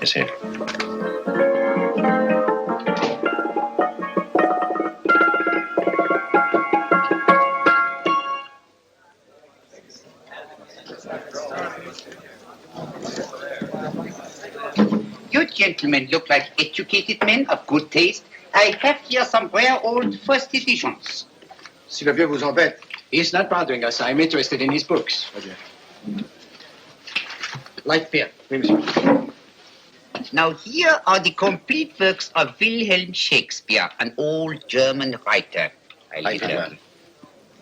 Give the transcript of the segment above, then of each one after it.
Yes, sir. You gentlemen look like educated men of good taste. I have here some rare old first editions. Si le vieux vous embête. He's not bothering us. I'm interested in his books. Light beer. Now here are the complete works of Wilhelm Shakespeare, an old German writer.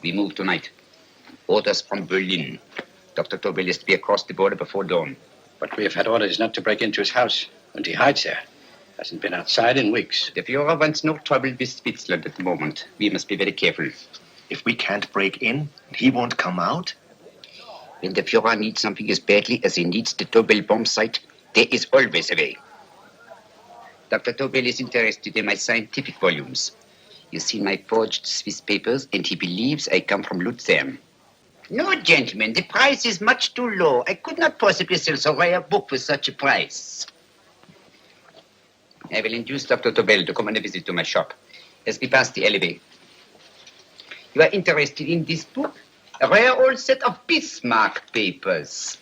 We move tonight. Orders from Berlin. Dr. Tobel is to be across the border before dawn. But we have had orders not to break into his house. And he hides there. Hasn't been outside in weeks. The Führer wants no trouble with Switzerland at the moment. We must be very careful. If we can't break in, he won't come out? When the Führer needs something as badly as he needs the Tobel bomb site, there is always a way. Dr. Tobel is interested in my scientific volumes. He's seen my forged Swiss papers, and he believes I come from Luzern. No, gentlemen, the price is much too low. I could not possibly sell so rare a book for such a price. I will induce Dr. Tobel to come on a visit to my shop as we pass the alleyway. You are interested in this book? A rare old set of Bismarck papers.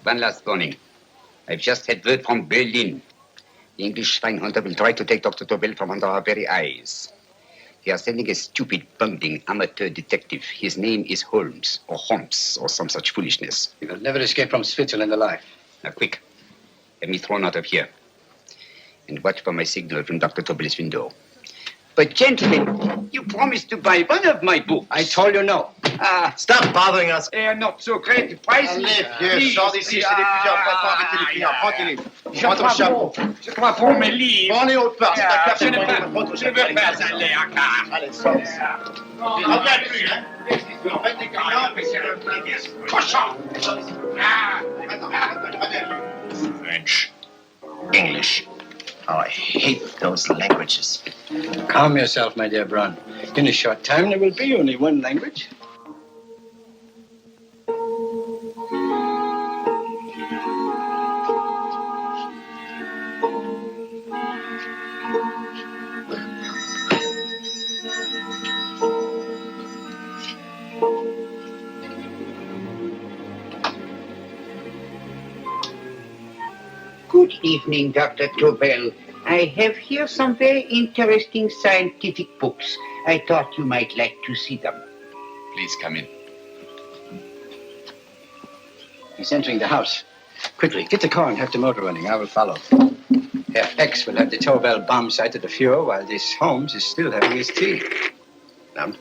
One last warning. I've just had word from Berlin. The English spy hunter will try to take Dr. Tobel from under our very eyes. They are sending a stupid, bungling amateur detective. His name is Holmes, or some such foolishness. He will never escape from Switzerland alive. Now, quick. Get me thrown out of here. And watch for my signal from Dr. Tobel's window. But, gentlemen, you promised to buy one of my books. I told you no. Stop bothering us. They are not so great. The price is... Allez, sors d'ici, je t'ai dit plusieurs fois, faut arrêter les clients. Tranquille. Prends ton chapeau. Je crois pour mes livres. Prends les hautes parts, c'est ta carte. Je ne veux pas aller à car. Allez, sors d'ici. Reviens plus, hein. En fait, les clients, mais c'est le cochon. French. English. Oh, I hate those languages. Calm yourself, my dear Brown. In a short time, there will be only one language. Good evening, Dr. Tobel. I have here some very interesting scientific books. I thought you might like to see them. Please come in. He's entering the house. Quickly, get the car and have the motor running. I will follow. Herr X will have the Tobel bomb site at the Führer while this Holmes is still having his tea. Now.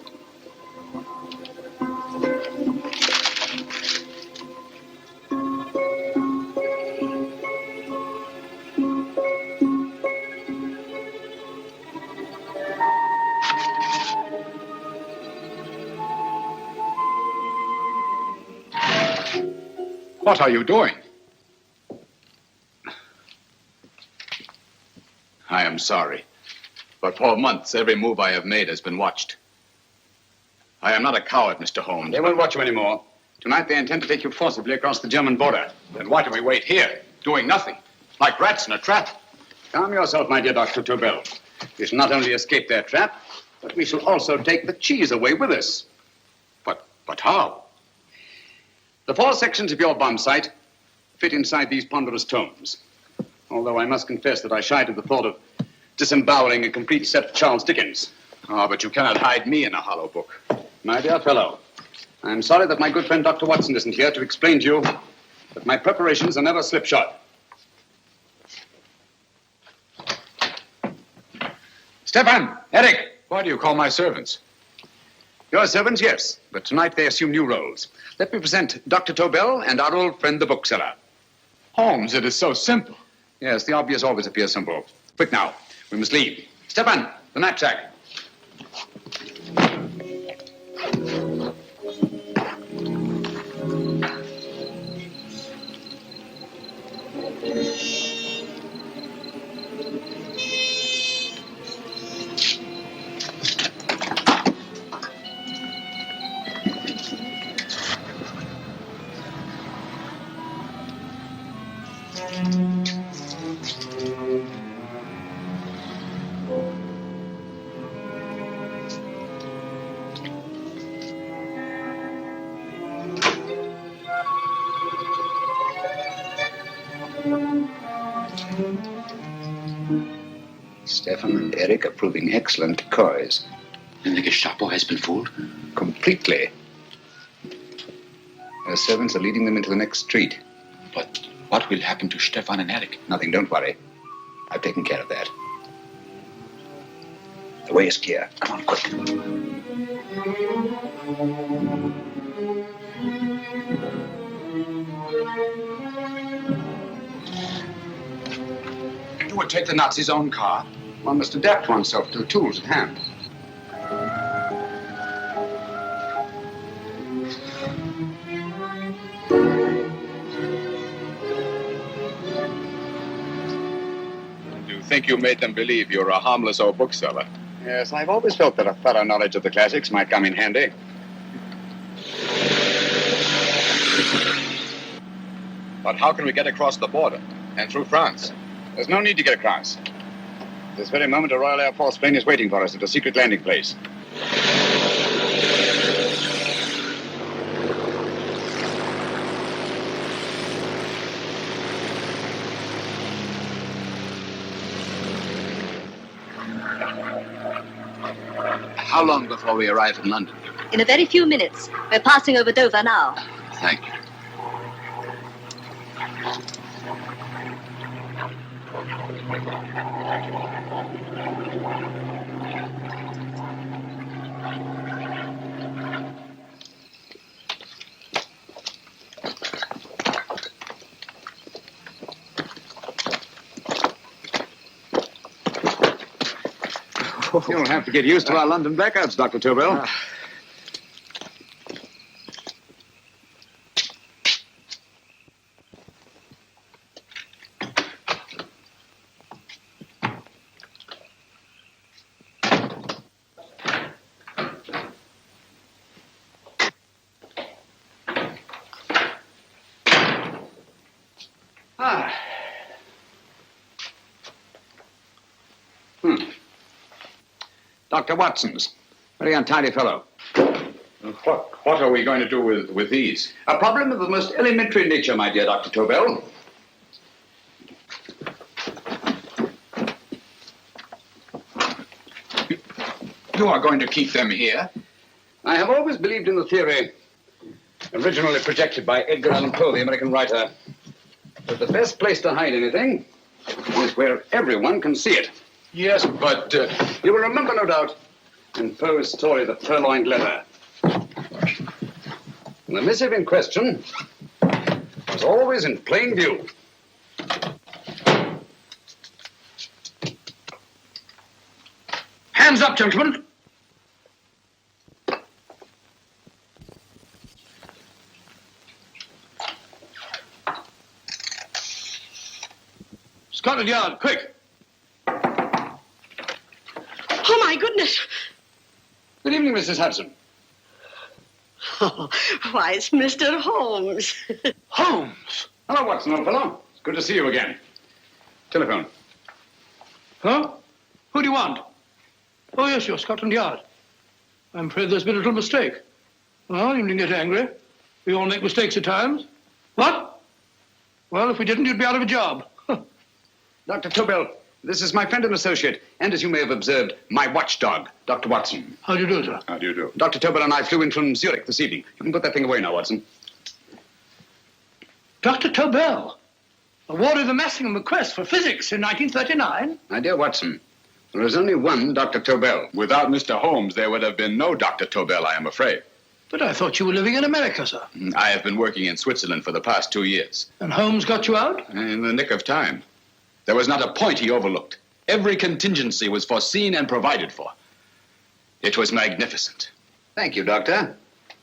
What are you doing? I am sorry, but for months every move I have made has been watched. I am not a coward, Mr. Holmes. They won't watch you anymore. Tonight they intend to take you forcibly across the German border. Then why do we wait here, doing nothing, like rats in a trap? Calm yourself, my dear Dr. Tobel. We shall not only escape their trap, but we shall also take the cheese away with us. But how? The 4 sections of your bomb site fit inside these ponderous tomes. Although I must confess that I shied at the thought of disemboweling a complete set of Charles Dickens. Ah, but you cannot hide me in a hollow book. My dear fellow, I'm sorry that my good friend Dr. Watson isn't here to explain to you that my preparations are never slipshod. Stefan! Eric! Why do you call my servants? Your servants, yes, but tonight they assume new roles. Let me present Dr. Tobel and our old friend, the bookseller. Holmes, it is so simple. Yes, the obvious always appears simple. Quick now, we must leave. Stefan, the knapsack. Stefan and Eric are proving excellent decoys. And the Gestapo has been fooled? Completely. Their servants are leading them into the next street. But what will happen to Stefan and Eric? Nothing, don't worry. I've taken care of that. The way is clear. Come on, quick. You would take the Nazis' own car? One must adapt oneself to the tools at hand. You think you made them believe you're a harmless old bookseller? Yes, I've always felt that a thorough knowledge of the classics might come in handy. But how can we get across the border and through France? There's no need to get across. This very moment, a Royal Air Force plane is waiting for us at a secret landing place. How long before we arrive in London? In a very few minutes. We're passing over Dover now. Thank you. You'll have to get used to our London blackouts, Dr. Tobel. Dr. Watson's. Very untidy fellow. What are we going to do with these? A problem of the most elementary nature, my dear Dr. Tobel. You are going to keep them here? I have always believed in the theory, originally projected by Edgar Allan Poe, the American writer, that the best place to hide anything is where everyone can see it. Yes, but... You will remember, no doubt, in Poe's story, The Purloined Letter. The missive in question was always in plain view. Hands up, gentlemen. Scotland Yard, quick. Oh, my goodness. Good evening, Mrs. Hudson. Oh, why, it's Mr. Holmes. Holmes! Hello, Watson, old fellow. It's good to see you again. Telephone. Huh? Who do you want? Oh, yes, you're Scotland Yard. I'm afraid there's been a little mistake. Well, you needn't get angry. We all make mistakes at times. What? Well, if we didn't, you'd be out of a job. Dr. Tobel, this is my friend and associate, and as you may have observed, my watchdog, Dr. Watson. How do you do, sir? How do you do? Dr. Tobel and I flew in from Zurich this evening. You can put that thing away now, Watson. Dr. Tobel, awarded the Massingham Crest for physics in 1939. My dear Watson, there is only one Dr. Tobel. Without Mr. Holmes, there would have been no Dr. Tobel, I am afraid. But I thought you were living in America, sir. I have been working in Switzerland for the past 2 years. And Holmes got you out? In the nick of time. There was not a point he overlooked. Every contingency was foreseen and provided for. It was magnificent. Thank you, Doctor.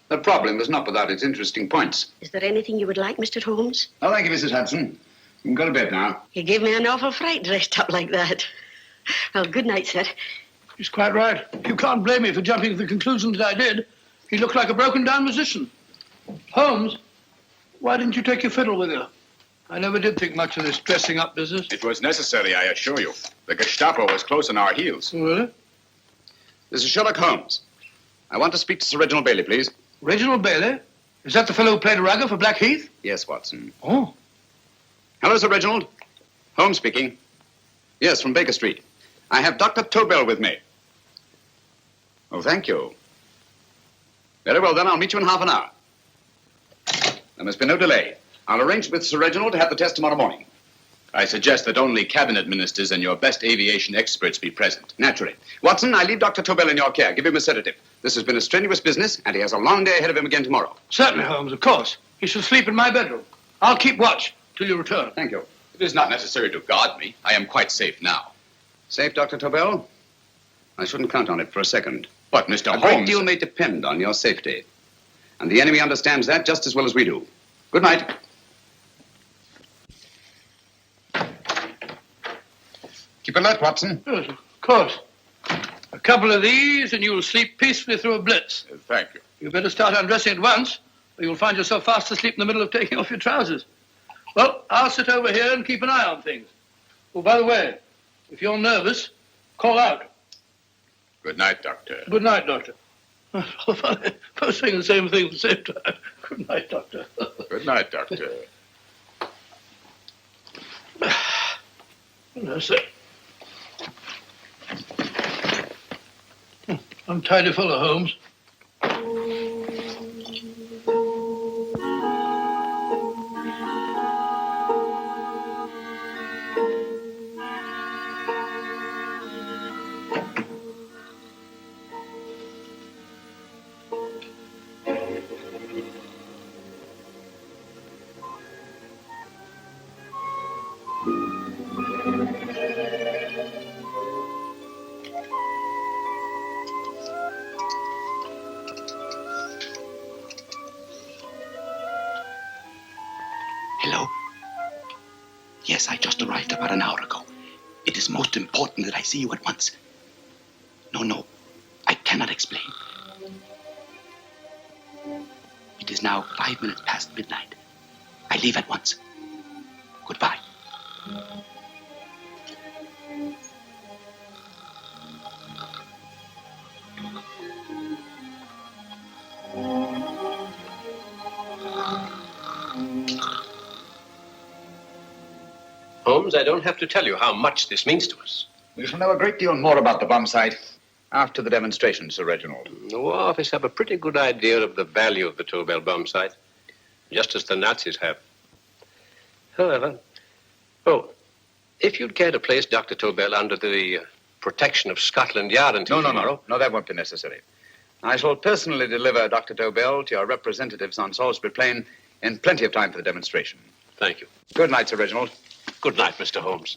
The problem is not without its interesting points. Is there anything you would like, Mr. Holmes? Oh, thank you, Mrs. Hudson. You can go to bed now. You gave me an awful fright dressed up like that. Well, good night, sir. He's quite right. You can't blame me for jumping to the conclusion that I did. He looked like a broken-down musician. Holmes, why didn't you take your fiddle with you? I never did think much of this dressing up business. It was necessary, I assure you. The Gestapo was close on our heels. Really? This is Sherlock Holmes. I want to speak to Sir Reginald Bailey, please. Reginald Bailey? Is that the fellow who played Rugger for Blackheath? Yes, Watson. Oh. Hello, Sir Reginald. Holmes speaking. Yes, from Baker Street. I have Dr. Tobel with me. Oh, thank you. Very well, then. I'll meet you in half an hour. There must be no delay. I'll arrange with Sir Reginald to have the test tomorrow morning. I suggest that only cabinet ministers and your best aviation experts be present. Naturally. Watson, I leave Dr. Tobel in your care. Give him a sedative. This has been a strenuous business, and he has a long day ahead of him again tomorrow. Certainly, Holmes, of course. He shall sleep in my bedroom. I'll keep watch till you return. Thank you. It is not necessary to guard me. I am quite safe now. Safe, Dr. Tobel? I shouldn't count on it for a second. But, Mr. A great Holmes... deal may depend on your safety. And the enemy understands that just as well as we do. Good night. Keep alert, Watson. Yes, of course. A couple of these, and you'll sleep peacefully through a blitz. Thank you. You'd better start undressing at once, or you'll find yourself fast asleep in the middle of taking off your trousers. Well, I'll sit over here and keep an eye on things. Oh, by the way, if you're nervous, call out. Good night, Doctor. Good night, Doctor. Both saying the same thing at the same time. Good night, Doctor. Good night, Doctor. No, sir. I'm tidy full of Holmes. Hello? Yes, I just arrived about an hour ago. It is most important that I see you at once. No, I cannot explain. It is now 5 minutes past midnight. I leave at once. Goodbye. Holmes, I don't have to tell you how much this means to us. We shall know a great deal more about the bomb site after the demonstration, Sir Reginald. The War Office have a pretty good idea of the value of the Tobel bomb site, just as the Nazis have. However, if you'd care to place Dr. Tobel under the protection of Scotland Yard until tomorrow... No, that won't be necessary. I shall personally deliver Dr. Tobel to your representatives on Salisbury Plain in plenty of time for the demonstration. Thank you. Good night, Sir Reginald. Good night, Mr. Holmes.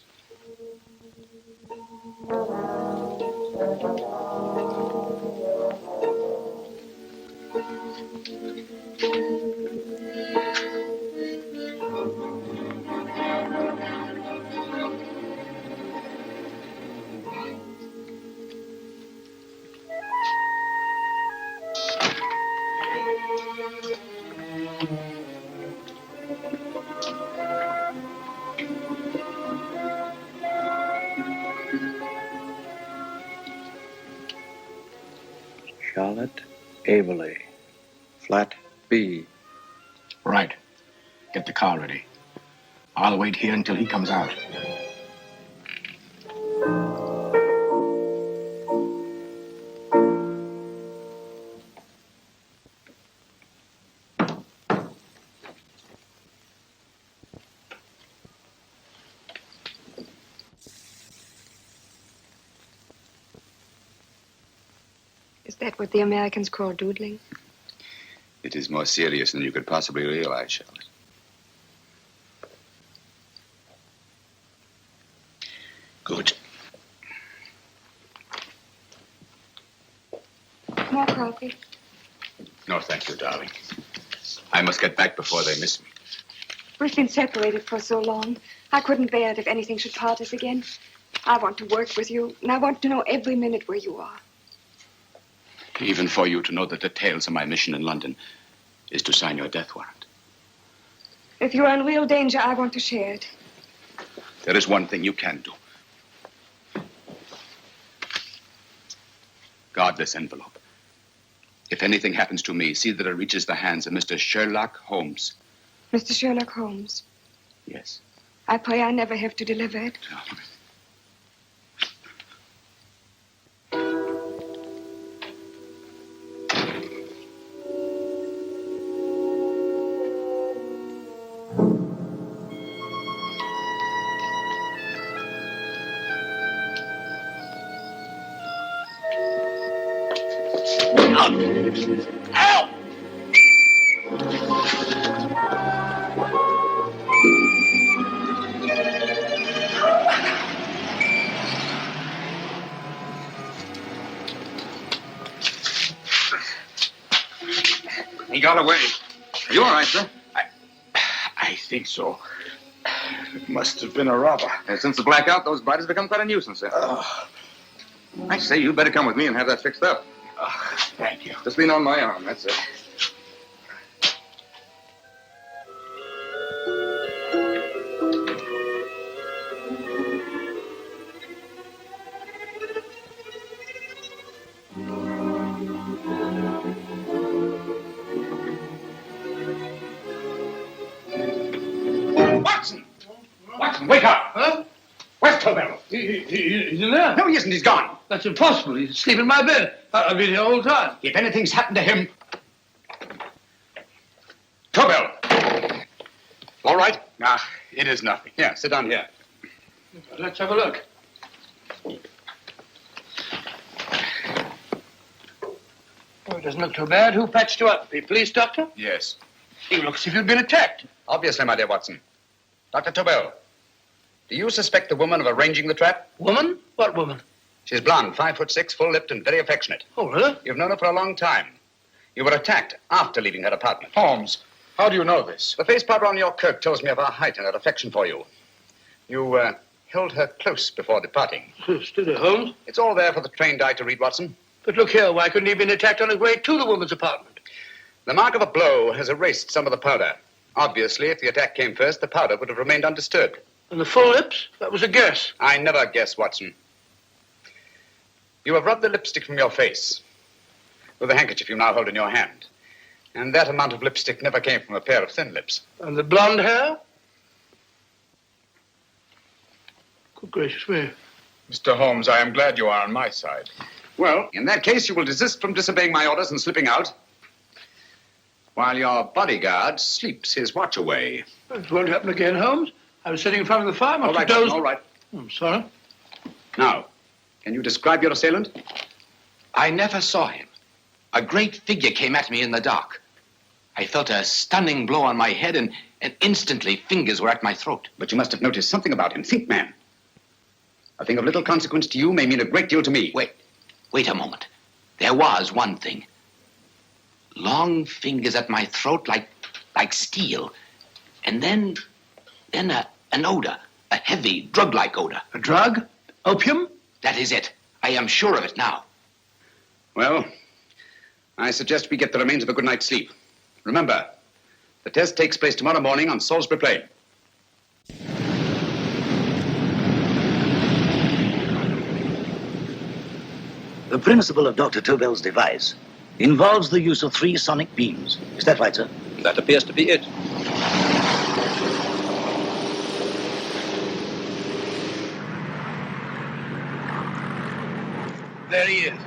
Charlotte Averley, flat B. Right. Get the car ready. I'll wait here until he comes out. Is that what the Americans call doodling? It is more serious than you could possibly realize, Charlotte. Good. More coffee? No, thank you, darling. I must get back before they miss me. We've been separated for so long. I couldn't bear it if anything should part us again. I want to work with you, and I want to know every minute where you are. Even for you to know the details of my mission in London is to sign your death warrant. If you're in real danger, I want to share it. There is one thing you can do. Guard this envelope. If anything happens to me, see that it reaches the hands of Mr. Sherlock Holmes. Mr. Sherlock Holmes. Yes. I pray I never have to deliver it. Help! He got away. Are you all right, sir? I think so. It must have been a robber. Since the blackout, those bodies have become quite a nuisance, sir. I say, you better come with me and have that fixed up. Thank you. Just lean on my arm, that's it. Watson, wake up! Huh? Where's Tobel? He's in there. No, he isn't. He's gone. That's impossible. He's asleep in my bed. I've been here all the time. If anything's happened to him... Tobel! All right? It is nothing. Yeah, sit down here. Let's have a look. Oh, it doesn't look too bad. Who patched you up? The police doctor? Yes. You look as if you'd been attacked. Obviously, my dear Watson. Dr. Tobel, do you suspect the woman of arranging the trap? Woman? What woman? She's blonde, 5'6", full-lipped, and very affectionate. Oh, really? You've known her for a long time. You were attacked after leaving her apartment. Holmes, how do you know this? The face powder on your coat tells me of her height and her affection for you. You held her close before departing. Steady, Holmes. It's all there for the trained eye to read, Watson. But look here, why couldn't he have been attacked on his way to the woman's apartment? The mark of a blow has erased some of the powder. Obviously, if the attack came first, the powder would have remained undisturbed. And the full lips? That was a guess. I never guess, Watson. You have rubbed the lipstick from your face with the handkerchief you now hold in your hand. And that amount of lipstick never came from a pair of thin lips. And the blonde hair? Good gracious me. Mr. Holmes, I am glad you are on my side. Well, in that case, you will desist from disobeying my orders and slipping out, while your bodyguard sleeps his watch away. It won't happen again, Holmes. I was sitting in front of the fire. All right, Watson, all right. I'm sorry. Now, can you describe your assailant? I never saw him. A great figure came at me in the dark. I felt a stunning blow on my head, and instantly fingers were at my throat. But you must have noticed something about him. Think, man. A thing of little consequence to you may mean a great deal to me. Wait a moment. There was one thing. Long fingers at my throat like steel. And then an odor, a heavy, drug-like odor. A drug? Opium? That is it. I am sure of it now. Well, I suggest we get the remains of a good night's sleep. Remember, the test takes place tomorrow morning on Salisbury Plain. The principle of Dr. Tobel's device involves the use of 3 sonic beams. Is that right, sir? That appears to be it. There he is.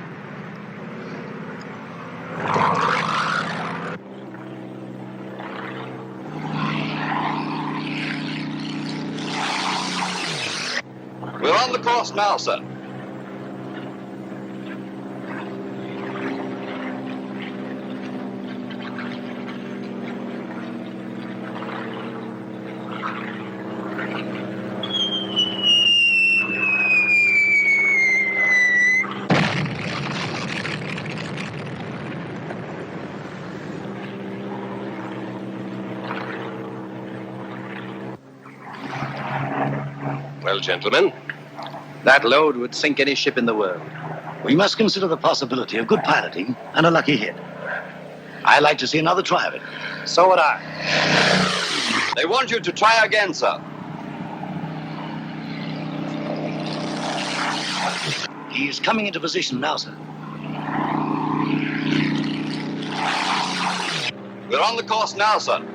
We're on the course now, sir. Well, gentlemen, That load would sink any ship in the world. We must consider the possibility of good piloting and a lucky hit. I'd like to see another try of it. So would I. They want you to try again, sir. He's coming into position now, sir. We're on the course now, sir.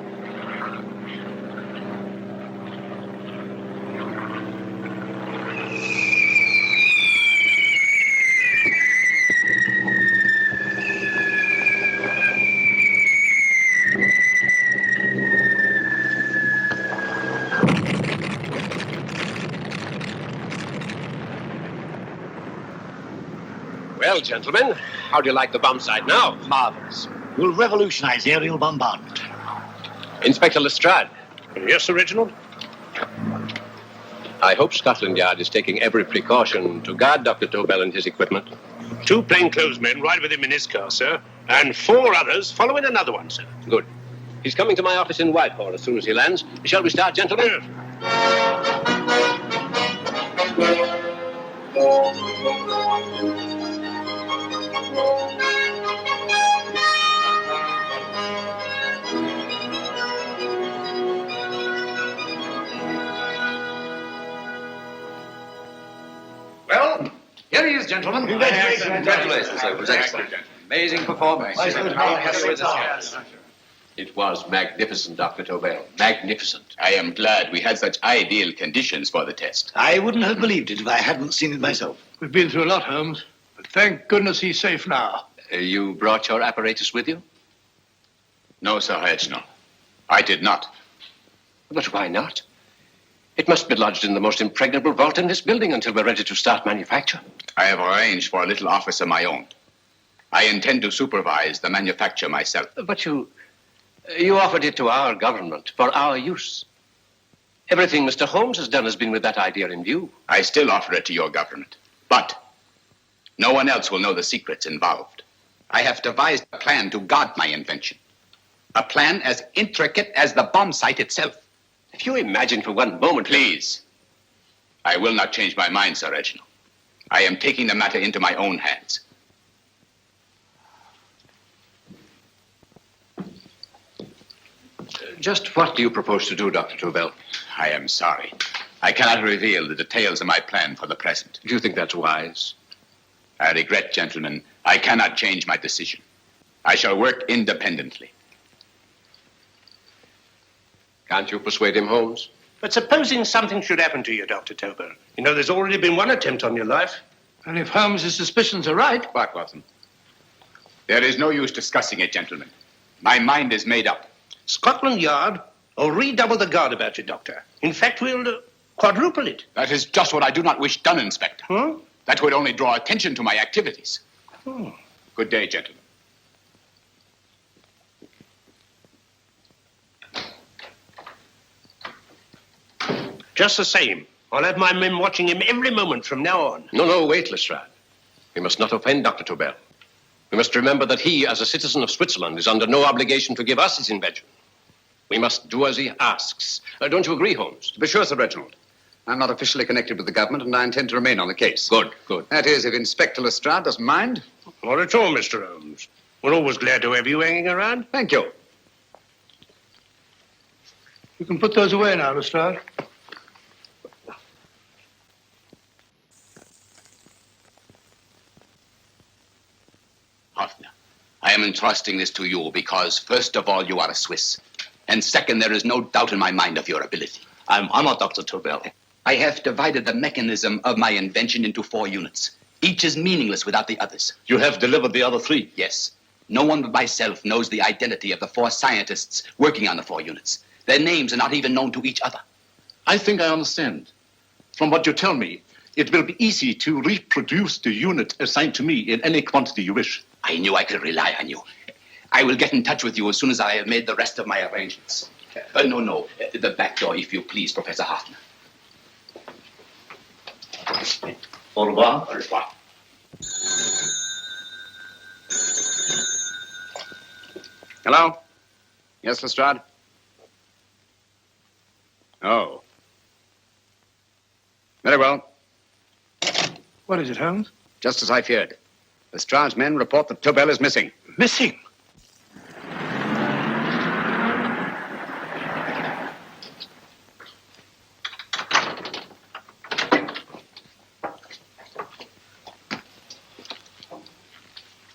Well, gentlemen, how do you like the bomb sight now? Marvelous. Will revolutionize aerial bombardment. Inspector Lestrade. Yes, Sir Reginald? I hope Scotland Yard is taking every precaution to guard Dr. Tobel and his equipment. 2 plainclothesmen ride with him in his car, sir, and 4 others follow in another one, sir. Good. He's coming to my office in Whitehall as soon as he lands. Shall we start, gentlemen? Yes. Well, here he is, gentlemen. Congratulations, sir. It was excellent. Amazing performance. It was magnificent, Dr. Tobel. Magnificent. I am glad we had such ideal conditions for the test. I wouldn't have believed it if I hadn't seen it myself. We've been through a lot, Holmes, but thank goodness he's safe now. You brought your apparatus with you? No, Sir Reginald. I did not. But why not? It must be lodged in the most impregnable vault in this building until we're ready to start manufacture. I have arranged for a little office of my own. I intend to supervise the manufacture myself. But you offered it to our government for our use. Everything Mr. Holmes has done has been with that idea in view. I still offer it to your government. But no one else will know the secrets involved. I have devised a plan to guard my invention. A plan as intricate as the bomb sight itself. If you imagine for one moment... Please. I will not change my mind, Sir Reginald. I am taking the matter into my own hands. Just what do you propose to do, Dr. Tobel? I am sorry. I cannot reveal the details of my plan for the present. Do you think that's wise? I regret, gentlemen, I cannot change my decision. I shall work independently. Can't you persuade him, Holmes? But supposing something should happen to you, Dr. Tobel. You know, there's already been one attempt on your life. And if Holmes' suspicions are right... What, Watson? There is no use discussing it, gentlemen. My mind is made up. Scotland Yard will redouble the guard about you, Doctor. In fact, we'll quadruple it. That is just what I do not wish done, Inspector. Huh? That would only draw attention to my activities. Good day, gentlemen. Just the same, I'll have my men watching him every moment from now on. No, wait, Lestrade. We must not offend Dr. Tobel. We must remember that he, as a citizen of Switzerland, is under no obligation to give us his invention. We must do as he asks. Don't you agree, Holmes? To be sure, Sir Reginald. I'm not officially connected with the government, and I intend to remain on the case. Good. That is, if Inspector Lestrade doesn't mind. Not at all, Mr. Holmes. We're always glad to have you hanging around. Thank you. You can put those away now, Lestrade. Hoffner, I am entrusting this to you because, first of all, you are a Swiss. And second, there is no doubt in my mind of your ability. I'm honored, Dr. Tobel. I have divided the mechanism of my invention into 4 units. Each is meaningless without the others. You have delivered the other 3? Yes. No one but myself knows the identity of the 4 scientists working on the 4 units. Their names are not even known to each other. I think I understand. From what you tell me, it will be easy to reproduce the unit assigned to me in any quantity you wish. I knew I could rely on you. I will get in touch with you as soon as I have made the rest of my arrangements. No. The back door, if you please, Professor Hoffner. Au revoir. Au revoir. Hello? Yes, Lestrade? Oh. Very well. What is it, Holmes? Just as I feared. Lestrade's men report that Tobel is missing. Missing?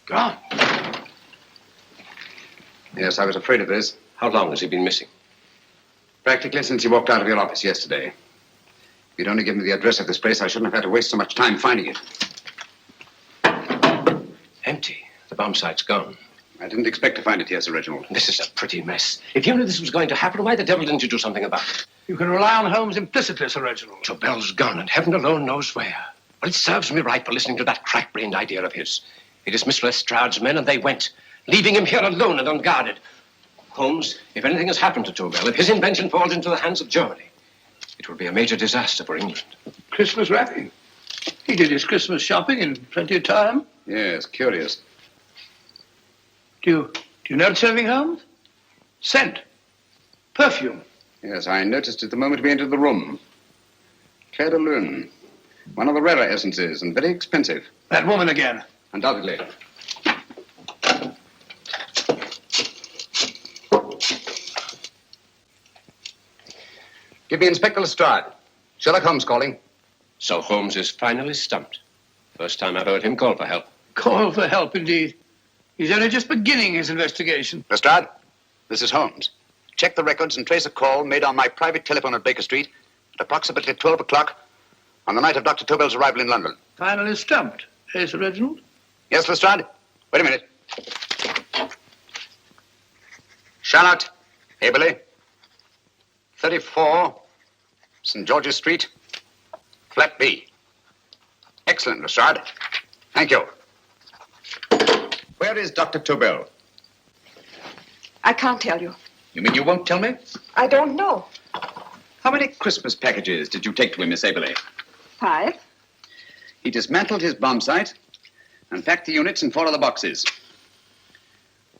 Gone. Yes, I was afraid of this. How long has he been missing? Practically since he walked out of your office yesterday. If you'd only given me the address of this place, I shouldn't have had to waste so much time finding it. Empty. The bomb site's gone. I didn't expect to find it here, Sir Reginald. This is a pretty mess. If you knew this was going to happen, why the devil didn't you do something about it? You can rely on Holmes implicitly, Sir Reginald. Tobel's gone, and heaven alone knows where. Well, it serves me right for listening to that crack-brained idea of his. He dismissed Lestrade's men, and they went, leaving him here alone and unguarded. Holmes, if anything has happened to Tobel, if his invention falls into the hands of Germany, it will be a major disaster for England. Christmas wrapping. He did his Christmas shopping in plenty of time. Yes, curious. Do you notice anything, Holmes? Scent. Perfume. Yes, I noticed it the moment we entered the room. Claire de Lune. One of the rarer essences, and very expensive. That woman again. Undoubtedly. Give me Inspector Lestrade. Sherlock Holmes calling. So Holmes is finally stumped. First time I've heard him call for help. Call for help, indeed. He's only just beginning his investigation. Lestrade, this is Holmes. Check the records and trace a call made on my private telephone at Baker Street at approximately 12 o'clock on the night of Dr. Tobel's arrival in London. Finally stumped, eh, Sir Reginald? Yes, Lestrade? Wait a minute. Charlotte, Haberley, 34, St. George's Street, flat B. Excellent, Lestrade. Thank you. Where is Dr. Tobel? I can't tell you. You mean you won't tell me? I don't know. How many Christmas packages did you take to him, Miss Haberley? 5. He dismantled his bomb site and packed the units in 4 other boxes.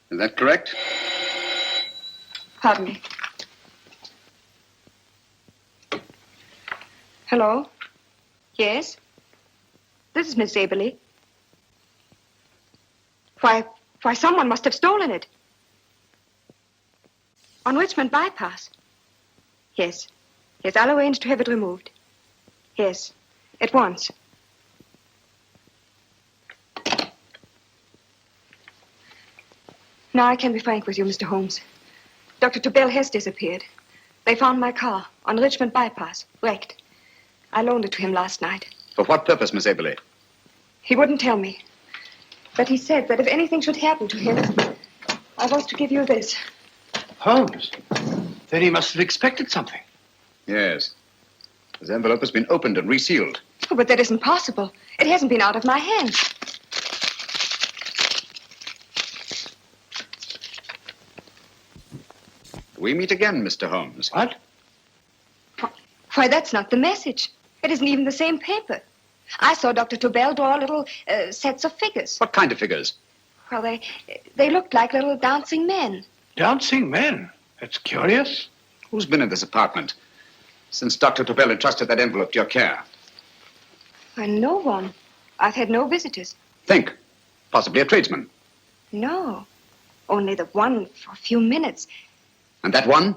Is that correct? Pardon me. Hello? Yes? This is Miss Aberley. Why, someone must have stolen it. On Richmond Bypass. Yes. Yes, I'll arrange to have it removed. Yes, at once. Now I can be frank with you, Mr. Holmes. Dr. Tobel has disappeared. They found my car on Richmond Bypass, wrecked. I loaned it to him last night. For what purpose, Miss Aberley? He wouldn't tell me. But he said that if anything should happen to him, I was to give you this. Holmes? Then he must have expected something. Yes. His envelope has been opened and resealed. Oh, but that isn't possible. It hasn't been out of my hands. We meet again, Mr. Holmes. What? Why, that's not the message. It isn't even the same paper. I saw Dr. Tobel draw little sets of figures. What kind of figures? Well, they looked like little dancing men. Dancing men? That's curious. Who's been in this apartment since Dr. Tobel entrusted that envelope to your care? Why, no one. I've had no visitors. Think. Possibly a tradesman. No. Only the one for a few minutes. And that one?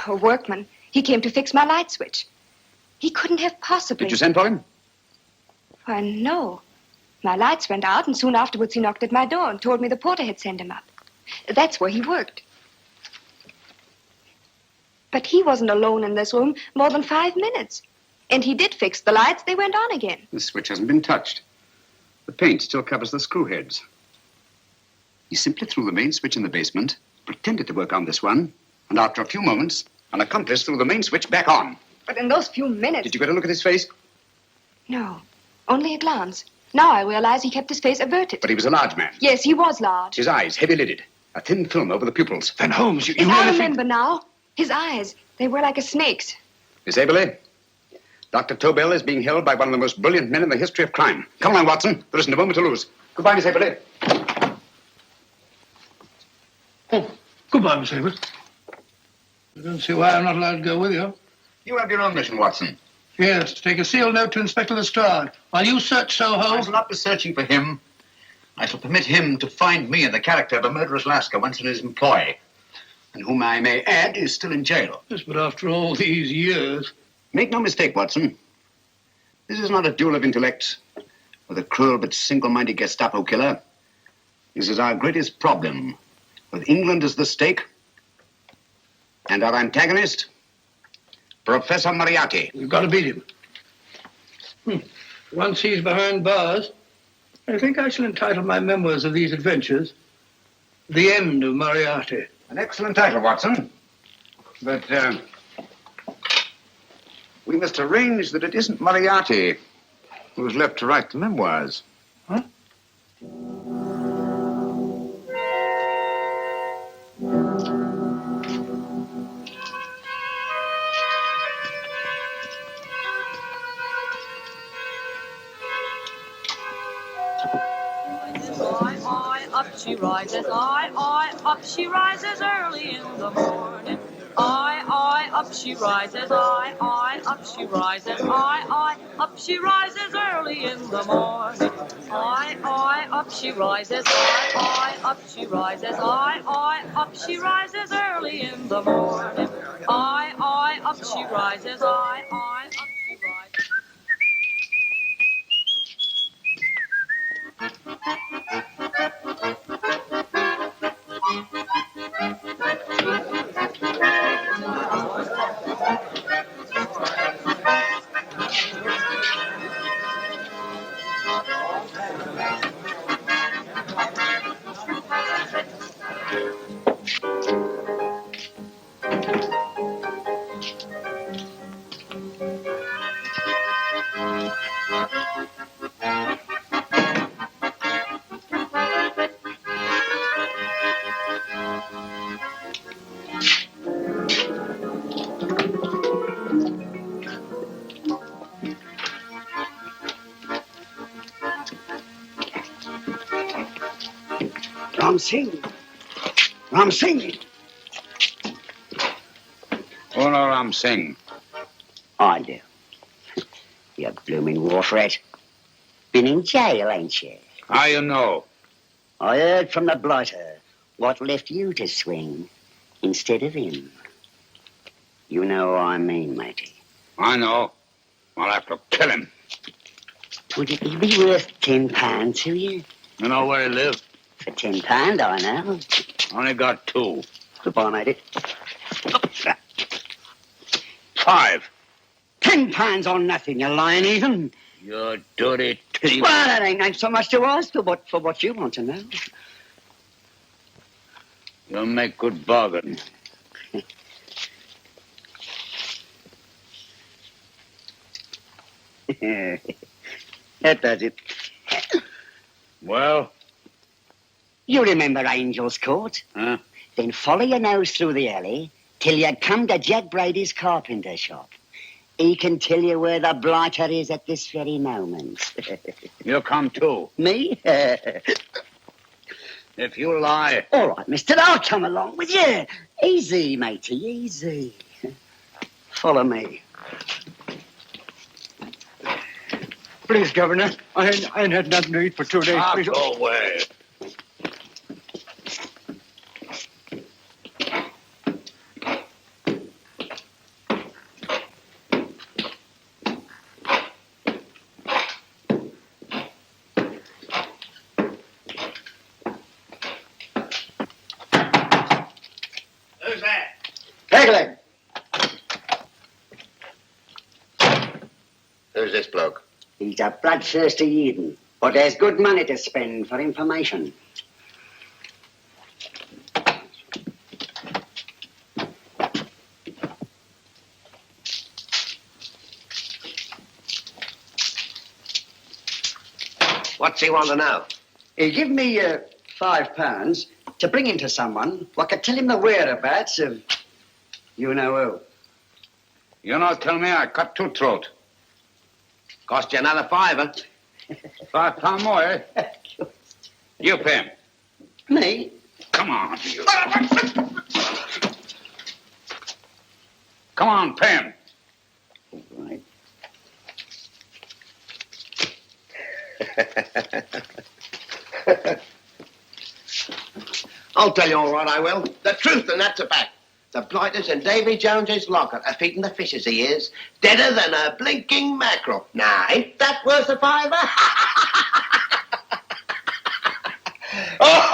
A workman. He came to fix my light switch. He couldn't have possibly... Did you send for him? Why, no. My lights went out, and soon afterwards he knocked at my door and told me the porter had sent him up. That's where he worked. But he wasn't alone in this room more than 5 minutes. And he did fix the lights. They went on again. The switch hasn't been touched. The paint still covers the screw heads. He simply threw the main switch in the basement, pretended to work on this one, and after a few moments, an accomplice threw the main switch back on. But in those few minutes... Did you get a look at his face? No, only a glance. Now I realize he kept his face averted. But he was a large man. Yes, he was large. His eyes heavy-lidded. A thin film over the pupils. Then, Holmes, you Yes, really I remember now. His eyes, they were like a snake's. Miss Aberley, Dr. Tobel is being held by one of the most brilliant men in the history of crime. Come along, Watson. There isn't a moment to lose. Goodbye, Miss Aberley. Oh, goodbye, Miss Aberley. I don't see why I'm not allowed to go with you. You have your own mission, Watson. Yes, to take a sealed note to Inspector Lestrade. While you search Soho... I shall not be searching for him. I shall permit him to find me in the character of a murderous Lascar once in his employ, and whom I may add is still in jail. Yes, but after all these years... Make no mistake, Watson. This is not a duel of intellects with a cruel but single-minded Gestapo killer. This is our greatest problem, with England as the stake, and our antagonist, Professor Moriarty. We've got to beat him. Once he's behind bars, I think I shall entitle my memoirs of these adventures, The End of Moriarty. An excellent title, Watson. But, we must arrange that it isn't Moriarty who's left to write the memoirs. Huh? Up she rises, up she rises early in the morning. Up she rises, up she rises, up she rises early in the morning. Up she rises, up she rises, up she rises early in the morning. Up she rises, up she rises. Ram Singh. Oh, no, Ram Singh. I do. You blooming war threat. Been in jail, ain't you? How you know? I heard from the blighter what left you to swing instead of him. You know what I mean, matey. I know. I'll have to kill him. Would it be worth £10 to you? You know where he lives? For £10, I know. Only got 2. Goodbye, matey. £5. £10 on nothing, you lying heathen. You dirty thief. Well, that ain't so much to ask for what you want to know. You'll make good bargain. That does it. Well? You remember Angel's Court? Huh? Then follow your nose through the alley till you come to Jack Brady's carpenter shop. He can tell you where the blighter is at this very moment. You come too. Me? If you lie... All right, mister, I'll come along with you. Easy, matey, easy. Follow me. Please, Governor, I ain't had nothing to eat for 2 days. Please. Go away. Who's that? Pegleg. Who's this bloke? He's a bloodthirsty heathen, but there's good money to spend for information. What's he want to know? He give me £5 to bring him to someone who could tell him the whereabouts of you know who. You not tell me I cut 2 throat. Cost you another £5. £5 more, eh? You pay him. Me? Come on, you. Come on, pay him. Right. I'll tell you all right, I will. The truth, and that's a fact. The blighters in Davy Jones's locker are feeding the fishes, he is. Deader than a blinking mackerel. Now, ain't that worth a £5? Oh!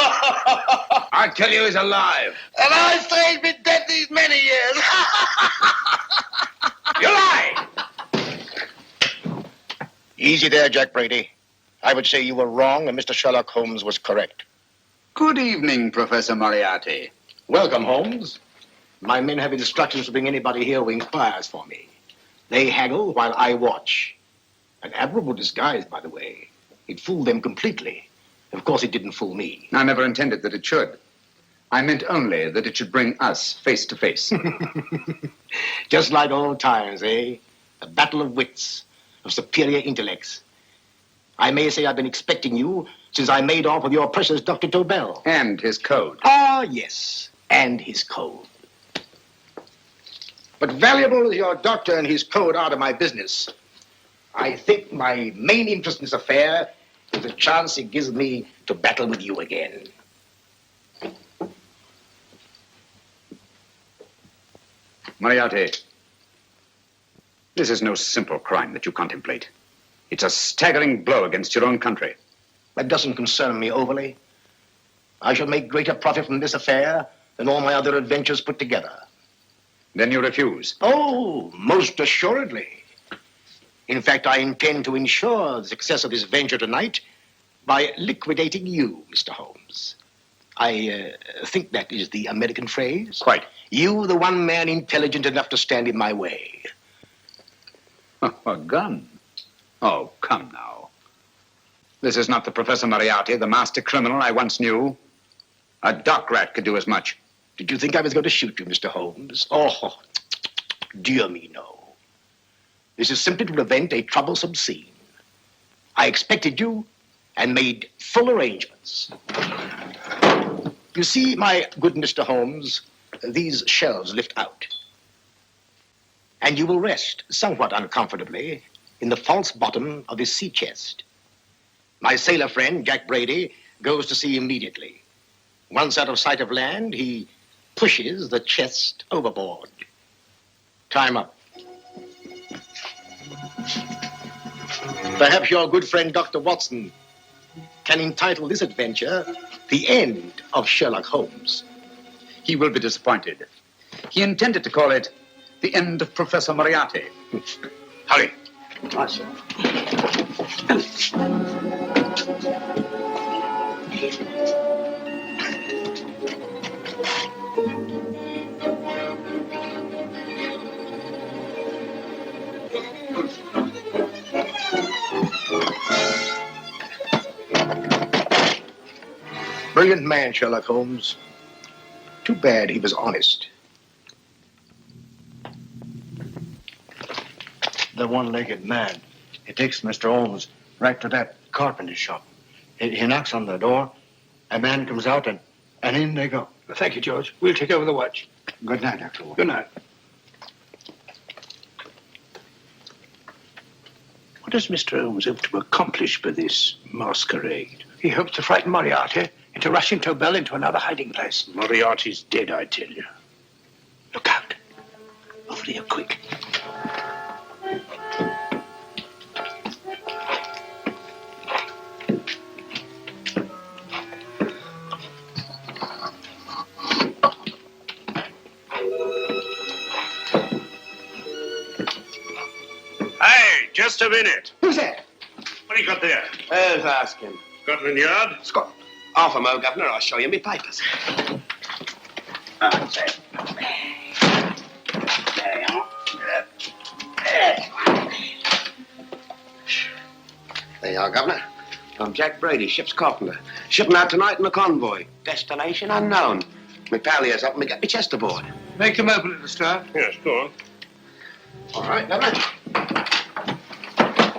I tell you, he's alive. And I say he's been dead these many years. You lie! Easy there, Jack Brady. I would say you were wrong and Mr. Sherlock Holmes was correct. Good evening, Professor Moriarty. Welcome, Holmes. My men have instructions to bring anybody here who inquires for me. They haggle while I watch. An admirable disguise, by the way. It fooled them completely. Of course, it didn't fool me. I never intended that it should. I meant only that it should bring us face to face. Just like old times, eh? A battle of wits, of superior intellects. I may say I've been expecting you since I made off with your precious Dr. Tobel. And his code. Ah, yes, and his code. But valuable as your doctor and his code are to my business, I think my main interest in this affair is the chance it gives me to battle with you again. Moriarty, this is no simple crime that you contemplate. It's a staggering blow against your own country. That doesn't concern me overly. I shall make greater profit from this affair than all my other adventures put together. Then you refuse? Oh, most assuredly. In fact, I intend to ensure the success of this venture tonight by liquidating you, Mr. Holmes. I think that is the American phrase. Quite. You, the one man intelligent enough to stand in my way. A gun? Oh, come now. This is not the Professor Moriarty, the master criminal I once knew. A dock rat could do as much. Did you think I was going to shoot you, Mr. Holmes? Oh, dear me, no. This is simply to prevent a troublesome scene. I expected you and made full arrangements. You see, my good Mr. Holmes, these shelves lift out. And you will rest somewhat uncomfortably in the false bottom of this sea chest. My sailor friend, Jack Brady, goes to sea immediately. Once out of sight of land, he pushes the chest overboard. Time up. Perhaps your good friend, Dr. Watson, can entitle this adventure The End of Sherlock Holmes. He will be disappointed. He intended to call it The End of Professor Moriarty. Hurry. Right, sir. Brilliant man, Sherlock Holmes. Too bad he was honest. The one-legged man. He takes Mr. Holmes right to that carpenter shop. He knocks on the door. A man comes out, and in they go. Thank you, George. We'll take over the watch. Good night, Dr. Watson. Good night. What does Mr. Holmes hope to accomplish by this masquerade? He hopes to frighten Moriarty into rushing Tobel into another hiding place. Moriarty's dead, I tell you. Look out. Over here, quick. Hey, just a minute. Who's that? What do you got there? Who's asking? Scotland Yard? Scotland. Half a mo, Governor. I'll show you my papers. That's it. There you are, Governor. I'm Jack Brady, ship's carpenter. Shipping out tonight in a convoy. Destination unknown. My pal here's helping me get my chest aboard. Make him open it, Lestrade. Yes, go on. All right, Governor.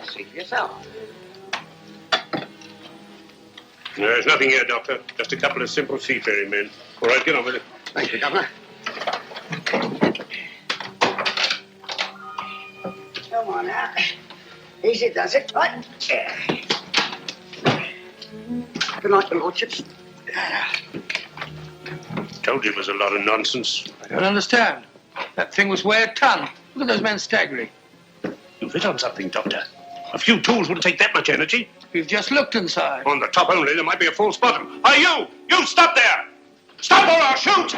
See for yourself. There's nothing here, Doctor. Just a couple of simple seafaring men. All right, get on with it. Thank you, Governor. Come on now. Easy does it, right? Good night, your lordships. Told you it was a lot of nonsense. I don't understand. That thing was weigh a ton. Look at those men staggering. You've hit on something, Doctor. A few tools wouldn't take that much energy. We've just looked inside. On the top only, there might be a false bottom. Hey, you! You stop there! Stop or I'll shoot!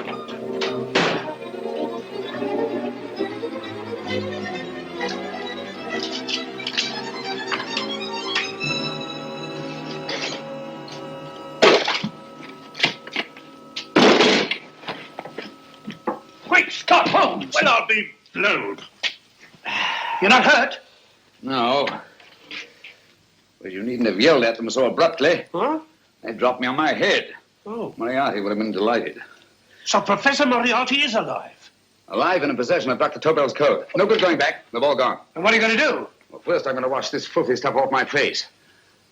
Quick, stop, Holmes! Well, I'll be blowed. You're not hurt? No. But you needn't have yelled at them so abruptly. Huh? They dropped me on my head. Oh. Moriarty would have been delighted. So Professor Moriarty is alive? Alive and in possession of Dr. Tobel's code. No good going back. They've all gone. And what are you going to do? Well, first I'm going to wash this filthy stuff off my face.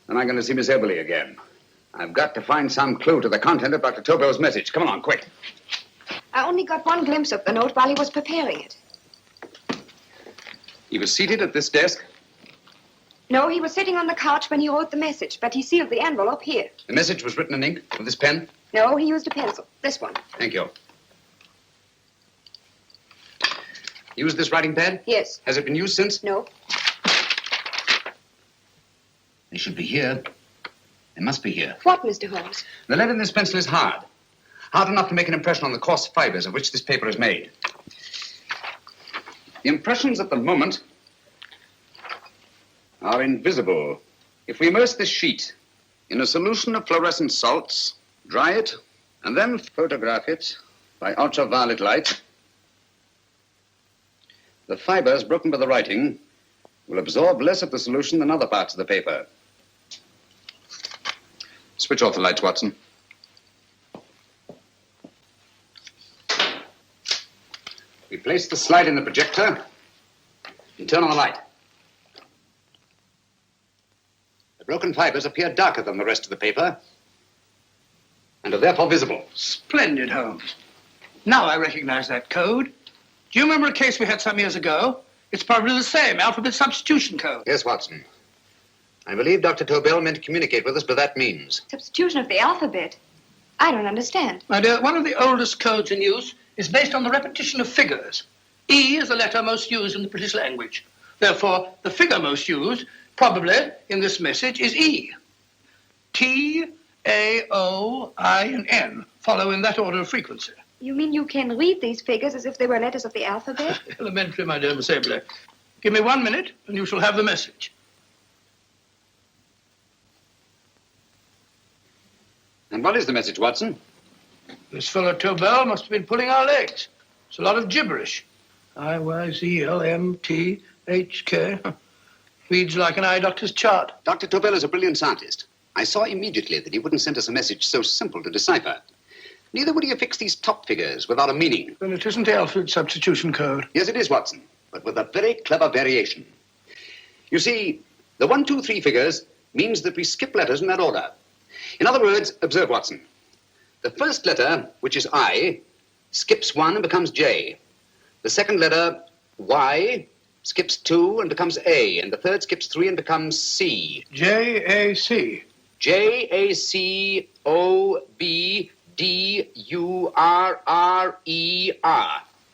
Then I'm going to see Miss Eberly again. I've got to find some clue to the content of Dr. Tobel's message. Come along, quick. I only got one glimpse of the note while he was preparing it. He was seated at this desk. No, he was sitting on the couch when he wrote the message, but he sealed the envelope here. The message was written in ink with this pen. No, he used a pencil. This one. Thank you. Used this writing pad? Yes. Has it been used since? No. They should be here. They must be here. What, Mr. Holmes? The lead in this pencil is hard. Hard enough to make an impression on the coarse fibers of which this paper is made. The impressions at the moment are invisible. If we immerse this sheet in a solution of fluorescent salts, dry it, and then photograph it by ultraviolet light, the fibers broken by the writing will absorb less of the solution than other parts of the paper. Switch off the lights, Watson. We place the slide in the projector and turn on the light. The broken fibers appear darker than the rest of the paper and are therefore visible. Splendid, Holmes. Now I recognize that code. Do you remember a case we had some years ago? It's probably the same, alphabet substitution code. Yes, Watson. I believe Dr. Tobel meant to communicate with us by that means. Substitution of the alphabet? I don't understand. My dear, one of the oldest codes in use is based on the repetition of figures. E is the letter most used in the British language. Therefore, the figure most used, probably in this message, is E. T, A, O, I, and N follow in that order of frequency. You mean you can read these figures as if they were letters of the alphabet? Elementary, my dear Miss Eberly. Give me 1 minute, and you shall have the message. And what is the message, Watson? This fellow Tobel must have been pulling our legs. It's a lot of gibberish. I-Y-Z-L-M-T-H-K. Reads like an eye doctor's chart. Dr. Tobel is a brilliant scientist. I saw immediately that he wouldn't send us a message so simple to decipher. Neither would he have fixed these top figures without a meaning. Then it isn't the alphabet substitution code. Yes, it is, Watson, but with a very clever variation. You see, the 1, 2, 3 figures means that we skip letters in that order. In other words, observe, Watson. The first letter, which is I, skips 1 and becomes J. The second letter, Y, skips 2 and becomes A. And the third skips 3 and becomes C. J-A-C. J-A-C-O-B-D-U-R-R-E-R.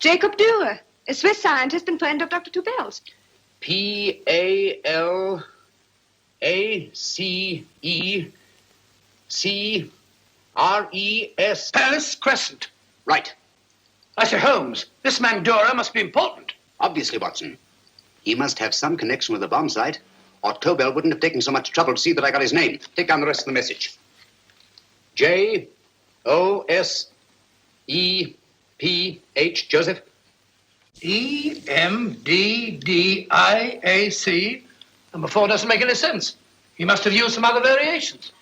Jacob Dürer, a Swiss scientist and friend of Dr. Tobel's. P-A-L-A-C-E-C-R-E-S. Palace Crescent. Right. I say, Holmes, this man Dürer must be important. Obviously, Watson. He must have some connection with the bomb site, or Tobel wouldn't have taken so much trouble to see that I got his name. Take down the rest of the message. J-O-S-E-P-H, Joseph. E-M-D-D-I-A-C. Number 4 doesn't make any sense. He must have used some other variations.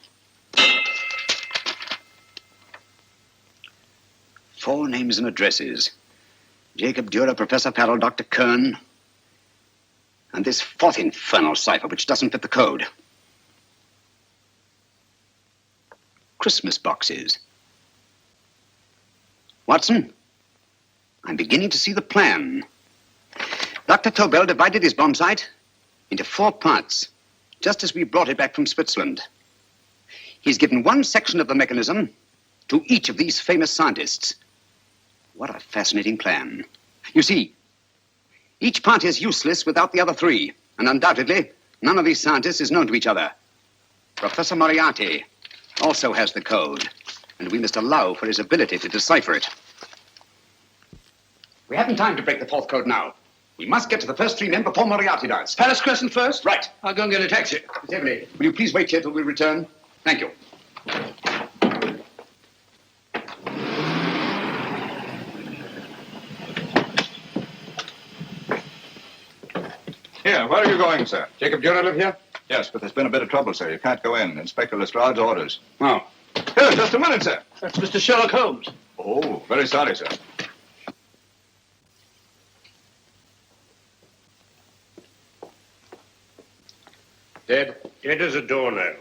4 names and addresses. Jacob Dürer, Professor Farrell, Dr. Kern, and this 4th infernal cipher, which doesn't fit the code. Christmas boxes. Watson, I'm beginning to see the plan. Dr. Tobel divided his bomb site into 4 parts, just as we brought it back from Switzerland. He's given one section of the mechanism to each of these famous scientists. What a fascinating plan. You see, each part is useless without the other 3, and undoubtedly, none of these scientists is known to each other. Professor Moriarty also has the code, and we must allow for his ability to decipher it. We haven't time to break the fourth code now. We must get to the first three men before Moriarty does. Palace Crescent first? Right. I'll go and get a taxi. Miss Emily, will you please wait here till we return? Thank you. Here, where are you going, sir? Jacob Durrell live here? Yes, but there's been a bit of trouble, sir. You can't go in. Inspector Lestrade's orders. Oh. Here, just a minute, sir. That's Mr. Sherlock Holmes. Oh, very sorry, sir. Dead? Dead as a doornail.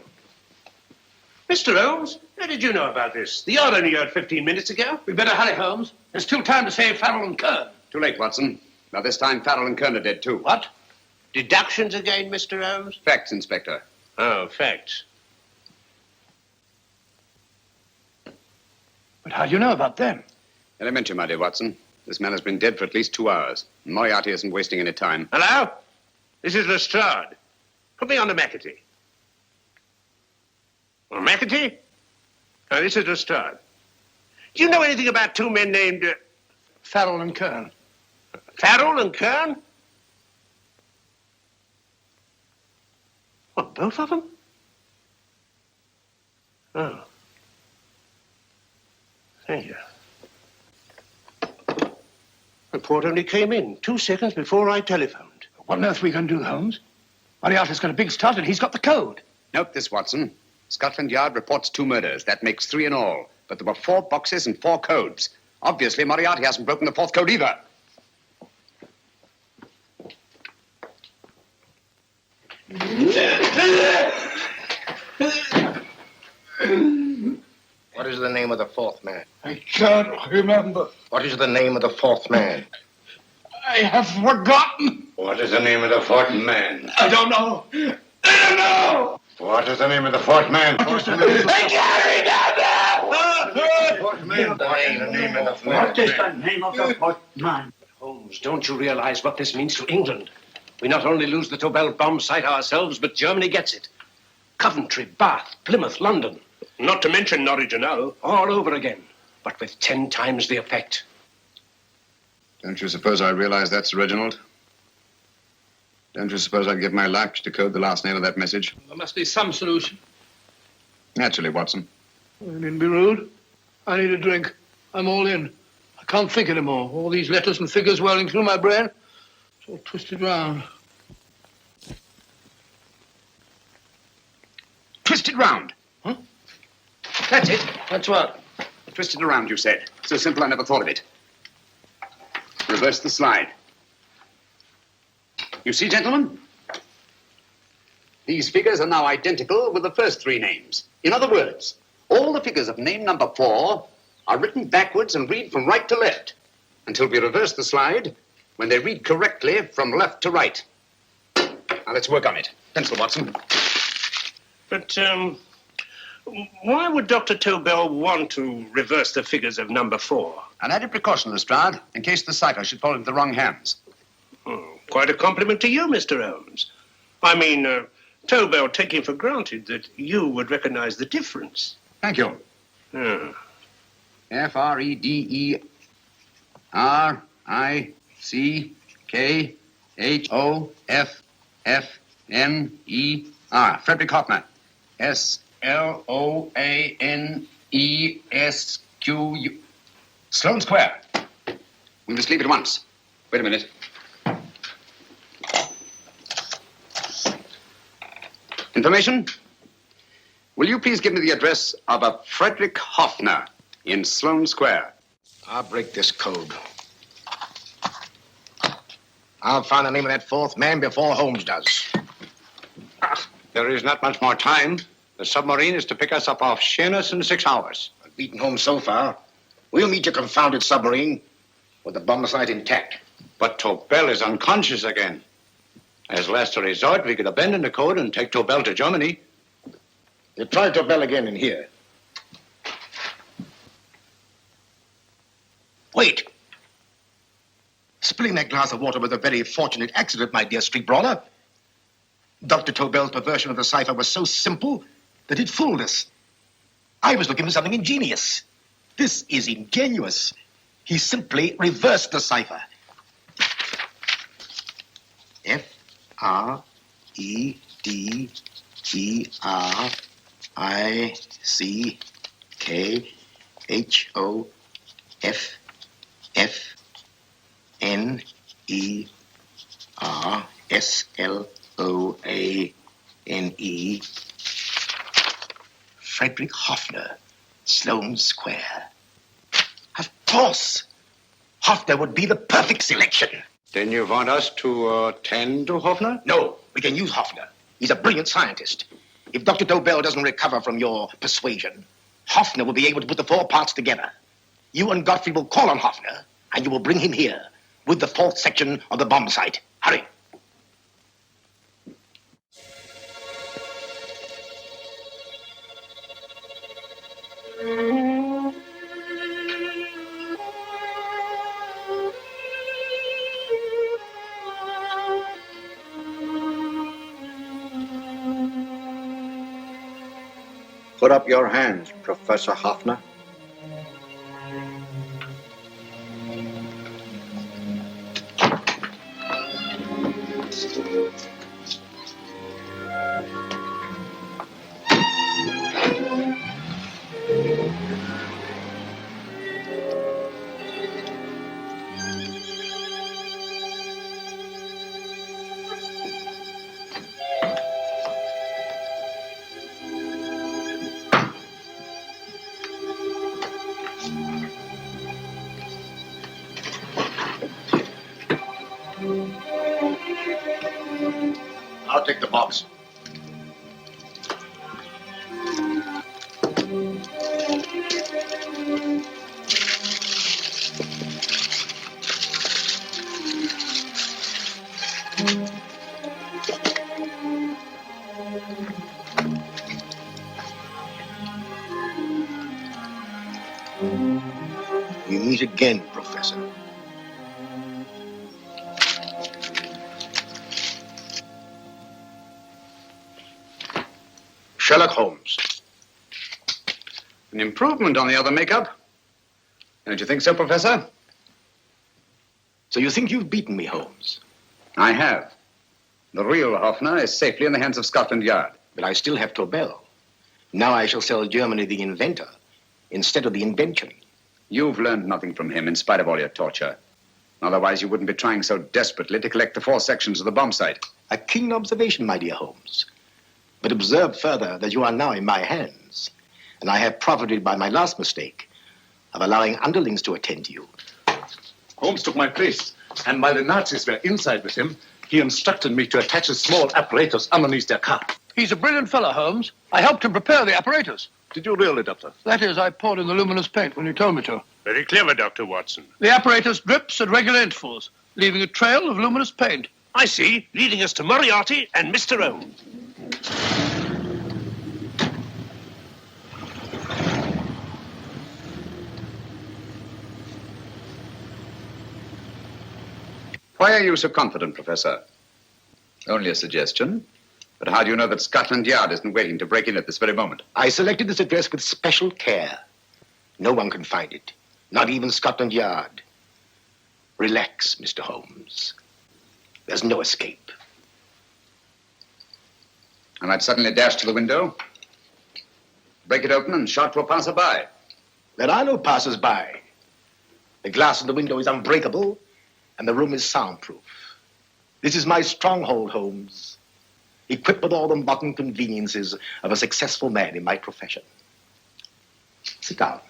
Mr. Holmes, how did you know about this? The yard only heard 15 minutes ago. We better hurry, Holmes. There's still time to save Farrell and Kern. Too late, Watson. Now, this time, Farrell and Kern are dead, too. What? Deductions again, Mr. Holmes? Facts, Inspector. Oh, facts. But how do you know about them? Elementary, my dear Watson. This man has been dead for at least 2 hours. Moriarty isn't wasting any time. Hello? This is Lestrade. Put me on to McAtee. Well, McAtee? Now, this is Lestrade. Do you know anything about two men named... Farrell and Kern. Farrell and Kern? What, both of them? Oh. Thank you. Report only came in 2 seconds before I telephoned. What on earth are we going to do, Holmes? Moriarty's got a big start and he's got the code. Note this, Watson. Scotland Yard reports 2 murders. That makes 3 in all. But there were 4 boxes and 4 codes. Obviously, Moriarty hasn't broken the 4th code either. What is the name of the 4th man? I can't remember. What is the name of the 4th man? I have forgotten. What is the name of the 4th man? I don't know. I don't know. What is the name of the 4th man? I can't remember. What is the name of the 4th man? What is the name of the 4th man? Holmes, don't you realize what this means to England? We not only lose the Tobel bomb site ourselves, but Germany gets it. Coventry, Bath, Plymouth, London. Not to mention Norwich and Hull. All over again, but with 10 times the effect. Don't you suppose I realize that's Reginald? Don't you suppose I'd give my life to decode the last name of that message? There must be some solution. Naturally, Watson. I needn't be rude. I need a drink. I'm all in. I can't think anymore. All these letters and figures whirling through my brain. It's all twisted round. Twisted round? Huh? That's it. That's what? Twisted around, you said. So simple I never thought of it. Reverse the slide. You see, gentlemen? These figures are now identical with the first 3 names. In other words, all the figures of name number 4 are written backwards and read from right to left until we reverse the slide when they read correctly from left to right. Now, let's work on it. Pencil, Watson. But, why would Dr. Tobel want to reverse the figures of number 4? An added precaution, Lestrade, in case the cipher should fall into the wrong hands. Oh, quite a compliment to you, Mr. Holmes. I mean, Tobel taking for granted that you would recognize the difference. Thank you. Oh. F-R-E-D-E-R-I-C-K-H-O-F-F-N-E-R. Frederick Hoffner. S-L-O-A-N-E-S-Q-U. Sloane Square. We must leave at once. Wait a minute. Information? Will you please give me the address of a Frederick Hoffner in Sloane Square? I'll break this code. I'll find the name of that 4th man before Holmes does. There is not much more time. The submarine is to pick us up off Sheerness in 6 hours. I've beaten Holmes so far. We'll meet your confounded submarine with the bomb site intact. But Tobel is unconscious again. As last resort, we could abandon the code and take Tobel to Germany. You try Tobel again in here. Wait. Spilling that glass of water was a very fortunate accident, my dear street brawler. Dr. Tobel's perversion of the cipher was so simple, that it fooled us. I was looking for something ingenious. This is ingenuous. He simply reversed the cipher. Frederick Hoffner, Sloane Square. Of course, Hoffner would be the perfect selection. Then you want us to attend to Hoffner? No, we can use Hoffner. He's a brilliant scientist. If Dr. Tobel doesn't recover from your persuasion, Hoffner will be able to put the four parts together. You and Godfrey will call on Hoffner, and you will bring him here with the fourth section of the bomb site. Hurry. Put up your hands, Professor Hoffner. I'll take the box. We meet again, Professor. Sherlock Holmes. An improvement on the other makeup. Don't you think so, Professor? So you think you've beaten me, Holmes? I have. The real Hoffner is safely in the hands of Scotland Yard. But I still have Tobel. Now I shall sell Germany the inventor instead of the invention. You've learned nothing from him in spite of all your torture. Otherwise, you wouldn't be trying so desperately to collect the four sections of the bomb site. A keen observation, my dear Holmes. But observe further that you are now in my hands, and I have profited by my last mistake of allowing underlings to attend to you. Holmes took my place, and while the Nazis were inside with him, he instructed me to attach a small apparatus underneath their car. He's a brilliant fellow, Holmes. I helped him prepare the apparatus. Did you really, Doctor? That is, I poured in the luminous paint when you told me to. Very clever, Dr. Watson. The apparatus drips at regular intervals, leaving a trail of luminous paint. I see, leading us to Moriarty and Mr. Holmes. Why are you so confident, Professor? Only a suggestion. But how do you know that Scotland Yard isn't waiting to break in at this very moment? I selected this address with special care. No one can find it, not even Scotland Yard. Relax, Mr. Holmes. There's no escape. I might suddenly dash to the window, break it open, and shout to a passerby. There are no passers-by. The glass in the window is unbreakable, and the room is soundproof. This is my stronghold, Holmes, equipped with all the modern conveniences of a successful man in my profession. Sit down.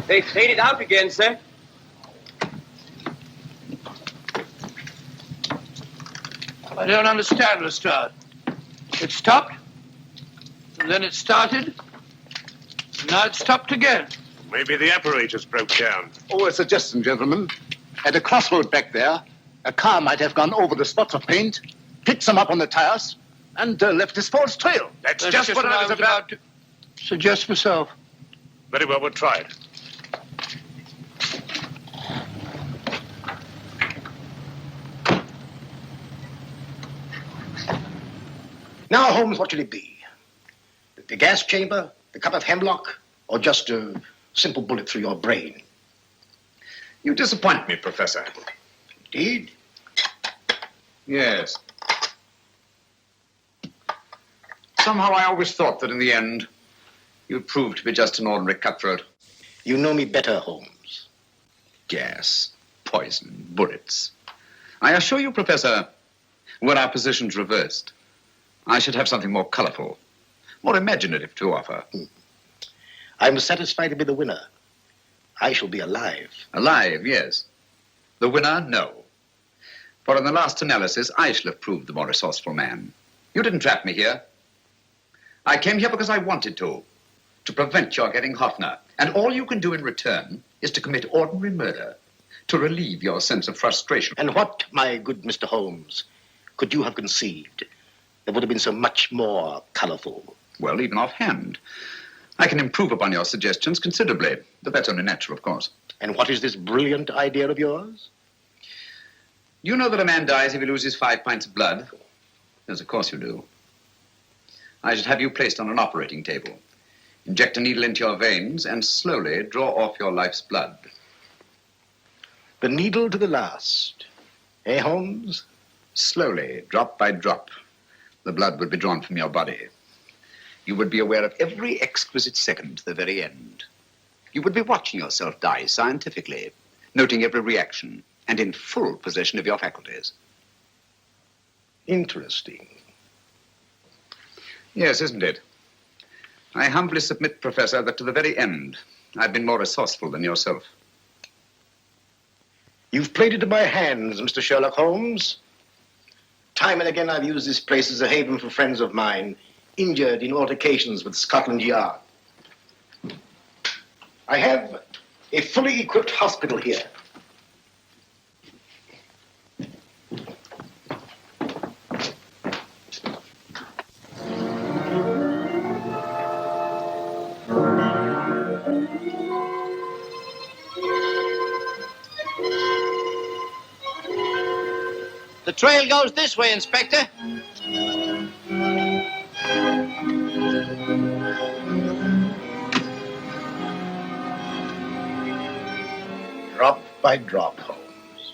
They've faded out again, sir. I don't understand, Lestrade. It stopped, and then it started, and now it stopped again. Maybe the apparatus broke down. Oh, a suggestion, gentlemen. At a crossroad back there, a car might have gone over the spots of paint, picked some up on the tires, and left this false trail. That's just what I was about to suggest myself. Very well, we'll try it. Now, Holmes, what should it be? The gas chamber, the cup of hemlock, or just a simple bullet through your brain? You disappoint me, Professor. Indeed? Yes. Somehow I always thought that in the end, you'd prove to be just an ordinary cutthroat. You know me better, Holmes. Gas, poison, bullets. I assure you, Professor, were our positions reversed, I should have something more colorful, more imaginative to offer. I'm satisfied to be the winner. I shall be alive. Alive, yes. The winner, no. For in the last analysis, I shall have proved the more resourceful man. You didn't trap me here. I came here because I wanted to prevent your getting Hoffner. And all you can do in return is to commit ordinary murder, to relieve your sense of frustration. And what, my good Mr. Holmes, could you have conceived that would have been so much more colorful? Well, even offhand, I can improve upon your suggestions considerably, but that's only natural, of course. And what is this brilliant idea of yours? You know that a man dies if he loses 5 pints of blood? Yes, of course you do. I should have you placed on an operating table, inject a needle into your veins, and slowly draw off your life's blood. The needle to the last. Eh, Holmes? Slowly, drop by drop, the blood would be drawn from your body. You would be aware of every exquisite second to the very end. You would be watching yourself die scientifically, noting every reaction, and in full possession of your faculties. Interesting. Yes, isn't it? I humbly submit, Professor, that to the very end, I've been more resourceful than yourself. You've played into my hands, Mr. Sherlock Holmes. Time and again, I've used this place as a haven for friends of mine, injured in altercations with Scotland Yard. I have a fully equipped hospital here. The trail goes this way, Inspector. Drop by drop, Holmes.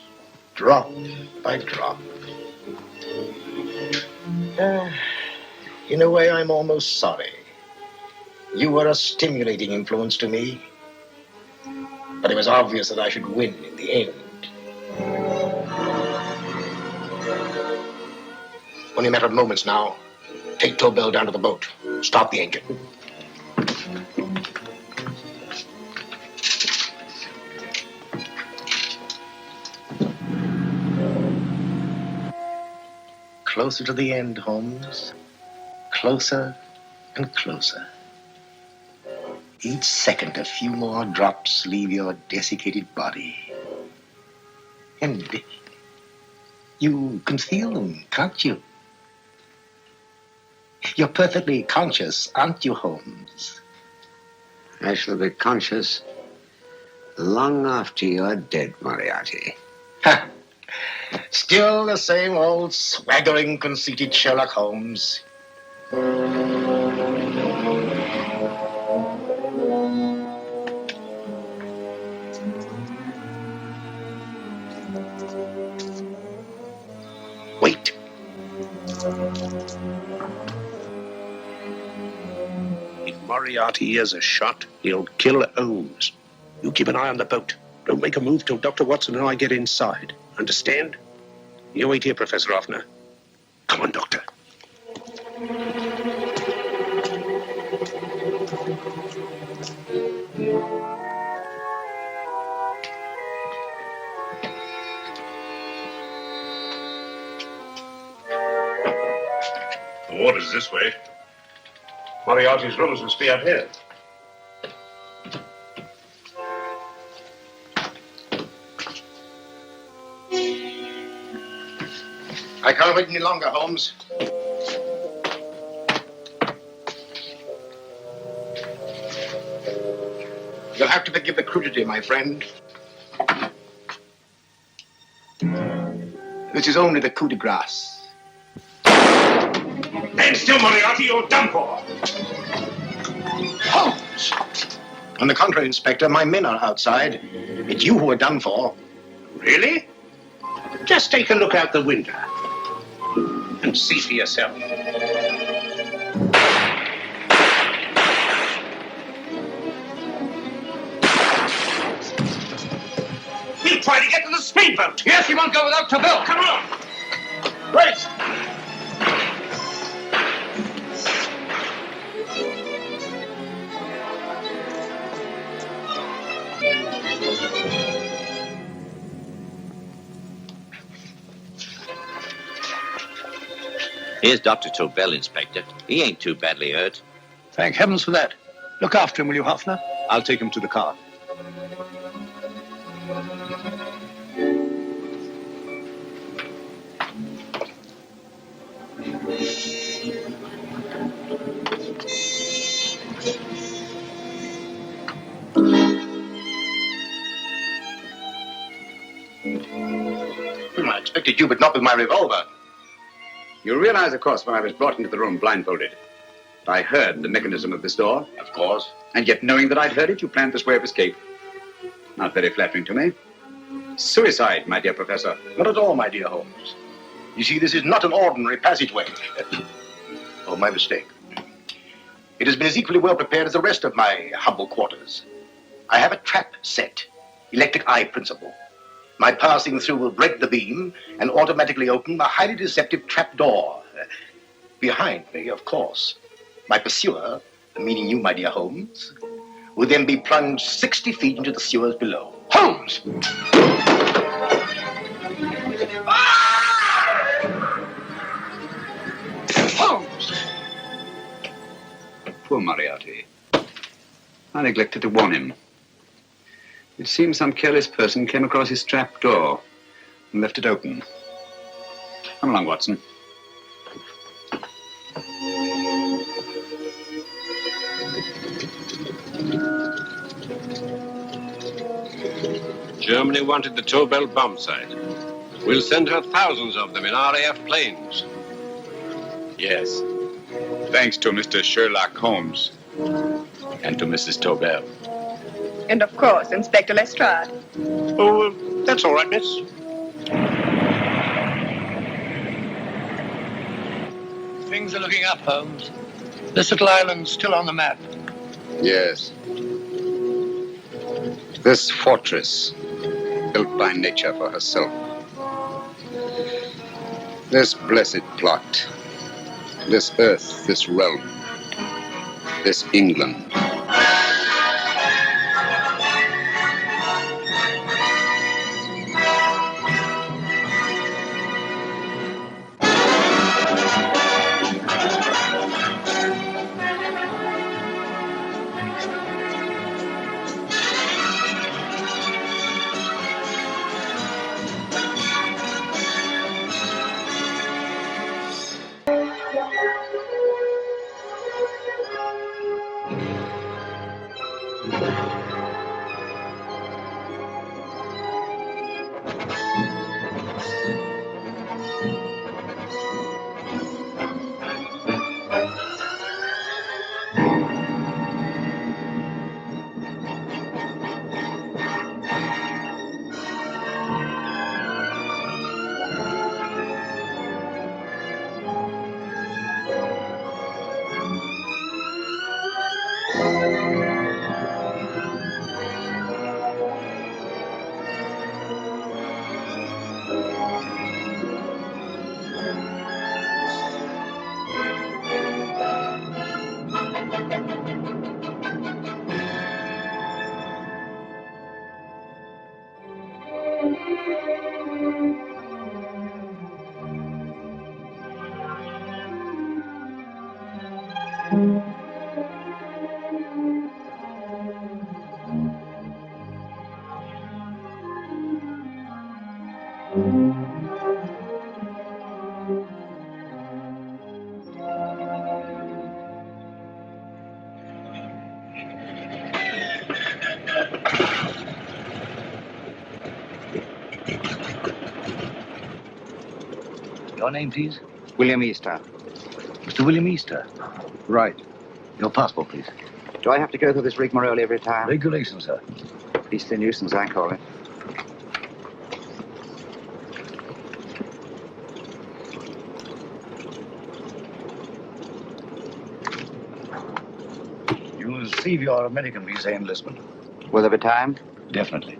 Drop by drop. In a way, I'm almost sorry. You were a stimulating influence to me. But it was obvious that I should win in the end. Only a matter of moments now. Take Tobel down to the boat. Stop the engine. Closer to the end, Holmes. Closer and closer. Each second, a few more drops leave your desiccated body. And you can feel them, can't you? You're perfectly conscious, aren't you, Holmes? I shall be conscious long after you're dead, Moriarty. Ha! Still the same old swaggering, conceited Sherlock Holmes. Wait. If Moriarty hears a shot, he'll kill Holmes. You keep an eye on the boat. Don't make a move till Dr. Watson and I get inside. Understand? You wait here, Professor Hoffner. Come on, Doctor. The water's this way. Moriarty's rooms must be up here. I can't wait any longer, Holmes. You'll have to forgive the crudity, my friend. This is only the coup de grace. Stand still, Moriarty, you're done for. Holmes! On the contrary, Inspector, my men are outside. It's you who are done for. Really? Just take a look out the window and see for yourself. We'll try to get to the speedboat. Yes, he won't go without Tobel. Come on. Right. Here's Dr. Tobel, Inspector. He ain't too badly hurt. Thank heavens for that. Look after him, will you, Hoffner? I'll take him to the car. I expected you, but not with my revolver. You realize, of course, when I was brought into the room blindfolded, I heard the mechanism of this door. Of course. And yet, knowing that I'd heard it, you planned this way of escape. Not very flattering to me. Suicide, my dear Professor. Not at all, my dear Holmes. You see, this is not an ordinary passageway. Oh, my mistake. It has been as equally well prepared as the rest of my humble quarters. I have a trap set, electric eye principle. My passing through will break the beam and automatically open a highly deceptive trap door. Behind me, of course, my pursuer, meaning you, my dear Holmes, will then be plunged 60 feet into the sewers below. Holmes! Holmes! Poor Moriarty. I neglected to warn him. It seems some careless person came across his trap door and left it open. Come along, Watson. Germany wanted the Tobel bomb site. We'll send her thousands of them in RAF planes. Yes. Thanks to Mr. Sherlock Holmes and to Mrs. Tobel. And of course, Inspector Lestrade. Oh, that's all right, miss. Things are looking up, Holmes. This little island's still on the map. Yes. This fortress, built by nature for herself. This blessed plot. This earth, this realm. This England. Your name, please? William Easter. Mr. William Easter. Right. Your passport, please. Do I have to go through this rigmarole every time? Regulation, sir. Beastly nuisance, I call it. You'll receive your American visa in Lisbon. Will there be time? Definitely.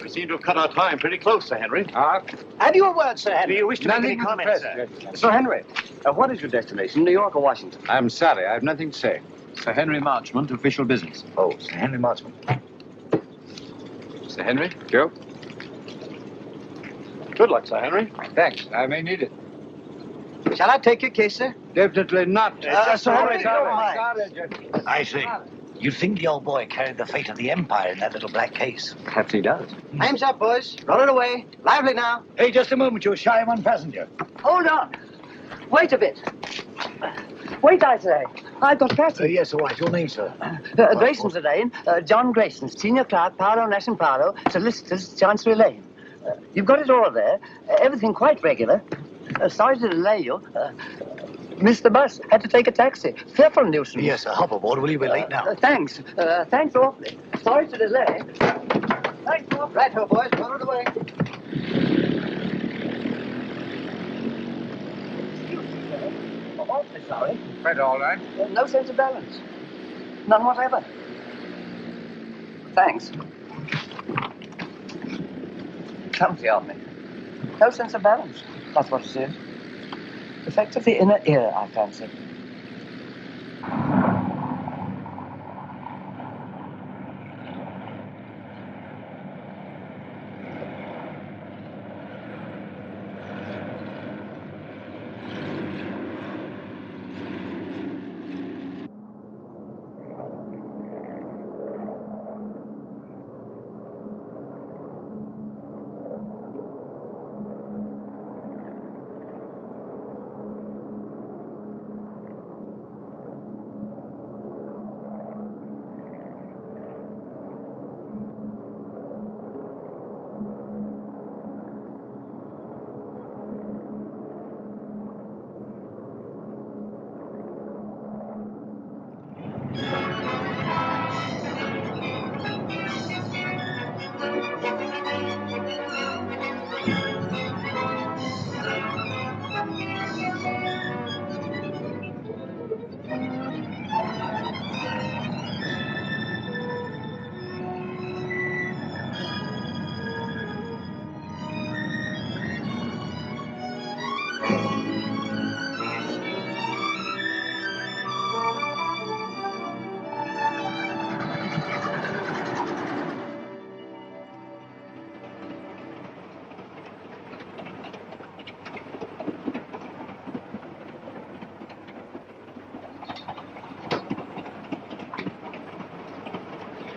We seem to have cut our time pretty close, Sir Henry. Have you a word, Sir Henry? Do you wish to make any comments, sir? Sir Henry, what is your destination, New York or Washington? I'm sorry, I have nothing to say. Sir Henry Marchmont, official business. Oh, Sir Henry Marchmont. Sir Henry? Joe? Good luck, Sir Henry. Thanks, I may need it. Shall I take your case, sir? Definitely not. Sir Henry, don't mind. I see. You'd think the old boy carried the fate of the Empire in that little black case. Perhaps he does. Time's up, boys. Roll it away. Lively now. Hey, just a moment. You're shy of one passenger. Hold on. Wait a bit. Wait, I say. I've got Patsy. Yes, all right. Your name, sir? Grayson's Lane. John Grayson, senior clerk, Paro, Nash and Paro, solicitors, Chancery Lane. You've got it all there. Everything quite regular. Sorry to delay you. Missed the bus. Had to take a taxi. Fearful nuisance. Yes, sir. Hop aboard, will you? We're late now. Thanks. Thanks awfully. Sorry to delay. Thanks awfully. Right-ho, boys. Roll it away. Awfully sorry. Quite all right. No sense of balance. None whatever. Thanks. Clumsy of me. No sense of balance. That's what it is. Effect of the inner ear, I fancy.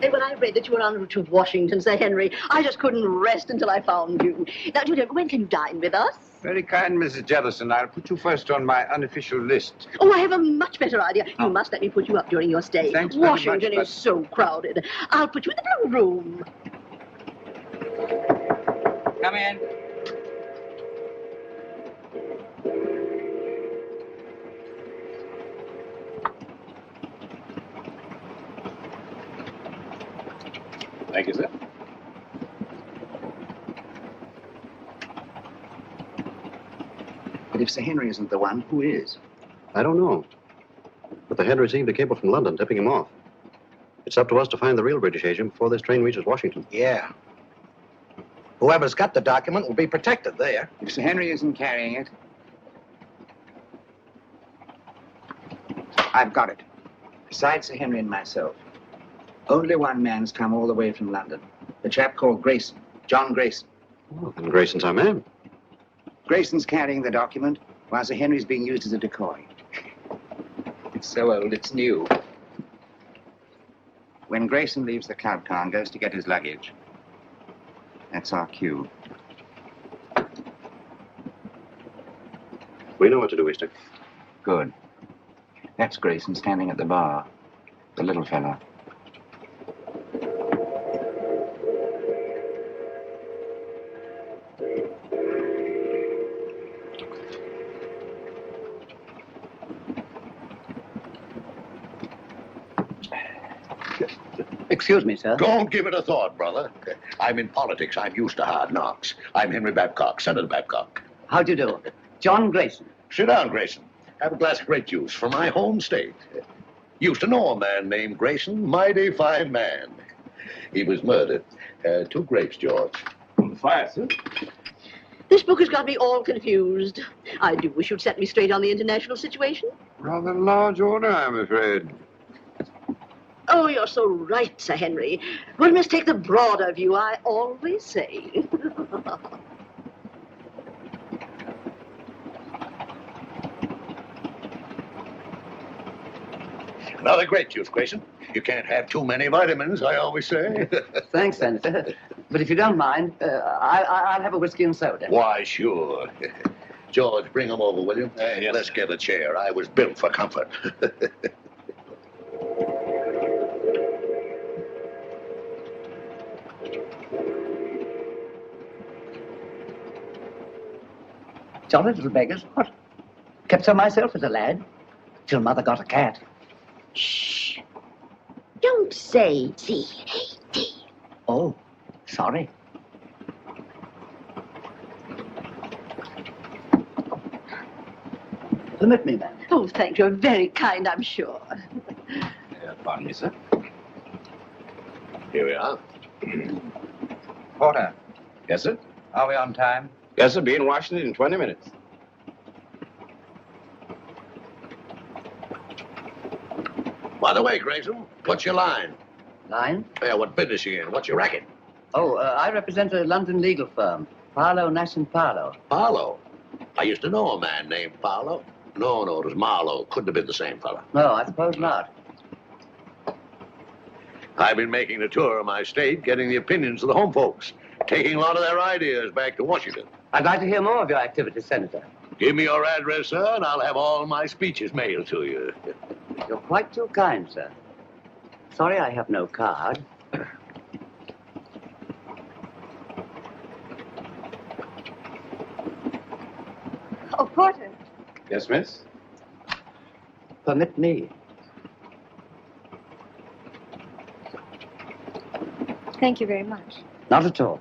And when I read that you were en route to Washington, Sir Henry, I just couldn't rest until I found you. Now, when can you dine with us? Very kind, Mrs. Jellison. I'll put you first on my unofficial list. Oh, I have a much better idea. You must let me put you up during your stay. Thanks very Washington much, is so crowded. I'll put you in the blue room. Come in. Thank you, sir. But if Sir Henry isn't the one, who is? I don't know. But the head received a cable from London tipping him off. It's up to us to find the real British agent before this train reaches Washington. Yeah. Whoever's got the document will be protected there. If Sir Henry isn't carrying it, I've got it. Besides Sir Henry and myself, only one man's come all the way from London. The chap called Grayson, John Grayson. Well, then Grayson's our man. Grayson's carrying the document, while Sir Henry's being used as a decoy. It's so old, it's new. When Grayson leaves the club car and goes to get his luggage, that's our cue. We know what to do, Easter. Good. That's Grayson standing at the bar. The little fellow. Excuse me, sir. Don't give it a thought, brother. I'm in politics. I'm used to hard knocks. I'm Henry Babcock, Senator Babcock. How do you do? John Grayson. Sit down, Grayson. Have a glass of grape juice from my home state. Used to know a man named Grayson, mighty fine man. He was murdered. 2 grapes, George. On the fire, sir. This book has got me all confused. I do wish you'd set me straight on the international situation. Rather large order, I'm afraid. Oh, you're so right, Sir Henry. One must take the broader view, I always say. Another grape juice, Grayson. You can't have too many vitamins, I always say. Thanks, Senator. But if you don't mind, I'll have a whiskey and soda. Why, sure. George, bring him over, will you? Yes. Let's get a chair. I was built for comfort. Jolly little beggars. What? Kept to myself as a lad. Till Mother got a cat. Shh. Don't say C-A-T. Oh, sorry. Permit me, ma'am. Oh, thank you. You're very kind, I'm sure. Pardon me, sir. Here we are. Porter. Yes, sir? Are we on time? Yes, sir. Be in Washington in 20 minutes. By the way, Grayson, what's your line? Line? Yeah, what business you in? What's your racket? Oh, I represent a London legal firm. Paolo, Nash & Paolo. Paolo? I used to know a man named Paolo. No, it was Marlowe. Couldn't have been the same fella. No, I suppose not. I've been making a tour of my state, getting the opinions of the home folks, taking a lot of their ideas back to Washington. I'd like to hear more of your activities, Senator. Give me your address, sir, and I'll have all my speeches mailed to you. You're quite too kind, sir. Sorry I have no card. Oh, Porter. Yes, miss? Permit me. Thank you very much. Not at all.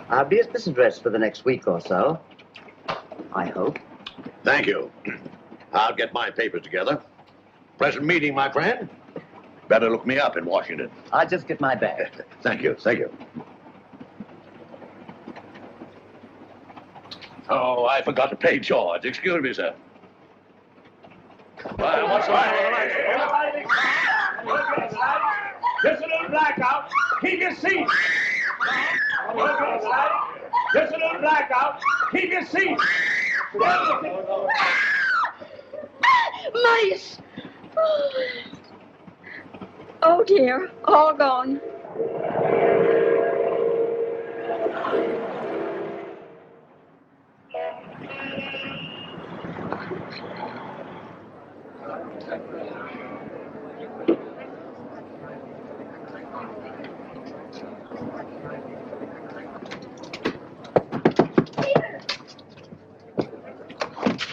I'll be at this address for the next week or so. I hope. Thank you. I'll get my papers together. Pleasant meeting, my friend. Better look me up in Washington. I'll just get my bag. Thank you, thank you. Oh, I forgot to pay George. Excuse me, sir. Well, what's the matter? Just a little blackout. Keep your seat. Just a little blackout. Keep your seat. Mice! Oh, dear. All gone.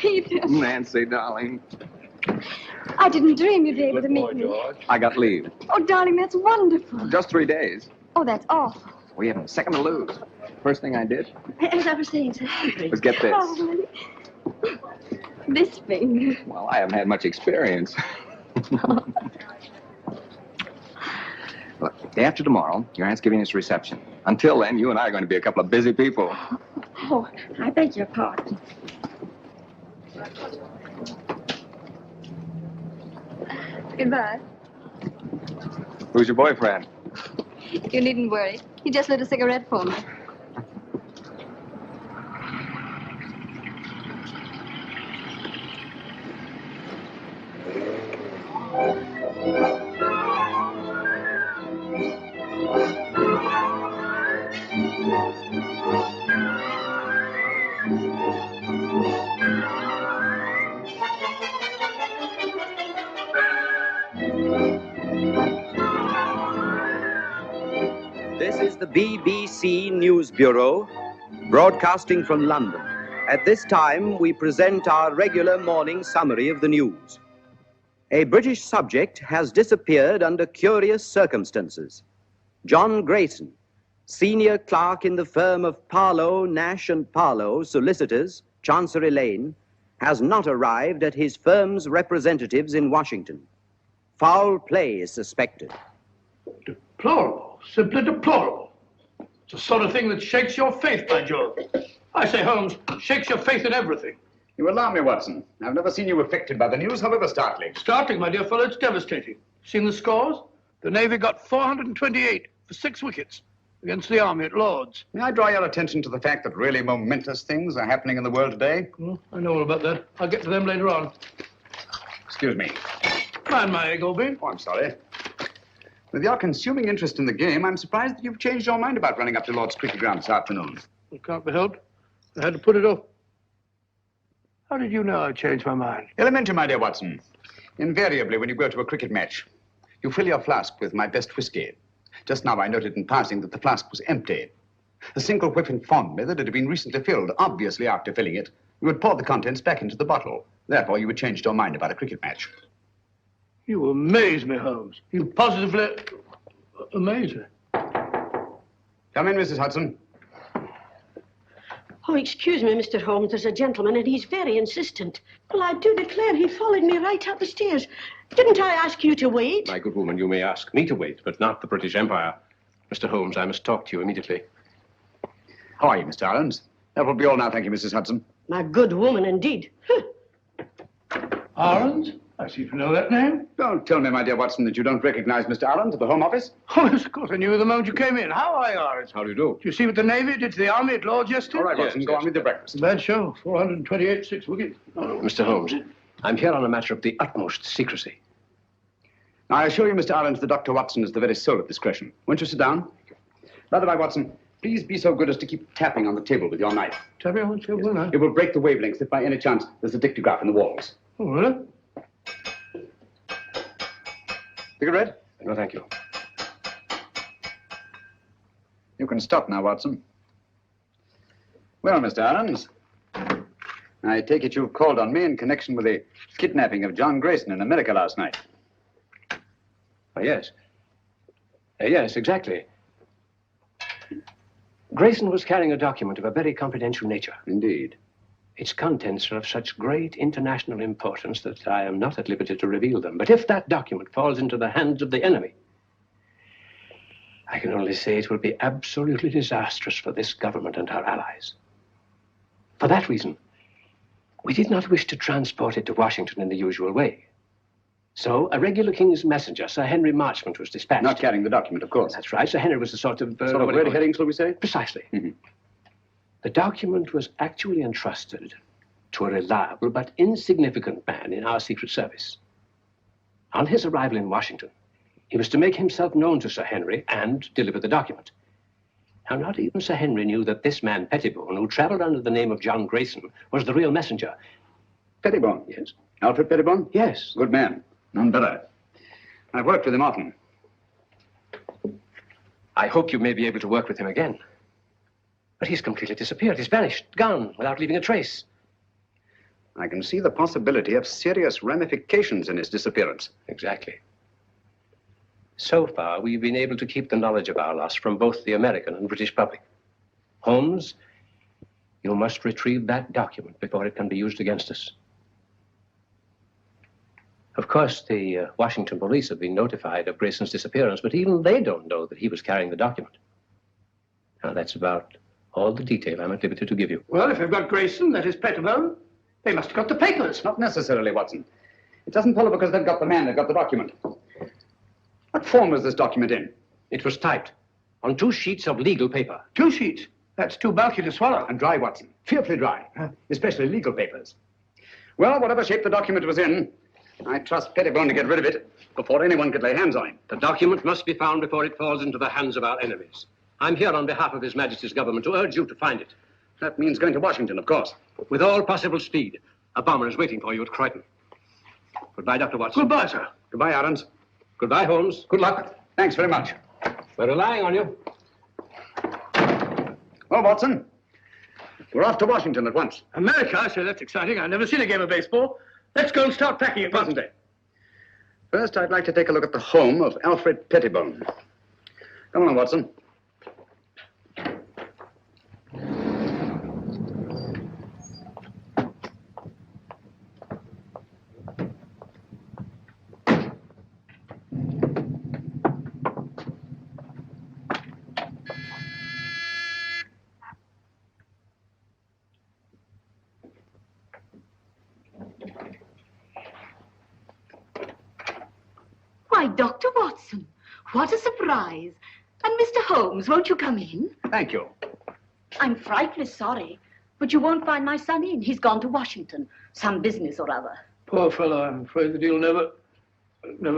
Peter. Nancy, darling. I didn't dream you'd be able to meet me. I got leave. Oh, darling, that's wonderful. Just 3 days. Oh, that's awful. We haven't a second to lose. First thing I did As I was saying, Sir Henry. was get this. Oh, this finger. Well, I haven't had much experience. Look, day after tomorrow, your aunt's giving us a reception. Until then, you and I are going to be a couple of busy people. Oh, I beg your pardon. Goodbye. Who's your boyfriend? You needn't worry. He just lit a cigarette for me. This is the BBC News Bureau, broadcasting from London. At this time, we present our regular morning summary of the news. A British subject has disappeared under curious circumstances. John Grayson, senior clerk in the firm of Parlow, Nash and Parlow, solicitors, Chancery Lane, has not arrived at his firm's representatives in Washington. Foul play is suspected. Deplorable. Simply deplorable. It's the sort of thing that shakes your faith, by Jove. I say, Holmes, shakes your faith in everything. You alarm me, Watson. I've never seen you affected by the news, however startling. Startling, my dear fellow, it's devastating. Seen the scores? The Navy got 428 for 6 wickets against the Army at Lord's. May I draw your attention to the fact that really momentous things are happening in the world today? I know all about that. I'll get to them later on. Excuse me. Mind my egg, Oldby. Oh, I'm sorry. With your consuming interest in the game, I'm surprised that you've changed your mind about running up to Lord's cricket ground this afternoon. It can't be helped. I had to put it off. How did you know I changed my mind? Elementary, my dear Watson. Invariably, when you go to a cricket match, you fill your flask with my best whiskey. Just now I noted in passing that the flask was empty. A single whiff informed me that it had been recently filled. Obviously, after filling it, you had poured the contents back into the bottle. Therefore, you had changed your mind about a cricket match. You amaze me, Holmes. You positively amaze me. Come in, Mrs. Hudson. Oh, excuse me, Mr. Holmes. There's a gentleman, and he's very insistent. Well, I do declare he followed me right up the stairs. Didn't I ask you to wait? My good woman, you may ask me to wait, but not the British Empire. Mr. Holmes, I must talk to you immediately. How are you, Mr. Irons? That will be all now, thank you, Mrs. Hudson. My good woman, indeed. Arons? I seem to know that name. Don't tell me, my dear Watson, that you don't recognize Mr. Arons at the Home Office. Oh, yes, of course. I knew the moment you came in. How are you, Arons? How do you do? Did you see what the Navy did to the Army at Lord's yesterday? All right, Watson, go on with your breakfast. Bad show. 428, 6 wickets. Mr. Holmes, I'm here on a matter of the utmost secrecy. Now, I assure you, Mr. Arons, that Dr. Watson is the very soul of discretion. Won't you sit down? By the way, Watson, please be so good as to keep tapping on the table with your knife. Tapping on the table, Yes. It will break the wavelengths if by any chance there's a dictograph in the walls. Oh, really? Cigarette? No, thank you. You can stop now, Watson. Well, Mr. Arons, I take it you've called on me in connection with the kidnapping of John Grayson in America last night. Oh, yes. Yes, exactly. Grayson was carrying a document of a very confidential nature. Indeed. Its contents are of such great international importance that I am not at liberty to reveal them. But if that document falls into the hands of the enemy, I can only say it will be absolutely disastrous for this government and our allies. For that reason, we did not wish to transport it to Washington in the usual way. So a regular King's messenger, Sir Henry Marchmont, was dispatched. Not carrying the document, of course. That's right. Sir Henry was a sort of... sort of red herring, shall we say? Precisely. The document was actually entrusted to a reliable but insignificant man in our Secret Service. On his arrival in Washington, he was to make himself known to Sir Henry and deliver the document. Now, not even Sir Henry knew that this man, Pettibone, who traveled under the name of John Grayson, was the real messenger. Pettibone? Yes. Alfred Pettibone? Yes. Good man. None better. I've worked with him often. I hope you may be able to work with him again. But he's completely disappeared. He's vanished, gone, without leaving a trace. I can see the possibility of serious ramifications in his disappearance. Exactly. So far, we've been able to keep the knowledge of our loss from both the American and British public. Holmes, you must retrieve that document before it can be used against us. Of course, the Washington police have been notified of Grayson's disappearance, but even they don't know that he was carrying the document. Now, that's about all the detail I'm at liberty to give you. Well, if they've got Grayson, that is Pettibone, they must have got the papers. Not necessarily, Watson. It doesn't follow because they've got the man, they've got the document. What form was this document in? It was typed on 2 sheets of legal paper. 2 sheets? That's too bulky to swallow. And dry, Watson. Fearfully dry. Especially legal papers. Well, whatever shape the document was in, I trust Pettibone to get rid of it before anyone could lay hands on him. The document must be found before it falls into the hands of our enemies. I'm here on behalf of His Majesty's government to urge you to find it. That means going to Washington, of course. With all possible speed. A bomber is waiting for you at Croydon. Goodbye, Dr. Watson. Goodbye, sir. Goodbye, Arons. Goodbye, Holmes. Good luck. Thanks very much. We're relying on you. Well, Watson, we're off to Washington at once. America? I say, that's exciting. I've never seen a game of baseball. Let's go and start packing at once. Present day. First, I'd like to take a look at the home of Alfred Pettibone. Come on, Watson. Why, Dr. Watson, what a surprise. And Mr. Holmes, won't you come in? Thank you. I'm frightfully sorry, but you won't find my son in. He's gone to Washington. Some business or other. Poor fellow, I'm afraid that he'll never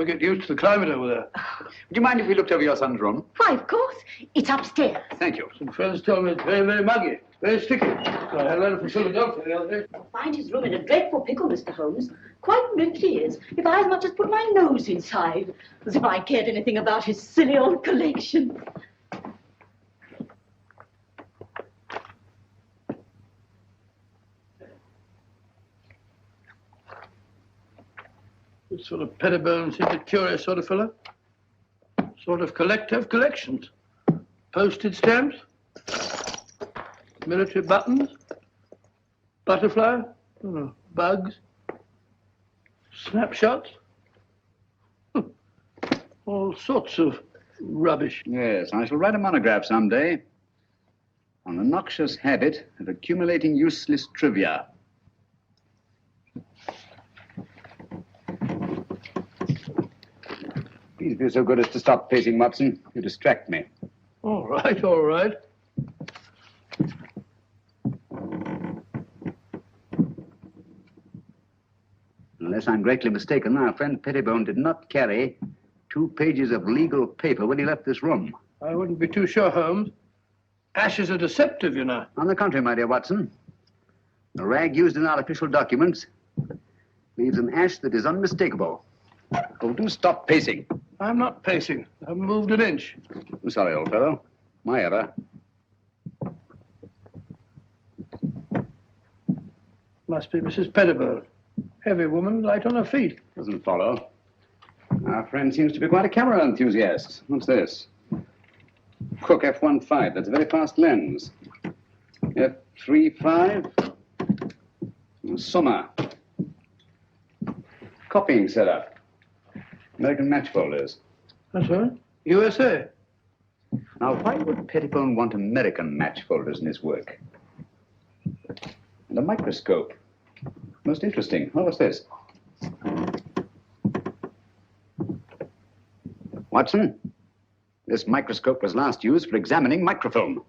get used to the climate over there. Would you mind if we looked over your son's room? Why, of course. It's upstairs. Thank you. Some friends tell me it's very, very muggy, very sticky. I had a letter from Philadelphia the other day. I'll find his room in a dreadful pickle, Mr. Holmes. Quite ripped he is, if I as much as put my nose inside. As if I cared anything about his silly old collection. This sort of Pettibone seems a curious sort of fellow. Sort of collector of collections. Postage stamps, military buttons, butterfly, bugs, snapshots. All sorts of rubbish. Yes, I shall write a monograph someday on the noxious habit of accumulating useless trivia. Please be so good as to stop pacing, Watson. You distract me. All right, all right. Unless I'm greatly mistaken, our friend Pettibone did not carry 2 pages of legal paper when he left this room. I wouldn't be too sure, Holmes. Ashes are deceptive, you know. On the contrary, my dear Watson, the rag used in our official documents leaves an ash that is unmistakable. Oh, do stop pacing. I'm not pacing. I've moved an inch. I'm sorry, old fellow. My error. Must be Mrs. Pettibone. Heavy woman, light on her feet. Doesn't follow. Our friend seems to be quite a camera enthusiast. What's this? Cook F1.5. That's a very fast lens. F3.5. Summer. Copying setup. American match folders. That's right. USA. Now, why would Pettibone want American match folders in his work? And a microscope. Most interesting. Oh, what's this? Watson, this microscope was last used for examining microfilm.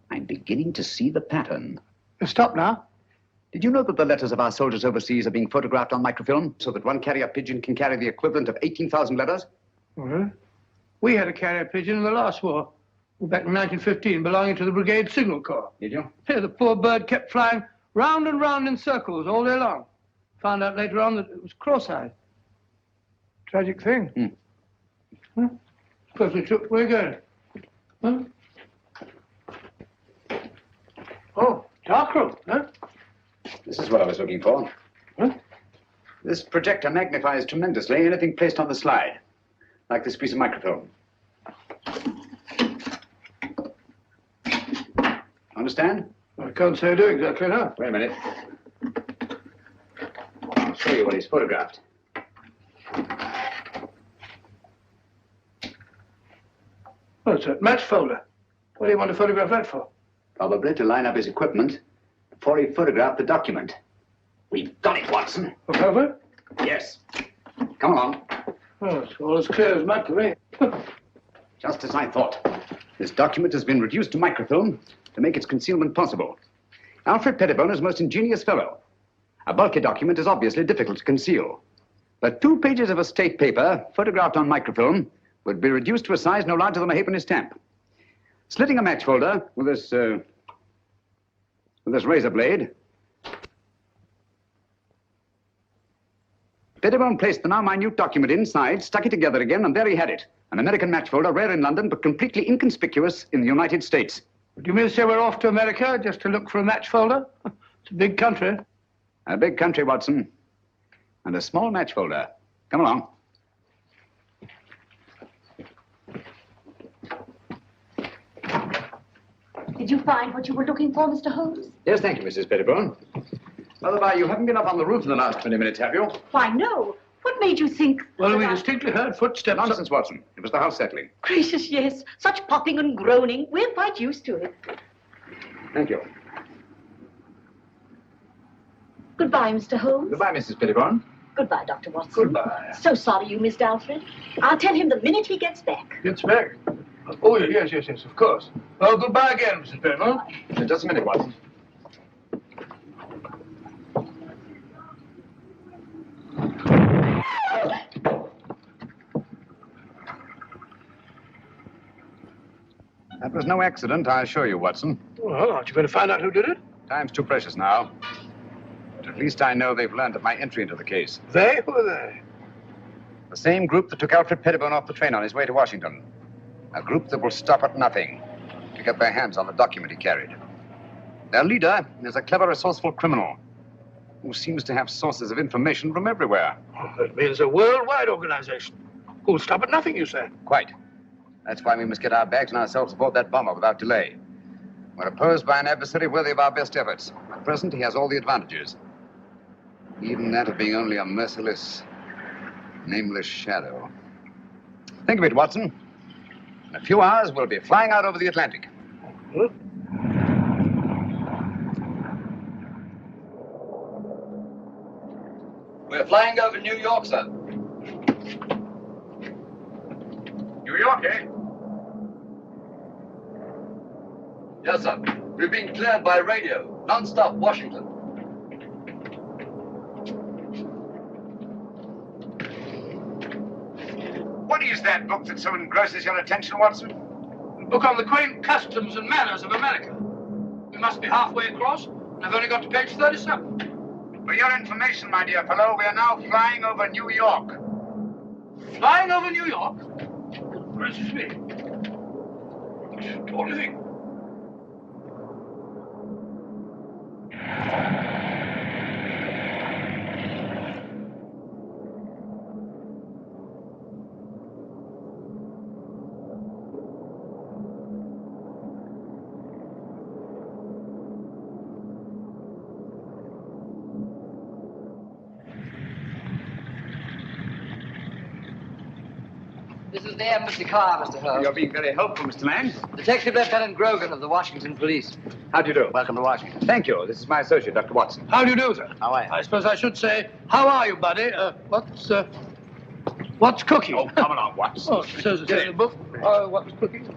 I'm beginning to see the pattern. Stop now. Did you know that the letters of our soldiers overseas are being photographed on microfilm so that one carrier pigeon can carry the equivalent of 18,000 letters? Uh-huh. We had a carrier pigeon in the last war, back in 1915, belonging to the Brigade Signal Corps. Did you? Yeah, the poor bird kept flying round and round in circles all day long. Found out later on that it was cross-eyed. Tragic thing. Huh? Perfectly true. Where are you going? Huh? Oh, dark room, huh? This is what I was looking for. Huh? This projector magnifies tremendously anything placed on the slide, like this piece of microfilm. Understand? I can't say I do exactly, no. Wait a minute. I'll show you what he's photographed. Oh, it's a match folder. What do you want to photograph that for? Probably to line up his equipment before he photographed the document. We've got it, Watson. Have we? Yes. Come along. Oh, it's all as clear as mud to me. Just as I thought. This document has been reduced to microfilm to make its concealment possible. Alfred Pettibone is a most ingenious fellow. A bulky document is obviously difficult to conceal. But 2 pages of a state paper, photographed on microfilm, would be reduced to a size no larger than a halfpenny stamp. Slitting a match folder with this razor blade, Pettibone placed the now minute document inside, stuck it together again, and there he had it. An American match folder, rare in London, but completely inconspicuous in the United States. Do you mean to say we're off to America just to look for a match folder? It's a big country. A big country, Watson. And a small match folder. Come along. Did you find what you were looking for, Mr. Holmes? Yes, thank you, Mrs. Pettibone. By the by, you haven't been up on the roof in the last 20 minutes, have you? Why, no. What made you think... Well, we distinctly heard footsteps. Nonsense, Watson. It was the house settling. Gracious, yes. Such popping and groaning. We're quite used to it. Thank you. Goodbye, Mr. Holmes. Goodbye, Mrs. Pettibone. Goodbye, Dr. Watson. Goodbye. So sorry you missed Alfred. I'll tell him the minute he gets back. Gets back? Oh, yes, of course. Well, goodbye again, Mrs. Pettibone. Just a minute, Watson. That was no accident, I assure you, Watson. Well, aren't you going to find out who did it? Time's too precious now. But at least I know they've learned of my entry into the case. They? Who are they? The same group that took Alfred Pettibone off the train on his way to Washington. A group that will stop at nothing to get their hands on the document he carried. Their leader is a clever, resourceful criminal who seems to have sources of information from everywhere. Oh, that means a worldwide organization. Who'll stop at nothing, you say? Quite. That's why we must get our bags and ourselves aboard that bomber without delay. We're opposed by an adversary worthy of our best efforts. At present, he has all the advantages. Even that of being only a merciless, nameless shadow. Think of it, Watson. In a few hours, we'll be flying out over the Atlantic. Huh? We're flying over New York, sir. New York, eh? Yes, sir. We're being cleared by radio. Non-stop, Washington. What is that book that so engrosses your attention, Watson? A book on the quaint customs and manners of America. We must be halfway across, and I've only got to page 37. For your information, my dear fellow, we are now flying over New York. Flying over New York? Gracious me. What do you think? This is the embassy car, Mr. Holmes. You're being very helpful, Mr. Lang. Detective Lieutenant Grogan of the Washington Police. How do you do? Welcome to Washington. Thank you. This is my associate, Dr. Watson. How do you do, sir? How are you? I suppose I should say, how are you, buddy? What's cooking? Oh, come along, Watson. Oh, it says it's in the book. What's cooking?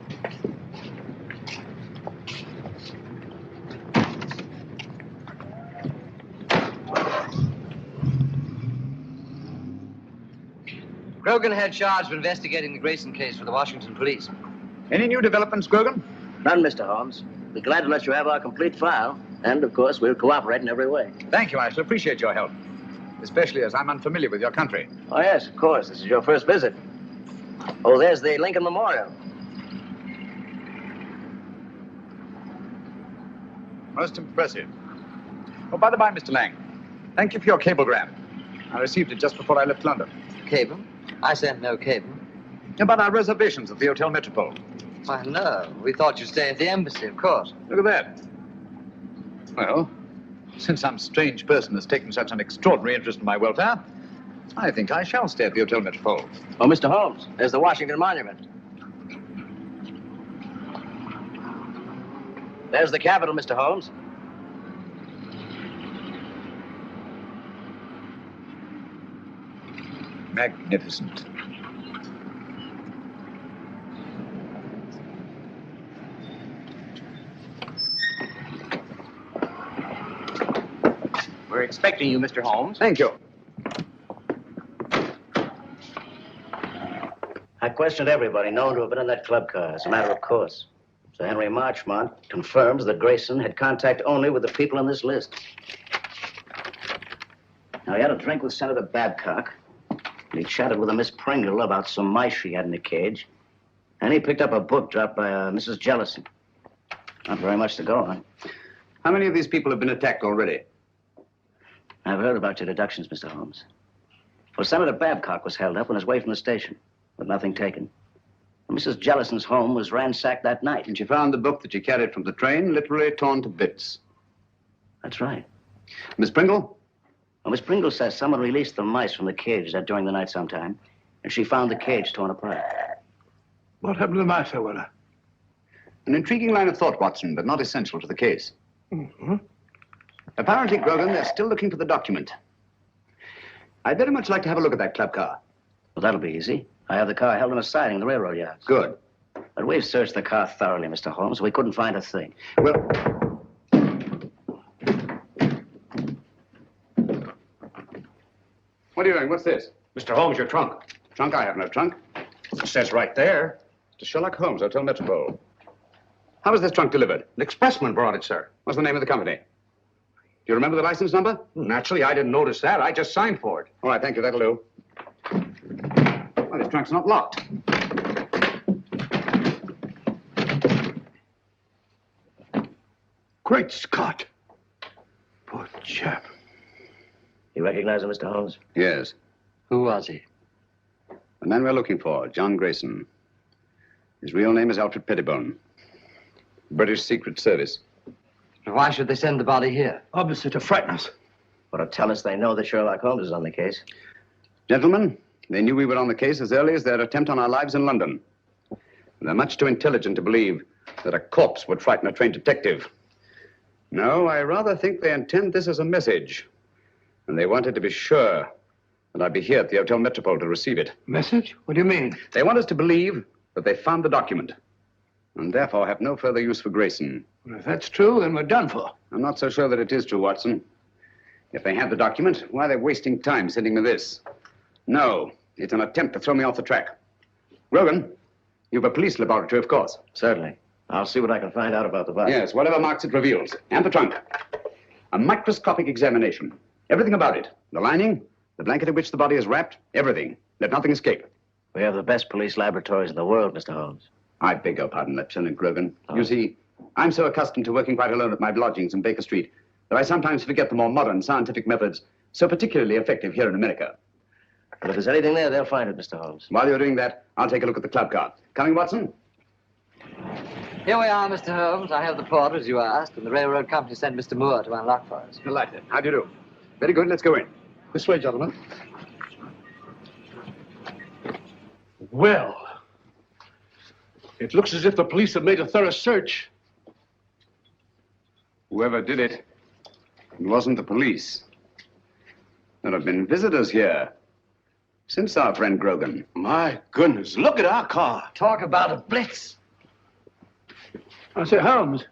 Grogan had charge of investigating the Grayson case for the Washington Police. Any new developments, Grogan? None, Mr. Holmes. We're glad to let you have our complete file. And, of course, we'll cooperate in every way. Thank you. I shall appreciate your help. Especially as I'm unfamiliar with your country. Oh, yes, of course. This is your first visit. Oh, there's the Lincoln Memorial. Most impressive. Oh, by the by, Mr. Lang, thank you for your cablegram. I received it just before I left London. Cable? I sent no cable. About our reservations at the Hotel Metropole. Why, no. We thought you'd stay at the embassy, of course. Look at that. Well, since some strange person has taken such an extraordinary interest in my welfare, I think I shall stay at the Hotel Metropole. Oh, Mr. Holmes, there's the Washington Monument. There's the Capitol, Mr. Holmes. Magnificent. We're expecting you, Mr. Holmes. Thank you. I questioned everybody known to have been in that club car, as a matter of course. Sir Henry Marchmont confirms that Grayson had contact only with the people on this list. Now, he had a drink with Senator Babcock. And he chatted with a Miss Pringle about some mice she had in a cage. And he picked up a book dropped by Mrs. Jellison. Not very much to go on. How many of these people have been attacked already? I've heard about your deductions, Mr. Holmes. Well, Senator Babcock was held up on his way from the station, but nothing taken. And Mrs. Jellison's home was ransacked that night. And she found the book that she carried from the train literally torn to bits. That's right. Miss Pringle? Well, Miss Pringle says someone released the mice from the cage during the night sometime, and she found the cage torn apart. What happened to the mice, I wonder? An intriguing line of thought, Watson, but not essential to the case. Mm-hmm. Apparently, Grogan, they're still looking for the document. I'd very much like to have a look at that club car. Well, that'll be easy. I have the car held in a siding in the railroad yards. Good. But we've searched the car thoroughly, Mr. Holmes. We couldn't find a thing. Well, what are you doing? What's this? Mr. Holmes, your trunk. Trunk? I have no trunk. It says right there. To Sherlock Holmes, Hotel Metropole. How was this trunk delivered? An expressman brought it, sir. What's the name of the company? Do you remember the license number? Naturally, I didn't notice that. I just signed for it. All right, thank you. That'll do. Well, this trunk's not locked. Great Scott. Poor chap. You recognize him, Mr. Holmes? Yes. Who was he? The man we're looking for, John Grayson. His real name is Alfred Pettibone. British Secret Service. Why should they send the body here? Obviously to frighten us. Or to tell us they know that Sherlock Holmes is on the case. Gentlemen, they knew we were on the case as early as their attempt on our lives in London. They're much too intelligent to believe that a corpse would frighten a trained detective. No, I rather think they intend this as a message. And they wanted to be sure that I'd be here at the Hotel Metropole to receive it. Message? What do you mean? They want us to believe that they found the document, and therefore have no further use for Grayson. Well, if that's true, then we're done for. I'm not so sure that it is true, Watson. If they have the document, why are they wasting time sending me this? No, it's an attempt to throw me off the track. Grogan, you've a police laboratory, of course. Certainly. I'll see what I can find out about the body. Yes, whatever marks it reveals. And the trunk. A microscopic examination. Everything about it. The lining, the blanket in which the body is wrapped, everything. Let nothing escape. We have the best police laboratories in the world, Mr. Holmes. I beg your pardon, Lieutenant Grogan. You see, I'm so accustomed to working quite alone at my lodgings in Baker Street that I sometimes forget the more modern scientific methods so particularly effective here in America. But if there's anything there, they'll find it, Mr. Holmes. While you're doing that, I'll take a look at the club car. Coming, Watson? Here we are, Mr. Holmes. I have the porter, as you asked, and the railroad company sent Mr. Moore to unlock for us. Delighted. How do you do? Very good. Let's go in. This way, gentlemen. Well, it looks as if the police have made a thorough search. Whoever did it, it wasn't the police. There have been visitors here since our friend Grogan. My goodness, look at our car. Talk about a blitz. I say, Holmes,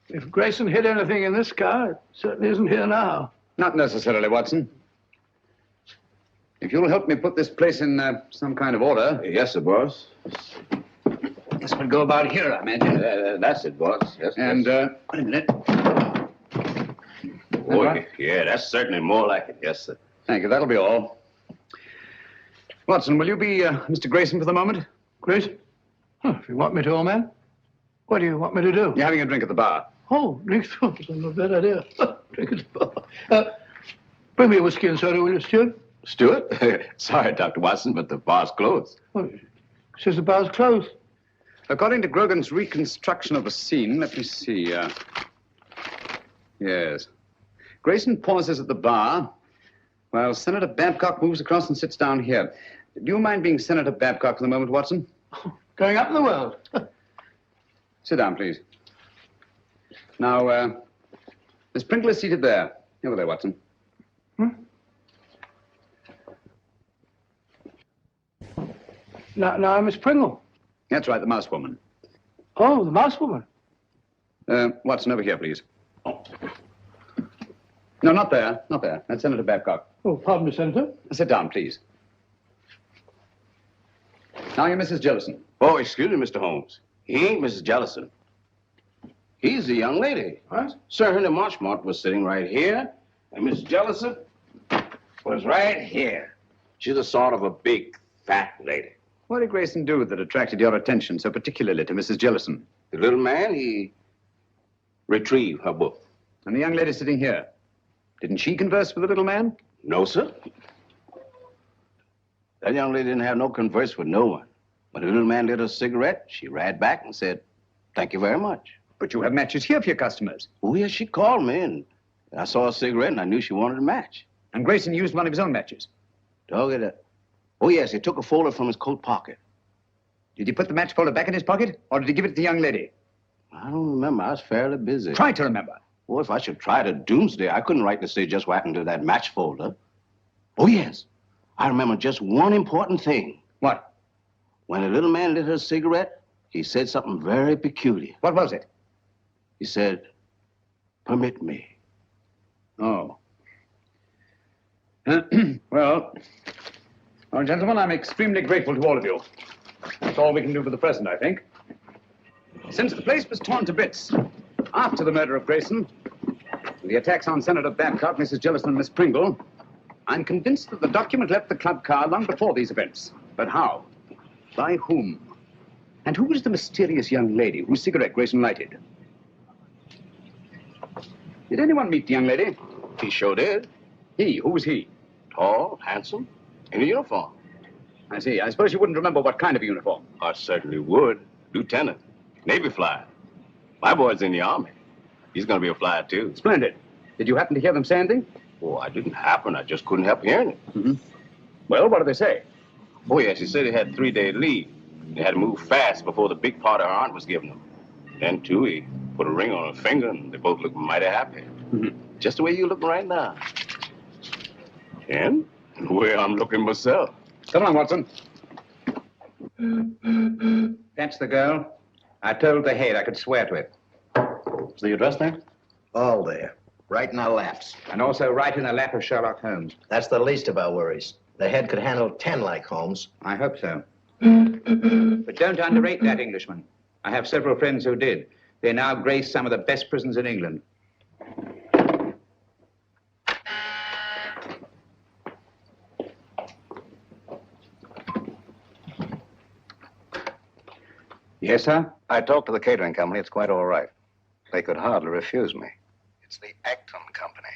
if Grayson hid anything in this car, it certainly isn't here now. Not necessarily, Watson. If you'll help me put this place in some kind of order. Yes, sir, boss. This would go about here, I imagine. That's it, boss. Yes, And, yes. wait a minute. Oh, yeah, that's certainly more like it. Yes, sir. Thank you. That'll be all. Watson, will you be Mr. Grayson for the moment? Grayson? Huh, if you want me to, old man. What do you want me to do? You're having a drink at the bar. Oh, drink. Oh, that's not a bad idea. Drink at the bar. Bring me a whiskey and soda, will you, Stuart? Stuart? Sorry, Dr. Watson, but the bar's closed. Oh, says the bar's closed. According to Grogan's reconstruction of the scene, let me see. Yes. Grayson pauses at the bar while Senator Babcock moves across and sits down here. Do you mind being Senator Babcock for the moment, Watson? Going up in the world. Sit down, please. Now, Miss Pringle is seated there. Over there, Watson. Now, Miss Pringle. That's right, the mouse woman. Oh, the mouse woman. Watson, over here, please. Oh. No, not there. Not there. That's Senator Babcock. Oh, pardon me, Senator. Sit down, please. Now you're Mrs. Jellison. Oh, excuse me, Mr. Holmes. He ain't Mrs. Jellison. He's the young lady. What? Sir Henry Marchmont was sitting right here, and Mrs. Jellison was right here. She's a sort of a big, fat lady. What did Grayson do that attracted your attention so particularly to Mrs. Jellison? The little man, he retrieved her book. And the young lady sitting here, didn't she converse with the little man? No, sir. That young lady didn't have no converse with no one. When the little man lit her cigarette, she ran back and said, "Thank you very much." But you have matches here for your customers. Oh, yes, she called me, and I saw a cigarette, and I knew she wanted a match. And Grayson used one of his own matches. Dog it. Oh, yes, he took a folder from his coat pocket. Did he put the match folder back in his pocket, or did he give it to the young lady? I don't remember. I was fairly busy. Try to remember. Well, if I should try to doomsday, I couldn't rightly say just what happened to that match folder. Oh, yes. I remember just one important thing. What? When the little man lit her cigarette, he said something very peculiar. What was it? He said, "Permit me." Oh. Well, gentlemen, I'm extremely grateful to all of you. That's all we can do for the present, I think. Since the place was torn to bits after the murder of Grayson, the attacks on Senator Babcock, Mrs. Jellison, and Miss Pringle, I'm convinced that the document left the club car long before these events. But how? By whom? And who was the mysterious young lady whose cigarette Grayson lighted? Did anyone meet the young lady? He sure did. He? Who was he? Tall, handsome, in a uniform. I see. I suppose you wouldn't remember what kind of uniform. I certainly would. Lieutenant. Navy flyer. My boy's in the Army. He's going to be a flyer, too. Splendid. Did you happen to hear them say anything? Oh, I didn't happen. I just couldn't help hearing it. Mm-hmm. Well, what did they say? Oh, yes, he said he had 3-day leave. They had to move fast before the big part her aunt was giving them. Then, too, he put a ring on her finger, and they both looked mighty happy. Mm-hmm. Just the way you look right now. And the way I'm looking myself. Come on, Watson. That's the girl. I told the head I could swear to it. Is the address there? All there. Right in our laps. And also right in the lap of Sherlock Holmes. That's the least of our worries. The head could handle 10 like Holmes. I hope so. But don't underrate that Englishman. I have several friends who did. They now grace some of the best prisons in England. Yes, sir? I talked to the catering company. It's quite all right. They could hardly refuse me. It's the Acton Company.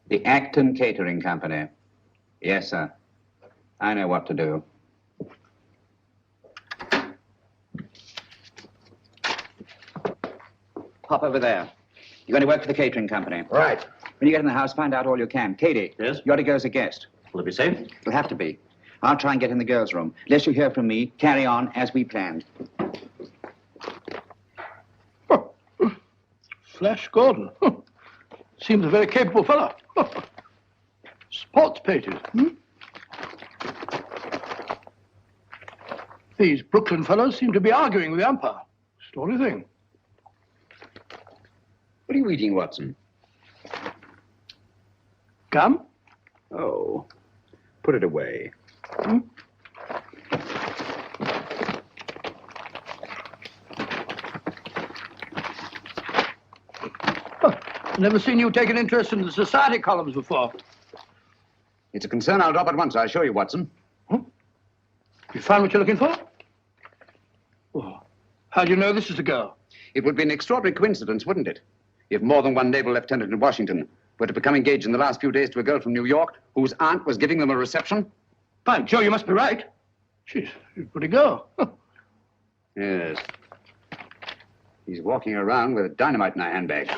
The Acton Catering Company. Yes, sir. I know what to do. Pop over there. You're going to work for the catering company. Right. When you get in the house, find out all you can. Katie. Yes? You ought to go as a guest. Will it be safe? It'll have to be. I'll try and get in the girls' room. Unless you hear from me, carry on as we planned. Flash Gordon. Seems a very capable fellow. Sports pages. These Brooklyn fellows seem to be arguing with the umpire. Story thing. What are you eating, Watson? Gum? Oh. Put it away. Never seen you take an interest in the society columns before. It's a concern I'll drop at once, I assure you, Watson. You found what you're looking for? Oh. How do you know this is the girl? It would be an extraordinary coincidence, wouldn't it? If more than one naval lieutenant in Washington were to become engaged in the last few days to a girl from New York whose aunt was giving them a reception. By Joe, you must be right. She's a pretty girl. Yes. He's walking around with dynamite in her handbag.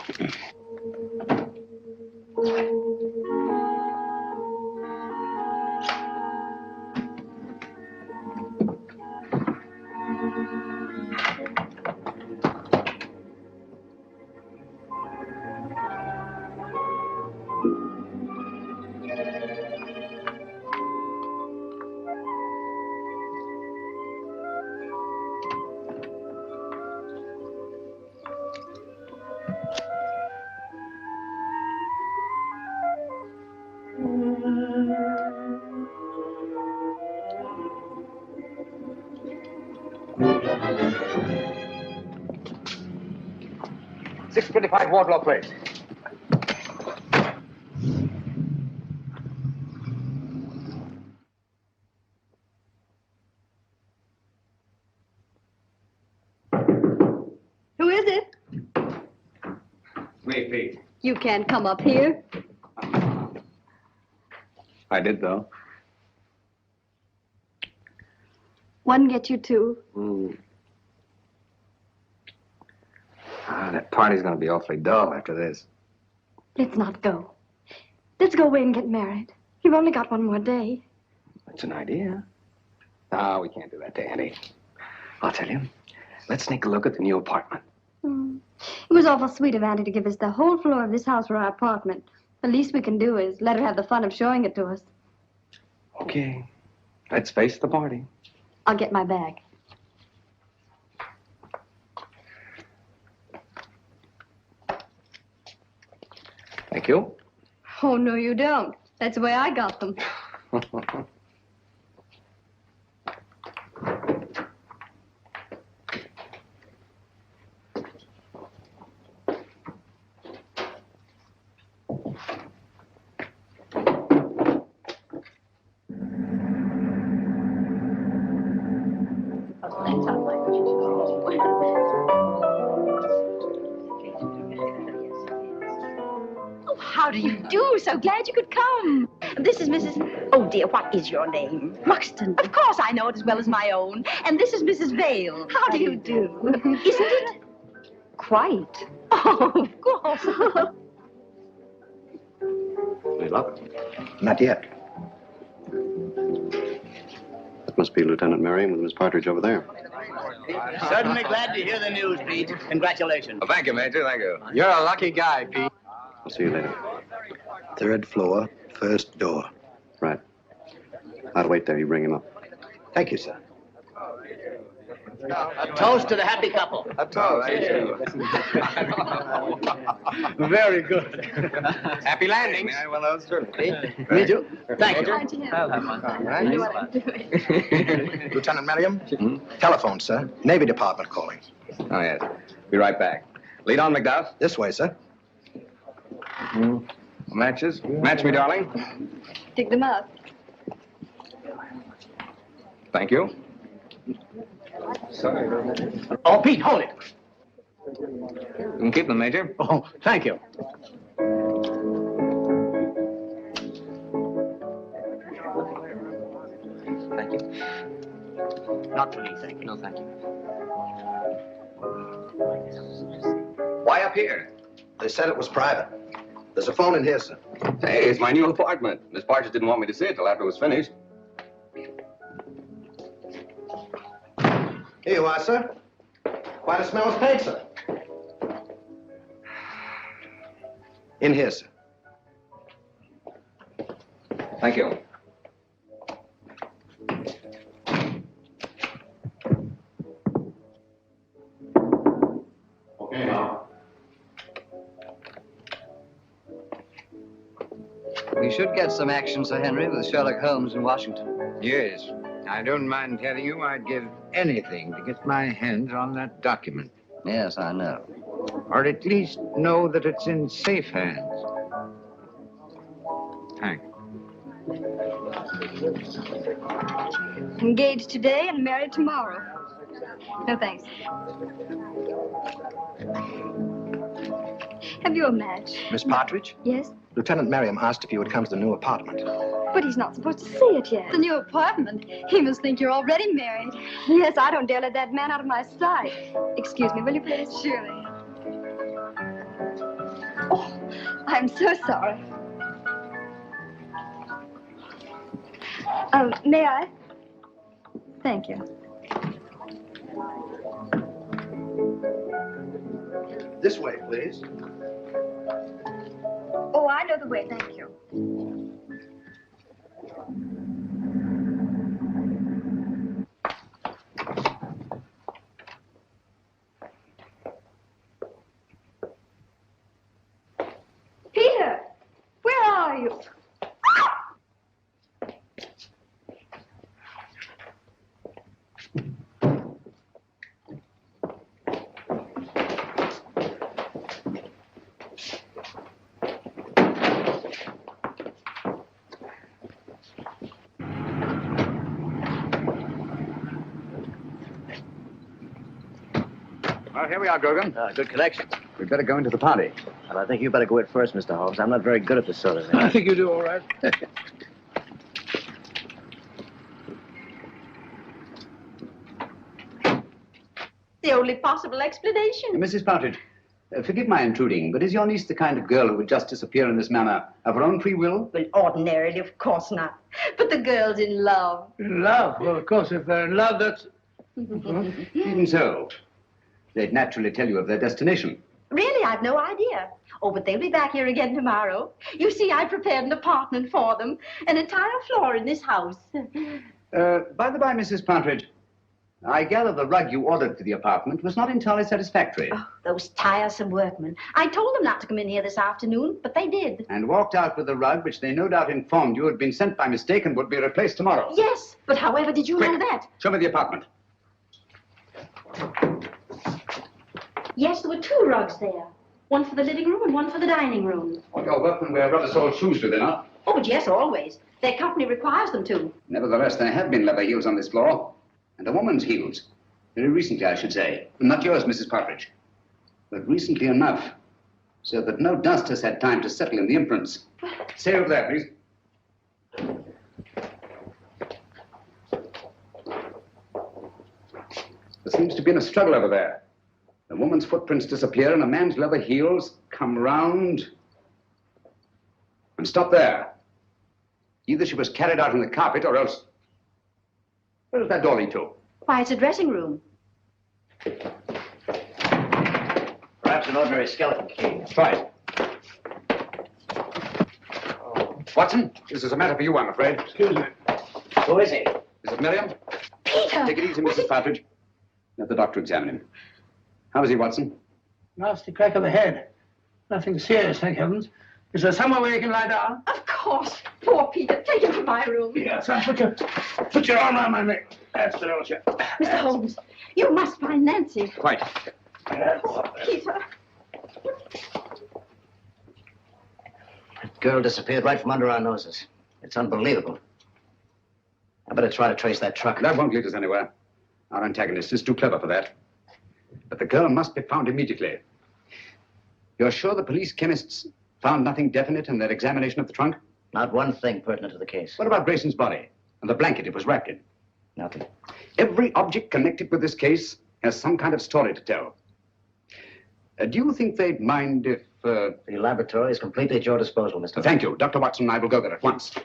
.625 Wardlaw Place. Who is it? Wait, please. You can't come up here. I did, though. One gets you two. That party's going to be awfully dull after this. Let's not go. Let's go away and get married. You've only got one more day. That's an idea. No, we can't do that, Andy. I'll tell you. Let's sneak a look at the new apartment. It was awful sweet of Auntie to give us the whole floor of this house for our apartment. The least we can do is let her have the fun of showing it to us. Okay. Let's face the party. I'll get my bag. Thank you. Oh, no, you don't. That's the way I got them. How do you do? So glad you could come. This is Mrs. Oh, dear, what is your name? Ruxton. Of course, I know it as well as my own. And this is Mrs. Vale. How do you do? Isn't it? Quite. Oh, of course. Any luck? Not yet. That must be Lieutenant Merriam with Miss Partridge over there. Certainly glad to hear the news, Pete. Congratulations. Well, thank you, Major. Thank you. You're a lucky guy, Pete. I'll see you later. 3rd floor, 1st door. Right. I'll wait there. You bring him up. Thank you, sir. A toast to the happy couple. A toast. Very good. Happy landings. Yeah, well, that's true. Me too. Thank you. Lieutenant Merriam? Telephone, sir. Navy Department calling. Oh, yes. Be right back. Lead on, Macduff. This way, sir. Matches? Match me, darling. Dig them up. Thank you. Oh, Pete, hold it. You can keep them, Major. Oh, thank you. Thank you. Not for me, thank you. No, thank you. Why up here? They said it was private. There's a phone in here, sir. Hey, it's my new apartment. Miss Partridge didn't want me to see it till after it was finished. Here you are, sir. Quite a smell of paint, sir. In here, sir. Thank you. Okay, now. We should get some action, Sir Henry, with Sherlock Holmes in Washington. Yes. I don't mind telling you I'd give anything to get my hands on that document. Yes, I know. Or at least know that it's in safe hands. Thanks. Engaged today and married tomorrow. No, thanks. Have you a match? Miss Partridge? Yes? Lieutenant Merriam asked if you would come to the new apartment. But he's not supposed to see it yet. The new apartment? He must think you're already married. Yes, I don't dare let that man out of my sight. Excuse me, will you please? Surely. Oh, I'm so sorry. May I? Thank you. This way, please. Oh, I know the way, thank you. Peter, where are you? Well, here we are, Grogan. Good connection. We'd better go into the party. Well, I think you better go it first, Mr. Holmes. I'm not very good at this sort of thing. I think you do all right. the only possible explanation. Mrs. Partridge, forgive my intruding, but is your niece the kind of girl who would just disappear in this manner of her own free will? Well, ordinarily, of course not. But the girl's in love. In love? Well, of course, if they're in love, that's... Even so, they'd naturally tell you of their destination. Really, I've no idea. Oh, but they'll be back here again tomorrow. You see, I prepared an apartment for them, an entire floor in this house. By the by, Mrs. Partridge, I gather the rug you ordered for the apartment was not entirely satisfactory. Oh, those tiresome workmen. I told them not to come in here this afternoon, but they did. And walked out with the rug, which they no doubt informed you had been sent by mistake and would be replaced tomorrow. Yes, but however did you Quick, know that? Show me the apartment. Yes, there were 2 rugs there. One for the living room and one for the dining room. All your workmen wear rubber-soled shoes, do they not? Oh, but yes, always. Their company requires them to. Nevertheless, there have been leather heels on this floor. And a woman's heels. Very recently, I should say. Not yours, Mrs. Partridge. But recently enough, so that no dust has had time to settle in the imprints. Stay over there, please. There seems to be a struggle over there. A woman's footprints disappear and a man's leather heels come round and stop there. Either she was carried out in the carpet or else... Where does that door lead to? Why, it's a dressing room. Perhaps an ordinary skeleton key. Try it. Watson, this is a matter for you, I'm afraid. Excuse me. Who is he? Is it Miriam? Peter! Take it easy, Mrs. Partridge. Let the doctor examine him. How is he, Watson? Nasty crack of the head. Nothing serious, thank heavens. Is there somewhere where you can lie down? Of course. Poor Peter. Take him to my room. Yes, son, put your arm around my neck. That's the Roger. Mr. Holmes, you must find Nancy. Quite. Poor Peter. That girl disappeared right from under our noses. It's unbelievable. I better try to trace that truck. That won't lead us anywhere. Our antagonist is too clever for that. But the girl must be found immediately. You're sure the police chemists found nothing definite in their examination of the trunk? Not one thing pertinent to the case. What about Grayson's body and the blanket it was wrapped in? Nothing. Every object connected with this case has some kind of story to tell. Do you think they'd mind if... The laboratory is completely at your disposal, Mr. Thank you. Dr. Watson and I will go there at once.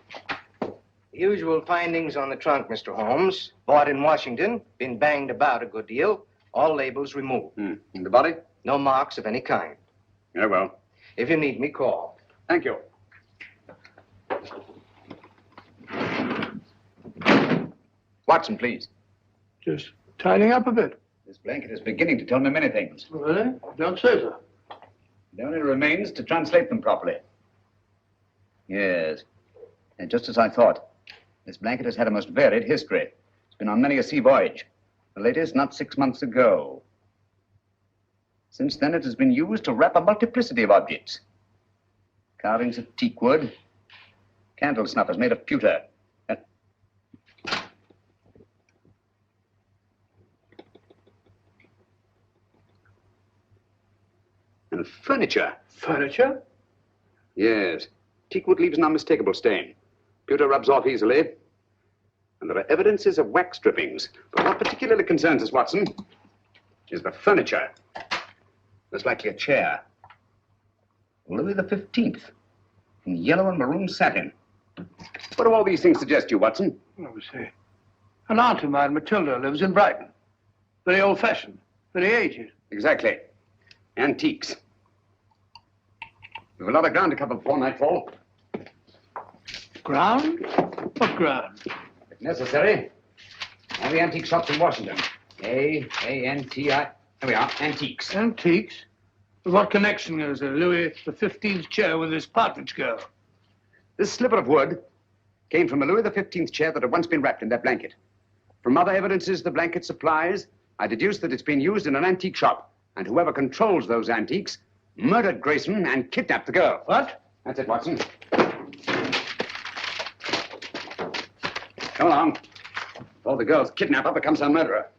The usual findings on the trunk, Mr. Holmes. Bought in Washington, been banged about a good deal. All labels removed. And the body? No marks of any kind. Very well. If you need me, call. Thank you. Watson, please. Just tidying up a bit. This blanket is beginning to tell me many things. Really? Don't say so. It only remains to translate them properly. Yes. And just as I thought, this blanket has had a most varied history. It's been on many a sea voyage. The latest not 6 months ago. Since then, it has been used to wrap a multiplicity of objects. Carvings of teak wood, candle snuffers made of pewter, and furniture. Furniture? Yes. Teakwood leaves an unmistakable stain. Pewter rubs off easily. And there are evidences of wax drippings. But what particularly concerns us, Watson, is the furniture. There's likely a chair. Louis the 15th. In yellow and maroon satin. What do all these things suggest to you, Watson? Let me see. An aunt of mine, Matilda, lives in Brighton. Very old-fashioned. Very aged. Exactly. Antiques. We've a lot of ground to cover before nightfall. Ground? What ground? If necessary, all the antique shops in Washington. A-N-T-I. Here we are, antiques. Antiques? What connection is a Louis XV's chair with this partridge girl? This sliver of wood came from a Louis XV's chair that had once been wrapped in that blanket. From other evidences the blanket supplies, I deduced that it's been used in an antique shop. And whoever controls those antiques murdered Grayson and kidnapped the girl. What? That's it, Watson. Come along. Before the girl's kidnapper becomes her murderer.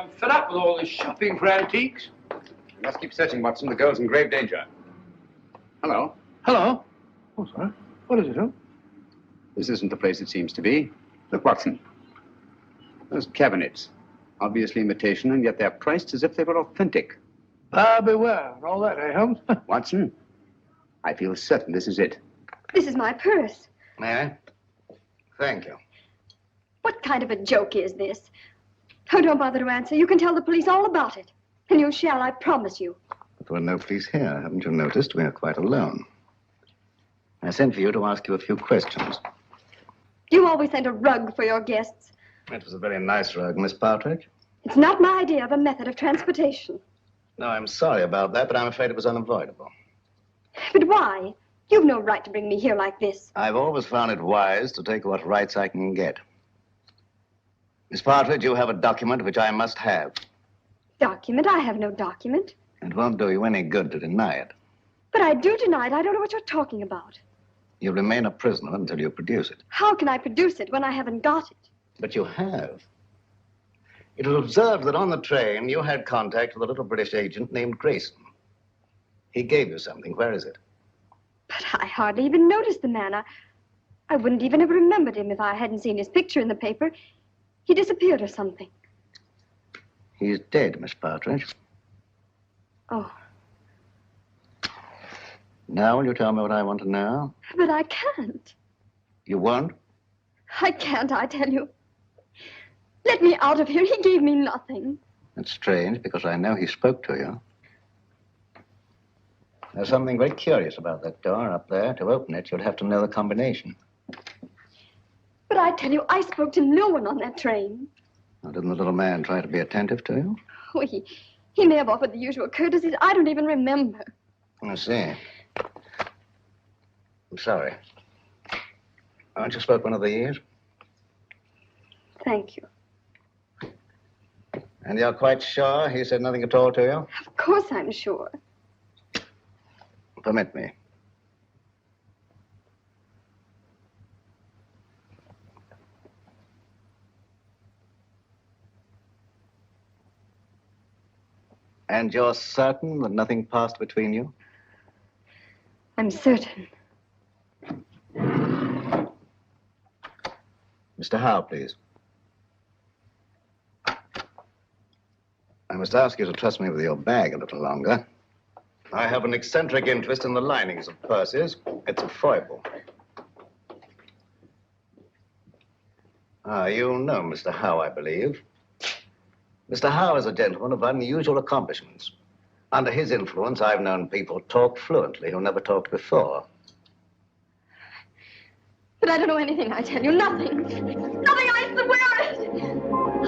I'm fed up with all this shopping for antiques. You must keep searching, Watson. The girl's in grave danger. Hello. Hello? Oh, sorry. What is it, huh? This isn't the place it seems to be. Look, Watson. Those cabinets. Obviously imitation, and yet they're priced as if they were authentic. Beware. And all that, eh, Holmes? Watson, I feel certain this is it. This is my purse. May I? Thank you. What kind of a joke is this? Oh, don't bother to answer. You can tell the police all about it. And you shall, I promise you. But there are no police here. Haven't you noticed? We are quite alone. I sent for you to ask you a few questions. You always send a rug for your guests. That was a very nice rug, Miss Partridge. It's not my idea of a method of transportation. No, I'm sorry about that, but I'm afraid it was unavoidable. But why? You've no right to bring me here like this. I've always found it wise to take what rights I can get. Miss Partridge, you have a document which I must have. Document? I have no document. It won't do you any good to deny it. But I do deny it. I don't know what you're talking about. You'll remain a prisoner until you produce it. How can I produce it when I haven't got it? But you have. It was observed that on the train you had contact with a little British agent named Grayson. He gave you something. Where is it? But I hardly even noticed the man. I wouldn't even have remembered him if I hadn't seen his picture in the paper. He disappeared or something. He's dead, Miss Partridge. Oh, Now will you tell me what I want to know? but I can't. You won't? I can't, I tell you. Let me out of here. He gave me nothing. That's strange, because I know he spoke to you. There's something very curious about that door up there. To open it, you'd have to know the combination. But I tell you, I spoke to no one on that train. Now, didn't the little man try to be attentive to you? Oh, he may have offered the usual courtesies. I don't even remember. I see. I'm sorry. Aren't you spoke one of these? Thank you. And you're quite sure he said nothing at all to you? Of course I'm sure. Permit me. And you're certain that nothing passed between you? I'm certain. Mr. Howe, please. I must ask you to trust me with your bag a little longer. I have an eccentric interest in the linings of purses. It's a foible. You know Mr. Howe, I believe. Mr. Howe is a gentleman of unusual accomplishments. Under his influence, I've known people talk fluently who never talked before. But I don't know anything, I tell you. Nothing. Nothing, I swear it.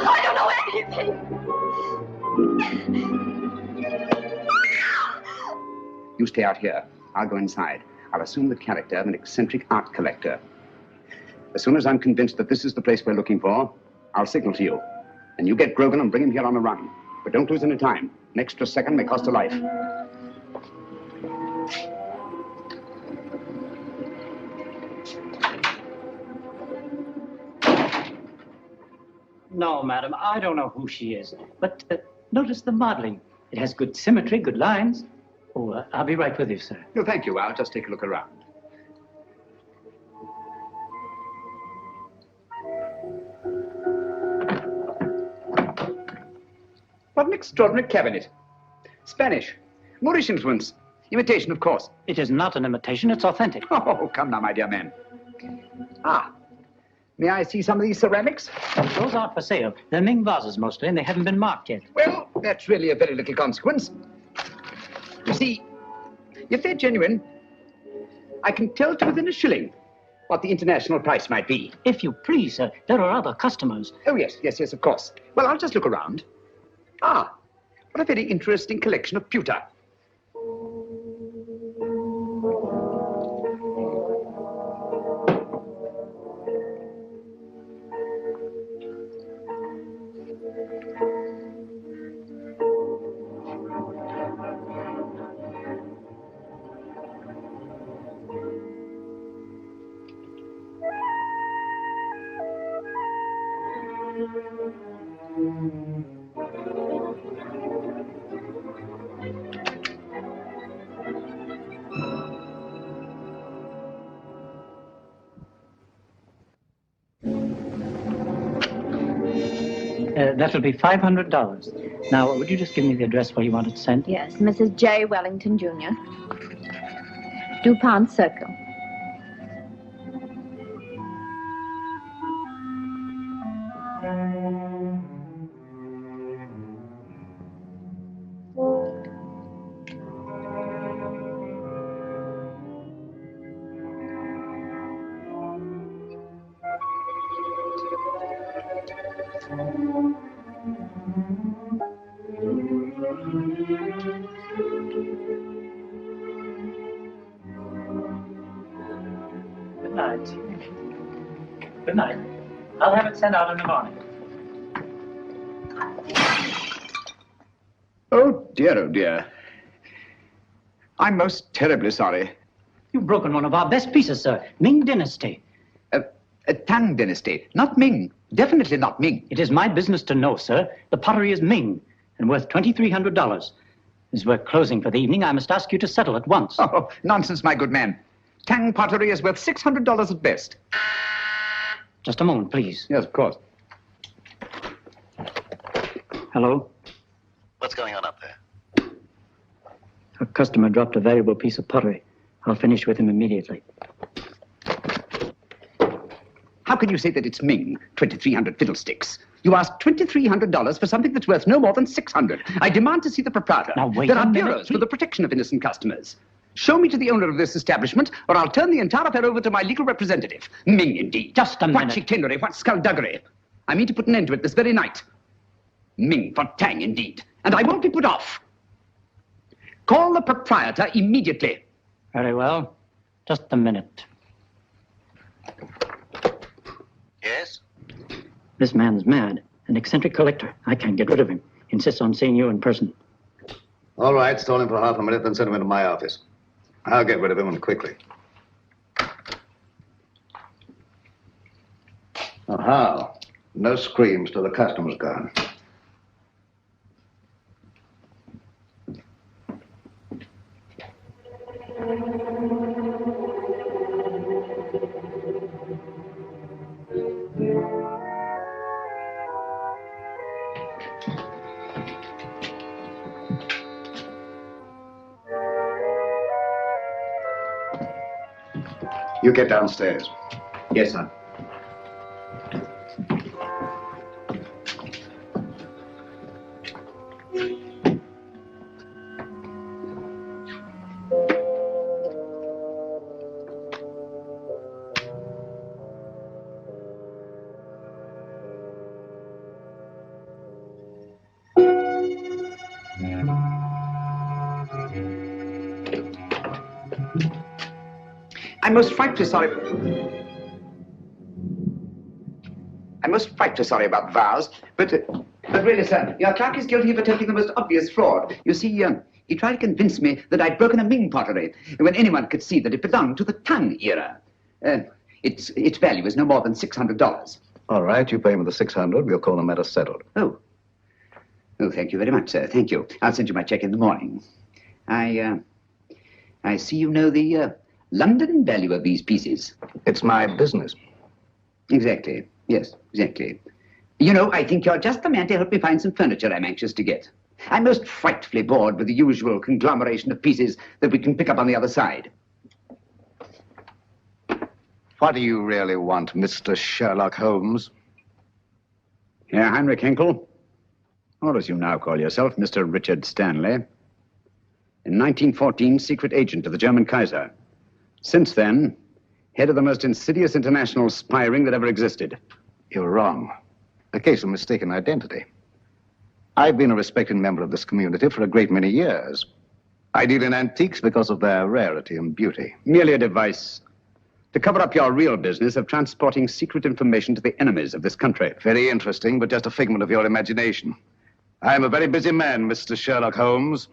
I don't know anything. You stay out here. I'll go inside. I'll assume the character of an eccentric art collector. As soon as I'm convinced that this is the place we're looking for, I'll signal to you. And you get Grogan and bring him here on the run. But don't lose any time. An extra second may cost a life. No, madam, I don't know who she is. But notice the modeling. It has good symmetry, good lines. Oh, I'll be right with you, sir. No, thank you. I'll just take a look around. What an extraordinary cabinet. Spanish. Moorish influence. Imitation, of course. It is not an imitation, it's authentic. Oh, come now, my dear man. Ah, may I see some of these ceramics? Those aren't for sale. They're Ming vases mostly, and they haven't been marked yet. Well, that's really a very little consequence. You see, if they're genuine, I can tell to within a shilling what the international price might be. If you please, sir, there are other customers. Oh, yes, of course. Well, I'll just look around. Ah, what a very interesting collection of pewter. That'll be $500. Now, would you just give me the address where you want it sent? Yes, Mrs. J. Wellington, Jr. DuPont Circle. Good night. Good night. I'll have it sent out in the morning. Oh, dear. I'm most terribly sorry. You've broken one of our best pieces, sir. Ming Dynasty. Tang Dynasty. Not Ming. Definitely not Ming. It is my business to know, sir. The pottery is Ming and worth $2,300. As we're closing for the evening, I must ask you to settle at once. Oh, nonsense, my good man. Tang pottery is worth $600 at best. Just a moment, please. Yes, of course. Hello? What's going on up there? A customer dropped a valuable piece of pottery. I'll finish with him immediately. How can you say that it's Ming? 2,300 fiddlesticks. You asked $2,300 for something that's worth no more than $600. I demand to see the proprietor. Now, wait There a are minute, bureaus for the protection of innocent customers. Show me to the owner of this establishment, or I'll turn the entire affair over to my legal representative. Ming, indeed. Just a minute. What chicanery, what skullduggery. I mean to put an end to it this very night. Ming for Tang, indeed. And I won't be put off. Call the proprietor immediately. Very well. Just a minute. Yes? This man's mad. An eccentric collector. I can't get rid of him. Insists on seeing you in person. All right, stall him for half a minute, then send him into my office. I'll get rid of him and quickly. Oh, how? No screams till the customer's gone. You get downstairs. Yes, sir. I'm most frightfully sorry about vows, but really, sir, your clerk is guilty of attempting the most obvious fraud. You see, he tried to convince me that I'd broken a Ming pottery, when anyone could see that it belonged to the Tang era. Its value is no more than $600. All right, you pay me the $600. We'll call the matter settled. Oh, thank you very much, sir. Thank you. I'll send you my check in the morning. I see you know the London value of these pieces. It's my business. Exactly. Yes, exactly. You know, I think you're just the man to help me find some furniture I'm anxious to get. I'm most frightfully bored with the usual conglomeration of pieces that we can pick up on the other side. What do you really want, Mr. Sherlock Holmes? Herr Heinrich Henkel, or as you now call yourself, Mr. Richard Stanley. In 1914, secret agent of the German Kaiser. Since then, head of the most insidious international spy ring that ever existed. You're wrong. A case of mistaken identity. I've been a respected member of this community for a great many years. I deal in antiques because of their rarity and beauty. Merely a device to cover up your real business of transporting secret information to the enemies of this country. Very interesting, but just a figment of your imagination. I'm a very busy man, Mr. Sherlock Holmes.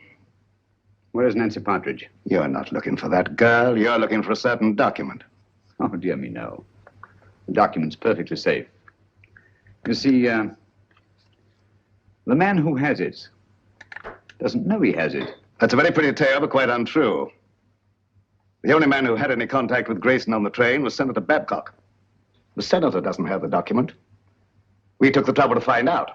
Where's Nancy Partridge? You're not looking for that girl. You're looking for a certain document. Oh, dear me, no. The document's perfectly safe. You see, the man who has it doesn't know he has it. That's a very pretty tale, but quite untrue. The only man who had any contact with Grayson on the train was Senator Babcock. The senator doesn't have the document. We took the trouble to find out.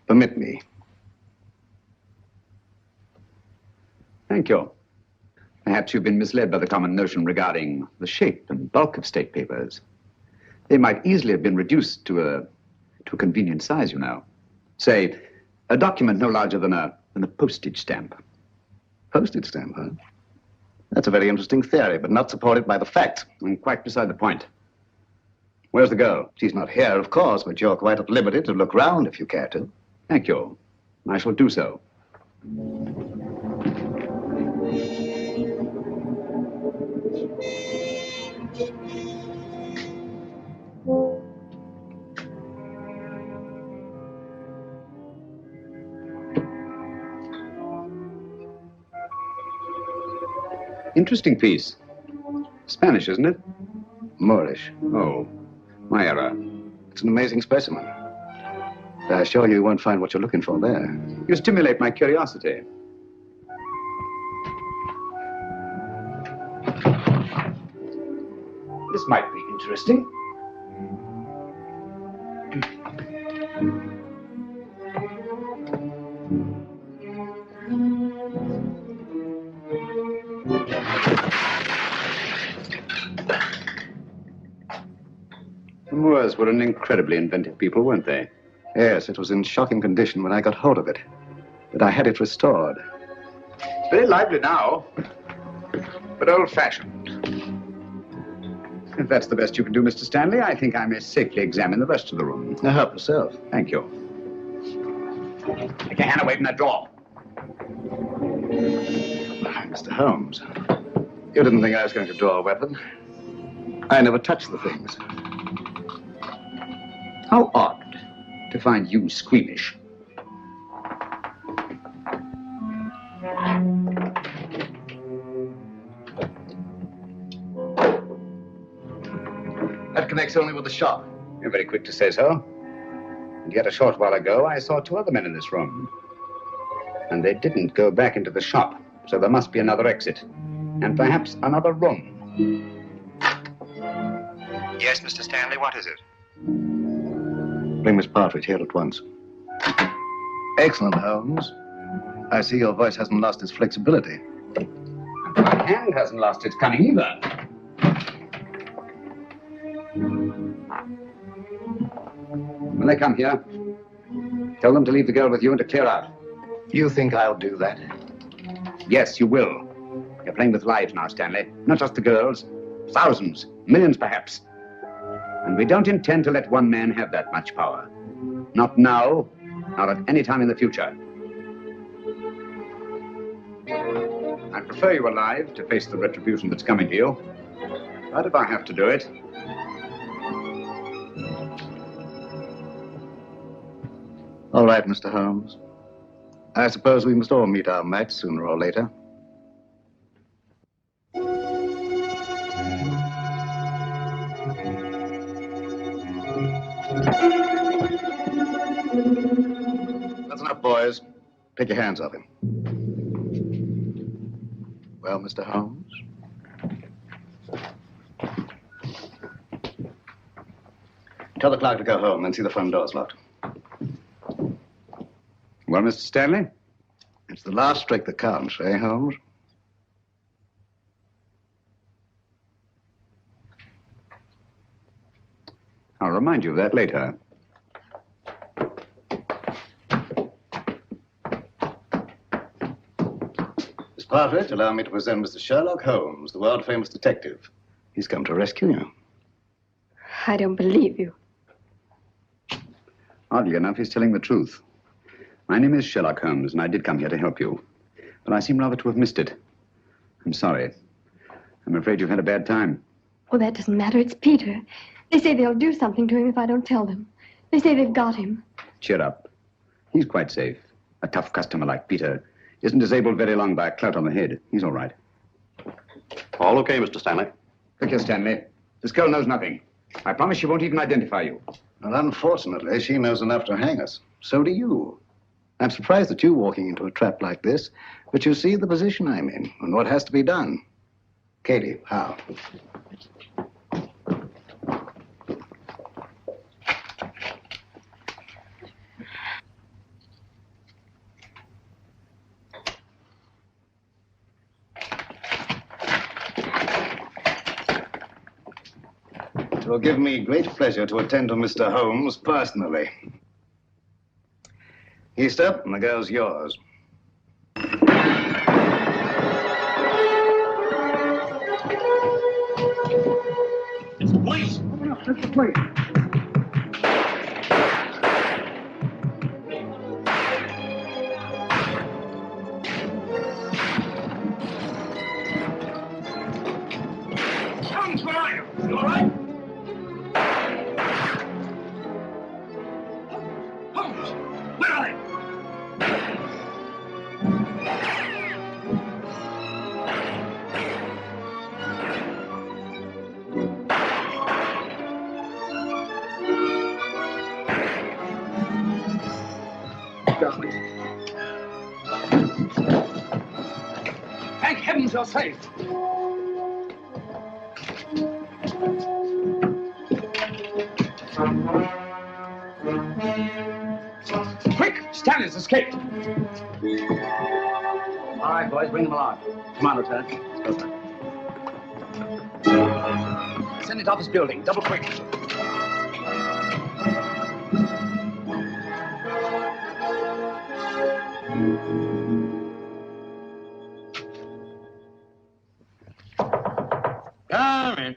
Permit me. Thank you. Perhaps you've been misled by the common notion regarding the shape and bulk of state papers. They might easily have been reduced to a convenient size, you know. Say, a document no larger than a postage stamp. Postage stamp, huh? That's a very interesting theory, but not supported by the facts. And quite beside the point. Where's the girl? She's not here, of course, but you're quite at liberty to look round if you care to. Thank you. I shall do so. Interesting piece. Spanish, isn't it? Moorish. Oh, my error. It's an amazing specimen. I assure you won't find what you're looking for there. You stimulate my curiosity. This might be interesting. The Moors were an incredibly inventive people, weren't they? Yes, it was in shocking condition when I got hold of it. But I had it restored. It's very lively now, but old-fashioned. If that's the best you can do, Mr. Stanley, I think I may safely examine the rest of the room. Now, help yourself. Thank you. Take your hand away from that drawer. Mr. Holmes, you didn't think I was going to draw a weapon. I never touched the things. How odd to find you squeamish. That connects only with the shop. You're very quick to say so. And yet a short while ago, I saw two other men in this room. And they didn't go back into the shop, so there must be another exit. And perhaps another room. Yes, Mr. Stanley, what is it? Bring Miss Partridge here at once. Excellent, Holmes. I see your voice hasn't lost its flexibility. My hand hasn't lost its cunning either. When they come here, tell them to leave the girl with you and to clear out. You think I'll do that? Yes, you will. You're playing with lives now, Stanley. Not just the girls. Thousands, millions perhaps. And we don't intend to let one man have that much power. Not now, not at any time in the future. I prefer you alive to face the retribution that's coming to you. But if I have to do it... All right, Mr. Holmes. I suppose we must all meet our match sooner or later. That's enough, boys. Take your hands off him. Well, Mr. Holmes? Tell the clerk to go home and see the front door's locked. Well, Mr. Stanley? It's the last trick that counts, eh, Holmes? I'll remind you of that later. Miss Partridge, allow me to present Mr. Sherlock Holmes, the world-famous detective. He's come to rescue you. I don't believe you. Oddly enough, he's telling the truth. My name is Sherlock Holmes, and I did come here to help you. But I seem rather to have missed it. I'm sorry. I'm afraid you've had a bad time. Oh, that doesn't matter. It's Peter. They say they'll do something to him if I don't tell them. They say they've got him. Cheer up. He's quite safe. A tough customer like Peter isn't disabled very long by a clout on the head. He's all right. All okay, Mr. Stanley. Look here, Stanley. This girl knows nothing. I promise she won't even identify you. Well, unfortunately, she knows enough to hang us. So do you. I'm surprised at you walking into a trap like this, but you see the position I'm in and what has to be done. Katie, how? will give me great pleasure to attend to Mr. Holmes personally. Easter, and the girl's yours. It's the police. It's the police. Holmes, where are you? You all right? Holmes, where are they? Thank heavens you're safe. Quick! Stanley's escaped. All right, boys, bring them along. Come on, Lieutenant. Send it off his building. Double quick. Come in.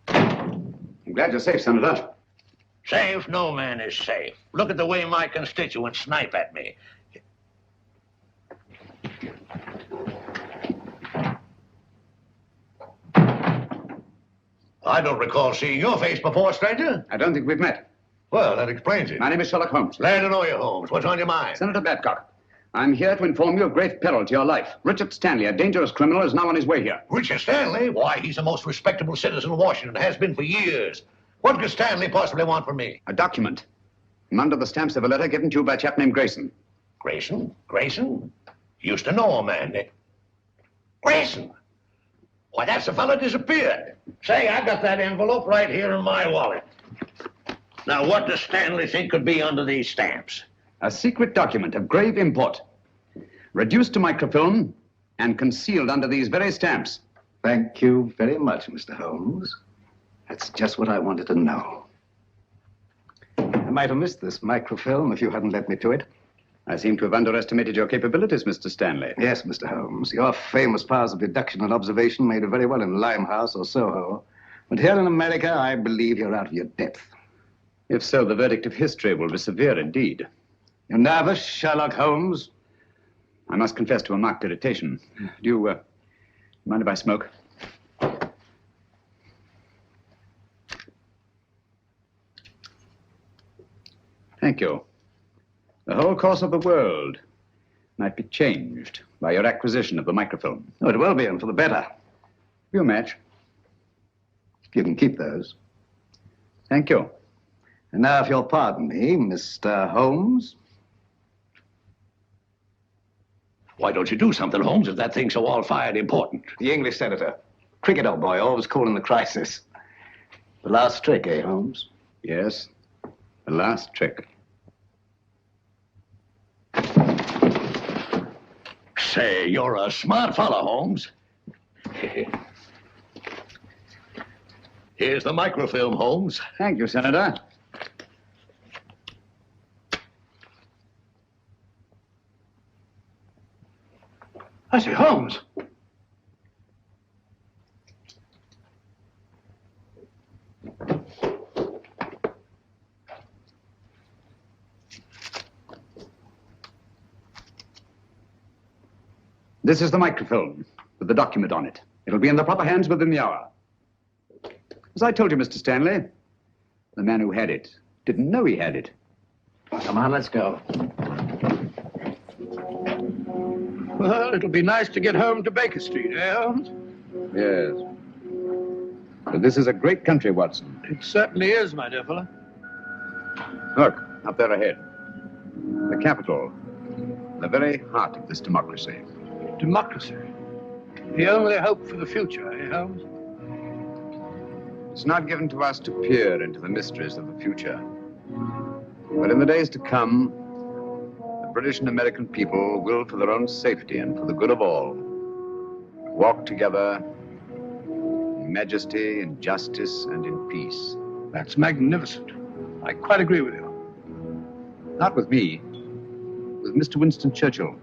I'm glad you're safe, Senator. Safe? No man is safe. Look at the way my constituents snipe at me. I don't recall seeing your face before, stranger. I don't think we've met. Well, that explains it. My name is Sherlock Holmes. Glad to know you, Holmes. What's on your mind? Senator Babcock, I'm here to inform you of great peril to your life. Richard Stanley, a dangerous criminal, is now on his way here. Richard Stanley? Why, he's the most respectable citizen of Washington, has been for years. What could Stanley possibly want from me? A document. And under the stamps of a letter given to you by a chap named Grayson. Grayson? Grayson? Used to know a man. Grayson? Why, that's the fellow disappeared. Say, I got that envelope right here in my wallet. Now, what does Stanley think could be under these stamps? A secret document of grave import. Reduced to microfilm and concealed under these very stamps. Thank you very much, Mr. Holmes. That's just what I wanted to know. I might have missed this microfilm if you hadn't let me to it. I seem to have underestimated your capabilities, Mr. Stanley. Yes, Mr. Holmes. Your famous powers of deduction and observation made it very well in Limehouse or Soho. But here in America, I believe you're out of your depth. If so, the verdict of history will be severe indeed. You're nervous, Sherlock Holmes? I must confess to a marked irritation. Do you mind if I smoke? Thank you. The whole course of the world might be changed by your acquisition of the microfilm. Oh, it will be, and for the better. You match. You can keep those. Thank you. And now, if you'll pardon me, Mr. Holmes. Why don't you do something, Holmes, if that thing's so all-fired important? The English senator. Cricket, old boy, always cool in the crisis. The last trick, eh, Holmes? Yes, the last trick. Say, you're a smart fellow, Holmes. Here's the microfilm, Holmes. Thank you, Senator. I say, Holmes. This is the microfilm with the document on it. It'll be in the proper hands within the hour. As I told you, Mr. Stanley, the man who had it didn't know he had it. Come on, let's go. Well, it'll be nice to get home to Baker Street, eh, Holmes? Yes. But this is a great country, Watson. It certainly is, my dear fellow. Look, up there ahead. The capital. The very heart of this democracy. Democracy. The only hope for the future, eh, Holmes? It's not given to us to peer into the mysteries of the future. But in the days to come, the British and American people will, for their own safety and for the good of all, walk together in majesty, in justice, and in peace. That's magnificent. I quite agree with you. Not with me, with Mr. Winston Churchill.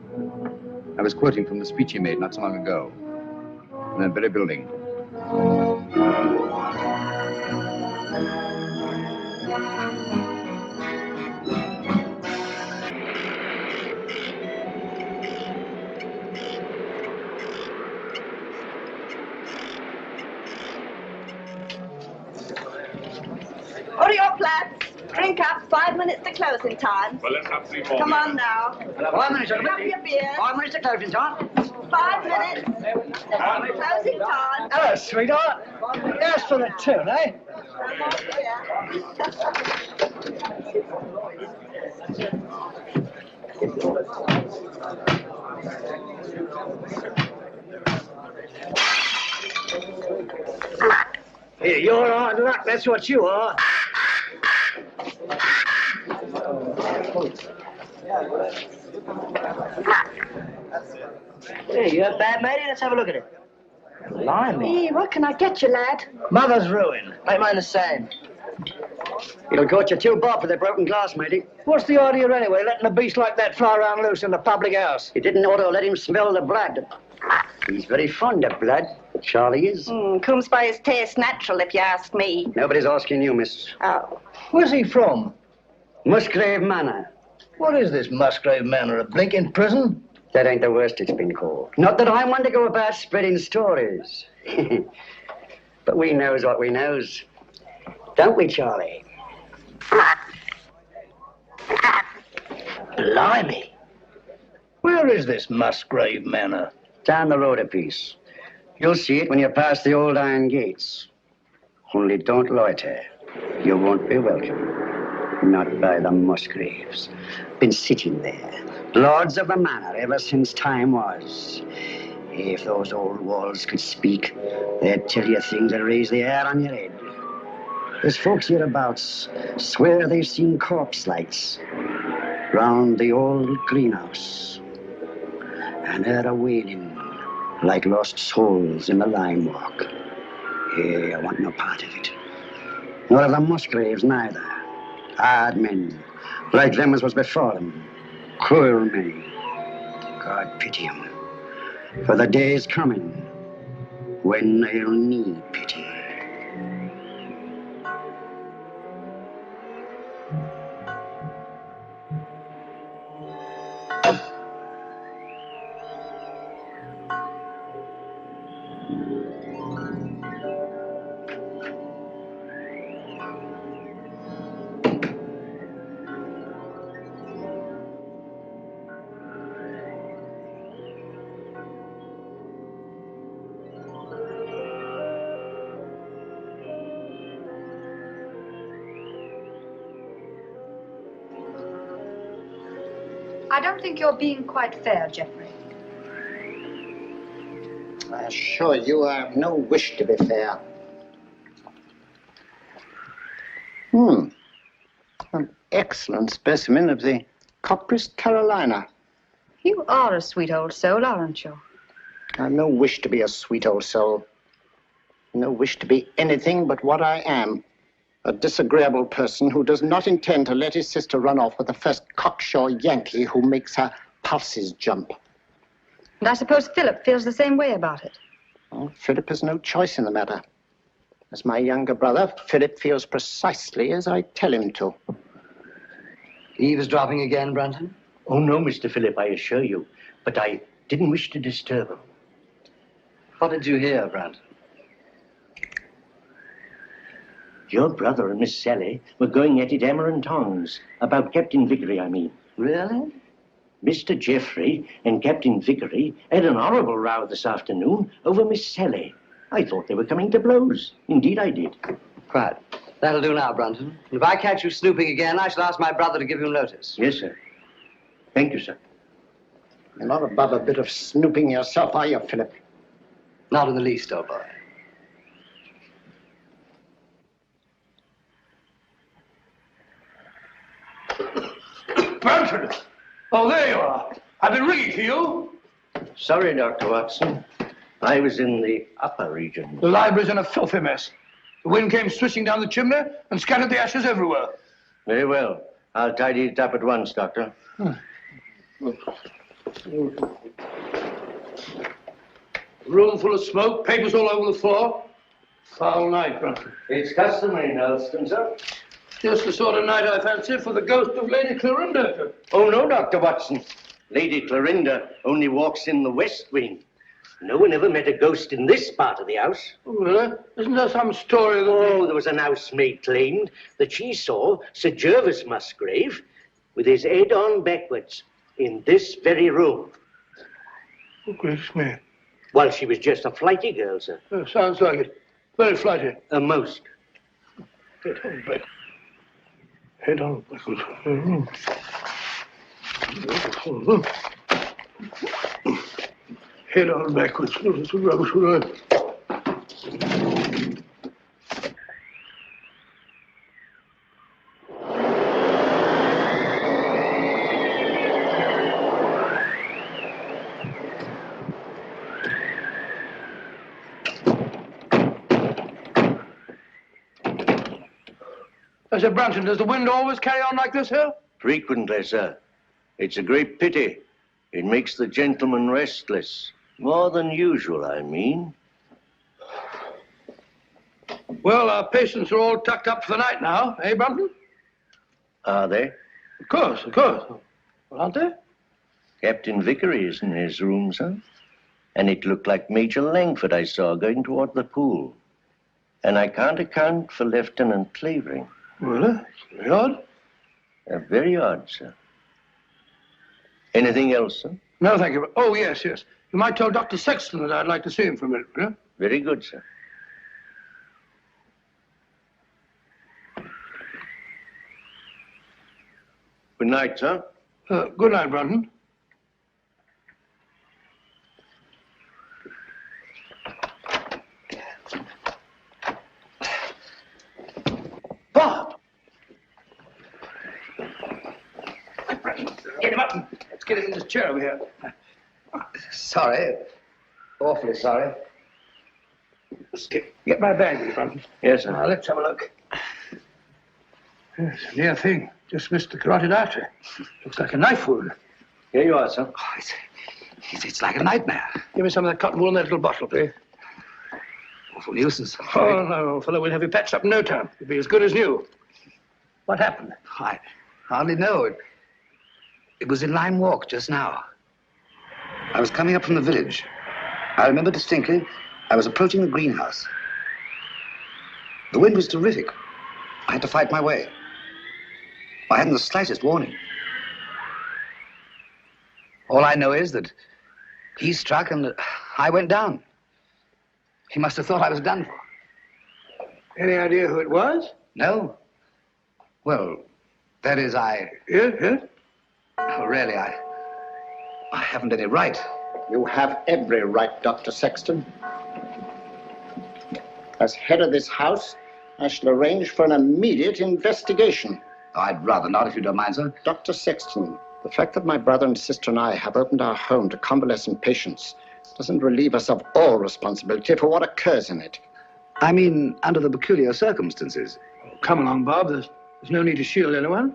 I was quoting from the speech he made not so long ago, in that very building. Hurry up, lads. Drink up. 5 minutes to closing time. Well, let's have 3 more. Come on now. 5 minutes, Drink up your beer. 5 minutes to closing time. 5 minutes. Closing time. Hello, sweetheart. Yes, for the tune, eh? Here, you're hard luck, that's what you are. Hey, you have bad, matey? Let's have a look at it. Blimey. Hey, what can I get you, lad? Mother's ruin. Make mine the same. It'll cost you 2 bob for the broken glass, matey. What's the idea anyway, letting a beast like that fly around loose in the public house? You didn't ought to let him smell the blood. He's very fond of blood, Charlie is. Comes by his taste natural, if you ask me. Nobody's asking you, miss. Oh. Where's he from? Musgrave Manor. What is this Musgrave Manor, a blinking prison? That ain't the worst it's been called. Not that I want to go about spreading stories. But we knows what we knows. Don't we, Charlie? Blimey. Where is this Musgrave Manor? Down the road a piece. You'll see it when you pass the old iron gates. Only don't loiter. You won't be welcome. Not by the Musgraves. Been sitting there. Lords of the manor ever since time was. If those old walls could speak, they'd tell you things that raise the hair on your head. There's folks hereabouts swear they've seen corpse lights round the old greenhouse. And heard a wailing like lost souls in the lime walk. Hey, I want no part of it. Nor of the Musgraves neither. Hard men, like them as was before them. Cruel men. God pity 'em. For the day is coming when they'll need pity. I don't think you're being quite fair, Geoffrey. I assure you I have no wish to be fair. An excellent specimen of the Copris Carolina. You are a sweet old soul, aren't you? I have no wish to be a sweet old soul. No wish to be anything but what I am. A disagreeable person who does not intend to let his sister run off with the first cocksure Yankee who makes her pulses jump. And I suppose Philip feels the same way about it. Well, Philip has no choice in the matter. As my younger brother, Philip feels precisely as I tell him to. Eavesdropping again, Brunton? Oh, no, Mr. Philip, I assure you. But I didn't wish to disturb him. What did you hear, Brunton? Your brother and Miss Sally were going at it hammer and tongs. About Captain Vickery, I mean. Really? Mr. Geoffrey and Captain Vickery had an horrible row this afternoon over Miss Sally. I thought they were coming to blows. Indeed, I did. Right. That'll do now, Brunton. If I catch you snooping again, I shall ask my brother to give you notice. Yes, sir. Thank you, sir. You're not above a bit of snooping yourself, are you, Philip? Not in the least, old boy. Brunton! Oh, there you are. I've been ringing for you. Sorry, Dr. Watson. I was in the upper region. The library's in a filthy mess. The wind came swishing down the chimney and scattered the ashes everywhere. Very well. I'll tidy it up at once, Doctor. Room full of smoke, papers all over the floor. Foul night, Brunton. It's customary in Elston, sir. Just the sort of night I fancy for the ghost of Lady Clorinda. Oh, no, Dr. Watson. Lady Clorinda only walks in the west wing. No one ever met a ghost in this part of the house. Oh, really? Isn't there some story that... Oh, there was an housemaid claimed that she saw Sir Jervis Musgrave with his head on backwards in this very room. Oh, gracious me. Well, she was just a flighty girl, sir. Sounds like it. Very flighty. Most. Head on back. Head on backwards. Head on backwards. That's a rubbish word. I said, Brunton, does the wind always carry on like this here? Frequently, sir. It's a great pity. It makes the gentleman restless. More than usual, I mean. Well, our patients are all tucked up for the night now, eh, Brunton? Are they? Of course, of course. Well, aren't they? Captain Vickery is in his room, sir. And it looked like Major Langford I saw going toward the pool. And I can't account for Lieutenant Clavering. Really? Very odd. Very odd, sir. Anything else, sir? No, thank you. Oh, yes, yes. You might tell Dr. Sexton that I'd like to see him for a minute, yeah? Very good, sir. Good night, sir. Good night, Brunton. Bob! Get him up. Let's get him in this chair over here. Sorry. Awfully sorry. Get my bag, will you, Brunton? Yes, sir. Now, let's have a look. Yes, a near thing. Just missed the carotid artery. Looks like a knife wound. Here you are, sir. Oh, it's like a nightmare. Give me some of that cotton wool in that little bottle, please. Awful nuisance. Oh, no, fellow, we'll have you patched up in no time. You'll be as good as new. What happened? I hardly know. It was in Lime Walk just now. I was coming up from the village. I remember distinctly, I was approaching the greenhouse. The wind was terrific. I had to fight my way. I hadn't the slightest warning. All I know is that he struck and I went down. He must have thought I was done for. Any idea who it was? No. Well, that is, Yes, yes? Oh, really, I haven't any right. You have every right, Dr. Sexton. As head of this house, I shall arrange for an immediate investigation. Oh, I'd rather not, if you don't mind, sir. Dr. Sexton, the fact that my brother and sister and I have opened our home to convalescent patients doesn't relieve us of all responsibility for what occurs in it. I mean, under the peculiar circumstances. Oh, come along, Bob. There's no need to shield anyone.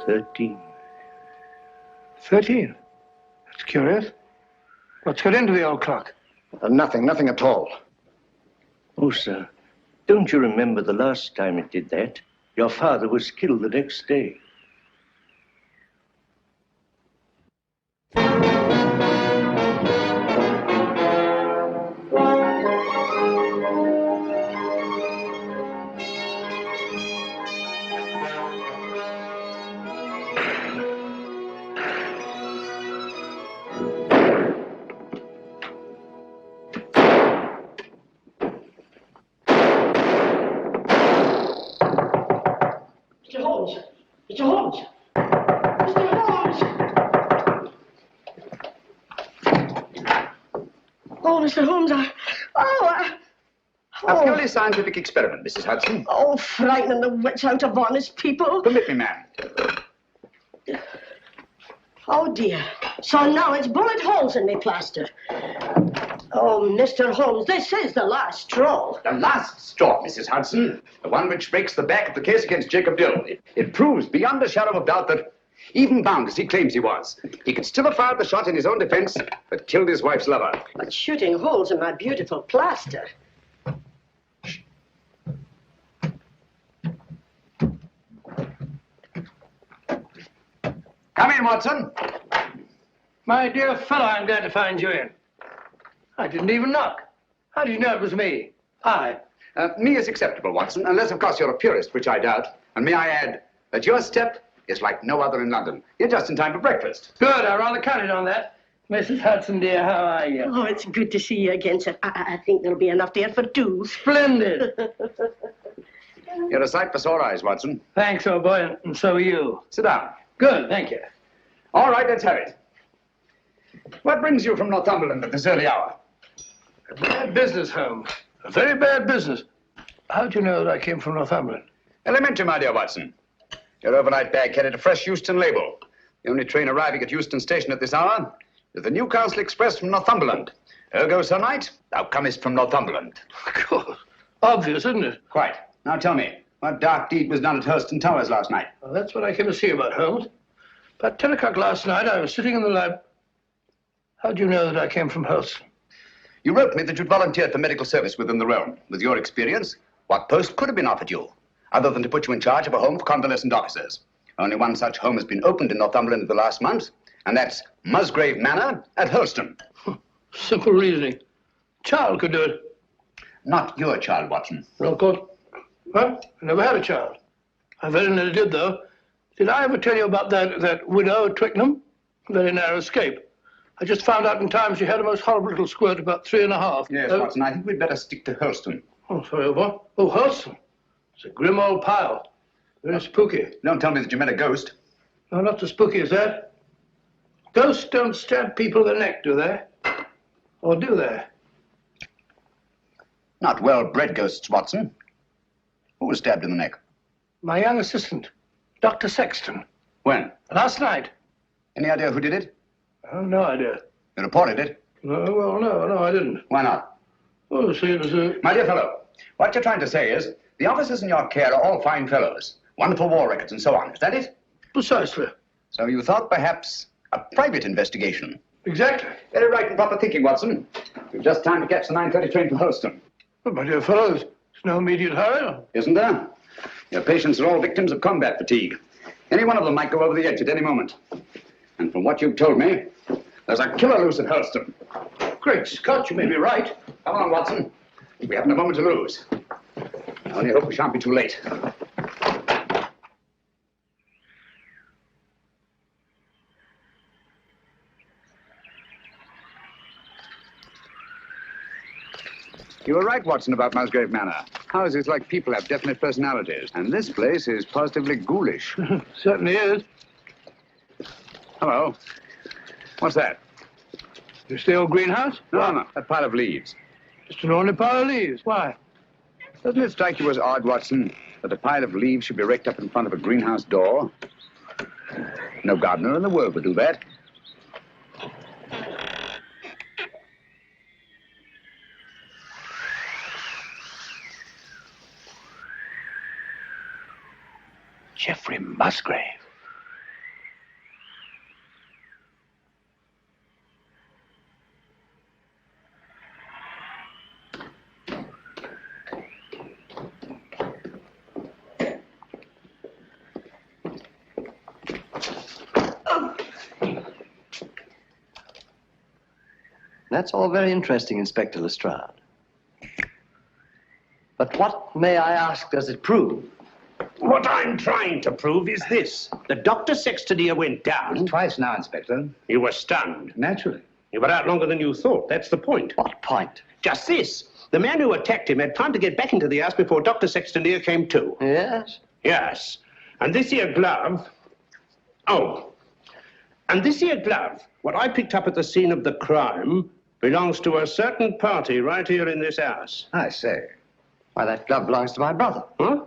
$13. 13? That's curious. What's got into the old clock? Nothing at all. Oh, sir, don't you remember the last time it did that? Your father was killed the next day. Mr. Holmes! Mr. Holmes! Oh, Mr. Holmes, A purely scientific experiment, Mrs. Hudson. Oh, frightening the wits out of honest people. Permit me, ma'am. Oh, dear. So now it's bullet holes in me plaster. Oh, Mr. Holmes, this is the last straw. The last straw, Mrs. Hudson. The one which breaks the back of the case against Jacob Dill. It proves beyond a shadow of doubt that, even bound as he claims he was, he could still have fired the shot in his own defense that killed his wife's lover. But shooting holes in my beautiful plaster. Come in, Watson. My dear fellow, I'm glad to find you in. I didn't even knock. How did you know it was me? I. Me is acceptable, Watson, unless, of course, you're a purist, which I doubt. And may I add that your step is like no other in London. You're just in time for breakfast. Good, I rather counted on that. Mrs. Hudson, dear, how are you? Oh, it's good to see you again, sir. I think there'll be enough there for two. Splendid. You're a sight for sore eyes, Watson. Thanks, old boy, and so are you. Sit down. Good, thank you. All right, let's have it. What brings you from Northumberland at this early hour? A bad business, Holmes. A very bad business. How do you know that I came from Northumberland? Elementary, my dear Watson. Your overnight bag carried a fresh Euston label. The only train arriving at Euston Station at this hour is the Newcastle Express from Northumberland. Ergo, Sir Knight, thou comest from Northumberland. Of course. Obvious, isn't it? Quite. Now tell me, what dark deed was done at Hurston Towers last night? Well, that's what I came to see about, Holmes. About 10 o'clock last night, I was sitting in the lab. How do you know that I came from Hurston? You wrote me that you'd volunteered for medical service within the realm. With your experience, what post could have been offered you, other than to put you in charge of a home for convalescent officers? Only one such home has been opened in Northumberland in the last month, and that's Musgrave Manor at Hurston. Simple reasoning. Child could do it. Not your child, Watson. Well, of course. Well, I never had a child. I very nearly did, though. Did I ever tell you about that widow at Twickenham? Very narrow escape. I just found out in time she had a most horrible little squirt, about 3.5. Yes, Watson, I think we'd better stick to Hurston. Oh, sorry, what? Oh, Hurston. It's a grim old pile. Very spooky. Don't tell me that you met a ghost. No, not so spooky as that. Ghosts don't stab people in the neck, do they? Or do they? Not well-bred ghosts, Watson. Who was stabbed in the neck? My young assistant, Dr. Sexton. When? Last night. Any idea who did it? Oh, no idea. You reported it? No, well, no, I didn't. Why not? Oh, see, it was a... My dear fellow, what you're trying to say is the officers in your care are all fine fellows, wonderful war records and so on. Is that it? Precisely. So you thought perhaps a private investigation? Exactly. Very right and proper thinking, Watson. We've just time to catch the 9:30 train for Holston. But, my dear fellow, there's no immediate hurry. Isn't there? Your patients are all victims of combat fatigue. Any one of them might go over the edge at any moment. And from what you've told me, there's a killer loose at Hurston. Great Scott, you may be right. Come on, Watson. We haven't a moment to lose. I only hope we shan't be too late. You were right, Watson, about Musgrave Manor. Houses like people have definite personalities, and this place is positively ghoulish. Certainly is. Hello. What's that? Just the old greenhouse? No, that pile of leaves. Just an ordinary pile of leaves. Why? Doesn't it strike you as odd, Watson, that a pile of leaves should be raked up in front of a greenhouse door? No gardener in the world would do that. Geoffrey Musgrave. That's all very interesting, Inspector Lestrade. But what, may I ask, does it prove? What I'm trying to prove is this. That Dr. Sexton here went down. Twice now, Inspector. You were stunned. Naturally. You were out longer than you thought. That's the point. What point? Just this. The man who attacked him had time to get back into the house before Dr. Sexton here came to. Yes? Yes. And this here glove... Oh. And this here glove, what I picked up at the scene of the crime, belongs to a certain party right here in this house. I say. Why, that glove belongs to my brother. Huh?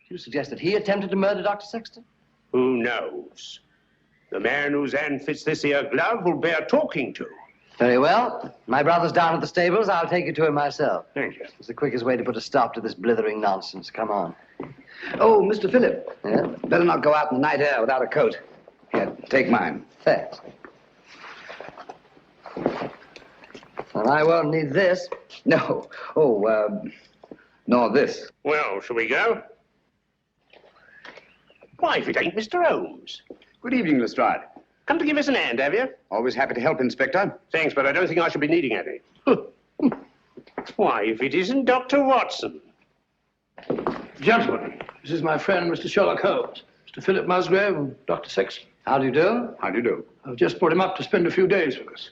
You suggest that he attempted to murder Dr. Sexton? Who knows? The man whose hand fits this here glove will bear talking to. Very well. My brother's down at the stables. I'll take you to him myself. Thank you. It's the quickest way to put a stop to this blithering nonsense. Come on. Oh, Mr. Phillip. Yeah? Better not go out in the night air without a coat. Here, take mine. Thanks. Well, I won't need this. No. Oh, nor this. Well, shall we go? Why, if it ain't Mr. Holmes. Good evening, Lestrade. Come to give us an hand, have you? Always happy to help, Inspector. Thanks, but I don't think I shall be needing any. Why, if it isn't Dr. Watson. Gentlemen, this is my friend, Mr. Sherlock Holmes, Mr. Philip Musgrave, and Dr. Sexton. How do you do? How do you do? I've just brought him up to spend a few days with us.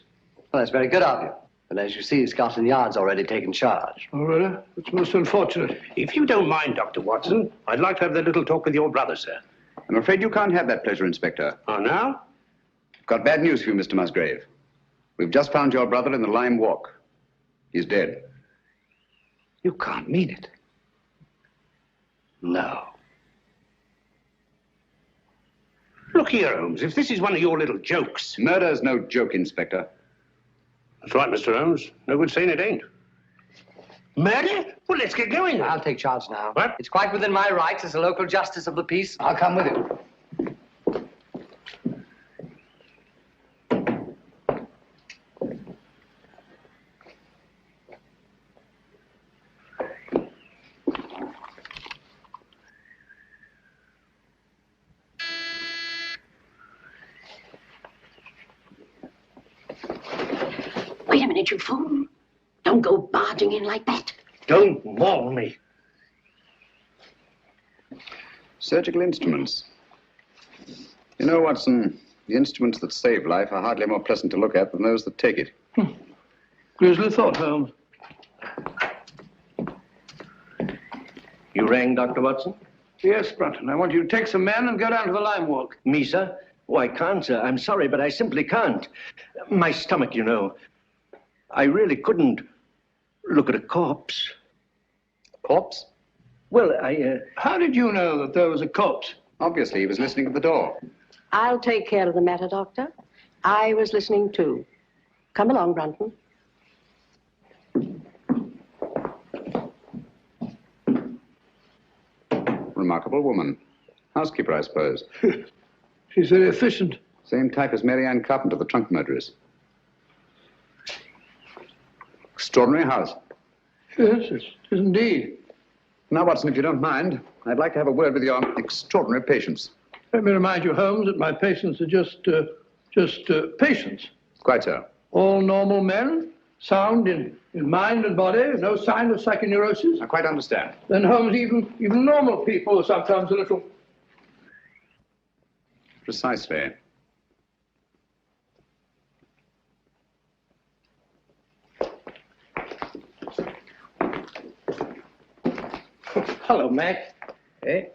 Well, that's very good of you. But as you see, Scotland Yard's already taken charge. Oh, really? It's most unfortunate. If you don't mind, Dr. Watson, I'd like to have that little talk with your brother, sir. I'm afraid you can't have that pleasure, Inspector. Oh, now? Got bad news for you, Mr. Musgrave. We've just found your brother in the Lime Walk. He's dead. You can't mean it. No. Look here, Holmes, if this is one of your little jokes... Murder's no joke, Inspector. That's right, Mr. Holmes. No good saying it ain't. Murder? Well, let's get going. I'll take charge now. What? It's quite within my rights as a local justice of the peace. I'll come with you. Wait a minute, you fool. Don't go barging in like that. Don't maul me. Surgical instruments. You know, Watson, the instruments that save life are hardly more pleasant to look at than those that take it. Grisly thought, Holmes. You rang, Dr. Watson? Yes, Brunton. I want you to take some men and go down to the Lime Walk. Me, sir? Oh, I can't, sir. I'm sorry, but I simply can't. My stomach, you know. I really couldn't look at a corpse. Corpse? Well, How did you know that there was a corpse? Obviously, he was listening at the door. I'll take care of the matter, Doctor. I was listening, too. Come along, Brunton. Remarkable woman. Housekeeper, I suppose. She's very efficient. Same type as Mary Ann Carpenter, the trunk murderess. Extraordinary house. Yes, it is indeed. Now, Watson, if you don't mind, I'd like to have a word with your extraordinary patients. Let me remind you, Holmes, that my patients are just patients. Quite so. All normal men, sound in mind and body, no sign of psychoneurosis. I quite understand. Then, Holmes, even normal people are sometimes a little... Precisely. Hello, Mac. Eh?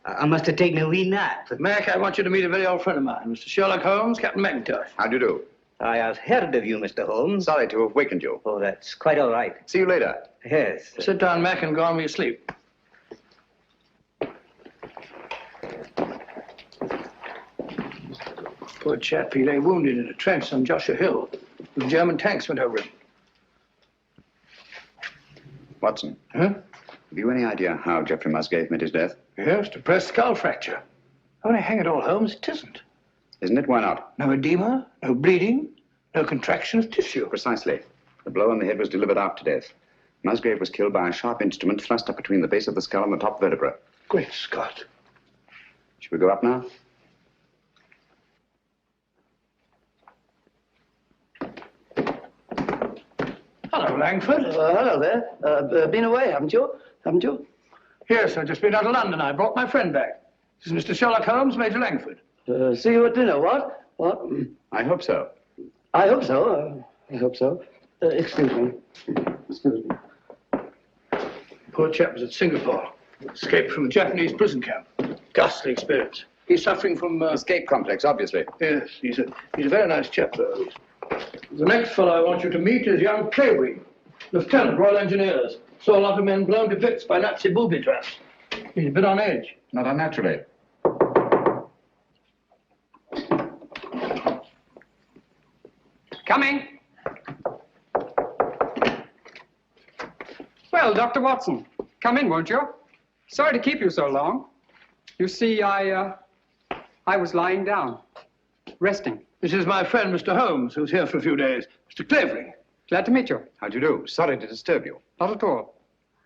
I must have taken a wee nap. Mac, I want you to meet a very old friend of mine, Mr. Sherlock Holmes, Captain McIntosh. How do you do? I have heard of you, Mr. Holmes. Sorry to have wakened you. Oh, that's quite all right. See you later. Yes. Sit down, Mac, and go on with your sleep. Poor chap, he lay wounded in a trench on Joshua Hill. The German tanks went over him. Watson. Huh? Have you any idea how Geoffrey Musgrave met his death? Yes, depressed skull fracture. Only hang it all, Holmes, it isn't. Isn't it? Why not? No edema, no bleeding, no contraction of tissue. Precisely. The blow on the head was delivered after death. Musgrave was killed by a sharp instrument thrust up between the base of the skull and the top vertebra. Great Scott. Should we go up now? Hello, Langford. Hello there. Been away, haven't you? Haven't you? Yes, I've just been out of London. I brought my friend back. This is Mr. Sherlock Holmes, Major Langford. See you at dinner, what? What? I hope so. I hope so. I hope so. Excuse me. Excuse me. Poor chap was at Singapore. Escaped from a Japanese prison camp. Ghastly experience. He's suffering from... Escape complex, obviously. Yes, he's a very nice chap, though. The next fellow I want you to meet is young Clavering, Lieutenant, Royal Engineers. Saw a lot of men blown to bits by Nazi booby traps. He's a bit on edge. Not unnaturally. Coming. Well, Dr. Watson, come in, won't you? Sorry to keep you so long. You see, I was lying down, resting. This is my friend, Mr. Holmes, who's here for a few days. Mr. Clavering. Glad to meet you. How do you do? Sorry to disturb you. Not at all.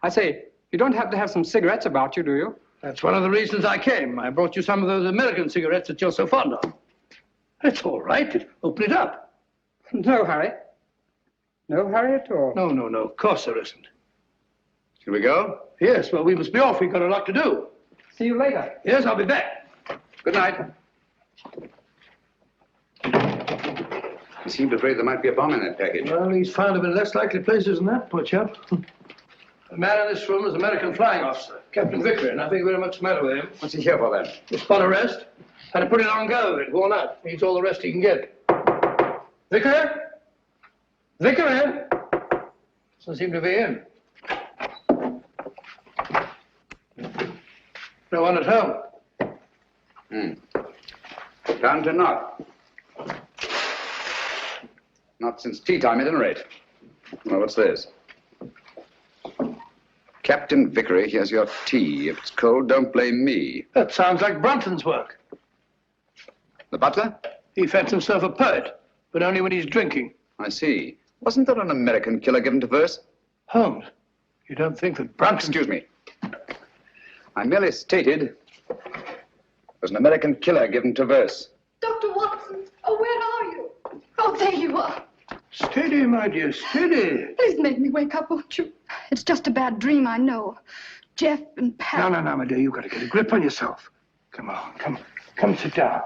I say, you don't happen to have some cigarettes about you, do you? That's one of the reasons I came. I brought you some of those American cigarettes that you're so fond of. It's all right. Open it up. No hurry. No hurry at all. No, no, no. Of course there isn't. Shall we go? Yes, well, we must be off. We've got a lot to do. See you later. Yes, I'll be back. Good night. He seemed afraid there might be a bomb in that package. Well, he's found him in less likely places than that, poor chap. The man in this room is an American flying officer, Captain Vickery, and nothing very much the matter with him. What's he here for, then? Just spot arrest. Had a pretty long go of it, worn out. Needs all the rest he can get. Vickery? Vickery? Doesn't seem to be in. No one at home. Found to not. Not since tea time, at any rate. Well, what's this? Captain Vickery, here's your tea. If it's cold, don't blame me. That sounds like Brunton's work. The butler? He fancies himself a poet, but only when he's drinking. I see. Wasn't there an American killer given to verse? Holmes, you don't think that Brunton... Excuse me. I merely stated there's an American killer given to verse. Dr. Watson, oh, where are you? Oh, there you are. Steady, my dear, steady. Please make me wake up, won't you? It's just a bad dream, I know. Jeff and Pat... No, my dear, you've got to get a grip on yourself. Come on, come sit down.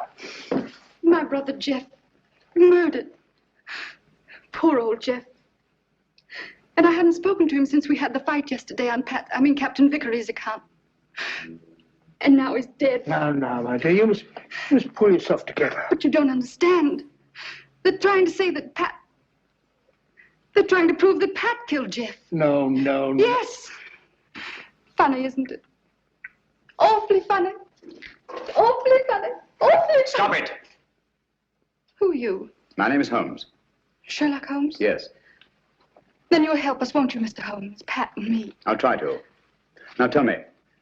My brother Jeff, murdered. Poor old Jeff. And I hadn't spoken to him since we had the fight yesterday on Captain Vickery's account. And now he's dead. No, my dear, you must pull yourself together. But you don't understand. They're trying to say that They're trying to prove that Pat killed Jeff. No. Yes. Funny, isn't it? Awfully funny. Awfully funny. Awfully funny. Stop it. Who are you? My name is Holmes. Sherlock Holmes? Yes. Then you'll help us, won't you, Mr. Holmes? Pat and me. I'll try to. Now tell me,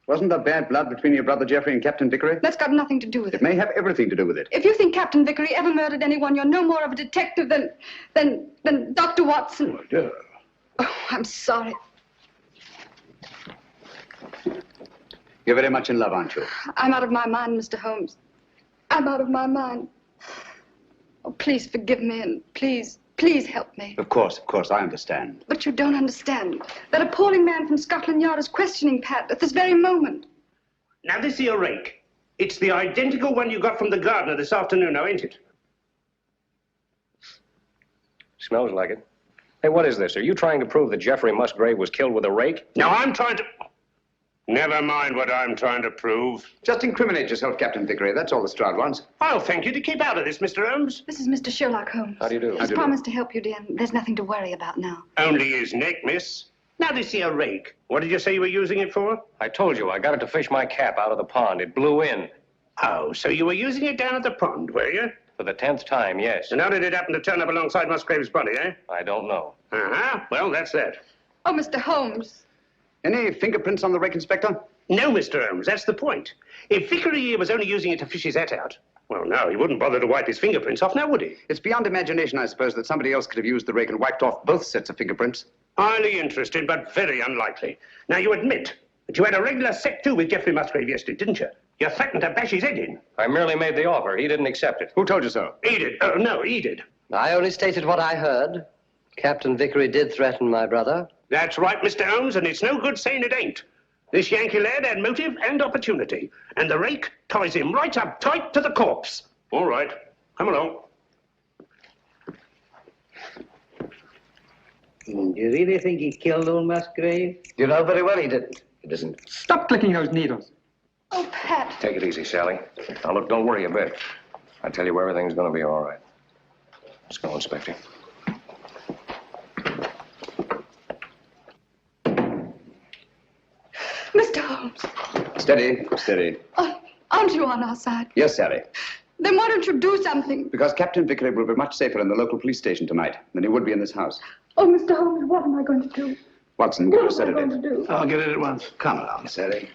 wasn't there bad blood between your brother Jeffrey and Captain Vickery? That's got nothing to do with It may have everything to do with it. If you think Captain Vickery ever murdered anyone, you're no more of a detective than Dr. Watson. Oh, dear. Oh, I'm sorry. You're very much in love, aren't you? I'm out of my mind, Mr. Holmes. I'm out of my mind. Oh, please forgive me and please help me. Of course, I understand. But you don't understand. That appalling man from Scotland Yard is questioning Pat at this very moment. Now, this here rake. It's the identical one you got from the gardener this afternoon, now, ain't it? Smells like it. Hey, what is this? Are you trying to prove that Jeffrey Musgrave was killed with a rake? No, I'm trying to... Never mind what I'm trying to prove. Just incriminate yourself, Captain Vickery. That's all the Stroud wants. I'll thank you to keep out of this, Mr. Holmes. This is Mr. Sherlock Holmes. How do you do? He's promised to help you, dear. There's nothing to worry about now. Only his neck, miss. Now, this here rake. What did you say you were using it for? I told you, I got it to fish my cap out of the pond. It blew in. Oh, so you were using it down at the pond, were you? For the 10th time, yes. And how did it happen to turn up alongside Musgrave's body, eh? I don't know. Uh-huh. Well, that's that. Oh, Mr. Holmes. Any fingerprints on the rake, Inspector? No, Mr. Holmes, that's the point. If Vickery here was only using it to fish his hat out, well, no, he wouldn't bother to wipe his fingerprints off, now would he? It's beyond imagination, I suppose, that somebody else could have used the rake and wiped off both sets of fingerprints. Highly interesting, but very unlikely. Now, you admit that you had a regular set-to with Geoffrey Musgrave yesterday, didn't you? You threatened to bash his head in. I merely made the offer. He didn't accept it. Who told you so? He did. Oh, no, he did. I only stated what I heard. Captain Vickery did threaten my brother. That's right, Mr. Holmes, and it's no good saying it ain't. This Yankee lad had motive and opportunity, and the rake ties him right up tight to the corpse. All right, come along. Do you really think he killed old Musgrave? You know very well he didn't. He doesn't. Stop clicking those needles. Oh, Pat. Take it easy, Sally. Now, look, don't worry a bit. I tell you, everything's going to be all right. Let's go, Inspector. Mr. Holmes. Steady. Oh, aren't you on our side? Yes, Sally. Then why don't you do something? Because Captain Vickery will be much safer in the local police station tonight than he would be in this house. Oh, Mr. Holmes, what am I going to do? Watson, get a What am I going to sedative. do? I'll get it at once. Come along, Sally.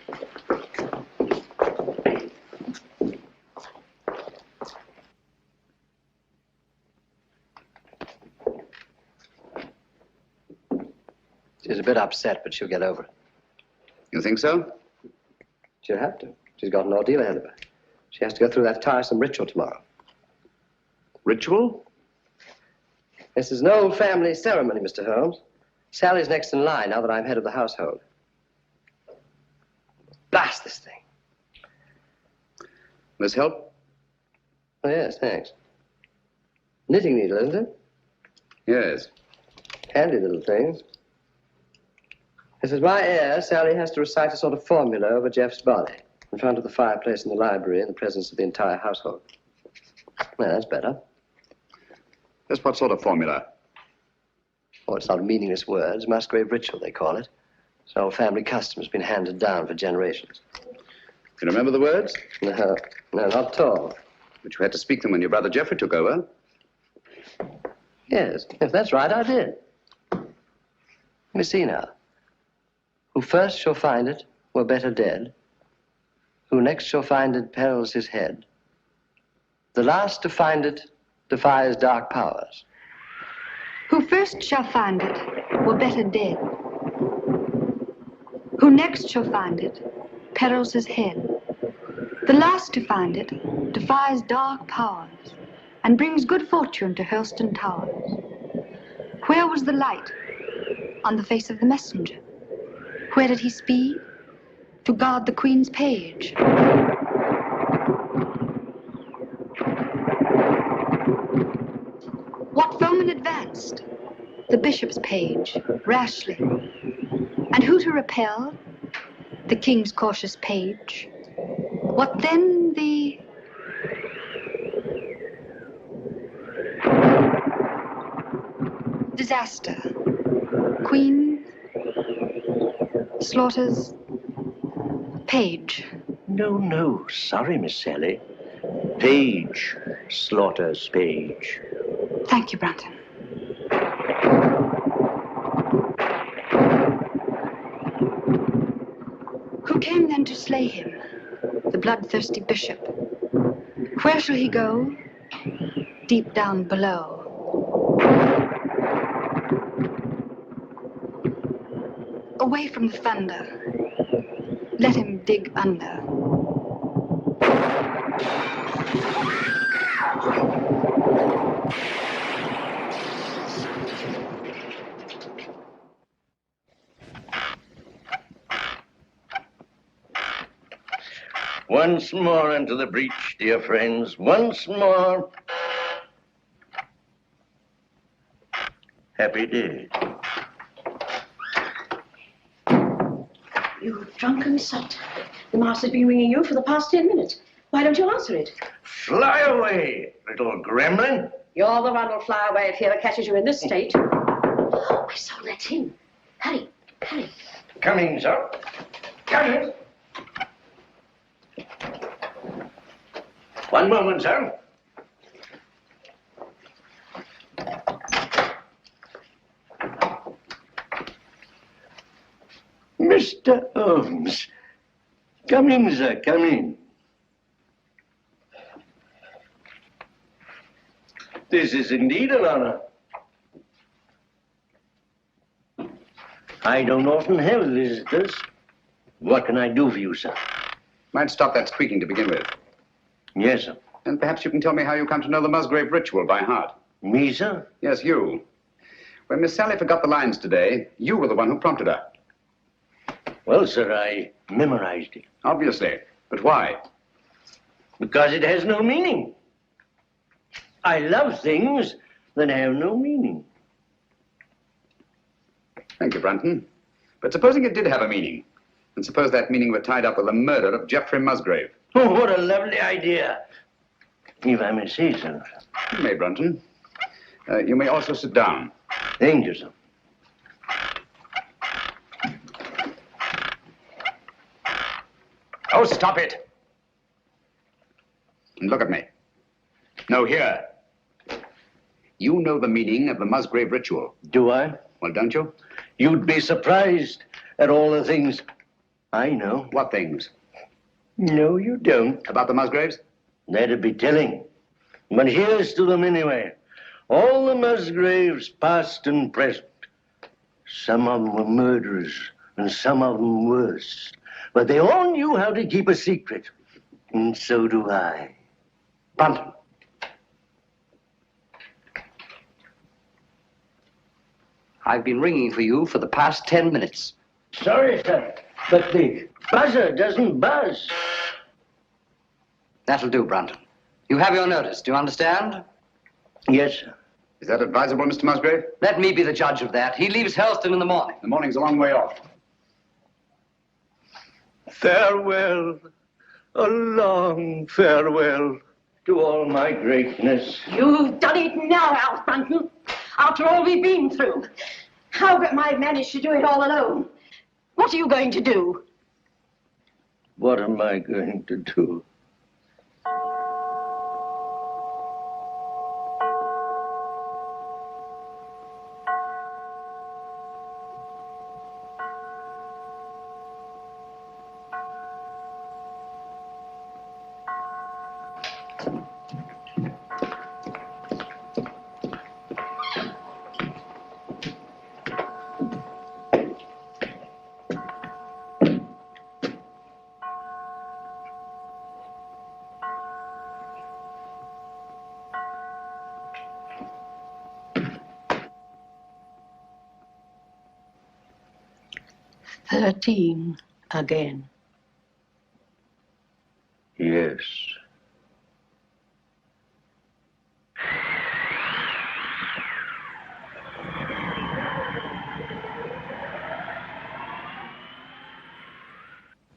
She's a bit upset, but she'll get over it. You think so? She'll have to. She's got an ordeal ahead of her. She has to go through that tiresome ritual tomorrow. Ritual? This is an old family ceremony, Mr. Holmes. Sally's next in line now that I'm head of the household. Blast this thing. This help? Oh, yes, thanks. Knitting needle, isn't it? Yes. Handy little thing. This is my heir. Sally has to recite a sort of formula over Jeff's body in front of the fireplace in the library in the presence of the entire household. Well, that's better. Just what sort of formula? Oh, it's not meaningless words. Musgrave ritual, they call it. It's an old family custom. It's been handed down for generations. You remember the words? No, not at all. But you had to speak them when your brother Geoffrey took over. Yes, if that's right, I did. Let me see now. Who first shall find it were better dead. Who next shall find it perils his head. The last to find it defies dark powers. Who first shall find it were better dead. Who next shall find it perils his head. The last to find it defies dark powers and brings good fortune to Hurlstone Towers. Where was the light? On the face of the messenger. Where did he speed? To guard the Queen's page. What foeman advanced? The bishop's page, rashly. And who to repel? The king's cautious page. What then the... disaster. Queen slaughters page. No. Sorry, Miss Sally. Page slaughters page. Thank you, Brunton. Who came then to slay him? The bloodthirsty bishop. Where shall he go? Deep down below. Away from the thunder. Let him dig under. Once more into the breach, dear friends. Once more. Happy day. You drunken sot. The master's been ringing you for the past 10 minutes. Why don't you answer it? Fly away, little gremlin. You're the one who'll fly away if he ever catches you in this state. Oh, so that's him. Hurry. Coming, sir. Coming. One moment, sir. Mr. Holmes. Come in, sir, come in. This is indeed an honor. I don't often have visitors. What can I do for you, sir? Might stop that squeaking to begin with. Yes, sir. And perhaps you can tell me how you come to know the Musgrave ritual by heart. Me, sir? Yes, you. When Miss Sally forgot the lines today, you were the one who prompted her. Well, sir, I memorized it. Obviously. But why? Because it has no meaning. I love things that have no meaning. Thank you, Brunton. But supposing it did have a meaning, and suppose that meaning were tied up with the murder of Geoffrey Musgrave. Oh, what a lovely idea. If I may say so. You may, Brunton. You may also sit down. Thank you, sir. Oh, stop it. And look at me. No, here. You know the meaning of the Musgrave ritual. Do I? Well, don't you? You'd be surprised at all the things I know. What things? No, you don't. About the Musgraves? That'd be telling. But here's to them anyway. All the Musgraves, past and present. Some of them were murderers, and some of them worse. But they all knew how to keep a secret. And so do I. Brunton. I've been ringing for you for the past 10 minutes. Sorry, sir, but the buzzer doesn't buzz. That'll do, Brunton. You have your notice, do you understand? Yes, sir. Is that advisable, Mr. Musgrave? Let me be the judge of that. He leaves Helston in the morning. The morning's a long way off. Farewell, a long farewell to all my greatness. You've done it now, Alf Brunton. After all we've been through. How have I managed to do it all alone? What are you going to do? What am I going to do? "13 again. Yes.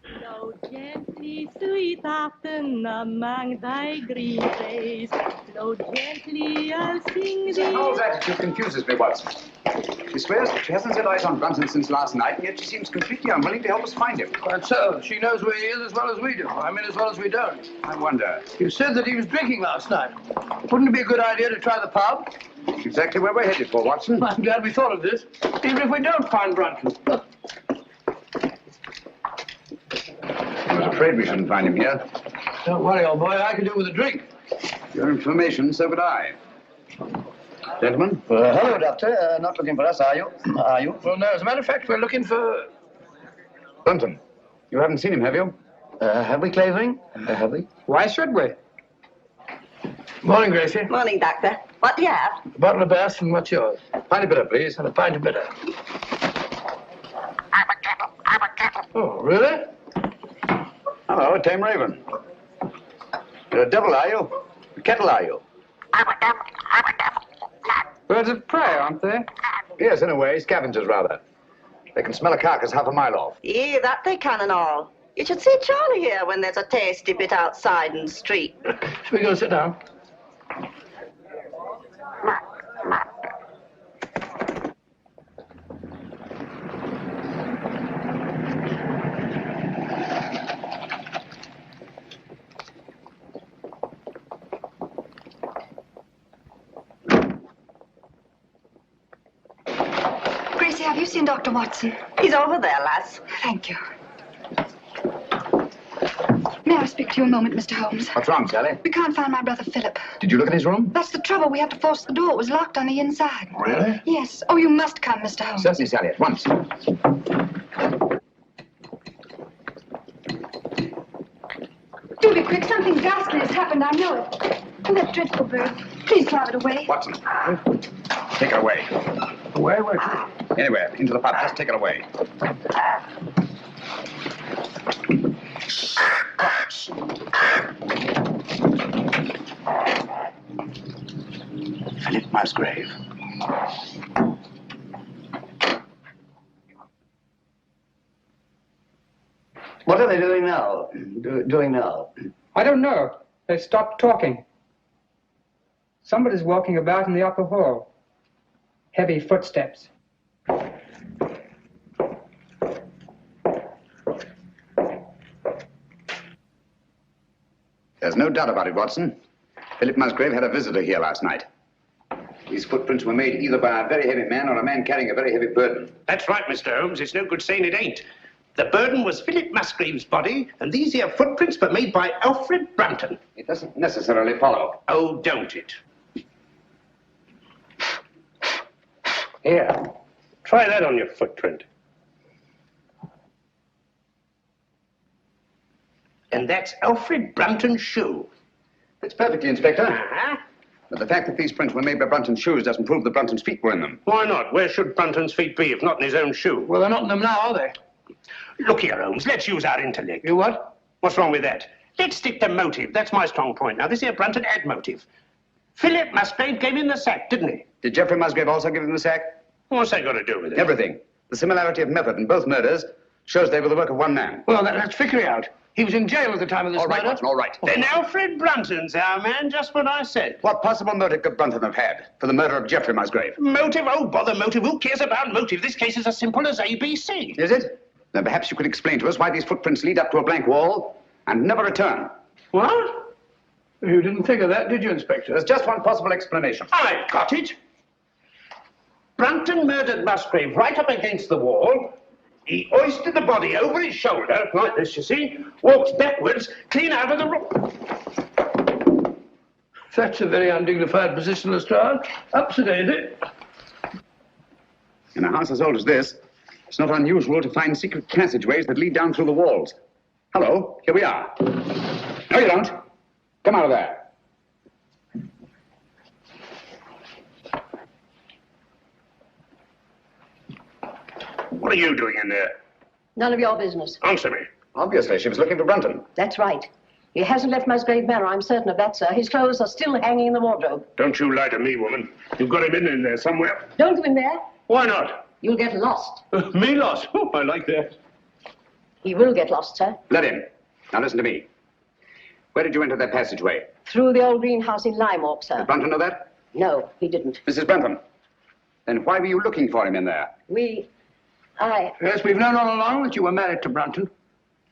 Flow gently, sweet afternoon among thy green days. Flow gently, I'll sing thee. Mr. Howell's attitude confuses me, Watson. She swears that she hasn't set eyes on Brunton since last night, and yet she seems completely unwilling to help us find him. Quite so. She knows where he is as well as we do. I mean, as well as we don't. I wonder. You said that he was drinking last night. Wouldn't it be a good idea to try the pub? Exactly where we're headed for, Watson. I'm glad we thought of this. Even if we don't find Brunton. I was afraid we shouldn't find him here. Don't worry, old boy. I could do with a drink. Your information, so would I. Gentlemen? Hello, Doctor. Not looking for us, are you? Are you? Well, no. As a matter of fact, we're looking for... Brunton. You haven't seen him, have you? Have we, Clavering? Have we? Why should we? Morning, Gracie. Morning, Doctor. What do you have? A bottle of Bass, and what's yours? Pint of bitter, please. And a pint of bitter. Oh, really? Hello, a tame raven. You're a devil, are you? A kettle, are you? Birds of prey, aren't they? Yes, in a way. Scavengers, rather. They can smell a carcass half a mile off. Yeah, that they can and all. You should see Charlie here when there's a tasty bit outside in the street. Shall we go sit down? Gracie, have you seen Dr. Watson? He's over there, lass. Thank you. May I speak to you a moment, Mr. Holmes? What's wrong, Sally? We can't find my brother Philip. Did you look in his room? That's the trouble. We had to force the door. It was locked on the inside. Really? Yes. Oh, you must come, Mr. Holmes. Certainly, Sally, at once. Do be quick. Something ghastly has happened. I know it. Oh, that dreadful bird. Please drive it away. Watson. Take it away. Away? Where? Anywhere. Into the pub. Just take it away. Philip Musgrave. What are they doing now? Doing now? I don't know. They stopped talking. Somebody's walking about in the upper hall. Heavy footsteps. There's no doubt about it, Watson. Philip Musgrave had a visitor here last night. These footprints were made either by a very heavy man or a man carrying a very heavy burden. That's right, Mr. Holmes. It's no good saying it ain't. The burden was Philip Musgrave's body, and these here footprints were made by Alfred Brunton. It doesn't necessarily follow. Oh, don't it? Here, try that on your footprint. And that's Alfred Brunton's shoe. That's perfectly, Inspector. But the fact that these prints were made by Brunton's shoes doesn't prove that Brunton's feet were in them. Why not? Where should Brunton's feet be if not in his own shoe? Well, they're not in them now, are they? Look here, Holmes, let's use our intellect. You what? What's wrong with that? Let's stick to motive. That's my strong point. Now, this here Brunton had motive. Philip Musgrave gave him the sack, didn't he? Did Geoffrey Musgrave also give him the sack? What's that got to do with it? Everything. The similarity of method in both murders shows they were the work of one man. Well, that's Vickery out. He was in jail at the time of this All right, murder. Watson, all right. Then Alfred Brunton's our man, just what I said. What possible motive could Brunton have had for the murder of Geoffrey Musgrave? Motive? Oh, bother motive. Who cares about motive? This case is as simple as ABC. Is it? Then perhaps you could explain to us why these footprints lead up to a blank wall and never return. What? You didn't think of that, did you, Inspector? There's just one possible explanation. I've got it. Brunton murdered Musgrave right up against the wall. He hoisted the body over his shoulder, like this, you see, walked backwards, clean out of the room. That's a very undignified position, Lestrade. Up to date. In a house as old as this, it's not unusual to find secret passageways that lead down through the walls. Hello, here we are. No, you don't. Come out of there. What are you doing in there? None of your business. Answer me. Obviously, she was looking for Brunton. That's right. He hasn't left Musgrave Manor, I'm certain of that, sir. His clothes are still hanging in the wardrobe. Don't you lie to me, woman. You've got him in there somewhere. Don't go in there. Why not? You'll get lost. Me lost? Oh, I like that. He will get lost, sir. Let him. Now listen to me. Where did you enter that passageway? Through the old greenhouse in Lime Walk, sir. Did Brunton know that? No, he didn't. Mrs. Brunton, then why were you looking for him in there? Yes, we've known all along that you were married to Brunton.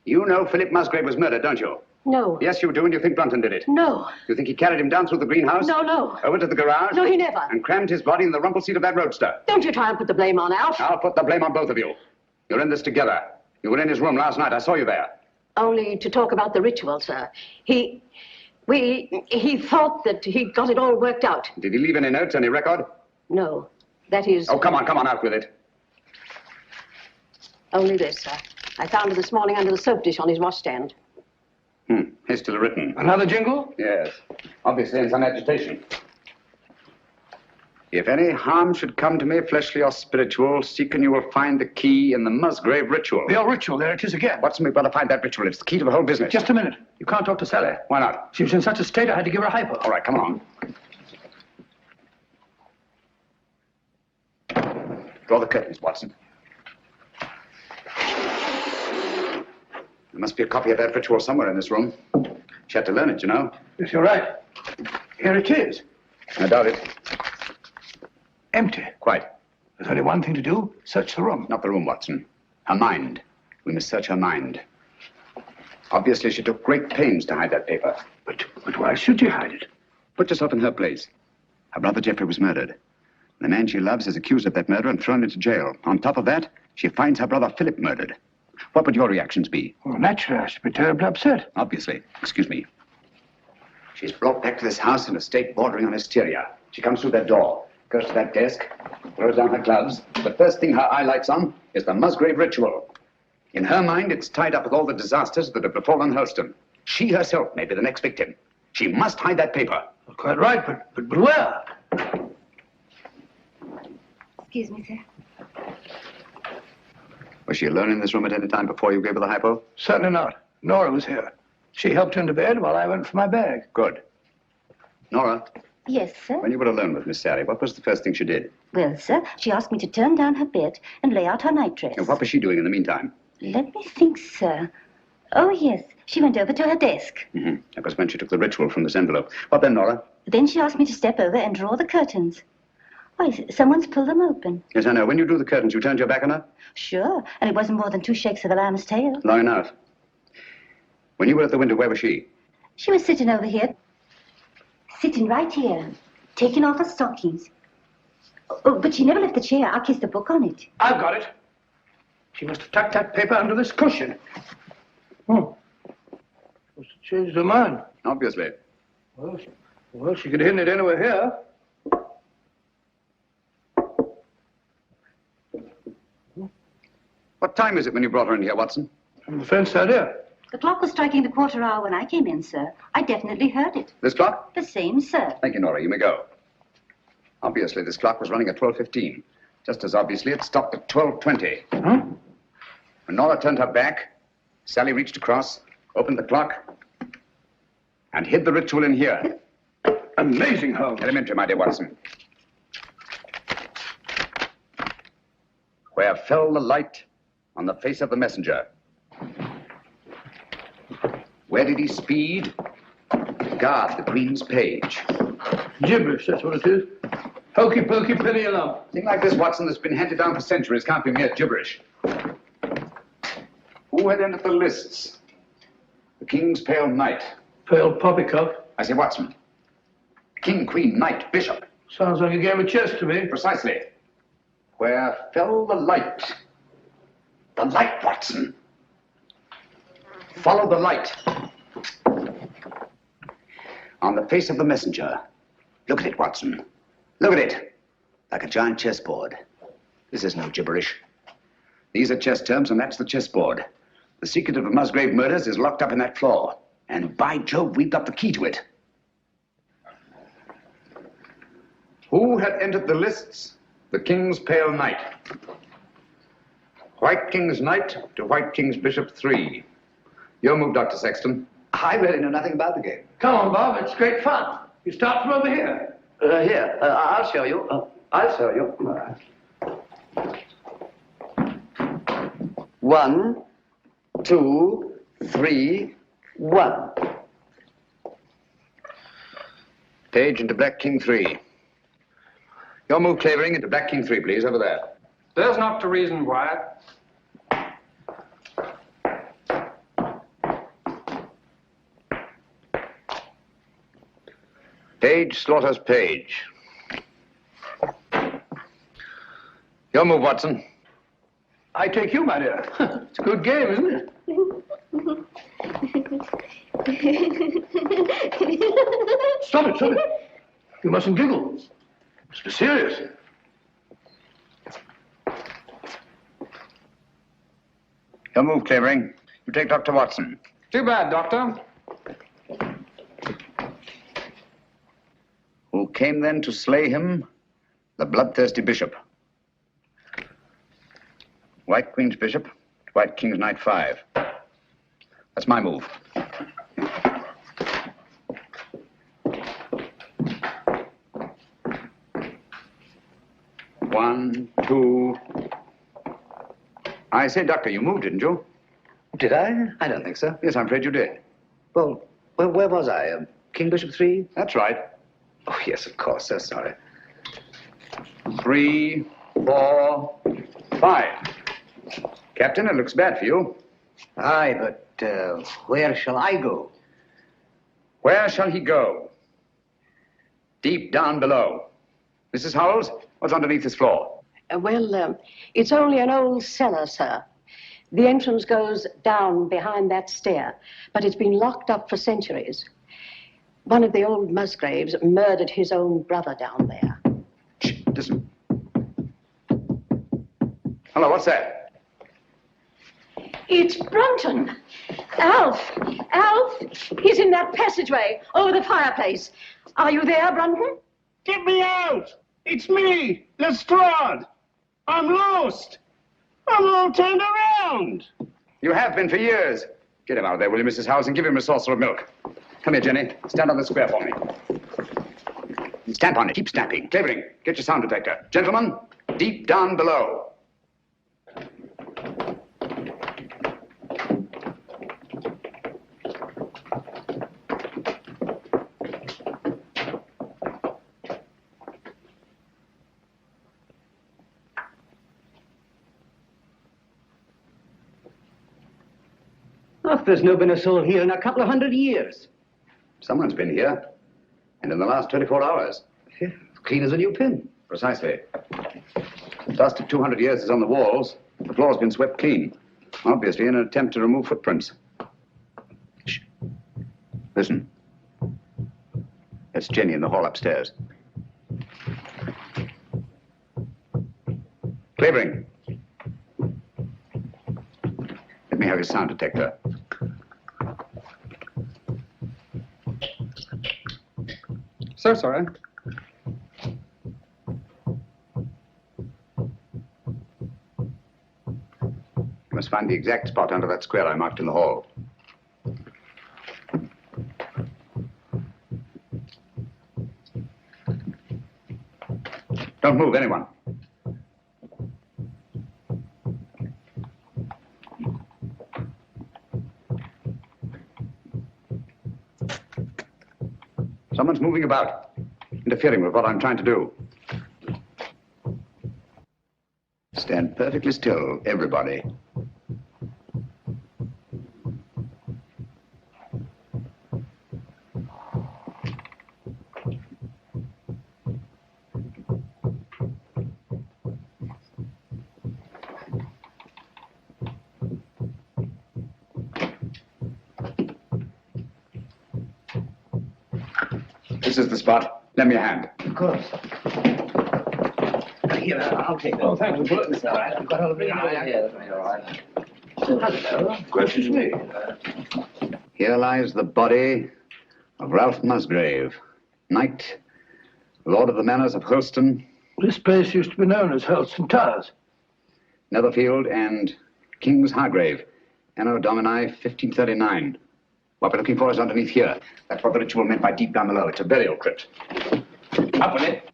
You know Philip Musgrave was murdered, don't you? No. Yes, you do, and you think Brunton did it. No. You think he carried him down through the greenhouse? No. Over to the garage? No, he never. And crammed his body in the rumple seat of that roadster? Don't you try and put the blame on Alf. I'll put the blame on both of you. You're in this together. You were in his room last night. I saw you there. Only to talk about the ritual, sir. He thought that he'd got it all worked out. Did he leave any notes, any record? No. That is... Oh, come on, out with it. Only this, sir. I found it this morning under the soap dish on his washstand. Hastily written. Another jingle? Yes. Obviously in some agitation. If any harm should come to me, fleshly or spiritual, seek and you will find the key in the Musgrave ritual. The old ritual, there it is again. Watson, we've got to find that ritual. It's the key to the whole business. Just a minute. You can't talk to Sally. Why not? She was in such a state I had to give her a hypo. All right, come on. Draw the curtains, Watson. There must be a copy of that ritual somewhere in this room. She had to learn it, you know. Yes, you're right. Here it is. I doubt it. Empty. Quite. There's only one thing to do. Search the room. Not the room, Watson. Her mind. We must search her mind. Obviously, she took great pains to hide that paper. But why should you hide it? Put yourself in her place. Her brother Geoffrey was murdered. The man she loves is accused of that murder and thrown into jail. On top of that, she finds her brother Philip murdered. What would your reactions be? Well, naturally, I should be terribly upset. Obviously. Excuse me. She's brought back to this house in a state bordering on hysteria. She comes through that door, goes to that desk, throws down her gloves. The first thing her eye lights on is the Musgrave ritual. In her mind, it's tied up with all the disasters that have befallen Hurlstone. She herself may be the next victim. She must hide that paper. Well, quite right, but where? Excuse me, sir. Was she alone in this room at any time before you gave her the hypo? Certainly not. Nora was here. She helped her into bed while I went for my bag. Good. Nora, Yes, sir. when you were alone with Miss Sally, what was the first thing she did? Well, sir, she asked me to turn down her bed and lay out her nightdress. And what was she doing in the meantime? Let me think, sir. Oh, yes. She went over to her desk. Mm-hmm. That was when she took the ritual from this envelope. What then, Nora? Then she asked me to step over and draw the curtains. Why, someone's pulled them open. Yes, I know. When you drew the curtains, you turned your back on her? Sure, and it wasn't more than 2 shakes of a lamb's tail. Long enough. When you were at the window, where was she? She was sitting over here. Sitting right here, taking off her stockings. Oh, but she never left the chair. I kissed the book on it. I've got it. She must have tucked that paper under this cushion. Oh. Must have changed her mind. Obviously. Well, she could have hidden it anywhere here. What time is it when you brought her in here, Watson? I'm afraid so, dear. The clock was striking the quarter hour when I came in, sir. I definitely heard it. This clock? The same, sir. Thank you, Nora. You may go. Obviously, this clock was running at 12:15. Just as obviously, it stopped at 12:20. Huh? When Nora turned her back, Sally reached across, opened the clock, and hid the ritual in here. Amazing, Holmes. Elementary, my dear Watson. Where fell the light on the face of the messenger? Where did he speed? Guard the Queen's page. Gibberish, that's what it is. Hokey pokey, penny a lump. Thing like this, Watson, that's been handed down for centuries can't be mere gibberish. Who had entered the lists? The King's Pale Knight. Pale poppycock. I say, Watson. King, Queen, Knight, Bishop. Sounds like a game of chess to me. Precisely. Where fell the light? The light, Watson. Follow the light. On the face of the messenger. Look at it, Watson. Look at it. Like a giant chessboard. This is no gibberish. These are chess terms, and that's the chessboard. The secret of the Musgrave murders is locked up in that floor. And by Jove, we've got the key to it. Who had entered the lists? The King's Pale Knight. White King's Knight to White King's Bishop 3. Your move, Dr. Sexton. I really know nothing about the game. Come on, Bob. It's great fun. You start from over here. Here, I'll show you. I'll show you. 1, 2, 3, 1. Page into Black King 3. Your move, Clavering, into Black King 3, please, over there. There's not to reason, Wyatt. Page slaughters Page. Your move, Watson. I take you, my dear. It's a good game, isn't it? Stop it. You mustn't giggle. It's be serious. Your move, Clavering. You take Dr. Watson. Too bad, Doctor. Who came then to slay him? The bloodthirsty bishop. White Queen's Bishop, White King's Knight 5. That's my move. One, two. I say, Doctor, you moved, didn't you? Did I? I don't think so. Yes, I'm afraid you did. Well, where was I? King Bishop 3? That's right. Oh, yes, of course. So sorry. 3, 4, 5. Captain, it looks bad for you. Aye, but where shall I go? Where shall he go? Deep down below. Mrs. Howells, what's underneath this floor? It's only an old cellar, sir. The entrance goes down behind that stair, but it's been locked up for centuries. One of the old Musgraves murdered his own brother down there. Shh, listen. Hello, what's that? It's Brunton. Alf, he's in that passageway over the fireplace. Are you there, Brunton? Get me out! It's me, Lestrade. I'm lost. I'm all turned around. You have been for years. Get him out of there, will you, Mrs. Howells, and give him a saucer of milk. Come here, Jenny. Stand on the square for me. Stamp on it. Keep stamping. Clavering, get your sound detector. Gentlemen, deep down below. Oh, there's no been a soul here in a couple of 100 years. Someone's been here. And in the last 24 hours. Clean as a new pin. Precisely. The dust of 200 years is on the walls. The floor's been swept clean. Obviously in an attempt to remove footprints. Shh. Listen. That's Jenny in the hall upstairs. Clavering. Let me have your sound detector. So sorry. You must find the exact spot under that square I marked in the hall. Don't move, anyone. Someone's moving about, interfering with what I'm trying to do. Stand perfectly still, everybody. This is the spot. Lend me a hand. Of course. Here, I'll take it. Oh, thank you. It's all right. I've got all of it here. All right. Hello. Questions me. Here lies the body of Ralph Musgrave, knight, lord of the manors of Hurlston. This place used to be known as Hurlston Towers. Netherfield and King's Hargrave, Anno Domini 1539. What we're looking for is underneath here. That's what the ritual meant by deep down below. It's a burial crypt. Up with it.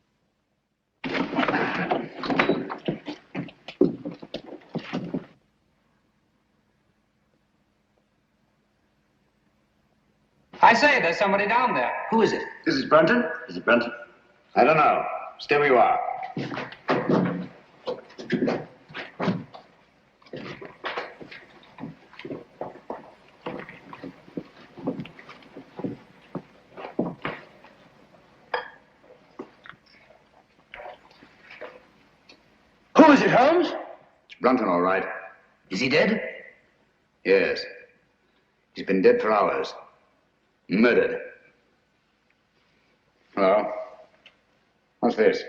I say, there's somebody down there. Who is it? This is Brunton? Is it Brunton? I don't know. Stay where you are. Who is it, Holmes? It's Brunton, all right. Is he dead? Yes. He's been dead for hours. Murdered. Hello? What's this?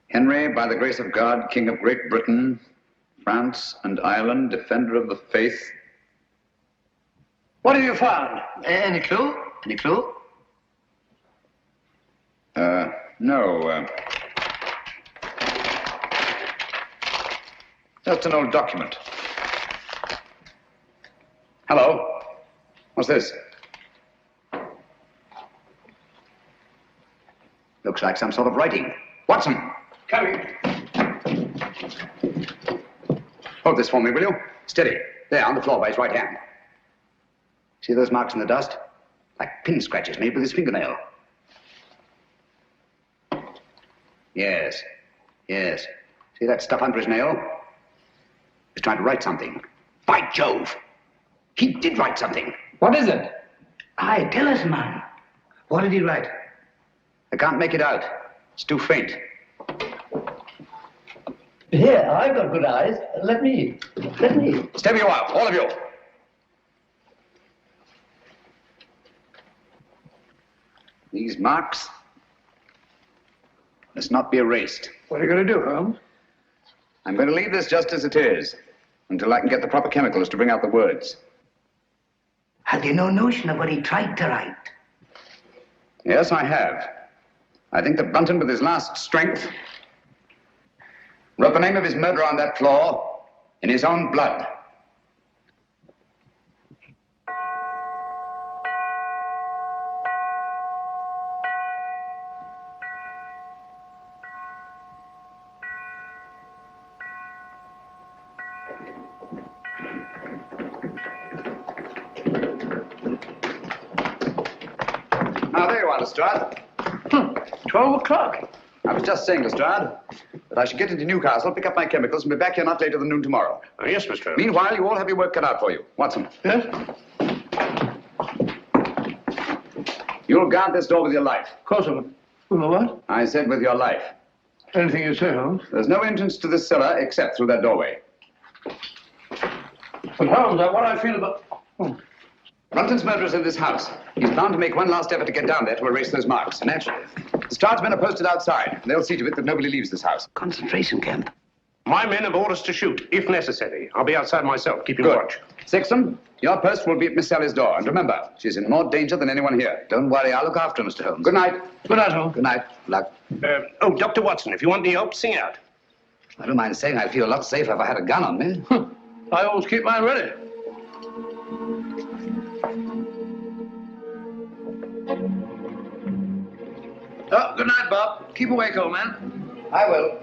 Henry, by the grace of God, King of Great Britain, France and Ireland, defender of the faith. What have you found? Any clue? Any clue? No. Just an old document. Hello? What's this? Looks like some sort of writing. Watson! Coming. Hold this for me, will you? Steady. There, on the floor by his right hand. See those marks in the dust? Like pin scratches made with his fingernail. Yes. Yes. See that stuff under his nail? He's trying to write something. By Jove! He did write something. What is it? Aye, tell us, man. What did he write? I can't make it out. It's too faint. Here, I've got good eyes. Let me. Stay where you are, all of you. These marks must not be erased. What are you going to do, Holmes? I'm going to leave this just as it is, until I can get the proper chemicals to bring out the words. Have you no notion of what he tried to write? Yes, I have. I think that Brunton, with his last strength, wrote the name of his murderer on that floor in his own blood. Now, there you are, Lestrade. 12 o'clock. I was just saying, Lestrade, But I should get into Newcastle, pick up my chemicals, and be back here not later than noon tomorrow. Yes, Mr. Holmes. Meanwhile, you all have your work cut out for you. Watson. Yes? You'll guard this door with your life. Of course I will. With my what? I said with your life. Anything you say, Holmes. There's no entrance to this cellar except through that doorway. But Holmes, what I feel about... Oh. Brunton's murderer's in this house. He's bound to make one last effort to get down there to erase those marks. Naturally. The Strahd's men are posted outside. They'll see to it that nobody leaves this house. Concentration camp. My men have orders to shoot, if necessary. I'll be outside myself, keeping Good. watch. Sexton, your post will be at Miss Sally's door. And remember, she's in more danger than anyone here. Don't worry, I'll look after her, Mr. Holmes. Good night. Good night, Holmes. Good night. Luck. Oh, Dr. Watson, if you want any help, sing out. I don't mind saying I'd feel a lot safer if I had a gun on me. I always keep mine ready. Oh, good night, Bob. Keep awake, old man. I will.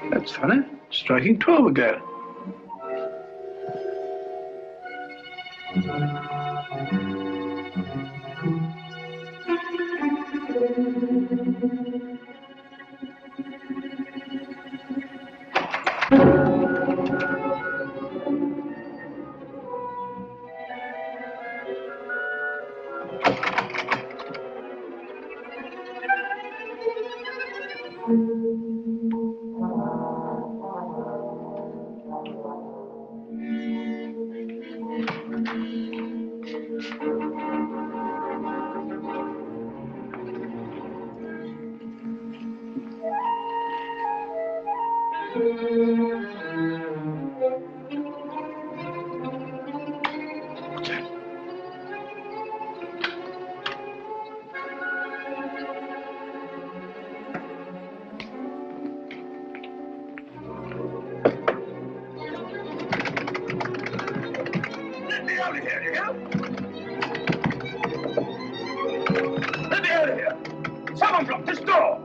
That's funny. Striking 12 again. Someone block this door!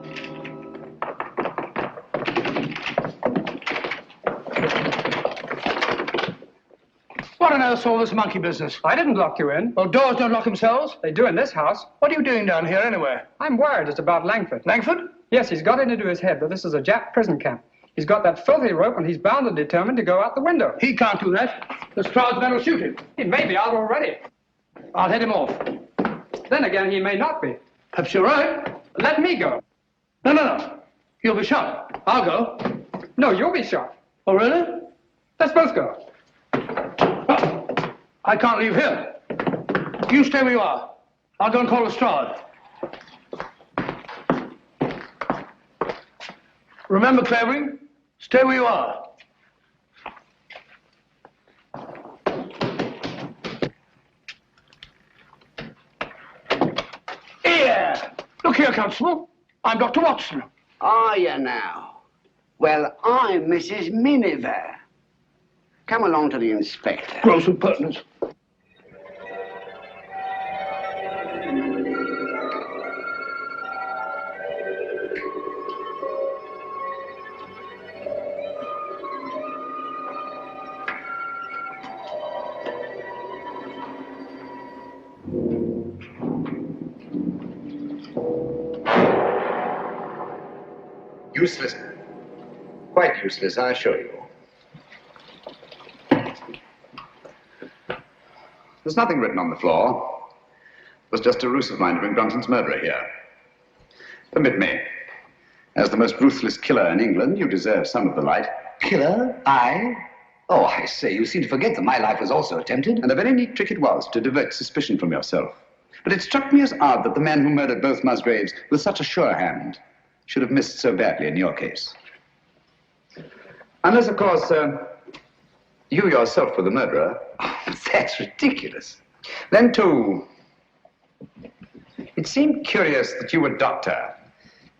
What on earth's all this monkey business? I didn't lock you in. Well, doors don't lock themselves. They do in this house. What are you doing down here anyway? I'm worried it's about Langford. Langford? Yes, he's got it into his head that this is a Jap prison camp. He's got that filthy rope and he's bound and determined to go out the window. He can't do that. The Strahd's men will shoot him. He may be out already. I'll head him off. Then again, he may not be. Perhaps you're right. Let me go. No. You'll be shot. I'll go. No, you'll be shot. Oh, really? Let's both go. I can't leave here. You stay where you are. I'll go and call the Strahd. Remember, Clavering, stay where you are. Here! Look here, Constable. I'm Dr. Watson. Are you now? Well, I'm Mrs. Miniver. Come along to the inspector. Gross impertinence. Useless. Quite useless, I assure you. There's nothing written on the floor. It was just a ruse of mine to bring Brunton's murderer here. Permit me. As the most ruthless killer in England, you deserve some of the light. Killer? I? Oh, I say, you seem to forget that my life was also attempted. And a very neat trick it was to divert suspicion from yourself. But it struck me as odd that the man who murdered both Musgraves with such a sure hand should have missed so badly in your case. Unless, of course, you yourself were the murderer. That's ridiculous. Then, too, it seemed curious that you, a doctor,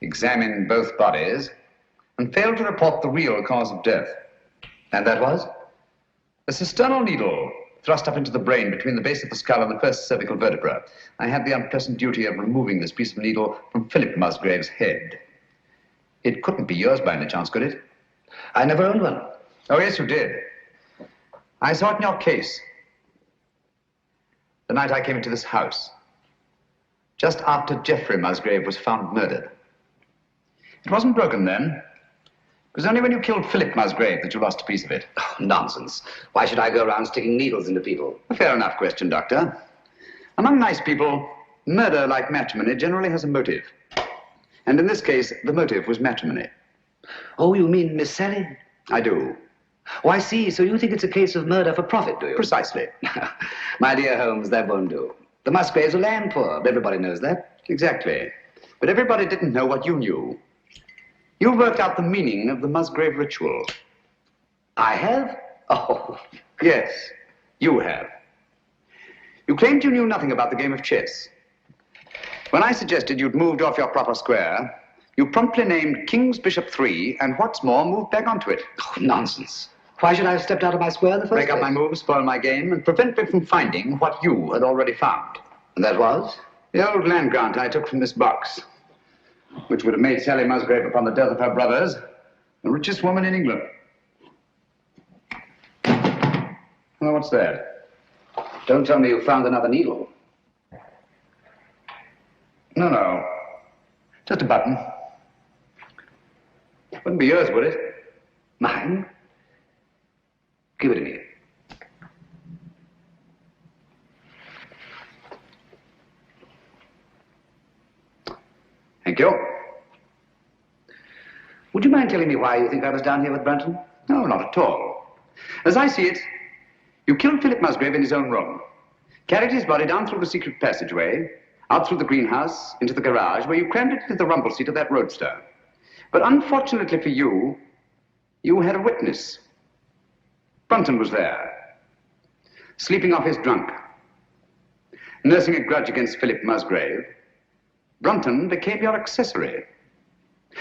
examined both bodies and failed to report the real cause of death. And that was? A cisternal needle thrust up into the brain between the base of the skull and the first cervical vertebra. I had the unpleasant duty of removing this piece of needle from Philip Musgrave's head. It couldn't be yours by any chance, could it? I never owned one. Oh, yes, you did. I saw it in your case. The night I came into this house. Just after Geoffrey Musgrave was found murdered. It wasn't broken then. It was only when you killed Philip Musgrave that you lost a piece of it. Oh, nonsense. Why should I go around sticking needles into people? A fair enough question, Doctor. Among nice people, murder, like matrimony, generally has a motive. And in this case, the motive was matrimony. Oh, you mean Miss Sally? I do. Oh, I see. So you think it's a case of murder for profit, do you? Precisely. My dear Holmes, that won't do. The Musgraves are land poor. Everybody knows that. Exactly. But everybody didn't know what you knew. You worked out the meaning of the Musgrave ritual. I have? Oh. Yes, you have. You claimed you knew nothing about the game of chess. When I suggested you'd moved off your proper square, you promptly named King's Bishop 3, and what's more, moved back onto it. Oh, nonsense. Why should I have stepped out of my square in the first place? Break up my moves, spoil my game, and prevent me from finding what you had already found. And that was? The old land grant I took from this box, which would have made Sally Musgrave, upon the death of her brothers, the richest woman in England. Well, what's that? Don't tell me you found another needle. No. Just a button. Wouldn't be yours, would it? Mine? Give it to me. Thank you. Would you mind telling me why you think I was down here with Brunton? No, not at all. As I see it, you killed Philip Musgrave in his own room, carried his body down through the secret passageway, out through the greenhouse, into the garage, where you crammed it into the rumble seat of that roadster. But unfortunately for you, you had a witness. Brunton was there, sleeping off his drunk, nursing a grudge against Philip Musgrave. Brunton became your accessory.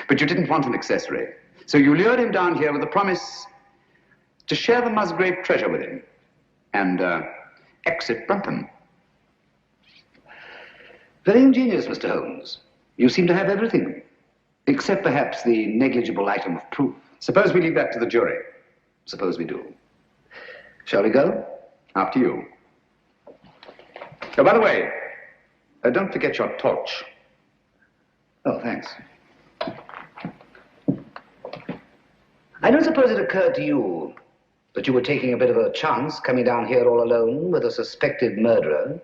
But you didn't want an accessory, so you lured him down here with the promise to share the Musgrave treasure with him and exit Brunton. Very ingenious, Mr. Holmes. You seem to have everything, except perhaps the negligible item of proof. Suppose we leave that to the jury. Suppose we do. Shall we go? After you. Oh, by the way, don't forget your torch. Oh, thanks. I don't suppose it occurred to you that you were taking a bit of a chance coming down here all alone with a suspected murderer.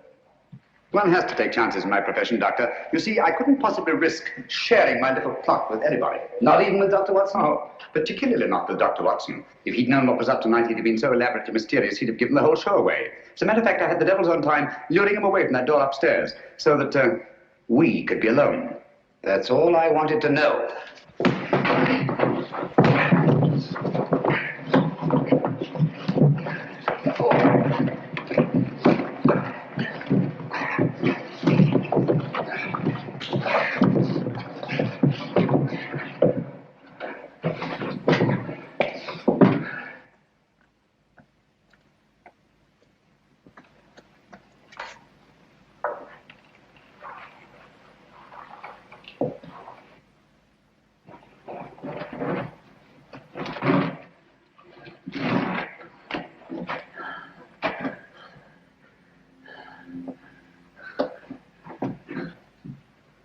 One has to take chances in my profession, Doctor. You see, I couldn't possibly risk sharing my little plot with anybody. Not even with Dr. Watson? Oh, particularly not with Dr. Watson. If he'd known what was up tonight, he'd have been so elaborately mysterious, he'd have given the whole show away. As a matter of fact, I had the devil's own time luring him away from that door upstairs so that we could be alone. That's all I wanted to know.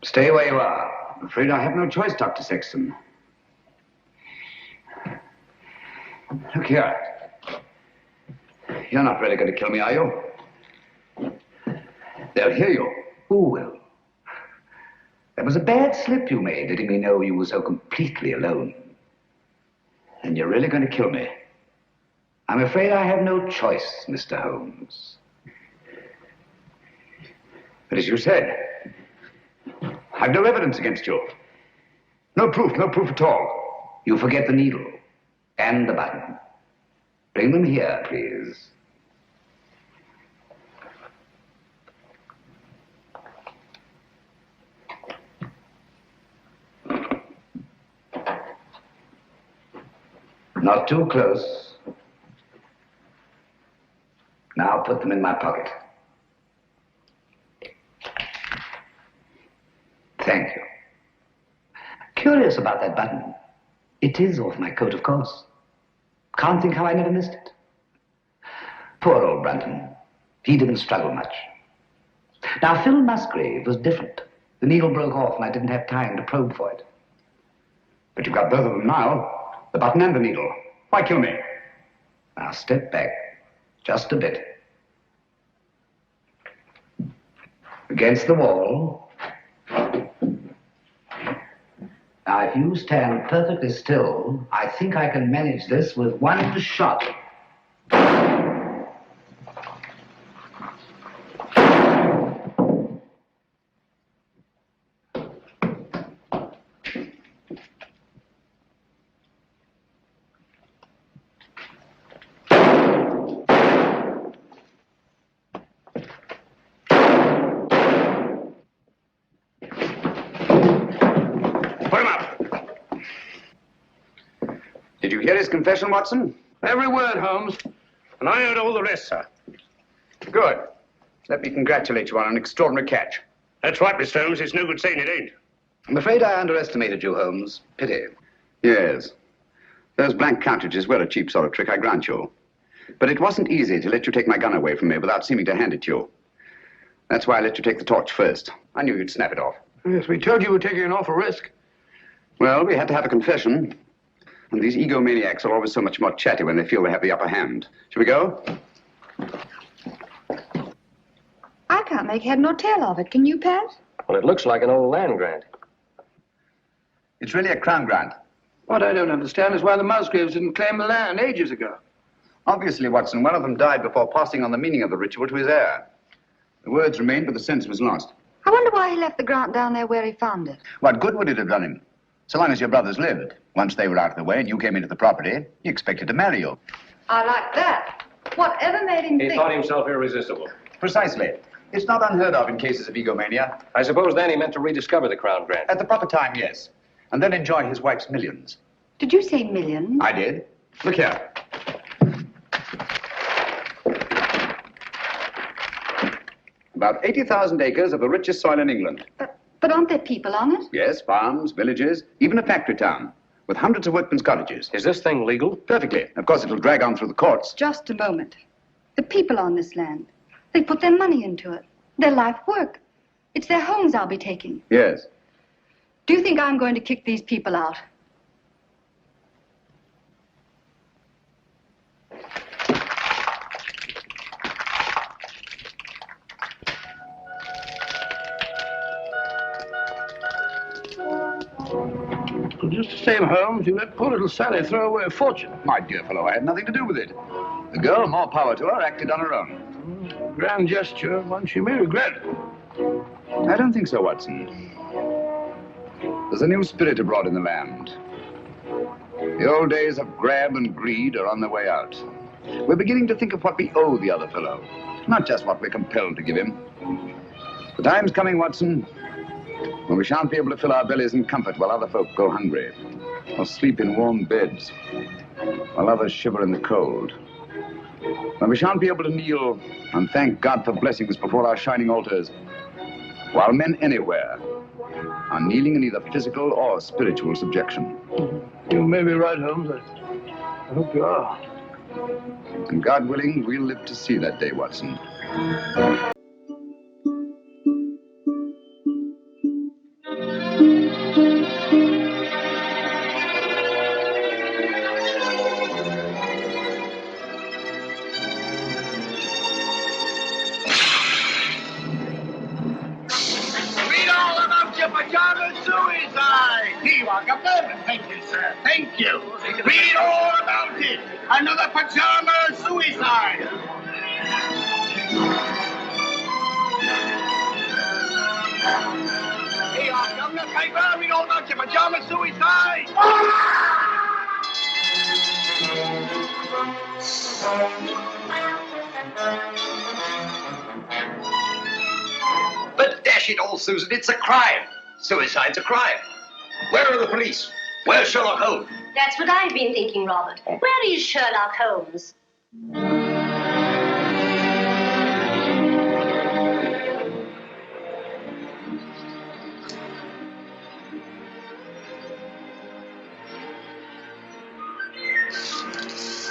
Stay where you are. I'm afraid I have no choice, Dr. Sexton. Look here. You're not really going to kill me, are you? They'll hear you. Who will? That was a bad slip you made, letting me know you were so completely alone. And you're really going to kill me? I'm afraid I have no choice, Mr. Holmes. But as you said, I've no evidence against you. No proof at all. You forget the needle and the button. Bring them here, please. Not too close. Now put them in my pocket. Thank you. Curious about that button. It is off my coat, of course. Can't think how I never missed it. Poor old Brunton. He didn't struggle much. Now, Phil Musgrave was different. The needle broke off and I didn't have time to probe for it. But you've got both of them now. The button and the needle. Why kill me? Now step back. Just a bit. Against the wall. Now, if you stand perfectly still, I think I can manage this with one shot. Did you hear his confession, Watson? Every word, Holmes. And I heard all the rest, sir. Good. Let me congratulate you on an extraordinary catch. That's right, Mr. Holmes. It's no good saying it ain't. I'm afraid I underestimated you, Holmes. Pity. Yes. Those blank cartridges were a cheap sort of trick, I grant you. But it wasn't easy to let you take my gun away from me without seeming to hand it to you. That's why I let you take the torch first. I knew you'd snap it off. Yes, we told you we're taking an awful risk. Well, we had to have a confession. And these egomaniacs are always so much more chatty when they feel they have the upper hand. Shall we go? I can't make head nor tail of it. Can you, Pat? Well, it looks like an old land grant. It's really a crown grant. What I don't understand is why the Musgraves didn't claim the land ages ago. Obviously, Watson, one of them died before passing on the meaning of the ritual to his heir. The words remained, but the sense was lost. I wonder why he left the grant down there where he found it. What good would it have done him? So long as your brothers lived. Once they were out of the way and you came into the property, he expected to marry you. I like that. Whatever made him He think... thought himself irresistible. Precisely. It's not unheard of in cases of egomania. I suppose then he meant to rediscover the crown grant. At the proper time, yes. And then enjoy his wife's millions. Did you say millions? I did. Look here. About 80,000 acres of the richest soil in England. But aren't there people on it? Yes, farms, villages, even a factory town, with hundreds of workmen's cottages. Is this thing legal? Perfectly. Of course, it'll drag on through the courts. Just a moment. The people on this land, they put their money into it, their life work. It's their homes I'll be taking. Yes. Do you think I'm going to kick these people out? Well, just the same, Holmes, you let poor little Sally throw away a fortune. My dear fellow, I had nothing to do with it. The girl, more power to her, acted on her own. Grand gesture, one she may regret. I don't think so, Watson. There's a new spirit abroad in the land. The old days of grab and greed are on their way out. We're beginning to think of what we owe the other fellow, not just what we're compelled to give him. The time's coming, Watson, when we shan't be able to fill our bellies in comfort while other folk go hungry, or sleep in warm beds, while others shiver in the cold. When we shan't be able to kneel and thank God for blessings before our shining altars, while men anywhere are kneeling in either physical or spiritual subjection. You may be right, Holmes. I hope you are. And God willing, we'll live to see that day, Watson. Thank you, sir. Thank you. Read all about it. Another pajama suicide. Here, Governor Paper. Read all about your pajama suicide. But dash it all, Susan, it's a crime. Suicide's a crime. Where are the police? Where's Sherlock Holmes? That's what I've been thinking, Robert. Where is Sherlock Holmes?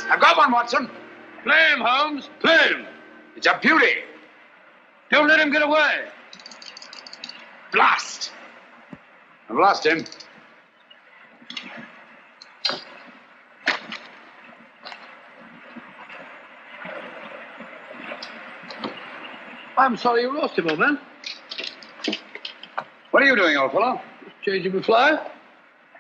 I've got one, Watson. Play him, Holmes. Play him. It's a beauty. Don't let him get away. Blast. I've lost him. I'm sorry you lost him, old man. What are you doing, old fellow? Changing the fly?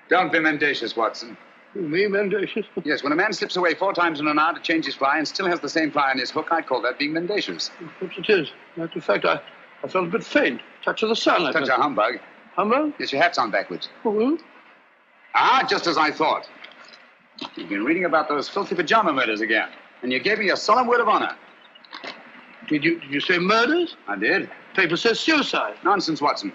Don't be mendacious, Watson. Me, mendacious? Yes, when a man slips away 4 times in an hour to change his fly and still has the same fly on his hook, I call that being mendacious. Perhaps it is. Matter of fact, I felt a bit faint. Touch of the sun. Such a humbug. Humbug? Yes, your hat's on backwards. Oh, Ah, just as I thought. You've been reading about those filthy pajama murders again, and you gave me a solemn word of honor. Did you say murders? I did. Paper says suicide. Nonsense, Watson.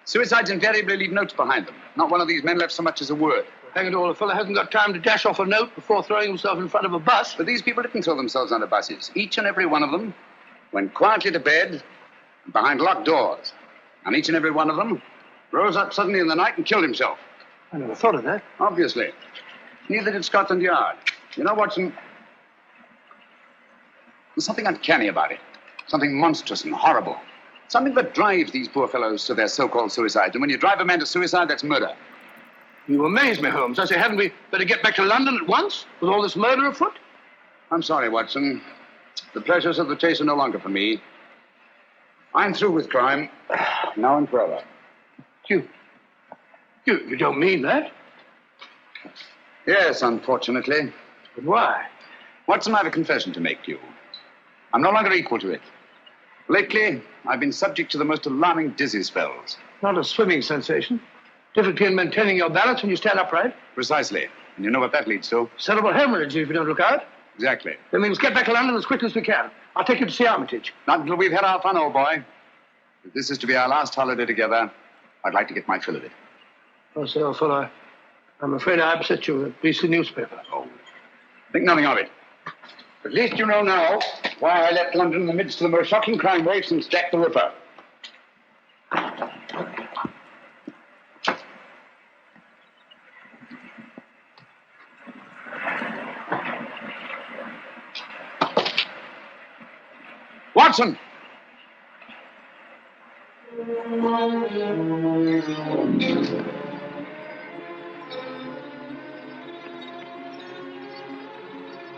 Suicides invariably leave notes behind them. Not one of these men left so much as a word. Hang it all, a fellow hasn't got time to dash off a note before throwing himself in front of a bus. But these people didn't throw themselves under buses. Each and every one of them went quietly to bed behind locked doors. And each and every one of them rose up suddenly in the night and killed himself. I never thought of that. Obviously. Neither did Scotland Yard. You know, Watson, there's something uncanny about it. Something monstrous and horrible. Something that drives these poor fellows to their so-called suicides. And when you drive a man to suicide, that's murder. You amaze me, Holmes. I say, hadn't we better get back to London at once with all this murder afoot? I'm sorry, Watson. The pleasures of the chase are no longer for me. I'm through with crime, now and forever. You don't mean that? Yes, unfortunately. But why? Watson, I have a confession to make to you. I'm no longer equal to it. Lately, I've been subject to the most alarming dizzy spells. Not a swimming sensation. Difficulty in maintaining your balance when you stand upright. Precisely. And you know what that leads to? Cerebral hemorrhage if you don't look out. Exactly. That means get back to London as quickly as we can. I'll take you to see Armitage. Not until we've had our fun, old boy. If this is to be our last holiday together, I'd like to get my fill of it. Oh, sir, old fellow, I'm afraid I upset you with a beastly newspaper. Oh, think nothing of it. At least you know now why I left London in the midst of the most shocking crime wave since Jack the Ripper. Watson!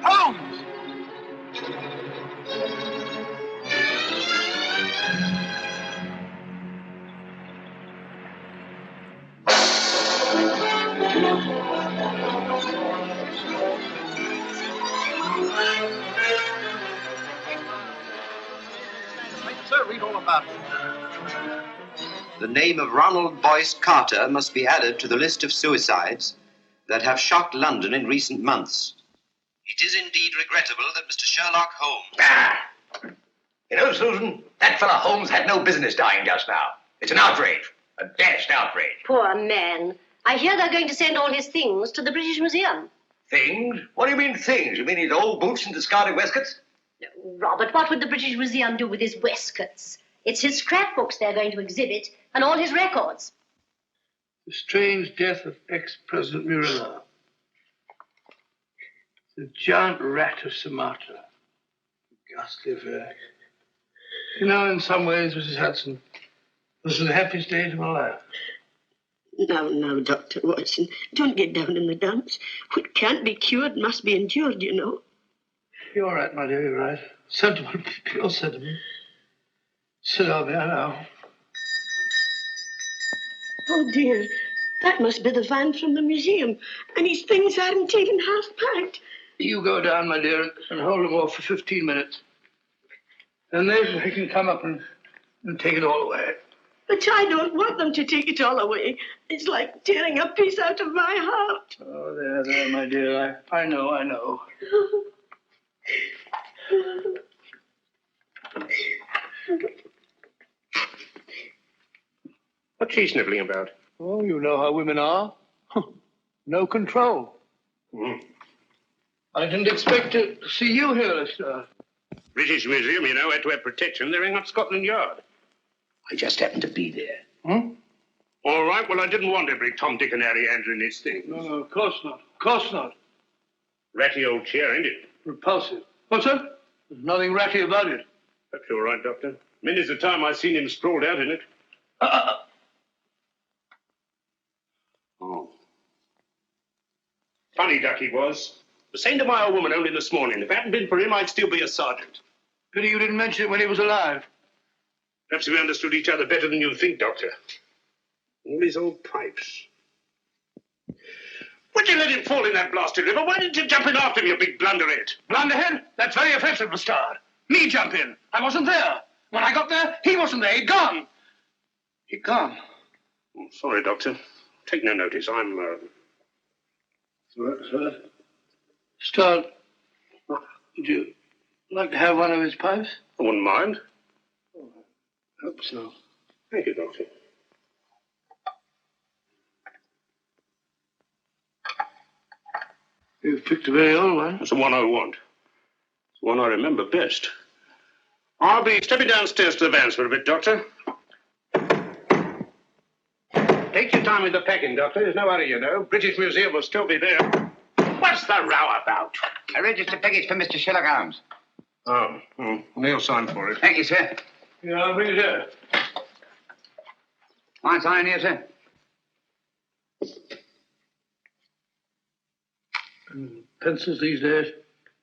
Holmes! Sir, read all about it. The name of Ronald Boyce Carter must be added to the list of suicides that have shocked London in recent months. It is indeed regrettable that Mr. Sherlock Holmes... You know, Susan, that fellow Holmes had no business dying just now. It's an outrage. A dashed outrage. Poor man. I hear they're going to send all his things to the British Museum. Things? What do you mean things? You mean his old boots and discarded waistcoats? Robert, what would the British Museum do with his waistcoats? It's his scrapbooks they're going to exhibit, and all his records. The strange death of ex-President Murilo. The giant rat of Sumatra. Ghastly affair. You know, in some ways, Mrs. Hudson, this is the happiest days of my life. No, Dr. Watson. Don't get down in the dumps. What can't be cured must be endured, you know. You're right, my dear, you're right. Sentiment, pure sentiment. Sit down there now. Oh, dear. That must be the van from the museum. And his things aren't even half packed. You go down, my dear, and hold them off for 15 minutes. And then they can come up and take it all away. But I don't want them to take it all away. It's like tearing a piece out of my heart. Oh, there, my dear. I know. What's she sniffling about? Oh, you know how women are. No control. I didn't expect to see you here, Lester. British Museum, you know, had to have protection. They're in up Scotland Yard. I just happened to be there. All right, well, I didn't want every Tom, Dick, and Harry answering this thing. No, of course not. Of course not. Ratty old chair, ain't it? Repulsive. What's that? There's nothing ratty about it. Perhaps you're right, Doctor. Many's the time I've seen him sprawled out in it. Oh. Funny duck he was. The same to my old woman only this morning. If it hadn't been for him, I'd still be a sergeant. Pity you didn't mention it when he was alive. Perhaps we understood each other better than you think, Doctor. All these old pipes. Why'd you let him fall in that blasted river? Why didn't you jump in after him, you big blunderhead? Blunderhead? That's very offensive, Lestrade. Me jump in. I wasn't there. When I got there, he wasn't there. He'd gone. He'd gone. Oh, sorry, Doctor. Take no notice. I'm, Sir? Lestrade, would you like to have one of his pipes? I wouldn't mind. I hope so. Thank you, Doctor. You've picked a very old one. That's the one I want. It's the one I remember best. I'll be stepping downstairs to the vans for a bit, Doctor. Take your time with the packing, Doctor. There's no hurry, you know. British Museum will still be there. What's the row about? A registered package for Mr. Sherlock Holmes. Oh, Neil signed for it. Thank you, sir. Yeah, I'll bring it here. Mine sign here, sir. Pencils these days,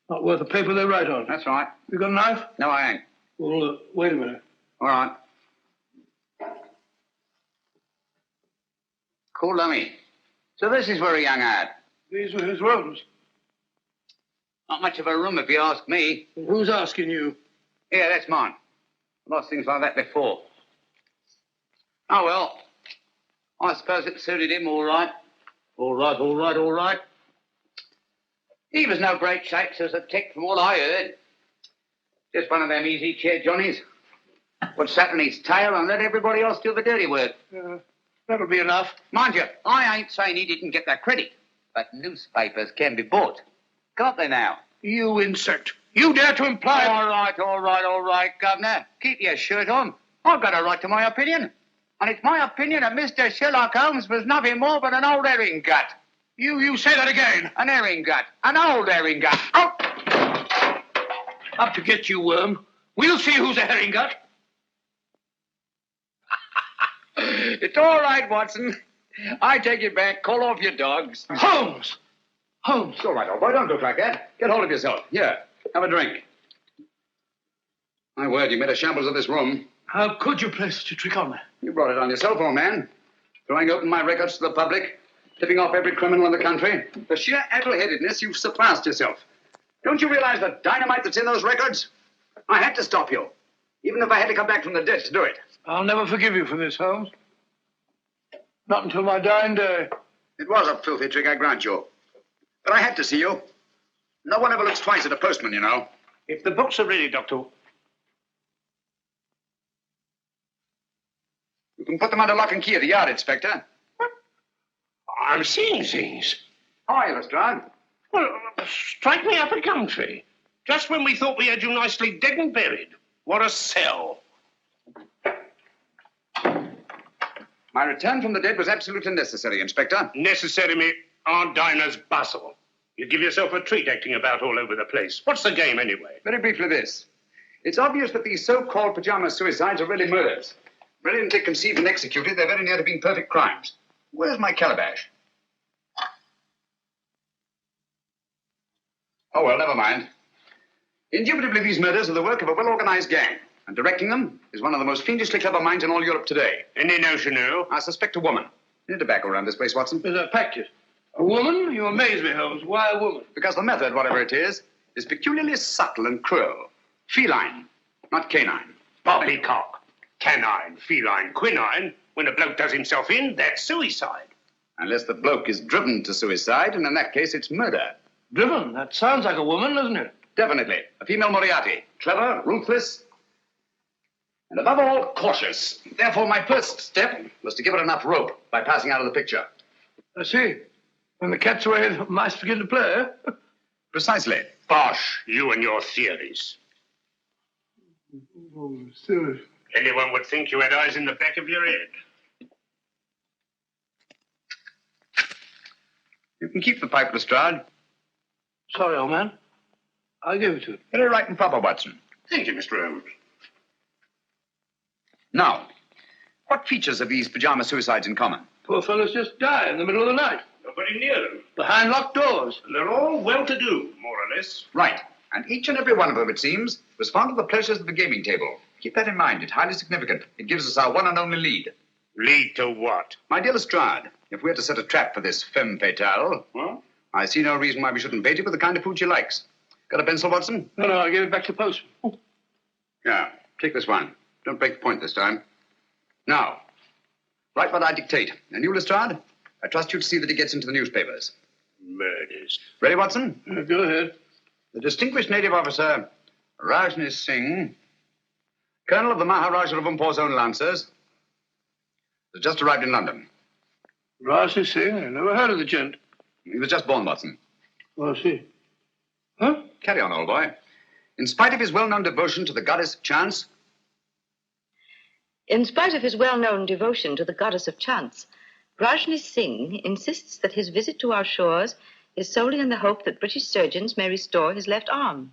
not worth the paper they write on. That's right. You got a knife? No, I ain't. Well, wait a minute. All right. Cool dummy. So this is where he hung out. These were his rooms. Not much of a room, if you ask me. Who's asking you? Yeah, that's mine. I've lost things like that before. Oh, well. I suppose it suited him all right. All right. He was no great shakes as a tick from all I heard. Just one of them easy chair Johnnies. Would sat on his tail and let everybody else do the dirty work. That'll be enough. Mind you, I ain't saying he didn't get that credit. But newspapers can be bought. Can't they now? You insect. You dare to imply... All right, Governor. Keep your shirt on. I've got a right to my opinion. And it's my opinion that Mr. Sherlock Holmes was nothing more but an old herring gut. You say that again. An herring gut. An old herring gut. Oh! Up to get you, worm. We'll see who's a herring gut. It's all right, Watson. I take it back. Call off your dogs. Holmes! It's all right, old boy. Don't look like that. Get hold of yourself. Here, have a drink. My word, you made a shambles of this room. How could you play such a trick on me? You brought it on yourself, old man. Throwing open my records to the public, tipping off every criminal in the country. For sheer addle-headedness, you've surpassed yourself. Don't you realize the dynamite that's in those records? I had to stop you, even if I had to come back from the dead to do it. I'll never forgive you for this, Holmes. Not until my dying day. It was a filthy trick, I grant you. But I had to see you. No one ever looks twice at a postman, you know. If the books are ready, Doctor. You can put them under lock and key at the yard, Inspector. I'm seeing things. How are you, Lestrade? Well, strike me up a country. Just when we thought we had you nicely dead and buried. What a sell. My return from the dead was absolutely necessary, Inspector. Necessary, me Aunt Dinah's bustle. You give yourself a treat acting about all over the place. What's the game, anyway? Very briefly this. It's obvious that these so-called pajama suicides are really murders. Brilliantly conceived and executed, they're very near to being perfect crimes. Where's my calabash? Oh, well, never mind. Indubitably, these murders are the work of a well-organized gang. And directing them is one of the most fiendishly clever minds in all Europe today. Any notion who? I suspect a woman. Any tobacco around this place, Watson? There's a packet. A woman? You amaze me, Holmes. Why a woman? Because the method, whatever it is peculiarly subtle and cruel. Feline, not canine. Poppycock. Canine, feline, quinine. When a bloke does himself in, that's suicide. Unless the bloke is driven to suicide, and in that case, it's murder. Driven? That sounds like a woman, doesn't it? Definitely. A female Moriarty. Clever, ruthless, and above all, cautious. Therefore, my first step was to give her enough rope by passing out of the picture. I see. When the cat's away, the mice begin to play. Precisely. Bosh, you and your theories. Oh, serious. Anyone would think you had eyes in the back of your head. You can keep the pipe, Lestrade. Sorry, old man. I'll give it to you. Very right and proper, Watson. Thank you, Mr. Holmes. Now, what features have these pajama suicides in common? Poor fellows just die in the middle of the night. Nobody near them. Behind locked doors. And they're all well-to-do, more or less. Right. And each and every one of them, it seems, was fond of the pleasures of the gaming table. Keep that in mind. It's highly significant. It gives us our one and only lead. Lead to what? My dear Lestrade, if we're to set a trap for this femme fatale, I see no reason why we shouldn't bait it with the kind of food she likes. Got a pencil, Watson? No, I gave it back to postman. Yeah, take this one. Don't break the point this time. Now, write what I dictate. And you, Lestrade, I trust you to see that it gets into the newspapers. Murders. Ready, Watson? Go ahead. The distinguished native officer, Rajni Singh, colonel of the Maharaja of Umpur's own Lancers, has just arrived in London. Rajni Singh? I never heard of the gent. He was just born, Watson. Oh, I see. Huh? Carry on, old boy. In spite of his well-known devotion to the goddess of chance... In spite of his well-known devotion to the goddess of chance, Rajni Singh insists that his visit to our shores is solely in the hope that British surgeons may restore his left arm,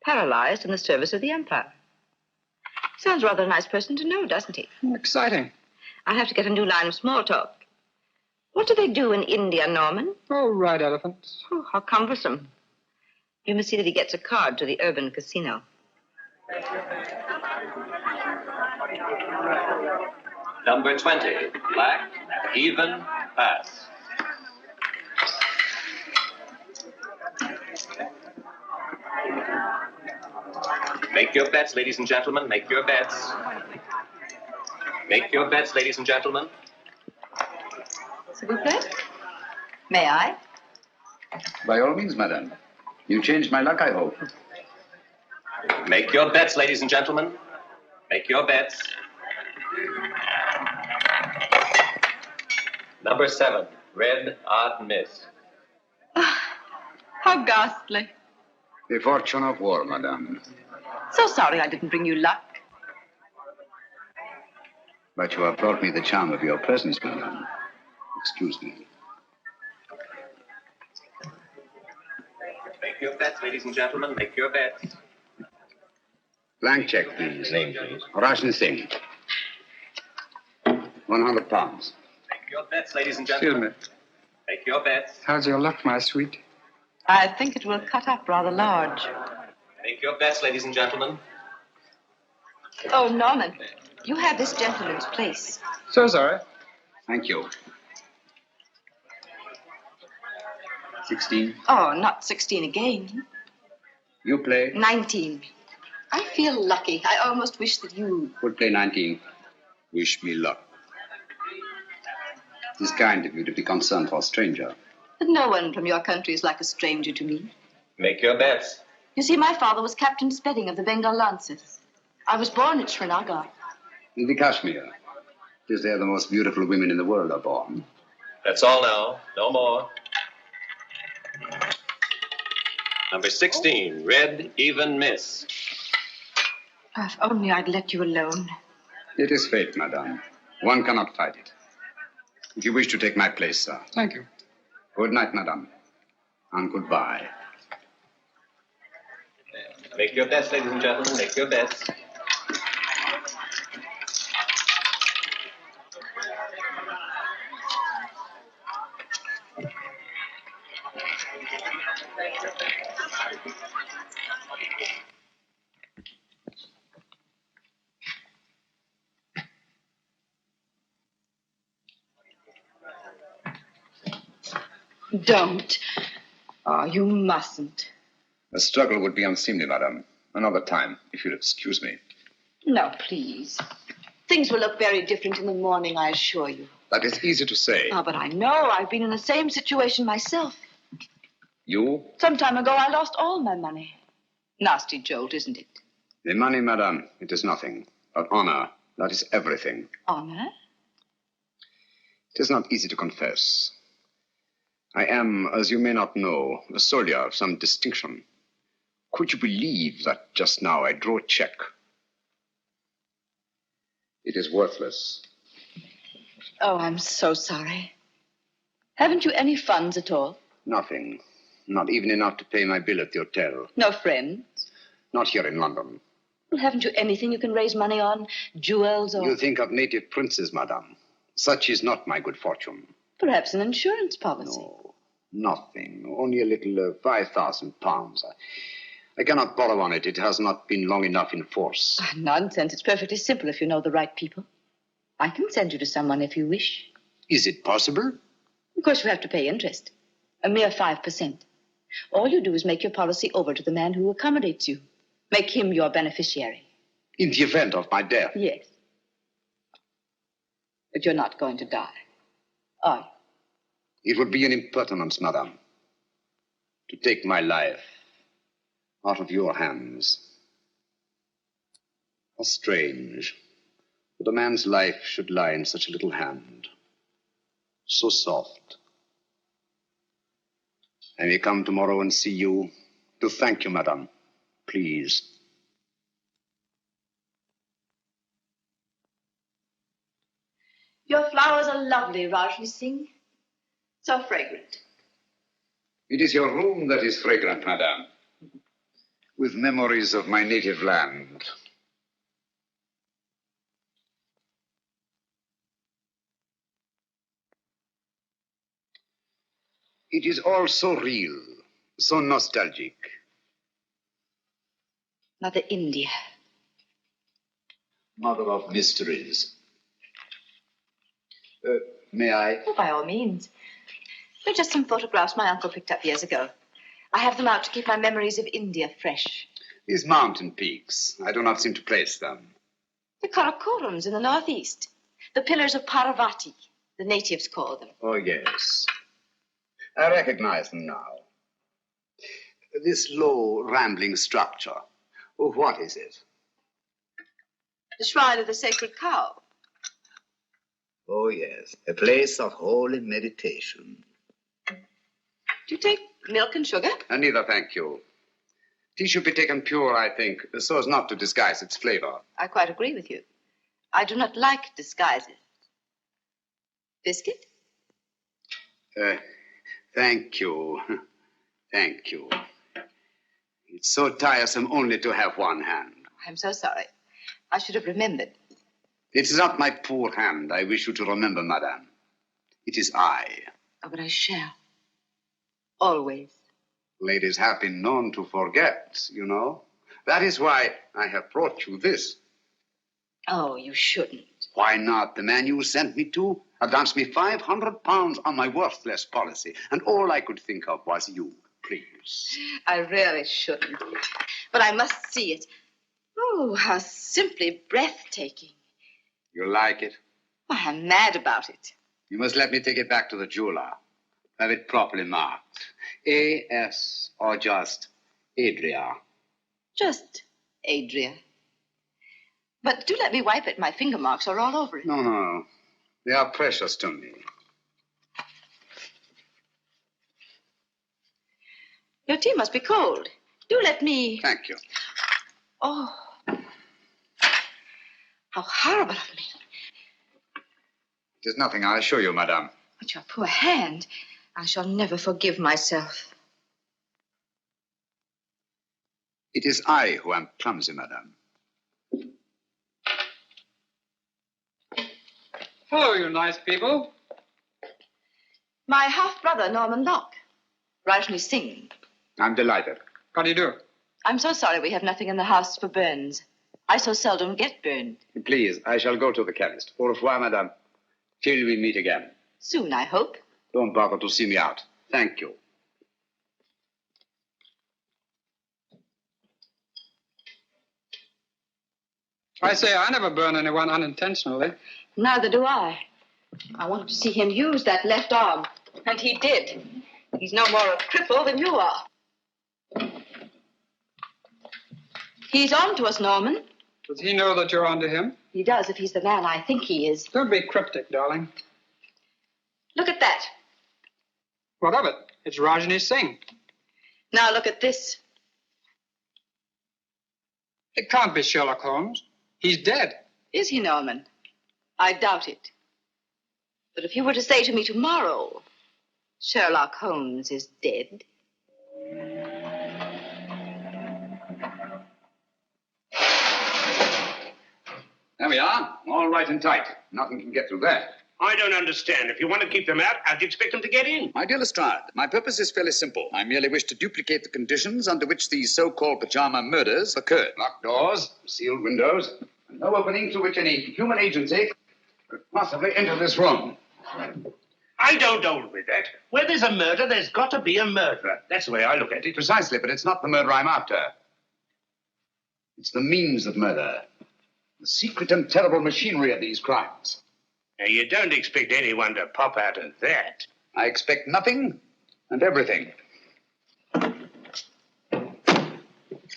paralyzed in the service of the Empire. Sounds rather a nice person to know, doesn't he? Exciting. I have to get a new line of small talk. What do they do in India, Norman? Oh, ride elephants. Oh, how cumbersome. You must see that he gets a card to the urban casino. Number 20, black, even, pass. Make your bets, ladies and gentlemen, make your bets. Make your bets, ladies and gentlemen. S'il vous plaît? May I? By all means, madame. You changed my luck, I hope. Make your bets, ladies and gentlemen. Make your bets. Number 7, red, odd miss. How ghastly. The fortune of war, madame. So sorry I didn't bring you luck. But you have brought me the charm of your presence, madame. Excuse me. Make your bets, ladies and gentlemen. Make your bets. Blank check, please. Name, please. Rajni Singh. 100 pounds. Make your bets, ladies and gentlemen. Excuse me. Make your bets. How's your luck, my sweet? I think it will cut up rather large. Make your bets, ladies and gentlemen. Oh, Norman, you have this gentleman's place. So sorry. Thank you. 16. Oh, not 16 again. You play. 19. I feel lucky. I almost wish that you... Would play 19. Wish me luck. It is kind of you to be concerned for a stranger. But no one from your country is like a stranger to me. Make your bets. You see, my father was Captain Spedding of the Bengal Lancers. I was born at Srinagar. In the Kashmir. It is there the most beautiful women in the world are born. That's all now. No more. Number 16, red, even, miss. If only I'd let you alone. It is fate, madame. One cannot fight it. If you wish to take my place, sir. Thank you. Good night, madame. And goodbye. Make your bets, ladies and gentlemen. Make your bets. Don't. Oh, you mustn't. The struggle would be unseemly, madame. Another time, if you'll excuse me. No, please. Things will look very different in the morning, I assure you. That is easy to say. Oh, but I know. I've been in the same situation myself. You? Some time ago, I lost all my money. Nasty jolt, isn't it? The money, madame, it is nothing. But honor, that is everything. Honor? It is not easy to confess. I am, as you may not know, a soldier of some distinction. Could you believe that just now I drew a check? It is worthless. Oh, I'm so sorry. Haven't you any funds at all? Nothing. Not even enough to pay my bill at the hotel. No friends? Not here in London. Well, haven't you anything you can raise money on? Jewels or... You think of native princes, madame. Such is not my good fortune. Perhaps an insurance policy? No, nothing. Only a little £5,000. I cannot borrow on it. It has not been long enough in force. Nonsense. It's perfectly simple if you know the right people. I can send you to someone if you wish. Is it possible? Of course, you have to pay interest. A mere 5%. All you do is make your policy over to the man who accommodates you. Make him your beneficiary. In the event of my death? Yes. But you're not going to die, are you? It would be an impertinence, madame, to take my life out of your hands. How strange that a man's life should lie in such a little hand. So soft. I may come tomorrow and see you to thank you, madame. Please. Your flowers are lovely, Rajni Singh. So fragrant. It is your room that is fragrant, madame, with memories of my native land. It is all so real, so nostalgic. Mother India. Mother of mysteries. May I? Oh, by all means. They're just some photographs my uncle picked up years ago. I have them out to keep my memories of India fresh. These mountain peaks, I do not seem to place them. The Karakorams in the northeast. The pillars of Parvati, the natives call them. Oh, yes. I recognize them now. This low, rambling structure. Oh, what is it? The shrine of the sacred cow. Oh, yes. A place of holy meditation. Do you take milk and sugar? Neither, thank you. Tea should be taken pure, I think, so as not to disguise its flavor. I quite agree with you. I do not like disguises. Biscuit? Thank you. Thank you. It's so tiresome only to have one hand. I'm so sorry. I should have remembered. It is not my poor hand I wish you to remember, madame. It is I. Oh, but I shall. Always. Ladies have been known to forget, you know. That is why I have brought you this. Oh, you shouldn't. Why not? The man you sent me to advanced me £500 on my worthless policy, and all I could think of was you. Please. I really shouldn't. But I must see it. Oh, how simply breathtaking. You like it? Why, I'm mad about it. You must let me take it back to the jeweler. Have it properly marked. A.S. or just Adria. Just Adria. But do let me wipe it. My finger marks are all over it. No, no. They are precious to me. Your tea must be cold. Do let me... Thank you. Oh. How horrible of me. It is nothing, I assure you, madame. But your poor hand. I shall never forgive myself. It is I who am clumsy, madame. Hello, you nice people. My half-brother, Norman Locke. Rajni Singh. I'm delighted. How do you do? I'm so sorry we have nothing in the house for burns. I so seldom get burned. Please, I shall go to the chemist. Au revoir, madame. Till we meet again. Soon, I hope. Don't bother to see me out. Thank you. I say I never burn anyone unintentionally. Neither do I. I wanted to see him use that left arm, and he did. He's no more a cripple than you are. He's on to us, Norman. Does he know that you're onto him? He does, if he's the man I think he is. Don't be cryptic, darling. Look at that. What of it? It's Rajni Singh. Now look at this. It can't be Sherlock Holmes. He's dead. Is he, Norman? I doubt it. But if you were to say to me tomorrow, Sherlock Holmes is dead, we are. All right and tight. Nothing can get through there. I don't understand. If you want to keep them out, how'd you expect them to get in? My dear Lestrade, my purpose is fairly simple. I merely wish to duplicate the conditions under which these so-called pajama murders occurred. Locked doors, sealed windows, and no opening through which any human agency could possibly enter this room. I don't hold with that. Where there's a murder, there's got to be a murderer. That's the way I look at it. Precisely, but it's not the murder I'm after. It's the means of murder. The secret and terrible machinery of these crimes. Now, you don't expect anyone to pop out of that. I expect nothing and everything.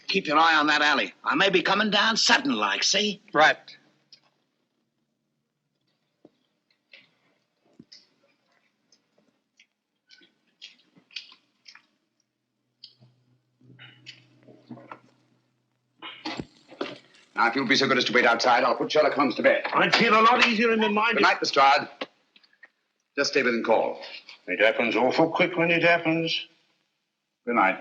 Keep your eye on that alley. I may be coming down sudden-like, see? Right. Now, if you'll be so good as to wait outside, I'll put Sherlock Holmes to bed. I'd feel a lot easier in my mind. Good night, Lestrade. Just stay within call. It happens awful quick when it happens. Good night.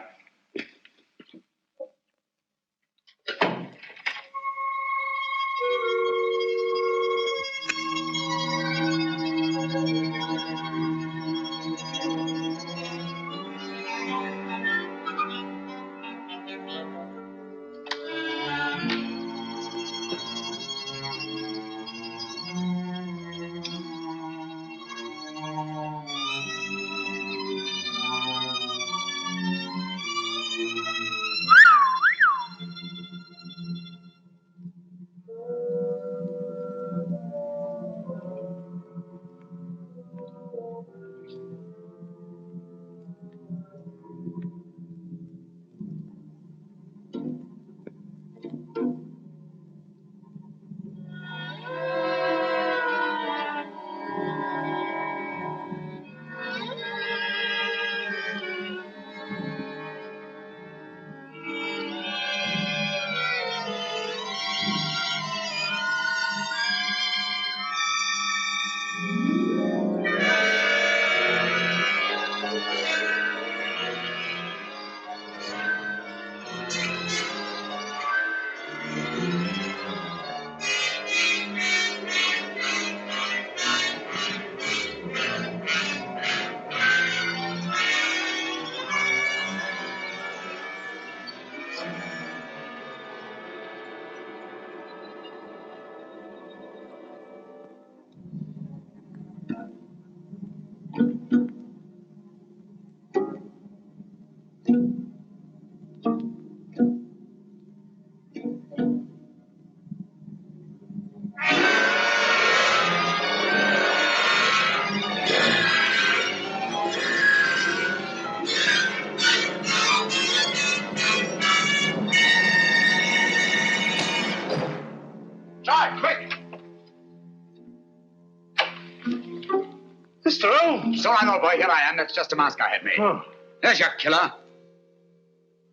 Mr. Holmes! It's all right, old boy. Here I am. That's just a mask I had made. Oh. There's your killer.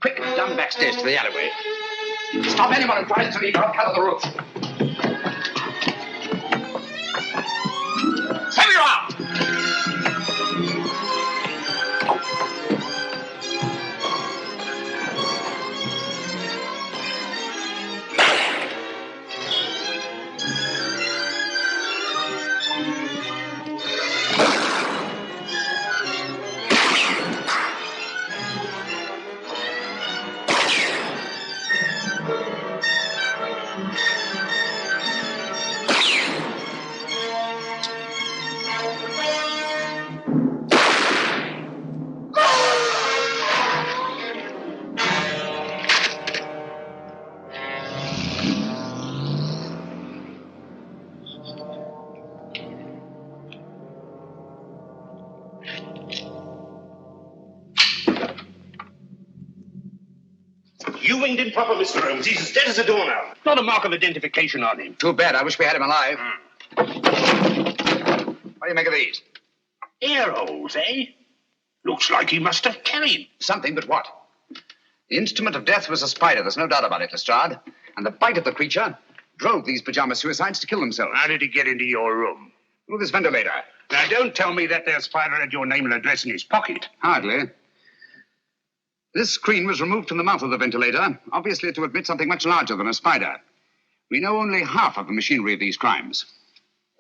Quick, down the back stairs to the alleyway. Stop anyone who tries to leave or I'll cut the roof. Save you out! You winged in proper, Mr. Holmes. He's as dead as a doornail. Not a mark of identification on him. Too bad. I wish we had him alive. What do you make of these? Ear holes, eh? Looks like he must have carried. Something, but what? The instrument of death was a spider. There's no doubt about it, Lestrade. And the bite of the creature drove these pajama suicides to kill themselves. How did he get into your room? Through this ventilator. Now, don't tell me that there spider had your name and address in his pocket. Hardly. This screen was removed from the mouth of the ventilator, obviously to admit something much larger than a spider. We know only half of the machinery of these crimes.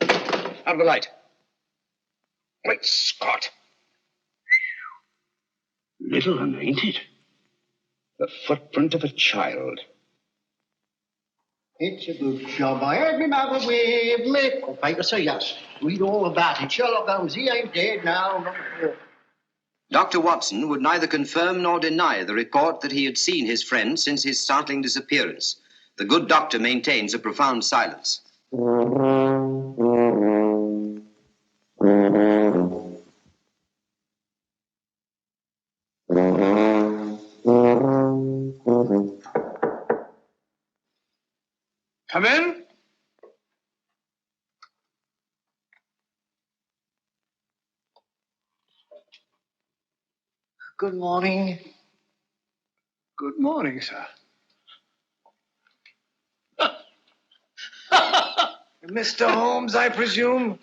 Out of the light. Great Scott. Little one, ain't it? The footprint of a child. It's a good job. I heard me mother with little paper say yes. Read all about it. Sherlock Holmes, he ain't dead now. Dr. Watson would neither confirm nor deny the report that he had seen his friend since his startling disappearance. The good doctor maintains a profound silence. Come in. Good morning. Good morning, sir. Mr. Holmes, I presume?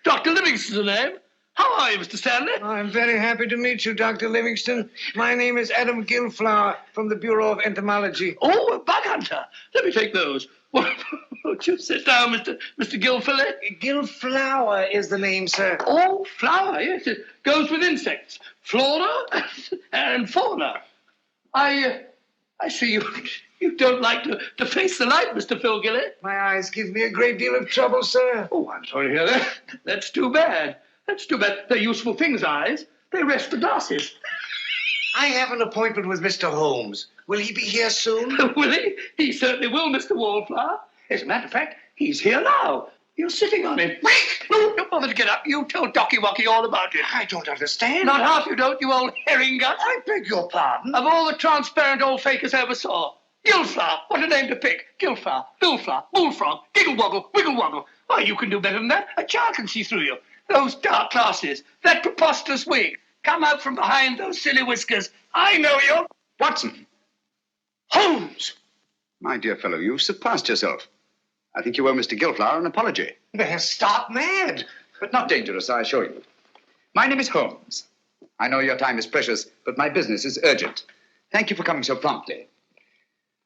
Dr. Livingston's the name. How are you, Mr. Stanley? I'm very happy to meet you, Dr. Livingston. My name is Adam Gilflower from the Bureau of Entomology. Oh, a bug hunter. Let me take those. Won't you sit down, Mr. Gilfillet? Gilflower is the name, sir. Oh, flower, yes. It goes with insects. Flora and fauna. I see you don't like to face the light, Mr. Phil Gillet. My eyes give me a great deal of trouble, sir. Oh, I'm sorry to hear that. That's too bad. That's too bad. They're useful things, eyes. They rest the glasses. I have an appointment with Mr. Holmes. Will he be here soon? Will he? He certainly will, Mr. Wallflower. As a matter of fact, he's here now. You're sitting on him. No, don't bother to get up. You tell Docky Wocky all about it. I don't understand. Not half you don't, you old herring gut. I beg your pardon. Of all the transparent old fakers I ever saw. Gilflower, what a name to pick. Gilflower, Billflower, Bullfrog, Giggle Woggle, Wiggle Woggle. Why, you can do better than that. A child can see through you. Those dark glasses, that preposterous wig. Come out from behind those silly whiskers. I know you. Watson. Holmes. My dear fellow, you've surpassed yourself. I think you owe Mr. Gilflower an apology. They're stark mad. But not dangerous, I assure you. My name is Holmes. I know your time is precious, but my business is urgent. Thank you for coming so promptly.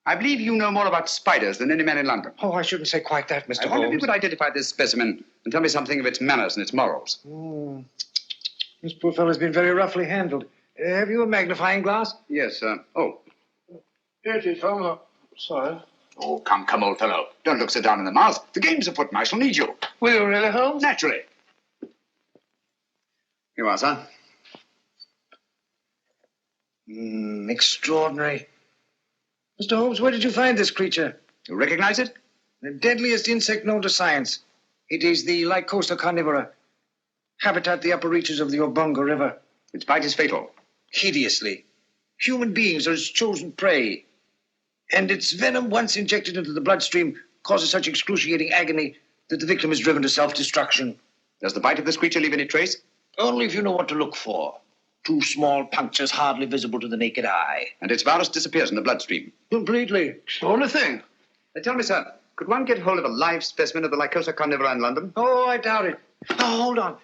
I believe you know more about spiders than any man in London. Oh, I shouldn't say quite that, Mr. Holmes. I wonder if you could identify this specimen and tell me something of its manners and its morals. This poor fellow's been very roughly handled. Have you a magnifying glass? Yes, oh. Here it is, Holmes. Sorry. Oh, come, old fellow. Don't look so down in the mouth. The game's afoot, and I shall need you. Will you really, Holmes? Naturally. Here you are, sir. Extraordinary. Mr. Holmes, where did you find this creature? You recognize it? The deadliest insect known to science. It is the Lycosa carnivora. Habitat the upper reaches of the Obonga River. Its bite is fatal. Hideously. Human beings are its chosen prey. And its venom, once injected into the bloodstream, causes such excruciating agony that the victim is driven to self-destruction. Does the bite of this creature leave any trace? Only if you know what to look for. 2 small punctures hardly visible to the naked eye. And its virus disappears in the bloodstream? Completely. It's the only thing. Tell me, sir, could one get hold of a live specimen of the Lycosa carnivora in London? Oh, I doubt it. Oh, hold on.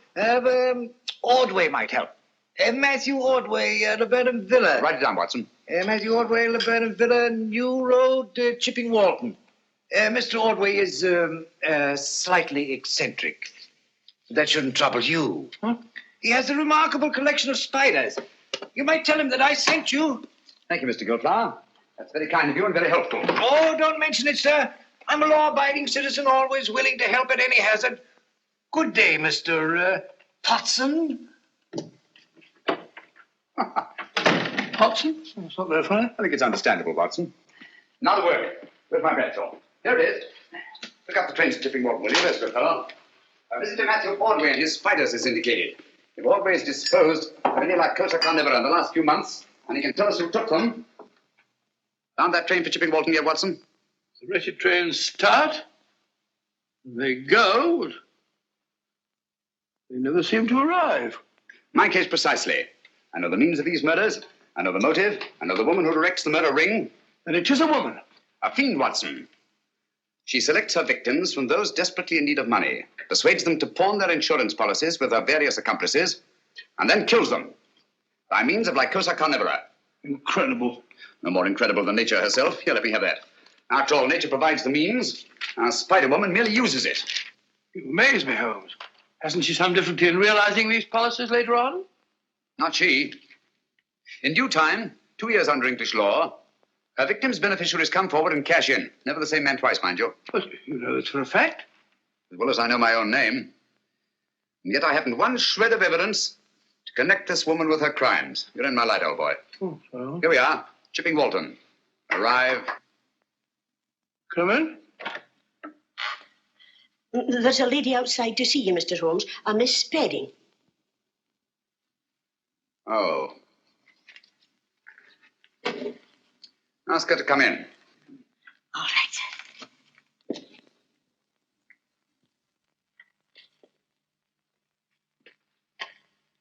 Ordway might help. Matthew Ordway, Laburnum Villa. Write it down, Watson. Matthew Ordway, Laburnum Villa, New Road, Chipping Walton. Mr. Ordway is slightly eccentric. That shouldn't trouble you. Huh? He has a remarkable collection of spiders. You might tell him that I sent you. Thank you, Mr. Gilflower. That's very kind of you and very helpful. Oh, don't mention it, sir. I'm a law-abiding citizen, always willing to help at any hazard. Good day, Mr. Potson. Watson? That's not very funny. I think it's understandable, Watson. Now the work. Where's my pencil? Here it is. Look up the trains at Chipping Walton, will you? There's good fellow. Mr. Matthew Ordway and his spiders is indicated. If Ordway is disposed of any Lycosa carnivora in the last few months, and he can tell us who took them. Found that train for Chipping Walton yet, Watson? The wretched trains start. They go. But they never seem to arrive. My case precisely. I know the means of these murders. I know the motive. I know the woman who directs the murder ring. And it is a woman. A fiend, Watson. She selects her victims from those desperately in need of money, persuades them to pawn their insurance policies with her various accomplices, and then kills them by means of Lycosa carnivora. Incredible. No more incredible than nature herself. Here, let me have that. After all, nature provides the means. Our Spider-Woman merely uses it. You amaze me, Holmes. Hasn't she some difficulty in realizing these policies later on? Not she. In due time, 2 years under English law, her victim's beneficiaries come forward and cash in. Never the same man twice, mind you. But you know this for a fact. As well as I know my own name. And yet I haven't one shred of evidence to connect this woman with her crimes. You're in my light, old boy. Oh, well. Here we are, Chipping Walton. Arrive. Come in. There's a lady outside to see you, Mr. Holmes, a Miss Spedding. Oh. Ask her to come in. All right.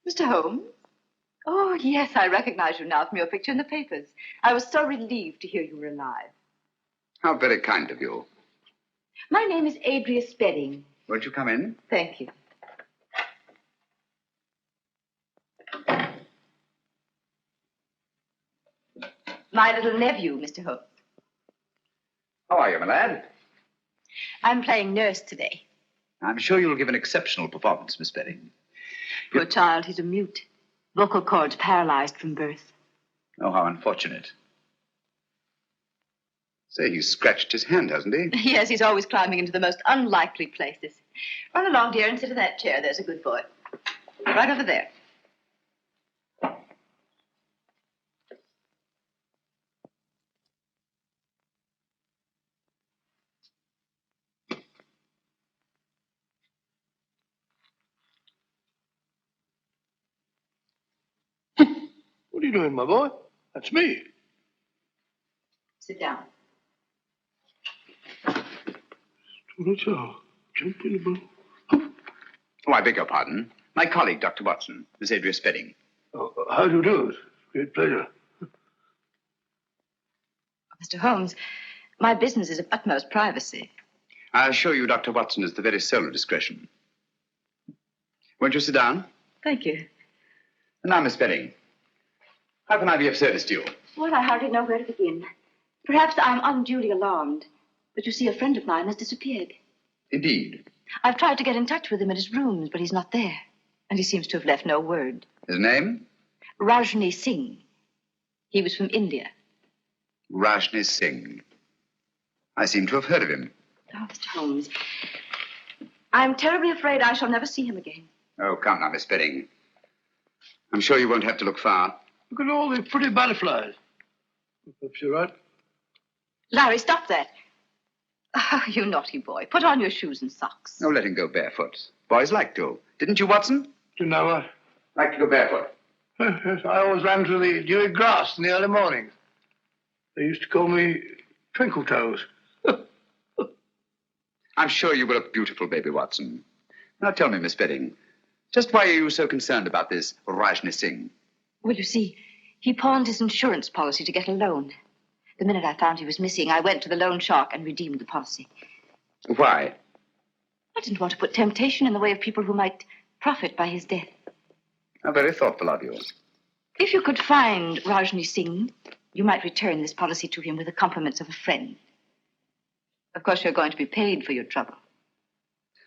Mr. Holmes? Oh, yes, I recognize you now from your picture in the papers. I was so relieved to hear you were alive. How very kind of you. My name is Adria Spedding. Won't you come in? Thank you. My little nephew, Mr. Holmes. How are you, my lad? I'm playing nurse today. I'm sure you'll give an exceptional performance, Miss Spedding. Poor child, he's a mute. Vocal cords paralyzed from birth. Oh, how unfortunate. Say, he's scratched his hand, hasn't he? Yes, he's always climbing into the most unlikely places. Run along, dear, and sit in that chair. There's a good boy. Right over there. What are you doing, my boy? That's me. Sit down. Jump in the boat. Oh, I beg your pardon. My colleague, Dr. Watson, Miss Adria Spedding. Oh, how do you do? Great pleasure. Mr. Holmes, my business is of utmost privacy. I assure you, Dr. Watson is the very soul of discretion. Won't you sit down? Thank you. And now, Miss Spedding, how can I be of service to you? Well, I hardly know where to begin. Perhaps I'm unduly alarmed. But you see, a friend of mine has disappeared. Indeed. I've tried to get in touch with him at his rooms, but he's not there. And he seems to have left no word. His name? Rajni Singh. He was from India. Rajni Singh. I seem to have heard of him. Oh, Mr. Holmes, I'm terribly afraid I shall never see him again. Oh, come now, Miss Spedding. I'm sure you won't have to look far. Look at all the pretty butterflies. Perhaps you're right. Larry, stop that. Oh, you naughty boy. Put on your shoes and socks. Oh, let him go barefoot. Boys like to. Didn't you, Watson? You know what? Like to go barefoot. Yes, I always ran through the dewy grass in the early mornings. They used to call me Twinkle Toes. I'm sure you were a beautiful baby, Watson. Now tell me, Miss Spedding, just why are you so concerned about this Rajni Singh? Well, you see, he pawned his insurance policy to get a loan. The minute I found he was missing, I went to the loan shark and redeemed the policy. Why? I didn't want to put temptation in the way of people who might profit by his death. How very thoughtful of you. If you could find Rajni Singh, you might return this policy to him with the compliments of a friend. Of course, you're going to be paid for your trouble.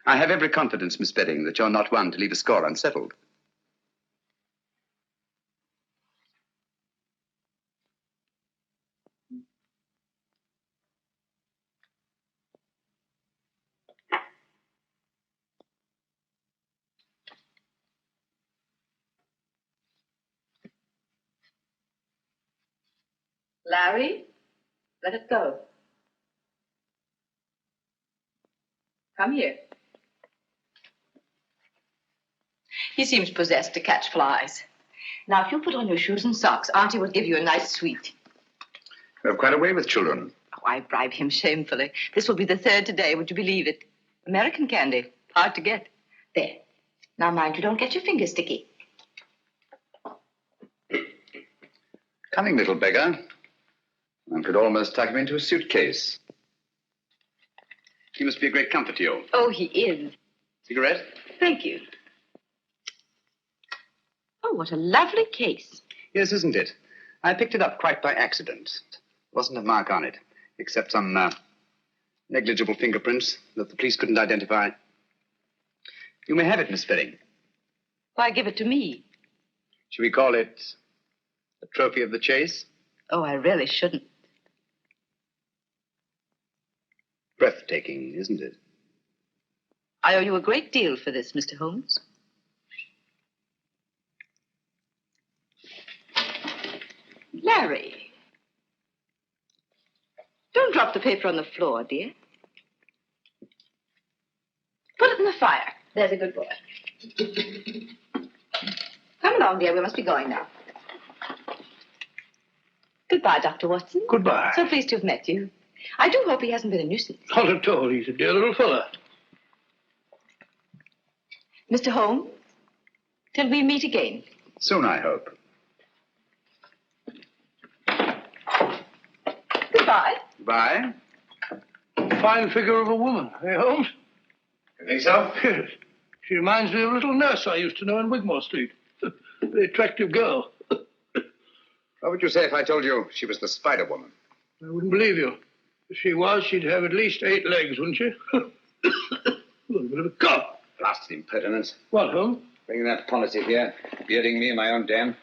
I have every confidence, Miss Spedding, that you're not one to leave a score unsettled. Larry, let it go. Come here. He seems possessed to catch flies. Now, if you put on your shoes and socks, Auntie will give you a nice sweet. You have quite a way with children. Oh, I bribe him shamefully. This will be the third today, would you believe it? American candy. Hard to get. There. Now, mind you don't get your fingers sticky. Cunning little beggar. One could almost tuck him into a suitcase. He must be a great comfort to you. Oh, he is. Cigarette? Thank you. Oh, what a lovely case. Yes, isn't it? I picked it up quite by accident. Wasn't a mark on it. except some negligible fingerprints that the police couldn't identify. You may have it, Miss Spedding. Why give it to me? Should we call it a trophy of the chase? Oh, I really shouldn't. Breathtaking, isn't it? I owe you a great deal for this, Mr. Holmes. Larry. Don't drop the paper on the floor, dear. Put it in the fire. There's a good boy. Come along, dear. We must be going now. Goodbye, Dr. Watson. Goodbye. So pleased to have met you. I do hope he hasn't been a nuisance. Not at all. He's a dear little fella. Mr. Holmes, till we meet again. Soon, I hope. Goodbye. Bye. Fine figure of a woman, eh, Holmes? You think so? Yes. She reminds me of a little nurse I used to know in Wigmore Street. Very attractive girl. What would you say if I told you she was the Spider Woman? I wouldn't believe you. If she was, she'd have at least 8 legs, wouldn't she? A bit of a cough. Blasted impertinence. What, Holmes? Bringing that policy here, bearding me in my own den.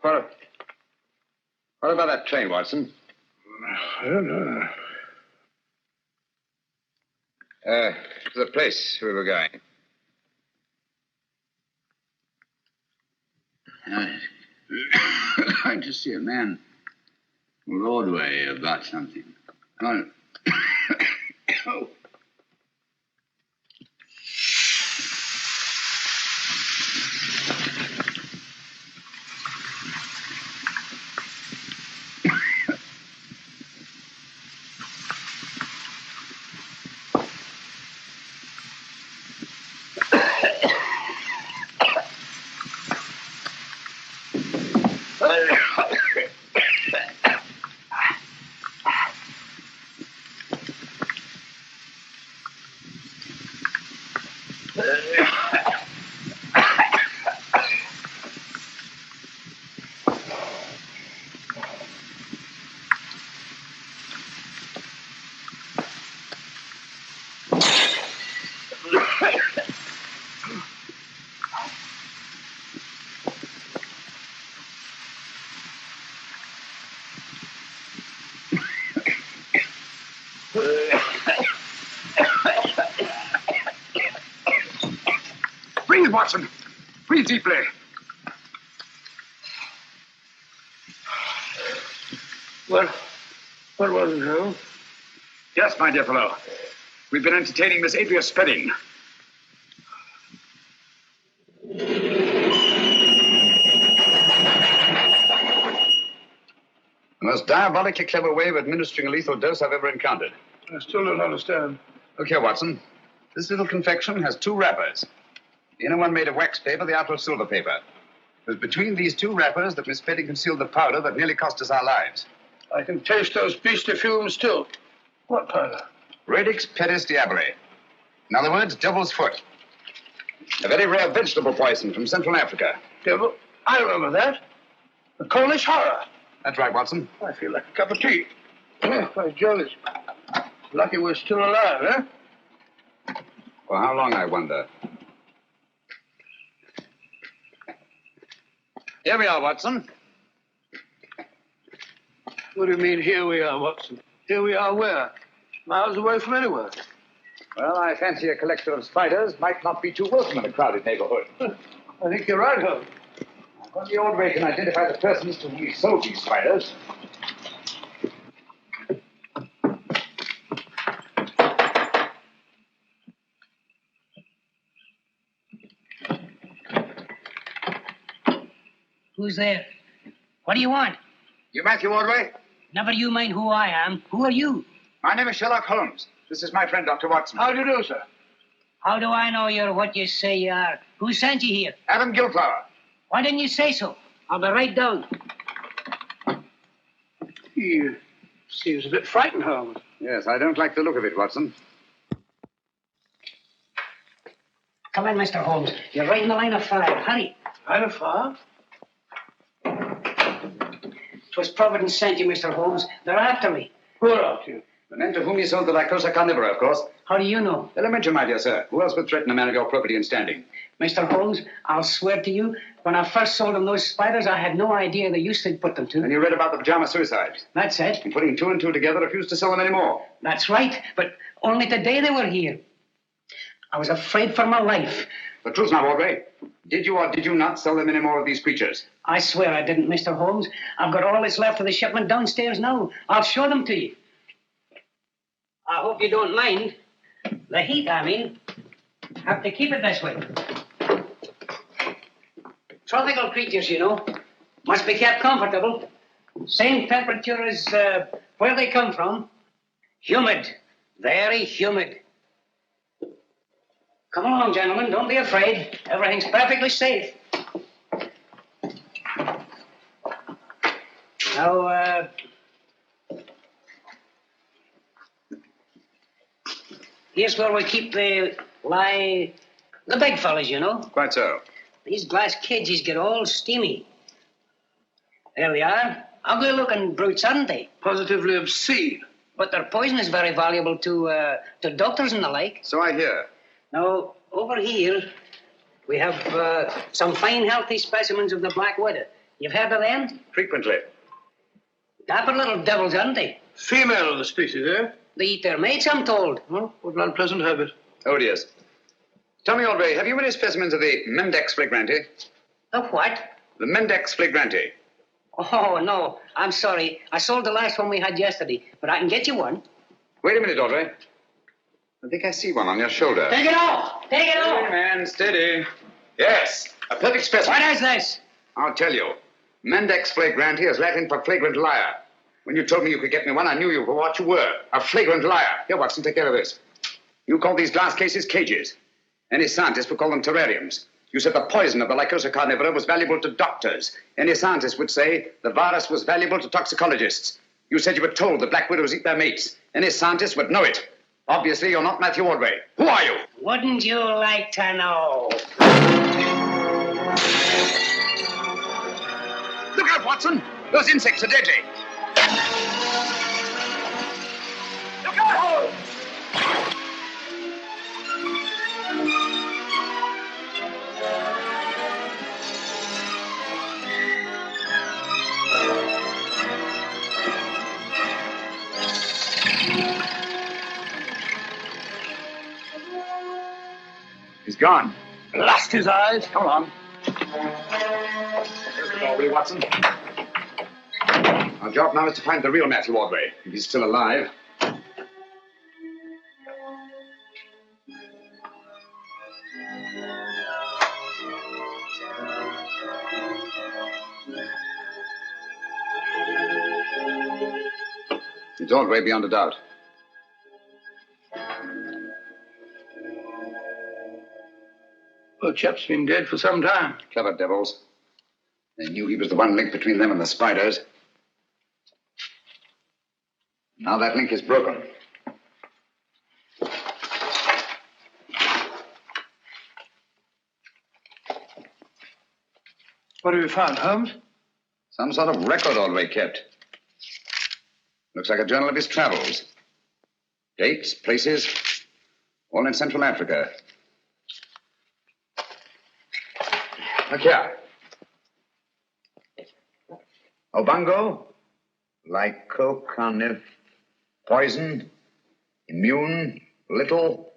What about that train, Watson? I don't know. To the place we were going. Going to see a man Broadway about something. Oh. Breathe, Watson. Breathe deeply. What was it, Holmes? Yes, my dear fellow. We've been entertaining Miss Adria Spedding. The most diabolically clever way of administering a lethal dose I've ever encountered. I still don't understand. Look here, Watson. This little confection has 2 wrappers. The inner one made of wax paper, the outer of silver paper. It was between these 2 wrappers that Miss Spedding concealed the powder that nearly cost us our lives. I can taste those beastly fumes still. What powder? Radix pedis diaboli. In other words, devil's foot. A very rare vegetable poison from Central Africa. Devil? I remember that. The Cornish horror. That's right, Watson. I feel like a cup of tea. By Jove, it's lucky we're still alive, eh? For how long, I wonder? Here we are, Watson. What do you mean, here we are, Watson? Here we are where? Miles away from anywhere. Well, I fancy a collection of spiders might not be too welcome in a crowded neighborhood. I think you're right, Holmes. Well, the old way can identify the persons to whom we sold these spiders. Who's there? What do you want? You Matthew Ordway? Never you mind who I am. Who are you? My name is Sherlock Holmes. This is my friend, Dr. Watson. How do you do, sir? How do I know you're what you say you are? Who sent you here? Adam Gilflower. Why didn't you say so? I'll be right down. He seems a bit frightened, Holmes. Yes, I don't like the look of it, Watson. Come in, Mr. Holmes. You're right in the line of fire. Hurry. Line of fire? 'Twas Providence sent you, Mr. Holmes. They're after me. Who are after you? The men to whom you sold the Lycosa carnivora, of course. How do you know? Elementary, my dear sir. Who else would threaten a man of your probity and standing? Mr. Holmes, I'll swear to you, when I first sold them those spiders, I had no idea the use they'd put them to. And you read about the pajama suicides. That's it. And putting two and two together, refused to sell them anymore. That's right, but only today they were here. I was afraid for my life. The truth now, Audrey. Did you or did you not sell them any more of these creatures? I swear I didn't, Mr. Holmes. I've got all that's left of the shipment downstairs now. I'll show them to you. I hope you don't mind. The heat, I mean. Have to keep it this way. Tropical creatures, you know. Must be kept comfortable. Same temperature as where they come from. Humid. Very humid. Come along, gentlemen. Don't be afraid. Everything's perfectly safe. Now, here's where we keep the big fellas, you know. Quite so. These glass cages get all steamy. There they are. Ugly-looking brutes, aren't they? Positively obscene. But their poison is very valuable to doctors and the like. So I hear. Now, over here, we have some fine, healthy specimens of the black widow. You've heard of them? Frequently. Dapper little devils, aren't they? Female of the species, eh? They eat their mates, I'm told. Well, what an unpleasant habit. Oh, yes. Tell me, Audrey, have you any specimens of the Mendex flagranti? The what? The Mendex flagranti. Oh, no. I'm sorry. I sold the last one we had yesterday, but I can get you one. Wait a minute, Audrey. I think I see one on your shoulder. Take it off! Take it off! Steady, man, steady. Yes, a perfect specimen. What is this? I'll tell you. Mendex flagranti is Latin for flagrant liar. When you told me you could get me one, I knew you for what you were, a flagrant liar. Here, Watson, take care of this. You call these glass cases cages. Any scientist would call them terrariums. You said the poison of the Lycosa carnivora was valuable to doctors. Any scientist would say the virus was valuable to toxicologists. You said you were told that black widows eat their mates. Any scientist would know it. Obviously, you're not Matthew Ordway. Who are you? Wouldn't you like to know? Look out, Watson. Those insects are deadly. Look out! He's gone. Lost his eyes. Come on. There's the door, will you, Watson? Our job now is to find the real Matthew Ordway, if he's still alive. It's Ordway beyond a doubt. Poor chap's been dead for some time. Clever devils. They knew he was the one link between them and the spiders. Now that link is broken. What have you found, Holmes? Some sort of record Ordway kept. Looks like a journal of his travels. Dates, places, all in Central Africa. Look here. Obango, lycocarniv, poison, immune, little,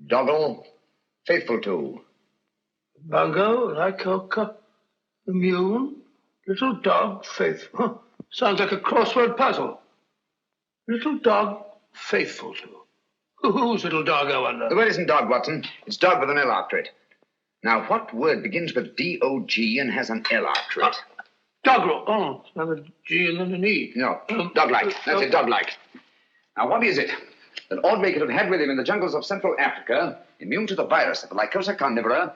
doggle, faithful to. Bungo, lycoca, immune, little dog, faithful. Huh. Sounds like a crossword puzzle. Little dog, faithful to. Whose little dog, I wonder? The word isn't dog, Watson. It's dog with an L after it. Now, what word begins with D-O-G and has an L after it? Doggerel. Oh, it's not a G and then an E. No, dog-like. That's it, dog-like. Now, what is it that Ordway could have had with him in the jungles of Central Africa, immune to the virus of the Lycosa carnivora,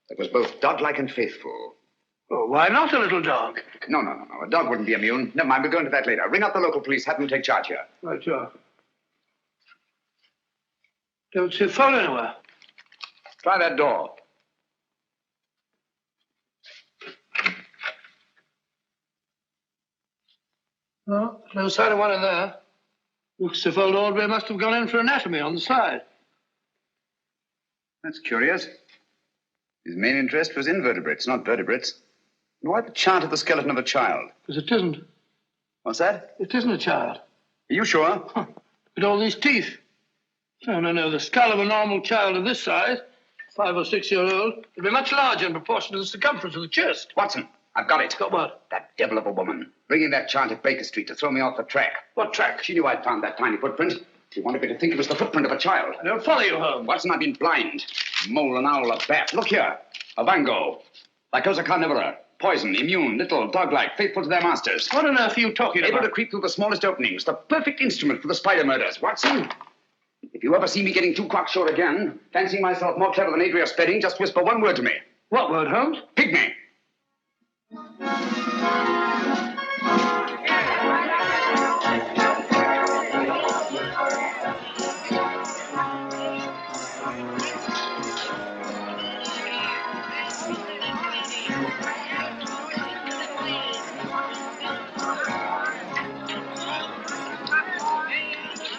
that was both dog-like and faithful? Oh, why not a little dog? No. A dog wouldn't be immune. Never mind, we'll go into that later. Ring up the local police, have them take charge here. Right, sure. Don't see a phone anywhere. Try that door. No, no sign of one in there. Looks as if old Aubrey must have gone in for anatomy on the side. That's curious. His main interest was invertebrates, not vertebrates. And why the chart of the skeleton of a child? Because it isn't. What's that? It isn't a child. Are you sure? Huh. With all these teeth. No. The skull of a normal child of this size, 5 or 6 year old, would be much larger in proportion to the circumference of the chest. Watson, I've got it. Got what? That devil of a woman. Bringing that chart at Baker Street to throw me off the track. What track? She knew I'd found that tiny footprint. She wanted me to think it was the footprint of a child. I don't follow you, Holmes. Watson, I've been blind. Mole, an owl, a bat. Look here. A bango. Lycosa carnivora. Poison, immune, little, dog-like, faithful to their masters. What on earth are you talking Able about? to creep through the smallest openings. The perfect instrument for the spider murders. Watson, if you ever see me getting too cocksure again, fancying myself more clever than Adria Spedding, just whisper one word to me. What word, Holmes? Pygmy.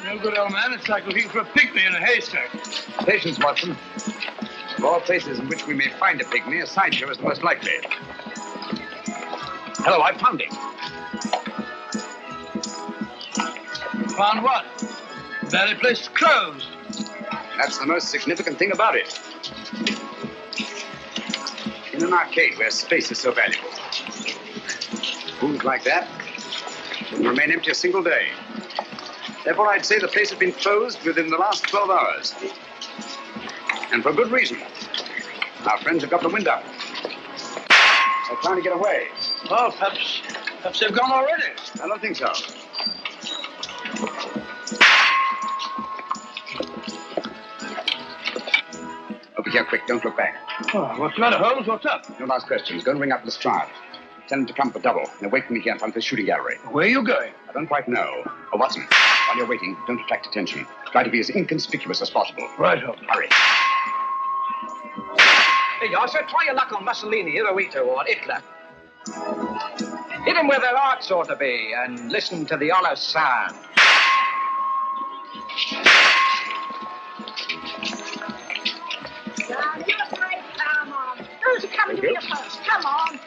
No good, old man. It's like looking for a pygmy in a haystack. Patience, Watson. Of all places in which we may find a pygmy, a sideshow is the most likely. Hello, I found him. Found what? The very place is closed. That's the most significant thing about it. In an arcade where space is so valuable, rooms like that wouldn't remain empty a single day. Therefore, I'd say the place has been closed within the last 12 hours. And for good reason. Our friends have got the wind up. They're trying to get away. Oh, perhaps they've gone already. I don't think so. Over here, quick. Don't look back. Oh, what's the matter, Holmes? What's up? Don't ask questions. Go and ring up Lestrade. Tell him to come for double and wait for me here in front of the shooting gallery. Where are you going? I don't quite know. Oh, Watson, while you're waiting, don't attract attention. Try to be as inconspicuous as possible. Right, Holmes. Hurry. Here you are, sir. Try your luck on Mussolini, Hirohito, or Hitler. Hit him where their hearts ought to be, and listen to the hollow sound. Come on. Who's coming to be first? Come on.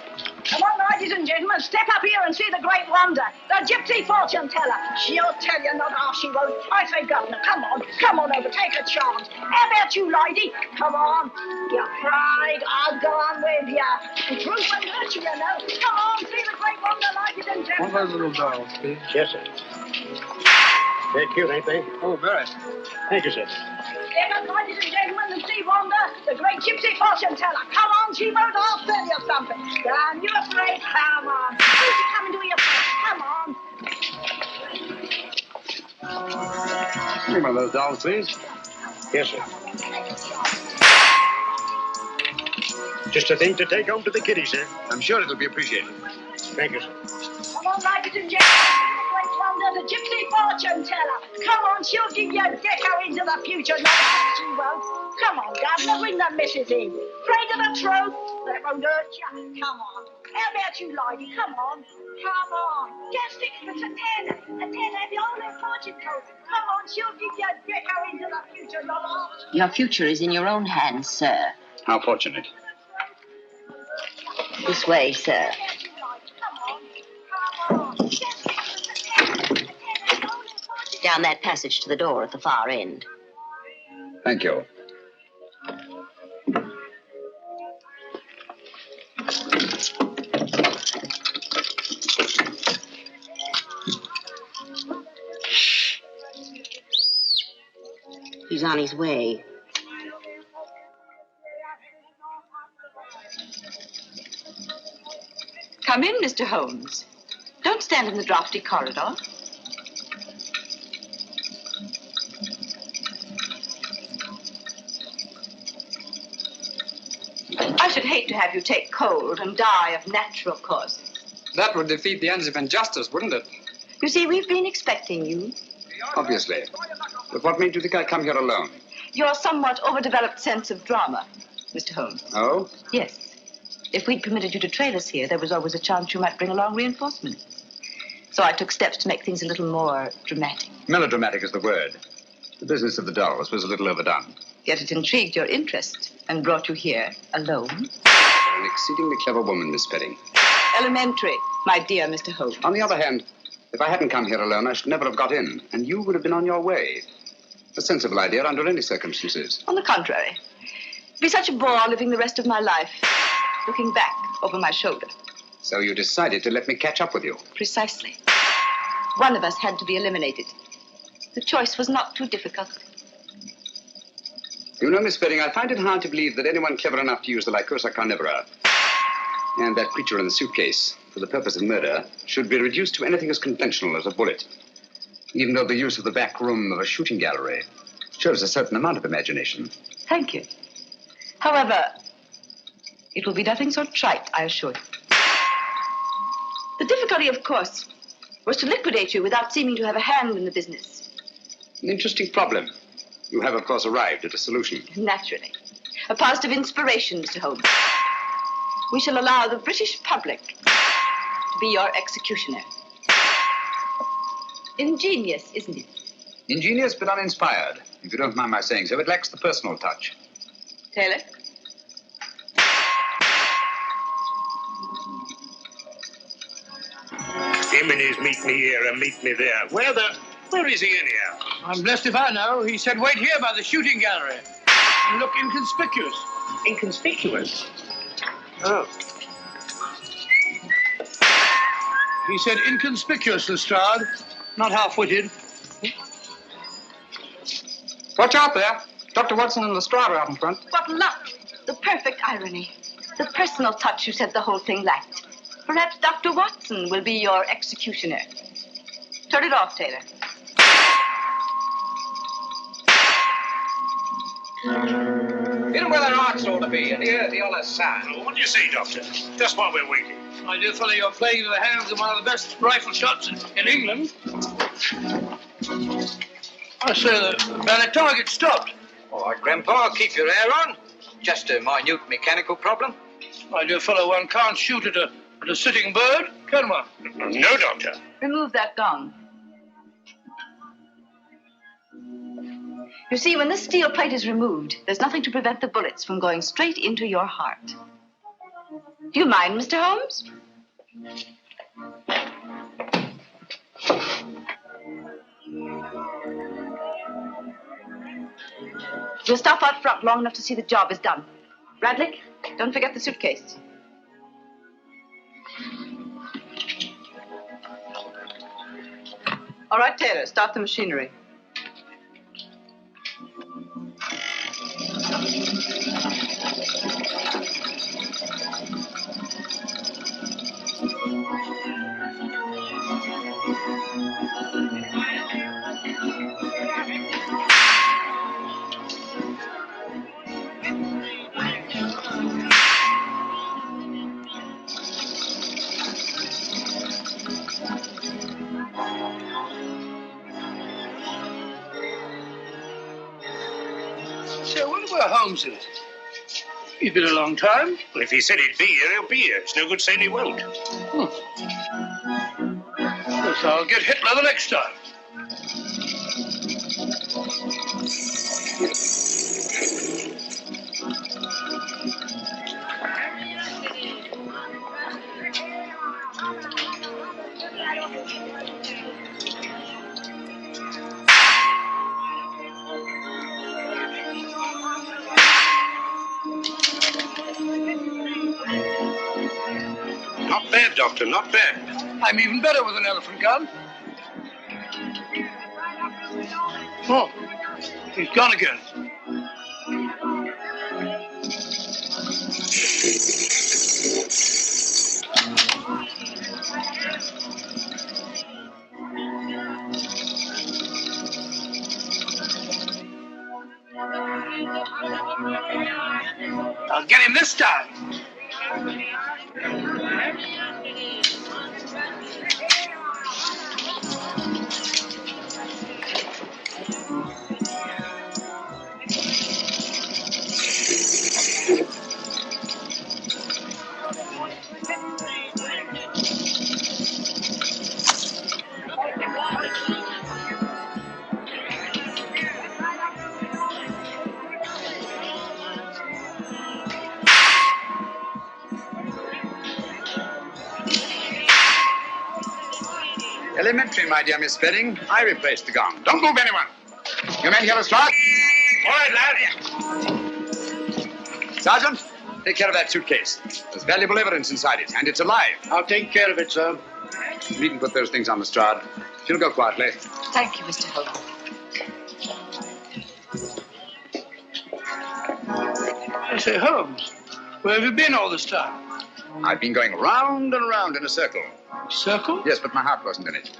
Come on, ladies and gentlemen, step up here and see the great wonder, the gypsy fortune teller. She'll tell you not half she won't. I say, Governor, come on over, take a chance. How about you, lady? Come on. You're afraid? I'll go on with you. The truth won't hurt you, you know. Come on, see the great wonder, ladies and gentlemen. One of those little dolls, please. Yes, sir. They're cute, ain't they? Oh, very. Thank you, sir. Step up, ladies and gentlemen, and see wonder, the great gypsy fortune teller. Come on, she won't. I'll tell you something. Down, you afraid? Come on. Who's coming to your first? Come on. Give me one of those dolls, please. Yes, sir. Just a thing to take home to the kiddies, sir. I'm sure it'll be appreciated. Thank you, sir. Come on, ladies and gentlemen, the great wonder, the gypsy fortune teller. Come on, she'll give you a deco into the future. No, she won't. Come on, Governor, bring the missus in. Afraid of the truth? That won't hurt you. Come on. How about you, lady? Come on. Come on. Just 6 for a tenner. A tenner, the old fortune teller. Come on, she'll give you a deco into the future. No, Your future is in your own hands, sir. How fortunate. This way, sir. Down that passage to the door at the far end. Thank you. He's on his way. Come in, Mr. Holmes. Don't stand in the drafty corridor. I should hate to have you take cold and die of natural causes. That would defeat the ends of injustice, wouldn't it? You see, we've been expecting you. Obviously. But what made you think I'd come here alone? Your somewhat overdeveloped sense of drama, Mr. Holmes. Oh? Yes. If we'd permitted you to trail us here, there was always a chance you might bring along reinforcements. So I took steps to make things a little more dramatic. Melodramatic is the word. The business of the dolls was a little overdone. Yet it intrigued your interest and brought you here alone. You're an exceedingly clever woman, Miss Spedding. Elementary, my dear Mr. Holmes. On the other hand, if I hadn't come here alone, I should never have got in, and you would have been on your way. A sensible idea under any circumstances. On the contrary, it'd be such a bore living the rest of my life, looking back over my shoulder. So you decided to let me catch up with you. Precisely. One of us had to be eliminated. The choice was not too difficult. You know, Miss Spedding, I find it hard to believe that anyone clever enough to use the Lycosa carnivora and that creature in the suitcase for the purpose of murder should be reduced to anything as conventional as a bullet, even though the use of the back room of a shooting gallery shows a certain amount of imagination. Thank you. However, it will be nothing so trite, I assure you. The difficulty, of course, was to liquidate you without seeming to have a hand in the business. An interesting problem. You have, of course, arrived at a solution. Naturally. A positive inspiration, Mr. Holmes. We shall allow the British public to be your executioner. Ingenious, isn't it? Ingenious but uninspired. If you don't mind my saying so, it lacks the personal touch. Taylor? Jimenez, meet me here and meet me there. Where is he anyhow? I'm blessed if I know. He said wait here by the shooting gallery. And look inconspicuous. Inconspicuous? Oh. He said inconspicuous, Lestrade. Not half-witted. Watch out there. Dr. Watson and Lestrade are out in front. What luck! The perfect irony. The personal touch you said the whole thing lacked. Perhaps Dr. Watson will be your executioner. Turn it off, Taylor. Hit 'em where their hearts ought to be, and hear the other side. What do you say, Doctor? Just while we're waiting. My dear fellow, you're playing into the hands of one of the best rifle shots in England. I say the ballet target stopped. All right, Grandpa, keep your hair on. Just a minute mechanical problem. My dear fellow, one can't shoot at a sitting bird, can one? No, Doctor. Remove that gong. You see, when this steel plate is removed, there's nothing to prevent the bullets from going straight into your heart. Do you mind, Mr. Holmes? We'll stop out front long enough to see the job is done. Radlick, don't forget the suitcase. All right, Taylor, start the machinery. Say, I wonder where Holmes is. He's been a long time. Well, if he said he'd be here, he'll be here. It's no good saying he won't. Guess I'll get Hitler the next time. Not bad, Doctor, not bad. I'm even better with an elephant gun. Oh, he's gone again. I'll get him this time. Elementary, my dear Miss Spedding. I replaced the gong. Don't move, anyone. You men hear Lestrade? All right, lad. Sergeant, take care of that suitcase. There's valuable evidence inside it, and it's alive. I'll take care of it, sir. You needn't put those things on Lestrade. She'll go quietly. Thank you, Mr. Holmes. I say, Holmes, where have you been all this time? I've been going round and round in a circle. Circle? Yes, but my heart wasn't in it.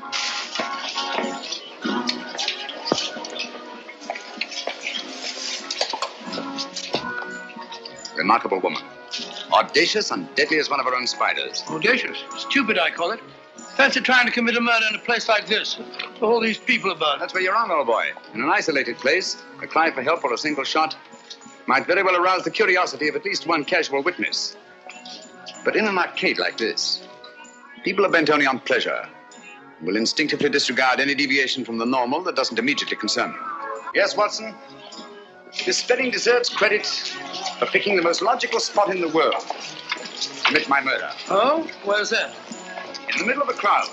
Remarkable woman. Audacious and deadly as one of her own spiders. Audacious? Stupid, I call it. Fancy trying to commit a murder in a place like this. With all these people about. That's where you're wrong, old boy. In an isolated place, a cry for help or a single shot might very well arouse the curiosity of at least one casual witness. But in an arcade like this, people are bent only on pleasure, will instinctively disregard any deviation from the normal that doesn't immediately concern them. Yes, Watson? Miss Spedding deserves credit for picking the most logical spot in the world to commit my murder. Oh? Where's that? In the middle of a crowd.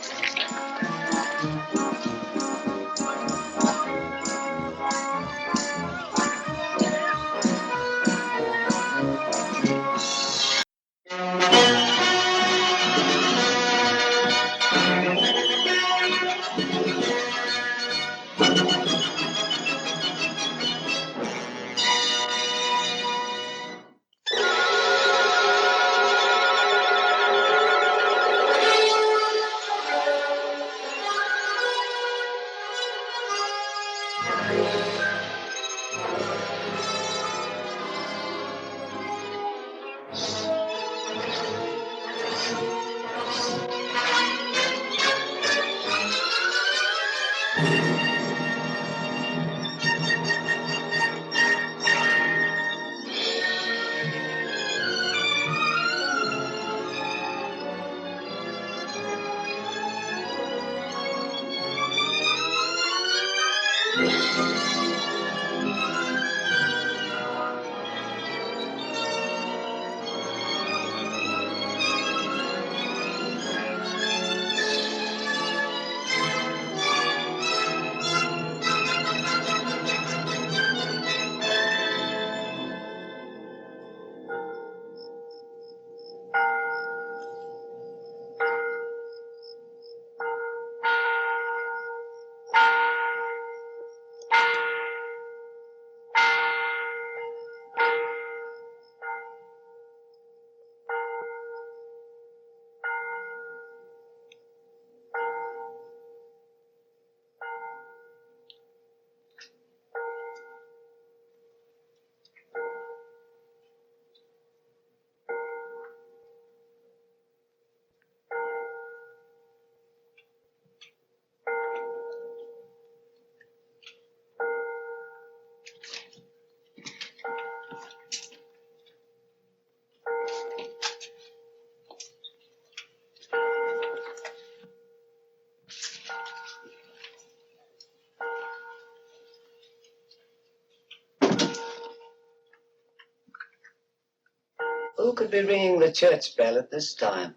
Who could be ringing the church bell at this time?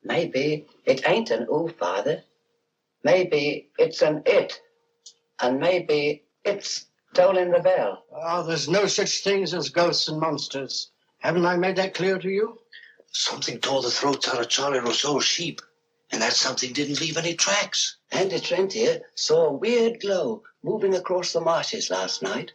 Maybe it ain't an ooh, Father. Maybe it's an it. And maybe it's tolling the bell. Oh, there's no such things as ghosts and monsters. Haven't I made that clear to you? Something tore the throats out of Charlie Rousseau's sheep, and that something didn't leave any tracks. Andy Trent here saw a weird glow moving across the marshes last night,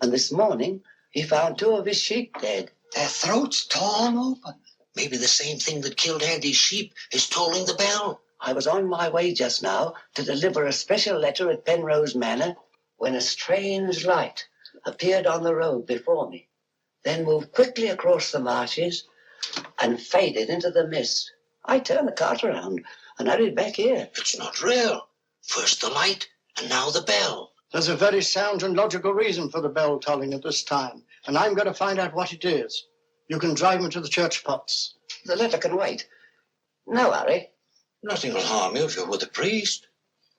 and this morning he found 2 of his sheep dead. Their throats torn open. Maybe the same thing that killed Andy's sheep is tolling the bell. I was on my way just now to deliver a special letter at Penrose Manor when a strange light appeared on the road before me, then moved quickly across the marshes and faded into the mist. I turned the cart around and hurried back here. It's not real. First the light, and now the bell. There's a very sound and logical reason for the bell tolling at this time, and I'm going to find out what it is. You can drive me to the church pots. The letter can wait. No hurry. Nothing will harm you if you're with the priest.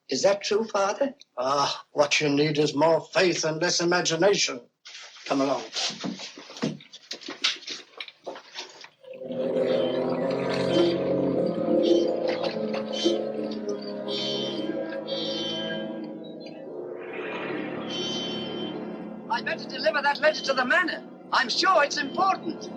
Is that true, Father? Ah, what you need is more faith and less imagination. Come along. deliver that letter to the manor. I'm sure it's important.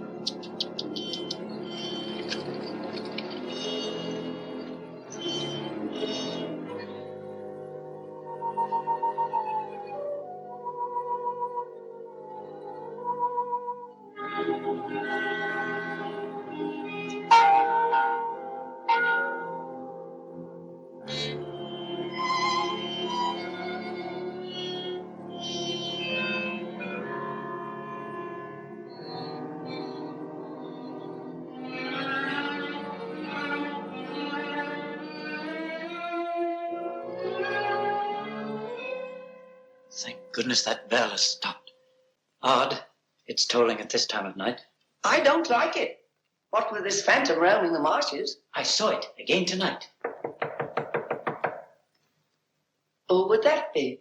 Thank goodness that bell has stopped. Odd, it's tolling at this time of night. I don't like it. What with this phantom roaming the marshes? I saw it again tonight. Who would that be?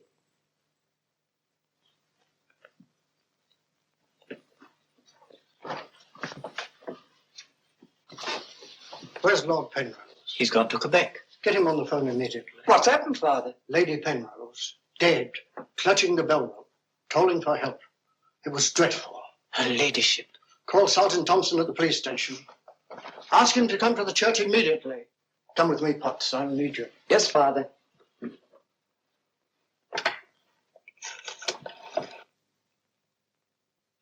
Where's Lord Penrose? He's gone to Quebec. Get him on the phone immediately. What's happened, Father? Lady Penrose, dead, clutching the bell rope, calling for help. It was dreadful. Her ladyship. Call Sergeant Thompson at the police station. Ask him to come to the church immediately. Come with me, Potts. I'll need you. Yes, Father.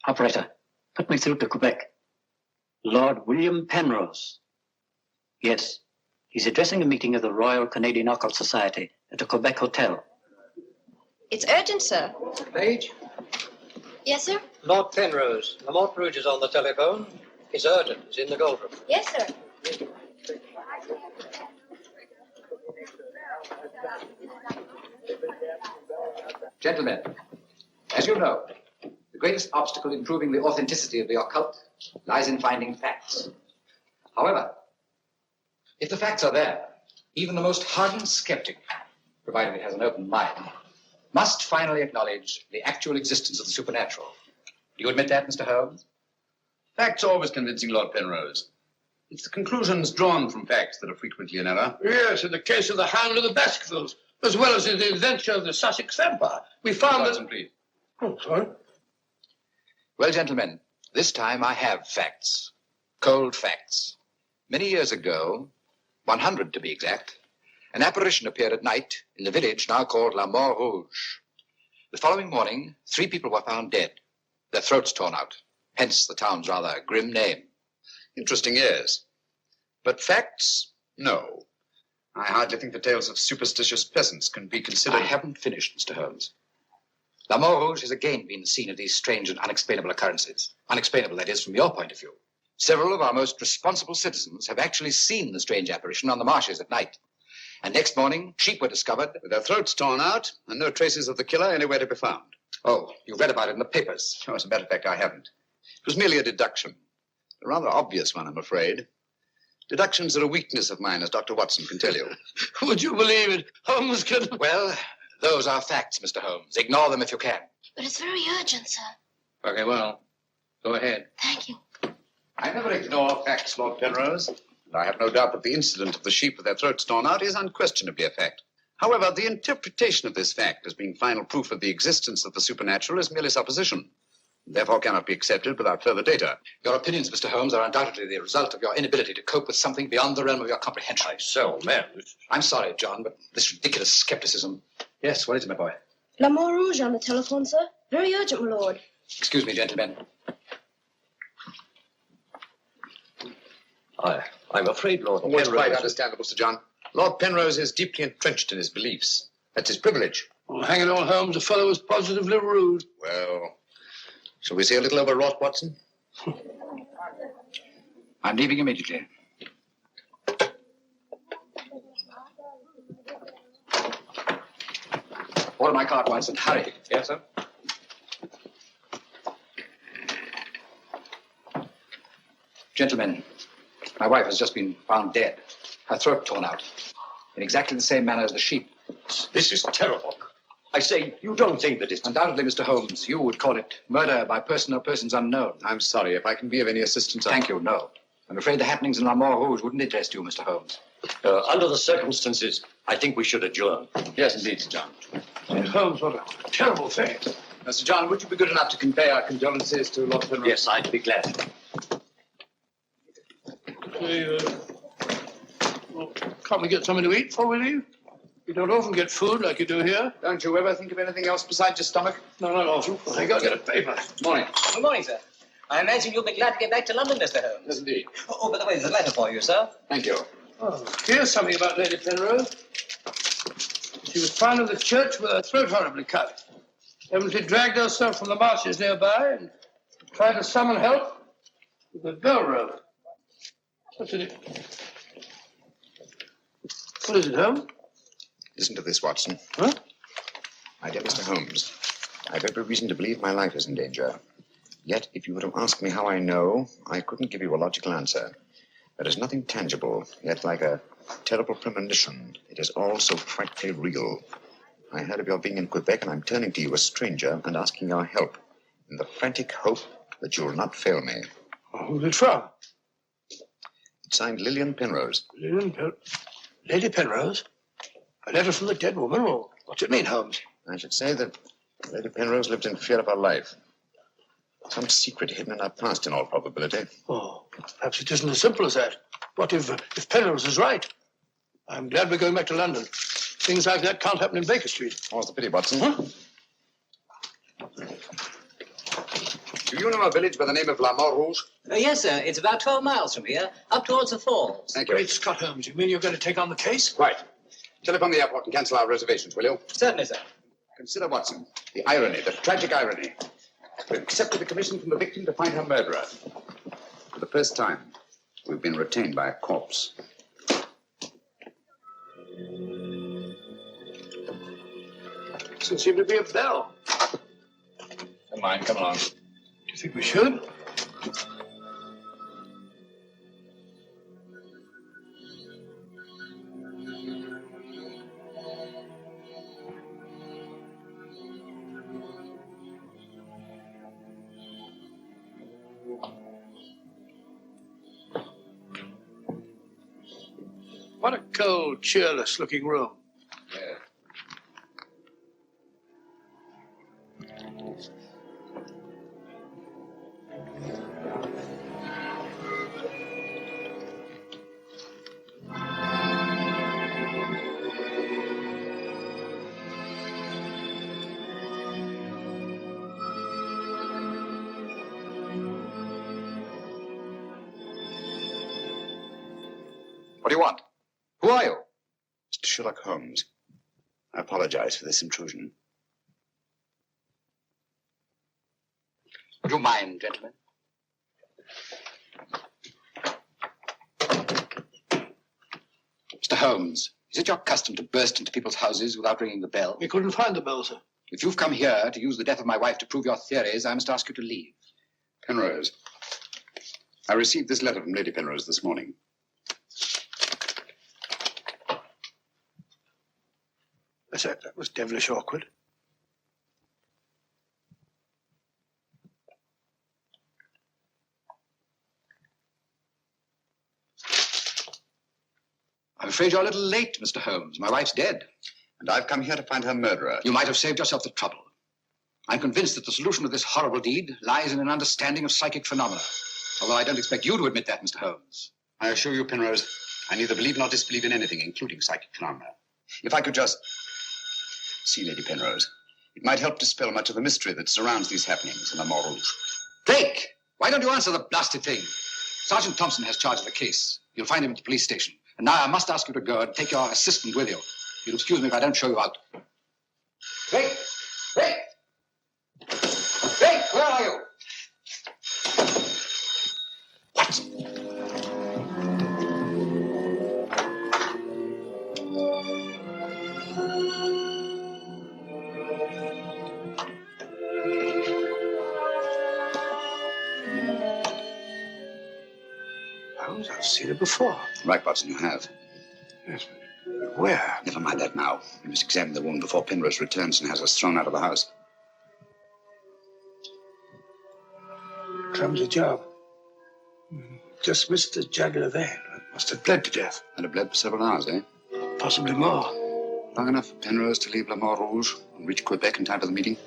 Operator, put me through to Quebec. Lord William Penrose. Yes, he's addressing a meeting of the Royal Canadian Occult Society at a Quebec hotel. It's urgent, sir. Page? Yes, sir? Lord Penrose. Lamont Rouge is on the telephone. It's urgent. It's in the gold room. Yes, sir. Gentlemen, as you know, the greatest obstacle in proving the authenticity of the occult lies in finding facts. However, if the facts are there, even the most hardened skeptic, provided he has an open mind, must finally acknowledge the actual existence of the supernatural. Do you admit that, Mr. Holmes? Facts are always convincing, Lord Penrose. It's the conclusions drawn from facts that are frequently in error. Yes, in the case of the Hound of the Baskervilles, as well as in the adventure of the Sussex Vampire, we found Watson, please. Oh, sorry. Well, gentlemen, this time I have facts. Cold facts. Many years ago, 100 to be exact, an apparition appeared at night in the village now called La Mort Rouge. The following morning, 3 people were found dead, their throats torn out, hence the town's rather grim name. Interesting, yes. But facts? No. I hardly think the tales of superstitious peasants can be considered... I haven't finished, Mr. Holmes. La Mort Rouge has again been the scene of these strange and unexplainable occurrences. Unexplainable, that is, from your point of view. Several of our most responsible citizens have actually seen the strange apparition on the marshes at night. And next morning, sheep were discovered... with their throats torn out and no traces of the killer anywhere to be found. Oh, you read about it in the papers. Oh, as a matter of fact, I haven't. It was merely a deduction. A rather obvious one, I'm afraid. Deductions are a weakness of mine, as Dr. Watson can tell you. Would you believe it? Holmes can... Well, those are facts, Mr. Holmes. Ignore them if you can. But it's very urgent, sir. Okay, well, go ahead. Thank you. I never ignore facts, Lord Penrose. And I have no doubt that the incident of the sheep with their throats torn out is unquestionably a fact. However, the interpretation of this fact as being final proof of the existence of the supernatural is merely supposition. Therefore cannot be accepted without further data. Your opinions, Mr. Holmes, are undoubtedly the result of your inability to cope with something beyond the realm of your comprehension. So, man. I'm sorry, John, but this ridiculous skepticism... Yes, what is it, my boy? La Mort Rouge on the telephone, sir. Very urgent, my lord. Excuse me, gentlemen. I'm afraid, Lord Penrose... It's quite understandable, Sir John. Lord Penrose is deeply entrenched in his beliefs. That's his privilege. Well, hang it all, Holmes, the fellow was positively rude. Well, shall we see a little overwrought, Watson? I'm leaving immediately. Order my cart, Watson. Hurry. Yes, sir. Gentlemen, my wife has just been found dead. Her throat torn out. In exactly the same manner as the sheep. This is terrible. I say, you don't think that it's... Undoubtedly, Mr. Holmes, you would call it murder by person or persons unknown. I'm sorry. If I can be of any assistance... Thank you, no. I'm afraid the happenings in La Mort Rouge wouldn't interest you, Mr. Holmes. Under the circumstances, I think we should adjourn. Yes, indeed, Sir John. Holmes, what a terrible thing. Sir John, would you be good enough to convey our condolences to Lord Penrose? Yes, I'd be glad. Well, can't we get something to eat before we leave? You don't often get food like you do here. Don't you ever think of anything else besides your stomach? No, not often. I think I'll get a paper. Morning. Good morning, sir. I imagine you'll be glad to get back to London, Mr. Holmes. Yes, indeed. Oh, by the way, there's a letter for you, sir. Thank you. Oh, here's something about Lady Penrose. She was found in the church with her throat horribly cut. Evidently dragged herself from the marshes nearby and tried to summon help with a bell rope. What's in it? What is it, Holmes? Listen to this, Watson. Huh? My dear Mr. Holmes, I've every reason to believe my life is in danger. Yet, if you were to ask me how I know, I couldn't give you a logical answer. There is nothing tangible, yet like a terrible premonition. It is all so frightfully real. I heard of your being in Quebec, and I'm turning to you, a stranger, and asking your help, in the frantic hope that you will not fail me. Oh, who's it from? It's signed Lillian Penrose. Lady Penrose? A letter from the dead woman? Well, what's it mean, Holmes? I should say that Lady Penrose lived in fear of her life. Some secret hidden in her past, in all probability. Oh, perhaps it isn't as simple as that. What if Penrose is right? I'm glad we're going back to London. Things like that can't happen in Baker Street. Oh, it's a pity, Watson. Huh? Do you know a village by the name of La Rouge? Yes, sir. It's about 12 miles from here, up towards the falls. Thank you. Great Scott, Holmes. You mean you're going to take on the case? Right. Telephone the airport and cancel our reservations, will you? Certainly, sir. Consider, Watson, the irony, the tragic irony. We've accepted the commission from the victim to find her murderer. For the first time, we've been retained by a corpse. Doesn't seem to be a bell. Never mind, come along. Do you think we should? What a cold, cheerless-looking room. Yeah. What do you want? Who are you? Mr. Sherlock Holmes. I apologize for this intrusion. Would you mind, gentlemen? Mr. Holmes, is it your custom to burst into people's houses without ringing the bell? We couldn't find the bell, sir. If you've come here to use the death of my wife to prove your theories, I must ask you to leave. Penrose, I received this letter from Lady Penrose this morning. That was devilish awkward. I'm afraid you're a little late, Mr. Holmes. My wife's dead. And I've come here to find her murderer. You might have saved yourself the trouble. I'm convinced that the solution of this horrible deed lies in an understanding of psychic phenomena. Although I don't expect you to admit that, Mr. Holmes. I assure you, Penrose, I neither believe nor disbelieve in anything, including psychic phenomena. If I could just see Lady Penrose, it might help dispel much of the mystery that surrounds these happenings in La Rouge. Drake! Why don't you answer the blasted thing? Sergeant Thompson has charge of the case. You'll find him at the police station. And now I must ask you to go and take your assistant with you. You'll excuse me if I don't show you out. Drake! Drake! Drake, where are you? What? Holmes, I've seen it before. Right, Watson, you have. Yes, but where? Never mind that now. We must examine the wound before Penrose returns and has us thrown out of the house. Clumsy job. Just missed the jugular vein. Must have bled to death. And it bled for several hours, eh? Possibly more. Long enough for Penrose to leave La Rouge and reach Quebec in time for the meeting?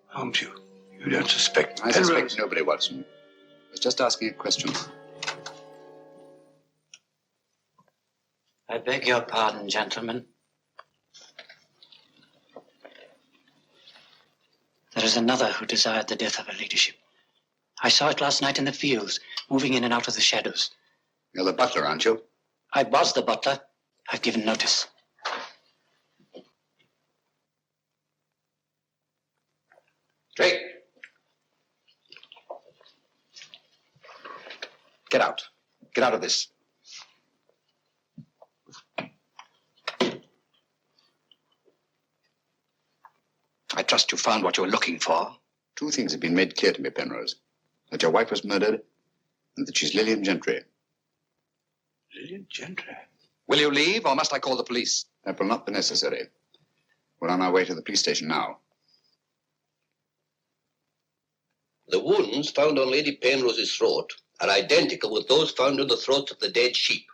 Holmes, you don't suspect I Penrose? suspect nobody, Watson. I was just asking a question. I beg your pardon, gentlemen. There is another who desired the death of her ladyship. I saw it last night in the fields, moving in and out of the shadows. You're the butler, aren't you? I was the butler. I've given notice. Drake. Get out. Get out of this. I trust you found what you were looking for. Two things have been made clear to me, Penrose. That your wife was murdered, and that she's Lillian Gentry. Lillian Gentry? Will you leave, or must I call the police? That will not be necessary. We're on our way to the police station now. The wounds found on Lady Penrose's throat are identical with those found on the throats of the dead sheep.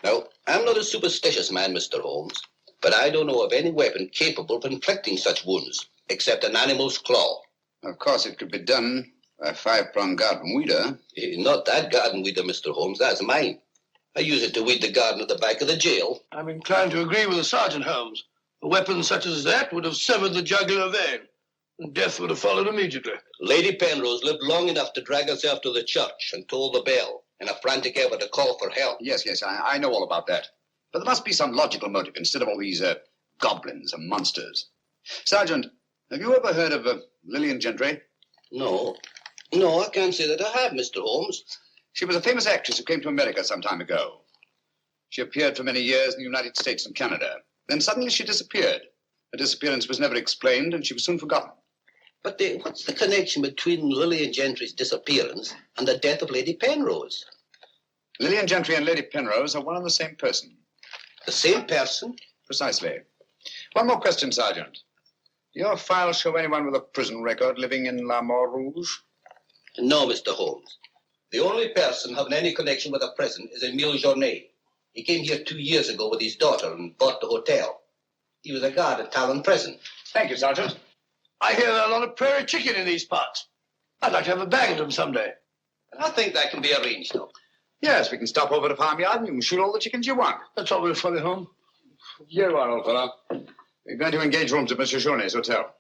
Now, I'm not a superstitious man, Mr. Holmes, but I don't know of any weapon capable of inflicting such wounds, except an animal's claw. Of course, it could be done by a five-pronged garden weeder. Not that garden weeder, Mr. Holmes, that's mine. I use it to weed the garden at the back of the jail. I'm inclined to agree with the Sergeant, Holmes. A weapon such as that would have severed the jugular vein, and death would have followed immediately. Lady Penrose lived long enough to drag herself to the church and toll the bell in a frantic effort to call for help. Yes, I know all about that. But there must be some logical motive instead of all these goblins and monsters. Sergeant, have you ever heard of Lillian Gentry? No, I can't say that I have, Mr. Holmes. She was a famous actress who came to America some time ago. She appeared for many years in the United States and Canada. Then suddenly she disappeared. Her disappearance was never explained, and she was soon forgotten. But what's the connection between Lillian Gentry's disappearance and the death of Lady Penrose? Lillian Gentry and Lady Penrose are one and the same person. The same person? Precisely. One more question, Sergeant. Do your files show anyone with a prison record living in La Mort Rouge? No, Mr. Holmes. The only person having any connection with a prison is Emile Journet. He came here 2 years ago with his daughter and bought the hotel. He was a guard at Talon Prison. Thank you, Sergeant. I hear there are a lot of prairie chicken in these parts. I'd like to have a bag of them someday. I think that can be arranged, though. Yes, we can stop over at a farmyard and you can shoot all the chickens you want. That's all very funny, Holmes. Here you are, old fellow. We're going to engage rooms at Monsieur Journet's hotel.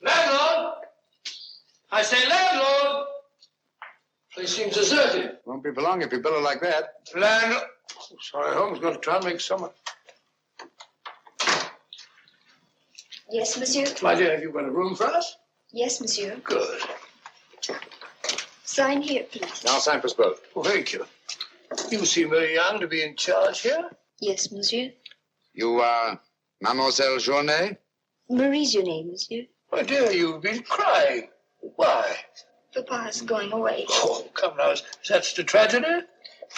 Landlord! I say landlord! Place seems deserted. Won't be for long if you bill her like that. Landlord! Oh, sorry, Holmes. Got to try and make summer. Yes, monsieur? My dear, have you got a room for us? Yes, monsieur. Good. Sign here, please. I'll sign for us both. Well, thank you. You seem very young to be in charge here. Yes, monsieur. You are Mademoiselle Journet? Marie's your name, monsieur. My dear, you've been crying. Why? Papa's going away. Oh, come now. Is that such a tragedy?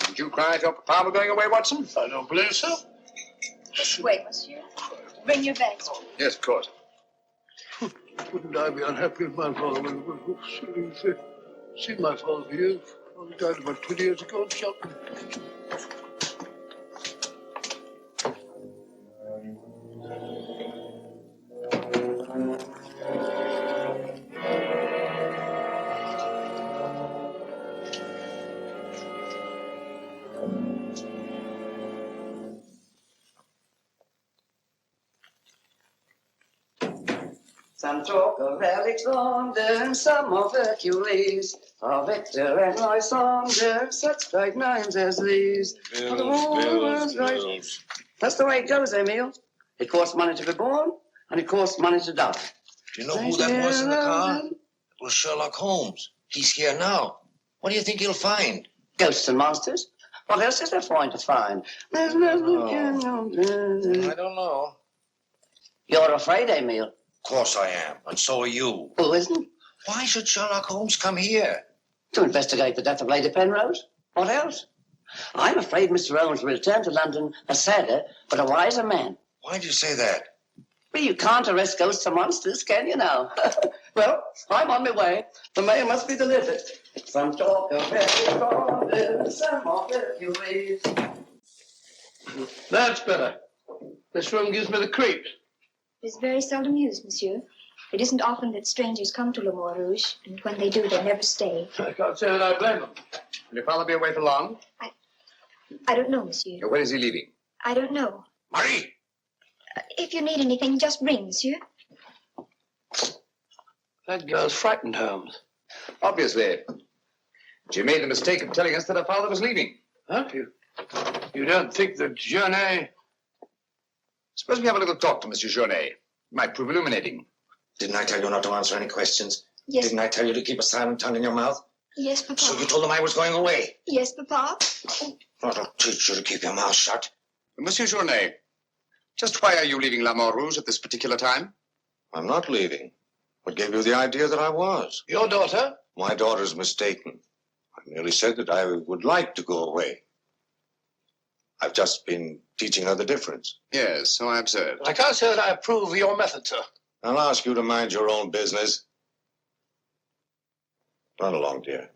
Did you cry at your papa were going away, Watson? I don't believe so. Just wait, monsieur. Bring your bags. Yes, of course. Wouldn't I be unhappy if my father was seen my father here? He died about 20 years ago in Shelton. Some talk of Alexander and some of Hercules, of Hector and Lysander, such bright names as these. Bills. That's the way it goes, Emile. It costs money to be born, and it costs money to die. Do you know who that was in the car? It was Sherlock Holmes. He's here now. What do you think he'll find? Ghosts and monsters. What else is there for him to find? There's nothing. I don't know. You're afraid, Emile? Of course I am, and so are you. Who isn't? Why should Sherlock Holmes come here? To investigate the death of Lady Penrose. What else? I'm afraid Mr. Holmes will return to London a sadder but a wiser man. Why'd you say that? Well, you can't arrest ghosts or monsters, can you now? Well, I'm on my way. The mail must be delivered. Some talk of Hercules, some of Hercules. That's better. This room gives me the creeps. It is very seldom used, monsieur. It isn't often that strangers come to Le Mort Rouge, and when they do, they never stay. I can't say that I blame them. Will your father be away for long? I don't know, monsieur. When is he leaving? I don't know. Marie! If you need anything, just ring, monsieur. That girl's frightened, Holmes. Obviously. She made the mistake of telling us that her father was leaving. Huh? You don't think that Journey... Suppose we have a little talk to Monsieur Journet. It might prove illuminating. Didn't I tell you not to answer any questions? Yes. Didn't I tell you to keep a silent tongue in your mouth? Yes, Papa. So you told them I was going away? Yes, Papa. That'll teach you to keep your mouth shut. Monsieur Journet, just why are you leaving La Mort Rouge at this particular time? I'm not leaving. What gave you the idea that I was? Your daughter? My daughter's mistaken. I merely said that I would like to go away. I've just been teaching her the difference. Yes, so I observed. I can't say that I approve of your method, sir. I'll ask you to mind your own business. Run along, dear.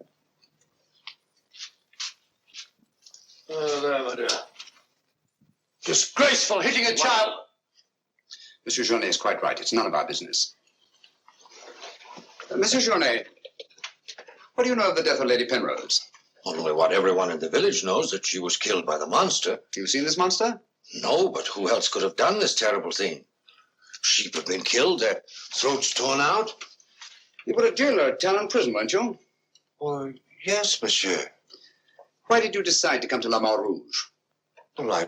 Oh, there, my dear. Disgraceful, hitting a child. Monsieur Journet is quite right. It's none of our business. Monsieur Journet, what do you know of the death of Lady Penrose? Only what everyone in the village knows, that she was killed by the monster. You've seen this monster? No, but who else could have done this terrible thing? Sheep have been killed, their throats torn out. You were a jailer at Town Prison, weren't you? Oh, yes, monsieur. Why did you decide to come to La Mort Rouge? Well, I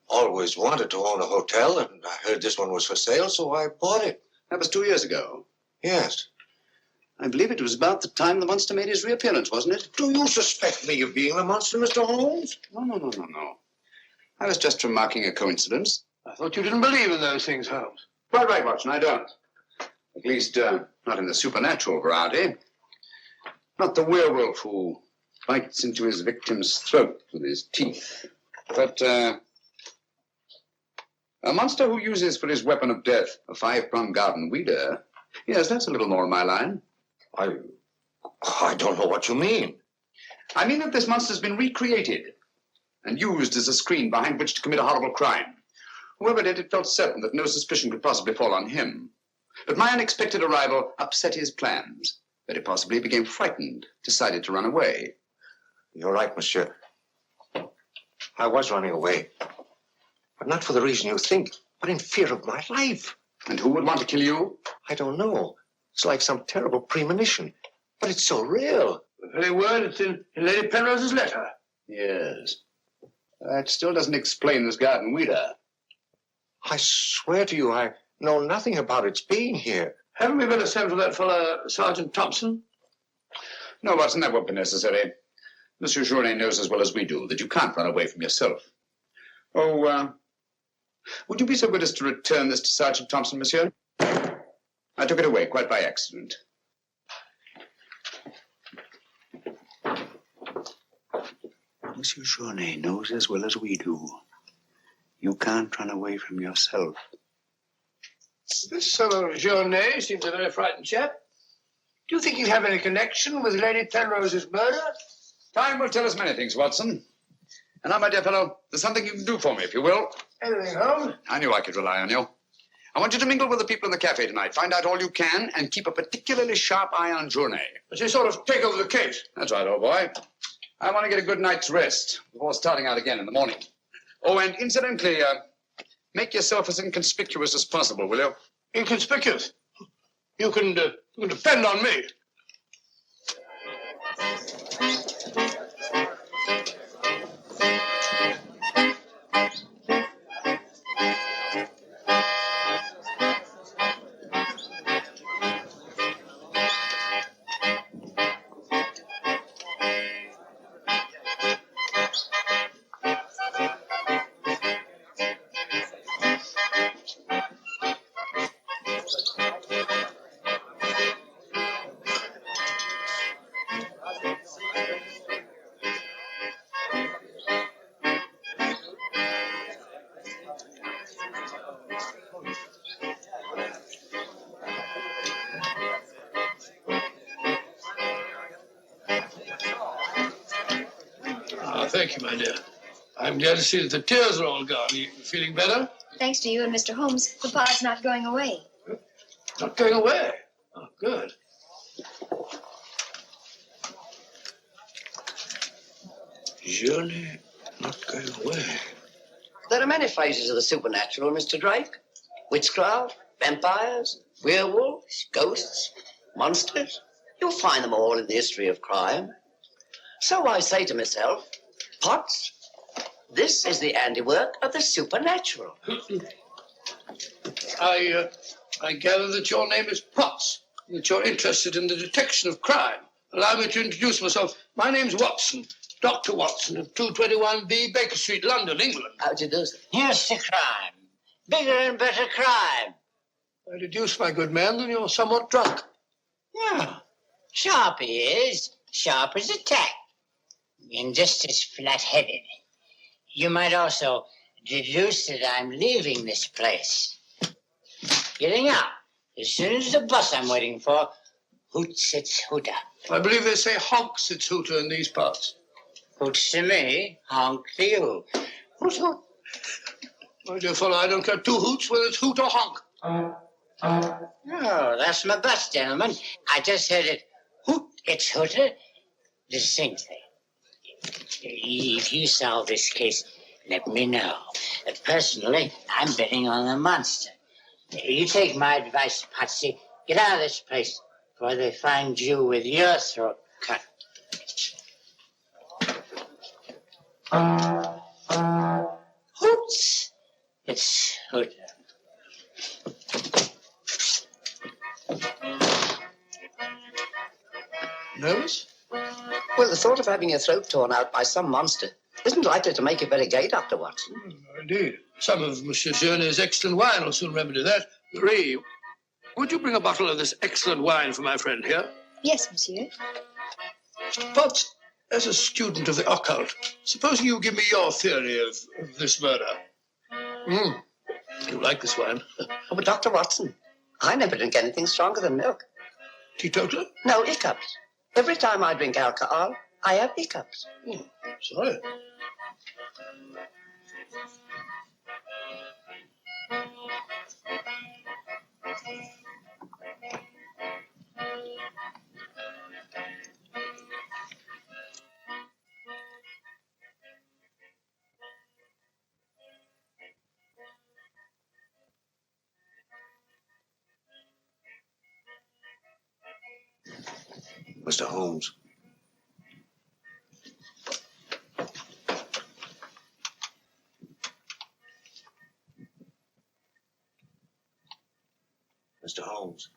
always wanted to own a hotel, and I heard this one was for sale, so I bought it. That was 2 years ago. Yes. I believe it was about the time the monster made his reappearance, wasn't it? Do you suspect me of being the monster, Mr. Holmes? No. I was just remarking a coincidence. I thought you didn't believe in those things, Holmes. Quite right, Watson, I don't. At least, not in the supernatural variety. Not the werewolf who bites into his victim's throat with his teeth. But, a monster who uses for his weapon of death a 5-pronged garden weeder. Yes, that's a little more in my line. I don't know what you mean. I mean that this monster's been recreated and used as a screen behind which to commit a horrible crime. Whoever did it felt certain that no suspicion could possibly fall on him. But my unexpected arrival upset his plans. Very possibly he became frightened, decided to run away. You're right, monsieur. I was running away. But not for the reason you think, but in fear of my life. And who would want to kill you? I don't know. It's like some terrible premonition. But it's so real. The very word that's in Lady Penrose's letter. Yes. That still doesn't explain this garden weeder. I swear to you, I know nothing about its being here. Haven't we better send for that fellow, Sergeant Thompson? No, Watson, that won't be necessary. Monsieur Journet knows as well as we do that you can't run away from yourself. Oh, would you be so good as to return this to Sergeant Thompson, monsieur? I took it away quite by accident. Monsieur Journet knows as well as we do. You can't run away from yourself. This fellow Journet seems a very frightened chap. Do you think he'd have any connection with Lady Penrose's murder? Time will tell us many things, Watson. And now, my dear fellow, there's something you can do for me, if you will. Anything, Holmes? I knew I could rely on you. I want you to mingle with the people in the cafe tonight. Find out all you can and keep a particularly sharp eye on Journet. Does he sort of take over the case? That's right, old boy. I want to get a good night's rest before starting out again in the morning. Oh, and incidentally, make yourself as inconspicuous as possible, will you? Inconspicuous? You can depend on me. Thank you, my dear. I'm glad to see that the tears are all gone. Are you feeling better? Thanks to you and Mr. Holmes, Papa's not going away. Not going away? Oh, good. Surely not going away. There are many phases of the supernatural, Mr. Drake. Witchcraft, vampires, werewolves, ghosts, monsters. You'll find them all in the history of crime. So I say to myself, Potts, this is the handiwork of the supernatural. I gather that your name is Potts, and that you're interested in the detection of crime. Allow me to introduce myself. My name's Watson, Dr. Watson of 221B Baker Street, London, England. How do you do, sir? Here's the crime. Bigger and better crime. I deduce, my good man, that you're somewhat drunk. Yeah. Sharp he is, sharp as a tack, and just as flat-headed. You might also deduce that I'm leaving this place. Getting out. As soon as the bus I'm waiting for hoots its hooter. I believe they say honks its hooter in these parts. Hoots to me, honk to you. Hoot, hoot. My dear fellow, I don't care two hoots whether it's hoot or honk. Oh, that's my bus, gentlemen. I just heard it hoot its hooter distinctly. If you solve this case, let me know. Personally, I'm betting on the monster. You take my advice, Patsy. Get out of this place before they find you with your throat cut. Hoots! It's hooter. Nervous? Well, the thought of having your throat torn out by some monster isn't likely to make you very gay, Dr. Watson. Indeed. Some of Monsieur Journey's excellent wine will soon remedy that. Marie, would you bring a bottle of this excellent wine for my friend here? Yes, monsieur. Mr. Potts, as a student of the occult, supposing you give me your theory of this murder. You like this wine? Oh, but Dr. Watson, I never drink anything stronger than milk. Teetotaler? No, hiccups. Every time I drink alcohol, I have hiccups. Sorry. Mr. Holmes. Mr. Holmes.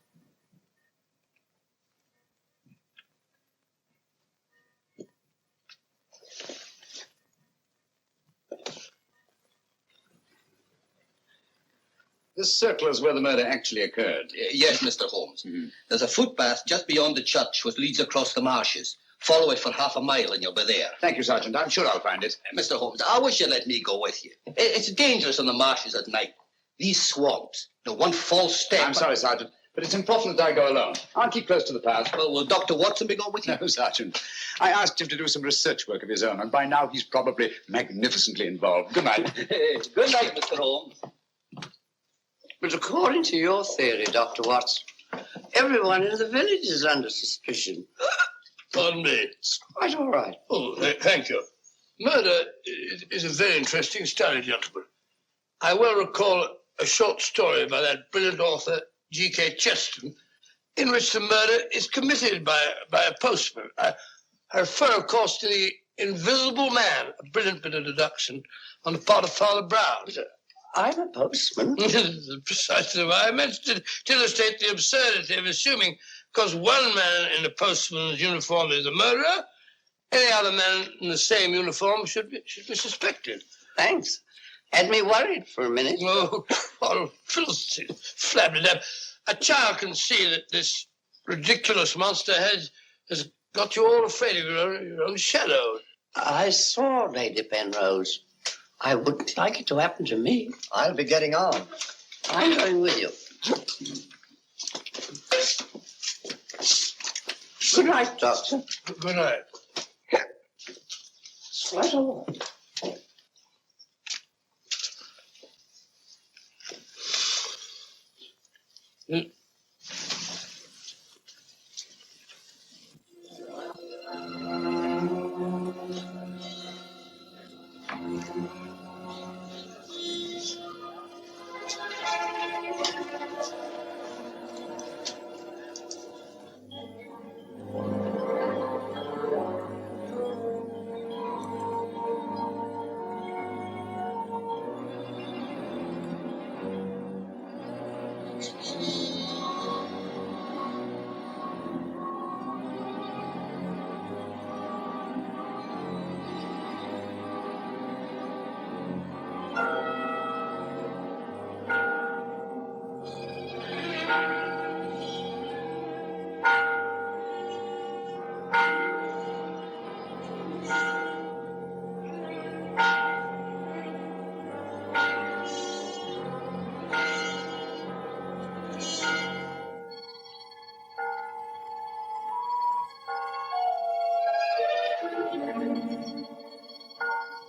This circle is where the murder actually occurred. Yes, Mr. Holmes. There's a footpath just beyond the church which leads across the marshes. Follow it for half a mile and you'll be there. Thank you, Sergeant. I'm sure I'll find it. Mr. Holmes, I wish you'd let me go with you. It's dangerous in the marshes at night. These swamps. One false step. I'm sorry, Sergeant, but it's important that I go alone. I'll keep close to the path. Well, will Dr. Watson be going with you? No, Sergeant. I asked him to do some research work of his own, and by now he's probably magnificently involved. Good night. Good night, Mr. Holmes. But according to your theory, Dr. Watson, everyone in the village is under suspicion. Pardon me. It's quite all right. Oh, thank you. Murder is a very interesting study, gentlemen. I well recall a short story by that brilliant author, G.K. Chesterton, in which the murder is committed by a postman. I refer, of course, to the Invisible Man, a brilliant bit of deduction on the part of Father Brown. I'm a postman. Precisely why I meant to illustrate the absurdity of assuming because one man in a postman's uniform is a murderer, any other man in the same uniform should be suspected. Thanks. Had me worried for a minute. Oh, Philistine, flabbed it up. A child can see that this ridiculous monster has got you all afraid of your own shadow. I saw Lady Penrose. I wouldn't like it to happen to me. I'll be getting on. I'm going with you. Good night, Doctor. Good night. It's right all right.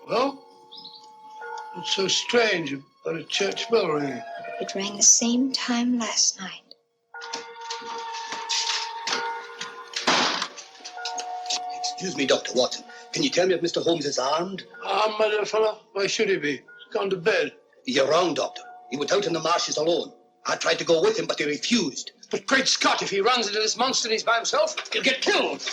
Well, it's so strange about a church bell ringing. It rang the same time last night. Excuse me, Dr. Watson. Can you tell me if Mr. Holmes is armed? Armed, my dear fellow? Why should he be? He's gone to bed. You're wrong, Doctor. He went out in the marshes alone. I tried to go with him, but he refused. But great Scott, if he runs into this monster and he's by himself, he'll get killed.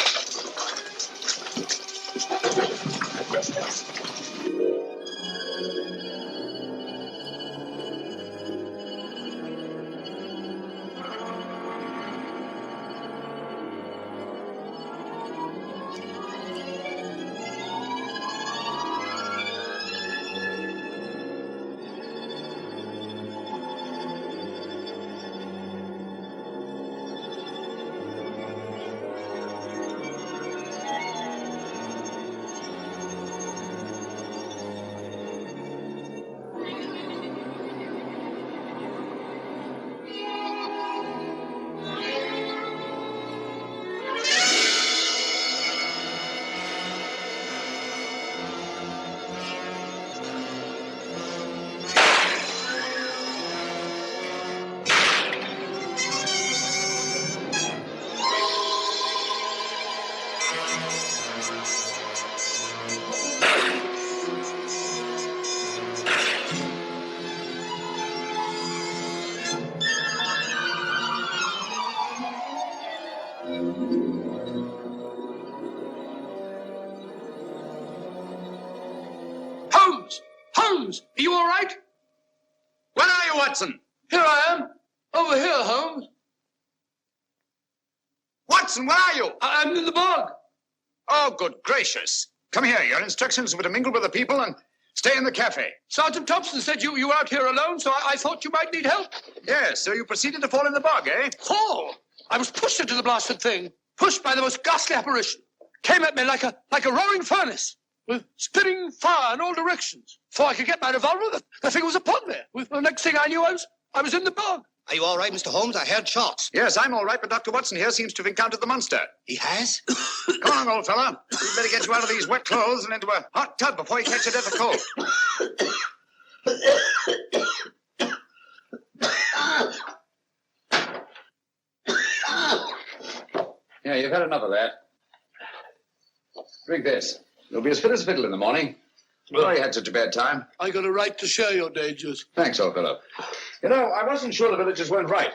Holmes, are you all right? Where are you, Watson? Here I am. Over here, Holmes. Watson, where are you? I'm in the bog. Oh, good gracious. Come here. Your instructions were to mingle with the people and stay in the cafe. Sergeant Thompson said you were out here alone, so I thought you might need help. Yes, so you proceeded to fall in the bog, eh? Fall? I was pushed into the blasted thing. Pushed by the most ghastly apparition. Came at me like a roaring furnace, with spitting fire in all directions. Before I could get my revolver, the thing was upon me. With the next thing I knew, I was in the bog. Are you all right, Mr. Holmes? I heard shots. Yes, I'm all right, but Dr. Watson here seems to have encountered the monster. He has? Come on, old fella. We'd better get you out of these wet clothes and into a hot tub before you catch a death of cold. Yeah, you've had enough of that. Drink this. You'll be as fit as a fiddle in the morning. Sorry you had such a bad time. I got a right to share your dangers. Thanks, old fellow. You know, I wasn't sure the villagers weren't right.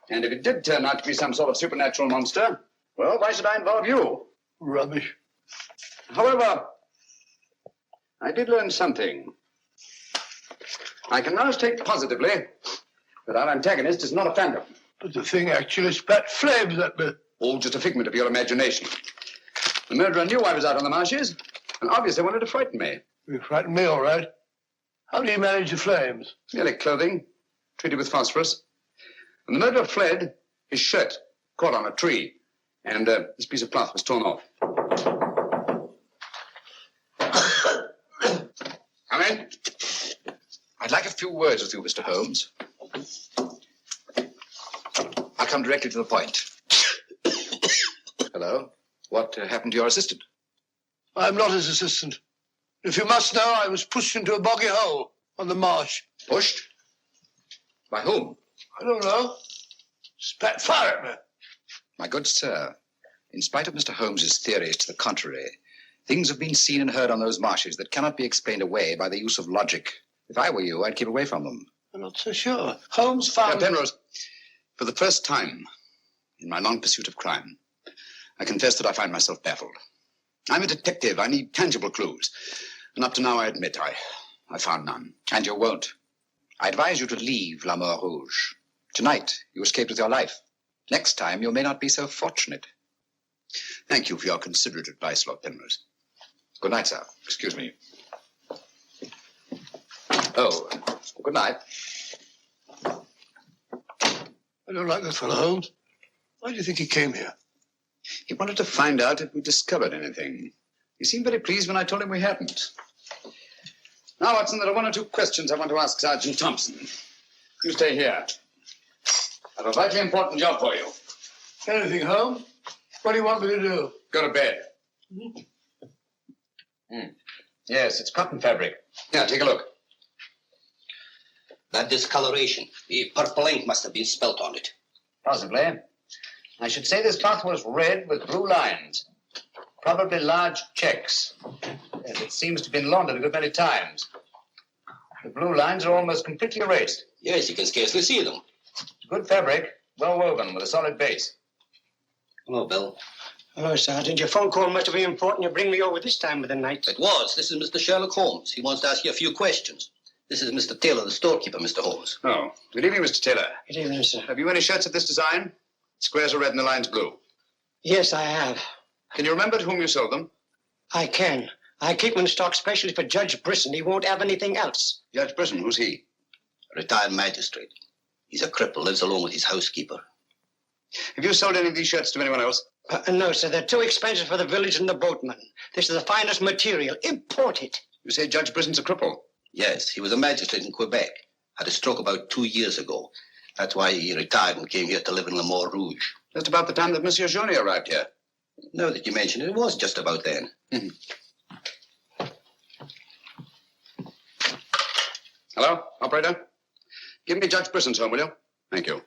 And if it did turn out to be some sort of supernatural monster, well, why should I involve you? Rubbish. However, I did learn something. I can now state positively that our antagonist is not a phantom. But the thing actually spat flames at me. All just a figment of your imagination. The murderer knew I was out on the marshes and obviously wanted to frighten me. You frightened me, all right. How do you manage the flames? Merely clothing, treated with phosphorus. When the murderer fled, his shirt caught on a tree, and this piece of cloth was torn off. Come in. I'd like a few words with you, Mr. Holmes. I'll come directly to the point. Hello. What happened to your assistant? I'm not his assistant. If you must know, I was pushed into a boggy hole on the marsh. Pushed? By whom? I don't know. Spat fire at me. My good sir, in spite of Mr. Holmes's theories to the contrary, things have been seen and heard on those marshes that cannot be explained away by the use of logic. If I were you, I'd keep away from them. I'm not so sure. Holmes found... Penrose, for the first time in my long pursuit of crime, I confess that I find myself baffled. I'm a detective. I need tangible clues. And up to now, I admit, I found none. And you won't. I advise you to leave La Mort Rouge. Tonight, you escaped with your life. Next time, you may not be so fortunate. Thank you for your considerate advice, Lord Penrose. Good night, sir. Excuse me. Oh, good night. I don't like that fellow, Holmes. Why do you think he came here? He wanted to find out if we discovered anything. He seemed very pleased when I told him we hadn't. Now, Watson, there are one or two questions I want to ask Sergeant Thompson. You stay here. I have a vitally important job for you. Anything, Holmes? What do you want me to do? Go to bed. Yes, it's cotton fabric. Yeah, take a look. That discoloration, the purple ink must have been spelt on it. Possibly. I should say this cloth was red with blue lines. Probably large checks. Yes, it seems to have been laundered a good many times. The blue lines are almost completely erased. Yes, you can scarcely see them. Good fabric, well woven, with a solid base. Hello, Bill. Hello, Sergeant. Your phone call must have been important. You bring me over this time of the night. It was. This is Mr. Sherlock Holmes. He wants to ask you a few questions. This is Mr. Taylor, the storekeeper, Mr. Holmes. Oh, good evening, Mr. Taylor. Good evening, sir. Have you any shirts of this design? Squares are red and the lines blue. Yes, I have. Can you remember to whom you sold them? I can. I keep them in stock specially for Judge Brisson. He won't have anything else. Judge Brisson, who's he? A retired magistrate. He's a cripple, lives alone with his housekeeper. Have you sold any of these shirts to anyone else? No, sir. They're too expensive for the village and the boatmen. This is the finest material. Imported. You say Judge Brisson's a cripple? Yes, he was a magistrate in Quebec. Had a stroke about 2 years ago. That's why he retired and came here to live in La Mort Rouge. Just about the time that Monsieur Journey arrived here. Now that you mention it, it was just about then. Hello, operator? Give me Judge Brisson's home, will you? Thank you.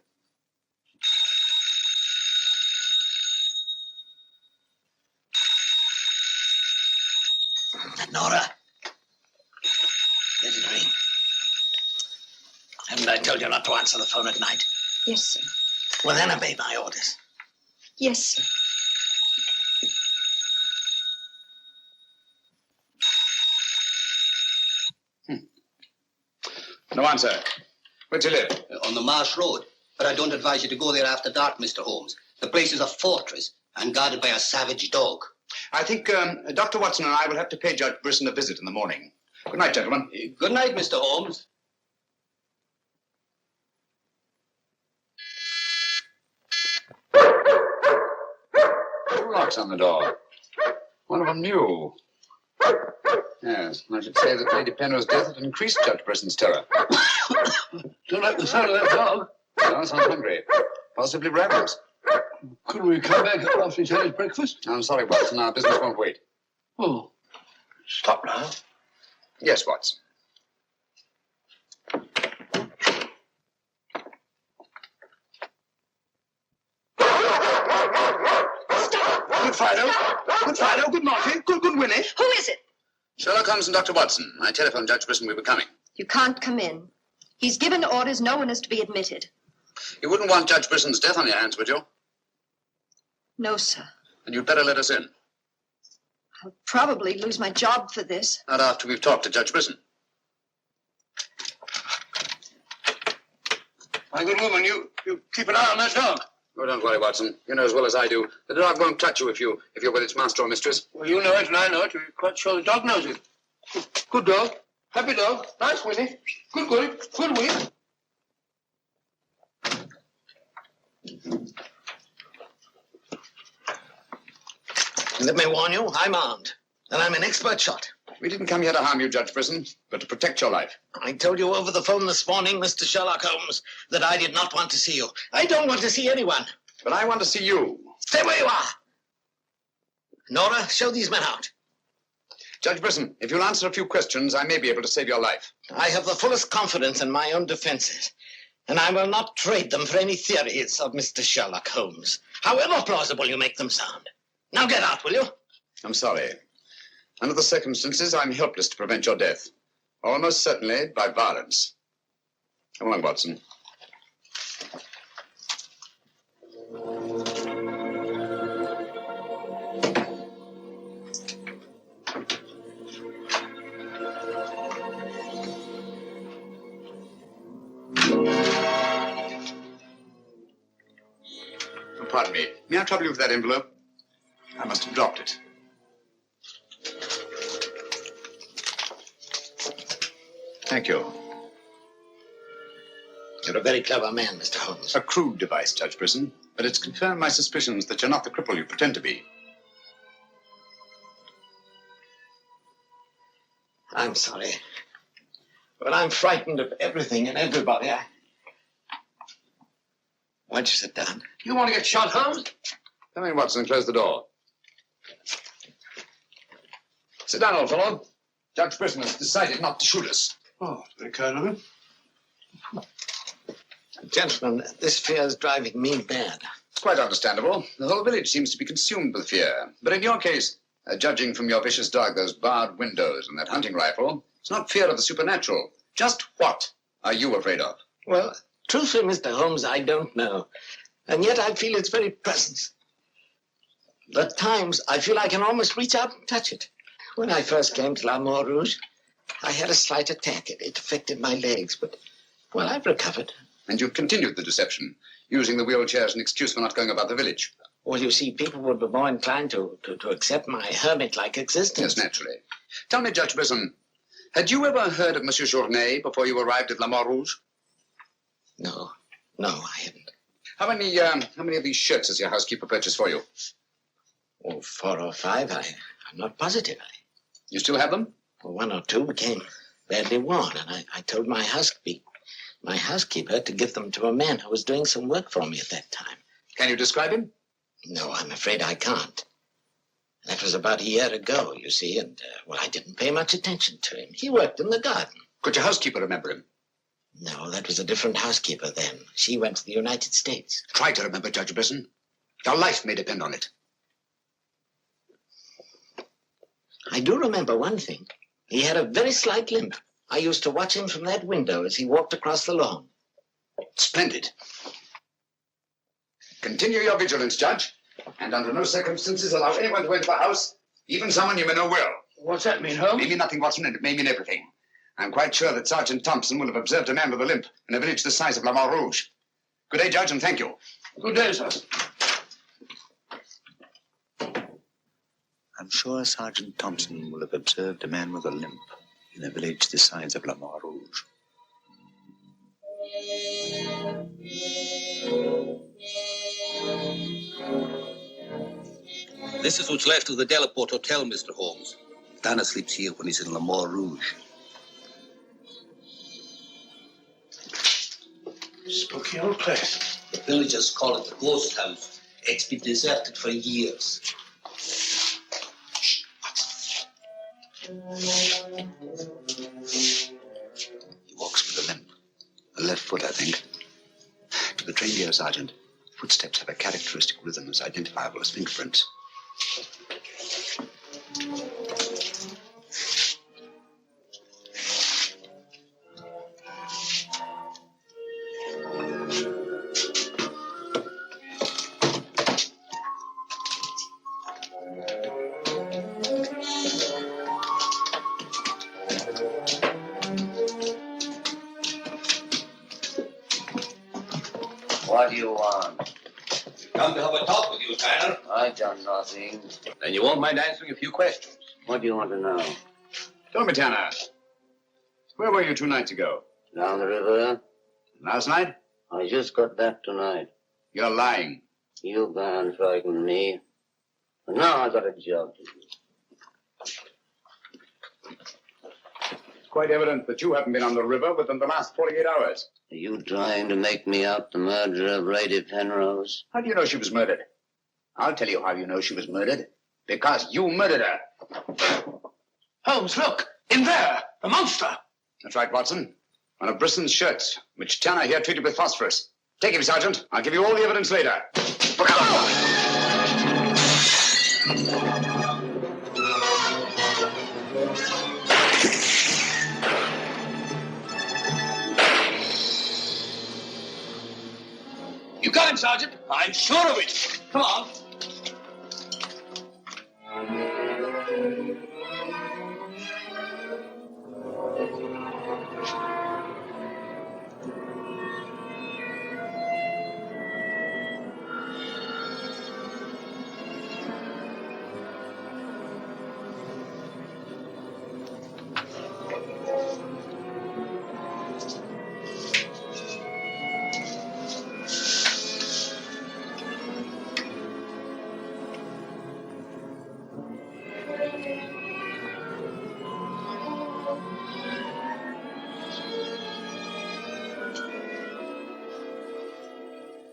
Nora. There's a ring. Haven't I told you not to answer the phone at night? Yes, sir. Well, then obey my orders. Yes, sir. No answer. Where do you live? On the Marsh Road. But I don't advise you to go there after dark, Mr. Holmes. The place is a fortress and guarded by a savage dog. I think Dr. Watson and I will have to pay Judge Brisson a visit in the morning. Good night, gentlemen. Good night, Mr. Holmes. Two locks on the door. One of them new. Yes, I should say that Lady Penrose's death had increased Judge Brisson's terror. Don't like the sound of that dog. No, sounds hungry. Possibly ravenous. Couldn't we come back after he's had his breakfast? I'm sorry, Watson. Our business won't wait. Oh, stop now. Yes, Watson. Good Fido. Good Fido. Good Marty. Good Winnie. Who is it? Sherlock Holmes and Dr. Watson. I telephoned Judge Brisson we were coming. You can't come in. He's given orders no one is to be admitted. You wouldn't want Judge Brisson's death on your hands, would you? No, sir. Then you'd better let us in. I'll probably lose my job for this. Not after we've talked to Judge Brisson. My good woman, you keep an eye on that dog. Oh, don't worry, Watson. You know as well as I do. The dog won't touch you if you're with its master or mistress. Well, you know it and I know it. You're quite sure the dog knows it. Good dog. Happy dog. Nice, Winnie. Good Winnie. Let me warn you, I'm armed. And I'm an expert shot. We didn't come here to harm you, Judge Brisson, but to protect your life. I told you over the phone this morning, Mr. Sherlock Holmes, that I did not want to see you. I don't want to see anyone. But I want to see you. Stay where you are. Nora, show these men out. Judge Brisson, if you'll answer a few questions, I may be able to save your life. I have the fullest confidence in my own defenses. And I will not trade them for any theories of Mr. Sherlock Holmes, however plausible you make them sound. Now get out, will you? I'm sorry. Under the circumstances, I'm helpless to prevent your death. Almost certainly by violence. Come along, Watson. Pardon me. May I trouble you with that envelope? I must have dropped it. Thank you. You're a very clever man, Mr. Holmes. A crude device, Judge Brisson, but it's confirmed my suspicions that you're not the cripple you pretend to be. I'm sorry. But I'm frightened of everything and everybody. Why'd you sit down? You want to get shot, Holmes? Come in, Watson, and close the door. Sit down, old fellow. Judge Brisson has decided not to shoot us. Oh, very kind of him. Gentlemen, this fear is driving me mad. It's quite understandable. The whole village seems to be consumed with fear. But in your case, judging from your vicious dog, those barred windows, and that hunting rifle, it's not fear of the supernatural. Just what are you afraid of? Well, truthfully, Mr. Holmes, I don't know. And yet I feel its very presence. At times, I feel I can almost reach out and touch it. When I first came to La Mort Rouge, I had a slight attack. It affected my legs, but, well, I've recovered. And you've continued the deception, using the wheelchair as an excuse for not going about the village. Well, you see, people would be more inclined to accept my hermit-like existence. Yes, naturally. Tell me, Judge Brisson, had you ever heard of Monsieur Journet before you arrived at La Mort Rouge? No, I hadn't. How many of these shirts has your housekeeper purchased for you? Oh, 4 or 5. I'm not positive. You still have them? Well, 1 or 2 became badly worn, and I told my housekeeper to give them to a man who was doing some work for me at that time. Can you describe him? No, I'm afraid I can't. That was about a year ago, you see, and, well, I didn't pay much attention to him. He worked in the garden. Could your housekeeper remember him? No, that was a different housekeeper then. She went to the United States. Try to remember, Judge Brisson. Your life may depend on it. I do remember one thing. He had a very slight limp. I used to watch him from that window as he walked across the lawn. Splendid. Continue your vigilance, Judge, and under no circumstances allow anyone to enter the house, even someone you may know well. What's that mean, Holmes? It may mean nothing, Watson, and it may mean everything. I'm quite sure that Sergeant Thompson will have observed a man with a limp in a village the size of La Mort Rouge. Good day, Judge, and thank you. Good day, sir. I'm sure Sergeant Thompson will have observed a man with a limp in a village the size of La Mort Rouge. This is what's left of the Delaport Hotel, Mr. Holmes. Dana sleeps here when he's in La Mort Rouge. Spooky old place. The villagers call it the ghost house. It's been deserted for years. He walks with a limp. A left foot, I think. To the trained ear, Sergeant, footsteps have a characteristic rhythm as identifiable as fingerprints. What do you want? Come to have a talk with you, Tanner. I've done nothing. Then you won't mind answering a few questions. What do you want to know? Tell me, Tanner, where were you 2 nights ago? Down the river. Last night? I just got back tonight. You're lying. You can't frighten me. But now I got a job to do. It's quite evident that you haven't been on the river within the last 48 hours. Are you trying to make me out the murderer of Lady Penrose? How do you know she was murdered? I'll tell you how you know she was murdered. Because you murdered her. Holmes, look! In there! The monster! That's right, Watson. one of Brisson's shirts, which Tanner here treated with phosphorus. Take him, Sergeant. I'll give you all the evidence later. Look out! You got him, Sergeant. I'm sure of it. Come on.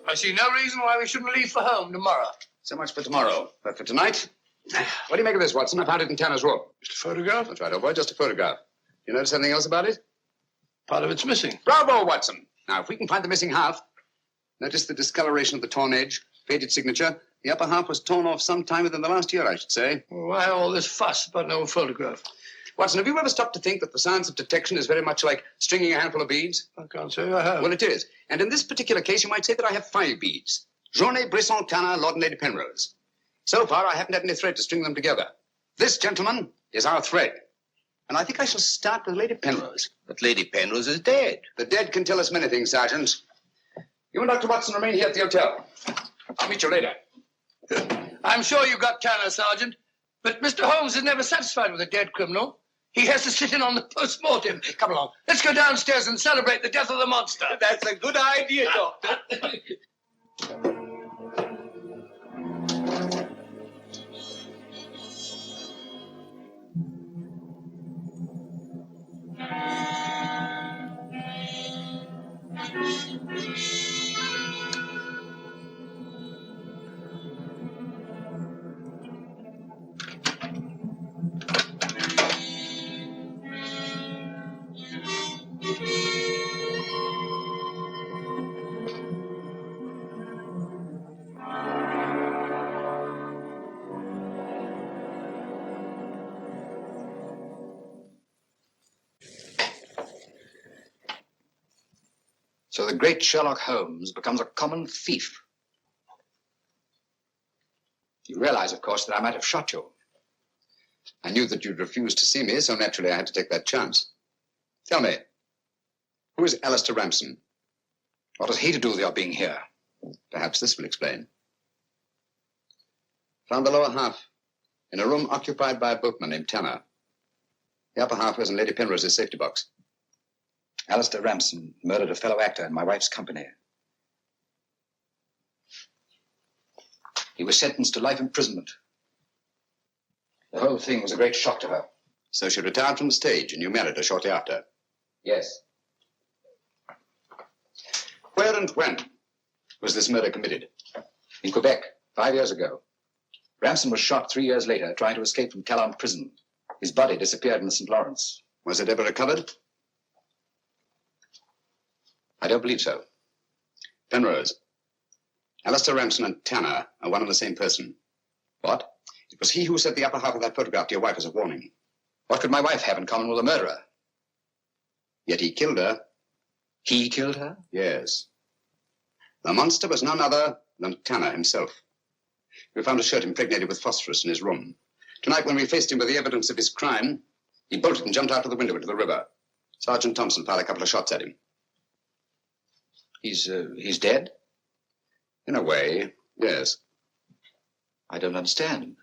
I see no reason why we shouldn't leave for home tomorrow. So much for tomorrow. But for tonight, what do you make of this, Watson? I found it in Tanner's room. Just a photograph? That's right, old boy, just a photograph. You notice anything else about it? Part of it's missing. Bravo, Watson. Now, if we can find the missing half, notice the discoloration of the torn edge, faded signature. The upper half was torn off sometime within the last year, I should say. Well, why all this fuss about an old photograph? Watson, have you ever stopped to think that the science of detection is very much like stringing a handful of beads? I can't say I have. Well, it is. And in this particular case, you might say that I have 5 beads. Journée, Brisson, Tanner, Lord and Lady Penrose. So far, I haven't had any thread to string them together. This, gentlemen, is our thread. And I think I shall start with Lady Penrose. But Lady Penrose is dead. The dead can tell us many things, Sergeant. You and Dr. Watson remain here at the hotel. I'll meet you later. I'm sure you got Tanner, Sergeant. But Mr. Holmes is never satisfied with a dead criminal. He has to sit in on the post-mortem. Come along. Let's go downstairs and celebrate the death of the monster. That's a good idea, Doctor. So the great Sherlock Holmes becomes a common thief. You realize, of course, that I might have shot you. I knew that you'd refuse to see me, so naturally I had to take that chance. Tell me, who is Alistair Ramsden? What has he to do with your being here? Perhaps this will explain. Found the lower half in a room occupied by a boatman named Tanner. The upper half was in Lady Penrose's safety box. Alistair Ramsden murdered a fellow actor in my wife's company. He was sentenced to life imprisonment. The whole thing was a great shock to her. So she retired from the stage and you married her shortly after? Yes. Where and when was this murder committed? In Quebec, 5 years ago. Ramsden was shot 3 years later trying to escape from Calonne prison. His body disappeared in the St. Lawrence. Was it ever recovered? I don't believe so. Penrose, Alistair Ramsden and Tanner are one and the same person. What? It was he who sent the upper half of that photograph to your wife as a warning. What could my wife have in common with a murderer? Yet he killed her. He killed her? Yes. The monster was none other than Tanner himself. We found a shirt impregnated with phosphorus in his room. Tonight, when we faced him with the evidence of his crime, he bolted and jumped out of the window into the river. Sergeant Thompson fired a couple of shots at him. He's dead? In a way, yes. I don't understand.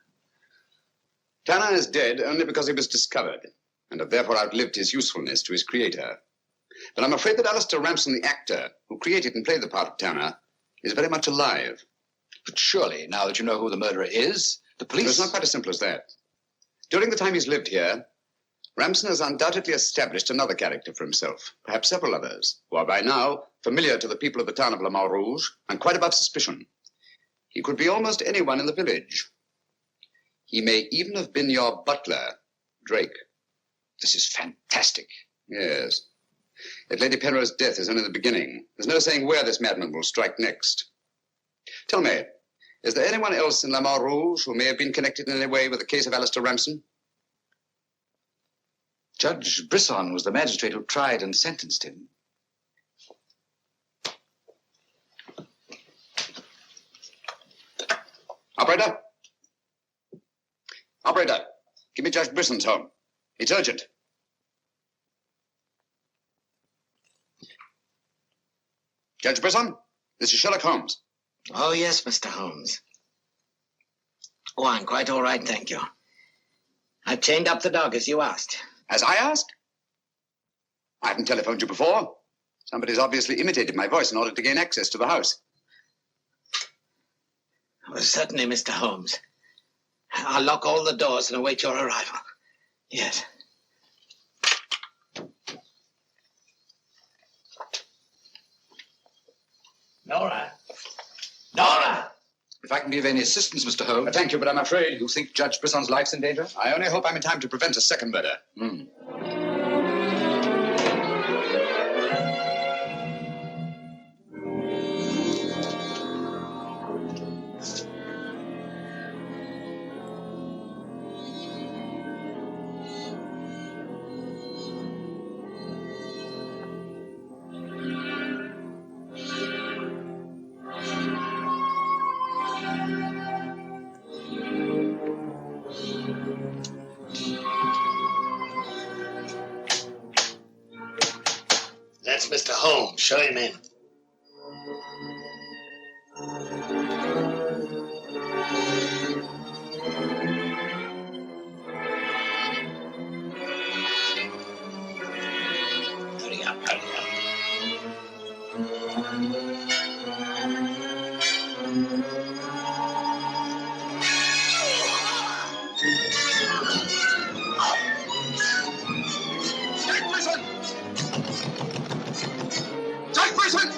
Tanner is dead only because he was discovered, and have therefore outlived his usefulness to his creator. But I'm afraid that Alistair Ramsden, the actor, who created and played the part of Tanner, is very much alive. But surely, now that you know who the murderer is, the police... It's not quite as simple as that. During the time he's lived here, Ramsden has undoubtedly established another character for himself, perhaps several others, who are by now familiar to the people of the town of Le Mans Rouge and quite above suspicion. He could be almost anyone in the village. He may even have been your butler, Drake. This is fantastic. Yes. Yet Lady Penrose's death is only the beginning. There's no saying where this madman will strike next. Tell me, is there anyone else in La Mare Rouge who may have been connected in any way with the case of Alistair Ramsden? Judge Brisson was the magistrate who tried and sentenced him. Operator? Operator, give me Judge Brisson's home. It's urgent. Judge Brisson, this is Sherlock Holmes. Oh, yes, Mr. Holmes. Oh, I'm quite all right, thank you. I've chained up the dog, as you asked. As I asked? I haven't telephoned you before. Somebody's obviously imitated my voice in order to gain access to the house. Well, certainly, Mr. Holmes. I'll lock all the doors and await your arrival. Yes. Nora! Nora! If I can be of any assistance, Mr. Holmes. Thank you, but I'm afraid. You think Judge Brisson's life's in danger? I only hope I'm in time to prevent a second murder. That's Mr. Holmes. Show him in. Hurry up, hurry Judge Brisson! Judge Brisson!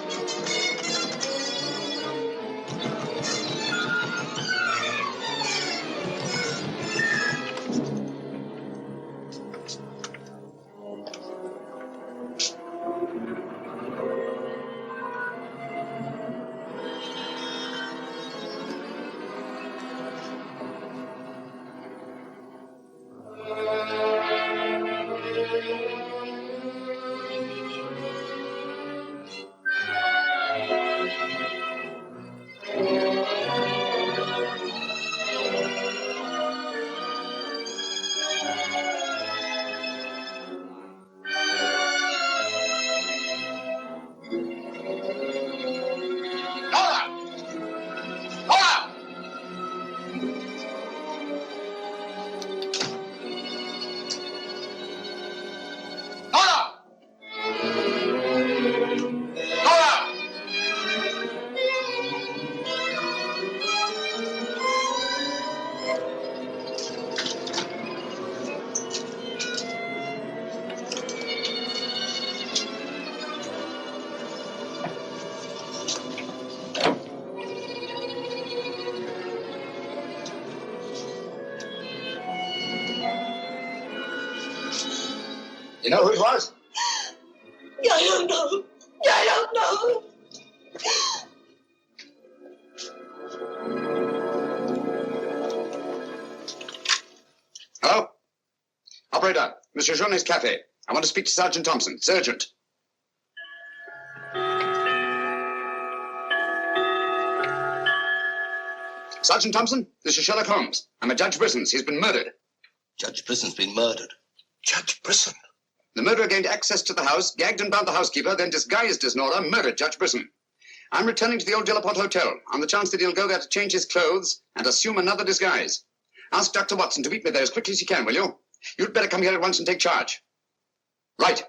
You know who it was? I don't know. I don't know. Hello? Operator, Monsieur Journey's cafe. I want to speak to Sergeant Thompson. It's urgent. Sergeant Thompson, this is Sherlock Holmes. I'm at Judge Brisson's. He's been murdered. Judge Brisson's been murdered. Judge Brisson? The murderer gained access to the house, gagged and bound the housekeeper, then disguised as Nora, murdered Judge Brisson. I'm returning to the old Delaporte Hotel on the chance that he'll go there to change his clothes and assume another disguise. Ask Dr. Watson to meet me there as quickly as he can, will you? You'd better come here at once and take charge. Right.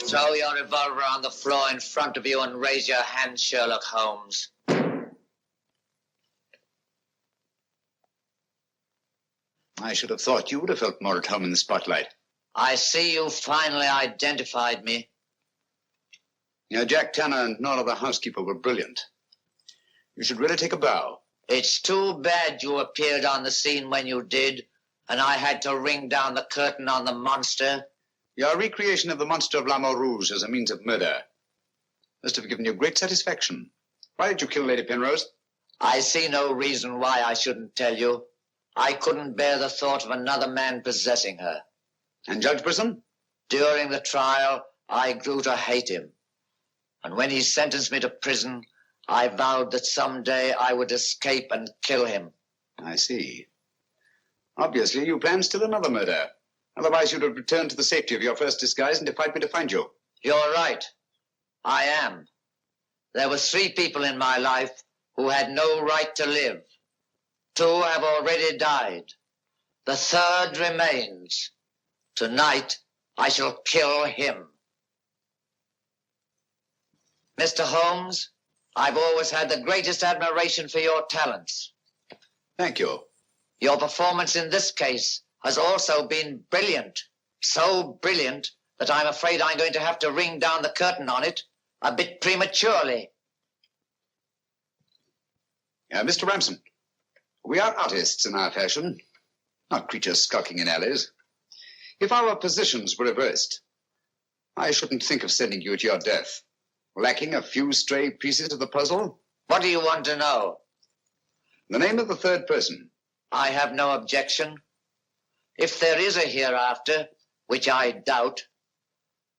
Throw your revolver on the floor in front of you and raise your hand, Sherlock Holmes. I should have thought you would have felt more at home in the spotlight. I see you finally identified me. Yeah, Jack Tanner and Nora the housekeeper were brilliant. You should really take a bow. It's too bad you appeared on the scene when you did, and I had to ring down the curtain on the monster. Your recreation of the monster of La Mort Rouge as a means of murder must have given you great satisfaction. Why did you kill Lady Penrose? I see no reason why I shouldn't tell you. I couldn't bear the thought of another man possessing her. And Judge Brisson? During the trial, I grew to hate him. And when he sentenced me to prison, I vowed that someday I would escape and kill him. I see. Obviously, you planned still another murder. Otherwise, you'd have returned to the safety of your first disguise and defied me to find you. You're right. I am. There were 3 people in my life who had no right to live. 2 have already died. The 3rd remains. Tonight, I shall kill him. Mr. Holmes, I've always had the greatest admiration for your talents. Thank you. Your performance in this case has also been brilliant. So brilliant that I'm afraid I'm going to have to ring down the curtain on it a bit prematurely. Mr. Ramson, we are artists in our fashion, not creatures skulking in alleys. If our positions were reversed, I shouldn't think of sending you to your death. Lacking a few stray pieces of the puzzle? What do you want to know? The name of the 3rd person. I have no objection. If there is a hereafter, which I doubt,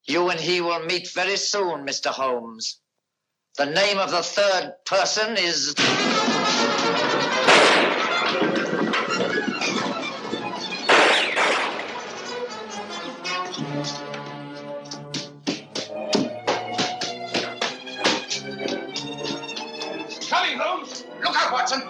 you and he will meet very soon, Mr. Holmes. The name of the 3rd person is... Coming, Holmes! Look out, Watson!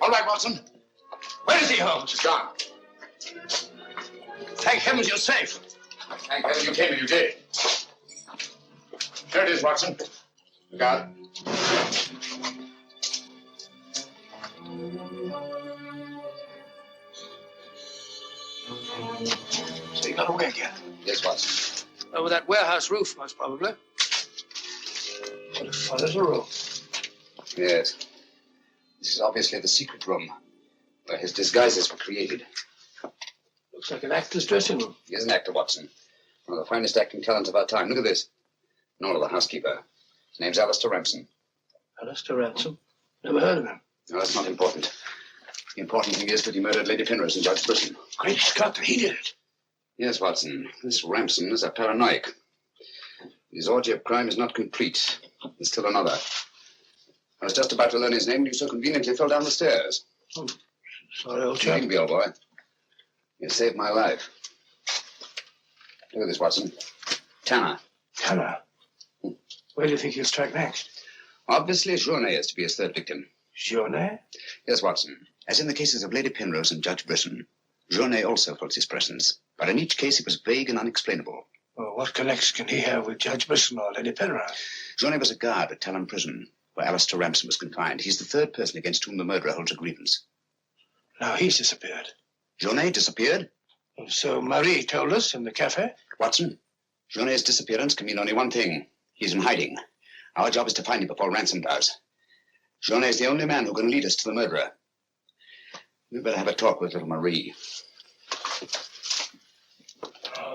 All right, Watson. Where is he, Holmes? Gone. Thank heavens you're safe. Thank heaven you came and you did. There it is, Watson. Got it. So he got away again? Yes, Watson. Over that warehouse roof, most probably. But it follows a rope. Yes. This is obviously the secret room where his disguises were created. Looks like an actor's dressing room. He is an actor, Watson. One of the finest acting talents of our time. Look at this. Nora, the housekeeper. His name's Alistair Ramson. Alistair Ransom? Never heard of him. No, that's not important. The important thing is that he murdered Lady Penrose and Judge Brisson. Great Scott, he did it. Yes, Watson. This Ramson is a paranoiac. His orgy of crime is not complete. There's still another. I was just about to learn his name when you so conveniently fell down the stairs. Oh, sorry, old chap. You needn't be, old boy. You saved my life. Look at this, Watson. Tanner. Tanner? Where do you think he'll strike next? Obviously, Journet is to be his 3rd victim. Journet? Yes, Watson. As in the cases of Lady Penrose and Judge Brisson, Journet also felt his presence. But in each case, it was vague and unexplainable. Well, what connection can he have with Judge Brisson or Lady Penrose? Journet was a guard at Talon Prison, where Alistair Ramson was confined. He's the 3rd person against whom the murderer holds a grievance. Now he's disappeared. Journet disappeared? So Marie told us in the cafe? Watson, Journet's disappearance can mean only one thing. He's in hiding. Our job is to find him before Ransom does. Journet's the only man who can lead us to the murderer. We'd better have a talk with little Marie.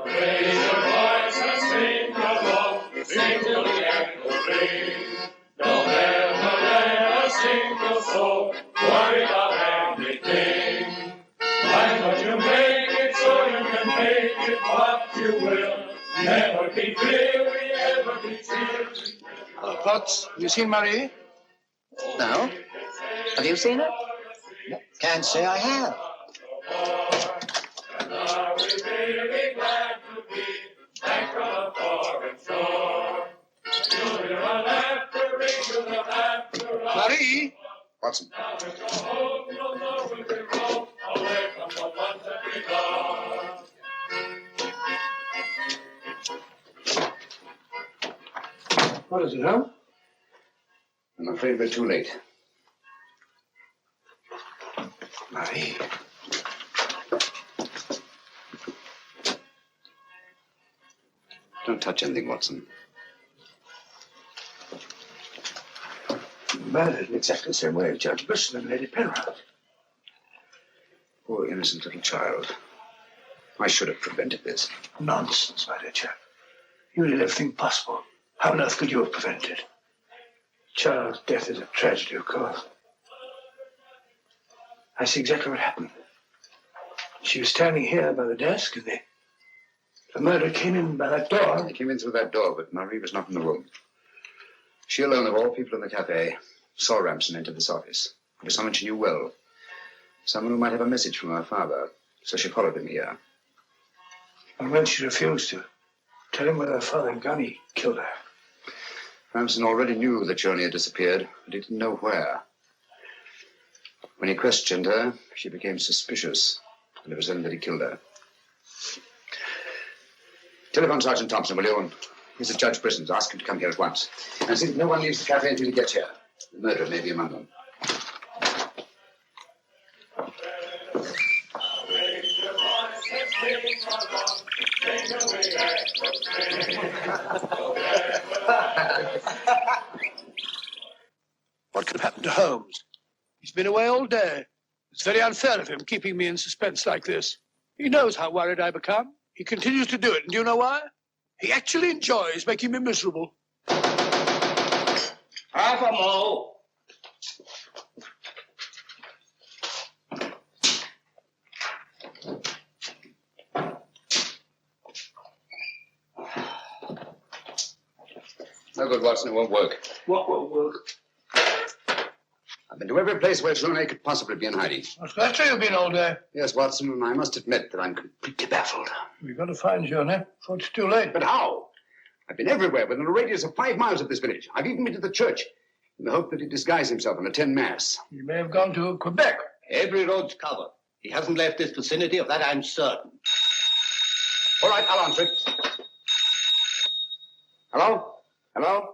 Raise your voice and sing your love, sing till the echoes ring. Don't ever let a single soul worry about anything. Find what you make it so you can make it what you will. Never be weary, ever be cheery. Hello, Potts. Have you seen Marie? No. Have you seen her? No. Can't say I have. And are we really glad to be back from a foreign shore? You'll hear a laughter ring to the laughter of... Marie? Watson. What is it, Holmes? I'm afraid we're too late. Marie. Don't touch anything, Watson. Murdered in exactly the same way as Judge Bristol and Lady Penrose. Poor innocent little child. I should have prevented this. Nonsense, my dear chap. You did everything possible. How on earth could you have prevented it? Child's death is a tragedy, of course. I see exactly what happened. She was standing here by the desk, and the murderer came in by that door. He came in through that door, but Marie was not in the room. She alone, of all people in the cafe, saw Ramson enter this office. It was someone she knew well. Someone who might have a message from her father. So she followed him here. And when she refused to tell him whether her father and Gunny killed her. Ramson already knew that Johnny had disappeared, but he didn't know where. When he questioned her, she became suspicious, and it was then that he killed her. Telephone Sergeant Thompson, will you? And here's the Judge Bristol. Ask him to come here at once. And see that no one leaves the cafe until he gets here. The murderer may be among them. What could have happened to Holmes? He's been away all day. It's very unfair of him keeping me in suspense like this. He knows how worried I become. He continues to do it, and do you know why? He actually enjoys making me miserable. Half a mo. No good, Watson. It won't work. What won't work? I've been to every place where Journey could possibly be in hiding. That's where you've been all day. Yes, Watson, and I must admit that I'm completely baffled. We've got to find Journey before it's too late. But how? I've been everywhere within a radius of 5 miles of this village. I've even been to the church in the hope that he'd disguise himself and attend Mass. He may have gone to Quebec. Every road's covered. He hasn't left this vicinity, of that I'm certain. All right, I'll answer it. Hello? Hello?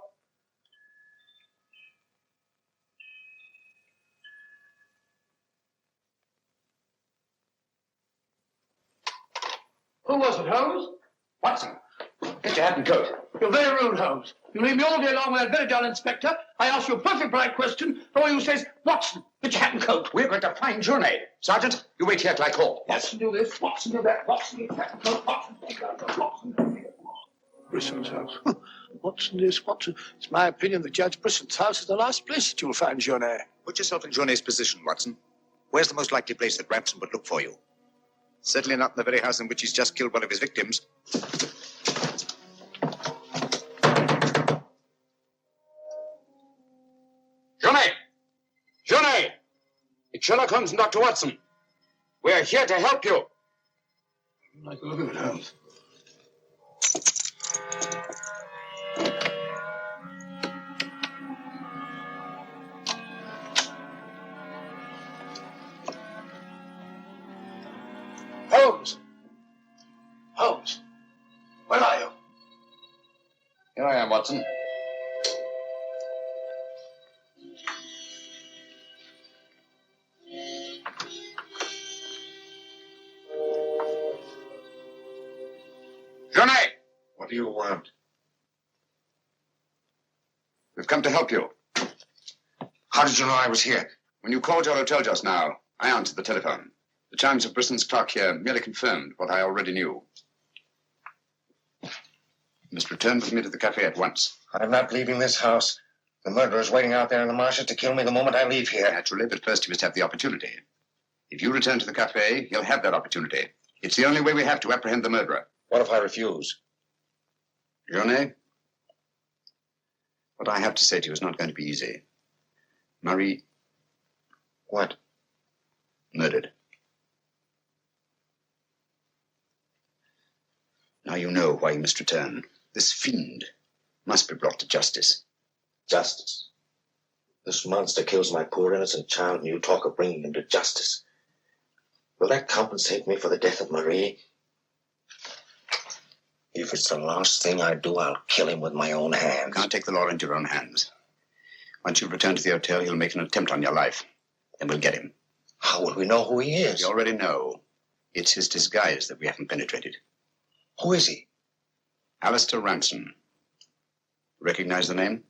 Who was it, Holmes? Watson, get your hat and coat. You're very rude, Holmes. You leave me all day long with that very dull inspector. I ask you a perfect right question, but all you say is, Watson, get your hat and coat. We're going to find Journey. Sergeant, you wait here till I call. Watson, do this. Watson, do that. Watson, get your hat and coat. Watson, take that. Watson, Brisson's house. Watson, this, Watson. It's my opinion that Judge Brisson's house is the last place that you'll find Journey. Put yourself in Journey's position, Watson. Where's the most likely place that Ramson would look for you? Certainly not in the very house in which he's just killed one of his victims. Journey! Journey! It's Sherlock Holmes and Dr. Watson. We're here to help you. Like the look of it, Holmes. Holmes! Holmes! Where are you? Here I am, Watson. Journey! What do you want? We've come to help you. How did you know I was here? When you called your hotel just now, I answered the telephone. The chimes of Brisson's clock here merely confirmed what I already knew. You must return with me to the cafe at once. I'm not leaving this house. The murderer's waiting out there in the marshes to kill me the moment I leave here. Naturally, but first he must have the opportunity. If you return to the cafe, he'll have that opportunity. It's the only way we have to apprehend the murderer. What if I refuse? Journey, what I have to say to you is not going to be easy. Marie... What? Murdered. Now you know why you must return. This fiend must be brought to justice. Justice? This monster kills my poor innocent child, and you talk of bringing him to justice. Will that compensate me for the death of Marie? If it's the last thing I do, I'll kill him with my own hands. You can't take the law into your own hands. Once you return to the hotel, he'll make an attempt on your life. Then we'll get him. How will we know who he is? You already know. It's his disguise that we haven't penetrated. Who is he? Alistair Ransom. Recognize the name?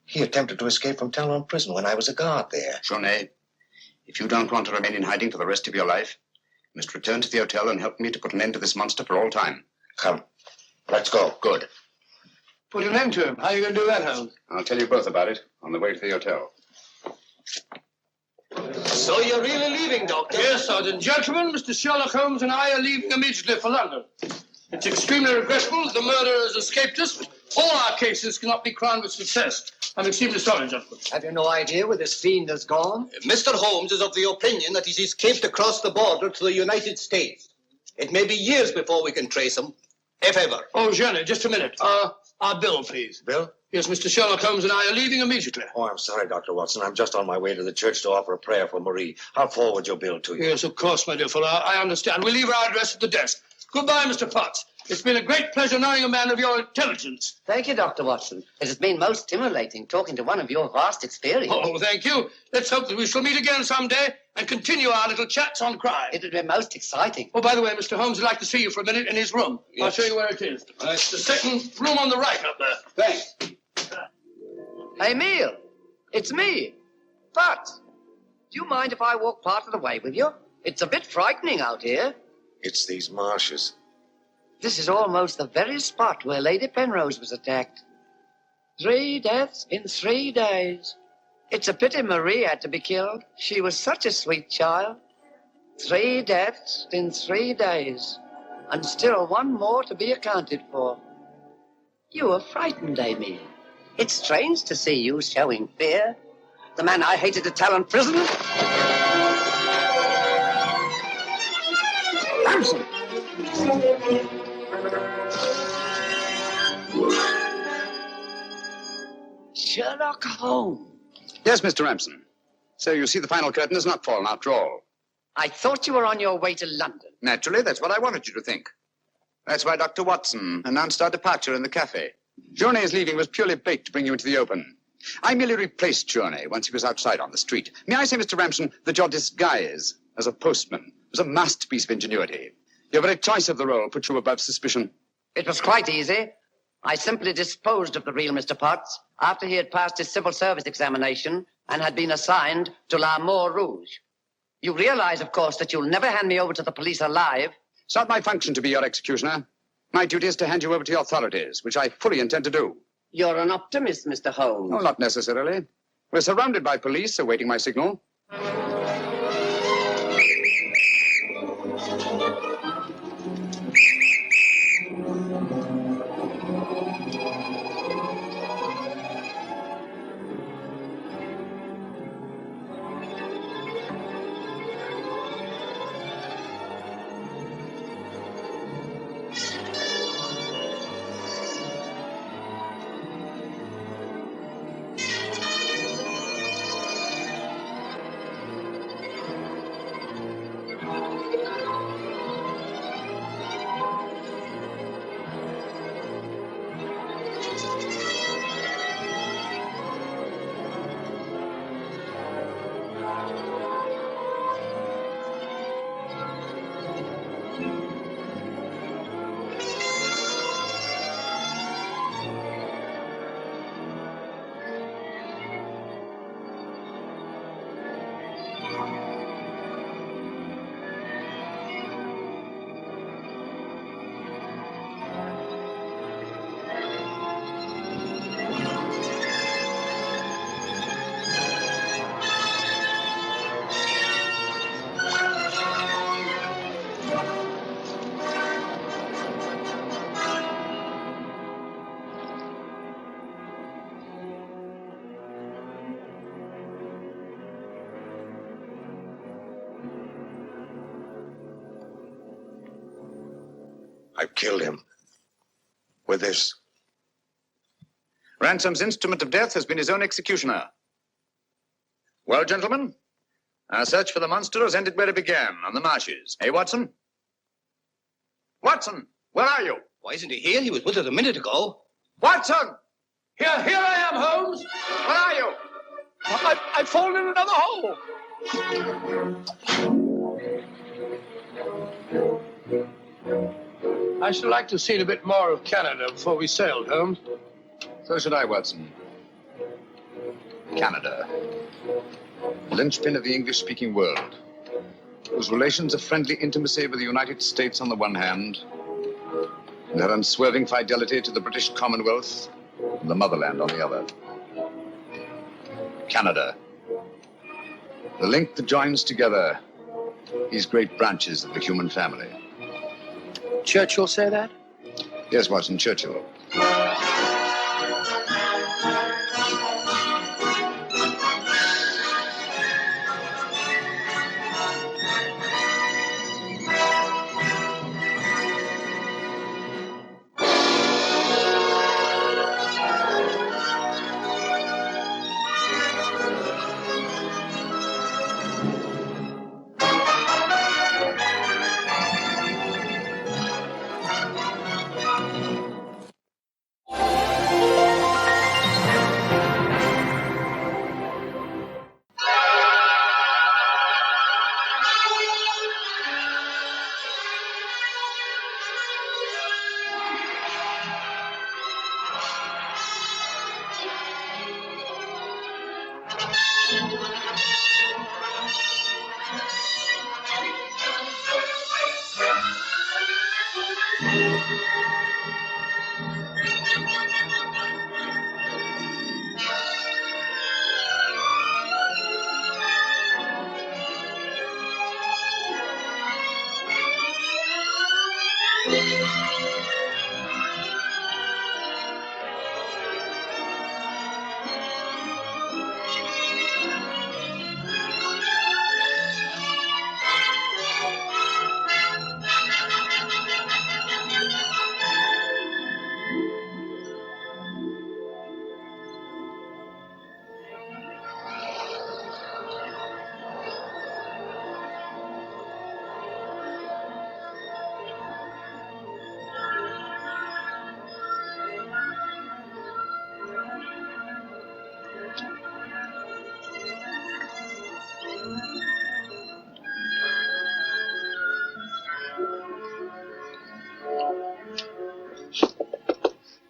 He attempted to escape from Talon prison when I was a guard there. Journey, if you don't want to remain in hiding for the rest of your life, you must return to the hotel and help me to put an end to this monster for all time. Come, let's go. Good. Put an end to him. How are you going to do that, Holmes? I'll tell you both about it on the way to the hotel. So you're really leaving, Doctor? Yes, Sergeant. Gentlemen, Mr. Sherlock Holmes and I are leaving immediately for London. It's extremely regrettable that the murderer has escaped us, but all our cases cannot be crowned with success. I'm extremely sorry, gentlemen. Have you no idea where this fiend has gone? Mr. Holmes is of the opinion that he's escaped across the border to the United States. It may be years before we can trace him, if ever. Oh, Jenny, just a minute. Our bill, please. Bill? Yes, Mr. Sherlock Holmes and I are leaving immediately. Oh, I'm sorry, Dr. Watson. I'm just on my way to the church to offer a prayer for Marie. I'll forward your bill to you. Yes, of course, my dear fellow. I understand. We'll leave our address at the desk. Goodbye, Mr. Potts. It's been a great pleasure knowing a man of your intelligence. Thank you, Dr. Watson. It has been most stimulating talking to one of your vast experience. Oh, thank you. Let's hope that we shall meet again someday and continue our little chats on crime. It would be most exciting. Oh, by the way, Mr. Holmes would like to see you for a minute in his room. Yes. I'll show you where it is. It's the second room on the right up there. Thanks. Hey, Neil, it's me. But, do you mind if I walk part of the way with you? It's a bit frightening out here. It's these marshes. This is almost the very spot where Lady Penrose was attacked. 3 deaths in 3 days. It's a pity Marie had to be killed. She was such a sweet child. 3 deaths in 3 days. And still one more to be accounted for. You were frightened, Amy. It's strange to see you showing fear. The man I hated at Talon prison. Ransom! Sherlock Holmes. Yes, Mr. Ramson. So you see the final curtain has not fallen after all. I thought you were on your way to London. Naturally, that's what I wanted you to think. That's why Dr. Watson announced our departure in the cafe. Journey's leaving was purely bait to bring you into the open. I merely replaced Journey once he was outside on the street. May I say, Mr. Ramson, that your disguise as a postman was a masterpiece of ingenuity. Your very choice of the role put you above suspicion. It was quite easy. I simply disposed of the real Mr. Potts after he had passed his civil service examination and had been assigned to L'Amour Rouge. You realize, of course, that you'll never hand me over to the police alive. It's not my function to be your executioner. My duty is to hand you over to the authorities, which I fully intend to do. You're an optimist, Mr. Holmes. No, not necessarily. We're surrounded by police awaiting my signal. I've killed him. With this. Ransom's instrument of death has been his own executioner. Well, gentlemen, our search for the monster has ended where it began, on the marshes. Hey, Watson? Watson, where are you? Why isn't he here? He was with us a minute ago. Watson! Here I am, Holmes. Where are you? I've fallen in another hole. I should like to have seen a bit more of Canada before we sailed, Holmes. So should I, Watson. Canada. The linchpin of the English-speaking world, whose relations of friendly intimacy with the United States on the one hand, and her unswerving fidelity to the British Commonwealth and the motherland on the other. Canada. The link that joins together these great branches of the human family. Churchill say that? Yes, Watson, Churchill.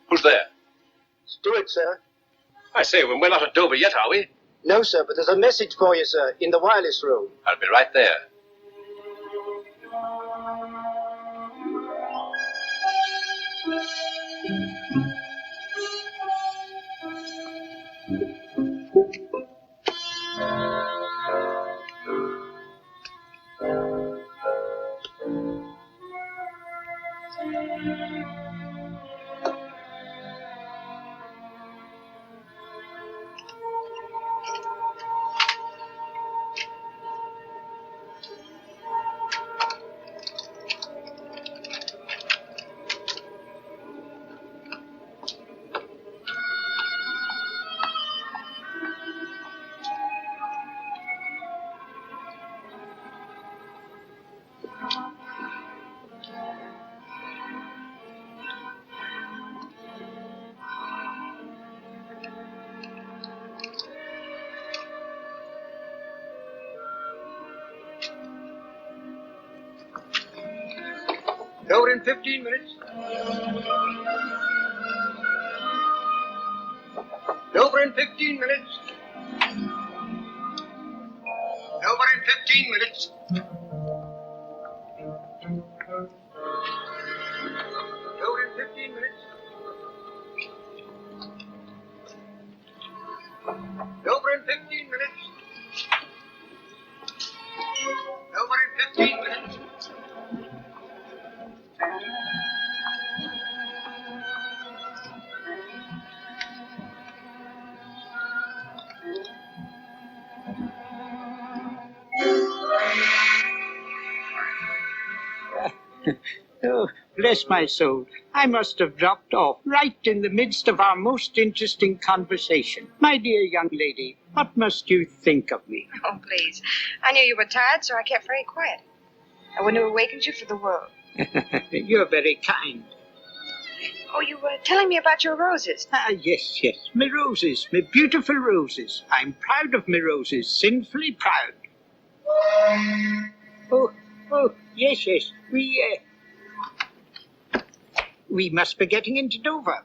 Who's there? Stewart, sir. I say, we're not at Dover yet, are we? No, sir, but there's a message for you, sir, in the wireless room. I'll be right there. Over in 15 minutes. Over in 15 minutes. Over in 15 minutes. Over in 15 minutes. Over in 15 minutes. Over in 15 minutes. Oh, bless my soul. I must have dropped off right in the midst of our most interesting conversation. My dear young lady, What must you think of me? Oh, please. I knew you were tired, so I kept very quiet. I wouldn't have awakened you for the world. You're very kind. Oh, you were telling me about your roses. Ah, yes. My roses, my beautiful roses. I'm proud of my roses, sinfully proud. Oh, yes. We must be getting into Dover.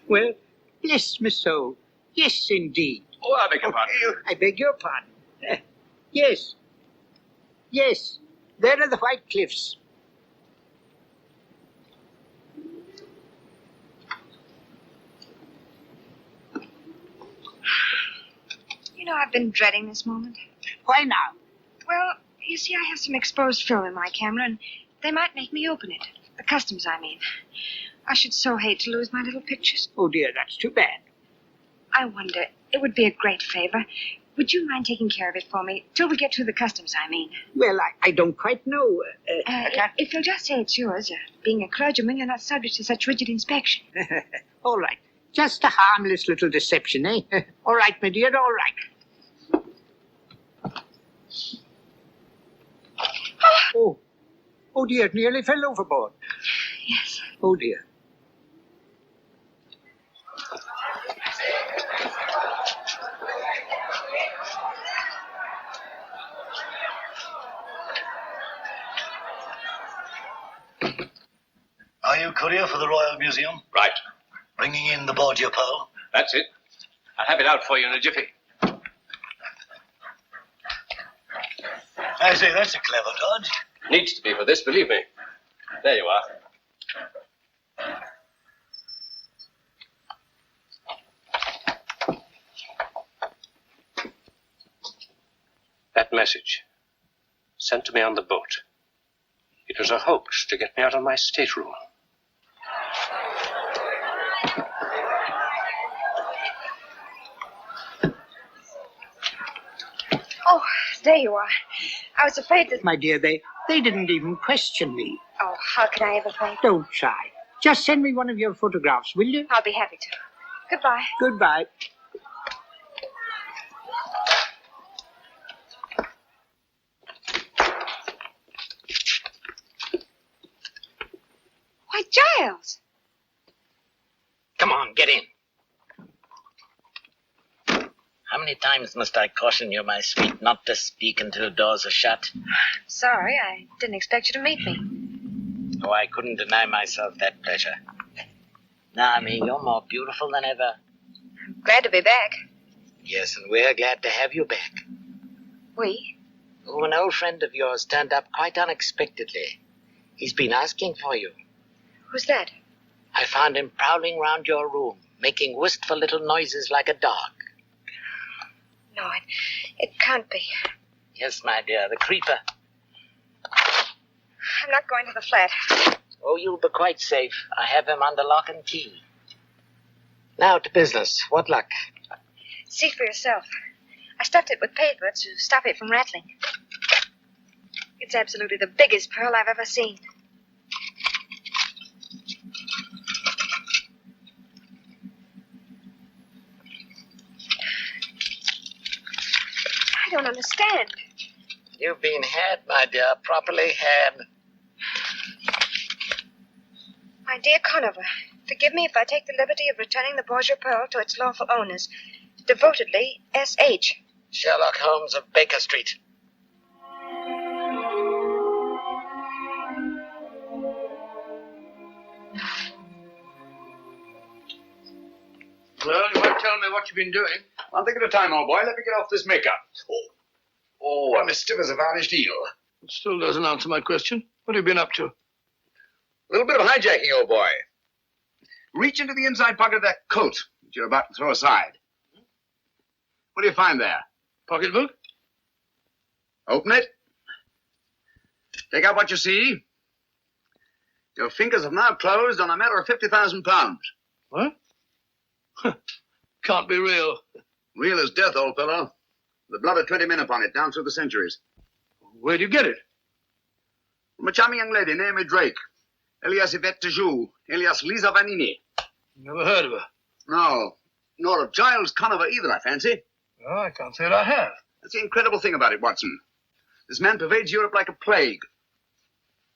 Well, bless my soul. Yes, indeed. Oh, I beg your pardon. I beg your pardon. Yes. There are the White Cliffs. You know, I've been dreading this moment. Why now? Well, you see, I have some exposed film in my camera, and they might make me open it. The customs, I mean. I should so hate to lose my little pictures. Oh, dear, that's too bad. I wonder, it would be a great favor. Would you mind taking care of it for me, till we get through the customs, I mean? Well, I don't quite know. If you'll just say it's yours, being a clergyman, you're not subject to such rigid inspection. All right. Just a harmless little deception, eh? All right, my dear, all right. Oh, dear, it nearly fell overboard. Yes. Oh, dear. Are you courier for the Royal Museum? Right. Bringing in the Borgia pearl? That's it. I'll have it out for you in a jiffy. I say, that's a clever dodge. Needs to be for this, believe me. There you are. That message, sent to me on the boat. It was a hoax to get me out of my stateroom. Oh, there you are. I was afraid that... My dear, they didn't even question me. Oh, how could I ever think? Don't try. Just send me one of your photographs, will you? I'll be happy to. Goodbye. Goodbye. Why, Giles! Come on, get in. How many times must I caution you, my sweet, not to speak until doors are shut? Sorry, I didn't expect you to meet me. Oh, I couldn't deny myself that pleasure. Now, Amy, you're more beautiful than ever. Glad to be back. Yes, and we're glad to have you back. We? Oh, an old friend of yours turned up quite unexpectedly. He's been asking for you. Who's that? I found him prowling round your room, making wistful little noises like a dog. No, it can't be. Yes, my dear, the creeper. I'm not going to the flat. Oh, you'll be quite safe. I have him under lock and key. Now to business. What luck? See for yourself. I stuffed it with paper to stop it from rattling. It's absolutely the biggest pearl I've ever seen. I don't understand. You've been had, my dear, properly had. My dear Conover, forgive me if I take the liberty of returning the Borgia pearl to its lawful owners. Devotedly, S.H. Sherlock Holmes of Baker Street. Well, you won't tell me what you've been doing. One thing at a time, old boy. Let me get off this makeup. Oh, I'm as stiff as a varnished eel. It still doesn't answer my question. What have you been up to? A little bit of hijacking, old boy. Reach into the inside pocket of that coat that you're about to throw aside. What do you find there? Pocketbook? Open it. Take out what you see. Your fingers have now closed on a matter of £50,000. What? Can't be real. Real as death, old fellow. The blood of 20 men upon it, down through the centuries. Where'd you get it? From a charming young lady named Drake. Elias Yvette de Joux, alias Lisa Vanini. Never heard of her. No, nor of Giles Conover either, I fancy. Oh, I can't say that I have. That's the incredible thing about it, Watson. This man pervades Europe like a plague.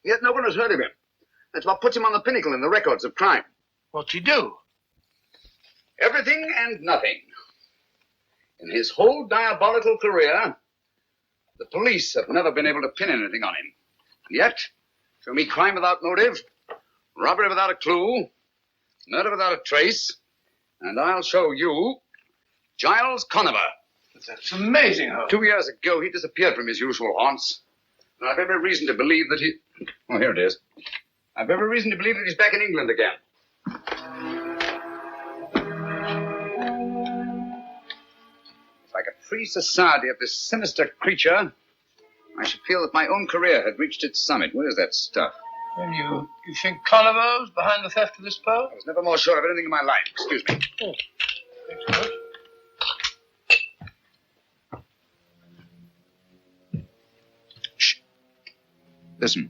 Yet no one has heard of him. That's what puts him on the pinnacle in the records of crime. What's he do? Everything and nothing. In his whole diabolical career, the police have never been able to pin anything on him. And yet, show me crime without motive, robbery without a clue, murder without a trace, and I'll show you Giles Conover. That's amazing, Holmes. 2 years ago, he disappeared from his usual haunts. And I've every reason to believe that he... Oh, here it is. I've every reason to believe that he's back in England again. If I could free society of this sinister creature, I should feel that my own career had reached its summit. Where's that stuff? Well, you think Conover's behind the theft of this pearl? I was never more sure of anything in my life. Excuse me. Oh, thanks so much. Listen.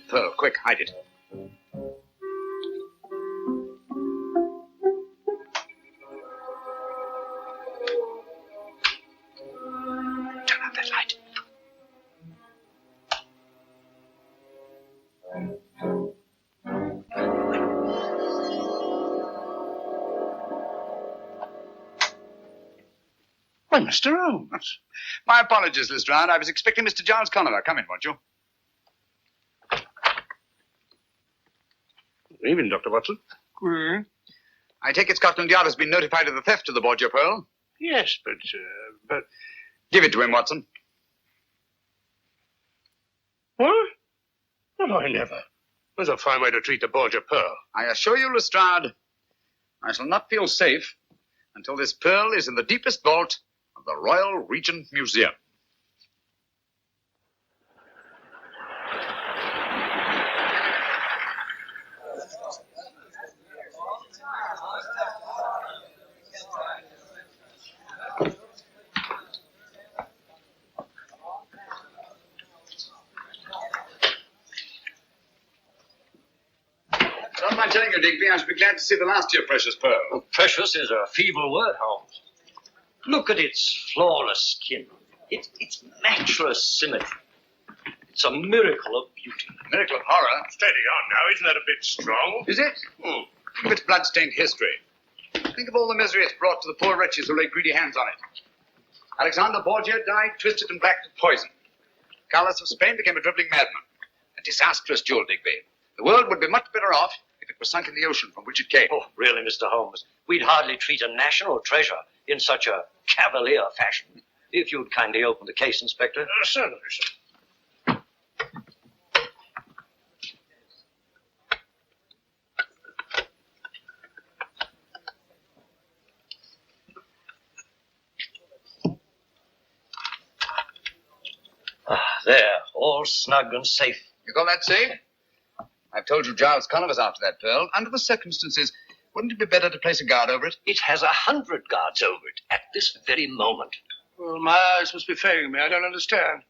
Pearl, quick, hide it. Turn out that light. Why, Mr. Holmes. My apologies, Lestrade. I was expecting Mr. Giles Conover. Come in, won't you? Good evening, Dr. Watson. I take it Scotland Yard has been notified of the theft of the Borgia pearl. Yes, but... Give it to him, Watson. What? Well, I never. That's a fine way to treat the Borgia pearl. I assure you, Lestrade, I shall not feel safe until this pearl is in the deepest vault of the Royal Regent Museum. I don't mind telling you, Digby, I should be glad to see the last of your precious pearl. Oh, precious is a feeble word, Holmes. Look at its flawless skin, its matchless symmetry. It's a miracle of beauty. Miracle of horror? Steady on now. Isn't that a bit strong? Is it? Think of its blood-stained history. Think of all the misery it's brought to the poor wretches who laid greedy hands on it. Alexander Borgia died twisted and black with poison. Carlos of Spain became a dribbling madman. A disastrous jewel, Digby. The world would be much better off if it were sunk in the ocean from which it came. Oh, really, Mr. Holmes? We'd hardly treat a national treasure in such a cavalier fashion. If you'd kindly open the case, Inspector. Certainly, sir. There, all snug and safe. You call that safe? I've told you Giles Conover's after that pearl. Under the circumstances, wouldn't it be better to place a guard over it? It has 100 guards over it at this very moment. Well, my eyes must be failing me. I don't understand.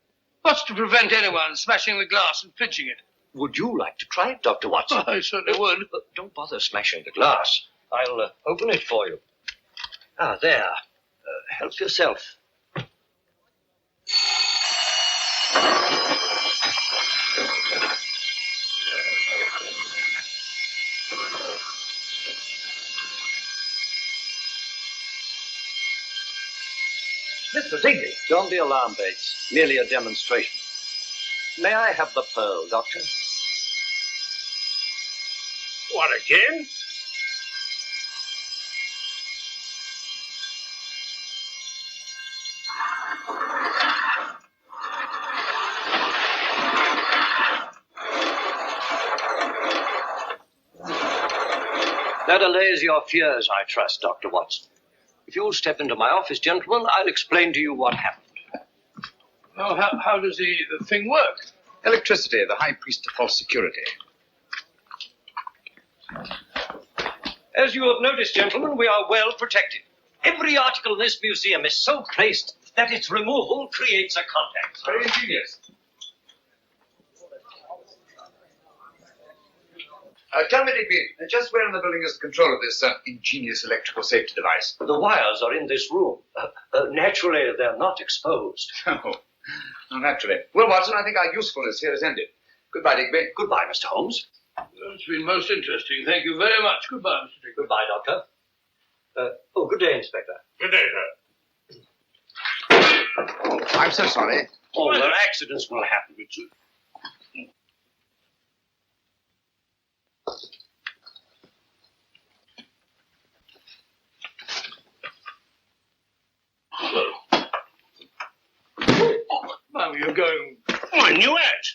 What's to prevent anyone smashing the glass and pinching it? Would you like to try it, Dr. Watson? I certainly would. Don't bother smashing the glass. I'll open it for you. Ah, there. Help yourself. Mr. Digby. Don't be alarmed, Bates. Merely a demonstration. May I have the pearl, Doctor? What, again? That allays your fears, I trust, Dr. Watson. If you'll step into my office, gentlemen, I'll explain to you what happened. Oh, how does the thing work? Electricity, the high priest of false security. As you have noticed, gentlemen, we are well protected. Every article in this museum is so placed that its removal creates a contact. Very ingenious. Tell me, Digby, just where in the building is the control of this ingenious electrical safety device? The wires are in this room. Naturally, they're not exposed. Oh, naturally. Well, Watson, I think our usefulness here is ended. Goodbye, Digby. Goodbye, Mr. Holmes. It's been most interesting. Thank you very much. Goodbye, Mr. Digby. Goodbye, Doctor. Good day, Inspector. Good day, sir. Oh, I'm so sorry. Oh, well, accidents will happen, Richard. Now you're going. Oh, I knew it.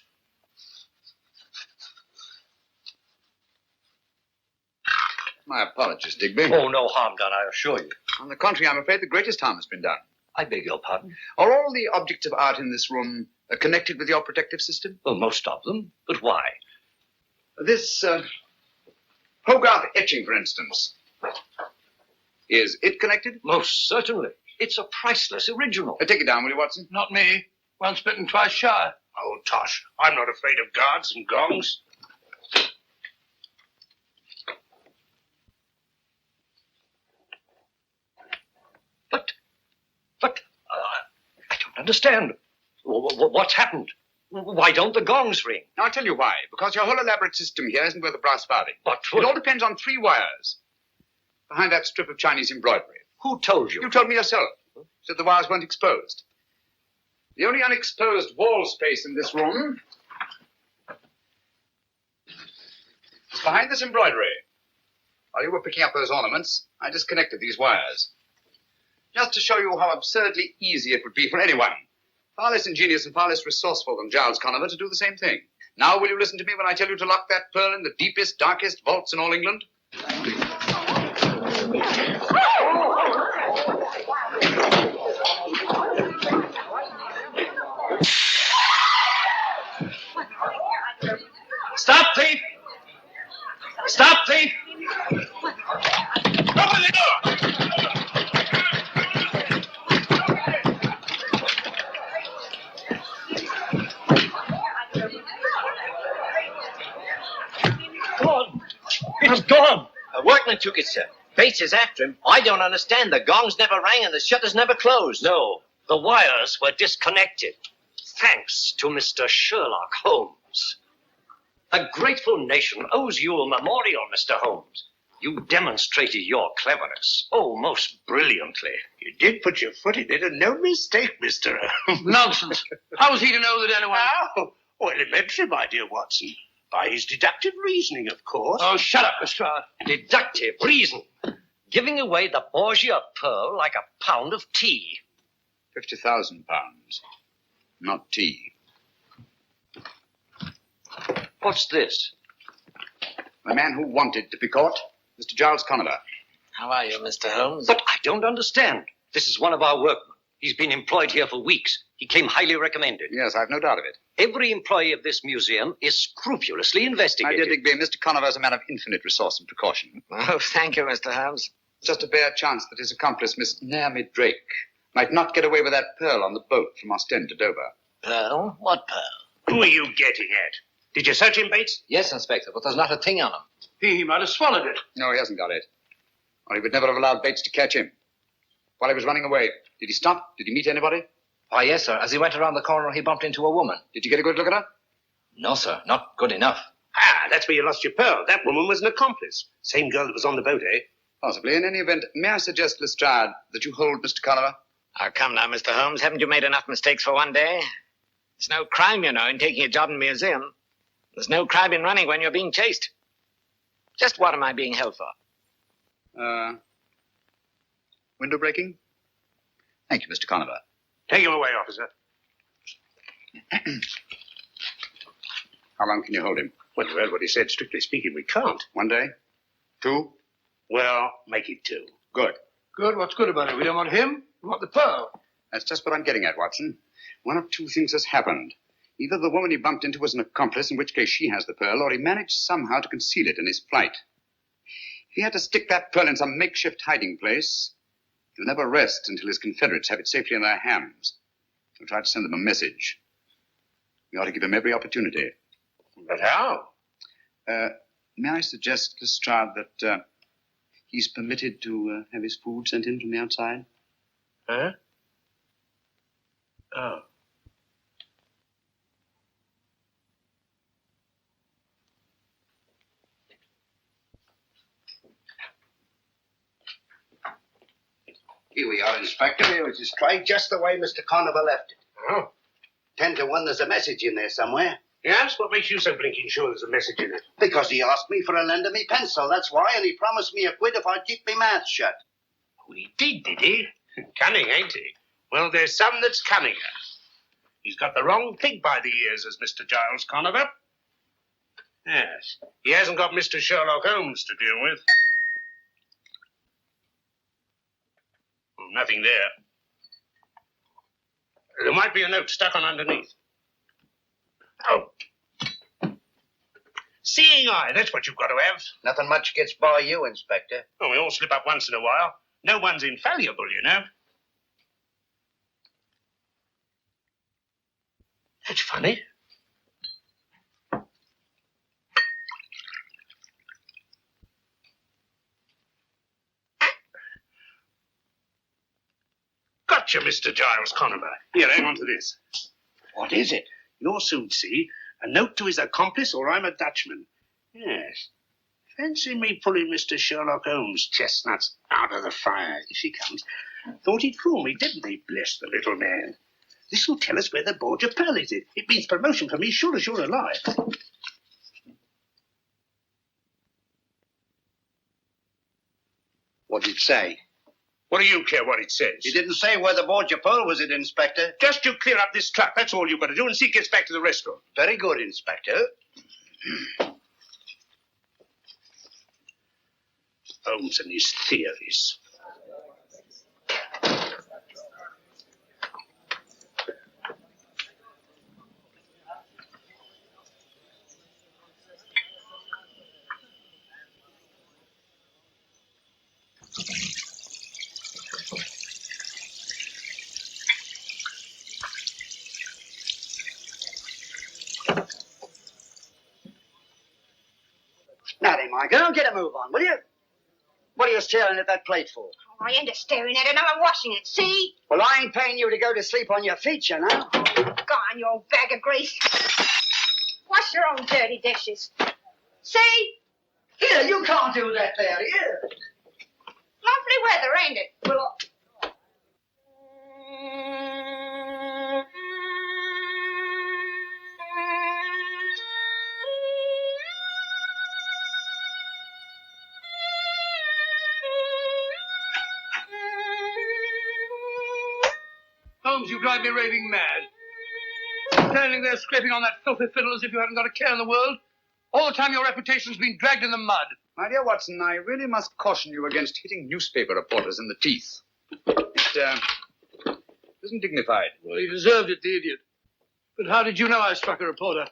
My apologies, Digby. Oh, no harm done, I assure you. On the contrary, I'm afraid the greatest harm has been done. I beg your pardon? Are all the objects of art in this room connected with your protective system? Well, most of them. But why? This Hogarth etching, for instance. Is it connected? Most certainly. It's a priceless original. Take it down, will you, Watson? Not me. Once bitten, twice shy. Oh, tosh. I'm not afraid of guards and gongs. But I don't understand. What's happened? Why don't the gongs ring? Now, I'll tell you why. Because your whole elaborate system here isn't worth a brass farthing. But it all depends on 3 wires. Behind that strip of Chinese embroidery. Who told you? You told me yourself. You said the wires weren't exposed. The only unexposed wall space in this room is behind this embroidery. While you were picking up those ornaments, I disconnected these wires. Just to show you how absurdly easy it would be for anyone, far less ingenious and far less resourceful than Giles Conover, to do the same thing. Now will you listen to me when I tell you to lock that pearl in the deepest, darkest vaults in all England? Stop, thief! Stop, thief! Open the door! Gone! It's gone! A workman took it, sir. Bates is after him. I don't understand. The gongs never rang and the shutters never closed. No, the wires were disconnected. Thanks to Mr. Sherlock Holmes. A grateful nation owes you a memorial, Mr. Holmes. You demonstrated your cleverness. Oh, most brilliantly. You did put your foot in it, and no mistake, Mr. Nonsense. How was he to know that anyone... Oh, elementary, my dear Watson. By his deductive reasoning, of course. Oh, shut up, Lestrade. Deductive reason. Giving away the Borgia pearl like a pound of tea. 50,000 pounds. Not tea. What's this? The man who wanted to be caught, Mr. Giles Conover. How are you, Mr. Holmes? But I don't understand. This is one of our workmen. He's been employed here for weeks. He came highly recommended. Yes, I've no doubt of it. Every employee of this museum is scrupulously investigated. My dear Digby, Mr. Conover is a man of infinite resource and precaution. Oh, thank you, Mr. Holmes. Just a bare chance that his accomplice, Miss Naomi Drake, might not get away with that pearl on the boat from Ostend to Dover. Pearl? What pearl? Who are you getting at? Did you search him, Bates? Yes, Inspector, but there's not a thing on him. He might have swallowed it. No, he hasn't got it. Or he would never have allowed Bates to catch him. While he was running away, did he stop? Did he meet anybody? Why, yes, sir. As he went around the corner, he bumped into a woman. Did you get a good look at her? No, sir. Not good enough. Ah, that's where you lost your pearl. That woman was an accomplice. Same girl that was on the boat, eh? Possibly. In any event, may I suggest, Lestrade, that you hold Mr. Conover? Oh, come now, Mr. Holmes. Haven't you made enough mistakes for one day? There's no crime, you know, in taking a job in a museum. There's no crime in running when you're being chased. Just what am I being held for? Window breaking? Thank you, Mr. Conover. Take him away, officer. How long can you hold him? Well, you heard what he said. Strictly speaking, we can't. 1 day? 2? Well, make it 2. Good. Good? What's good about it? We don't want him. We want the pearl. That's just what I'm getting at, Watson. One of 2 things has happened. Either the woman he bumped into was an accomplice, in which case she has the pearl, or he managed somehow to conceal it in his flight. If he had to stick that pearl in some makeshift hiding place, He'll never rest until his Confederates have it safely in their hands. He'll try to send them a message. We ought to give him every opportunity. But how? May I suggest, Lestrade, that he's permitted to have his food sent in from the outside? Huh? Oh. Here we are, Inspector. Here is his tray, just the way Mr. Conover left it. Oh? 10 to 1, there's a message in there somewhere. Yes? What makes you so blinking sure there's a message in it? Because he asked me for a lend of me pencil, that's why, and he promised me a quid if I'd keep me mouth shut. Oh, he did he? Cunning, ain't he? Well, there's some that's cunninger. He's got the wrong pig by the ears, as Mr. Giles Conover. Yes, he hasn't got Mr. Sherlock Holmes to deal with. Well, nothing there. There might be a note stuck on underneath. Oh. Seeing eye, that's what you've got to have. Nothing much gets by you, Inspector. Oh, we all slip up once in a while. No one's infallible, you know. That's funny. Gotcha, Mr. Giles Conover. Here, hang on to this. What is it? You'll soon see. A note to his accomplice, or I'm a Dutchman. Yes. Fancy me pulling Mr. Sherlock Holmes' chestnuts out of the fire. Here she comes. Thought he'd fool me, didn't he? Bless the little man. This will tell us where the Borgia Pearl is. It means promotion for me, sure as you're alive. What did it say? What do you care what it says? He didn't say where the Borgia Pearl was, Inspector. Just you clear up this trap. That's all you've got to do, and see it gets back to the restaurant. Very good, Inspector. Holmes and his theories. Now then, my girl, get a move on, will you? What are you staring at that plate for? Oh, I ain't a staring at it. Now I'm washing it. See? Well, I ain't paying you to go to sleep on your feet, you know. Gone, you old bag of grease. Wash your own dirty dishes. See? Here, you can't do that there, here. Lovely weather, ain't it? Well, Holmes, you drive me raving mad. Standing there scraping on that filthy fiddle as if you hadn't got a care in the world. All the time your reputation's been dragged in the mud. My dear Watson, I really must caution you against hitting newspaper reporters in the teeth. It isn't dignified. Well, he deserved it, the idiot. But how did you know I struck a reporter?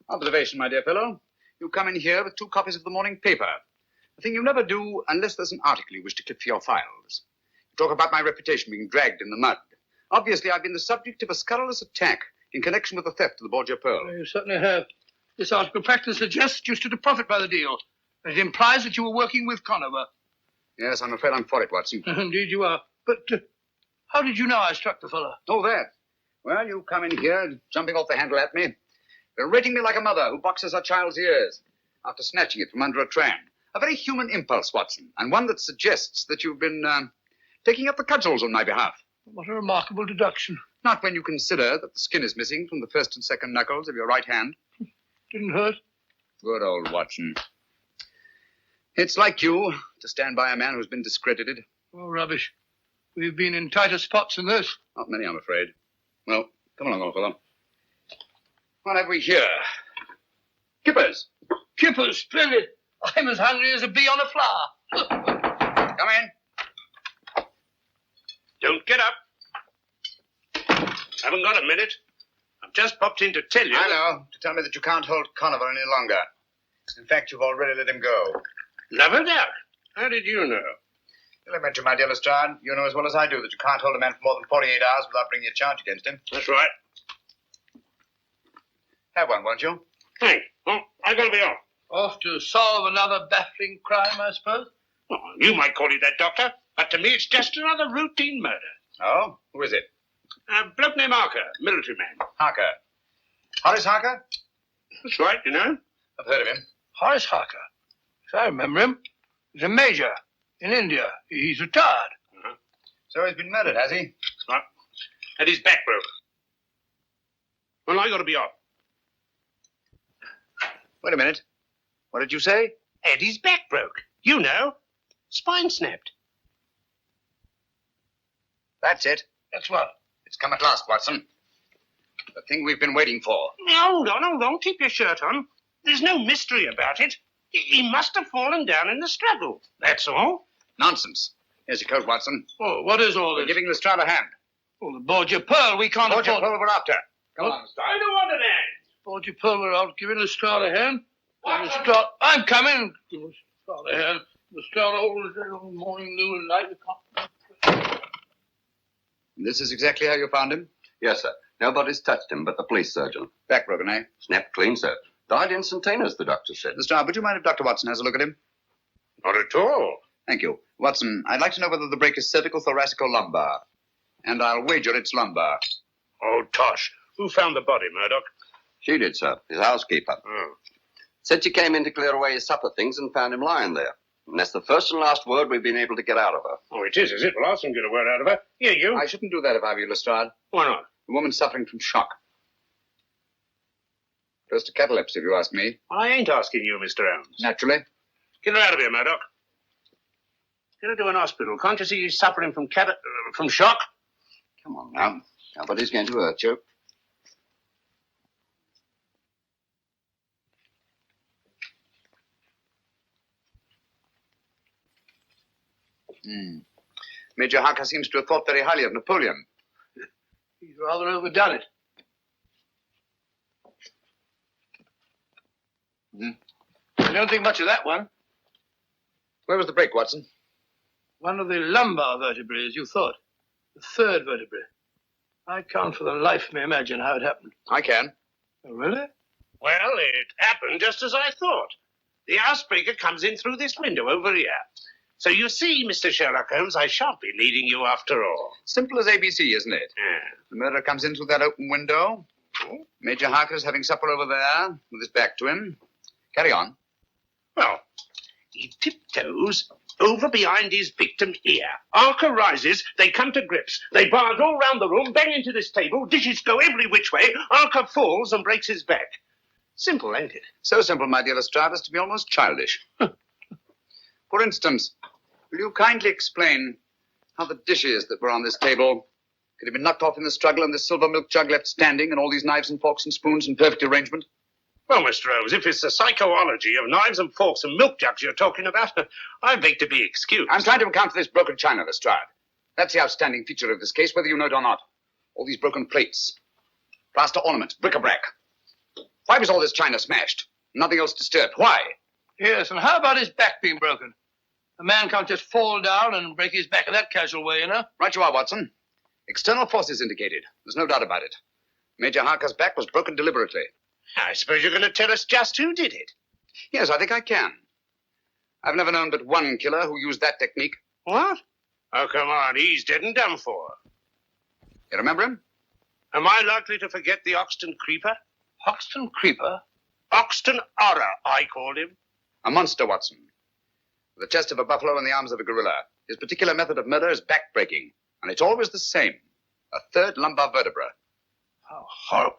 Observation, my dear fellow. You come in here with 2 copies of the morning paper. A thing you never do unless there's an article you wish to clip for your files. You talk about my reputation being dragged in the mud. Obviously, I've been the subject of a scurrilous attack in connection with the theft of the Borgia Pearl. You certainly have. This article practically suggests you stood to profit by the deal. And it implies that you were working with Conover. Yes, I'm afraid I'm for it, Watson. Indeed you are. But how did you know I struck the fellow? Oh, that. Well, you come in here, jumping off the handle at me, berating me like a mother who boxes her child's ears after snatching it from under a tram. A very human impulse, Watson, and one that suggests that you've been taking up the cudgels on my behalf. What a remarkable deduction. Not when you consider that the skin is missing from the first and second knuckles of your right hand. Didn't hurt? Good old Watson. It's like you to stand by a man who's been discredited. Oh, rubbish. We've been in tighter spots than this. Not many, I'm afraid. Well, come along, old fellow. What have we here? Kippers. Kippers, splendid. I'm as hungry as a bee on a flower. Come in. Don't get up. Haven't got a minute. I've just popped in to tell you. I know. To tell me that you can't hold Conover any longer. In fact, you've already let him go. Never doubt. How did you know? Elementary, my dear Lestrade. You know as well as I do that you can't hold a man for more than 48 hours without bringing a charge against him. That's right. Have one, won't you? Hey, well, I gotta be off. Off to solve another baffling crime, I suppose? Oh, you might call it that, Doctor, but to me it's just another routine murder. Oh? Who is it? A bloke named Harker, military man. Harker. Horace Harker? That's right, you know. I've heard of him. Horace Harker. Yes, I remember him. He's a major in India. He's retired. Uh-huh. So he's been murdered, has he? Right. And his back broke. Well, I gotta be off. Wait a minute. What did you say? Eddie's back broke. You know. Spine snapped. That's it. That's what? It's come at last, Watson. The thing we've been waiting for. Hold on. Keep your shirt on. There's no mystery about it. He must have fallen down in the struggle. That's all. Nonsense. Here's your coat, Watson. Oh, what is all We're this? giving Lestrade a hand. Oh, the Borgia Pearl. We can't Borgia afford... Pearl we're after. Come on, Lestrade. I don't want an hand. Borgia Pearl, we're out giving Lestrade a hand. Lestrade... I'm coming. Give Lestrade a hand. Lestrade all morning, noon, and night. This is exactly how you found him? Yes, sir. Nobody's touched him but the police surgeon. Back broken, eh? Snapped clean, sir. Died instantaneous, the doctor said. Lestrade, would you mind if Dr. Watson has a look at him? Not at all. Thank you. Watson, I'd like to know whether the break is cervical, thoracic, or lumbar. And I'll wager it's lumbar. Oh, tosh. Who found the body, Murdoch? She did, sir. His housekeeper. Oh. Said she came in to clear away his supper things and found him lying there. And that's the first and last word we've been able to get out of her. Oh, it is it? Well, I'll soon get a word out of her. Here, you. I shouldn't do that if I were you, Lestrade. Why not? The woman's suffering from shock. Close to catalepsy, if you ask me. I ain't asking you, Mr. Holmes. Naturally. Get her out of here, Murdoch. Get her to an hospital. Can't you see she's suffering from shock? Come on now. Nobody's going to hurt you. Major Harker seems to have thought very highly of Napoleon. He's rather overdone it. I don't think much of that one. Where was the break, Watson? One of the lumbar vertebrae, as you thought. The third vertebrae. I can't for the life of me imagine how it happened. I can. Oh, really? Well, it happened just as I thought. The housebreaker comes in through this window over here. So you see, Mr. Sherlock Holmes, I shan't be needing you after all. Simple as ABC, isn't it? Yeah. The murderer comes in through that open window. Major Harker's having supper over there with his back to him. Carry on. Well, he tiptoes over behind his victim here. Harker rises, they come to grips. They barge all round the room, bang into this table, dishes go every which way. Harker falls and breaks his back. Simple, ain't it? So simple, my dear Lestrade, as to be almost childish. For instance, will you kindly explain how the dishes that were on this table could have been knocked off in the struggle and this silver milk jug left standing and all these knives and forks and spoons in perfect arrangement? Well, Mr. Holmes, if it's the psychology of knives and forks and milk jugs you're talking about, I beg to be excused. I'm trying to account for this broken china, Lestrade. That's the outstanding feature of this case, whether you know it or not. All these broken plates, plaster ornaments, bric-a-brac. Why was all this china smashed? Nothing else disturbed. Why? Yes, and how about his back being broken? A man can't just fall down and break his back in that casual way, you know? Right you are, Watson. External forces indicated. There's no doubt about it. Major Harker's back was broken deliberately. I suppose you're going to tell us just who did it. Yes, I think I can. I've never known but one killer who used that technique. What? Oh, come on, he's dead and done for. You remember him? Am I likely to forget the Oxton Creeper? Hoxton Creeper? Oxton Horror, I called him. A monster, Watson. With the chest of a buffalo and the arms of a gorilla. His particular method of murder is back-breaking. And it's always the same. A third lumbar vertebra. How horrible.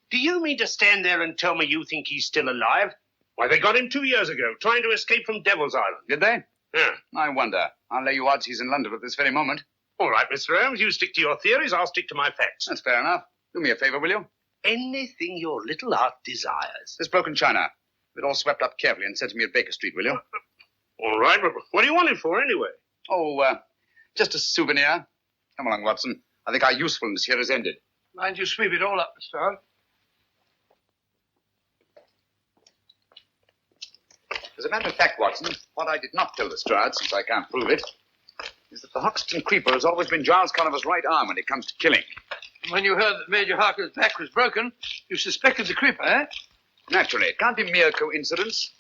Do you mean to stand there and tell me you think he's still alive? Why, they got him 2 years ago, trying to escape from Devil's Island. Did they? Yeah. I wonder. I'll lay you odds he's in London at this very moment. All right, Mr. Holmes, you stick to your theories, I'll stick to my facts. That's fair enough. Do me a favor, will you? Anything your little heart desires. This broken china. Have it all swept up carefully and sent to me at Baker Street, will you? All right, but what do you want it for, anyway? Oh, just a souvenir. Come along, Watson. I think our usefulness here is ended. Mind you sweep it all up, Mr. Holmes. As a matter of fact, Watson, what I did not tell Lestrade, since I can't prove it, is that the Hoxton Creeper has always been Giles Conover's right arm when it comes to killing. When you heard that Major Harker's back was broken, you suspected the creeper, eh? Naturally, it can't be mere coincidence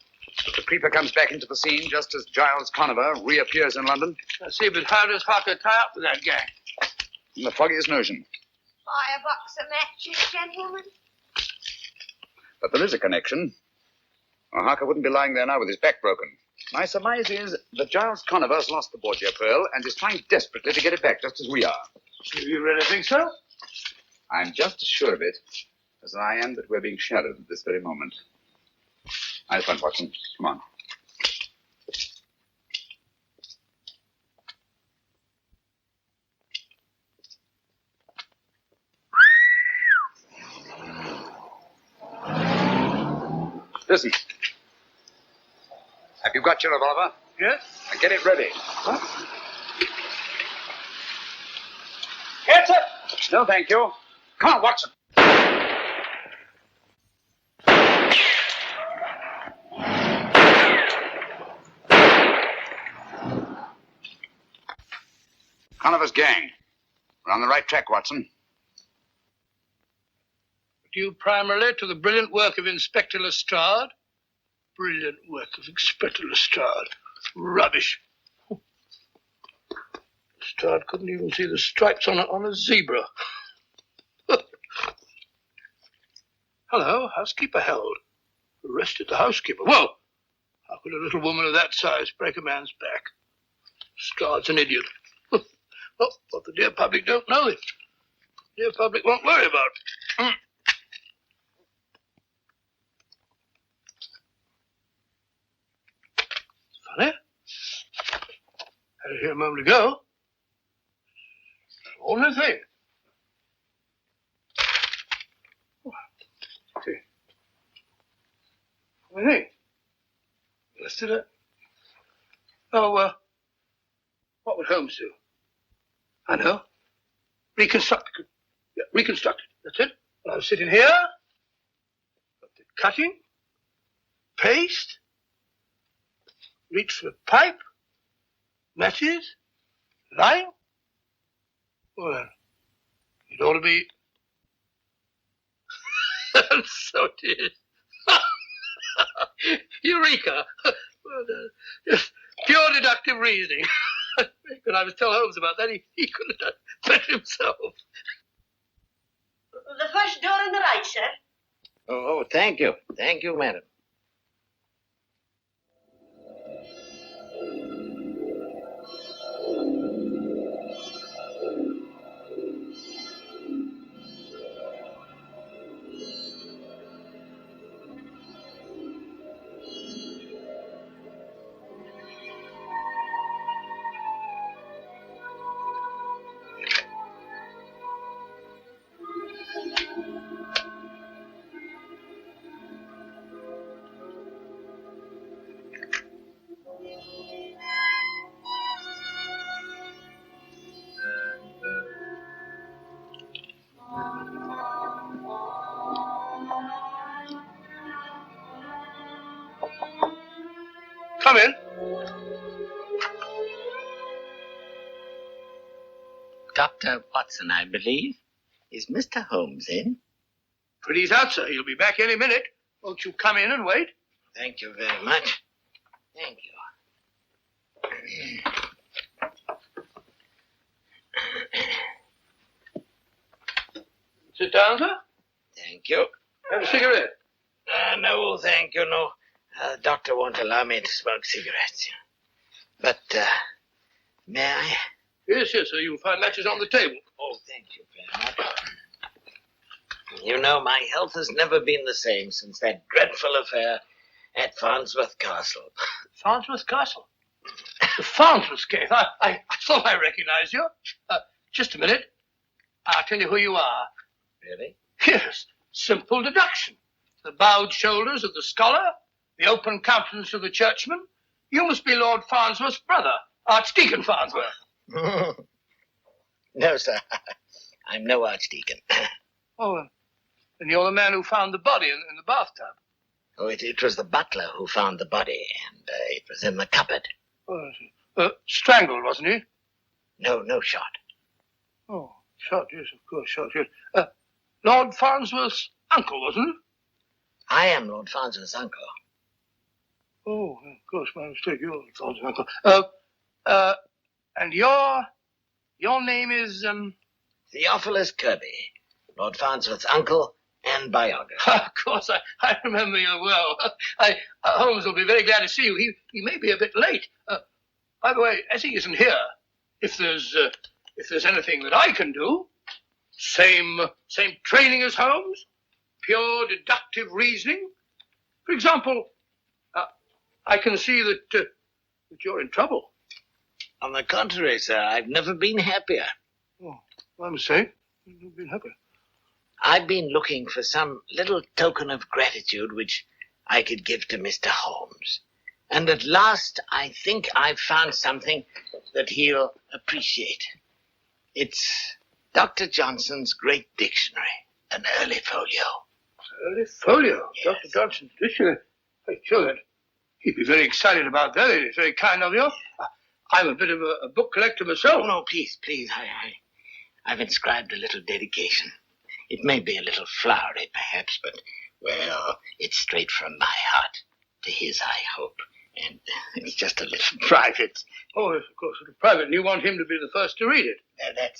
that the creeper comes back into the scene just as Giles Conover reappears in London. I see, but how does Harker tie up with that gang? In the foggiest notion. Buy a box of matches, gentlemen. But there is a connection. Or Harker wouldn't be lying there now with his back broken. My surmise is that Giles Conover's lost the Borgia pearl and is trying desperately to get it back, just as we are. Do you really think so? I'm just as sure of it as I am that we're being shadowed at this very moment. Eyes front, Watson. Come on. Listen. Have you got your revolver? Yes. Now get it ready. What? Get it! No, thank you. Come on, Watson. Conover's gang. We're on the right track, Watson. Due primarily to the brilliant work of Inspector Lestrade. Brilliant work of Inspector Lestrade. Rubbish. Lestrade couldn't even see the stripes on a zebra. Hello, housekeeper held. Arrested the housekeeper. Whoa! How could a little woman of that size break a man's back? Lestrade's an idiot. Oh, what the dear public don't know it. The dear public won't worry about. Funny. Had it here a moment ago. Only thing. See. Only thing. Listed it. Oh, what would Holmes do? I know. Reconstruct. Yeah, reconstruct it. That's it. Well, I'm sitting here. Cutting. Paste. Reach for a pipe. Matches. Lime. Well, it ought to be. And so it is. Eureka! Well, pure deductive reasoning. When I was telling Holmes about that, he couldn't have done better himself. The first door on the right, sir. Oh, thank you. Thank you, madam. Come in. Dr. Watson, I believe. Is Mr. Holmes in? But he's out, sir. He'll be back any minute. Won't you come in and wait? Thank you very much. Thank you. Sit down, sir. Thank you. Have a cigarette. No, thank you, no. The doctor won't allow me to smoke cigarettes. But, may I? Yes, yes, sir. You'll find matches on the table. Oh, thank you very much. You know, my health has never been the same since that dreadful affair at Farnsworth Castle. Farnsworth Castle? The Farnsworth case. I thought I recognized you. Just a minute. I'll tell you who you are. Really? Yes. Simple deduction. The bowed shoulders of the scholar, the open countenance of the churchman. You must be Lord Farnsworth's brother, Archdeacon Farnsworth. No, sir. I'm no archdeacon. Oh, and you're the man who found the body in the bathtub. Oh, it was the butler who found the body, and it was in the cupboard. Strangled, wasn't he? No shot. Oh, shot, yes, of course, shot, yes. Lord Farnsworth's uncle, wasn't it? I am Lord Farnsworth's uncle. Oh, of course, my mistake. You're Lord Farnsworth's uncle. And your name is, Theophilus Kirby, Lord Farnsworth's uncle and biographer. Of course, I remember you well. Holmes will be very glad to see you. He may be a bit late. By the way, as he isn't here, if there's anything that I can do, same training as Holmes, pure deductive reasoning. For example, I can see that you're in trouble. On the contrary, sir, I've never been happier. Oh, my mistake. You've been happier. I've been looking for some little token of gratitude which I could give to Mr. Holmes. And at last, I think I've found something that he'll appreciate. It's Dr. Johnson's great dictionary, an early folio. Early folio? Yes. Dr. Johnson's dictionary? I'm sure that he'd be very excited about that. It's very kind of you. I'm a bit of a book collector myself. Oh, no, please. I've inscribed a little dedication. It may be a little flowery, perhaps, but, well, it's straight from my heart to his, I hope. And it's just a little private. Oh, yes, of course, it's private. And you want him to be the first to read it?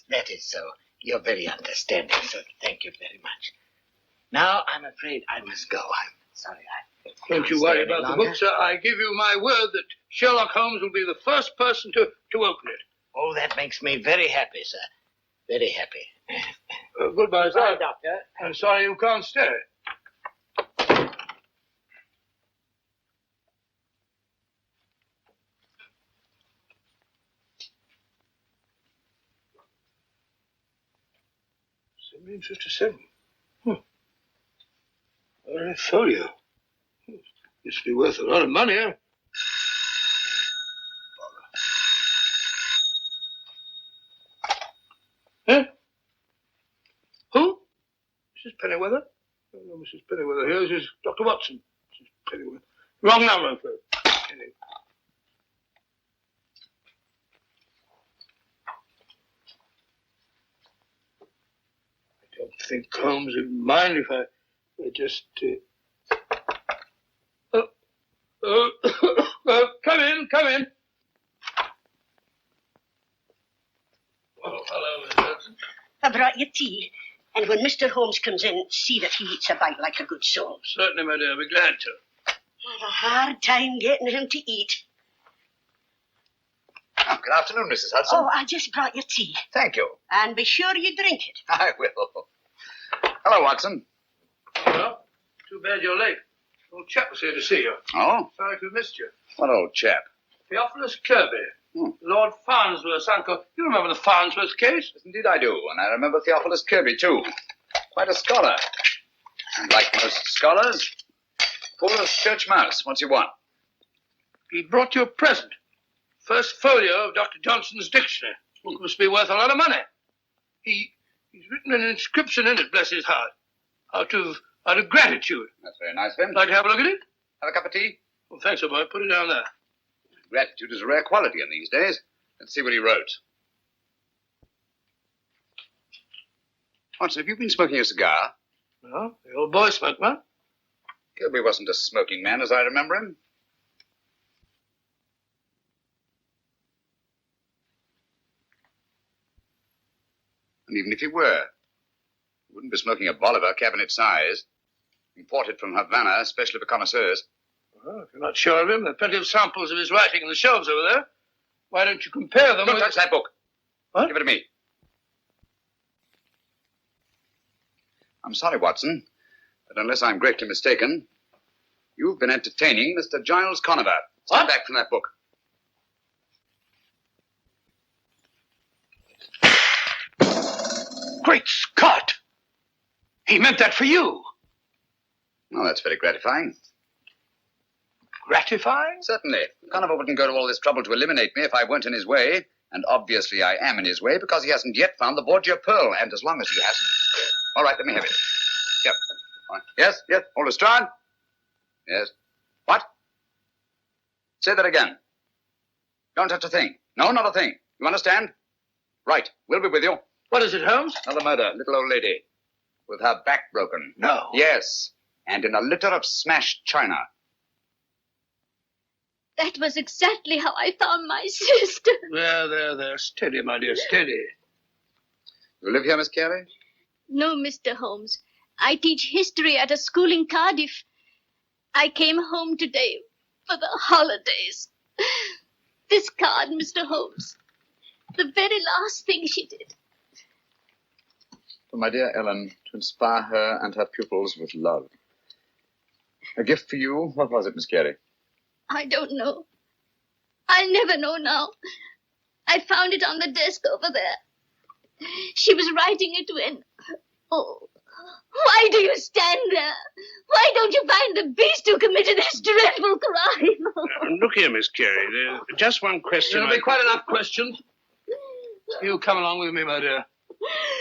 That is so. You're very understanding, sir. Thank you very much. Now, I'm afraid I must go. I'm sorry. Don't you worry about the book, sir. I give you my word that Sherlock Holmes will be the first person to open it. Oh, that makes me very happy, sir. Very happy. Goodbye, sir. Bye, Doctor. I'm sorry you can't stay. $17.57. Early folio. This will be worth a lot of money, huh? Huh? Who? Mrs. Pennyweather? Oh, no, Mrs. Pennyweather here. This is Dr. Watson. Mrs. Pennyweather. Wrong number, I'm afraid. Anyway. I don't think Holmes would mind if I just... come in. Oh, hello, Miss Hudson. I brought you tea. And when Mr. Holmes comes in, see that he eats a bite like a good soul. Certainly, my dear. I'll be glad to. I have a hard time getting him to eat. Oh, good afternoon, Mrs. Hudson. Oh, I just brought you tea. Thank you. And be sure you drink it. I will. Hello, Watson. Well, too bad you're late. Old chap was here to see you. Oh? Sorry to have missed you. What old chap? Theophilus Kirby. Lord Farnsworth's uncle. You remember the Farnsworth case? Yes, indeed I do, and I remember Theophilus Kirby, too. Quite a scholar. And like most scholars, full of church mouse. What's he want? He brought you a present. First folio of Dr. Johnson's dictionary. Book must be worth a lot of money. He's written an inscription in it, bless his heart, out of gratitude. That's very nice of him. Like to have a look at it? Have a cup of tea? Well, thanks, old boy. Put it down there. Gratitude is a rare quality in these days. Let's see what he wrote. Watson, have you been smoking a cigar? No, the old boy smoked one. Kirby wasn't a smoking man, as I remember him. And even if he were, he wouldn't be smoking a Bolivar cabinet size, imported from Havana, especially for connoisseurs. Well, if you're not sure of him, there are plenty of samples of his writing on the shelves over there. Why don't you compare them Don't with... touch that book. What? Give it to me. I'm sorry, Watson, but unless I'm greatly mistaken, you've been entertaining Mr. Giles Conover. Stand back from that book. Great Scott! He meant that for you. Oh, that's very gratifying. Gratifying? Certainly. Conover wouldn't go to all this trouble to eliminate me if I weren't in his way. And obviously I am in his way because he hasn't yet found the Borgia pearl. And as long as he hasn't... All right, let me have it. Here. All right. Yes, all Lestrade? Yes. What? Say that again. Don't touch a thing. No, not a thing. You understand? Right. We'll be with you. What is it, Holmes? Another murder. Little old lady. With her back broken. No. Yes. And in a litter of smashed china. That was exactly how I found my sister. There. Steady, my dear, steady. You live here, Miss Carey? No, Mr. Holmes. I teach history at a school in Cardiff. I came home today for the holidays. This card, Mr. Holmes. The very last thing she did. For my dear Ellen, to inspire her and her pupils with love. A gift for you. What was it, Miss Carey? I don't know. I'll never know now. I found it on the desk over there. She was writing it when... Oh, why do you stand there? Why don't you find the beast who committed this dreadful crime? Look here, Miss Carey. Just one question. There'll be quite enough questions. You come along with me, my dear.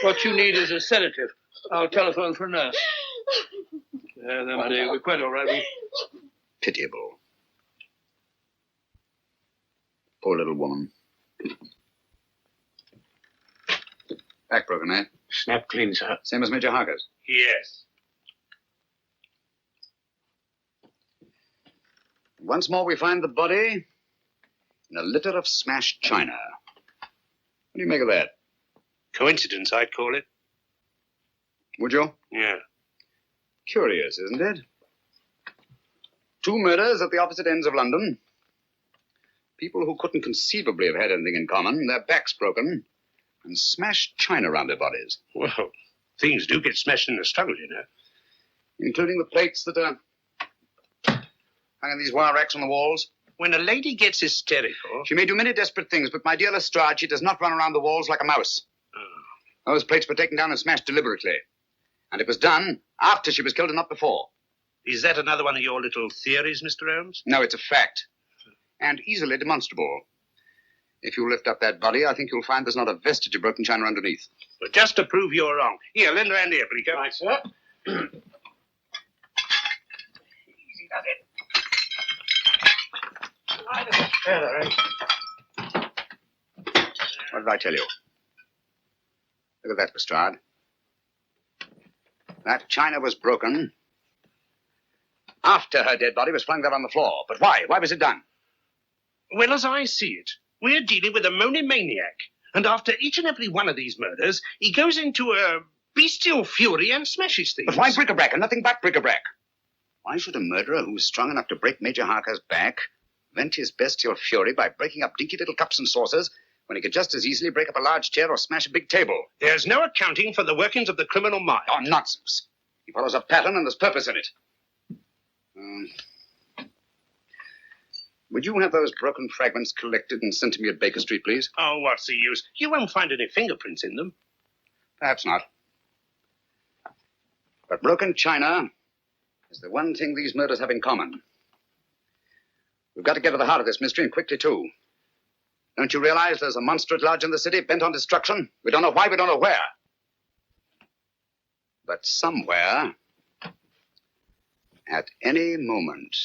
What you need is a sedative. I'll telephone for a nurse. There, my dear. We're quite all right. Pitiable. Poor little woman. Back broken, eh? Snap clean, sir. Same as Major Harker's? Yes. Once more we find the body in a litter of smashed china. What do you make of that? Coincidence, I'd call it. Would you? Yeah. Curious, isn't it? 2 murders at the opposite ends of London. People who couldn't conceivably have had anything in common, their backs broken, and smashed china around their bodies. Well, things do get smashed in the struggle, you know. Including the plates that are hung in these wire racks on the walls. When a lady gets hysterical... She may do many desperate things, but my dear Lestrade, she does not run around the walls like a mouse. Oh. Those plates were taken down and smashed deliberately. And it was done after she was killed and not before. Is that another one of your little theories, Mr. Holmes? No, it's a fact. And easily demonstrable. If you lift up that body, I think you'll find there's not a vestige of broken china underneath. But just to prove you're wrong. Here, lend a hand here, Bleeker. Right, sir. Easy does it. What did I tell you? Look at that, Lestrade. That china was broken after her dead body was flung there on the floor. But why? Why was it done? Well, as I see it, we're dealing with a monomaniac. And after each and every one of these murders, he goes into a bestial fury and smashes things. But why bric-a-brac and nothing but bric-a-brac? Why should a murderer who was strong enough to break Major Harker's back vent his bestial fury by breaking up dinky little cups and saucers when he could just as easily break up a large chair or smash a big table? There's no accounting for the workings of the criminal mind. Oh, nonsense. He follows a pattern and there's purpose in it. Would you have those broken fragments collected and sent to me at Baker Street, please? Oh, what's the use? You won't find any fingerprints in them. Perhaps not. But broken china is the one thing these murders have in common. We've got to get to the heart of this mystery, and quickly, too. Don't you realize there's a monster at large in the city bent on destruction? We don't know why, we don't know where. But somewhere, at any moment...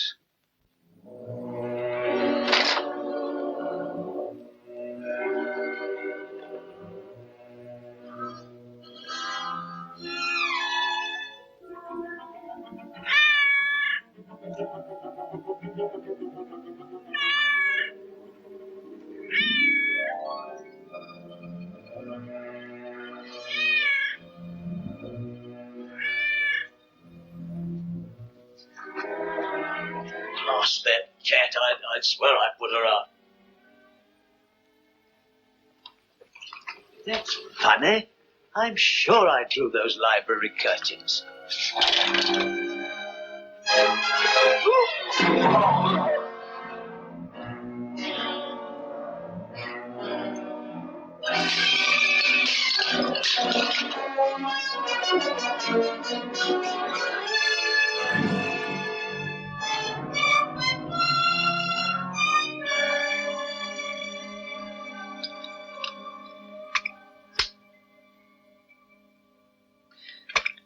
Lost that cat. I'd swear I put her out. That's funny. I'm sure I drew those library curtains.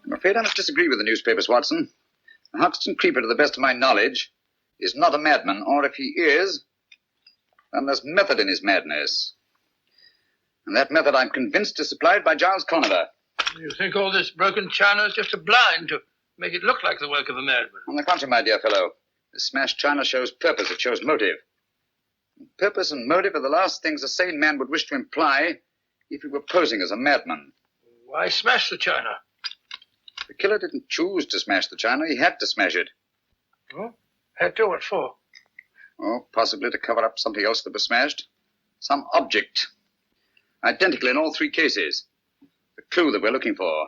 I'm afraid I must disagree with the newspapers, Watson. The Hoxton Creeper, to the best of my knowledge, is not a madman, or if he is, then there's method in his madness. And that method, I'm convinced, is supplied by Giles Conover. You think all this broken china is just a blind to make it look like the work of a madman? On the contrary, my dear fellow, the smashed china shows purpose, it shows motive. Purpose and motive are the last things a sane man would wish to imply if he were posing as a madman. Why smash the china? The killer didn't choose to smash the china, he had to smash it. Oh? Had to? What for? Oh, possibly to cover up something else that was smashed. Some object. Identical in all three cases. The clue that we're looking for.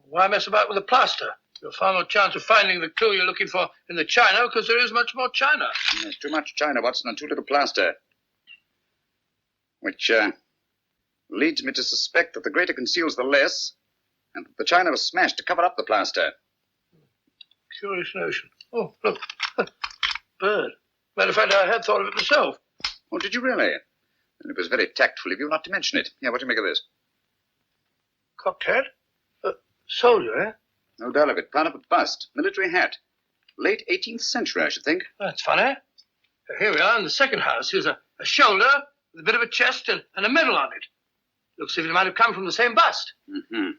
Why mess about with the plaster? You'll find more chance of finding the clue you're looking for in the china because there is much more china. There's too much china, Watson, and too little plaster. Which leads me to suspect that the greater conceals the less, and that the china was smashed to cover up the plaster. Curious notion. Oh, look. Bird. Matter of fact, I had thought of it myself. Oh, did you really? And it was very tactful of you not to mention it. Yeah, what do you make of this? Cocked hat? Soldier, eh? No doubt of it. Parliament bust. Military hat. Late 18th century, I should think. That's funny. Here we are in the second house. Here's a shoulder with a bit of a chest and a medal on it. Looks as if it might have come from the same bust. Mm-hmm.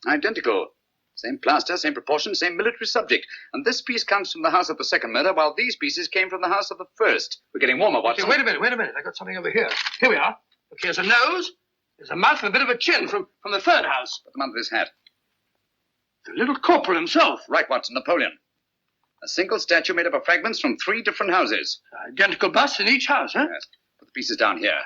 Identical. Same plaster, same proportion, same military subject. And this piece comes from the house of the second murder, while these pieces came from the house of the first. We're getting warmer, Watson. Okay, wait a minute. I got something over here. Here we are. Look, here's a nose. There's a mouth and a bit of a chin from the third house. Put them under this hat. The little corporal himself. Right, Watson, Napoleon. A single statue made up of fragments from 3 different houses. Identical busts in each house, huh? Yes. Put the pieces down here.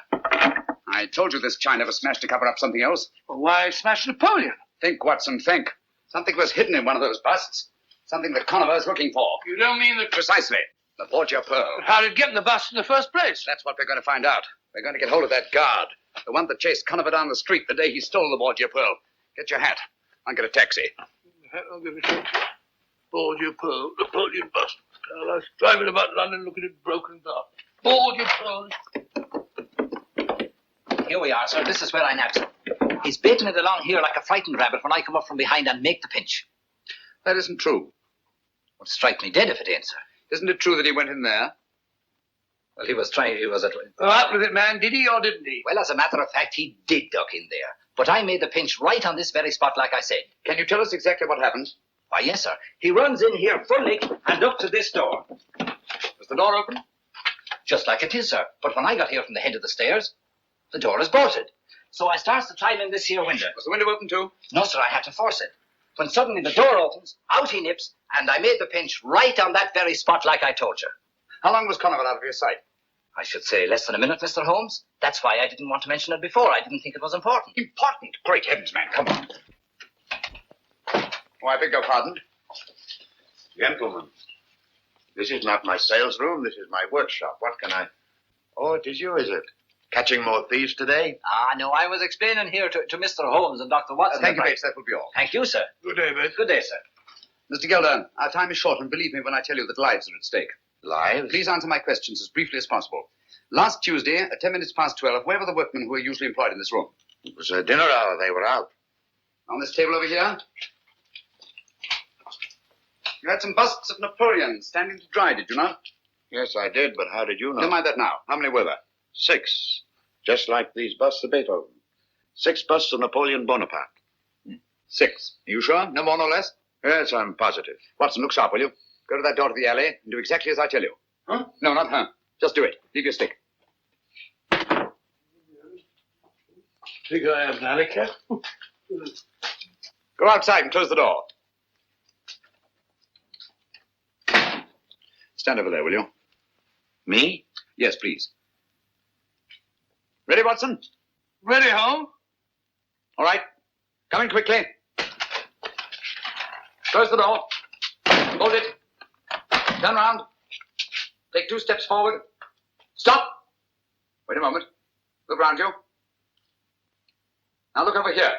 I told you this china was smashed to cover up something else. Well, why smash Napoleon? Think, Watson, think. Something was hidden in one of those busts. Something that Conover is looking for. You don't mean that... Precisely. The Borgia pearl. But how did it get in the bust in the first place? That's what we're going to find out. We're going to get hold of that guard. The one that chased Conover down the street the day he stole the Borgia pearl. Get your hat. I'll get a taxi. I'll give it to you. Borgia pearl, Napoleon bust. I was driving about London looking at broken glass. Borgia pearl. Here we are, sir. This is where I nabbed him. He's baiting it along here like a frightened rabbit when I come up from behind and make the pinch. That isn't true. Would strike me dead if it ain't, sir. Isn't it true that he went in there? Well, he was at... Out with it, man. Did he or didn't he? Well, as a matter of fact, he did duck in there. But I made the pinch right on this very spot, like I said. Can you tell us exactly what happened? Why, yes, sir. He runs in here full lick and up to this door. Was the door open? Just like it is, sir. But when I got here from the head of the stairs, the door is bolted. So I starts to climb in this here window. Was the window open too? No, sir, I had to force it. When suddenly the door opens, out he nips, and I made the pinch right on that very spot like I told you. How long was Conover out of your sight? I should say less than a minute, Mr. Holmes. That's why I didn't want to mention it before. I didn't think it was important. Important? Great heavens, man, come on. Oh, I beg your pardon. Gentlemen, this is not my sales room. This is my workshop. What can I... Oh, it is you, is it? Catching more thieves today? Ah, no, I was explaining here to Mr. Holmes and Dr. Watson. Thank you, Bates. That will be all. Thank you, sir. Good day, Bates. Good day, sir. Mr. Gelder, our time is short, and believe me when I tell you that lives are at stake. Lives? Please answer my questions as briefly as possible. Last Tuesday, at 10 minutes past 12, where were the workmen who were usually employed in this room? It was a dinner hour. They were out. On this table over here? You had some busts of Napoleon standing to dry, did you not? Yes, I did, but how did you know? Never mind that now. How many were there? 6. Just like these busts of Beethoven. 6 busts of Napoleon Bonaparte. 6. Are you sure? No more, no less? Yes, I'm positive. Watson, look sharp, will you? Go to that door to the alley and do exactly as I tell you. Huh? No, not her. Just do it. Leave your stick. Think I have an alley cat? Go outside and close the door. Stand over there, will you? Me? Yes, please. Ready, Watson? Ready, Holmes? All right. Come in quickly. Close the door. Hold it. Turn round. Take 2 steps forward. Stop. Wait a moment. Look round you. Now look over here.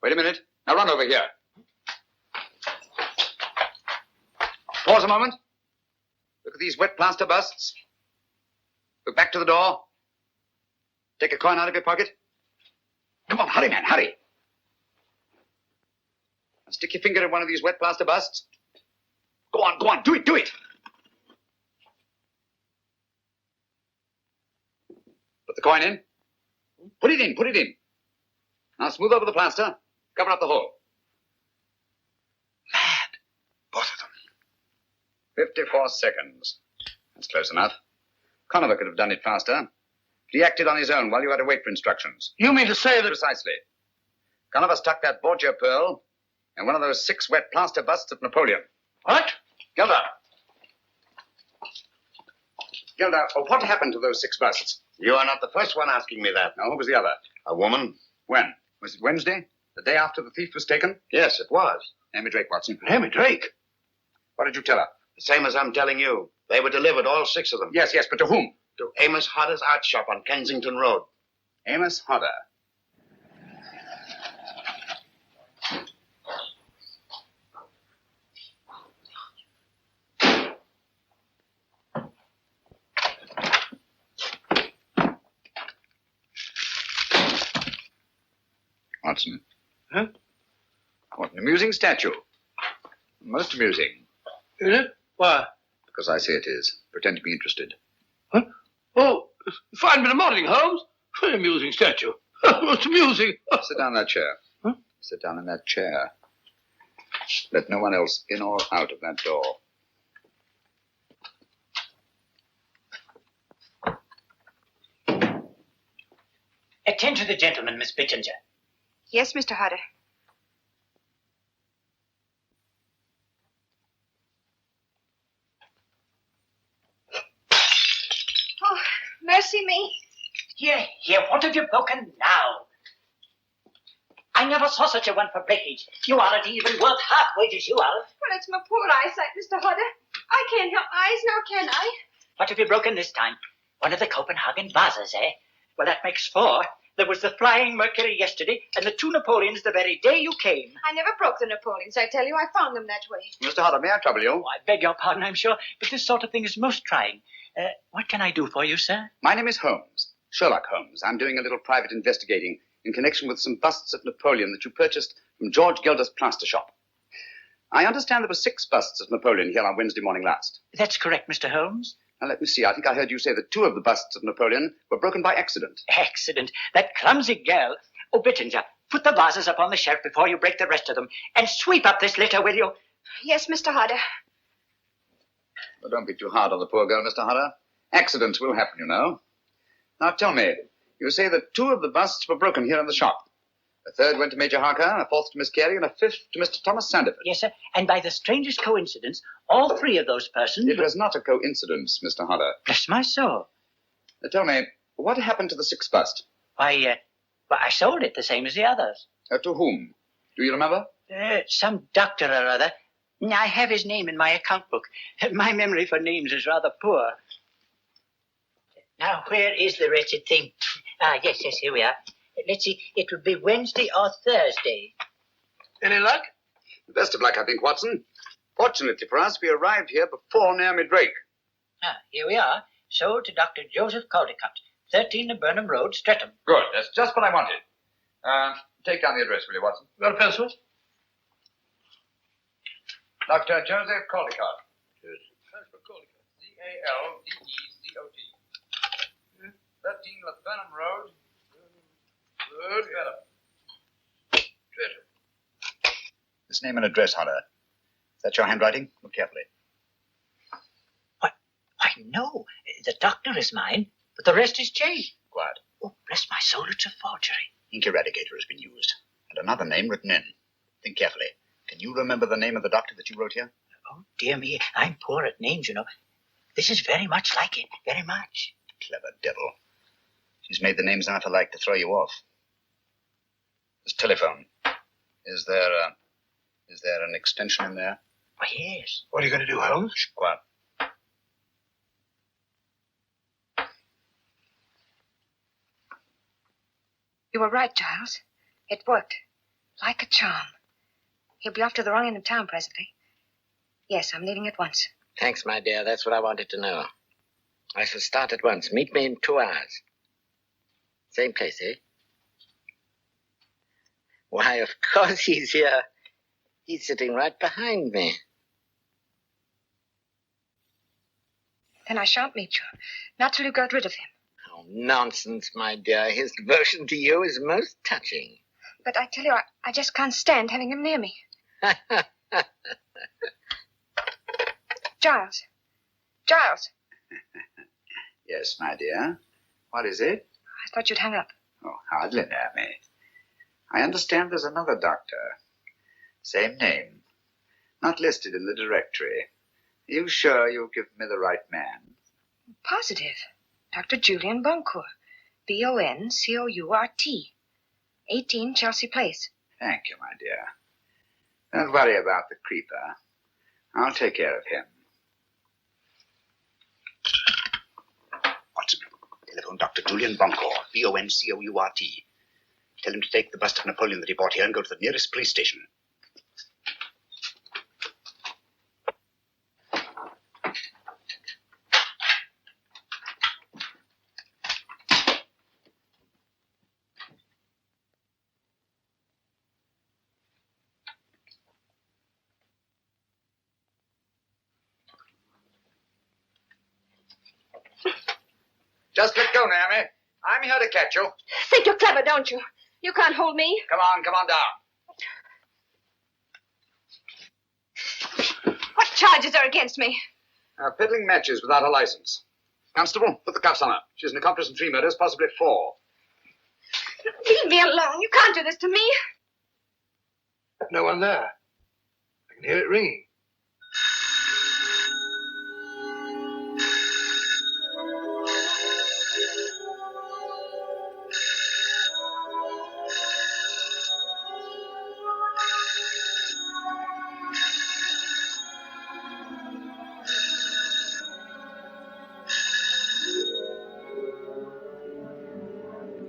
Wait a minute. Now run over here. Pause a moment. Look at these wet plaster busts. Look back to the door. Take a coin out of your pocket. Come on, hurry, man, hurry. Now stick your finger in one of these wet plaster busts. Go on, do it. Put the coin in. Put it in, put it in. Now smooth over the plaster. Cover up the hole. Both of them. 54 seconds. That's close enough. Conover could have done it faster. He acted on his own while you had to wait for instructions. You mean to say that... Precisely. Conover stuck that Borgia pearl in one of those 6 wet plaster busts of Napoleon. What? Gilder. Gilder, what happened to those 6 busts? You are not the first one asking me that. No, who was the other? A woman? When? Was it Wednesday? The day after the thief was taken? Yes, it was. Amy Drake, Watson. Amy Drake? What did you tell her? The same as I'm telling you. They were delivered, all 6 of them. Yes, but to whom? To Amos Hodder's art shop on Kensington Road. Amos Hodder. Watson. Huh? What an amusing statue. Most amusing. Is it? Why? Because I say it is. Pretend to be interested. Huh? Oh, fine bit of modeling, Holmes. Very amusing statue. Most amusing. Sit down in that chair. Huh? Sit down in that chair. Let no one else in or out of that door. Attend to the gentleman, Miss Bittinger. Yes, Mr. Hodder. Oh, mercy me. Here, what have you broken now? I never saw such a one for breakage. You aren't even worth half wages, you are. Well, it's my poor eyesight, Mr. Hodder. I can't help my eyes now, can I? What have you broken this time? One of the Copenhagen vases, eh? Well, that makes 4. There was the Flying Mercury yesterday, and the 2 Napoleons the very day you came. I never broke the Napoleons, I tell you. I found them that way. Mr. Hodder, may I trouble you? Oh, I beg your pardon, I'm sure, but this sort of thing is most trying. What can I do for you, sir? My name is Holmes. Sherlock Holmes. I'm doing a little private investigating in connection with some busts of Napoleon that you purchased from George Gilder's plaster shop. I understand there were 6 busts of Napoleon here on Wednesday morning last. That's correct, Mr. Holmes. Now, let me see. I think I heard you say that 2 of the busts of Napoleon were broken by accident. Accident? That clumsy girl. Oh, Bittinger, put the vases up on the shelf before you break the rest of them. And sweep up this litter, will you? Yes, Mr. Hodder. Well, don't be too hard on the poor girl, Mr. Hodder. Accidents will happen, you know. Now, tell me, you say that 2 of the busts were broken here in the shop. A 3rd went to Major Harker, a 4th to Miss Carey, and a 5th to Mr. Thomas Sandifer. Yes, sir. And by the strangest coincidence, all 3 of those persons... It was not a coincidence, Mr. Hodder. Bless my soul. Tell me, what happened to the 6th bust? Why, I sold it the same as the others. To whom? Do you remember? Some doctor or other. I have his name in my account book. My memory for names is rather poor. Now, where is the wretched thing? Yes, here we are. Let's see, it would be Wednesday or Thursday. Any luck? The best of luck, I think, Watson. Fortunately for us, we arrived here before Naomi Drake. Here we are. Sold to Dr. Joseph Caldecott, 13 of Burnham Road, Streatham. Good, that's just what I wanted. Take down the address, will you, Watson? Got a pencil? Dr. Joseph Caldecott. C-A-L-D-E-C-O-T. 13 of Burnham Road. This name and address, Hodder. Is that your handwriting? Look carefully. Why, no. The doctor is mine, but the rest is changed. Quiet. Oh, bless my soul, it's a forgery. Ink eradicator has been used. And another name written in. Think carefully. Can you remember the name of the doctor that you wrote here? Oh, dear me. I'm poor at names, you know. This is very much like it. Very much. Clever devil. She's made the names enough alike to throw you off. This telephone. Is there an extension in there? Why, yes. What are you going to do, Holmes? Shh, quiet. You were right, Giles. It worked. Like a charm. He'll be off to the wrong end of town presently. Yes, I'm leaving at once. Thanks, my dear. That's what I wanted to know. I shall start at once. Meet me in 2 hours. Same place, eh? Why, of course he's here. He's sitting right behind me. Then I shan't meet you. Not till you got rid of him. Oh, nonsense, my dear. His devotion to you is most touching. But I tell you, I just can't stand having him near me. Giles. Giles. Yes, my dear. What is it? I thought you'd hung up. Oh, hardly, Naomi. I understand there's another doctor. Same name. Not listed in the directory. Are you sure you've given me the right man? Positive. Dr. Julian Boncourt. Boncourt. 18 Chelsea Place. Thank you, my dear. Don't worry about the creeper. I'll take care of him. Watson, telephone Dr. Julian Boncourt, Boncourt. Tell him to take the bust of Napoleon that he bought here and go to the nearest police station. Just let go, Naomi. I'm here to catch you. Think you're clever, don't you? You can't hold me. Come on down. What charges are against me? Peddling matches without a license. Constable, put the cuffs on her. She's an accomplice in 3 murders, possibly 4. Leave me alone. You can't do this to me. No one there. I can hear it ringing.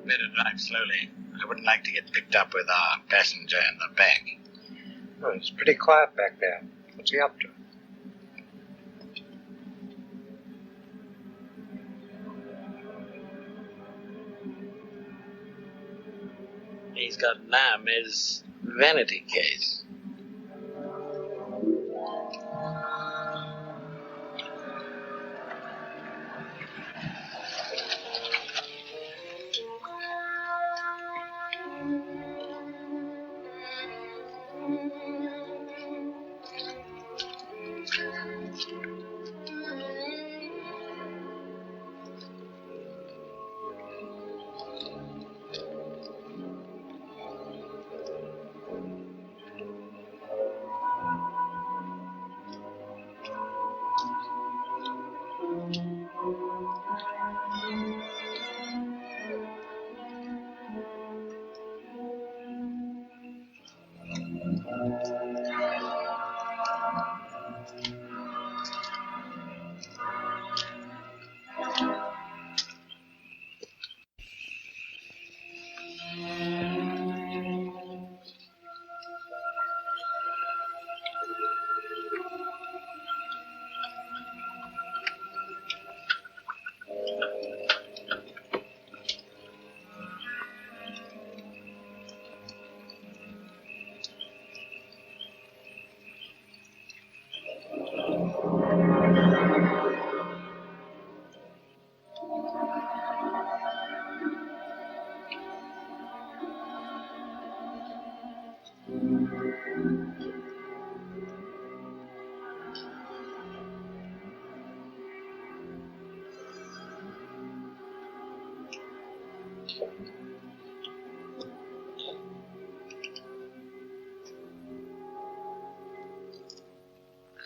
Better drive slowly. I wouldn't like to get picked up with our passenger in the back. Oh, it's pretty quiet back there. What's he up to? He's got Naomi's vanity case.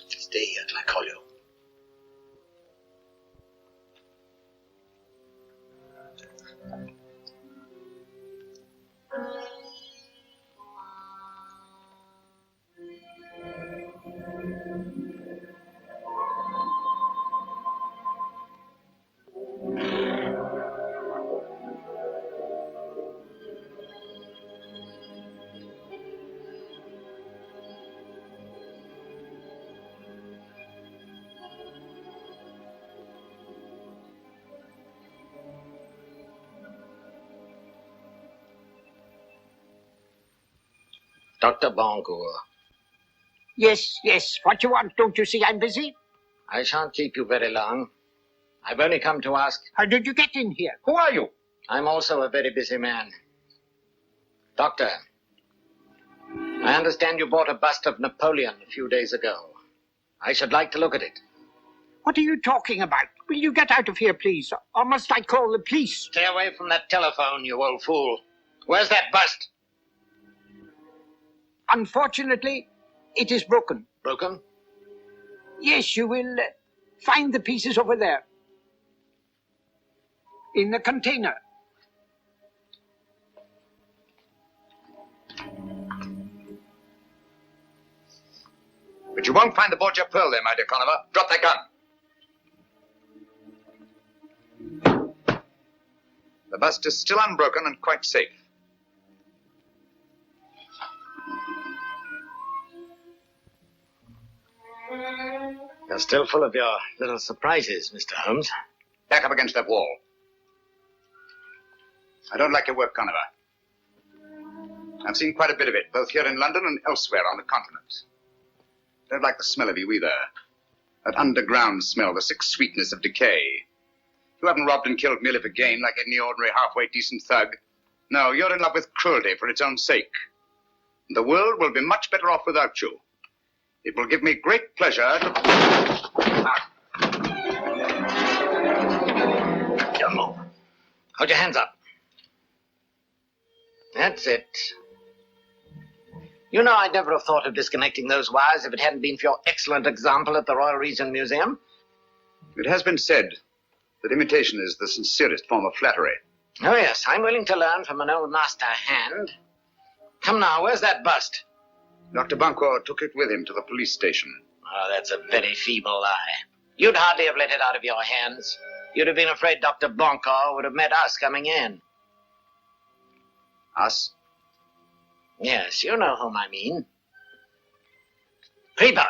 Stay here till I call you. Dr. Boncourt. Yes. What you want? Don't you see I'm busy? I shan't keep you very long. I've only come to ask... How did you get in here? Who are you? I'm also a very busy man. Doctor, I understand you bought a bust of Napoleon a few days ago. I should like to look at it. What are you talking about? Will you get out of here, please? Or must I call the police? Stay away from that telephone, you old fool. Where's that bust? Unfortunately, it is broken. Broken? Yes, you will find the pieces over there. In the container. But you won't find the Borgia pearl there, my dear Conover. Drop that gun. The bust is still unbroken and quite safe. You're still full of your little surprises, Mr. Holmes. Back up against that wall. I don't like your work, Conover. I've seen quite a bit of it, both here in London and elsewhere on the continent. Don't like the smell of you either. That underground smell, the sick sweetness of decay. You haven't robbed and killed merely for gain like any ordinary halfway decent thug. No, you're in love with cruelty for its own sake. The world will be much better off without you. It will give me great pleasure to... Don't move. Hold your hands up. That's it. You know, I'd never have thought of disconnecting those wires if it hadn't been for your excellent example at the Royal Regent Museum. It has been said that imitation is the sincerest form of flattery. Oh, yes, I'm willing to learn from an old master hand. Come now, where's that bust? Dr. Bunko took it with him to the police station. Oh, that's a very feeble lie. You'd hardly have let it out of your hands. You'd have been afraid Dr. Bunko would have met us coming in. Us? Yes, you know whom I mean. Creeper!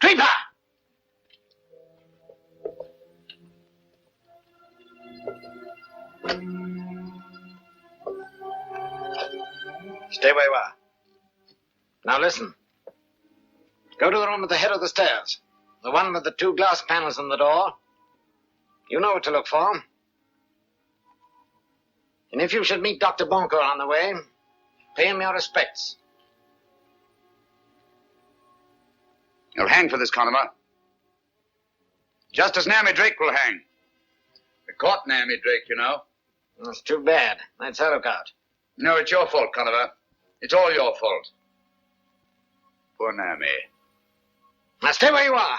Creeper! Stay where you are. Now listen. Go to the room at the head of the stairs. The one with the 2 glass panels on the door. You know what to look for. And if you should meet Dr. Bunko on the way, pay him your respects. You'll hang for this, Conover. Just as Naomi Drake will hang. They caught Naomi Drake, you know. That's too bad. That's her lookout. No, it's your fault, Conover. It's all your fault. Poor Naomi. Now stay where you are.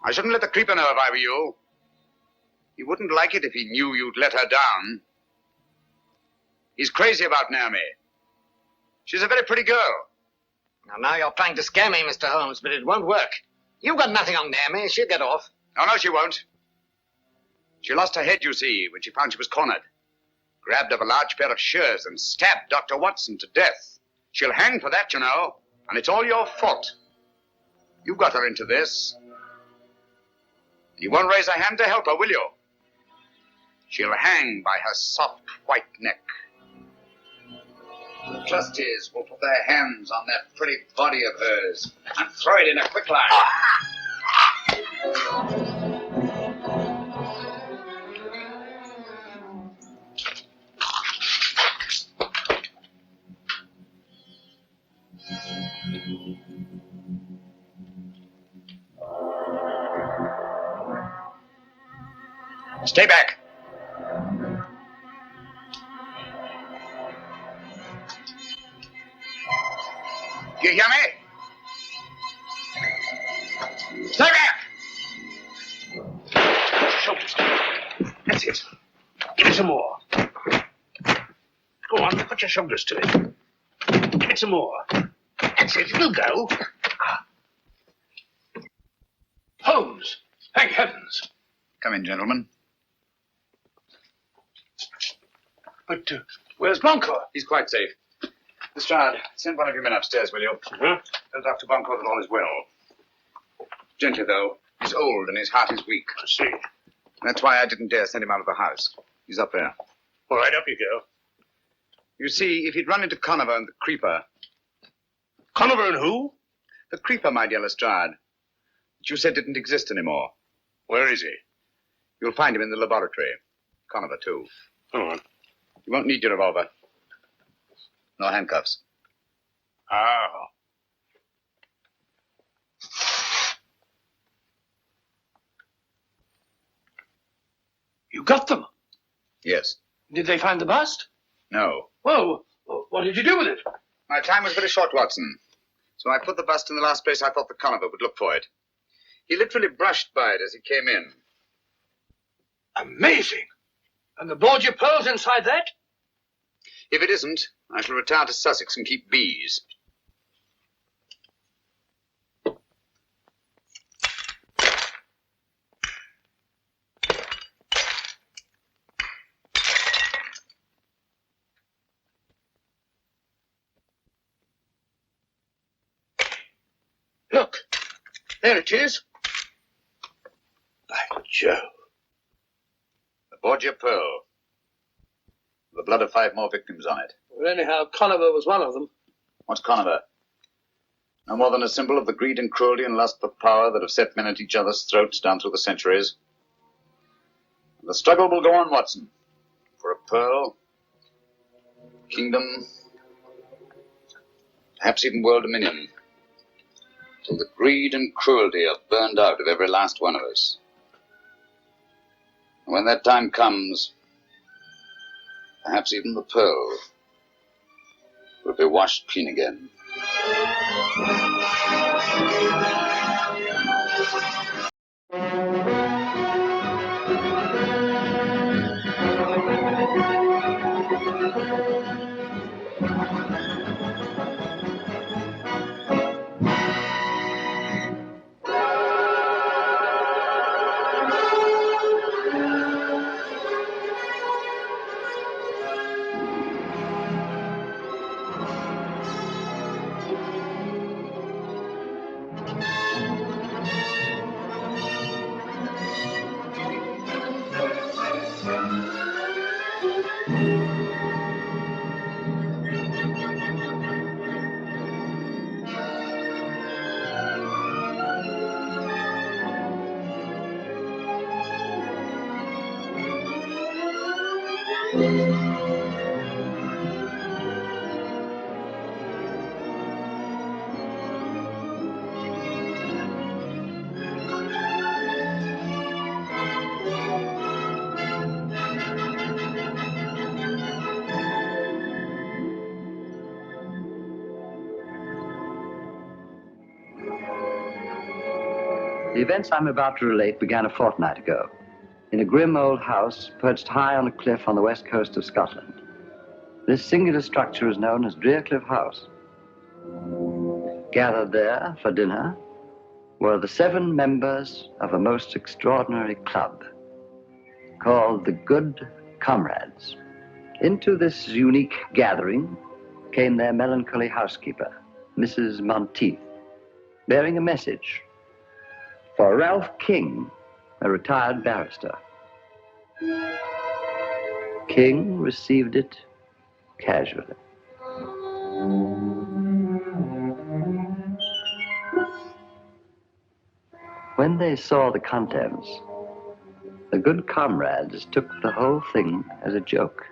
I shouldn't let the creeper know if I were you. He wouldn't like it if he knew you'd let her down. He's crazy about Naomi. She's a very pretty girl. Now you're trying to scare me, Mr. Holmes, but it won't work. You've got nothing on Naomi. She'll get off. Oh, no, she won't. She lost her head, you see, when she found she was cornered. Grabbed up a large pair of shears and stabbed Dr. Watson to death. She'll hang for that, you know, and it's all your fault. You got her into this. You won't raise a hand to help her, will you? She'll hang by her soft white neck. The trustees will put their hands on that pretty body of hers and throw it in a quicklime. Stay back. You hear me? Stay back! That's it. Give it some more. Go on, put your shoulders to it. Give it some more. That's it, it'll go. Holmes! Thank heavens! Come in, gentlemen. But where's Bunko? He's quite safe. Lestrade, send one of your men upstairs, will you? Tell Dr. Bunko that all is well. Gently, though. He's old and his heart is weak. I see. That's why I didn't dare send him out of the house. He's up there. All right, up you go. You see, if he'd run into Conover and the Creeper... Conover and who? The Creeper, my dear Lestrade. that you said didn't exist anymore. Where is he? You'll find him in the laboratory. Conover, too. Go on. You won't need your revolver. No handcuffs. Oh. You got them? Yes. Did they find the bust? No. Well, what did you do with it? My time was very short, Watson. So I put the bust in the last place I thought the Conover would look for it. He literally brushed by it as he came in. Amazing. And the Borgia pearls inside that? If it isn't, I shall retire to Sussex and keep bees. Look, there it is. By Jove. The Borgia pearl. The blood of 5 more victims on it. Well, anyhow, Conover was one of them. What's Conover? No more than a symbol of the greed and cruelty and lust for power that have set men at each other's throats down through the centuries. And the struggle will go on, Watson. For a pearl, kingdom, perhaps even world dominion. Till the greed and cruelty are burned out of every last one of us. And when that time comes, perhaps even the pearl will be washed clean again. The events I'm about to relate began a fortnight ago, in a grim old house perched high on a cliff on the west coast of Scotland. This singular structure is known as Cliff House. Gathered there for dinner were the 7 members of a most extraordinary club called the Good Comrades. Into this unique gathering came their melancholy housekeeper, Mrs. Monteith, bearing a message for Ralph King, a retired barrister. King received it casually. When they saw the contents, the Good Comrades took the whole thing as a joke.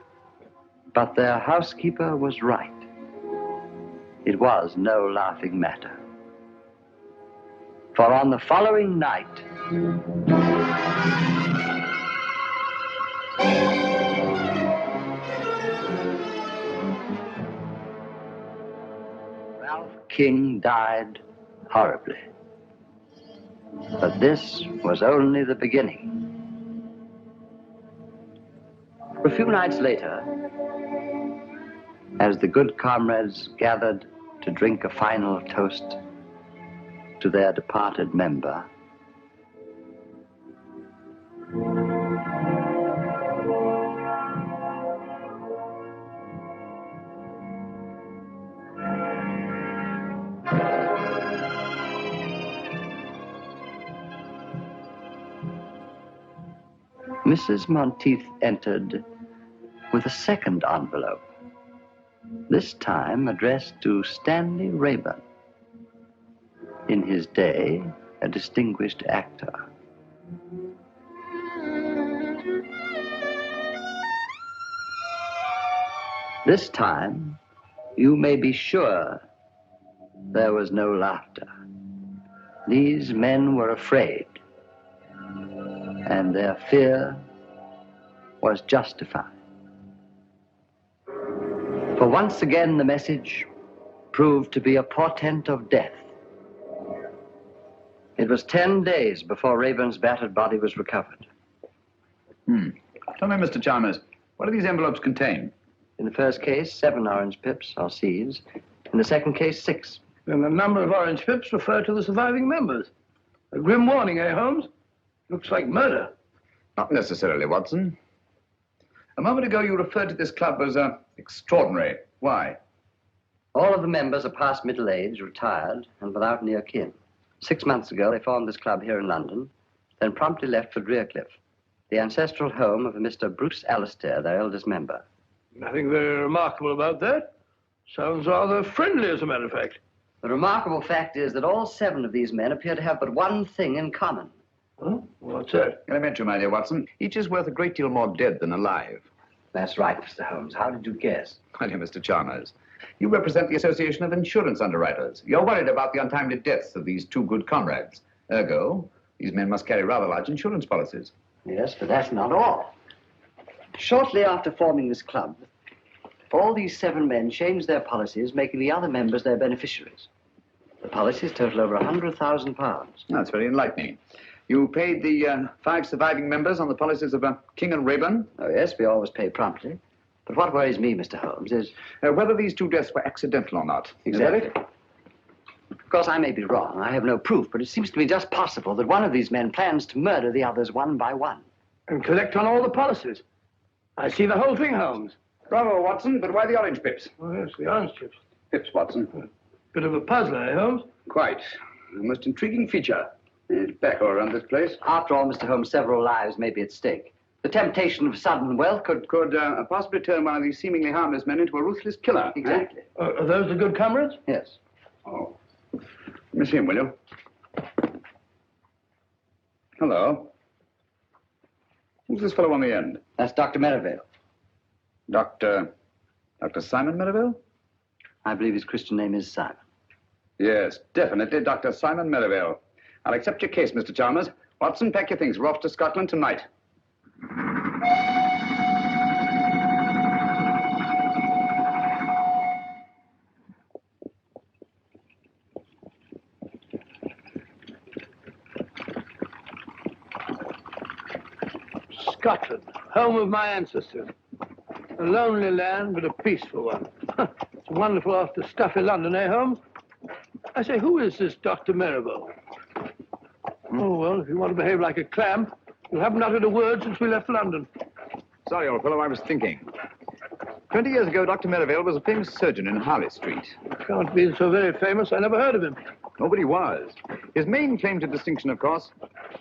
But their housekeeper was right. It was no laughing matter. For on the following night, Ralph King died horribly. But this was only the beginning. A few nights later, as the Good Comrades gathered to drink a final toast to their departed member, Mrs. Monteith entered with a second envelope, this time addressed to Stanley Rayburn. In his day, a distinguished actor. This time, you may be sure there was no laughter. These men were afraid, and their fear was justified. For once again, the message proved to be a portent of death. It was 10 days before Rayburn's battered body was recovered. Tell me, Mr. Chalmers, what do these envelopes contain? In the first case, 7 orange pips, or seeds. In the second case, 6. And the number of orange pips refer to the surviving members. A grim warning, eh, Holmes? Looks like murder. Not necessarily, Watson. A moment ago, you referred to this club as extraordinary. Why? All of the members are past middle age, retired, and without near kin. 6 months ago, they formed this club here in London, then promptly left for Drearcliff, the ancestral home of Mr. Bruce Alistair, their eldest member. Nothing very remarkable about that. Sounds rather friendly, as a matter of fact. The remarkable fact is that all 7 of these men appear to have but one thing in common. Huh? What's that? Elementary, my dear Watson. Each is worth a great deal more dead than alive. That's right, Mr. Holmes. How did you guess? My dear Mr. Chalmers, you represent the Association of Insurance Underwriters. You're worried about the untimely deaths of these 2 good comrades. Ergo, these men must carry rather large insurance policies. Yes, but that's not all. Shortly after forming this club, all these 7 men changed their policies, making the other members their beneficiaries. The policies total over £100,000. That's very enlightening. You paid the 5 surviving members on the policies of King and Rayburn? Oh, yes, we always pay promptly. But what worries me, Mr. Holmes, is... whether these 2 deaths were accidental or not. Exactly. Of course, I may be wrong. I have no proof, but it seems to me just possible that one of these men plans to murder the others one by one. And collect on all the policies. I see the whole thing, Holmes. Bravo, Watson, but why the orange pips? Oh, yes, the orange pips. Pips, Watson. Bit of a puzzler, eh, Holmes? Quite. A most intriguing feature. Tobacco around this place. After all, Mr. Holmes, several lives may be at stake. The temptation of sudden wealth could possibly turn one of these seemingly harmless men into a ruthless killer. Exactly. Are those the good comrades? Yes. Oh. Let me see him, will you? Hello. Who's this fellow on the end? That's Dr. Merivale. Dr. Simon Merivale? I believe his Christian name is Simon. Yes, definitely, Dr. Simon Merivale. I'll accept your case, Mr. Chalmers. Watson, pack your things. We're off to Scotland tonight. Scotland, home of my ancestors. A lonely land, but a peaceful one. It's wonderful after stuffy London, eh, Holmes? I say, who is this Dr. Merivale? Oh, well, if you want to behave like a clam, you haven't uttered a word since we left London. Sorry, old fellow, I was thinking. 20 years ago, Dr. Merivale was a famous surgeon in Harley Street. He can't be so very famous. I never heard of him. Nobody was. His main claim to distinction, of course,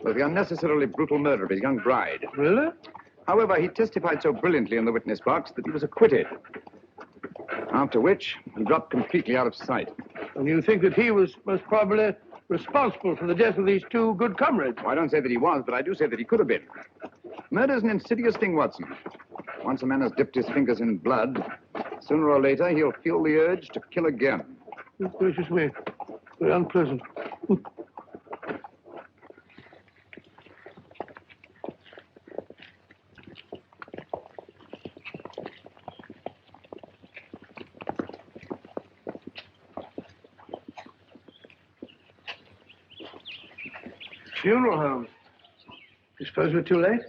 was the unnecessarily brutal murder of his young bride. Really? However, he testified so brilliantly in the witness box that he was acquitted. After which, he dropped completely out of sight. And you think that he was most probably responsible for the death of these 2 good comrades? Well, I don't say that he was, but I do say that he could have been. Murder's an insidious thing, Watson. Once a man has dipped his fingers in blood, sooner or later he'll feel the urge to kill again. Oh, gracious me. Very unpleasant. Funeral home. You suppose we're too late?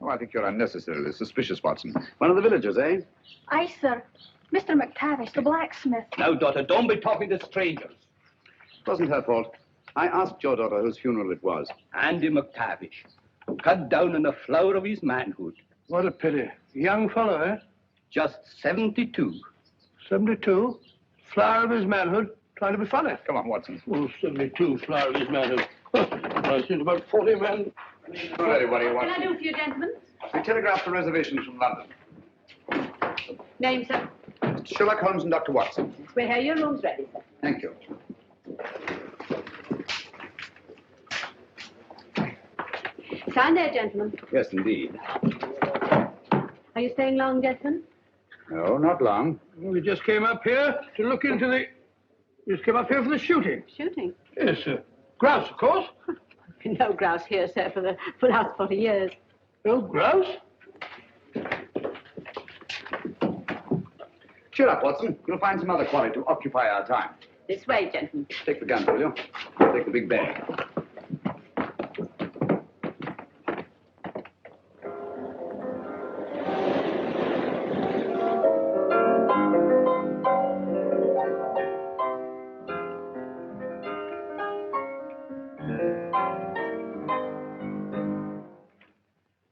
Oh, I think you're unnecessarily suspicious, Watson. One of the villagers, eh? Aye, sir. Mr. McTavish, the blacksmith. Now, daughter, don't be talking to strangers. It wasn't her fault. I asked your daughter whose funeral it was. Andy McTavish, cut down in the flower of his manhood. What a pity. Young fellow, eh? Just 72. 72? Flower of his manhood? Trying to be funny. Come on, Watson. Oh, 72, flower of his manhood. I've seen about 40 men. Ready, what do you want? What can I do for you, gentlemen? We telegraphed for reservations from London. Name, sir? Sherlock Holmes and Dr. Watson. We'll have your rooms ready, sir. Thank you. Sign there, gentlemen. Yes, indeed. Are you staying long, gentlemen? No, not long. We just came up here to look into the... We just came up here for the shooting. Shooting? Yes, sir. Grouse, of course. No grouse here, sir, for the last 40 years. No grouse? Cheer up, Watson. You'll find some other quarry to occupy our time. This way, gentlemen. Take the gun, will you? Take the big bag.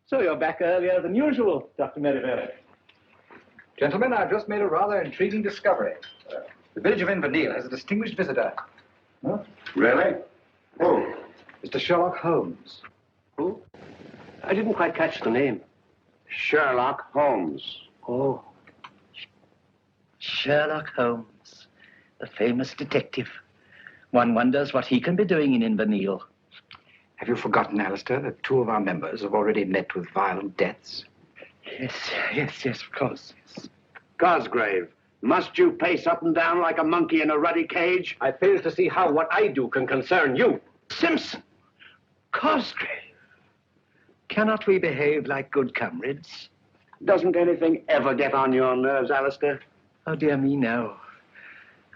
So you're back earlier than usual, Dr. Merivale. Gentlemen, I've just made a rather intriguing discovery. The village of Inverness has a distinguished visitor. Huh? Really? Oh, Mr. Sherlock Holmes. Who? I didn't quite catch the name. Sherlock Holmes. Oh. Sherlock Holmes, the famous detective. One wonders what he can be doing in Inverness. Have you forgotten, Alistair, that 2 of our members have already met with violent deaths? Yes, of course. Yes. Cosgrave, must you pace up and down like a monkey in a ruddy cage? I fail to see how what I do can concern you. Simpson! Cosgrave! Cannot we behave like good comrades? Doesn't anything ever get on your nerves, Alistair? Oh, dear me, no.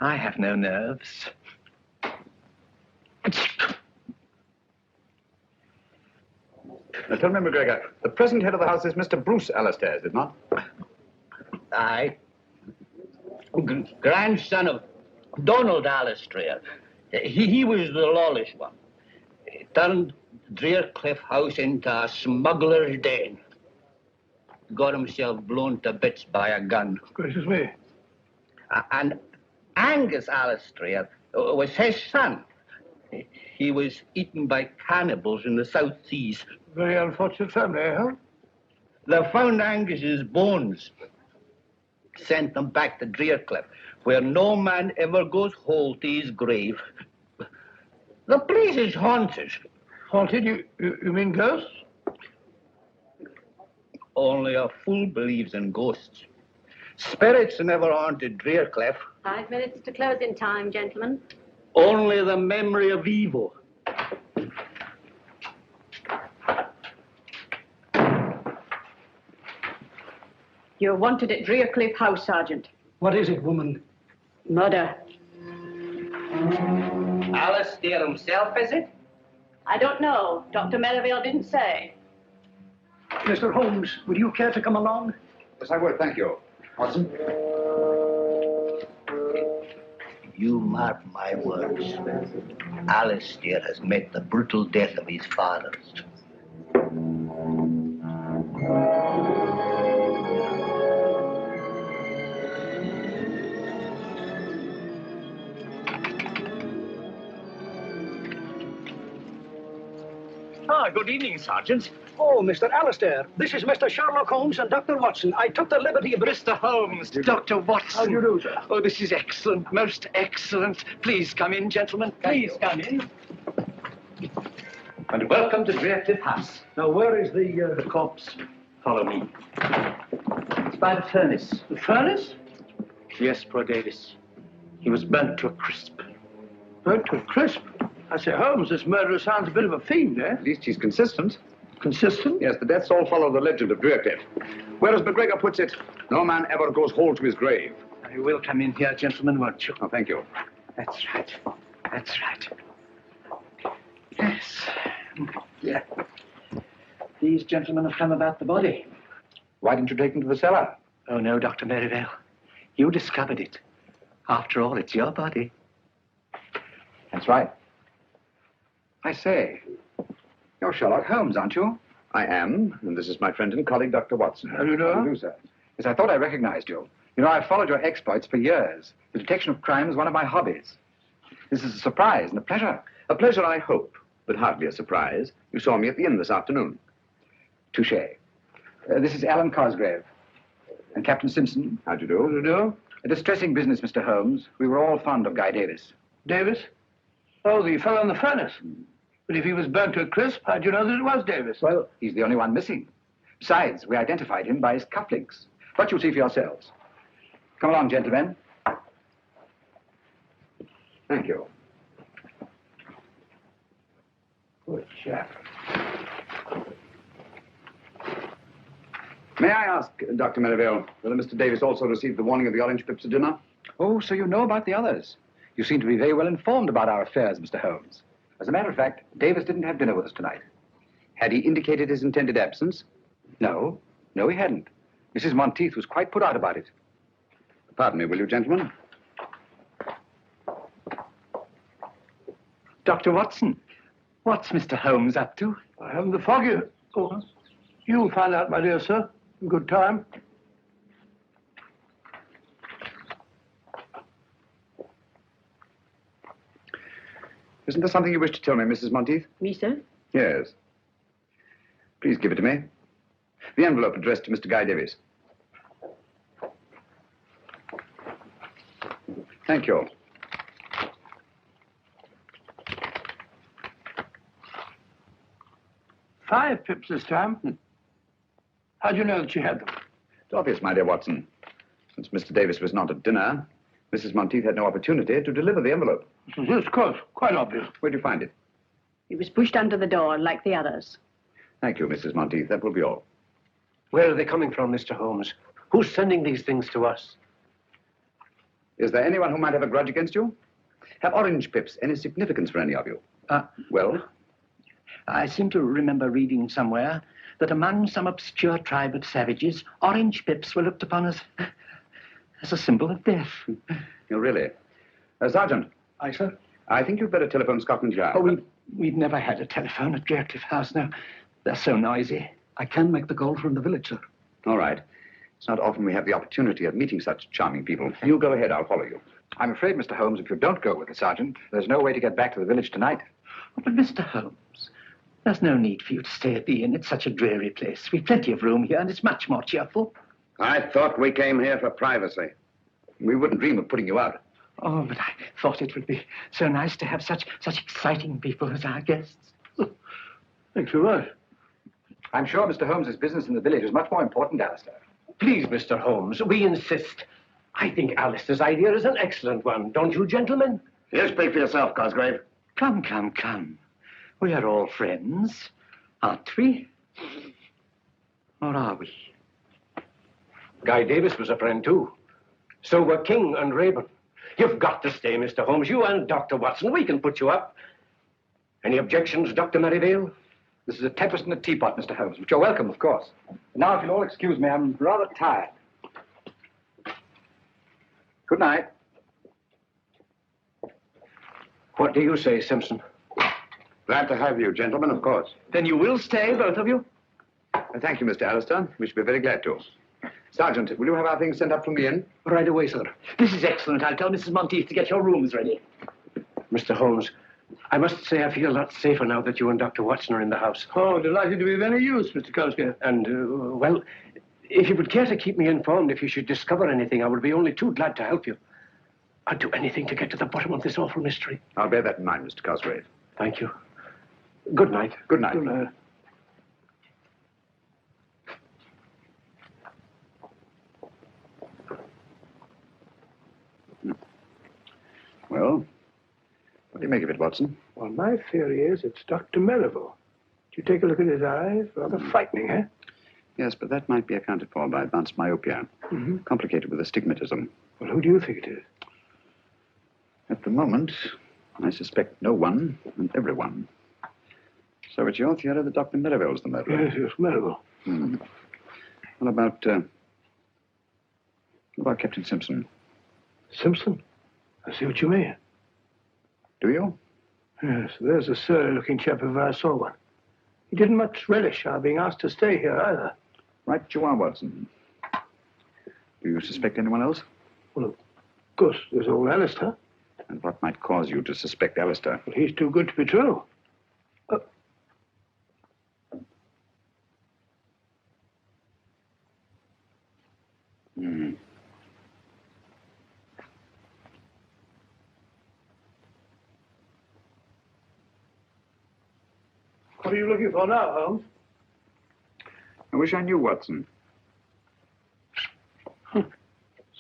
I have no nerves. Now, tell me, McGregor, the present head of the house is Mr. Bruce Alistair, is it not? Aye. Grandson of Donald Alistair. He was the lawless one. He turned Drearcliff House into a smuggler's den. Got himself blown to bits by a gun. Gracious me. And Angus Alistair was his son. He was eaten by cannibals in the South Seas. Very unfortunate family, huh? They found Angus's bones. Sent them back to Drearcliff, where no man ever goes whole to his grave. The place is haunted. Haunted? You mean ghosts? Only a fool believes in ghosts. Spirits never haunted Drearcliff. 5 minutes to closing time, gentlemen. Only the memory of evil. You're wanted at Drearcliff House, Sergeant. What is it, woman? Murder. Alistair himself, is it? I don't know. Dr. Merivale didn't say. Mr. Holmes, would you care to come along? Yes, I would, thank you. Watson? You mark my words. Alistair has met the brutal death of his fathers. Good evening, Sergeant. Oh, Mr. Alistair, this is Mr. Sherlock Holmes and Dr. Watson. I took the liberty of... Mr. Holmes, Dr. Watson. How do you do, sir? Oh, this is excellent, most excellent. Please come in, gentlemen. Please come in. And welcome to Drearcliff House. Now, where is the corpse? Follow me. It's by the furnace. The furnace? Yes, poor Davis. He was burnt to a crisp. Burnt to a crisp? I say, Holmes, this murderer sounds a bit of a fiend, eh? At least he's consistent. Consistent? Yes, the deaths all follow the legend of Drearcliff. Whereas McGregor puts it, no man ever goes whole to his grave. You will come in here, gentlemen, won't you? Oh, thank you. That's right. That's right. Yes. Yeah. These gentlemen have come about the body. Why didn't you take him to the cellar? Oh, no, Dr. Merivale. You discovered it. After all, it's your body. That's right. I say, you're Sherlock Holmes, aren't you? I am, and this is my friend and colleague, Dr. Watson. How do you know? How do you do, sir? Yes, I thought I recognized you. You know, I've followed your exploits for years. The detection of crime is one of my hobbies. This is a surprise and a pleasure. A pleasure, I hope, but hardly a surprise. You saw me at the inn this afternoon. Touché. This is Alan Cosgrave. And Captain Simpson. How do you do? How do you do? A distressing business, Mr. Holmes. We were all fond of Guy Davis. Davis? Oh, the fellow in the furnace. But if he was burnt to a crisp, how'd you know that it was Davis? Well, he's the only one missing. Besides, we identified him by his cufflinks. But you'll see for yourselves. Come along, gentlemen. Thank you. Good chap. May I ask, Dr. Merivale, whether Mr. Davis also received the warning of the orange pips at dinner? Oh, so you know about the others. You seem to be very well informed about our affairs, Mr. Holmes. As a matter of fact, Davis didn't have dinner with us tonight. Had he indicated his intended absence? No. No, he hadn't. Mrs. Monteith was quite put out about it. Pardon me, will you, gentlemen? Dr. Watson, what's Mr. Holmes up to? I haven't the foggiest. Oh, you'll find out, my dear sir, in good time. Isn't there something you wish to tell me, Mrs. Monteith? Me, sir? Yes. Please give it to me. The envelope addressed to Mr. Guy Davis. Thank you. Five pips this time. How'd you know that she had them? It's obvious, my dear Watson. Since Mr. Davis was not at dinner, Mrs. Monteith had no opportunity to deliver the envelope. Yes, of course. Quite obvious. Where'd you find it? It was pushed under the door like the others. Thank you, Mrs. Monteith. That will be all. Where are they coming from, Mr. Holmes? Who's sending these things to us? Is there anyone who might have a grudge against you? Have orange pips any significance for any of you? Well? I seem to remember reading somewhere that among some obscure tribe of savages, orange pips were looked upon as a symbol of death. You really? Sergeant. Aye, sir? I think you'd better telephone Scotland Yard. Oh, we've never had a telephone at Draycliffe House now. They're so noisy. I can make the call from the village, sir. All right. It's not often we have the opportunity of meeting such charming people. You go ahead, I'll follow you. I'm afraid, Mr. Holmes, if you don't go with the sergeant, there's no way to get back to the village tonight. But, Mr. Holmes, there's no need for you to stay at the inn. It's such a dreary place. We've plenty of room here, and it's much more cheerful. I thought we came here for privacy. We wouldn't dream of putting you out. Oh, but I thought it would be so nice to have such exciting people as our guests. Thanks very much. I'm sure Mr. Holmes's business in the village is much more important, Alistair. Please, Mr. Holmes, we insist. I think Alistair's idea is an excellent one, don't you, gentlemen? You speak for yourself, Cosgrave. Come, come, come. We are all friends, aren't we? Or are we? Guy Davis was a friend, too. So were King and Rayburn. You've got to stay, Mr. Holmes. You and Dr. Watson, we can put you up. Any objections, Dr. Merivale? This is a tempest in a teapot, Mr. Holmes, but you're welcome, of course. Now, if you'll all excuse me, I'm rather tired. Good night. What do you say, Simpson? Glad to have you, gentlemen, of course. Then you will stay, both of you? Thank you, Mr. Alistair. We should be very glad to. Sergeant, will you have our things sent up from the inn? Right away, sir. This is excellent. I'll tell Mrs. Monteith to get your rooms ready. Mr. Holmes, I must say I feel a lot safer now that you and Dr. Watson are in the house. Oh, delighted to be of any use, Mr. Cosgrave. And, well, if you would care to keep me informed if you should discover anything, I would be only too glad to help you. I'd do anything to get to the bottom of this awful mystery. I'll bear that in mind, Mr. Cosgrave. Thank you. Good night. Good night. Good night. Well, what do you make of it, Watson? Well, my theory is it's Dr. Merivale. Did you take a look at his eyes? Rather frightening, eh? Yes, but that might be accounted for by advanced myopia. Mm-hmm. Complicated with astigmatism. Well, who do you think it is? At the moment, I suspect no one and everyone. So it's your theory that Dr. Merivale's the murderer? Yes, Merivale. What about Captain Simpson? Simpson? I see what you mean. Do you? Yes, there's a surly-looking chap if I saw one. He didn't much relish our being asked to stay here, either. Right you are, Watson. Do you suspect anyone else? Well, of course, there's old Alistair. And what might cause you to suspect Alistair? Well, he's too good to be true. What are you looking for now, Holmes? I wish I knew, Watson.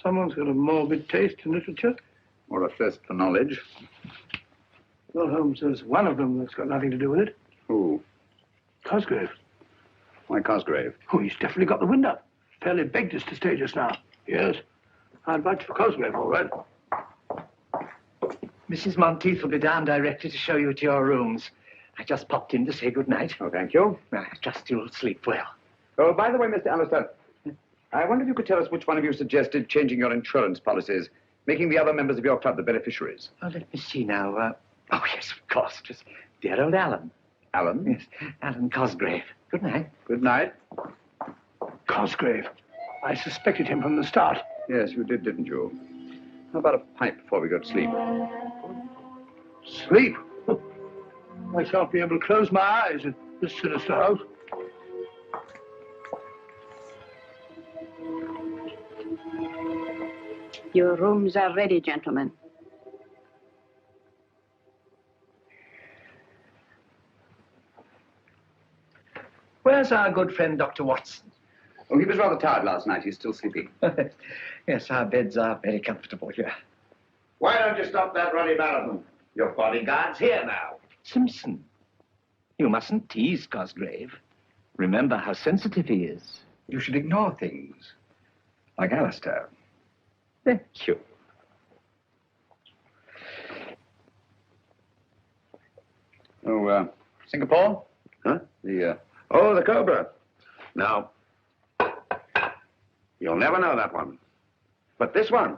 Someone's got a morbid taste in literature. Or a thirst for knowledge. Well, Holmes, there's one of them that's got nothing to do with it. Who? Cosgrave. Why Cosgrave? Oh, he's definitely got the wind up. Fairly begged us to stay just now. Yes. I'd vouch for Cosgrave, all right. Mrs. Monteith will be down directly to show you to your rooms. I just popped in to say good night. Oh, thank you. I trust you'll sleep well. Oh, by the way, Mr. Alistair, I wonder if you could tell us which one of you suggested changing your insurance policies, making the other members of your club the beneficiaries. Oh, let me see now. Oh, yes, of course. It was dear old Alan. Alan? Yes, Alan Cosgrave. Good night. Good night. Cosgrave. I suspected him from the start. Yes, you did, didn't you? How about a pipe before we go to sleep? Sleep? I shan't be able to close my eyes in this sinister house. Your rooms are ready, gentlemen. Where's our good friend, Dr. Watson? Oh, he was rather tired last night. He's still sleeping. Yes, our beds are very comfortable here. Why don't you stop that ruddy marathon? Your bodyguard's here now. Simpson, you mustn't tease Cosgrave. Remember how sensitive he is. You should ignore things. Like Alistair. Thank you. Oh, Singapore? Huh? The Oh, the Cobra. No. You'll never know that one. But this one.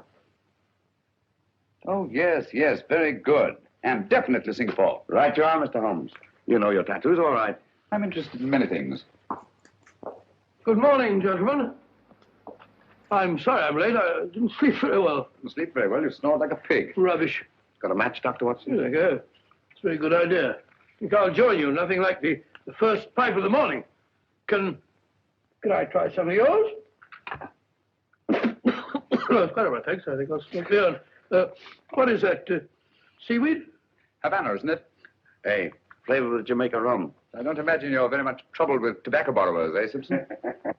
Oh, yes, yes, very good. And definitely Singapore. Right you are, Mr. Holmes. You know your tattoos, all right. I'm interested in many things. Good morning, gentlemen. I'm sorry I'm late. I didn't sleep very well. You sleep very well. You snore like a pig. Rubbish. Got a match, Dr. Watson? Here they go. It's a very good idea. I think I'll join you. Nothing like the first pipe of the morning. Can I try some of yours? No, it's quite all right, thanks. I think I'll smoke the own. What is that? Seaweed? Havana, isn't it? Hey, flavor with Jamaica rum. I don't imagine you're very much troubled with tobacco borrowers, eh, Simpson?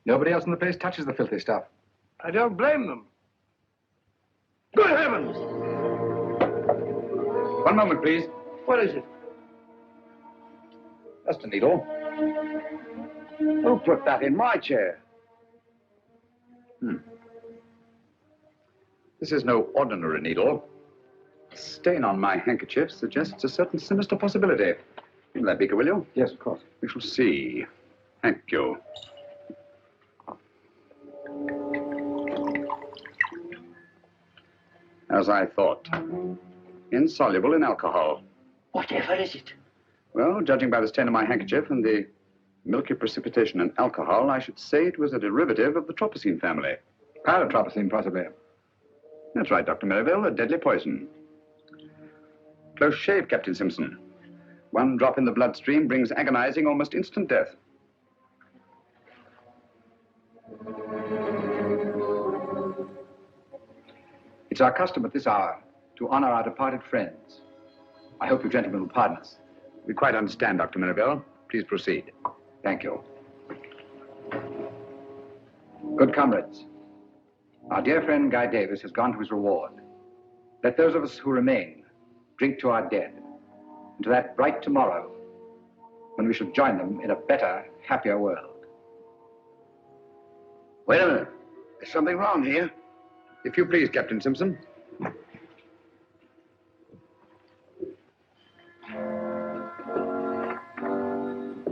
Nobody else in the place touches the filthy stuff. I don't blame them. Good heavens! One moment, please. What is it? Just a needle. Who put that in my chair? This is no ordinary needle. The stain on my handkerchief suggests a certain sinister possibility. Give me that beaker, will you? Yes, of course. We shall see. Thank you. As I thought. Insoluble in alcohol. Whatever is it? Well, judging by the stain on my handkerchief and the milky precipitation in alcohol, I should say it was a derivative of the tropicine family. Pyrotropicine, possibly. That's right, Dr. Merivale, a deadly poison. Close shave, Captain Simpson. One drop in the bloodstream brings agonizing, almost instant death. It's our custom at this hour to honor our departed friends. I hope you gentlemen will pardon us. We quite understand, Dr. Merivale. Please proceed. Thank you. Good comrades, our dear friend Guy Davis has gone to his reward. Let those of us who remain drink to our dead, and to that bright tomorrow when we shall join them in a better, happier world. Wait a minute. There's something wrong here. If you please, Captain Simpson.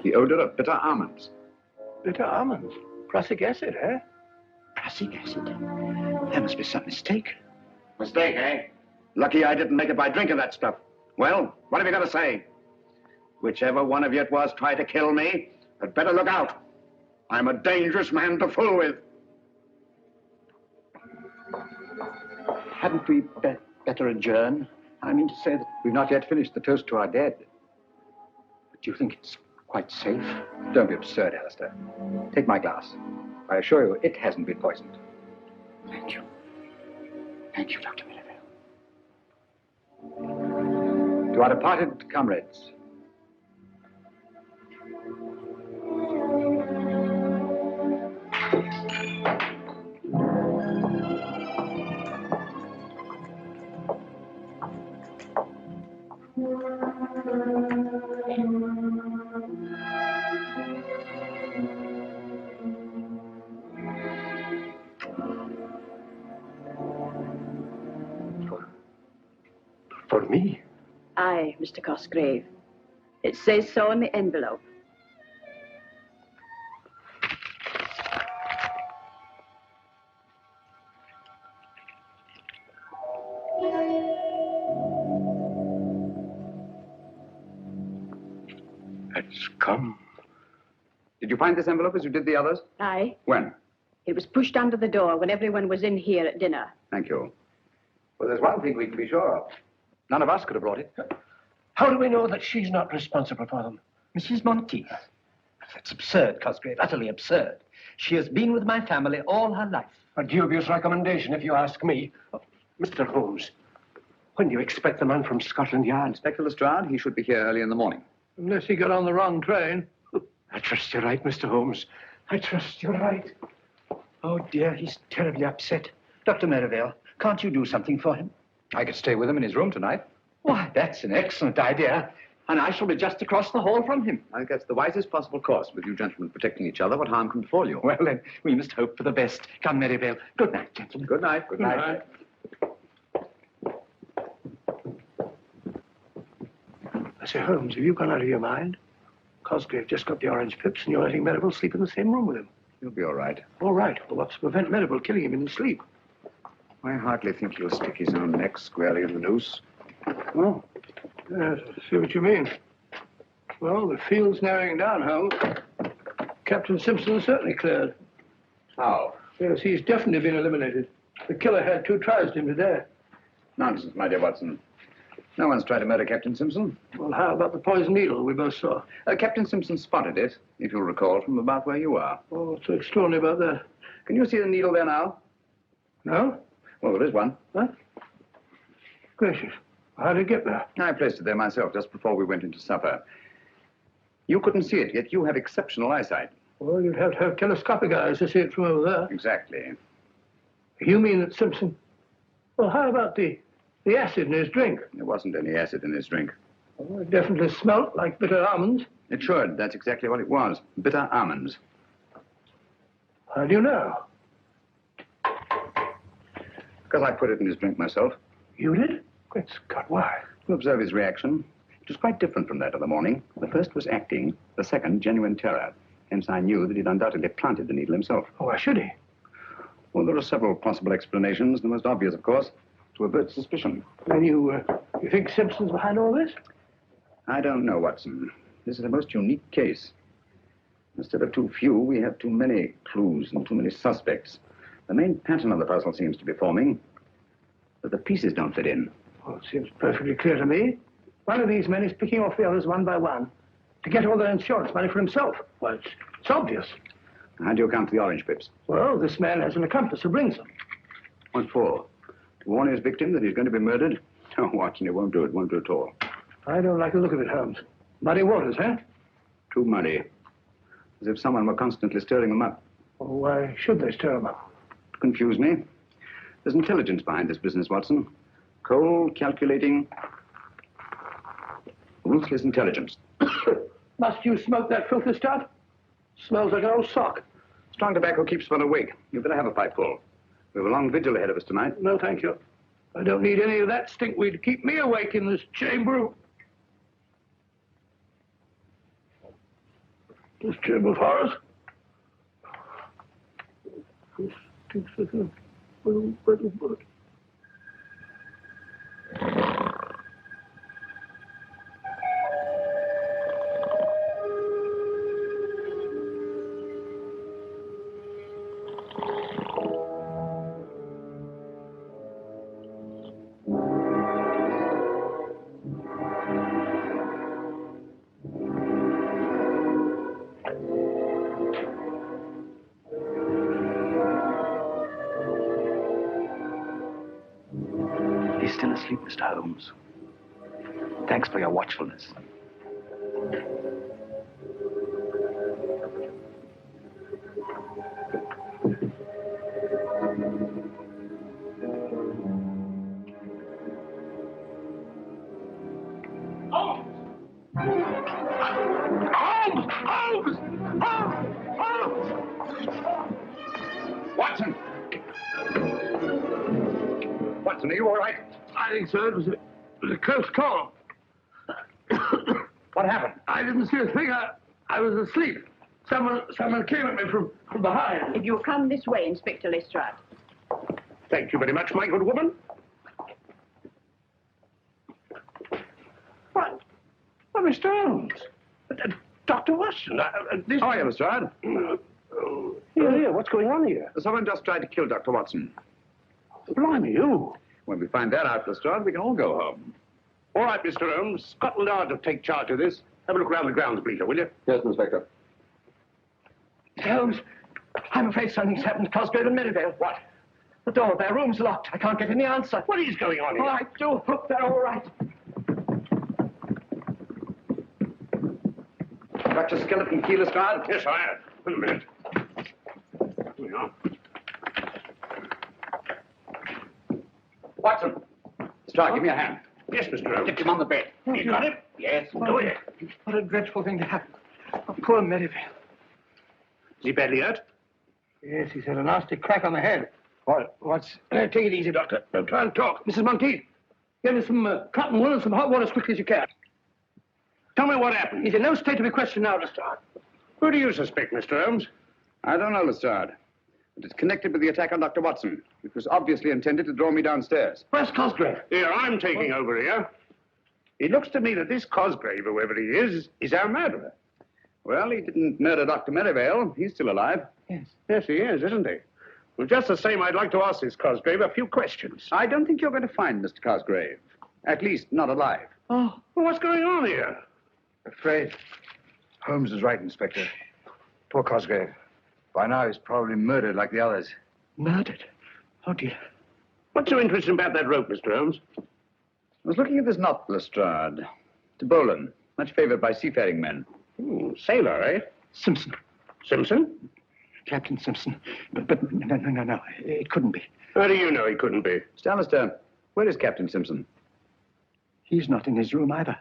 The odor of bitter almonds. Bitter almonds? Prussic acid, eh? Prussic acid? There must be some mistake. Mistake, eh? Lucky I didn't make it by drinking that stuff. Well, what have you got to say? Whichever one of you it was tried to kill me, had better look out. I'm a dangerous man to fool with. Hadn't we better adjourn? I mean to say that we've not yet finished the toast to our dead. But do you think it's quite safe? Don't be absurd, Alistair. Take my glass. I assure you, it hasn't been poisoned. Thank you. Thank you, Dr. Merivale. To our departed comrades, For me? Aye, Mr. Cosgrave. It says so on the envelope. It's come. Did you find this envelope as you did the others? Aye. When? It was pushed under the door when everyone was in here at dinner. Thank you. Well, there's one thing we can be sure of. None of us could have brought it. How do we know that she's not responsible for them? Mrs. Monteith. That's absurd, Cosgrave, utterly absurd. She has been with my family all her life. A dubious recommendation, if you ask me. Oh, Mr. Holmes, when do you expect the man from Scotland Yard? Inspector Lestrade, he should be here early in the morning. Unless he got on the wrong train. I trust you're right, Mr. Holmes. I trust you're right. Oh, dear, he's terribly upset. Dr. Merivale, can't you do something for him? I could stay with him in his room tonight. Why, that's an excellent idea. And I shall be just across the hall from him. I think that's the wisest possible course. With you gentlemen protecting each other, what harm can befall you? Well, then, we must hope for the best. Come, Merivale. Good night, gentlemen. Good night. Good night. I say, Holmes, have you gone out of your mind? Cosgrave just got the orange pips, and you're letting Merivale sleep in the same room with him. You'll be all right. All right. Well, what's to prevent Merivale killing him in his sleep? I hardly think he'll stick his own neck squarely in the noose. Oh, yes, I see what you mean. Well, the field's narrowing down, Holmes. Captain Simpson is certainly cleared. How? Yes, he's definitely been eliminated. The killer had 2 tries to him today. Nonsense, my dear Watson. No one's tried to murder Captain Simpson. Well, how about the poison needle we both saw? Captain Simpson spotted it, if you'll recall, from about where you are. Oh, what's so extraordinary about that? Can you see the needle there now? No? Well, there is one. What? Gracious. How did it get there? I placed it there myself just before we went into supper. You couldn't see it, yet you have exceptional eyesight. Well, you'd have to have telescopic eyes to see it from over there. Exactly. You mean that Simpson... Well, how about the acid in his drink? There wasn't any acid in his drink. Well, it definitely smelt like bitter almonds. It should. That's exactly what it was. Bitter almonds. How do you know? Because I put it in his drink myself. You did? Great Scott, why? To observe his reaction. It was quite different from that of the morning. The first was acting, the second genuine terror. Hence I knew that he'd undoubtedly planted the needle himself. Oh, why should he? Well, there are several possible explanations. The most obvious, of course, to avert suspicion. And you think Simpson's behind all this? I don't know, Watson. This is a most unique case. Instead of too few, we have too many clues and too many suspects. The main pattern of the puzzle seems to be forming, but the pieces don't fit in. Well, it seems perfectly clear to me. One of these men is picking off the others one by one to get all their insurance money for himself. Well, it's obvious. How do you account for the orange pips? Well, this man has an accomplice who brings them. What for? To warn his victim that he's going to be murdered? Oh, Watson, it won't do. It won't do at all. I don't like the look of it, Holmes. Muddy waters, huh? Too muddy. As if someone were constantly stirring them up. Well, why should they stir them up? To confuse me. There's intelligence behind this business, Watson. Cold, calculating, ruthless intelligence. Must you smoke that filthy stuff? Smells like an old sock. Strong tobacco keeps one awake. You'd better have a pipeful. We have a long vigil ahead of us tonight. No, thank you. I don't need any of that stinkweed to keep me awake in this chamber. This chamber of horrors. This stinks like a little bird. He's still asleep, Mr. Holmes. Thanks for your watchfulness. Watson! Watson, are you all right? I think so. It was It was a close call. What happened? I didn't see a thing. I was asleep. Someone came at me from behind. If you'll come this way, Inspector Lestrade. Thank you very much, my good woman. What? Oh, Mr. Holmes. Dr. Watson. This... How are you, Lestrade? Here, what's going on here? Someone just tried to kill Dr. Watson. Blimey, you. When we find that out, Lestrade, we can all go home. All right, Mr. Holmes. Scotland Yard will take charge of this. Have a look around the grounds, Bleeter, will you? Yes, Inspector. Mr. Holmes, I'm afraid something's happened to Cosgrave and Merivale. What? The door of their room's locked. I can't get any answer. What is going on here? Oh, I do hope they're all right. Got your skeleton key, Lestrade? Yes, I have. Wait a minute. Here we are. Watson. Lestrade, give me a hand. Yes, Mr. Holmes. Get him on the bed. You got it? Yes. Go ahead. What a dreadful thing to happen. Oh, poor Merivale. Is he badly hurt? Yes, he's had a nasty crack on the head. What's... take it easy, Doctor. Don't try and talk. Mrs. Monteith, get me some cotton wool and some hot water as quickly as you can. Tell me what happened. He's in no state to be questioned now, Lestrade. Who do you suspect, Mr. Holmes? I don't know, Lestrade. But it's connected with the attack on Dr. Watson, which was obviously intended to draw me downstairs. Where's Cosgrave? Here, I'm taking over here. It looks to me that this Cosgrave, whoever he is our murderer. Well, he didn't murder Dr. Merivale. He's still alive. Yes. Yes, he is, isn't he? Well, just the same, I'd like to ask this Cosgrave a few questions. I don't think you're going to find Mr. Cosgrave. At least, not alive. Oh, well, what's going on here? Afraid Holmes is right, Inspector. Poor Cosgrave. By now, he's probably murdered like the others. Murdered? Oh, dear. What's so interesting about that rope, Mr. Holmes? I was looking at this knot, Lestrade. To Bolan, much favored by seafaring men. Sailor, eh? Simpson. Simpson? Captain Simpson. But no. It couldn't be. How do you know he couldn't be? Mr. Alistair, where is Captain Simpson? He's not in his room either.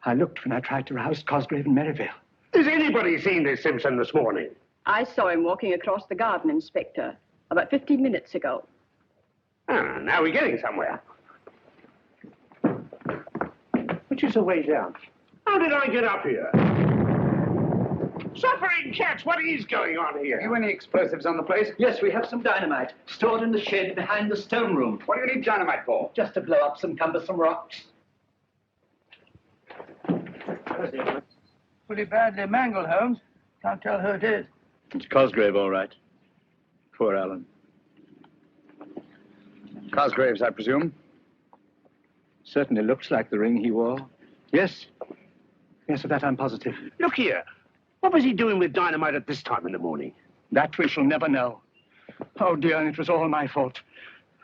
I looked when I tried to rouse Cosgrave and Merivale. Has anybody seen this Simpson this morning? I saw him walking across the garden, Inspector, about 15 minutes ago. Ah, now we're getting somewhere. Which is the way down? How did I get up here? Suffering cats, what is going on here? You any explosives on the place? Yes, we have some dynamite stored in the shed behind the stone room. What do you need dynamite for? Just to blow up some cumbersome rocks. Pretty badly mangled, Holmes. Can't tell who it is. It's Cosgrave, all right. Poor Alan. Cosgrave's, I presume? Certainly looks like the ring he wore. Yes. Yes, of that I'm positive. Look here. What was he doing with dynamite at this time in the morning? That we shall never know. Oh, dear, and it was all my fault.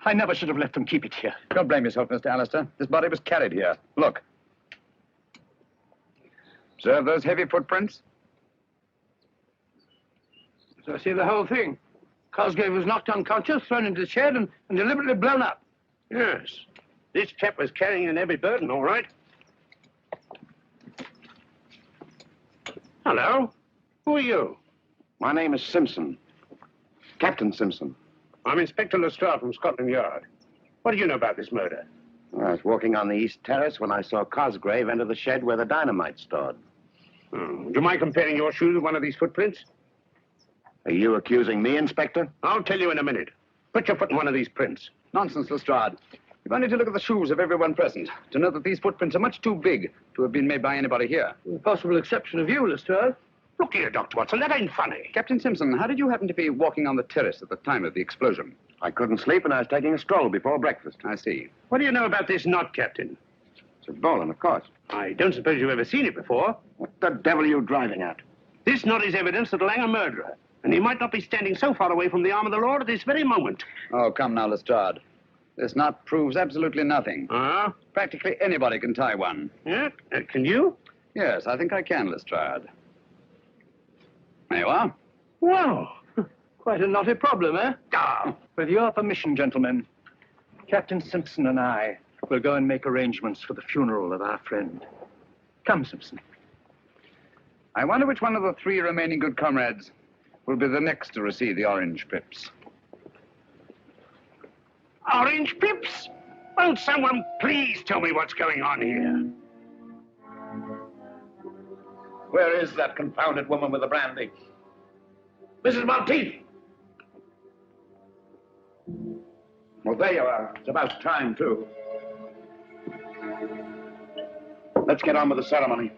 I never should have let them keep it here. Don't blame yourself, Mr. Alistair. This body was carried here. Look. Observe those heavy footprints? So I see the whole thing. Cosgrave was knocked unconscious, thrown into the shed, and deliberately blown up. Yes. This chap was carrying an heavy burden, all right. Hello. Who are you? My name is Simpson. Captain Simpson. I'm Inspector Lestrade from Scotland Yard. What do you know about this murder? I was walking on the east terrace when I saw Cosgrave enter the shed where the dynamite's stored. Do you mind comparing your shoes with one of these footprints? Are you accusing me, Inspector? I'll tell you in a minute. Put your foot in one of these prints. Nonsense, Lestrade. You've only to look at the shoes of everyone present to know that these footprints are much too big to have been made by anybody here. With the possible exception of you, Lestrade. Look here, Dr. Watson, that ain't funny. Captain Simpson, how did you happen to be walking on the terrace at the time of the explosion? I couldn't sleep and I was taking a stroll before breakfast. I see. What do you know about this knot, Captain? It's a Bolan, of course. I don't suppose you've ever seen it before. What the devil are you driving at? This knot is evidence that'll hang a murderer. And he might not be standing so far away from the arm of the law at this very moment. Oh, come now, Lestrade. This knot proves absolutely nothing. Ah? Practically anybody can tie one. Yeah? Can you? Yes, I think I can, Lestrade. There you are. Well, quite a knotty problem, eh? Ah. With your permission, gentlemen, Captain Simpson and I will go and make arrangements for the funeral of our friend. Come, Simpson. I wonder which one of the three remaining good comrades will be the next to receive the orange pips. Orange pips? Won't someone please tell me what's going on here? Where is that confounded woman with the brandy? Mrs. Monteith! Well, there you are. It's about time, too. Let's get on with the ceremony.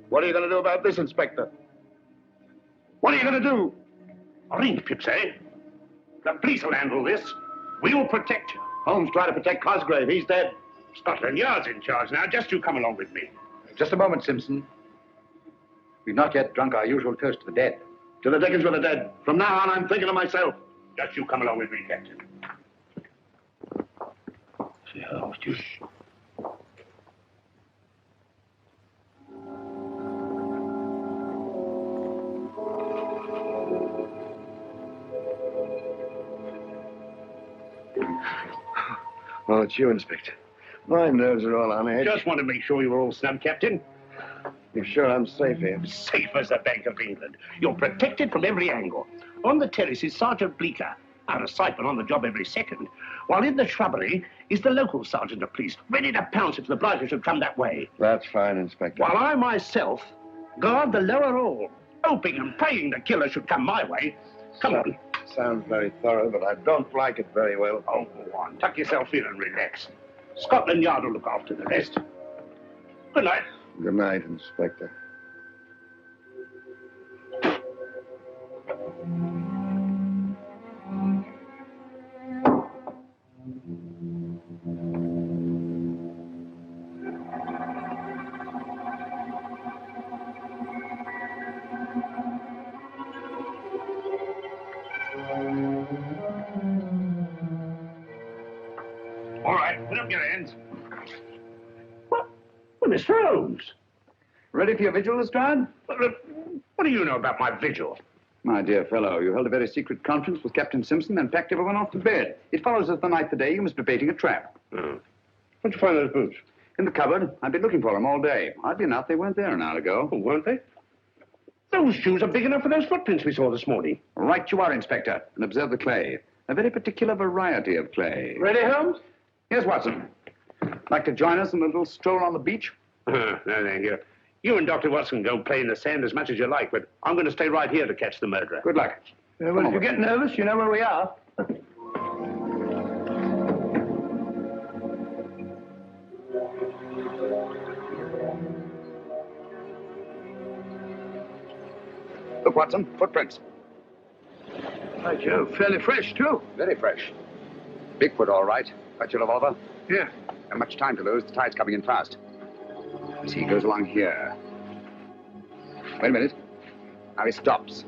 What are you going to do about this, Inspector? What are you going to do? Orange pips, eh? The police will handle this. We'll protect you. Holmes tried to protect Cosgrave. He's dead. Scotland Yard's in charge now. Just you come along with me. Just a moment, Simpson. We've not yet drunk our usual toast to the dead. To the dickens with the dead. From now on, I'm thinking of myself. Just you come along with me, Captain. See, Holmes, you... Oh, it's you, Inspector. My nerves are all on edge. Just want to make sure you're all snug, Captain. You're sure I'm safe here? Safe as the Bank of England. You're protected from every angle. On the terrace is Sergeant Bleecker, out of sight but on the job every second. While in the shrubbery is the local sergeant of police, ready to pounce if the blighter should come that way. That's fine, Inspector. While I myself guard the lower hall, hoping and praying the killer should come my way. Come on. Sounds very thorough, but I don't like it very well. Oh, go on. Tuck yourself in and relax. Scotland Yard will look after the rest. Good night. Good night, Inspector. All right, put up your hands. Well, Mr. Holmes. Ready for your vigil, Lestrade? What do you know about my vigil? My dear fellow, you held a very secret conference with Captain Simpson and packed everyone off to bed. It follows that the night the day you must be baiting a trap. Oh. Where'd you find those boots? In the cupboard. I've been looking for them all day. Oddly enough, they weren't there an hour ago. Oh, weren't they? Those shoes are big enough for those footprints we saw this morning. Right you are, Inspector. And observe the clay. A very particular variety of clay. Ready, Holmes? Yes, Watson. Like to join us in a little stroll on the beach? No, thank you. You and Dr. Watson go play in the sand as much as you like, but I'm going to stay right here to catch the murderer. Good luck. Well, if you get nervous, you know where we are. Look, Watson, footprints. By Jove, fairly fresh, too. Very fresh. Bigfoot, all right. Got your revolver? Yeah. Not much time to lose. The tide's coming in fast. You see, he goes along here. Wait a minute. Now he stops.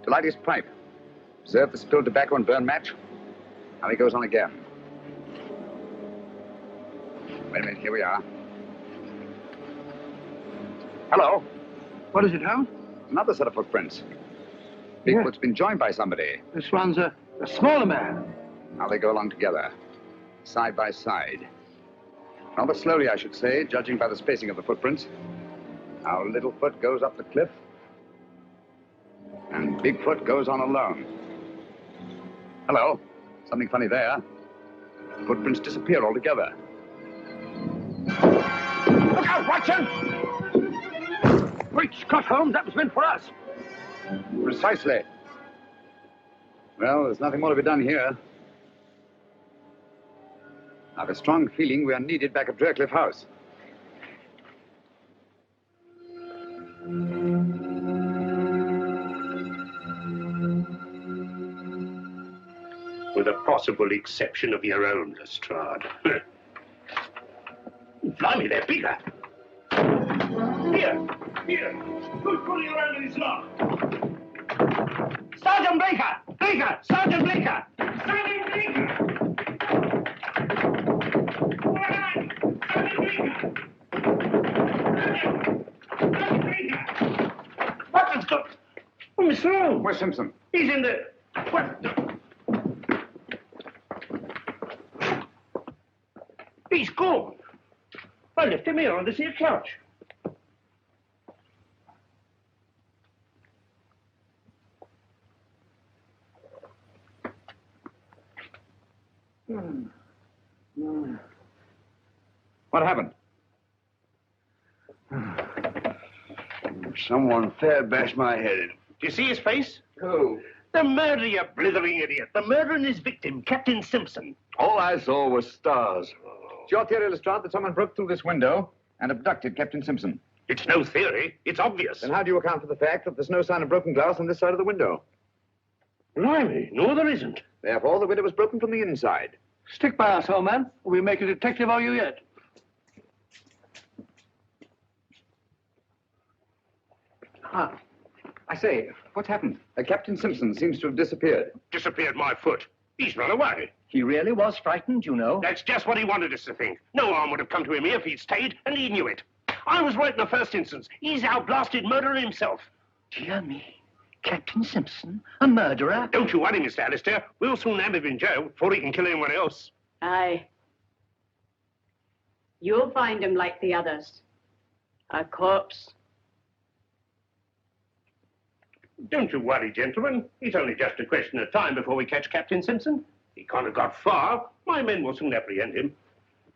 To light his pipe. Observe the spilled tobacco and burned match. Now he goes on again. Wait a minute, here we are. Hello. What is it, Holmes? Another set of footprints. Bigfoot's been joined by somebody. This one's a smaller man. Now they go along together, side by side. Rather slowly, I should say, judging by the spacing of the footprints. Now Littlefoot goes up the cliff, and Bigfoot goes on alone. Hello. Something funny there. Footprints disappear altogether. Look out, Watson! Great Scott, Holmes, that was meant for us. Precisely. Well, there's nothing more to be done here. I have a strong feeling we are needed back at Draycliffe House. With a possible exception of your own, Lestrade. Blimey, they're bigger. Here, Here, who's pulling around in his lock? Sergeant Blaker! Blaker! Sergeant Blaker! Sergeant Bleeker! What has got... Oh, Mr. Holmes. Where's Simpson? He's in the... What? He's gone. I left him here on this here couch. What happened? Someone fair bashed my head in. Do you see his face? Who? The murder, you blithering idiot. The murder and his victim, Captain Simpson. All I saw was stars. It's your theory, Lestrade, that someone broke through this window and abducted Captain Simpson. It's no theory. It's obvious. Then how do you account for the fact that there's no sign of broken glass on this side of the window? Blimey, no, there isn't. Therefore, the window was broken from the inside. Stick by us, old man. We'll make a detective of you yet. Ah, I say, what's happened? Captain Simpson seems to have disappeared. Disappeared my foot. He's run away. He really was frightened, you know. That's just what he wanted us to think. No harm would have come to him if he'd stayed, and he knew it. I was right in the first instance. He's our blasted murderer himself. Dear me. Captain Simpson, a murderer? Don't you worry, Mr. Alistair. We'll soon have him in jail before he can kill anyone else. Aye. You'll find him like the others. A corpse. Don't you worry, gentlemen. It's only just a question of time before we catch Captain Simpson. He can't have got far. My men will soon apprehend him.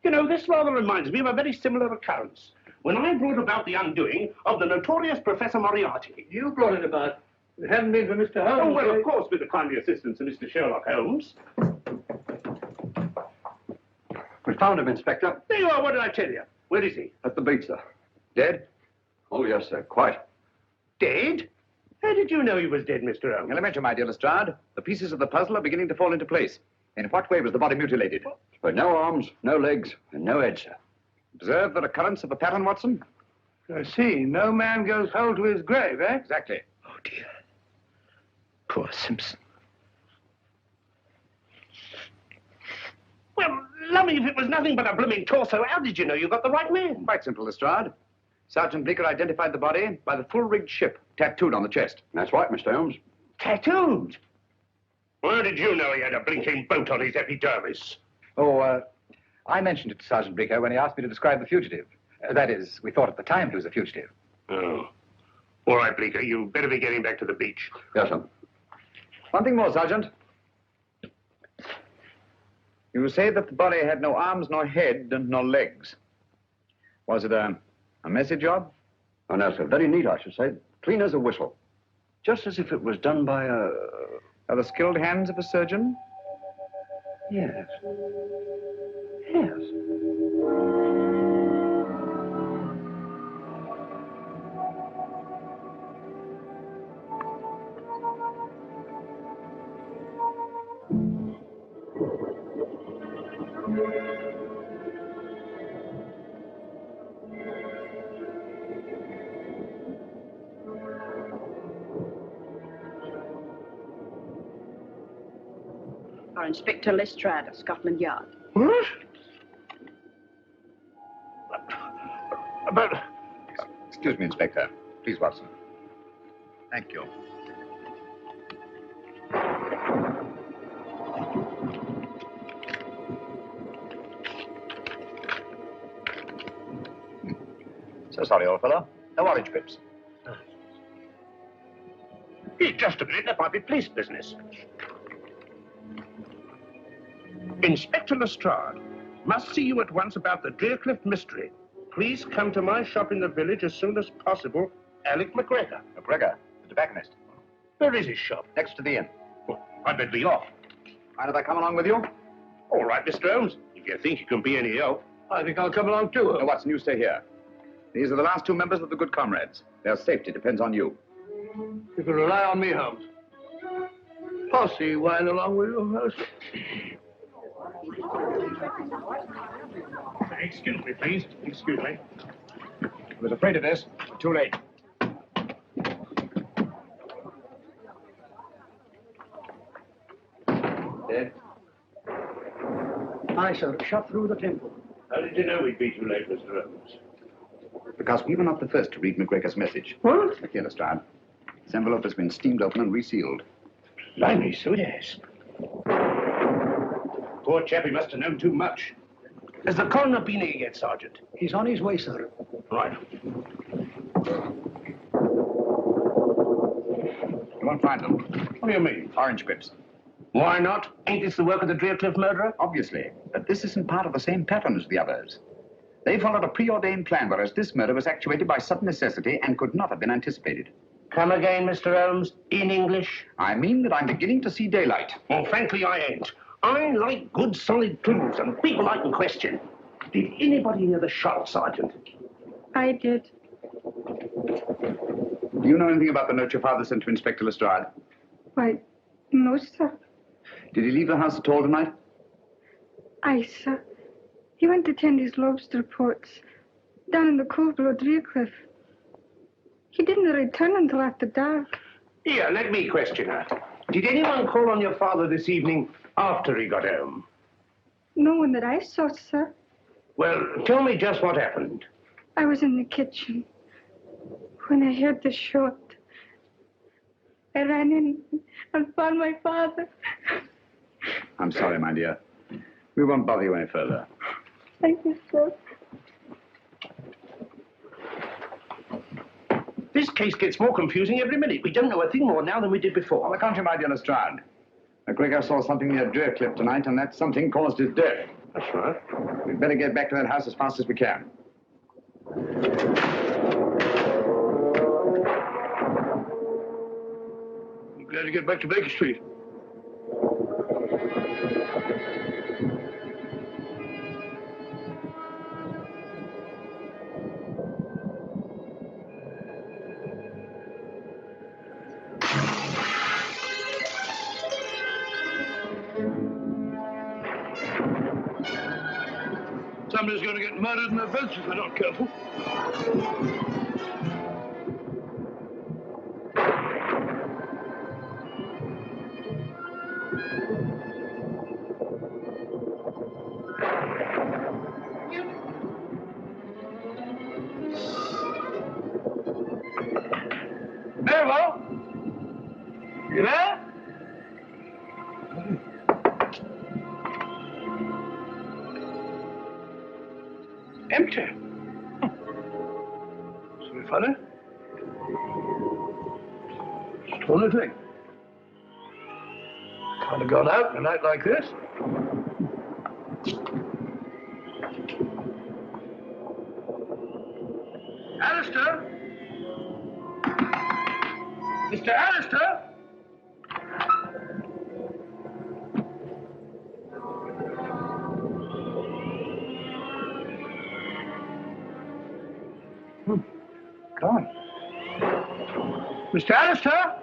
You know, this rather reminds me of a very similar occurrence. When I brought about the undoing of the notorious Professor Moriarty. You brought it about. It hadn't been for Mr. Holmes. Oh, well, of course, with the kindly assistance of Mr. Sherlock Holmes. We found him, Inspector. There you are. What did I tell you? Where is he? At the beach, sir. Dead? Oh, yes, sir. Quite. Dead? How did you know he was dead, Mr. Holmes? Elementary, my dear Lestrade. The pieces of the puzzle are beginning to fall into place. In what way was the body mutilated? But no arms, no legs, and no head, sir. Observe the recurrence of the pattern, Watson? I see. No man goes whole to his grave, eh? Exactly. Oh, dear. Poor Simpson. Well, lummy, if it was nothing but a blooming torso, how did you know you got the right man? Quite simple, Lestrade. Sergeant Bleeker identified the body by the full-rigged ship tattooed on the chest. That's right, Mr. Holmes. Tattooed? Where did you know he had a blinking boat on his epidermis? Oh, I mentioned it to Sergeant Bleeker when he asked me to describe the fugitive. That is, we thought at the time he was a fugitive. Oh. All right, Bleeker, you better be getting back to the beach. Yes, sir. One thing more, Sergeant. You say that the body had no arms, nor head, and no legs. Was it a messy job? Oh, no, sir. Very neat, I should say. Clean as a whistle. Just as if it was done by a... Are the skilled hands of a surgeon? Yes. Yes. Our Inspector Lestrade of Scotland Yard. What? But... Excuse me, Inspector. Please, Watson. Thank you. So sorry, old fellow. No orange pips. Just a minute, that might be police business. Inspector Lestrade, must see you at once about the Deercliff mystery. Please come to my shop in the village as soon as possible. Alec McGregor. McGregor, the tobacconist. Where is his shop? Next to the inn. Well, I'd better be off. Mind if I come along with you? All right, Mr. Holmes. If you think you can be any help. I think I'll come along too. No, Watson, you stay here. These are the last two members of the Good Comrades. Their safety depends on you. You can rely on me, Holmes. Posse wine along with you, Holmes. Excuse me, please. Excuse me. I was afraid of this. Too late. Dead? Aye, sir. Shot through the temple. How did you know we'd be too late, Mr. Holmes? Because we were not the first to read McGregor's message. What? Look here, Lestrade. This envelope has been steamed open and resealed. Blimey, so it has. Poor chappie must have known too much. Has the coroner been here yet, Sergeant? He's on his way, sir. Right. You won't find them. What do you mean? Orange grips. Why not? Ain't this the work of the Driercliff murderer? Obviously. But this isn't part of the same pattern as the others. They followed a preordained plan, whereas this murder was actuated by sudden necessity and could not have been anticipated. Come again, Mr. Holmes, in English? I mean that I'm beginning to see daylight. Well, frankly, I ain't. I like good, solid clues and people I can question. Did anybody hear the shot, Sergeant? I did. Do you know anything about the note your father sent to Inspector Lestrade? Why, no, sir. Did he leave the house at all tonight? Aye, sir. He went to tend his lobster pots down in the cove below Driercliff. He didn't return until after dark. Here, let me question her. Did anyone call on your father this evening after he got home? No one that I saw, sir. Well, tell me just what happened. I was in the kitchen when I heard the shot. I ran in and found my father. I'm sorry, my dear. We won't bother you any further. Thank you, sir. This case gets more confusing every minute. We don't know a thing more now than we did before. On the contrary, my dear Lestrade. McGregor saw something near Driercliff tonight, and that something caused his death. That's right. We'd better get back to that house as fast as we can. I'm glad to get back to Baker Street. Somebody's going to get murdered in their beds if they're not careful. Hello? You there? Empty. Very funny. Stolen thing. Can't have gone out in a night like this. Alistair? Mr. Alistair? Gone. Mr. Alistair?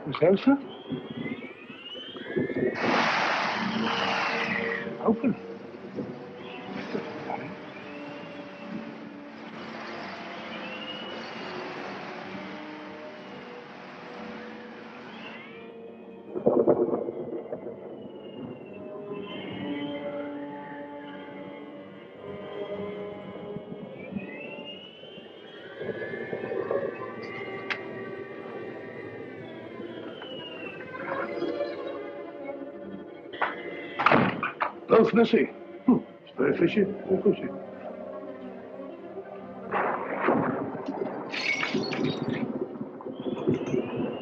Miss Alistair? Open. Both missing. It's very fishy, very fishy.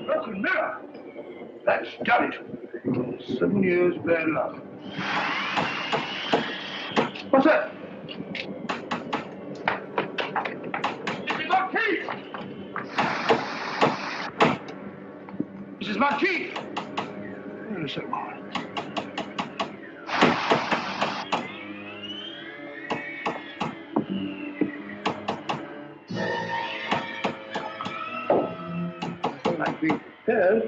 Broken mirror. That's done it. 7 years bad luck. What's that? Mrs. Marquis! Mrs. Marquis! Wait a second. Yes.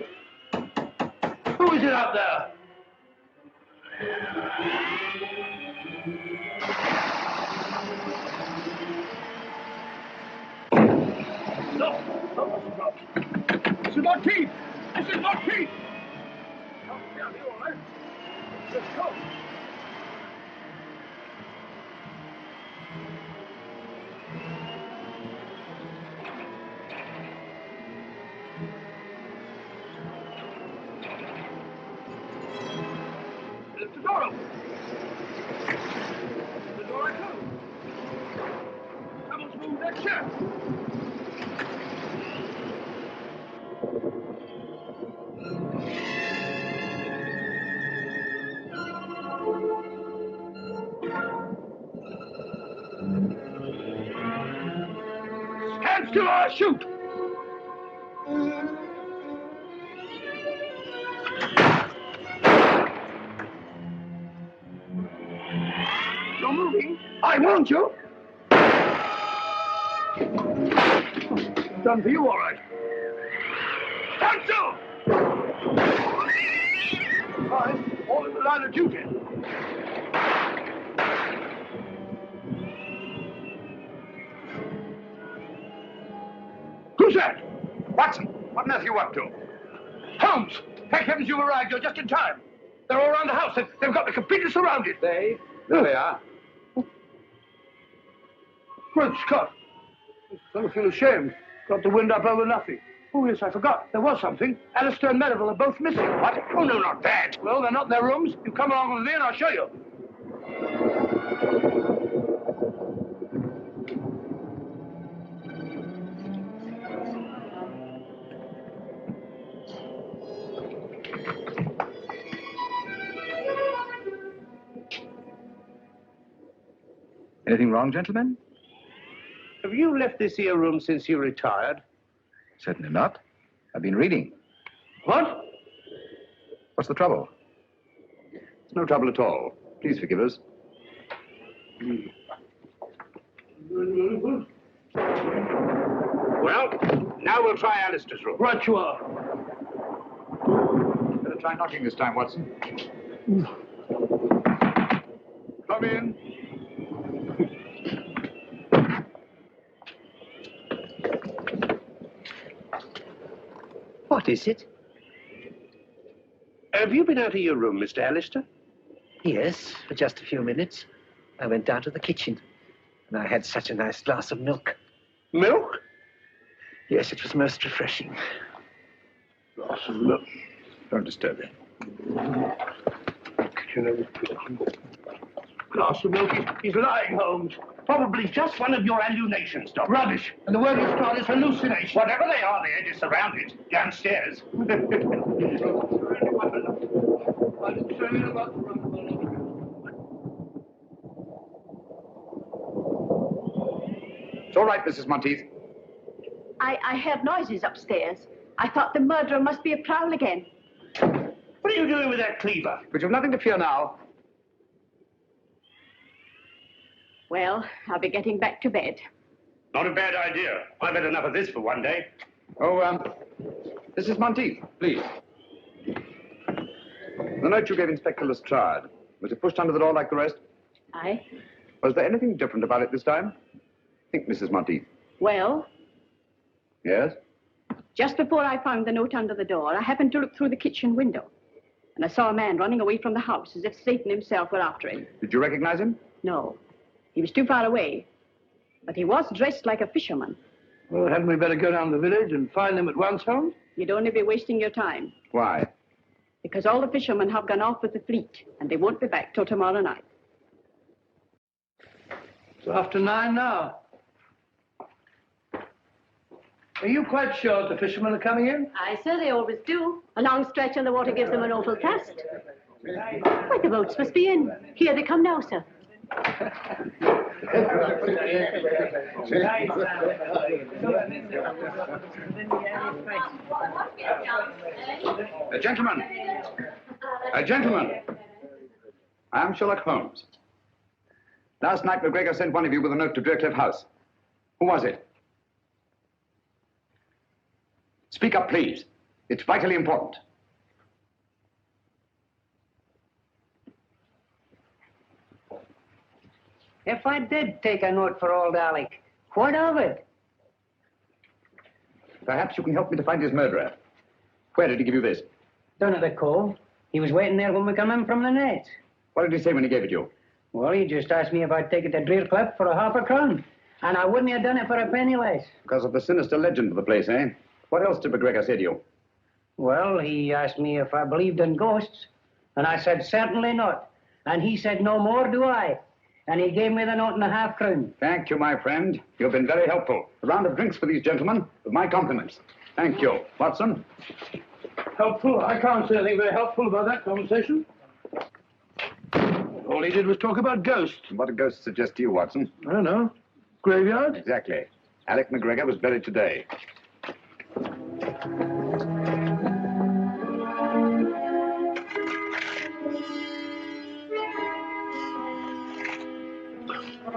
Who is it out there? is Monteith! This is Monteith! Come down here, all right? Let's go. There's the door open. The door I closed. Someone's moved that chair. Stand still or I'll shoot! You're moving. I warned you. Done for you, all right. Stand still! Fine. All in the line of duty. Who's that? Watson, what on earth are you up to? Holmes! Thank heavens you've arrived. You're just in time. They're all around the house. They've got me completely surrounded. There they are. Great Scott. I feel ashamed. Got the wind up over nothing. Oh, yes, I forgot. There was something. Alistair and Merivale are both missing. What? Oh, no, not that. Well, they're not in their rooms. You come along with me and I'll show you. Anything wrong, gentlemen? Have you left this here room since you retired? Certainly not. I've been reading. What? What's the trouble? It's no trouble at all. Please forgive us. Well, now we'll try Alistair's room. Right you are. Better try knocking this time, Watson. Come in. What is it? Have you been out of your room, Mr. Alistair? Yes, for just a few minutes. I went down to the kitchen, and I had such a nice glass of milk. Milk? Yes, it was most refreshing. Glass of milk. Don't disturb him. Glass of milk. He's lying, Holmes. Probably just one of your hallucinations, Doctor. Rubbish. And the word you start is hallucination. Whatever they are, they're just surrounded downstairs. It's all right, Mrs. Monteith. I heard noises upstairs. I thought the murderer must be a prowl again. What are you doing with that cleaver? But you've nothing to fear now. Well, I'll be getting back to bed. Not a bad idea. I've had enough of this for one day. Oh, Mrs. Monteith, please. The note you gave Inspector Lestrade, was it pushed under the door like the rest? Aye. Was there anything different about it this time? Think, Mrs. Monteith. Well, Yes? just before I found the note under the door, I happened to look through the kitchen window. And I saw a man running away from the house as if Satan himself were after him. Did you recognize him? No. He was too far away. But he was dressed like a fisherman. Well, hadn't we better go down the village and find him at once, Holmes? You'd only be wasting your time. Why? Because all the fishermen have gone off with the fleet, and they won't be back till tomorrow night. It's after 9 now. Are you quite sure the fishermen are coming in? Aye, sir, they always do. A long stretch and the water gives them an awful cast. Why, the boats must be in. Here they come now, sir. Gentlemen. Gentlemen. I am Sherlock Holmes. Last night, McGregor sent one of you with a note to Draycliff House. Who was it? Speak up, please. It's vitally important. If I did take a note for old Alec, what of it? Perhaps you can help me to find his murderer. Where did he give you this? Down at the cove. He was waiting there when we come in from the net. What did he say when he gave it you? Well, he just asked me if I'd take it to Driercliff for £0.50. And I wouldn't have done it for a penny less. Because of the sinister legend of the place, eh? What else did McGregor say to you? Well, he asked me if I believed in ghosts. And I said, certainly not. And he said, no more do I. And he gave me the note and a half-crown. Thank you, my friend. You've been very helpful. A round of drinks for these gentlemen, with my compliments. Thank you. Watson? Helpful? I can't say anything very helpful about that conversation. All he did was talk about ghosts. What did ghosts suggest to you, Watson? I don't know. Graveyard? Exactly. Alec McGregor was buried today.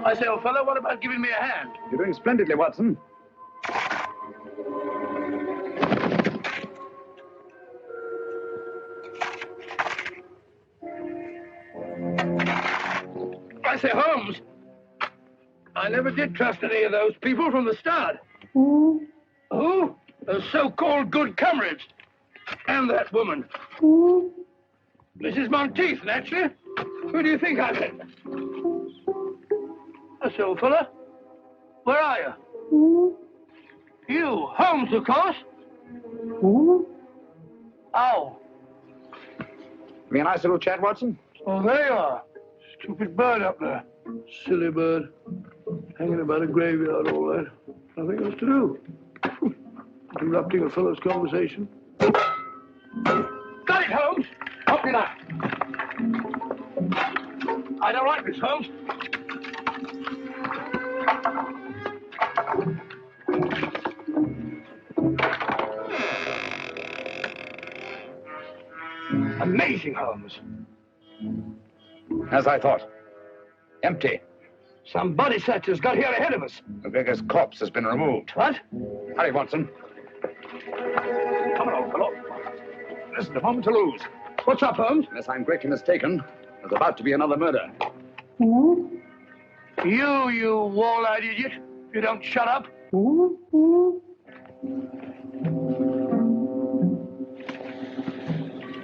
I say, old fellow, what about giving me a hand? You're doing splendidly, Watson. I say, Holmes, I never did trust any of those people from the start. Who? Who? Those so-called good comrades. And that woman. Who? Mrs. Monteith, naturally. Who do you think I met? That's old fella. Where are you? Who? You, Holmes, of course. Who? Oh. Be a nice little chat, Watson? Oh, there you are. Stupid bird up there. Silly bird. Hanging about a graveyard all that. Nothing else to do. Interrupting a fellow's conversation. Got it, Holmes! Help me now. I don't like this, Holmes. Amazing, Holmes. As I thought. Empty. Some body snatchers got here ahead of us. McGregor's corpse has been removed. What? Hurry, Watson. Come on, old fellow. There isn't a moment to lose. What's up, Holmes? Unless I'm greatly mistaken, there's about to be another murder. Who? You wall-eyed idiot. You don't shut up. Who? Who?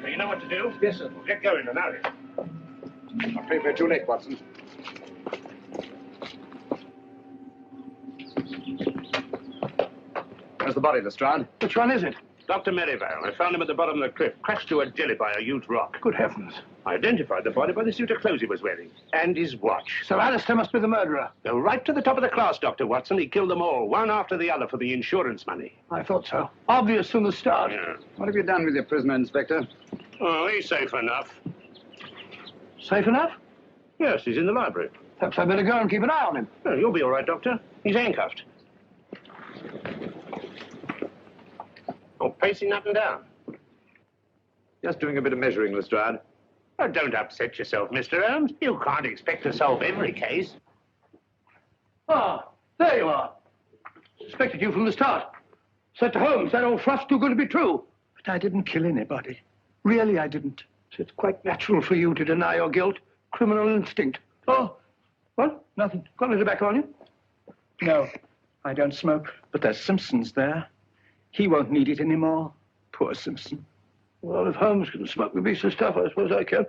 You know what to do? Yes, sir. Get going and hurry. I'm afraid we're too late, Watson. Where's the body, Lestrade? Which one is it? Dr. Merivale. I found him at the bottom of the cliff, crashed to a jelly by a huge rock. Good heavens. I identified the body by the suit of clothes he was wearing. And his watch. So Alistair must be the murderer. Go right to the top of the class, Dr. Watson. He killed them all, one after the other, for the insurance money. I thought so. Obvious from the start. Yeah. What have you done with your prisoner, Inspector? Oh, he's safe enough. Safe enough? Yes, he's in the library. Perhaps I'd better go and keep an eye on him. Oh, you'll be all right, Doctor. He's handcuffed. Oh, pacing up and down. Just doing a bit of measuring, Lestrade. Oh, don't upset yourself, Mr. Holmes. You can't expect to solve every case. Ah, there you are. Suspected you from the start. Said to Holmes, that old fluff's too good to be true. But I didn't kill anybody. Really, I didn't. It's quite natural for you to deny your guilt. Criminal instinct. Oh, what? Nothing. Got any tobacco on you? No, I don't smoke. But there's Simpson's there. He won't need it anymore. Poor Simpson. Well, if Holmes can smoke the beast of stuff, I suppose I can.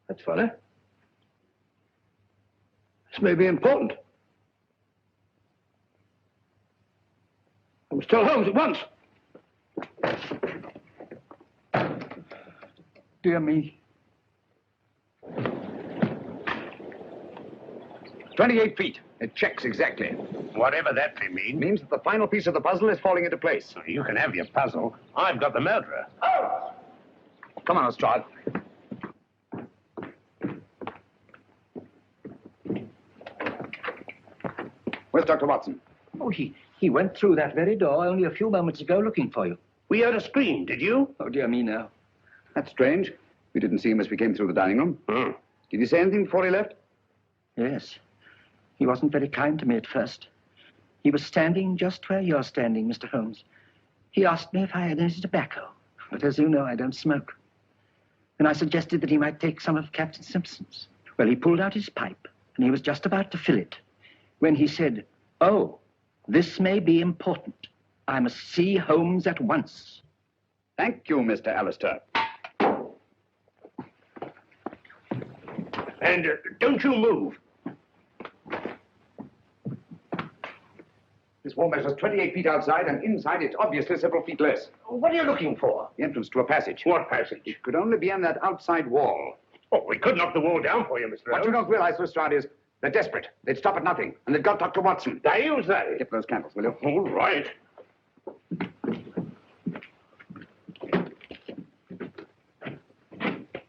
That's funny. This may be important. I must tell Holmes at once. Dear me. 28 feet. It checks exactly. Whatever that may mean. Means that the final piece of the puzzle is falling into place. You can have your puzzle. I've got the murderer. Oh! Come on, Lestrade. Where's Dr. Watson? Oh, he went through that very door only a few moments ago looking for you. We heard a scream, did you? Oh, dear me, no. That's strange. We didn't see him as we came through the dining room. Hmm. Did he say anything before he left? Yes. He wasn't very kind to me at first. He was standing just where you're standing, Mr. Holmes. He asked me if I had any tobacco, but as you know, I don't smoke. And I suggested that he might take some of Captain Simpson's. Well, he pulled out his pipe, and he was just about to fill it when he said, "Oh, this may be important." I must see Holmes at once. Thank you, Mr. Alistair. And don't you move. This wall measures 28 feet outside, and inside it's obviously several feet less. What are you looking for? The entrance to a passage. What passage? It could only be on that outside wall. Oh, we could knock the wall down for you, Mr. What you don't realize, Lestrade, is they're desperate. They'd stop at nothing, and they've got Dr. Watson. They use that. Get those candles, will you? All right.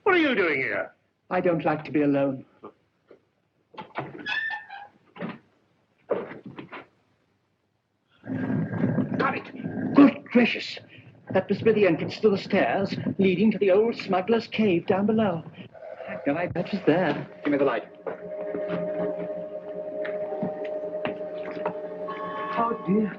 What are you doing here? I don't like to be alone. Got it. Good gracious. That must be the entrance to the stairs leading to the old smuggler's cave down below. I'd no idea that was there. Give me the light. Oh, dear.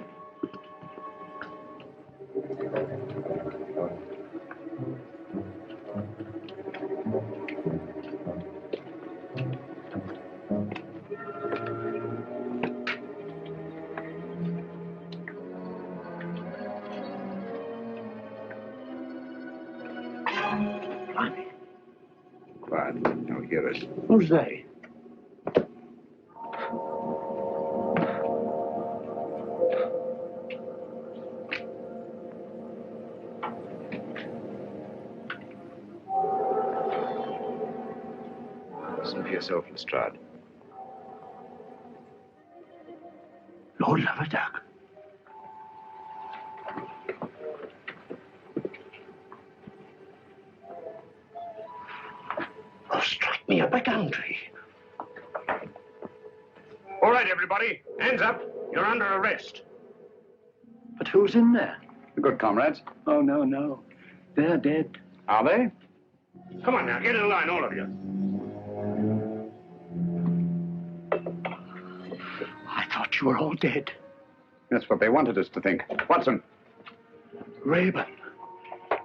Quiet, don't hear us. Who's they? Listen for yourself, Lestrade. Lord Lavadoc. Oh, strike me up a country. All right, everybody. Hands up. You're under arrest. But who's in there? The good comrades. Oh, no, no. They're dead. Are they? Come on now, get in line, all of you. I thought you were all dead. That's what they wanted us to think. Watson. Rayburn,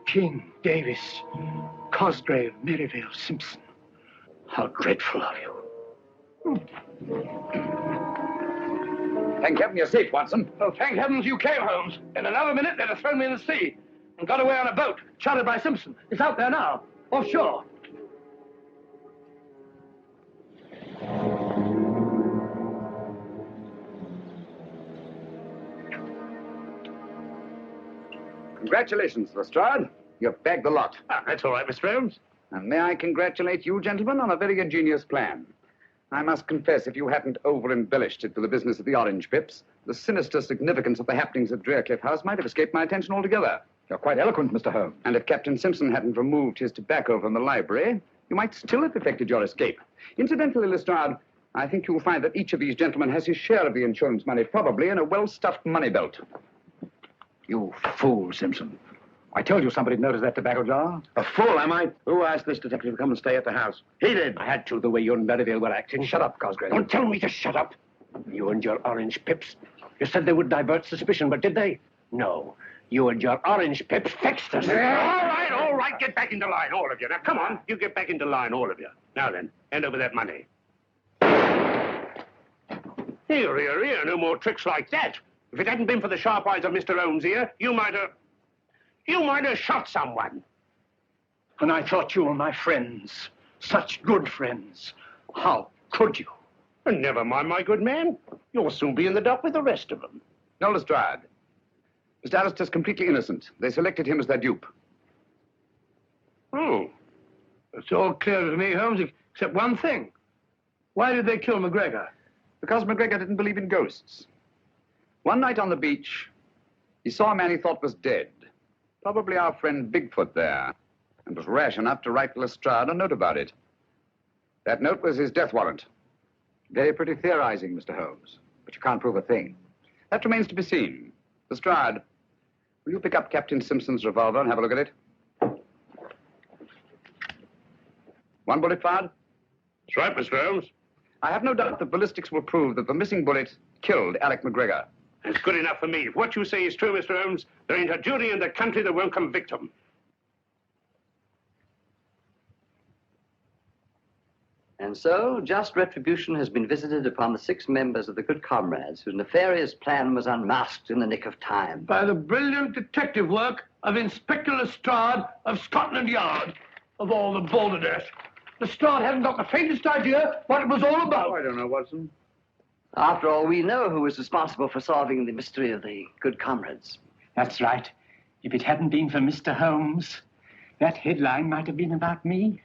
King, Davis, Cosgrave, Merivale, Simpson. How dreadful of you. Thank heaven you're safe, Watson. Oh, thank heavens you came, Holmes. In another minute, they'd have thrown me in the sea and got away on a boat, chartered by Simpson. It's out there now, offshore. Congratulations, Lestrade. You've bagged the lot. Ah, that's all right, Mr. Holmes. And may I congratulate you, gentlemen, on a very ingenious plan. I must confess, if you hadn't over-embellished it for the business of the orange pips, the sinister significance of the happenings at Drearcliff House might have escaped my attention altogether. You're quite eloquent, Mr. Holmes. And if Captain Simpson hadn't removed his tobacco from the library, you might still have effected your escape. Incidentally, Lestrade, I think you'll find that each of these gentlemen has his share of the insurance money, probably in a well-stuffed money belt. You fool, Simpson. I told you somebody'd noticed that tobacco jar. A fool, am I? Who asked this detective to come and stay at the house? He did. I had to, the way you and Merivale were acting. Shut up, Cosgrave. Don't tell me to shut up. You and your orange pips. You said they would divert suspicion, but did they? No. You and your orange pips fixed us. All right. Get back into line, all of you. Now, come on. You get back into line, all of you. Now then, hand over that money. Here. No more tricks like that. If it hadn't been for the sharp eyes of Mr. Holmes here, you might have shot someone. And I thought you were my friends. Such good friends. How could you? And never mind, my good man. You'll soon be in the dock with the rest of them. No, Lestrade. Mr. Alistair's completely innocent. They selected him as their dupe. Oh. It's all clear to me, Holmes, except one thing. Why did they kill McGregor? Because McGregor didn't believe in ghosts. One night on the beach, he saw a man he thought was dead. Probably our friend Bigfoot there, and was rash enough to write Lestrade a note about it. That note was his death warrant. Very pretty theorizing, Mr. Holmes, but you can't prove a thing. That remains to be seen. Lestrade, will you pick up Captain Simpson's revolver and have a look at it? One bullet fired? That's right, Mr. Holmes. I have no doubt that ballistics will prove that the missing bullet killed Alec McGregor. It's good enough for me. If what you say is true, Mr. Holmes, there ain't a jury in the country that won't convict him. And so, just retribution has been visited upon the 6 members of the Good Comrades whose nefarious plan was unmasked in the nick of time. By the brilliant detective work of Inspector Lestrade of Scotland Yard. Of all the balderdash. Lestrade hadn't got the faintest idea what it was all about. I don't know, Watson. After all, we know who was responsible for solving the mystery of the Good Comrades. That's right. If it hadn't been for Mr. Holmes, that headline might have been about me.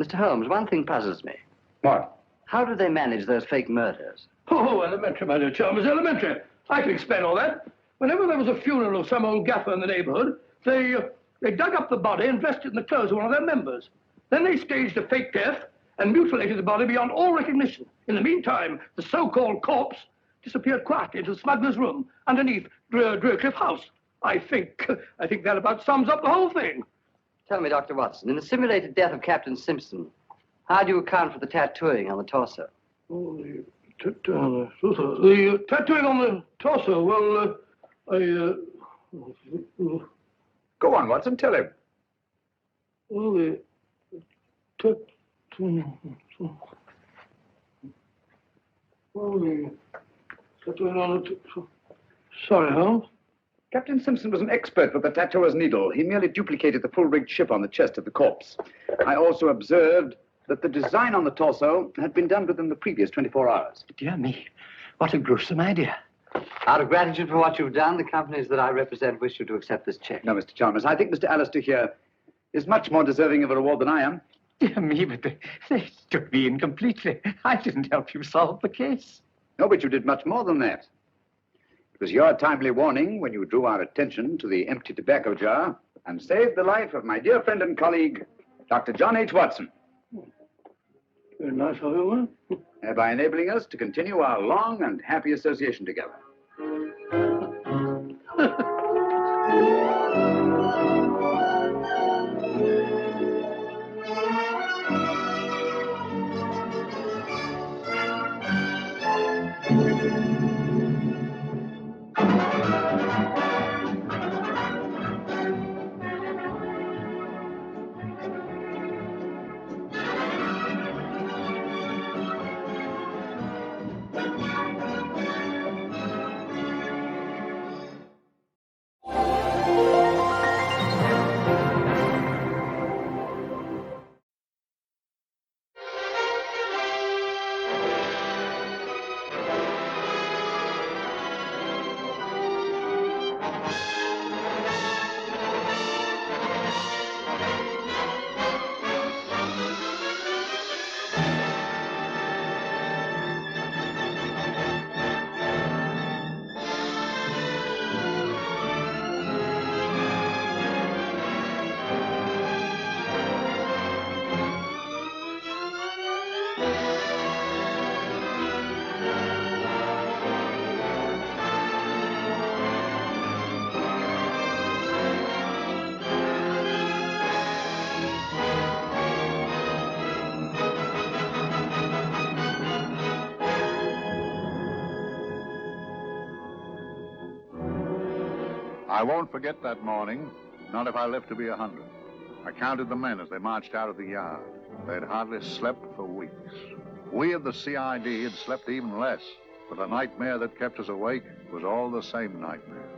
Mr. Holmes, one thing puzzles me. What? How do they manage those fake murders? Oh, elementary, my dear Chalmers, elementary. I can explain all that. Whenever there was a funeral of some old gaffer in the neighborhood, they dug up the body and dressed it in the clothes of one of their members. Then they staged a fake death and mutilated the body beyond all recognition. In the meantime, the so-called corpse disappeared quietly into the smuggler's room underneath Drewcliff House. I think that about sums up the whole thing. Tell me, Dr. Watson, in the simulated death of Captain Simpson, how do you account for the tattooing on the torso? Oh, the tattooing on the torso, well, Go on, Watson, tell him. Well, the tattooing on the... Sorry, Holmes. Captain Simpson was an expert with the tattooer's needle. He merely duplicated the full-rigged ship on the chest of the corpse. I also observed that the design on the torso had been done within the previous 24 hours. Dear me, what a gruesome idea. Out of gratitude for what you've done, the companies that I represent wish you to accept this check. No, Mr. Chalmers, I think Mr. Alistair here is much more deserving of a reward than I am. Dear me, but they took me in completely. I didn't help you solve the case. No, but you did much more than that. It was your timely warning when you drew our attention to the empty tobacco jar and saved the life of my dear friend and colleague, Dr. John H. Watson. Very nice of you, By enabling us to continue our long and happy association together. I won't forget that morning, not if I live to be 100. I counted the men as they marched out of the yard. They'd hardly slept for weeks. We of the CID had slept even less, but the nightmare that kept us awake was all the same nightmare.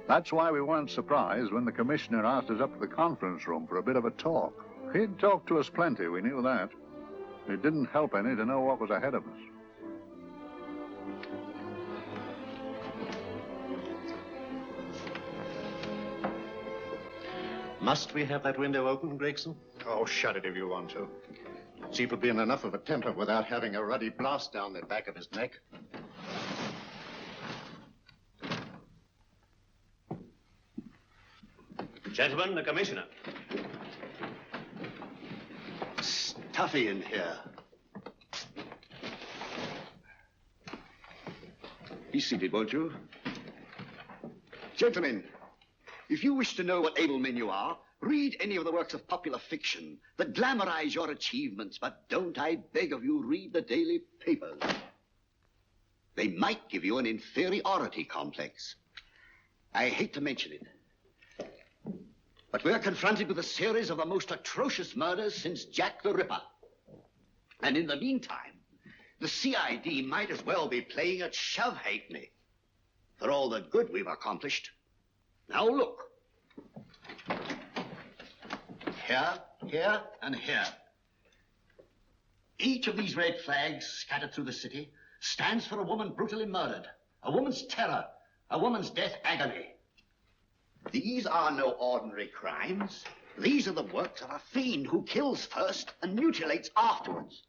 That's why we weren't surprised when the commissioner asked us up to the conference room for a bit of a talk. He'd talked to us plenty, we knew that. It didn't help any to know what was ahead of us. Must we have that window open, Gregson? Oh, shut it if you want to. Chief will be in enough of a temper without having a ruddy blast down the back of his neck. Gentlemen, the commissioner. Stuffy in here. Be seated, won't you? Gentlemen, if you wish to know what able men you are, read any of the works of popular fiction that glamorize your achievements, but don't, I beg of you, read the daily papers. They might give you an inferiority complex. I hate to mention it, but we're confronted with a series of the most atrocious murders since Jack the Ripper. And in the meantime, the CID might as well be playing at shove halfpenny for all the good we've accomplished. Now look. Here, here, and here. Each of these red flags scattered through the city stands for a woman brutally murdered, a woman's terror, a woman's death agony. These are no ordinary crimes. These are the works of a fiend who kills first and mutilates afterwards.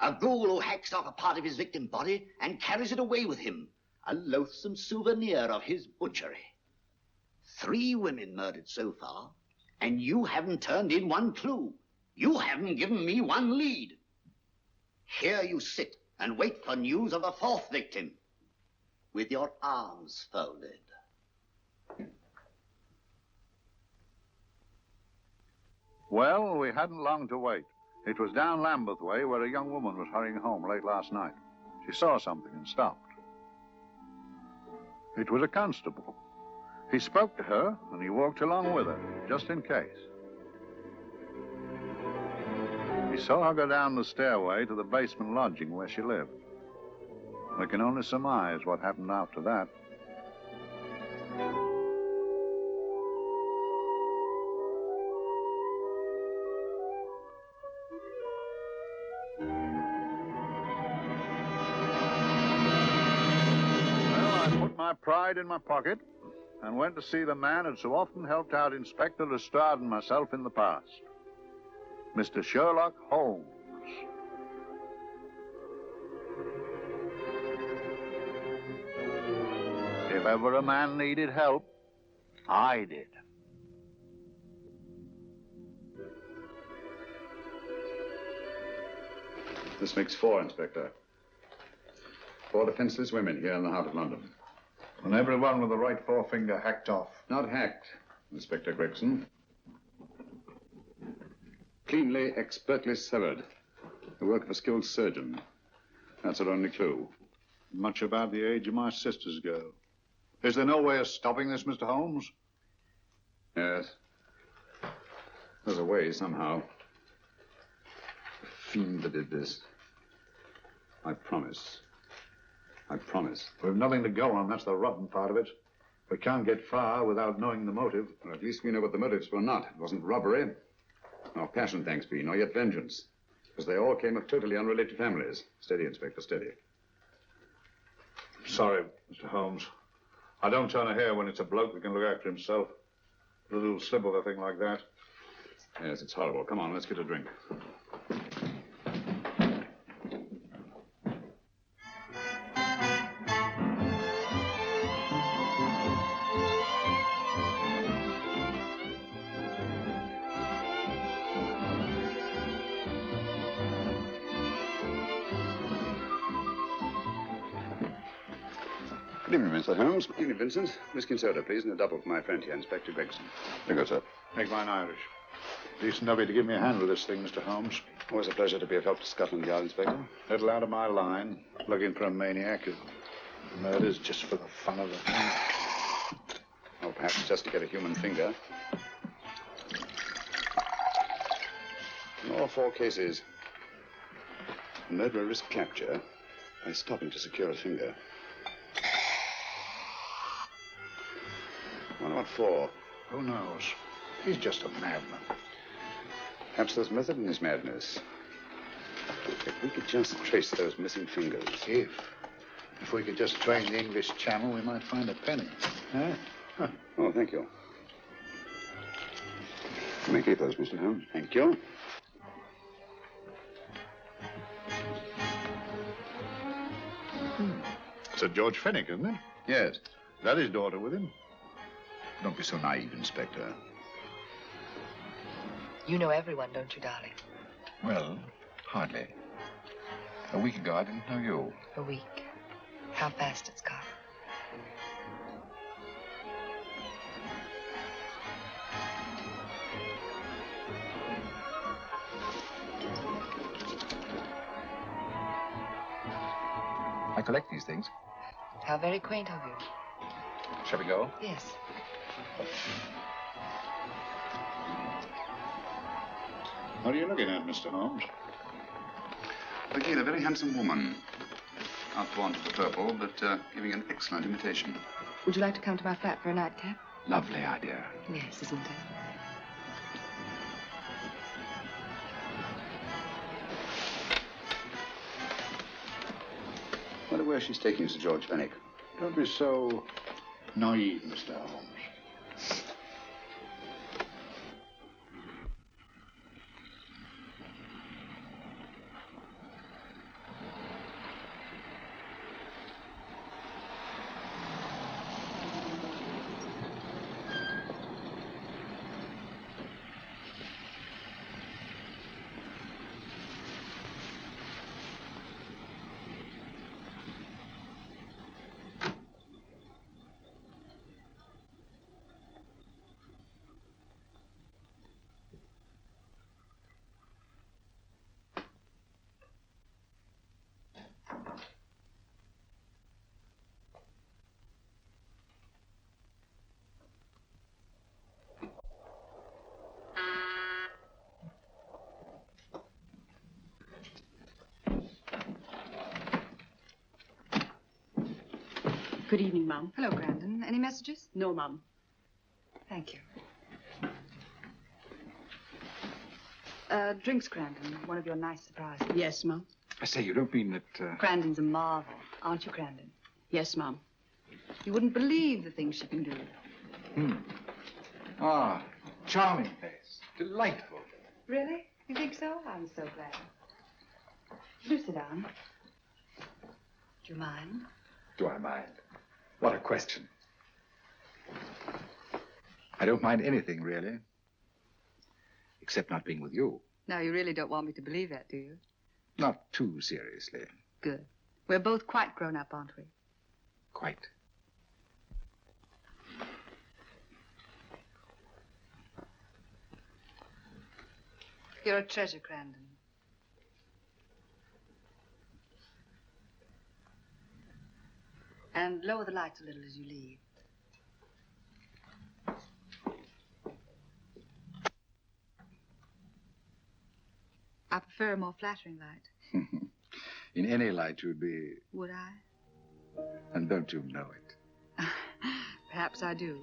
A ghoul who hacks off a part of his victim body and carries it away with him, a loathsome souvenir of his butchery. 3 women murdered so far, and you haven't turned in one clue. You haven't given me one lead. Here you sit and wait for news of the 4th victim, with your arms folded. Well, we hadn't long to wait. It was down Lambeth Way where a young woman was hurrying home late last night. She saw something and stopped. It was a constable. He spoke to her and he walked along with her, just in case. He saw her go down the stairway to the basement lodging where she lived. We can only surmise what happened after that. My pride in my pocket and went to see the man who'd so often helped out Inspector Lestrade and myself in the past, Mr. Sherlock Holmes. If ever a man needed help, I did. This makes 4, Inspector. 4 defenseless women here in the heart of London. And everyone with the right forefinger hacked off. Not hacked, Inspector Gregson. Cleanly, expertly severed. The work of a skilled surgeon. That's our only clue. Much about the age of my sister's girl. Is there no way of stopping this, Mr. Holmes? Yes. There's a way, somehow. The fiend that did this. I promise. I promise. We've nothing to go on. That's the rotten part of it. We can't get far without knowing the motive. Well, at least we know what the motives were not. It wasn't robbery, nor passion, thanks be, nor yet vengeance. Because they all came of totally unrelated families. Steady, Inspector, steady. Sorry, Mr. Holmes. I don't turn a hair when it's a bloke that can look after himself. A little slip of a thing like that. Yes, it's horrible. Come on, let's get a drink. Good evening, Mr. Holmes. Good evening, Vincent. Whiskey and soda, please, and a double for my friend here, Inspector Gregson. Thank you, sir. Make mine Irish. Decent of you to give me a hand with this thing, Mr. Holmes. Always a pleasure to be of help to Scotland Yard, Inspector. Little out of my line, looking for a maniac who murders just for the fun of it. Or perhaps just to get a human finger. In all 4 cases, the murderer risked capture by stopping to secure a finger. Wonder what for? Who knows? He's just a madman. Perhaps there's method in his madness. If we could just trace those missing fingers. If we could just drain the English Channel, we might find a penny. Huh? Oh, thank you. You may keep those, Mr. Holmes. Thank you. Sir George Fenwick, isn't it? Yes. Is that his daughter with him? Don't be so naive, Inspector. You know everyone, don't you, darling? Well, hardly. A week ago, I didn't know you. A week. How fast it's gone. I collect these things. How very quaint of you. Shall we go? Yes. What are you looking at, Mr. Holmes? Again, a very handsome woman. Not fond of the purple, but giving an excellent imitation. Would you like to come to my flat for a nightcap? Lovely idea. Yes, isn't it? I wonder where she's taking Sir George Fenwick. Don't be so naive, Mr. Holmes. Good evening, Mum. Hello, Grandon. Any messages? No, Mum. Thank you. Drinks, Grandon. One of your nice surprises. Yes, Mum. I say, you don't mean that... Grandon's a marvel, aren't you, Grandon? Yes, Mum. You wouldn't believe the things she can do. Ah, charming place. Delightful. Really? You think so? I'm so glad. Do sit down. Do you mind? Do I mind? What a question. I don't mind anything, really. Except not being with you. Now, you really don't want me to believe that, do you? Not too seriously. Good. We're both quite grown up, aren't we? Quite. You're a treasure, Grandon. And lower the lights a little as you leave. I prefer a more flattering light. In any light, you'd be... Would I? And don't you know it? Perhaps I do.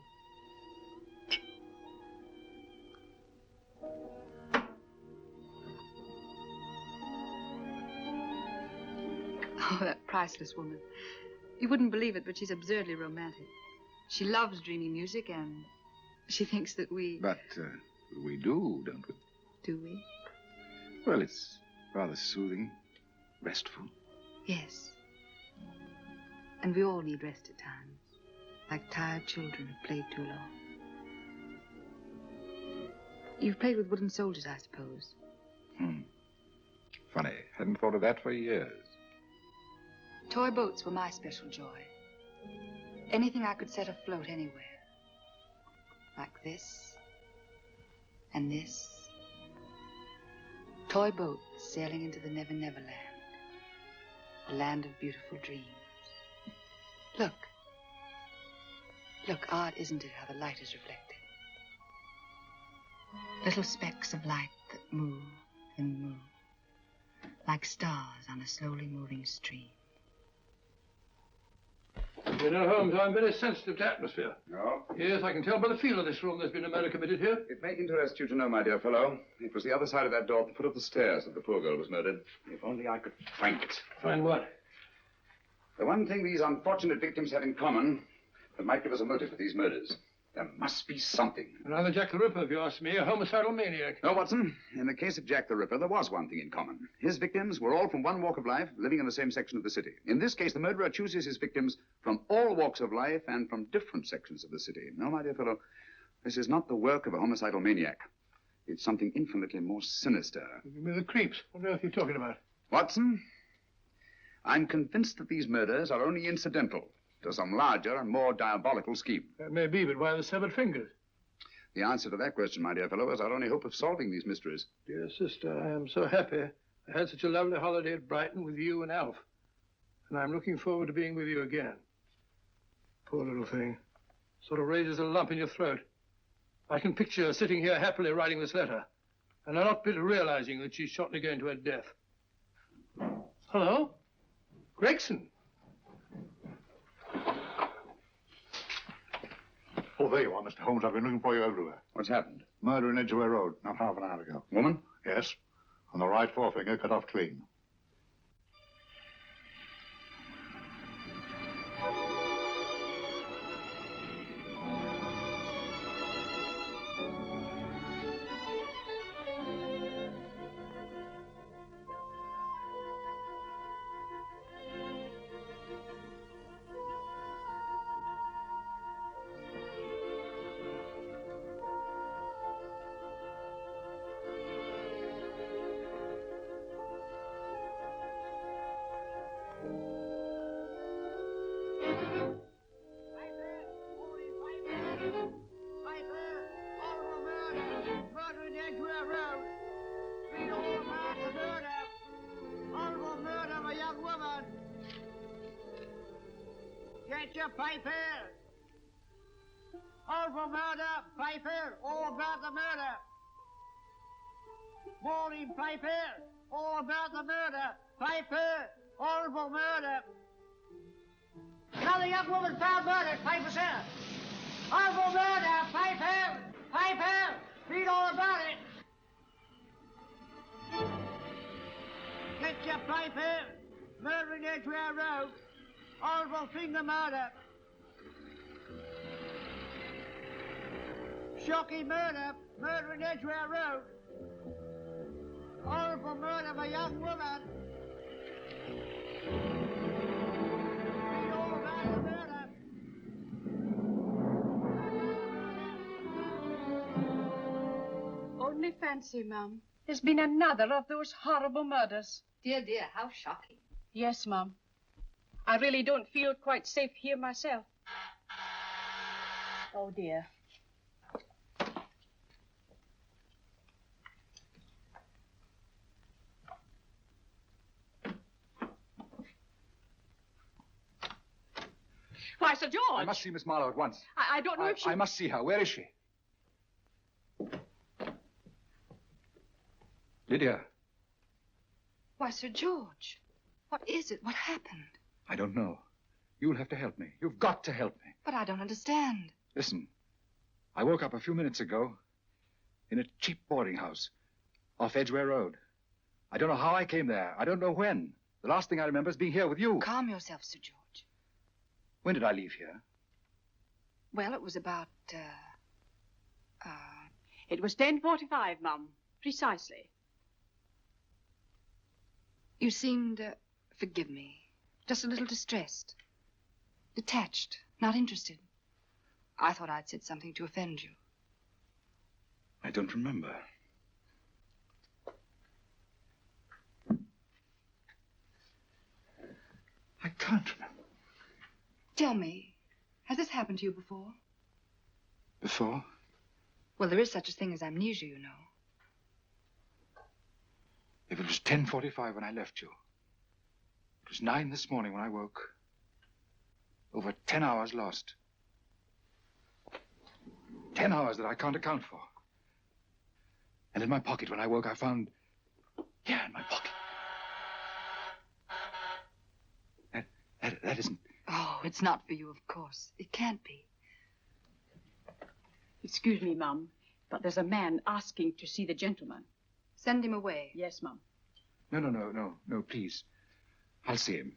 Oh, that priceless woman. You wouldn't believe it, but she's absurdly romantic. She loves dreamy music, and she thinks that we... But we do, don't we? Do we? Well, it's rather soothing, restful. Yes. And we all need rest at times, like tired children who've played too long. You've played with wooden soldiers, I suppose. Funny. Hadn't thought of that for years. Toy boats were my special joy. Anything I could set afloat anywhere. Like this. And this. Toy boats sailing into the Never Never Land. The land of beautiful dreams. Look. Look, odd, isn't it, how the light is reflected? Little specks of light that move and move. Like stars on a slowly moving stream. You know, Holmes, I'm very sensitive to atmosphere. No? Yes, I can tell by the feel of this room there's been a murder committed here. It may interest you to know, my dear fellow, it was the other side of that door at the foot of the stairs that the poor girl was murdered. If only I could find it. Find what? The one thing these unfortunate victims have in common that might give us a motive for these murders. There must be something. Another Jack the Ripper, if you ask me, a homicidal maniac. No, Watson. In the case of Jack the Ripper, there was one thing in common. His victims were all from one walk of life, living in the same section of the city. In this case, the murderer chooses his victims from all walks of life and from different sections of the city. No, my dear fellow, this is not the work of a homicidal maniac. It's something infinitely more sinister. Give me the creeps. What on earth are you talking about? Watson, I'm convinced that these murders are only incidental to some larger and more diabolical scheme. That may be, but why the severed fingers? The answer to that question, my dear fellow, is our only hope of solving these mysteries. Dear sister, I am so happy. I had such a lovely holiday at Brighton with you and Alf. And I'm looking forward to being with you again. Poor little thing. Sort of raises a lump in your throat. I can picture her sitting here happily writing this letter. And I'm not bit realizing that she's shortly going to her death. Hello? Gregson. Oh, there you are, Mr. Holmes. I've been looking for you everywhere. What's happened? Murder in Edgware Road, not half an hour ago. Woman? Yes. And the right forefinger cut off clean. Get your papers! All for murder, papers, all about the murder. Morning papers, all about the murder, papers, all for murder. Another young woman found murdered, papers here. All for murder, papers, papers, read all about it. Get your papers, murder in Edgware Road. Honorable finger murder. Shocking murder. Murder in Edgware Road. Horrible murder of a young woman. Read all about the murder. Only fancy, Mum. There's been another of those horrible murders. Dear, dear, how shocking. Yes, Mum. I really don't feel quite safe here myself. Oh, dear. Why, Sir George! I must see Miss Marlowe at once. I don't know if she... I must see her. Where is she? Lydia. Why, Sir George, what is it? What happened? I don't know. You'll have to help me. You've got to help me. But I don't understand. Listen, I woke up a few minutes ago in a cheap boarding house off Edgware Road. I don't know how I came there. I don't know when. The last thing I remember is being here with you. Calm yourself, Sir George. When did I leave here? Well, it was about, It was 10:45, Mum. Precisely. You seemed, forgive me, just a little distressed. Detached, not interested. I thought I'd said something to offend you. I don't remember. I can't remember. Tell me, has this happened to you before? Before? Well, there is such a thing as amnesia, you know. If it was 10:45 when I left you, it was 9 this morning when I woke. Over 10 hours lost. 10 hours that I can't account for. And in my pocket when I woke, I found... Here in my pocket. That isn't... Oh, it's not for you, of course. It can't be. Excuse me, Mum, but there's a man asking to see the gentleman. Send him away. Yes, Mum. No, please. I'll see him.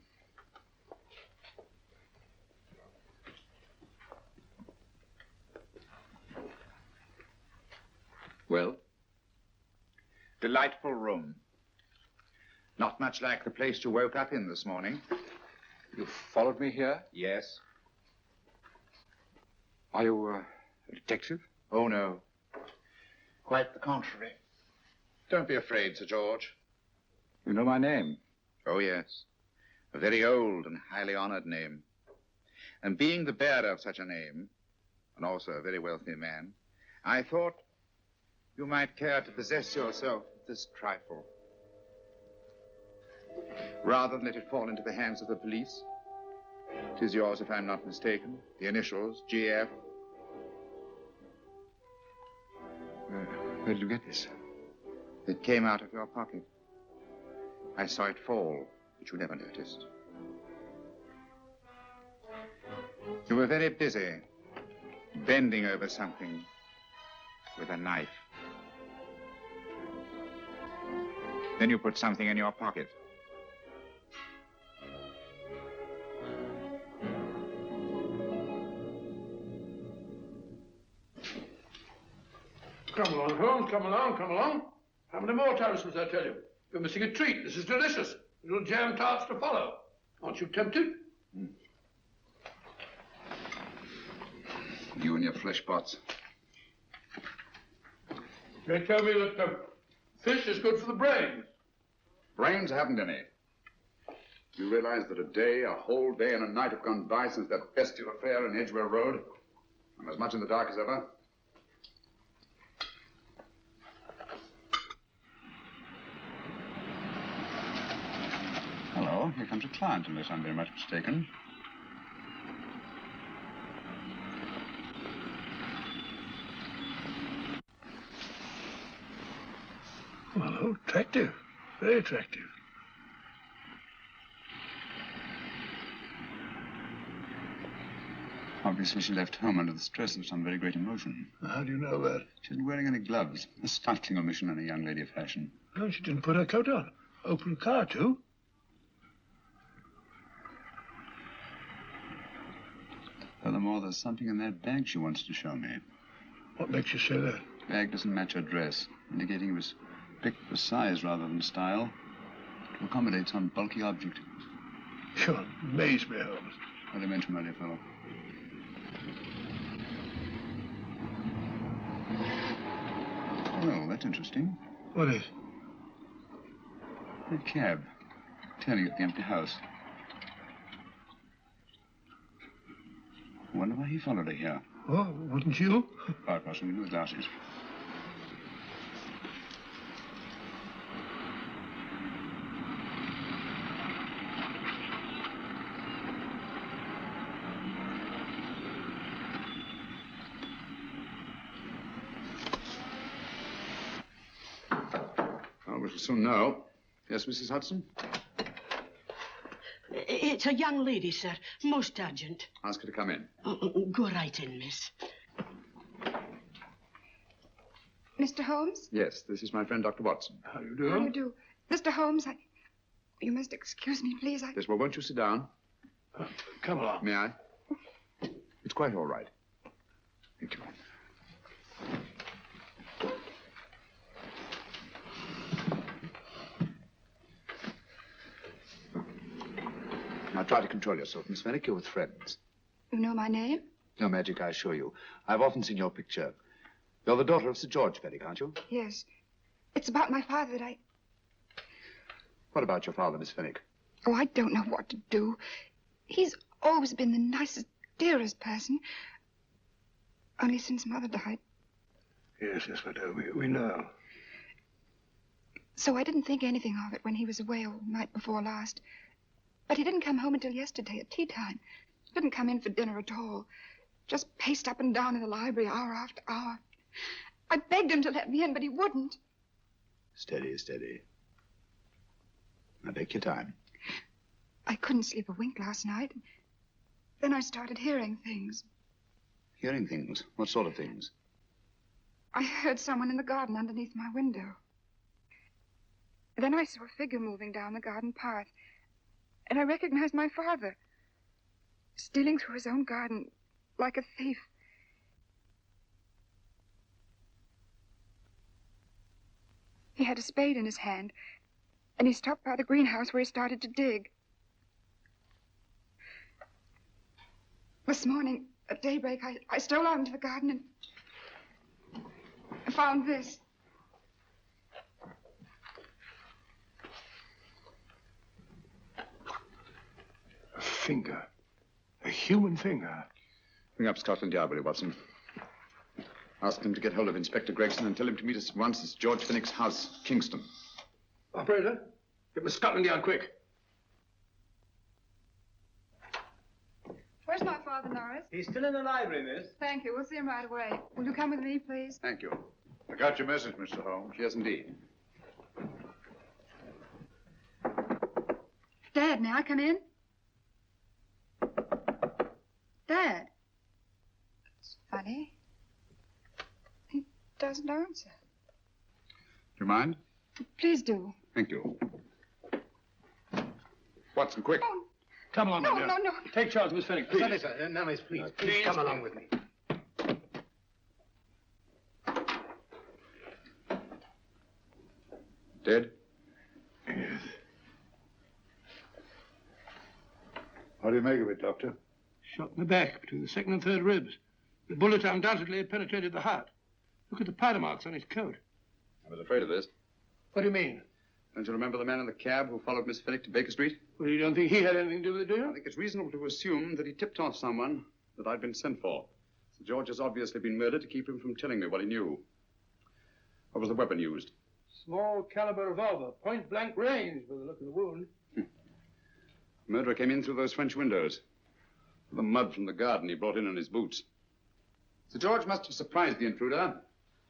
Well? Delightful room. Not much like the place you woke up in this morning. You followed me here? Yes. Are you a detective? Oh, no. Quite the contrary. Don't be afraid, Sir George. You know my name? Oh, yes. A very old and highly honored name. And being the bearer of such a name, and also a very wealthy man, I thought you might care to possess yourself of this trifle. Rather than let it fall into the hands of the police. It is yours, if I'm not mistaken. The initials, GF. Where did you get this? It came out of your pocket. I saw it fall, but you never noticed. You were very busy bending over something with a knife. Then you put something in your pocket. Come along, Holmes, come along, come along. How many more times must I tell you? You're missing a treat. This is delicious. Little jam tarts to follow. Aren't you tempted? You and your flesh pots. They tell me that fish is good for the brains. Brains haven't any. You realize that a whole day and a night have gone by since that bestial affair in Edgware Road? I'm as much in the dark as ever. Hello, here comes a client, unless I'm very much mistaken. Well, attractive. Very attractive. Obviously, she left home under the stress of some very great emotion. How do you know that? She isn't wearing any gloves. A startling omission in a young lady of fashion. Oh, she didn't put her coat on. Open car, too. Furthermore, there's something in that bag she wants to show me. What makes you say that? The bag doesn't match her dress, indicating it was picked for size rather than style, to accommodate some bulky object. You amaze me, Holmes. What do you mention, my dear fellow? Well, that's interesting. What is? A cab, turning at the empty house. I wonder why he followed her here. Oh, wouldn't you? Quite possibly with glasses. Oh, we shall soon know. Yes, Mrs. Hudson? It's a young lady, sir. Most urgent. Ask her to come in. Go right in, miss. Mr. Holmes? Yes, this is my friend, Dr. Watson. How do you do? How do you do? Mr. Holmes, you must excuse me, please. Yes, well, won't you sit down? Come along. May I? It's quite all right. Thank you. Now try to control yourself, Miss Fenwick. You're with friends. You know my name? No magic, I assure you. I've often seen your picture. You're the daughter of Sir George Fenwick, aren't you? Yes. It's about my father that I... What about your father, Miss Fenwick? Oh, I don't know what to do. He's always been the nicest, dearest person. Only since Mother died. Yes, we do. We know. So I didn't think anything of it when he was away all night before last. But he didn't come home until yesterday at tea time. Didn't come in for dinner at all. Just paced up and down in the library hour after hour. I begged him to let me in, but he wouldn't. Steady, steady. Now take your time. I couldn't sleep a wink last night. Then I started hearing things. Hearing things? What sort of things? I heard someone in the garden underneath my window. Then I saw a figure moving down the garden path. And I recognized my father, stealing through his own garden like a thief. He had a spade in his hand, and he stopped by the greenhouse where he started to dig. This morning, at daybreak, I stole out into the garden and found this. A finger. A human finger. Bring up Scotland Yard, will you, Watson? Ask them to get hold of Inspector Gregson and tell him to meet us at once at George Fenwick's house, Kingston. Operator, get me Scotland Yard quick. Where's my father, Norris? He's still in the library, miss. Thank you. We'll see him right away. Will you come with me, please? Thank you. I got your message, Mr. Holmes. Yes, indeed. Dad, may I come in? Dad. It's funny. He doesn't answer. Do you mind? Please do. Thank you. Watson, quick. Oh, Come along, no, my dear. no, no. Take charge, Miss Fenwick, please. Sorry, sir. Now, miss, please. Please come along with me. Dead? Yes. What do you make of it, Doctor? Shot in the back, between the second and third ribs. The bullet undoubtedly had penetrated the heart. Look at the powder marks on his coat. I was afraid of this. What do you mean? Don't you remember the man in the cab who followed Miss Fenwick to Baker Street? Well, you don't think he had anything to do with it, do you? I think it's reasonable to assume that he tipped off someone that I'd been sent for. Sir George has obviously been murdered to keep him from telling me what he knew. What was the weapon used? Small caliber revolver, point blank range, by the look of the wound. The murderer came in through those French windows. The mud from the garden he brought in his boots. Sir George must have surprised the intruder.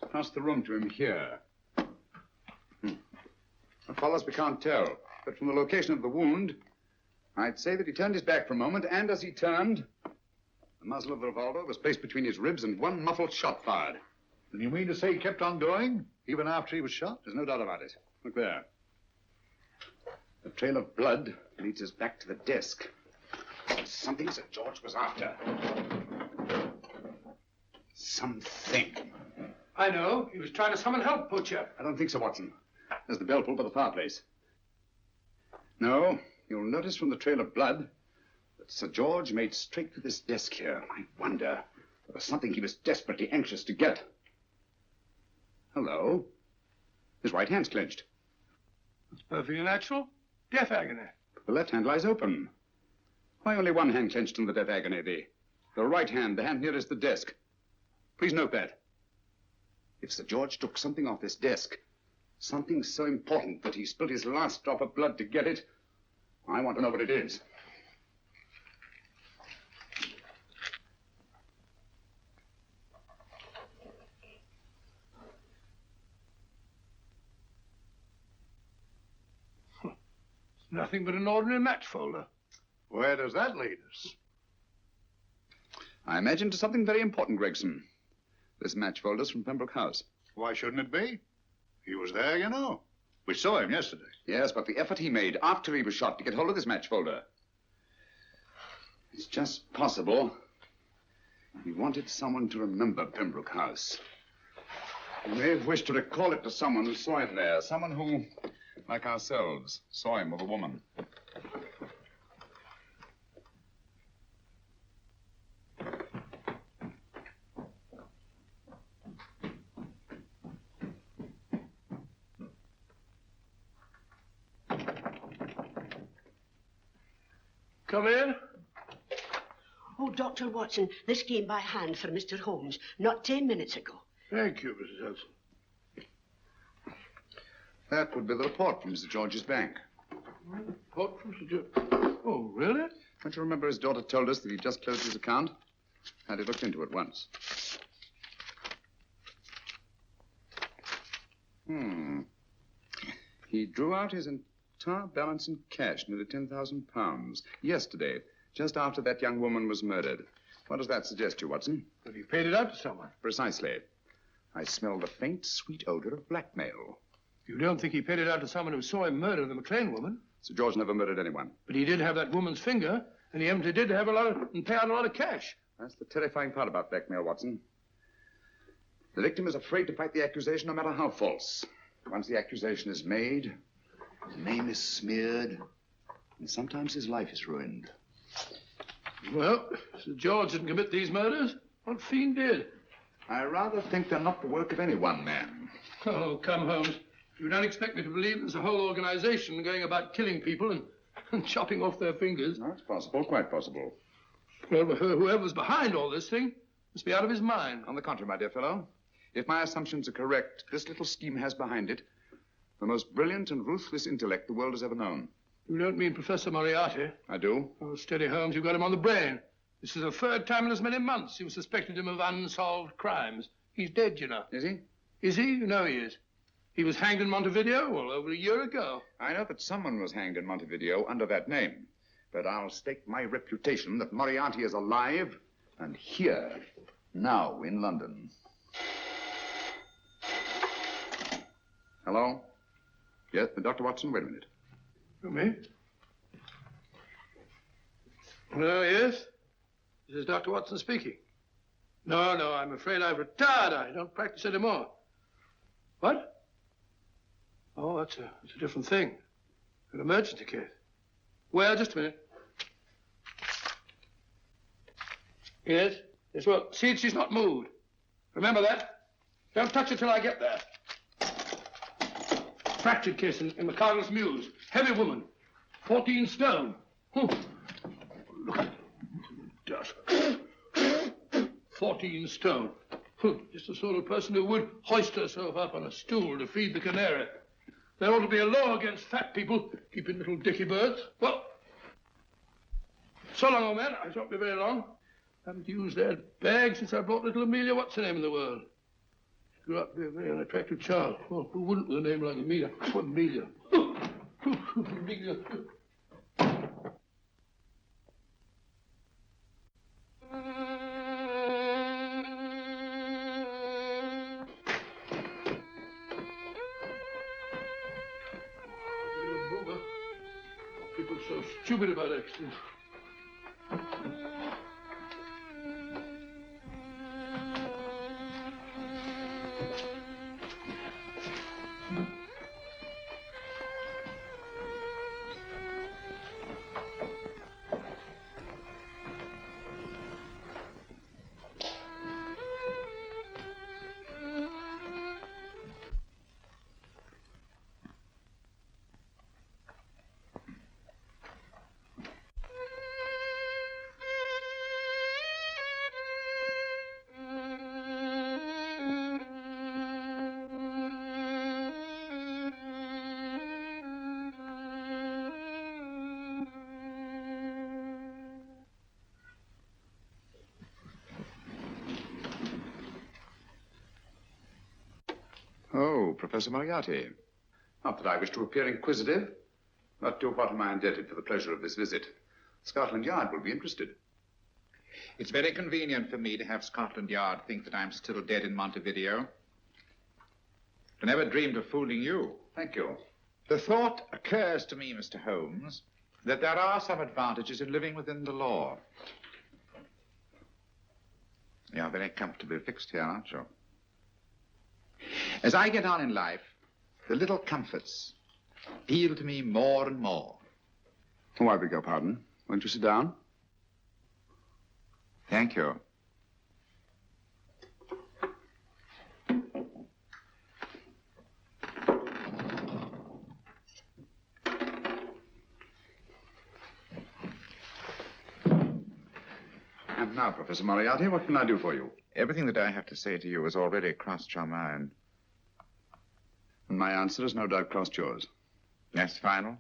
Across the room to him here. What follows, we can't tell. But from the location of the wound, I'd say that he turned his back for a moment, and as he turned, the muzzle of the revolver was placed between his ribs and one muffled shot fired. And you mean to say he kept on going, even after he was shot? There's no doubt about it. Look there. The trail of blood leads us back to the desk. Something Sir George was after. Something. I know. He was trying to summon help, Poacher. I don't think so, Watson. There's the bell pull by the fireplace. No, you'll notice from the trail of blood that Sir George made straight for this desk here. I wonder, there was something he was desperately anxious to get. Hello. His right hand's clenched. It's perfectly natural. Death agony. The left hand lies open. Why only one hand clenched in the death agony? The right hand, the hand nearest the desk. Please note that. If Sir George took something off this desk, something so important that he spilled his last drop of blood to get it, I want to know what it is. It's nothing but an ordinary match folder. Where does that lead us? I imagine to something very important, Gregson. This match folder's from Pembroke House. Why shouldn't it be? He was there, you know. We saw him yesterday. Yes, but the effort he made after he was shot to get hold of this match folder. It's just possible he wanted someone to remember Pembroke House. He may have wished to recall it to someone who saw him there. Someone who, like ourselves, saw him with a woman. Come in. Oh, Dr. Watson, this came by hand for Mr. Holmes not 10 minutes ago. Thank you, Mrs. Hudson. That would be the report from Mr. George's bank. Report from Sir George. Oh, really? Don't you remember his daughter told us that he'd just closed his account? Had he looked into it once. He drew out his entire balance in cash, nearly £10,000, yesterday, just after that young woman was murdered. What does that suggest to you, Watson? That he paid it out to someone. Precisely. I smell the faint, sweet odor of blackmail. You don't think he paid it out to someone who saw him murder the McLean woman? Sir George never murdered anyone. But he did have that woman's finger, and he evidently did have and pay out a lot of cash. That's the terrifying part about blackmail, Watson. The victim is afraid to fight the accusation, no matter how false. Once the accusation is made, his name is smeared, and sometimes his life is ruined. Well, Sir George didn't commit these murders. What fiend did? I rather think they're not the work of any one man. Oh, come, Holmes. You don't expect me to believe there's a whole organization going about killing people and chopping off their fingers. No, it's possible, quite possible. Well, whoever's behind all this thing must be out of his mind. On the contrary, my dear fellow, if my assumptions are correct, this little scheme has behind it the most brilliant and ruthless intellect the world has ever known. You don't mean Professor Moriarty? I do. Oh, steady, Holmes. You've got him on the brain. This is the third time in as many months you've suspected him of unsolved crimes. He's dead, you know. Is he? Is he? You know he is. He was hanged in Montevideo, well, over a year ago. I know that someone was hanged in Montevideo under that name. But I'll stake my reputation that Moriarty is alive and here, now in London. Hello? Yes, Dr. Watson, wait a minute. You me? No, yes? This is Dr. Watson speaking. No, I'm afraid I've retired. I don't practice anymore. What? Oh, that's a different thing. An emergency case. Well, just a minute. Yes? Yes, well, see, she's not moved. Remember that? Don't touch her till I get there. Fractured case in McCardle's Mews. Heavy woman. 14 stone. Look at dust. 14 stone. Just the sort of person who would hoist herself up on a stool to feed the canary. There ought to be a law against fat people keeping little dicky birds. Well, so long, old man. I shan't be very long. Haven't used that bag since I brought little Amelia. What's her name in the world? She grew up to be a very unattractive child. Well, who wouldn't with a name like Amelia? Oh, Amelia. Amelia. People so stupid about accidents. Oh, Professor Moriarty. Not that I wish to appear inquisitive, but to what am I indebted for the pleasure of this visit? Scotland Yard will be interested. It's very convenient for me to have Scotland Yard think that I'm still dead in Montevideo. I never dreamed of fooling you. Thank you. The thought occurs to me, Mr. Holmes, that there are some advantages in living within the law. You're very comfortably fixed here, aren't you? As I get on in life, the little comforts appeal to me more and more. Oh, I beg your pardon. Won't you sit down? Thank you. And now, Professor Moriarty, what can I do for you? Everything that I have to say to you has already crossed your mind. And my answer has no doubt crossed yours. That's final?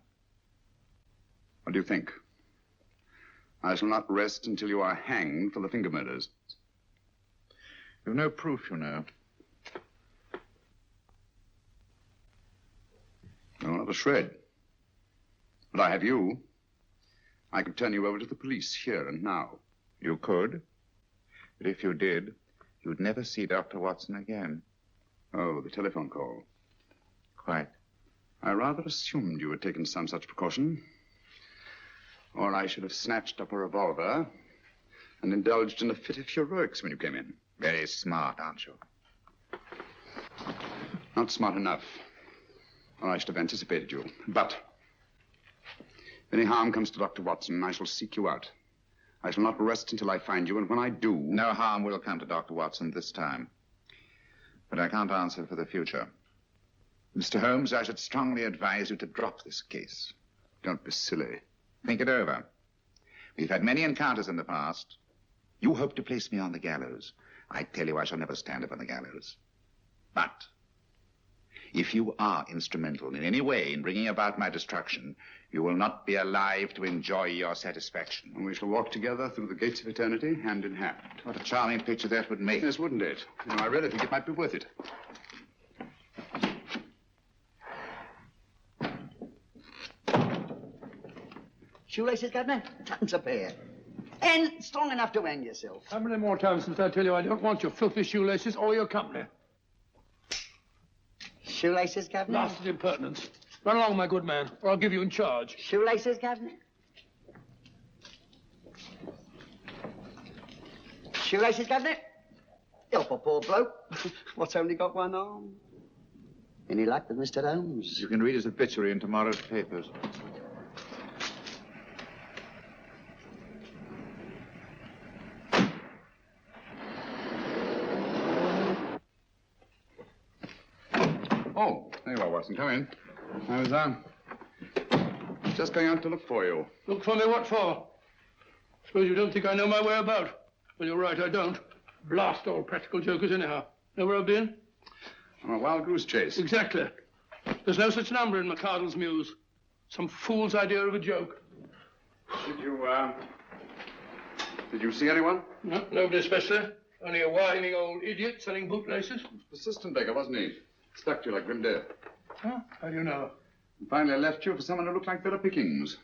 What do you think? I shall not rest until you are hanged for the finger murders. You've no proof, you know. No, not a shred. But I have you. I could turn you over to the police here and now. You could. But if you did, you'd never see Dr. Watson again. Oh, the telephone call. Quite. I rather assumed you had taken some such precaution. Or I should have snatched up a revolver and indulged in a fit of heroics when you came in. Very smart, aren't you? Not smart enough. Or I should have anticipated you. But if any harm comes to Dr. Watson, I shall seek you out. I shall not rest until I find you, and when I do... No harm will come to Dr. Watson this time. But I can't answer for the future. Mr. Holmes, I should strongly advise you to drop this case. Don't be silly. Think it over. We've had many encounters in the past. You hope to place me on the gallows. I tell you I shall never stand up on the gallows. But if you are instrumental in any way in bringing about my destruction, you will not be alive to enjoy your satisfaction. And we shall walk together through the gates of eternity, hand in hand. What a charming picture that would make. Yes, wouldn't it? You know, I really think it might be worth it. Shoelaces, Governor? Tons a pair. And strong enough to hang yourself. How many more times must I tell you I don't want your filthy shoelaces or your company? Shoelaces, Governor? Blasted impertinence. Run along, my good man, or I'll give you in charge. Shoelaces, Governor? Shoelaces, Governor? Help a poor bloke. What's only got one arm? Any luck with Mr. Holmes? You can read his obituary in tomorrow's papers. Oh, there you are, Watson. Come in. I was, just going out to look for you. Look for me what for? Suppose you don't think I know my way about. Well, you're right, I don't. Blast all practical jokers anyhow. Know where I've been? On a wild goose chase. Exactly. There's no such number in McCardle's Muse. Some fool's idea of a joke. Did you see anyone? No, nobody especially. Only a whining old idiot selling bootlaces. Persistent beggar, wasn't he? Stuck to you like grim death. Huh? How do you know? And finally left you for someone who looked like better pickings.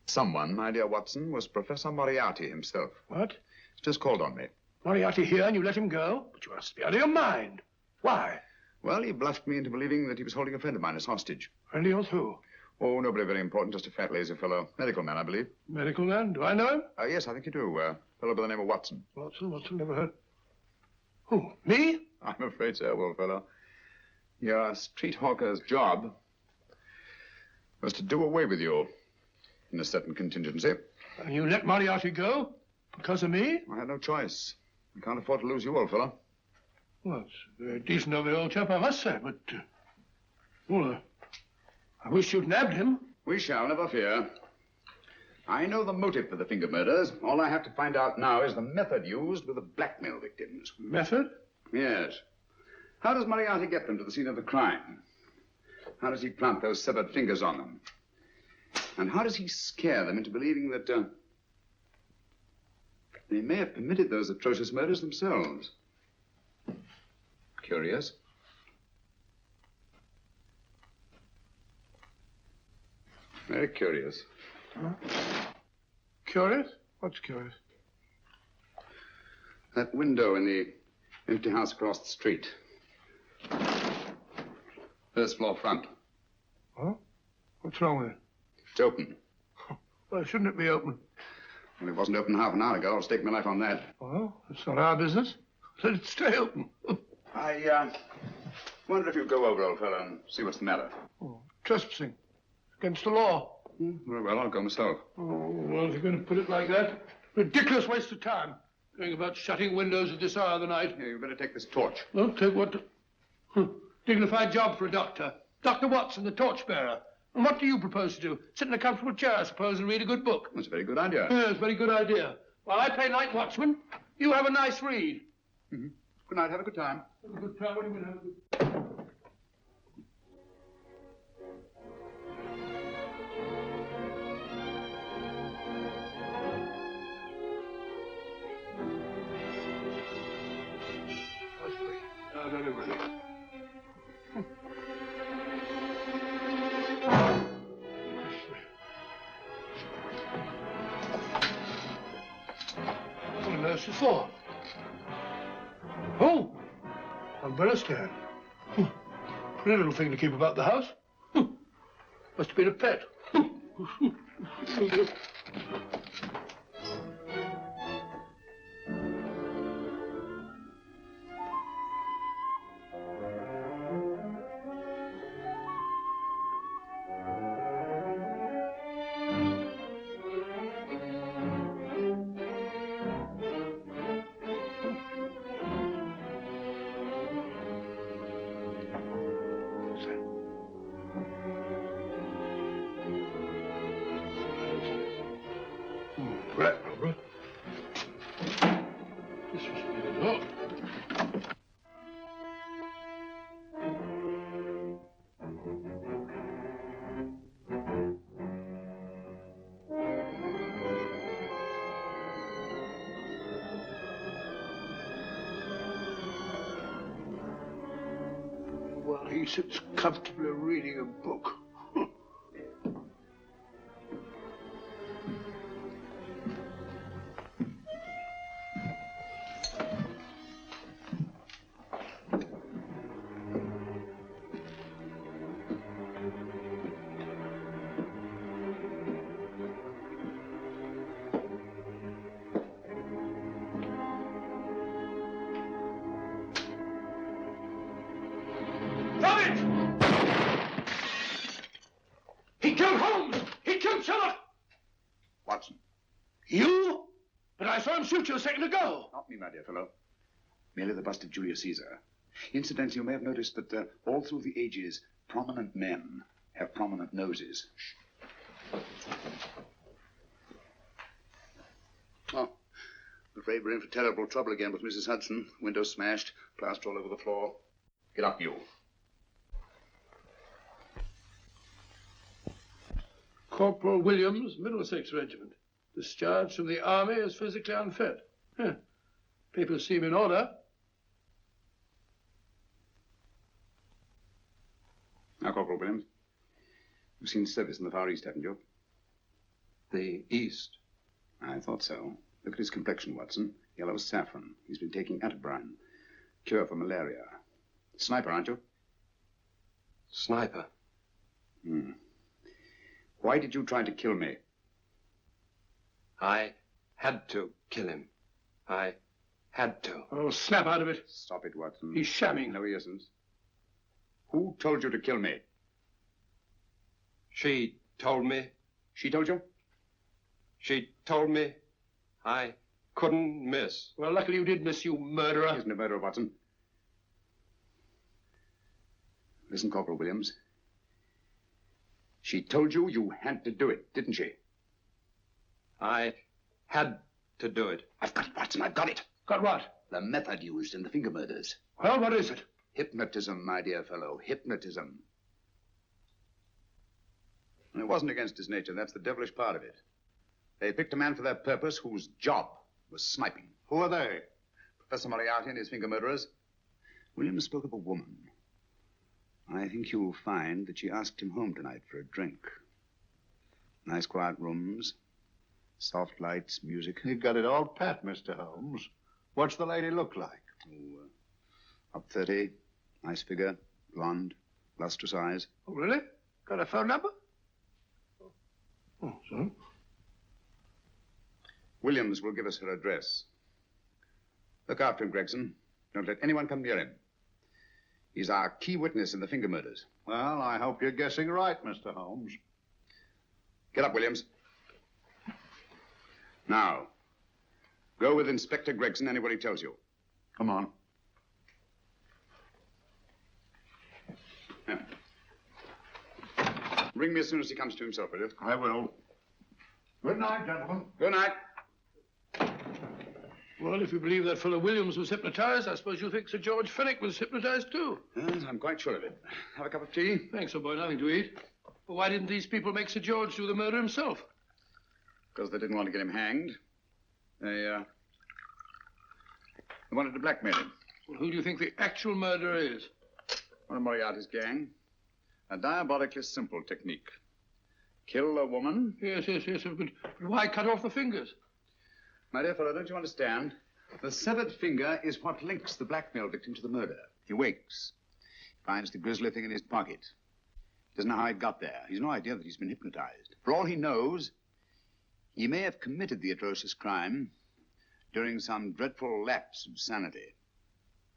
Someone, my dear Watson, was Professor Moriarty himself. What? He's just called on me. Moriarty here and you let him go? But you must be out of your mind. Why? Well, he bluffed me into believing that he was holding a friend of mine as hostage. Friend of yours who? Oh, nobody very important, just a fat, lazy fellow. Medical man, I believe. Medical man? Do I know him? Yes, I think you do. Fellow by the name of Watson. Watson, never heard. Who, me? I'm afraid so, old fellow. Your street hawker's job was to do away with you in a certain contingency. And you let Moriarty go? Because of me? I had no choice. I can't afford to lose you, old fellow. Well, it's very decent of the old chap, I must say, but... I wish you'd nabbed him. We shall, never fear. I know the motive for the finger murders. All I have to find out now is the method used with the blackmail victims. Method? Yes. How does Moriarty get them to the scene of the crime? How does he plant those severed fingers on them? And how does he scare them into believing that they may have committed those atrocious murders themselves? Curious. Very curious. Huh? Curious? What's curious? That window in the empty house across the street. First floor front. Huh? What's wrong with it? It's open. Why shouldn't it be open? Well, it wasn't open half an hour ago. I'll stake my life on that. Well, it's not our business. Let it stay open. I wonder if you'd go over, old fellow, and see what's the matter. Oh, trespassing. Against the law. Very well, I'll go myself. Oh, well, if you're going to put it like that, ridiculous waste of time. Going about shutting windows at this hour of the night. Yeah, you better take this torch. Well, take what? Dignified job for a doctor. Dr. Watson, the torchbearer. And what do you propose to do? Sit in a comfortable chair, I suppose, and read a good book? That's a very good idea. Yes, very good idea. While I play night watchman, you have a nice read. Mm-hmm. Good night. Have a good time. Have a good time? What do you mean, have a good time? What on earth is for? Oh, umbrella stand. Pretty little thing to keep about the house. Must have been a pet. Right, Robert. This was the door. While he sits comfortably reading a book. killed Holmes! He killed Sherlock! Watson. You? But I saw him shoot you a second ago. Not me, my dear fellow. Merely the bust of Julius Caesar. Incidentally, you may have noticed that all through the ages, prominent men have prominent noses. Oh, I'm afraid we're in for terrible trouble again with Mrs. Hudson. Window smashed, plaster all over the floor. Get up, you. Corporal Williams, Middlesex Regiment. Discharged from the army as physically unfit. Papers seem in order. Now, Corporal Williams, you've seen service in the Far East, haven't you? The East? I thought so. Look at his complexion, Watson. Yellow as saffron. He's been taking Atabrine. Cure for malaria. Sniper, aren't you? Sniper. Why did you try to kill me? I had to kill him. I had to. Oh, snap out of it. Stop it, Watson. He's shamming. No, he isn't. Who told you to kill me? She told me. She told you? She told me I couldn't miss. Well, luckily you did miss, you murderer. He isn't a murderer, Watson. Listen, Corporal Williams. She told you you had to do it, didn't she? I had to do it. I've got it, Watson, I've got it. Got what? The method used in the finger murders. Well, what is it? Hypnotism, my dear fellow, hypnotism. And it wasn't against his nature, that's the devilish part of it. They picked a man for their purpose whose job was sniping. Who are they? Professor Moriarty and his finger murderers. Williams spoke of a woman. I think you'll find that she asked him home tonight for a drink. Nice quiet rooms, soft lights, music. You've got it all pat, Mr. Holmes. What's the lady look like? Oh, up 30, nice figure, blonde, lustrous eyes. Oh, really? Got a phone number? Oh, so? Williams will give us her address. Look after him, Gregson. Don't let anyone come near him. He's our key witness in the finger murders. Well, I hope you're guessing right, Mr. Holmes. Get up, Williams. Now, go with Inspector Gregson anywhere he tells you. Come on. Yeah. Ring me as soon as he comes to himself, will you? I will. Good night, gentlemen. Good night. Well, if you believe that fellow Williams was hypnotized, I suppose you think Sir George Fenwick was hypnotized too. Yes, I'm quite sure of it. Have a cup of tea? Thanks, old boy. Nothing to eat. But why didn't these people make Sir George do the murder himself? Because they didn't want to get him hanged. They wanted to blackmail him. Well, who do you think the actual murderer is? One of Moriarty's gang. A diabolically simple technique. Kill a woman. Yes. But why cut off the fingers? My dear fellow, don't you understand? The severed finger is what links the blackmail victim to the murder. He wakes, finds the grisly thing in his pocket. He doesn't know how it got there. He's no idea that he's been hypnotized. For all he knows, he may have committed the atrocious crime during some dreadful lapse of sanity.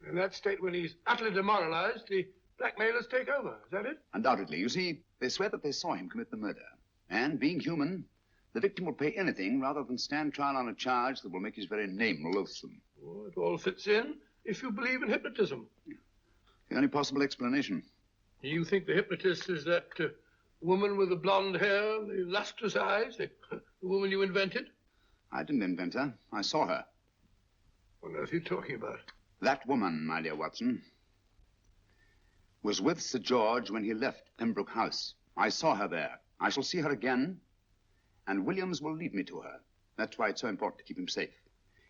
In that state, when he's utterly demoralized, the blackmailers take over. Is that it? Undoubtedly. You see, they swear that they saw him commit the murder. And, being human, the victim will pay anything rather than stand trial on a charge that will make his very name loathsome. Oh, it all fits in if you believe in hypnotism. The only possible explanation. You think the hypnotist is that woman with the blonde hair, the lustrous eyes, the woman you invented? I didn't invent her. I saw her. What on earth are you talking about? That woman, my dear Watson, was with Sir George when he left Pembroke House. I saw her there. I shall see her again, and Williams will lead me to her. That's why it's so important to keep him safe.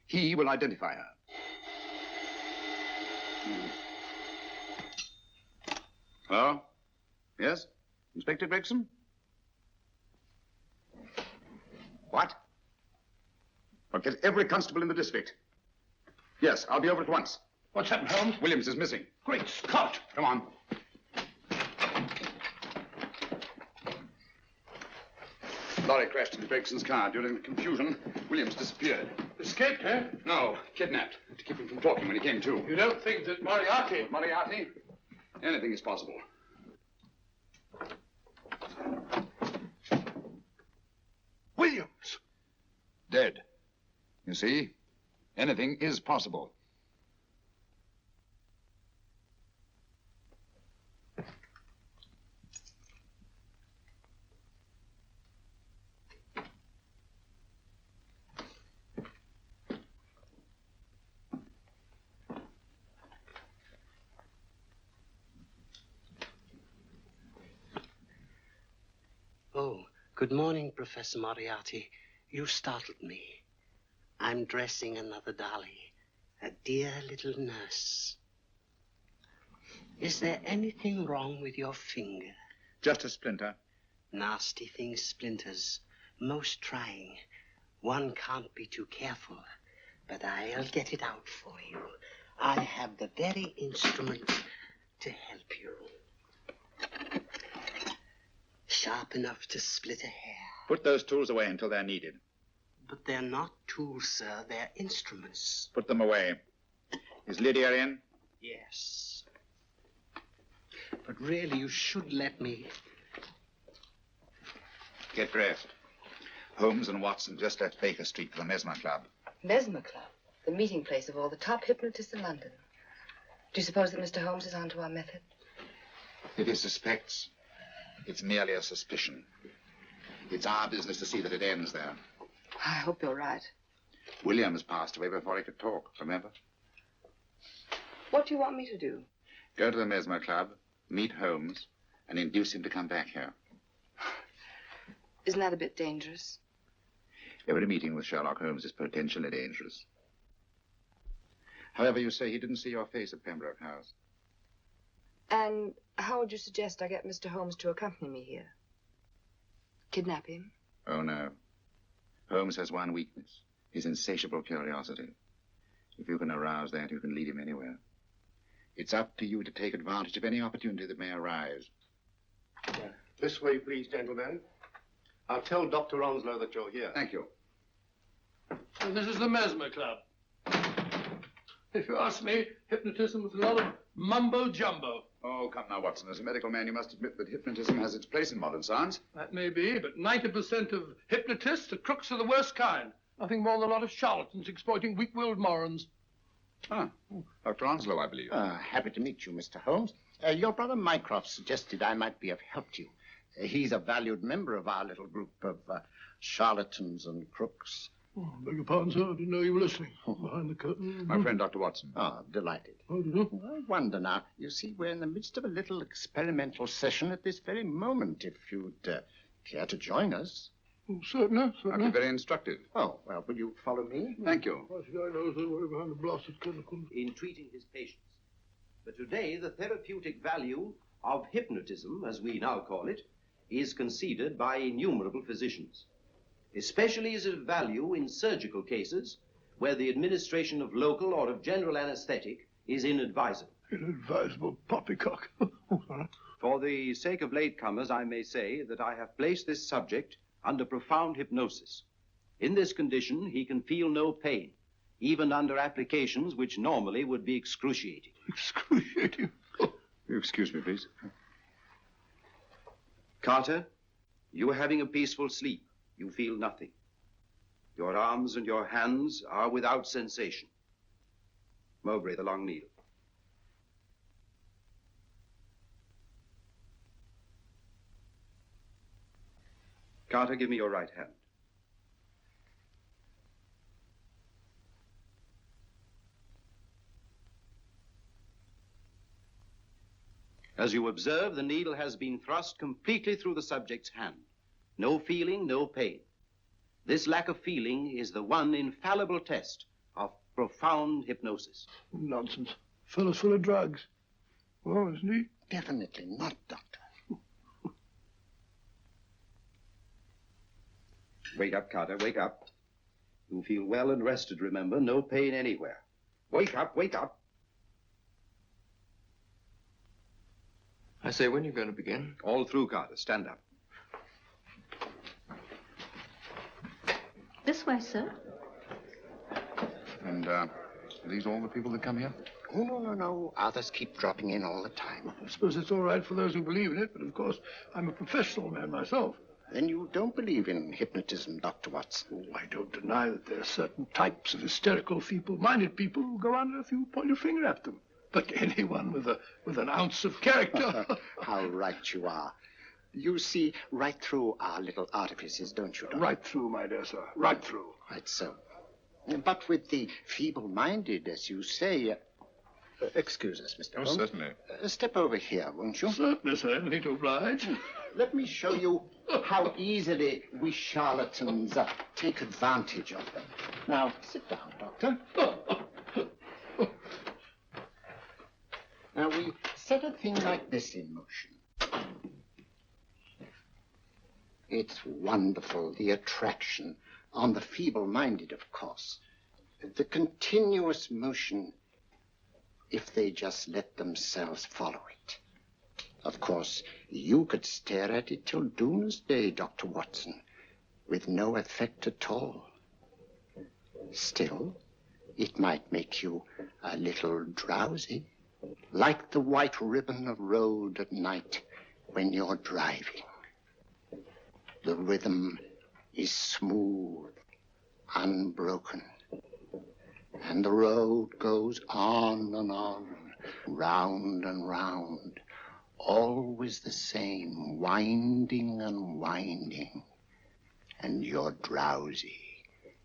He will identify her. Hello? Yes? Inspector Gregson? What? Well, get every constable in the district. Yes, I'll be over at once. What's happened, Holmes? Williams is missing. Great Scott! Come on. Lorry crashed into Gregson's car. During the confusion, Williams disappeared. Escaped, eh? No, kidnapped. To keep him from talking when he came to. You don't think that Moriarty... Moriarty? Anything is possible. Williams! Dead. You see, anything is possible. Oh, good morning, Professor Moriarty. You startled me. I'm dressing another dolly, a dear little nurse. Is there anything wrong with your finger? Just a splinter. Nasty things, splinters. Most trying. One can't be too careful, but I'll get it out for you. I have the very instrument to help you. Sharp enough to split a hair. Put those tools away until they're needed. But they're not tools, sir. They're instruments. Put them away. Is Lydia in? Yes. But really, you should let me. Get dressed. Holmes and Watson just left Baker Street for the Mesmer Club. Mesmer Club? The meeting place of all the top hypnotists in London. Do you suppose that Mr. Holmes is onto our method? If he suspects, it's merely a suspicion. It's our business to see that it ends there. I hope you're right. Williams passed away before he could talk, remember? What do you want me to do? Go to the Mesmer Club, meet Holmes, and induce him to come back here. Isn't that a bit dangerous? Every meeting with Sherlock Holmes is potentially dangerous. However, you say he didn't see your face at Pembroke House. And how would you suggest I get Mr. Holmes to accompany me here? Kidnap him? Oh, no. Holmes has one weakness, his insatiable curiosity. If you can arouse that, you can lead him anywhere. It's up to you to take advantage of any opportunity that may arise. This way, please, gentlemen. I'll tell Dr. Onslow that you're here. Thank you. So this is the Mesmer Club. If you ask me, hypnotism is a lot of mumbo-jumbo. Oh, come now, Watson. As a medical man, you must admit that hypnotism has its place in modern science. That may be, but 90% of hypnotists are crooks of the worst kind. Nothing more than a lot of charlatans exploiting weak-willed morons. Ah, Dr. Onslow, I believe. Happy to meet you, Mr. Holmes. Your brother Mycroft suggested I might be of help to you. He's a valued member of our little group of charlatans and crooks. Oh, beg your pardon, sir. I didn't know you were listening. Behind the curtain. My friend, Dr. Watson. Oh, delighted. Oh, did you? I wonder now. You see, we're in the midst of a little experimental session at this very moment. If you'd care to join us. Oh, certainly, certainly. That'd be very instructive. Oh, well, will you follow me? Thank you. Why should I know the way behind the blasted curtain? In treating his patients. But today, the therapeutic value of hypnotism, as we now call it, is conceded by innumerable physicians. Especially is it of value in surgical cases where the administration of local or of general anesthetic is inadvisable. Inadvisable poppycock. For the sake of latecomers, I may say that I have placed this subject under profound hypnosis. In this condition, he can feel no pain, even under applications which normally would be excruciating. Excruciating? Excuse me, please. Carter, you are having a peaceful sleep. You feel nothing. Your arms and your hands are without sensation. Mowbray, the long needle. Carter, give me your right hand. As you observe, the needle has been thrust completely through the subject's hand. No feeling, no pain. This lack of feeling is the one infallible test of profound hypnosis. Nonsense. Fellow's full of drugs. Oh, isn't he? Definitely not, Doctor. Wake up, Carter, wake up. You feel well and rested, remember. No pain anywhere. Wake up, wake up. I say, when are you going to begin? All through, Carter. Stand up. This way, sir. And, are these all the people that come here? Oh, no. Others keep dropping in all the time. I suppose it's all right for those who believe in it, but of course, I'm a professional man myself. Then you don't believe in hypnotism, Dr. Watson? Oh, I don't deny that there are certain types of hysterical, feeble-minded people who go under if you point your finger at them. But anyone with an ounce of character... How right you are. You see right through our little artifices, don't you, Doctor? Right through, my dear sir, right through. Right so. But with the feeble-minded, as you say... excuse us, Mr. Holmes. Certainly. Step over here, won't you? Certainly, sir. Anything to oblige. Let me show you how easily we charlatans take advantage of them. Now, sit down, Doctor. Now, we set a thing like this in motion. It's wonderful, the attraction on the feeble-minded, of course. The continuous motion, if they just let themselves follow it. Of course, you could stare at it till doomsday, Dr. Watson, with no effect at all. Still, it might make you a little drowsy, like the white ribbon of road at night when you're driving. The rhythm is smooth, unbroken, and the road goes on and on, round and round, always the same, winding and winding. And you're drowsy,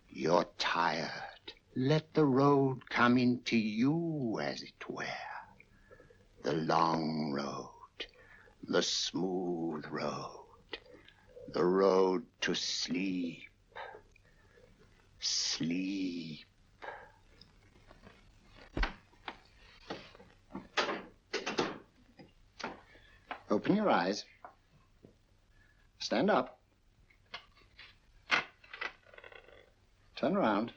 you're tired. Let the road come into you, as it were. The long road, the smooth road, the road to sleep. Sleep. Open your eyes. Stand up. Turn around.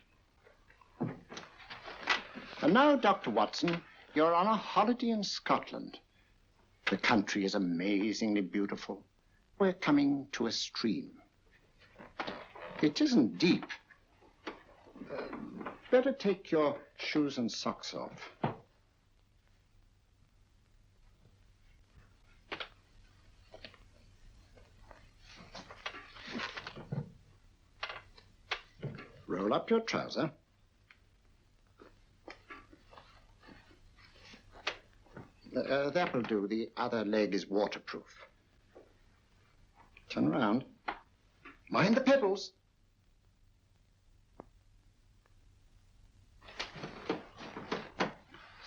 And now, Dr. Watson, you're on a holiday in Scotland. The country is amazingly beautiful. We're coming to a stream. It isn't deep. Better take your shoes and socks off. Roll up your trouser. That will do. The other leg is waterproof. Turn around. Mind the pedals.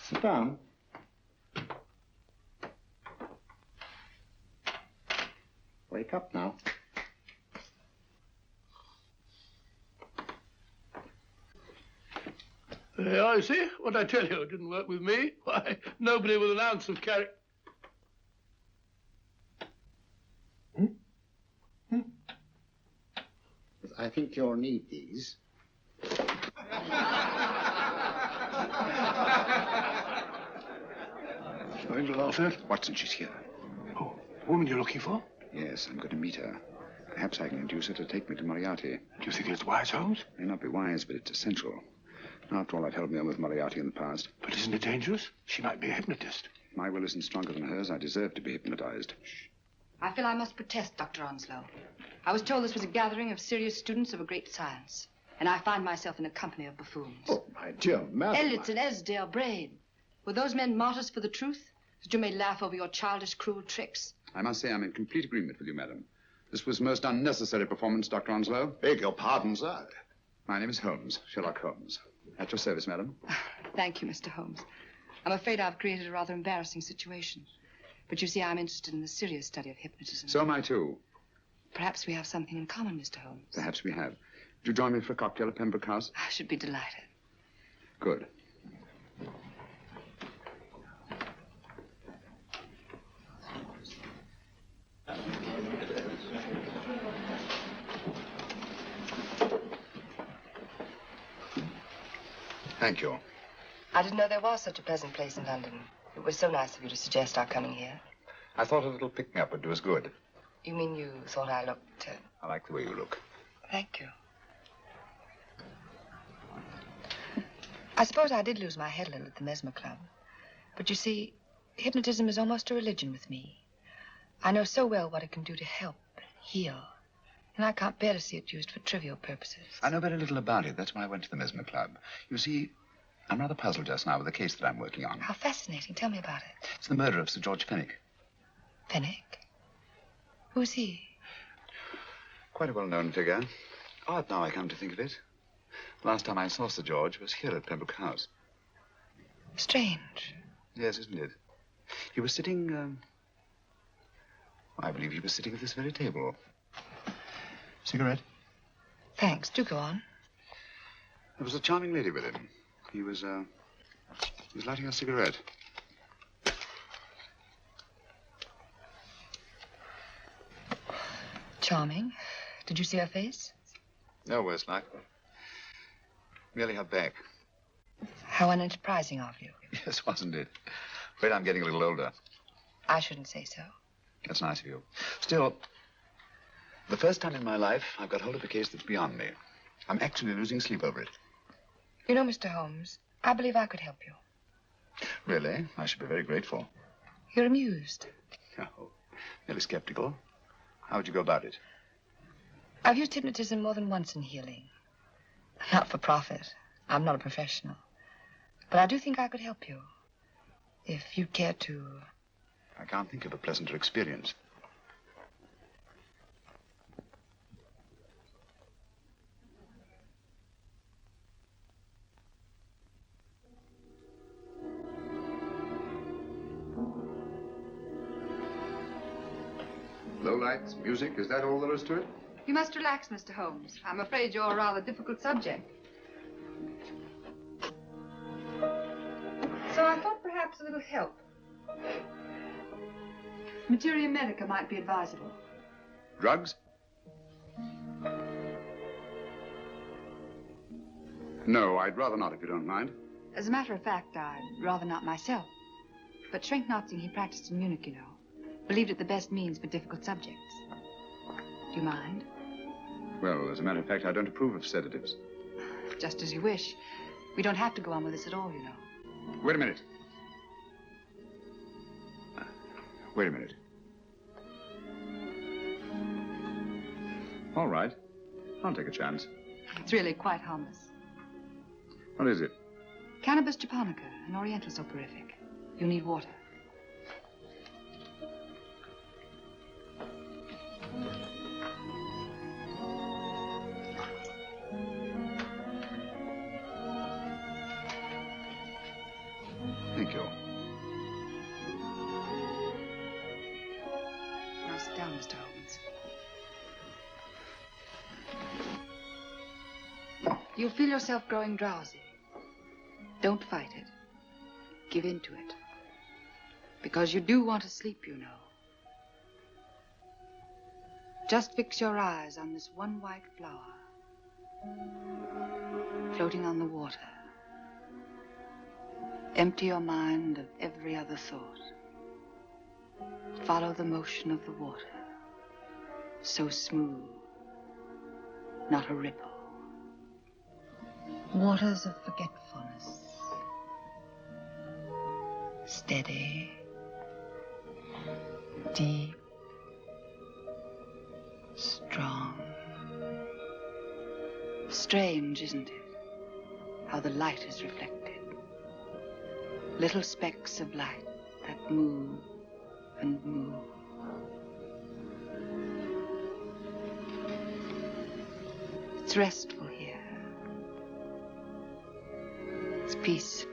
Sit down. Wake up now. I see. What I tell you, it didn't work with me. Why, nobody with an ounce of character... I think you'll need these. Going to laugh at? Watson, she's here. Oh, the woman you're looking for? Yes, I'm going to meet her. Perhaps I can induce her to take me to Moriarty. Do you think it's wise, Holmes? May not be wise, but it's essential. After all, I've held me on with Moriarty in the past. But isn't it dangerous? She might be a hypnotist. My will isn't stronger than hers. I deserve to be hypnotized. I feel I must protest, Dr. Onslow. I was told this was a gathering of serious students of a great science, and I find myself in a company of buffoons. Oh, my dear madam. Elliot and Esdale Brain. Were those men martyrs for the truth? That you may laugh over your childish, cruel tricks? I must say I'm in complete agreement with you, madam. This was most unnecessary performance, Dr. Onslow. Beg your pardon, sir. My name is Holmes, Sherlock Holmes. At your service, madam. Thank you, Mr. Holmes. I'm afraid I've created a rather embarrassing situation. But you see, I'm interested in the serious study of hypnotism. So am I, too. Perhaps we have something in common, Mr. Holmes. Perhaps we have. Would you join me for a cocktail at Pembroke House? I should be delighted. Good. Thank you. I didn't know there was such a pleasant place in London. It was so nice of you to suggest our coming here. I thought a little picking-up would do us good. You mean you thought I looked... I like the way you look. Thank you. I suppose I did lose my head a little at the Mesmer Club. But you see, hypnotism is almost a religion with me. I know so well what it can do to help, heal, And I can't bear to see it used for trivial purposes. I know very little about it. That's why I went to the Mesmer Club. You see, I'm rather puzzled just now with the case that I'm working on. How fascinating. Tell me about it. It's the murder of Sir George Fenwick. Fenwick? Who's he? Quite a well-known figure. Odd now I come to think of it. Last time I saw Sir George was here at Pembroke House. Strange. Yes, isn't it? He was sitting, I believe he was sitting at this very table. Cigarette? Thanks. Do go on. There was a charming lady with him. He was lighting a cigarette. Charming. Did you see her face? No worse luck. Merely her back. How unenterprising of you. Yes, wasn't it? Afraid I'm getting a little older. I shouldn't say so. That's nice of you. Still, the first time in my life I've got hold of a case that's beyond me. I'm actually losing sleep over it. You know, Mr. Holmes, I believe I could help you. Really? I should be very grateful. You're amused. No, merely skeptical. How would you go about it? I've used hypnotism more than once in healing. Not for profit. I'm not a professional. But I do think I could help you. If you'd care to... I can't think of a pleasanter experience. Low lights, music, is that all there is to it? You must relax, Mr. Holmes. I'm afraid you're a rather difficult subject. So I thought perhaps a little help. Materia medica might be advisable. Drugs? No, I'd rather not, if you don't mind. As a matter of fact, I'd rather not myself. But Schrenk-Notzing, he practiced in Munich, you know. Believed it the best means for difficult subjects. Do you mind? Well, as a matter of fact, I don't approve of sedatives. Just as you wish. We don't have to go on with this at all, you know. Wait a minute. Wait a minute. All right. I'll take a chance. It's really quite harmless. What is it? Cannabis japonica, an oriental soporific. You need water. Thank you. Now sit down, Mr. Holmes. You'll feel yourself growing drowsy. Don't fight it. Give in to it. Because you do want to sleep, you know. Just fix your eyes on this one white flower floating on the water. Empty your mind of every other thought. Follow the motion of the water. So smooth, not a ripple. Waters of forgetfulness. Steady, deep, strong. Strange, isn't it? How the light is reflected. Little specks of light that move and move. It's restful here. It's peaceful.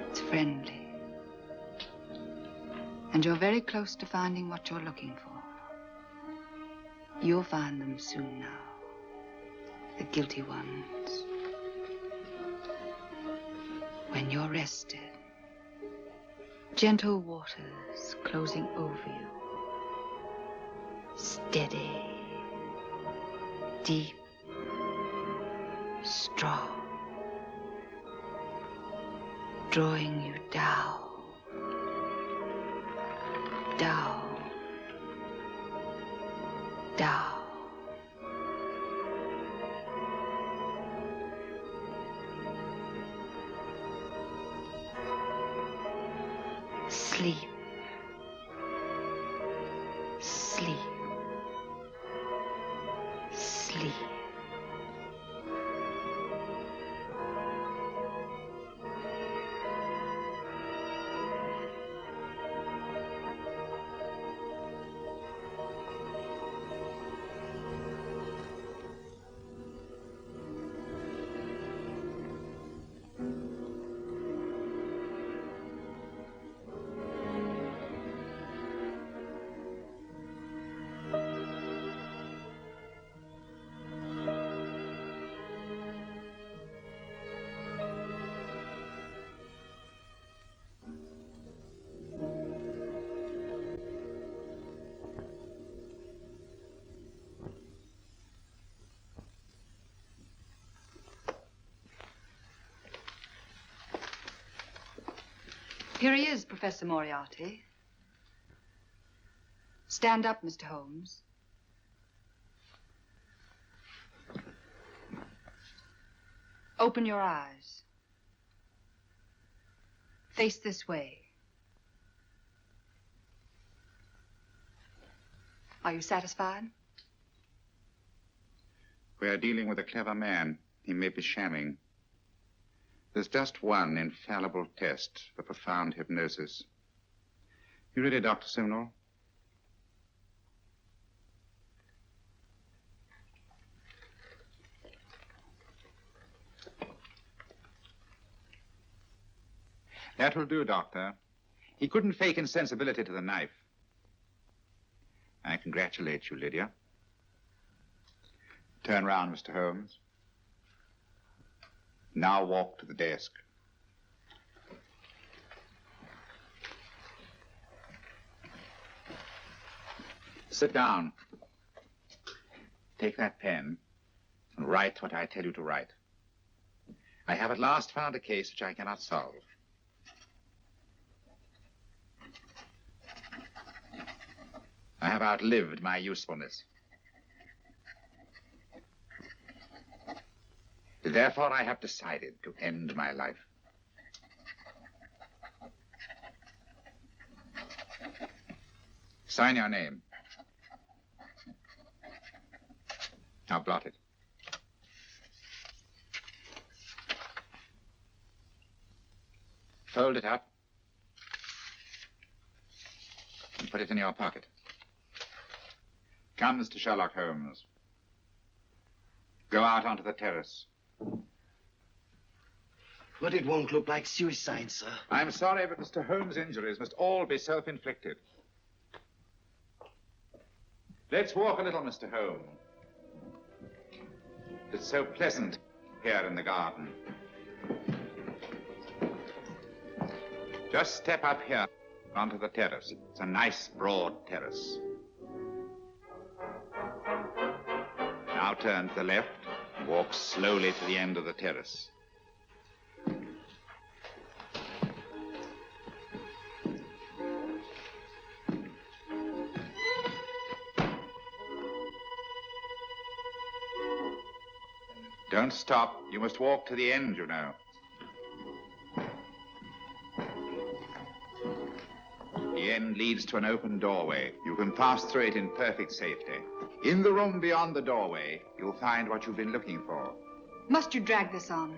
It's friendly. And you're very close to finding what you're looking for. You'll find them soon now. The guilty ones. When you're rested, gentle waters closing over you. Steady, deep, strong. Drawing you down, down, down. Sleep. Here he is, Professor Moriarty. Stand up, Mr. Holmes. Open your eyes. Face this way. Are you satisfied? We are dealing with a clever man. He may be shamming. There's just one infallible test for profound hypnosis. You ready, Dr. Simnel? That will do, Doctor. He couldn't fake insensibility to the knife. I congratulate you, Lydia. Turn round, Mr. Holmes. Now walk to the desk. Sit down. Take that pen and write what I tell you to write. I have at last found a case which I cannot solve. I have outlived my usefulness. Therefore, I have decided to end my life. Sign your name. Now blot it. Fold it up and put it in your pocket. Come, Mr. Sherlock Holmes. Go out onto the terrace. But it won't look like suicide, sir. I'm sorry, but Mr. Holmes' injuries must all be self-inflicted. Let's walk a little, Mr. Holmes. It's so pleasant here in the garden. Just step up here onto the terrace. It's a nice, broad terrace. Now turn to the left and walk slowly to the end of the terrace. Don't stop. You must walk to the end, you know. The end leads to an open doorway. You can pass through it in perfect safety. In the room beyond the doorway, you'll find what you've been looking for. Must you drag this on?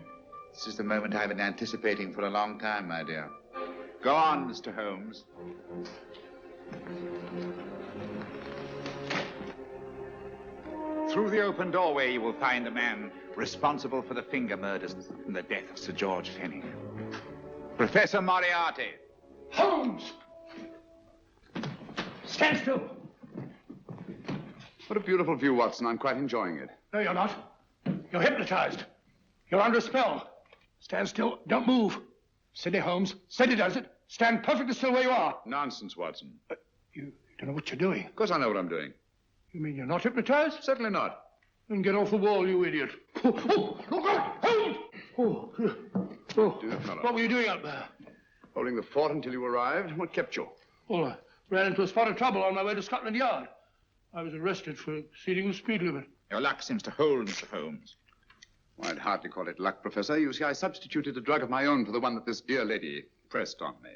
This is the moment I've been anticipating for a long time, my dear. Go on, Mr. Holmes. Through the open doorway, you will find a man responsible for the finger murders and the death of Sir George Fenning. Professor Moriarty. Holmes! Stand still. What a beautiful view, Watson. I'm quite enjoying it. No, you're not. You're hypnotized. You're under a spell. Stand still. Don't move. Steady, Holmes. Steady does it. Stand perfectly still where you are. Nonsense, Watson. You don't know what you're doing. Of course I know what I'm doing. You mean you're not hypnotized? Certainly not. Then get off the wall, you idiot. Oh, look out! Holmes! What were you doing up there? Holding the fort until you arrived. What kept you? Well, I ran into a spot of trouble on my way to Scotland Yard. I was arrested for exceeding the speed limit. Your luck seems to hold, Mr. Holmes. Well, I'd hardly call it luck, Professor. You see, I substituted a drug of my own for the one that this dear lady pressed on me.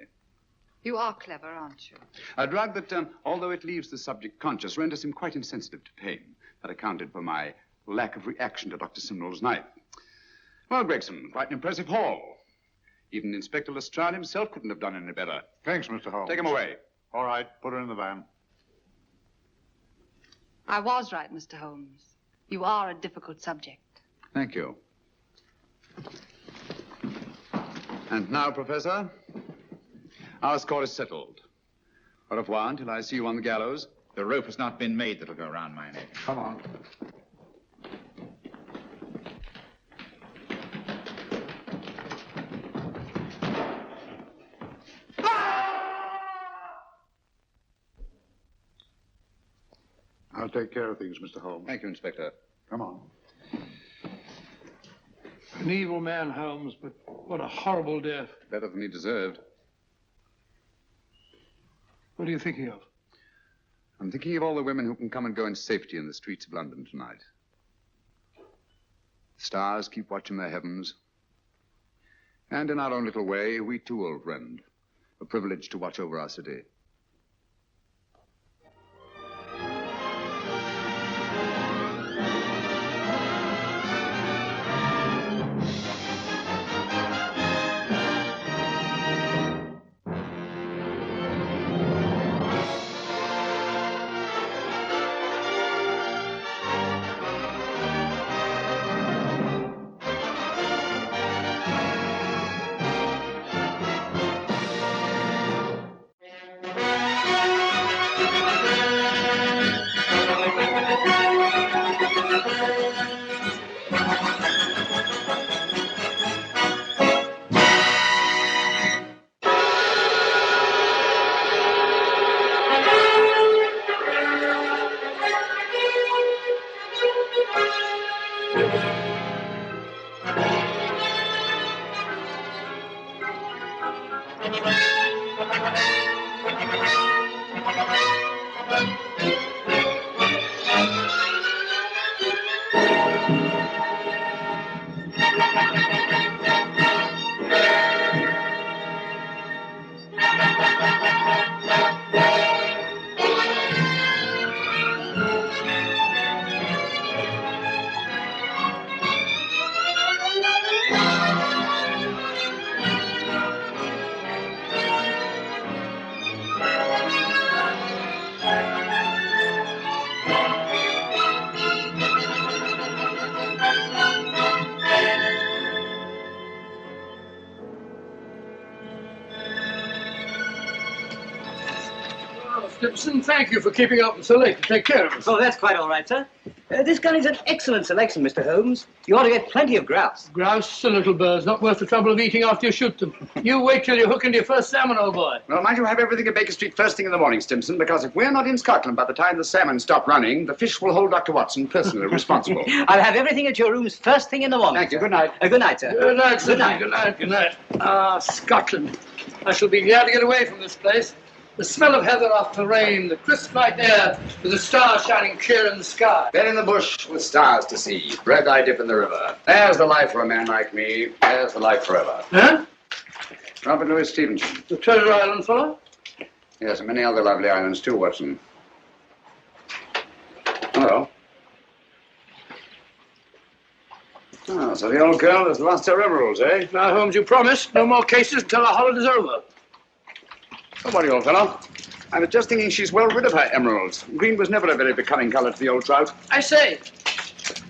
You are clever, aren't you? A drug that, although it leaves the subject conscious, renders him quite insensitive to pain. That accounted for my lack of reaction to Dr. Simnel's knife. Well, Gregson, quite an impressive haul. Even Inspector Lestrade himself couldn't have done any better. Thanks, Mr. Holmes. Take him away. All right, put her in the van. I was right, Mr. Holmes. You are a difficult subject. Thank you. And now, Professor, our score is settled. Au revoir until I see you on the gallows. The rope has not been made that'll go around my neck. Come on. I'll take care of things, Mr. Holmes. Thank you, Inspector. Come on. An evil man, Holmes, but what a horrible death. Better than he deserved. What are you thinking of? I'm thinking of all the women who can come and go in safety in the streets of London tonight. Stars keep watch in the heavens. And in our own little way, we too, old friend, are privileged to watch over our city. Stimson, thank you for keeping up so late to take care of us. Oh, that's quite all right, sir. This gun is an excellent selection, Mr. Holmes. You ought to get plenty of grouse. Grouse are little birds, not worth the trouble of eating after you shoot them. You wait till you hook into your first salmon, old boy. Well, mind you have everything at Baker Street first thing in the morning, Stimson, because if we're not in Scotland by the time the salmon stop running, the fish will hold Dr. Watson personally responsible. I'll have everything at your rooms first thing in the morning. Thank you. Good night. Good night, sir. Good night, sir. Good night. Good night. Good night. Ah, Scotland. I shall be glad to get away from this place. The smell of heather after rain, the crisp night air, with the stars shining clear in the sky. Bed in the bush with stars to see, bread I dip in the river. There's the life for a man like me. There's the life forever. Huh? Robert Louis Stevenson. The Treasure Island fellow? Yes, and many other lovely islands too, Watson. Hello. Oh, so the old girl has lost her emeralds, eh? Now, Holmes, you promised no more cases until our holiday's over. Don't worry, old fellow. I was just thinking she's well rid of her emeralds. Green was never a very becoming colour to the old trout. I say,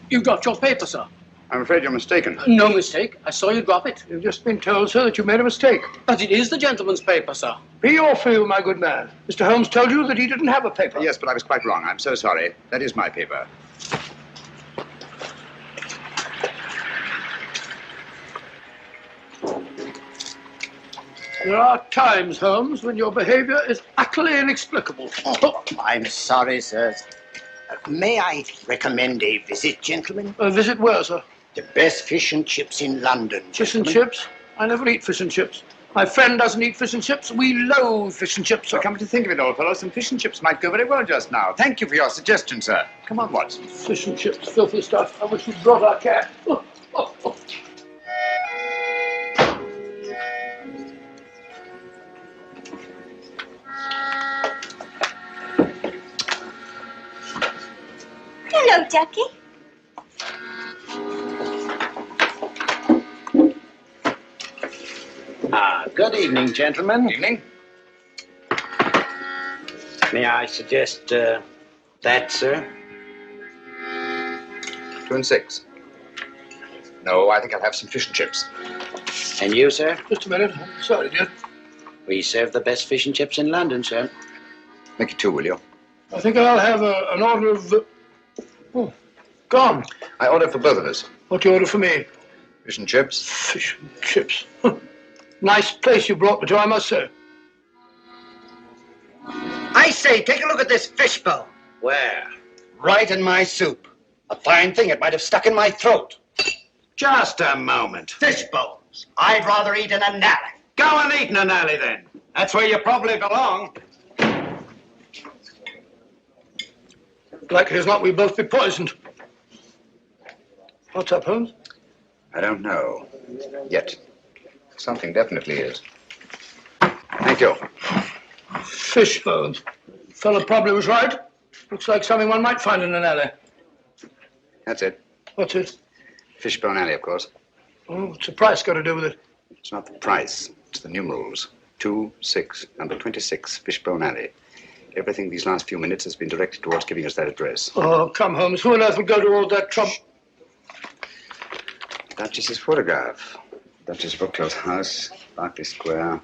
you got your paper, sir. I'm afraid you're mistaken. No mistake. I saw you drop it. You've just been told, sir, that you made a mistake. But it is the gentleman's paper, sir. Be your fool, my good man. Mr. Holmes told you that he didn't have a paper. Yes, but I was quite wrong. I'm so sorry. That is my paper. There are times, Holmes, when your behavior is utterly inexplicable. Oh, I'm sorry, sir. May I recommend a visit, gentlemen? A visit where, sir? The best fish and chips in London. Fish and gentlemen. chips? I never eat fish and chips. My friend doesn't eat fish and chips. We loathe fish and chips, sir. Come to think of it, old fellow, some fish and chips might go very well just now. Thank you for your suggestion, sir. Come on, Watson. Fish and chips, filthy stuff. I wish we'd brought our cat. Oh, oh, oh. Hello, Ducky. Good evening, gentlemen. Evening. May I suggest that, sir? 2 and 6. No, I think I'll have some fish and chips. And you, sir? Just a minute. Sorry, dear. We serve the best fish and chips in London, sir. Make it 2, will you? I think I'll have an order of... Oh, gone. I order for both of us. What do you order for me? Fish and chips. Fish and chips. Nice place you brought me to, I must say. I say, take a look at this fishbowl. Where? Right in my soup. A fine thing, it might have stuck in my throat. Just a moment. Fishbowls. I'd rather eat in an alley. Go and eat in an alley, then. That's where you probably belong. Likely as not, we'll both be poisoned. What's up, Holmes? I don't know. Yet. Something definitely is. Thank you. Fish bones. Fellow probably was right. Looks like something one might find in an alley. That's it. What's it? Fishbone Alley, of course. Oh, what's the price got to do with it? It's not the price. It's the numerals. 26, number 26, Fishbone Alley. Everything these last few minutes has been directed towards giving us that address. Oh, come, Holmes. Who on earth will go to all that trouble? Duchess's photograph. Duchess Brookfield's house, Berkeley Square.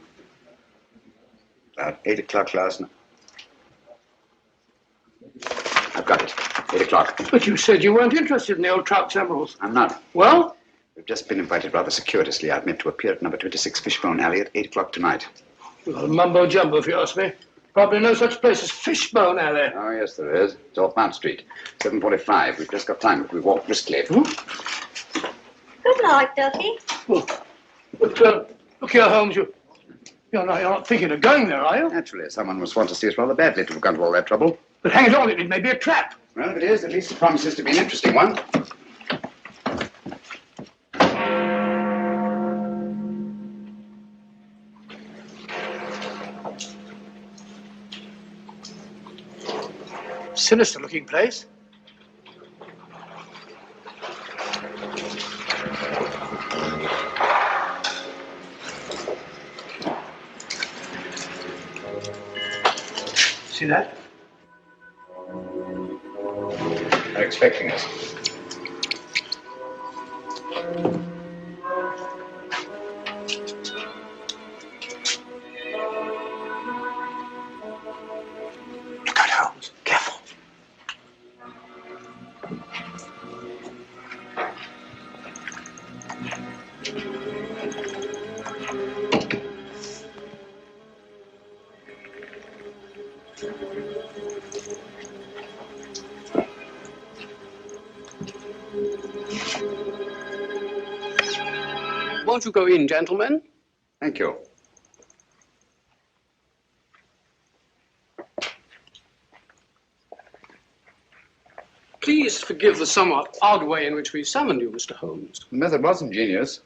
About 8 o'clock last night. I've got it. 8 o'clock. But you said you weren't interested in the old trout emeralds. I'm not. Well? We've just been invited rather circuitously. I've meant to appear at number 26 Fishbone Alley at 8 o'clock tonight. Well, mumbo jumbo, if you ask me. Probably no such place as Fishbone Alley. Oh, yes, there is. It's off Mount Street. 7:45. We've just got time, but we walk briskly. Good night, Ducky. But, look here, Holmes, you're not thinking of going there, are you? Naturally, someone must want to see us rather badly to have gone to all that trouble. But hang it all, it may be a trap. Well, if it is, at least it promises to be an interesting one. Sinister-looking place. See that? They're expecting us. Look out, Holmes. Careful. Won't you go in, gentlemen? Thank you. Please forgive the somewhat odd way in which we summoned you, Mr. Holmes. The method was ingenious.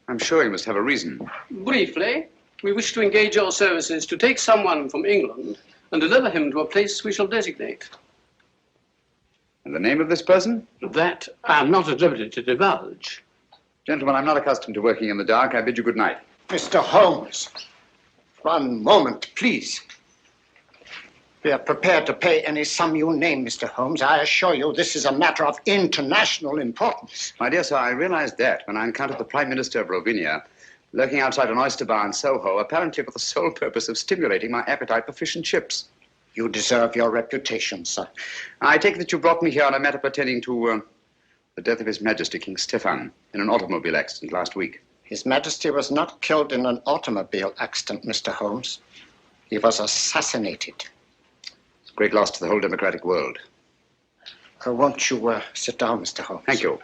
I'm sure you must have a reason. Briefly, we wish to engage your services to take someone from England and deliver him to a place we shall designate. And the name of this person? That I am not at liberty to divulge. Gentlemen, I'm not accustomed to working in the dark. I bid you good night. Mr. Holmes, 1 moment, please. We are prepared to pay any sum you name, Mr. Holmes. I assure you this is a matter of international importance. My dear sir, I realized that when I encountered the Prime Minister of Rovinia lurking outside an oyster bar in Soho, apparently for the sole purpose of stimulating my appetite for fish and chips. You deserve your reputation, sir. I take it that you brought me here on a matter pertaining to the death of His Majesty King Stefan in an automobile accident last week. His Majesty was not killed in an automobile accident, Mr. Holmes. He was assassinated. It's a great loss to the whole democratic world. Won't you sit down, Mr. Holmes? Thank you.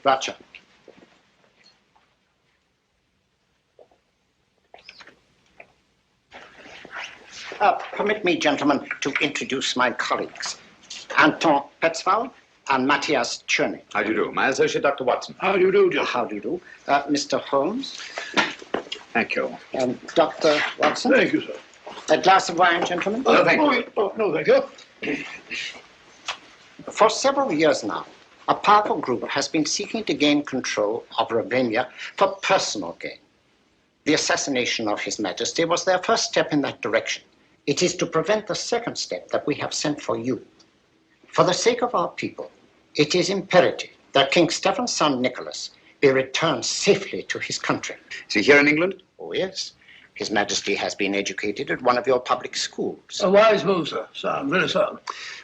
Roger. Permit me, gentlemen, to introduce my colleagues. Anton Petzval and Matthias Cherney. How do you do? My associate, Dr. Watson. How do you do, John? How do you do? Mr. Holmes. Thank you. And Dr. Watson. Thank you, sir. A glass of wine, gentlemen? No, thank you. No, thank you. For several years now, a powerful group has been seeking to gain control of Ravinia for personal gain. The assassination of His Majesty was their first step in that direction. It is to prevent the second step that we have sent for you. For the sake of our people, it is imperative that King Stephen's son Nicholas be returned safely to his country. Is he here in England? Oh, yes. His Majesty has been educated at one of your public schools. A wise move, sir. Sound, very sound.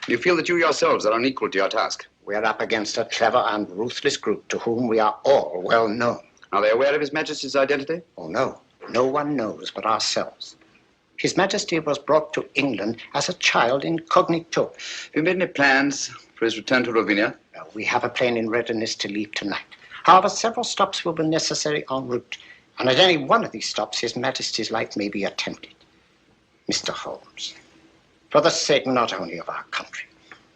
Do you feel that you yourselves are unequal to your task? We are up against a clever and ruthless group to whom we are all well known. Are they aware of His Majesty's identity? Oh, no. No one knows but ourselves. His Majesty was brought to England as a child incognito. Have you made any plans for his return to Ravinia? We have a plane in readiness to leave tonight. However, several stops will be necessary en route. And at any one of these stops, His Majesty's life may be attempted. Mr. Holmes, for the sake not only of our country,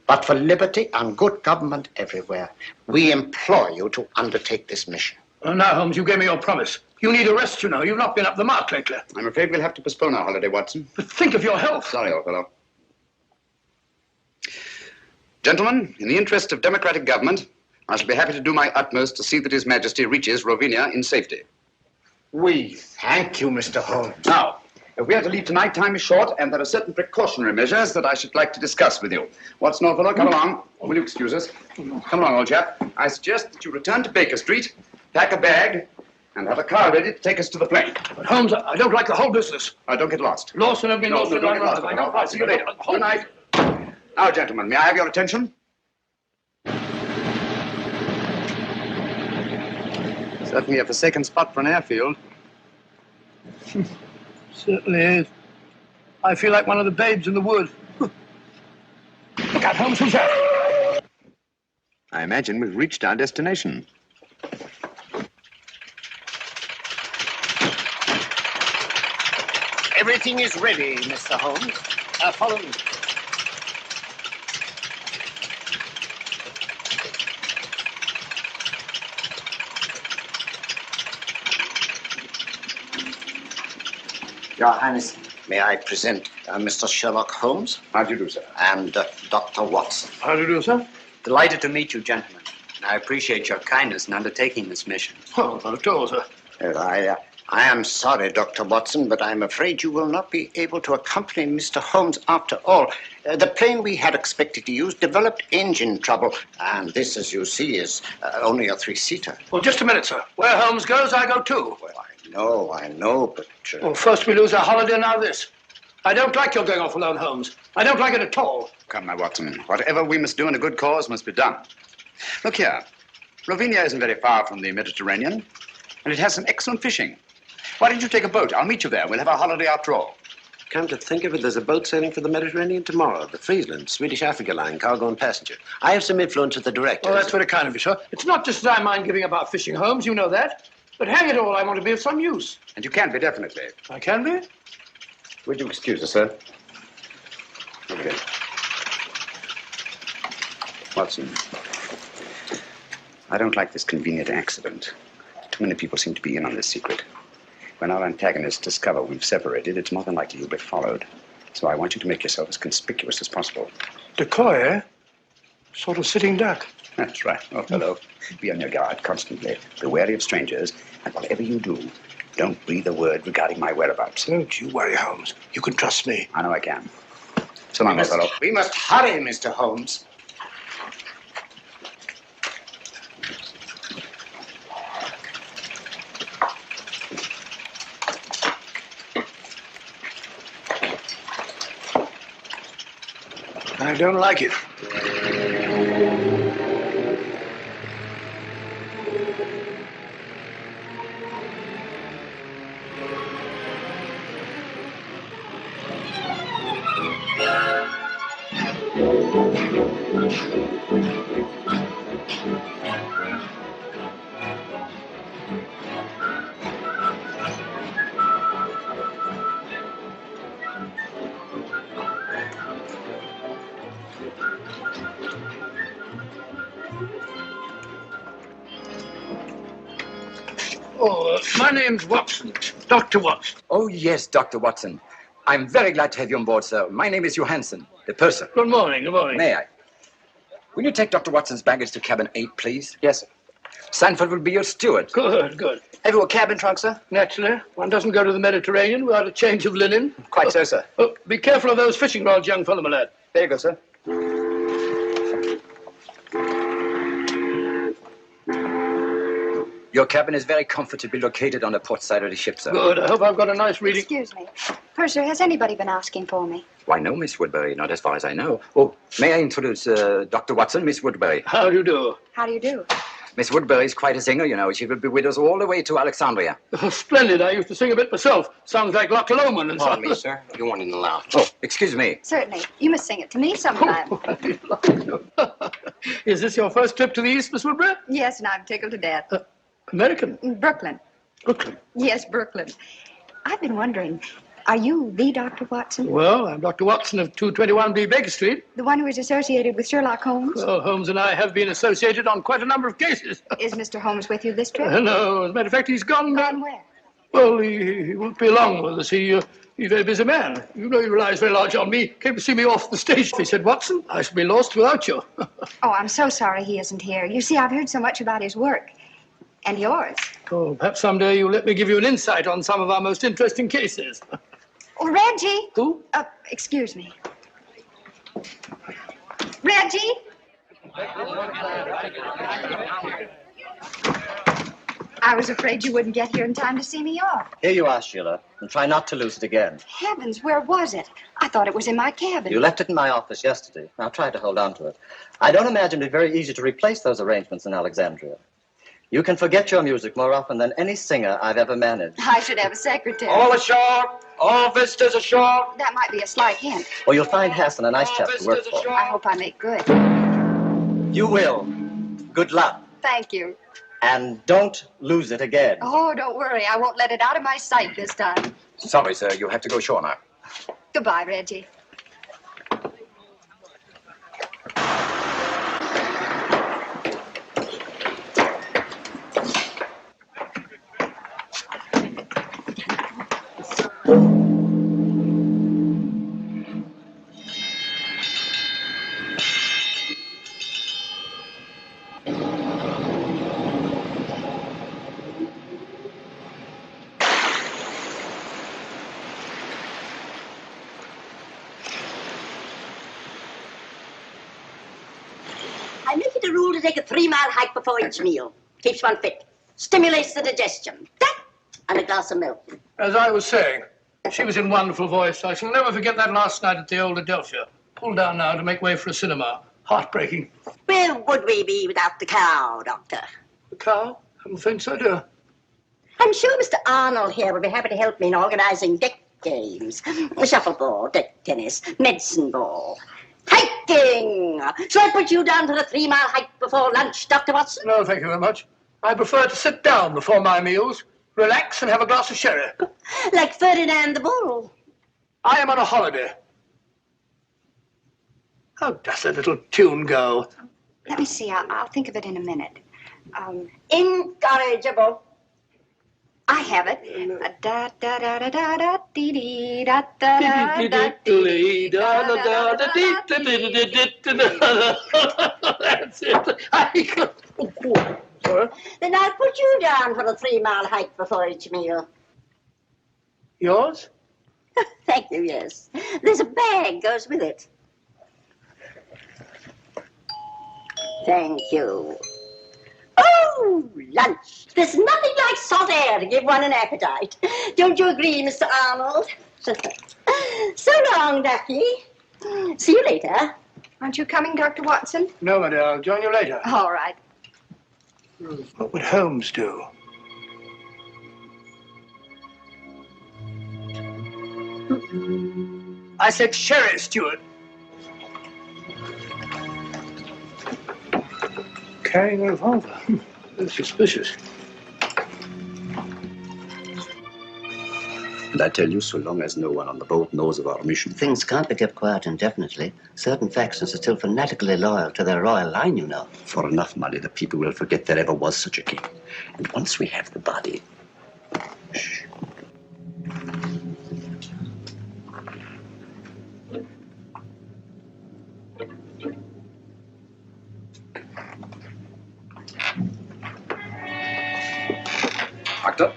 but for liberty and good government everywhere. We implore you to undertake this mission. Well, now, Holmes, you gave me your promise. You need a rest, you know. You've not been up the mark lately. I'm afraid we'll have to postpone our holiday, Watson. But think of your health. Sorry, old fellow. Gentlemen, in the interest of democratic government, I shall be happy to do my utmost to see that His Majesty reaches Rovinia in safety. We thank you, Mr. Holmes. Now, if we are to leave tonight, time is short, and there are certain precautionary measures that I should like to discuss with you. Watson, old fellow, come along. Will you excuse us? Come along, old chap. I suggest that you return to Baker Street, pack a bag, and have a car ready to take us to the plane. But, Holmes, I don't like the whole business. Don't get lost. Lost and I've been lost. Don't get lost. I'll see you later. Good night. Now, gentlemen, may I have your attention? Certainly a forsaken spot for an airfield. Certainly is. I feel like one of the babes in the wood. Look out, Holmes, who's that? I imagine we've reached our destination. Everything is ready, Mr. Holmes. Follow me. Your Highness, may I present Mr. Sherlock Holmes? How do you do, sir? And Dr. Watson. How do you do, sir? Delighted to meet you, gentlemen. I appreciate your kindness in undertaking this mission. Oh, not at all, sir. I am sorry, Dr. Watson, but I'm afraid you will not be able to accompany Mr. Holmes after all. The plane we had expected to use developed engine trouble, and this, as you see, is only a three-seater. Well, just a minute, sir. Where Holmes goes, I go too. Well, I know, but... Well, first we lose our holiday, now this. I don't like your going off alone, Holmes. I don't like it at all. Come now, Watson. Whatever we must do in a good cause must be done. Look here. Rovinia isn't very far from the Mediterranean, and it has some excellent fishing. Why don't you take a boat? I'll meet you there. We'll have our holiday after all. Come to think of it, there's a boat sailing for the Mediterranean tomorrow. The Friesland, Swedish Africa line, cargo and passenger. I have some influence with the director. Oh, that's very kind of you, sir. It's not just that I mind giving up our fishing, Holmes. You know that. But hang it all, I want to be of some use. And you can be, definitely. I can be? Would you excuse us, sir? Okay. Watson, I don't like this convenient accident. Too many people seem to be in on this secret. When our antagonists discover we've separated, it's more than likely you'll be followed. So I want you to make yourself as conspicuous as possible. Decoy, eh? Sort of sitting duck. That's right. Oh, hello. Be on your guard constantly. Be wary of strangers. And whatever you do, don't breathe a word regarding my whereabouts. Don't you worry, Holmes. You can trust me. I know I can. So long, old fellow. We must hurry, Mr. Holmes. I don't like it. Oh, my name's Watson, Dr. Watson. Oh, yes, Dr. Watson. I'm very glad to have you on board, sir. My name is Johansson, the purser. Good morning, good morning. May I? Will you take Dr. Watson's baggage to cabin 8, please? Yes, sir. Sanford will be your steward. Good, good. Have you a cabin trunk, sir? Naturally. One doesn't go to the Mediterranean without a change of linen. Quite so, sir. Oh, be careful of those fishing rods, young fellow, my lad. There you go, sir. Your cabin is very comfortably located on the port side of the ship, sir. Good. I hope I've got a nice reading. Excuse me. Purser, has anybody been asking for me? Why, no, Miss Woodbury, not as far as I know. Oh, may I introduce Dr. Watson, Miss Woodbury? How do you do? How do you do? Miss Woodbury is quite a singer, you know. She will be with us all the way to Alexandria. Oh, splendid. I used to sing a bit myself. Sounds like Loch Lomond and so on. Pardon me, sir. You want in the lounge. Oh, excuse me. Certainly. You must sing it to me sometime. Is this your first trip to the East, Miss Woodbury? Yes, and I'm tickled to death. American? Brooklyn. Brooklyn. Yes, Brooklyn. I've been wondering, Are you the Dr. Watson? Well, I'm Dr. Watson of 221B Baker Street. The one who is associated with Sherlock Holmes? Well, Holmes and I have been associated on quite a number of cases. Is Mr. Holmes with you this trip? No, as a matter of fact, he's gone. Gone where? Well, he won't be long with us. He's a very busy man. You know he relies very large on me. Came to see me off the stage. He said, Watson, I shall be lost without you. Oh, I'm so sorry he isn't here. You see, I've heard so much about his work. And yours. Oh, perhaps someday you'll let me give you an insight on some of our most interesting cases. Oh, Reggie. Who? Excuse me. Reggie? I was afraid you wouldn't get here in time to see me off. Here you are, Sheila, and try not to lose it again. Heavens, where was it? I thought it was in my cabin. You left it in my office yesterday. Now try to hold on to it. I don't imagine it'd be very easy to replace those arrangements in Alexandria. You can forget your music more often than any singer I've ever managed. I should have a secretary. All ashore! All visitors ashore! That might be a slight hint. Or you'll find Hassan a nice chap to work for. I hope I make good. You will. Good luck. Thank you. And don't lose it again. Oh, don't worry. I won't let it out of my sight this time. Sorry, sir. You have to go ashore now. Goodbye, Reggie. I make it a rule to take a 3-mile hike before each meal. Keeps one fit. Stimulates the digestion. That and a glass of milk. As I was saying, she was in wonderful voice. I shall never forget that last night at the Old Adelphia. Pulled down now to make way for a cinema. Heartbreaking. Where would we be without the cow, Doctor? The cow? I don't think so, dear. I'm sure Mr. Arnold here would be happy to help me in organizing deck games. Shuffleboard, deck tennis, medicine ball. Hiking! Shall I put you down for a 3-mile hike before lunch, Dr. Watson? No, thank you very much. I prefer to sit down before my meals, relax and have a glass of sherry. Like Ferdinand the Bull. I am on a holiday. How does that little tune go? Let me see. I'll think of it in a minute. Incorrigible. I have it. Da da da da da da dee dee da da da da dee da da da da dee That's it. Sorry? Then I'll put you down for a 3-mile hike before each meal. Yours? Thank you, yes. There's a bag goes with it. Thank you. Oh, lunch. There's nothing like salt air to give one an appetite. Don't you agree, Mr. Arnold? So long, Ducky. See you later. Aren't you coming, Dr. Watson? No, my dear. I'll join you later. All right. What would Holmes do? I said sherry, Stewart. Carrying a revolver. That's suspicious. And I tell you, so long as no one on the boat knows of our mission... Things can't be kept quiet indefinitely. Certain factions are still fanatically loyal to their royal line, you know. For enough money, the people will forget there ever was such a king. And once we have the body... Shh. Doctor?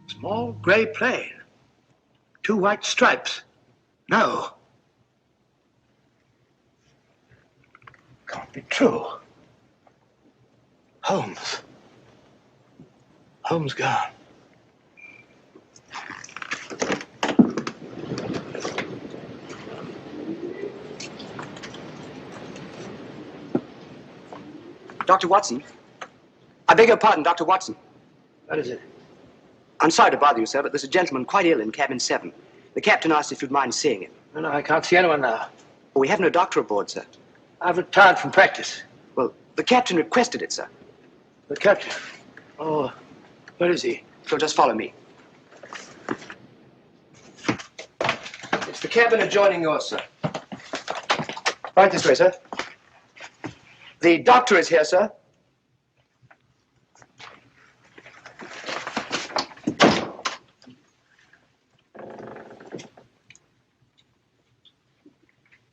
Small gray plane. 2 white stripes. No. Can't be true. Holmes. Holmes gone. Dr. Watson. I beg your pardon, Dr. Watson. What is it? I'm sorry to bother you, sir, but there's a gentleman quite ill in cabin 7. The captain asked if you'd mind seeing him. No, I can't see anyone now. We have no doctor aboard, sir. I've retired from practice. Well, the captain requested it, sir. The captain? Oh, where is he? So just follow me. It's the cabin adjoining yours, sir. Right this way, sir. The doctor is here, sir.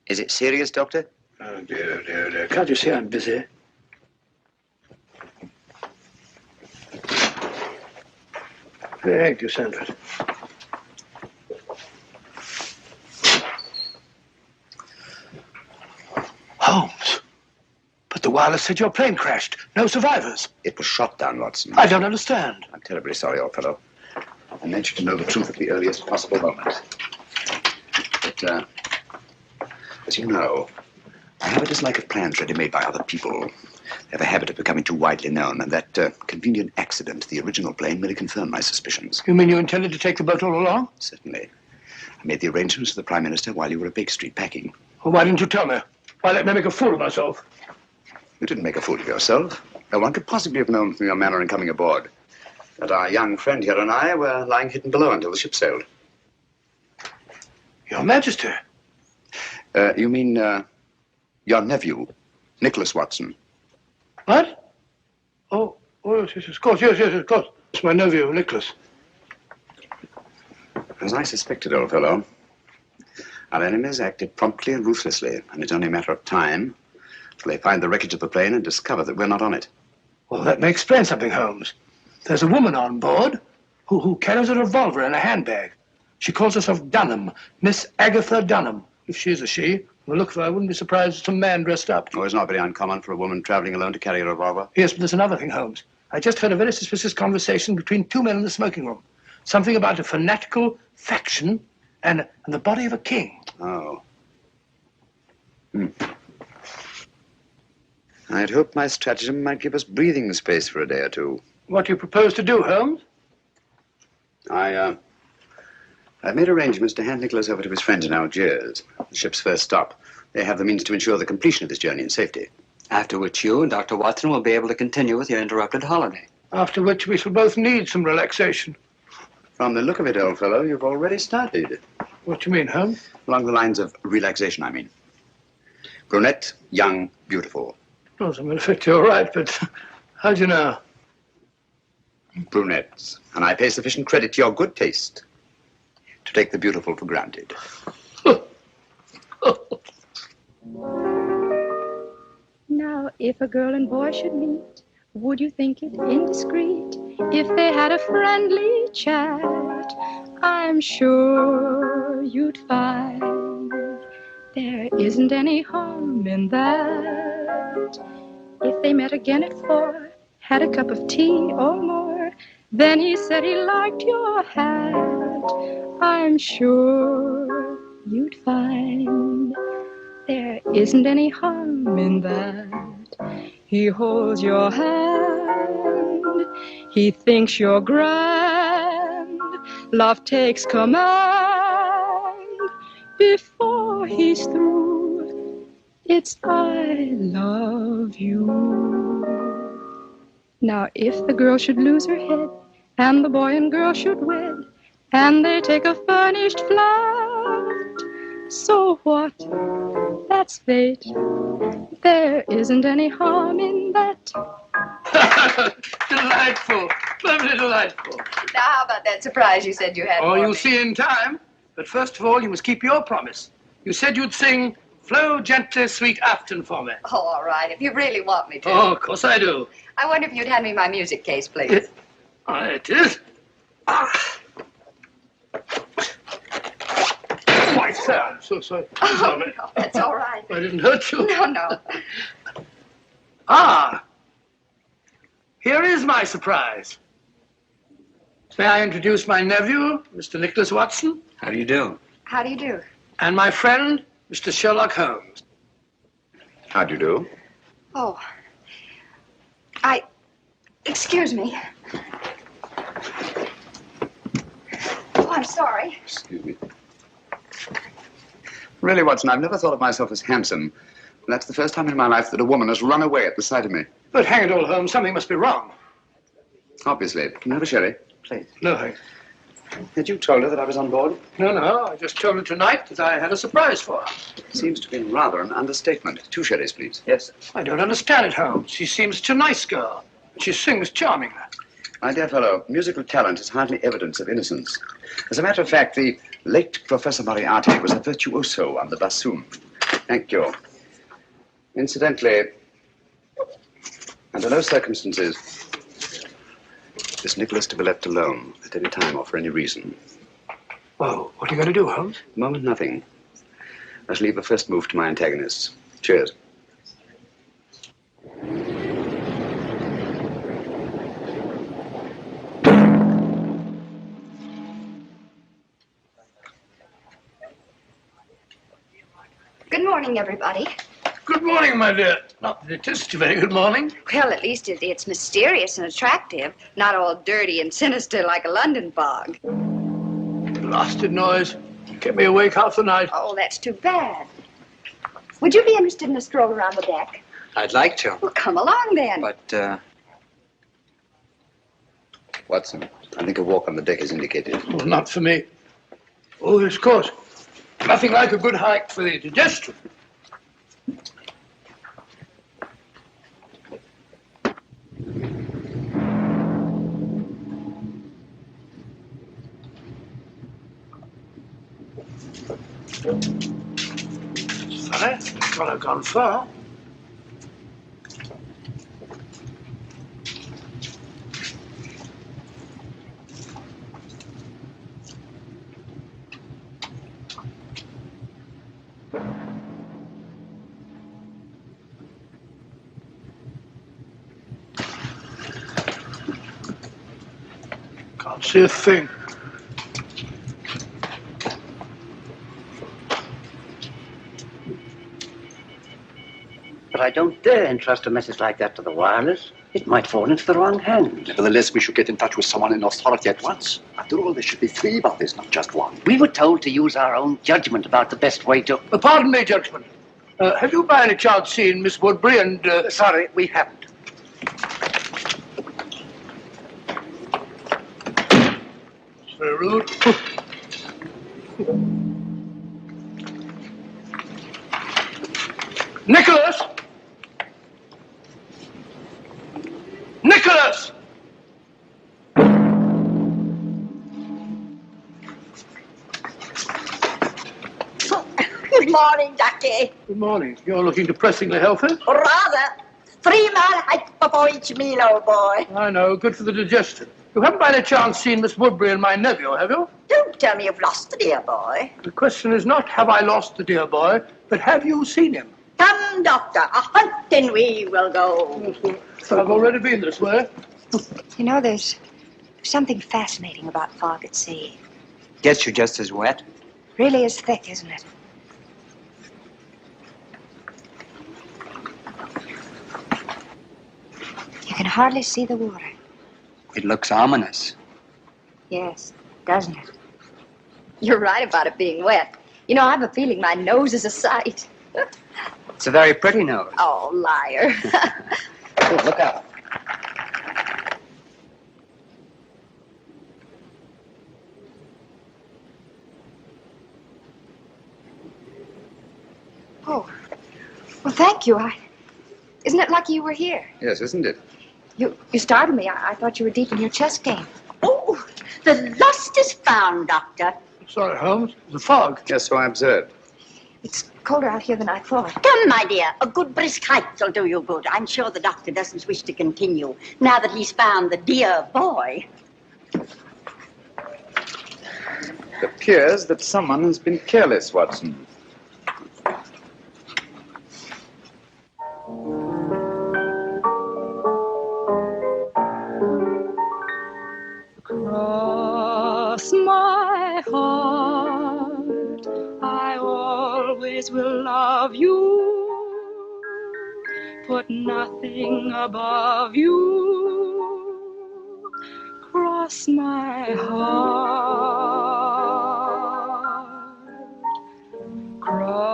Is it serious, Doctor? Oh, dear, dear, dear. Can't you see I'm busy? Thank you, Sandra. Holmes. But the wireless said your plane crashed. No survivors. It was shot down, Watson. I don't understand. I'm terribly sorry, old fellow. I meant you to know the truth at the earliest possible moment. But, as you know, I have a dislike of plans ready-made by other people. They have a habit of becoming too widely known, and that convenient accident to the original plane merely confirmed my suspicions. You mean you intended to take the boat all along? Certainly. I made the arrangements with the Prime Minister while you were at Baker Street packing. Well, why didn't you tell me? Why let me make a fool of myself? You didn't make a fool of yourself. No one could possibly have known from your manner in coming aboard that our young friend here and I were lying hidden below until the ship sailed. Your Majesty. You mean, your nephew, Nicholas Watson. What? Oh, yes, of course, yes, of course. It's my nephew, Nicholas. As I suspected, old fellow, our enemies acted promptly and ruthlessly, and it's only a matter of time till they find the wreckage of the plane and discover that we're not on it. Well, that may explain something, Holmes. There's a woman on board who carries a revolver in a handbag. She calls herself Dunham, Miss Agatha Dunham. If she is a she, from the look of her, I wouldn't be surprised if some man dressed up. Oh, it's not very uncommon for a woman traveling alone to carry a revolver. Yes, but there's another thing, Holmes. I just heard a very suspicious conversation between two men in the smoking room. Something about a fanatical faction and the body of a king. Oh. I'd hoped my stratagem might give us breathing space for a day or two. What do you propose to do, Holmes? I've made arrangements to hand Nicholas over to his friends in Algiers, the ship's first stop. They have the means to ensure the completion of this journey in safety. After which you and Dr. Watson will be able to continue with your interrupted holiday. After which we shall both need some relaxation. From the look of it, old fellow, you've already started. What do you mean, Holmes? Along the lines of relaxation, I mean. Brunette, young, beautiful. Oh, as a matter of fact, you're right, but how do you know? Brunettes. And I pay sufficient credit to your good taste to take the beautiful for granted. Now, if a girl and boy should meet, would you think it indiscreet if they had a friendly chat? I'm sure you'd find there isn't any harm in that. If they met again at 4, had a cup of tea or more, then he said he liked your hat, I'm sure you'd find there isn't any harm in that. He holds your hand, he thinks you're grand, love takes command. Before he's through, it's I love you. Now if the girl should lose her head, and the boy and girl should wed, and they take a furnished flat, so what? That's fate. There isn't any harm in that. Delightful. Lovely delightful. Now, how about that surprise you said you had Oh, for you'll me? see in time. But first of all, you must keep your promise. You said you'd sing Flow Gently, Sweet Afton for me. Oh, all right, if you really want me to. Oh, of course I do. I wonder if you'd hand me my music case, please. It is. Why, sir, I'm so sorry. Oh, Sorry. no, that's all right. I didn't hurt you. No, no. Ah, here is my surprise. May I introduce my nephew, Mr. Nicholas Watson? How do you do? How do you do? And my friend, Mr. Sherlock Holmes. How do you do? Oh, excuse me. Oh, I'm sorry. Excuse me. Really, Watson, I've never thought of myself as handsome. And that's the first time in my life that a woman has run away at the sight of me. But hang it all, Holmes, something must be wrong. Obviously. Can you have a sherry? Please. No, thanks. Had you told her that I was on board? No, I just told her tonight that I had a surprise for her. Seems to be rather an understatement. 2 sherries, please. Yes. I don't understand it, Holmes. She seems such a nice girl. She sings charmingly. My dear fellow, musical talent is hardly evidence of innocence. As a matter of fact, the late Professor Moriarty was a virtuoso on the bassoon. Thank you. Incidentally, under no circumstances is Nicholas to be left alone at any time or for any reason. Well, what are you going to do, Holmes? At the moment, nothing. I shall leave the first move to my antagonists. Cheers. Good morning, everybody. Good morning, my dear. Not that it is a very good morning. Well, at least it's mysterious and attractive, not all dirty and sinister like a London fog. Blasted noise. Kept me awake half the night. Oh, that's too bad. Would you be interested in a stroll around the deck? I'd like to. Well, come along then. But, Watson, I think a walk on the deck is indicated. Well, not for me. Oh, yes, of course. Nothing like a good hike for the digestion. Funny, well, I've gone far. Can't see a thing. But I don't dare entrust a message like that to the wireless. It might fall into the wrong hands. Nevertheless, we should get in touch with someone in authority at once. After all, there should be 3 bodies, not just 1. We were told to use our own judgment about the best way to... Pardon me, gentlemen. Have you by any chance seen Miss Woodbury and... Sorry, we haven't. It's very rude. Nicholas! Nicholas! Good morning, Ducky. Good morning. You're looking depressingly healthy. Rather. 3 mile hike before each meal, old boy. I know. Good for the digestion. You haven't by any chance seen Miss Woodbury and my nephew, have you? Don't tell me you've lost the dear boy. The question is not have I lost the dear boy, but have you seen him? Come, Doctor, a hunting we will go. I've already been this way. You know, there's something fascinating about fog at sea. Gets you just as wet. Really is thick, isn't it? You can hardly see the water. It looks ominous. Yes, doesn't it? You're right about it being wet. You know, I have a feeling my nose is a sight. It's a very pretty nose. Oh, liar. Oh, look out. Oh, well, thank you. Isn't it lucky you were here? Yes, isn't it? You startled me. I thought you were deep in your chess game. Oh, the lost is found, Doctor. Sorry, Holmes. The fog. Yes, so I observed. It's colder out here than I thought. Come, my dear. A good brisk hike will do you good. I'm sure the doctor doesn't wish to continue now that he's found the dear boy. It appears that someone has been careless, Watson. Cross my heart, I always will love you. Put nothing above you. Cross my heart, cross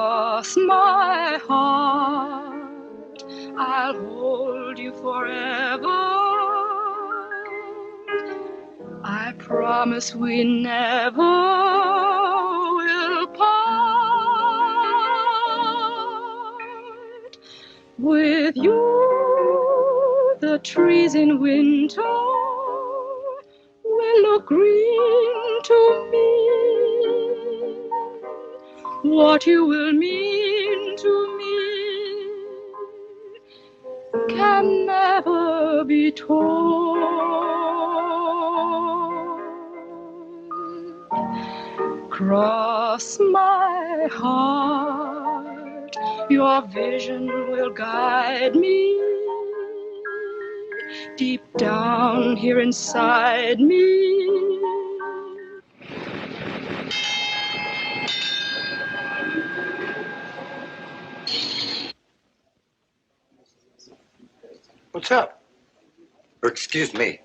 I promise we never will part. With you, the trees in winter will look green to me. What you will mean to me can never be told. Cross my heart, your vision will guide me deep down here inside me. What's up? Excuse me.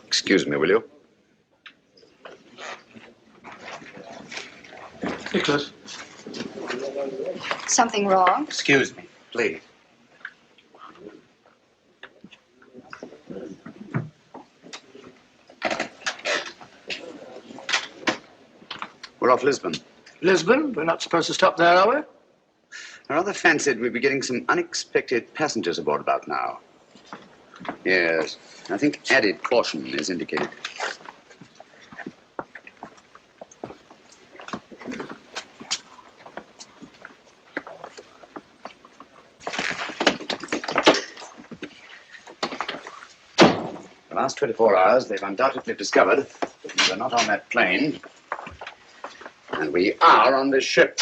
Excuse me, will you? Nicholas. Something wrong? Excuse me, please. We're off Lisbon. Lisbon? We're not supposed to stop there, are we? I rather fancied we'd be getting some unexpected passengers aboard about now. Yes, I think added caution is indicated. The last 24 hours, they've undoubtedly discovered we're not on that plane, and we are on this ship.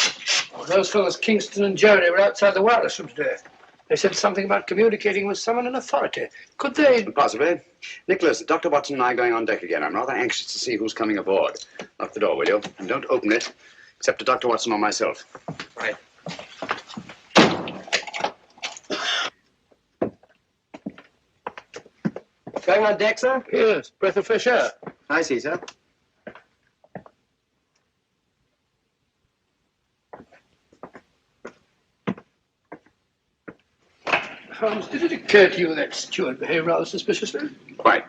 Oh, those fellows, Kingston and Jerry, were outside the wireless room today. They said something about communicating with someone in authority. Could they... Possibly. Nicholas, Dr. Watson and I are going on deck again. I'm rather anxious to see who's coming aboard. Lock the door, will you? And don't open it, except to Dr. Watson or myself. Right. Going on deck, sir? Yes, breath of fresh air. I see, sir. Holmes, did it occur to you that steward behaved rather suspiciously? Quite.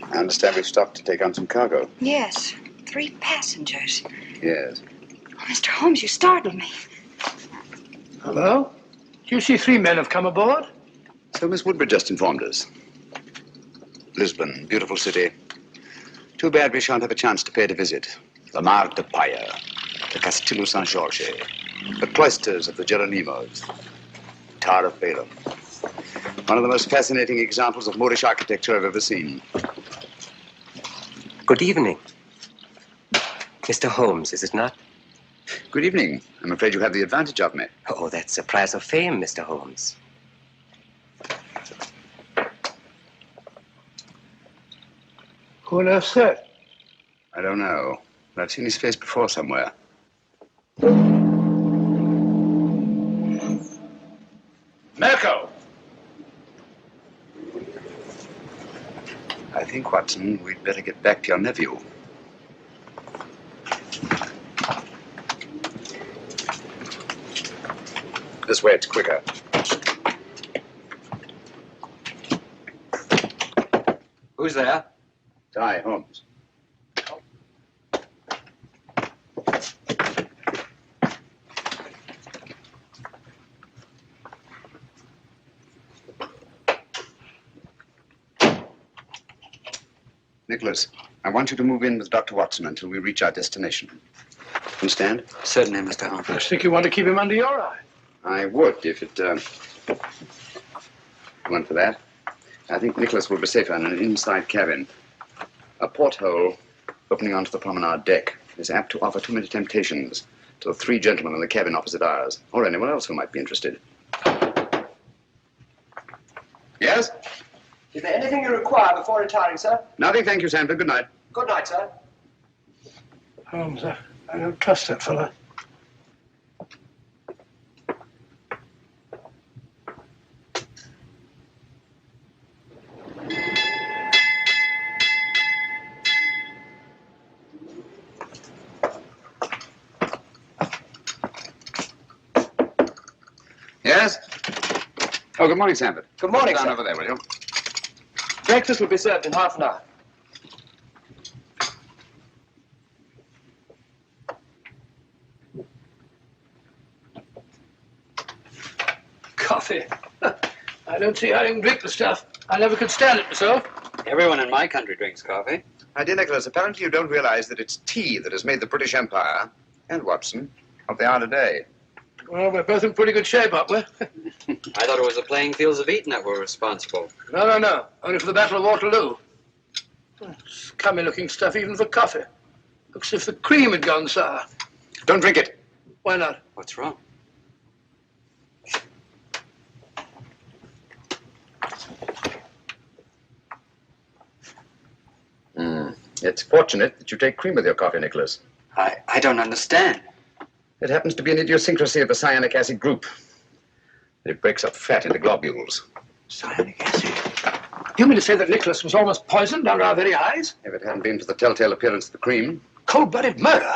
I understand we've stopped to take on some cargo. Yes, 3 passengers. Yes. Oh, Mr. Holmes, you startled me. Hello? Do you see 3 men have come aboard? So Miss Woodbridge just informed us. Lisbon, beautiful city. Too bad we shan't have a chance to pay it a visit. The Mar de Paya, the Castillo San Jorge, the cloisters of the Geronimos, Tower of Balaam. One of the most fascinating examples of Moorish architecture I've ever seen. Good evening. Mr. Holmes, is it not? Good evening. I'm afraid you have the advantage of me. Oh, that's a prize of fame, Mr. Holmes. Who on earth's that? I don't know, but I've seen his face before somewhere. Mirko! I think, Watson, we'd better get back to your nephew. This way, it's quicker. Who's there? It's I, Holmes. Nicholas, I want you to move in with Dr. Watson until we reach our destination. Understand? Certainly, Mr. Holmes. I think you want to keep him under your eye. I would, if it went for that. I think Nicholas will be safer in an inside cabin. A porthole opening onto the promenade deck is apt to offer too many temptations to the 3 gentlemen in the cabin opposite ours, or anyone else who might be interested. Yes? Is there anything you require before retiring, sir? Nothing, thank you, Sanford. Good night. Good night, sir. Holmes, I don't trust that fellow. Yes? Oh, good morning, Sandford. Good morning, Down sir. over there, will you? Breakfast will be served in half an hour. Coffee. I don't see how you can drink the stuff. I never could stand it myself. Everyone in my country drinks coffee. My dear Nicholas, apparently you don't realize that it's tea that has made the British Empire, and Watson, what they are today. Well, we're both in pretty good shape, aren't we? I thought it was the playing fields of Eton that were responsible. No. Only for the Battle of Waterloo. Scummy-looking stuff, even for coffee. Looks as if the cream had gone sour. Don't drink it. Why not? What's wrong? It's fortunate that you take cream with your coffee, Nicholas. I don't understand. It happens to be an idiosyncrasy of the cyanic acid group. It breaks up fat into globules. Cyanic acid? You mean to say that Nicholas was almost poisoned under our very eyes? If it hadn't been for the telltale appearance of the cream. Cold-blooded murder?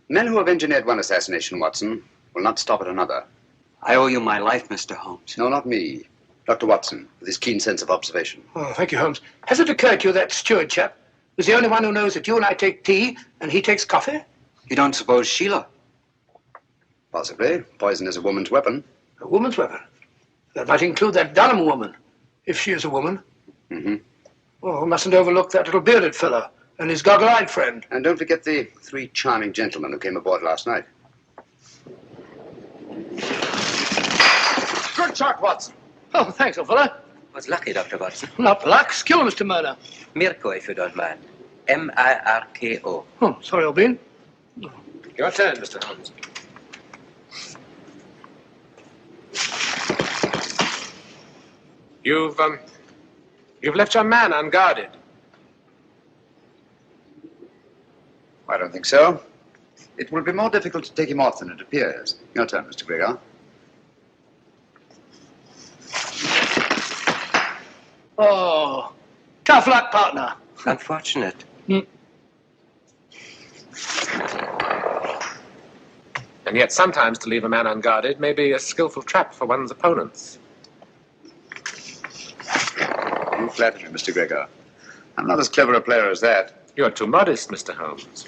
Men who have engineered one assassination, Watson, will not stop at another. I owe you my life, Mr. Holmes. No, not me. Dr. Watson, with his keen sense of observation. Oh, thank you, Holmes. Has it occurred to you that steward chap was the only one who knows that you and I take tea and he takes coffee? You don't suppose Sheila? Possibly. Poison is a woman's weapon. A woman's weapon? That might include that Dunham woman, if she is a woman. Mm-hmm. Oh, mustn't overlook that little bearded fellow and his goggle-eyed friend. And don't forget the 3 charming gentlemen who came aboard last night. Good shot, Watson. Oh, thanks, old fellow. Was lucky, Dr. Watson. Not luck. Skill, Mr. Murder. Mirko, if you don't mind. M-I-R-K-O. Oh, sorry, old bean. Your turn, Mr. Holmes. You've left your man unguarded. I don't think so. It will be more difficult to take him off than it appears. Your turn, Mr. Gregor. Oh, tough luck, partner. Unfortunate. And yet sometimes to leave a man unguarded may be a skillful trap for one's opponents. You flatter me, Mr. Gregor. I'm not as clever a player as that. You're too modest, Mr. Holmes.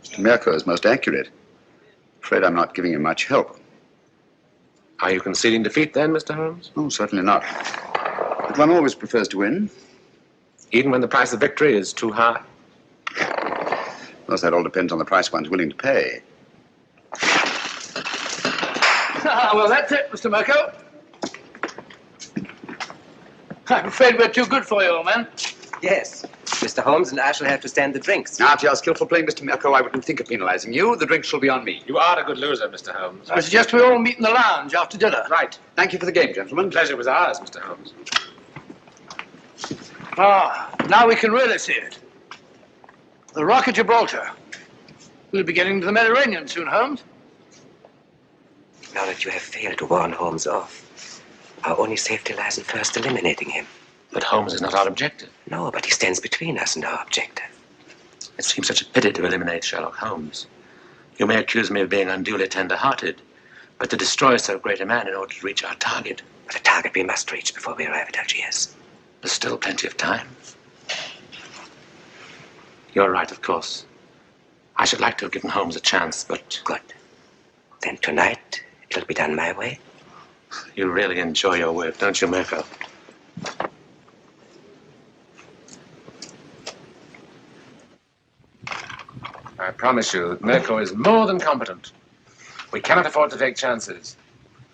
Mr. Mirko is most accurate. Afraid I'm not giving him much help. Are you conceding defeat then, Mr. Holmes? Oh, certainly not. But one always prefers to win. Even when the price of victory is too high? Of course, that all depends on the price one's willing to pay. Well, that's it, Mr. Mirko. I'm afraid we're too good for you, old man. Yes. Mr. Holmes and I shall have to stand the drinks. Now, if you're skillful playing, Mr. Mirko, I wouldn't think of penalizing you. The drinks shall be on me. You are a good loser, Mr. Holmes. I suggest we all meet in the lounge after dinner. Right. Thank you for the game, gentlemen. Pleasure was ours, Mr. Holmes. Ah, now we can really see it. The Rock of Gibraltar. We'll be getting to the Mediterranean soon, Holmes. Now that you have failed to warn Holmes off, our only safety lies in first eliminating him. But Holmes is not our objective. No, but he stands between us and our objective. It seems such a pity to eliminate Sherlock Holmes. You may accuse me of being unduly tender-hearted, but to destroy so great a man in order to reach our target. But a target we must reach before we arrive at Algiers. There's still plenty of time. You're right, of course. I should like to have given Holmes a chance, but... Good. Then tonight, it'll be done my way. You really enjoy your work, don't you, Mirko? I promise you that Mirko is more than competent. We cannot afford to take chances.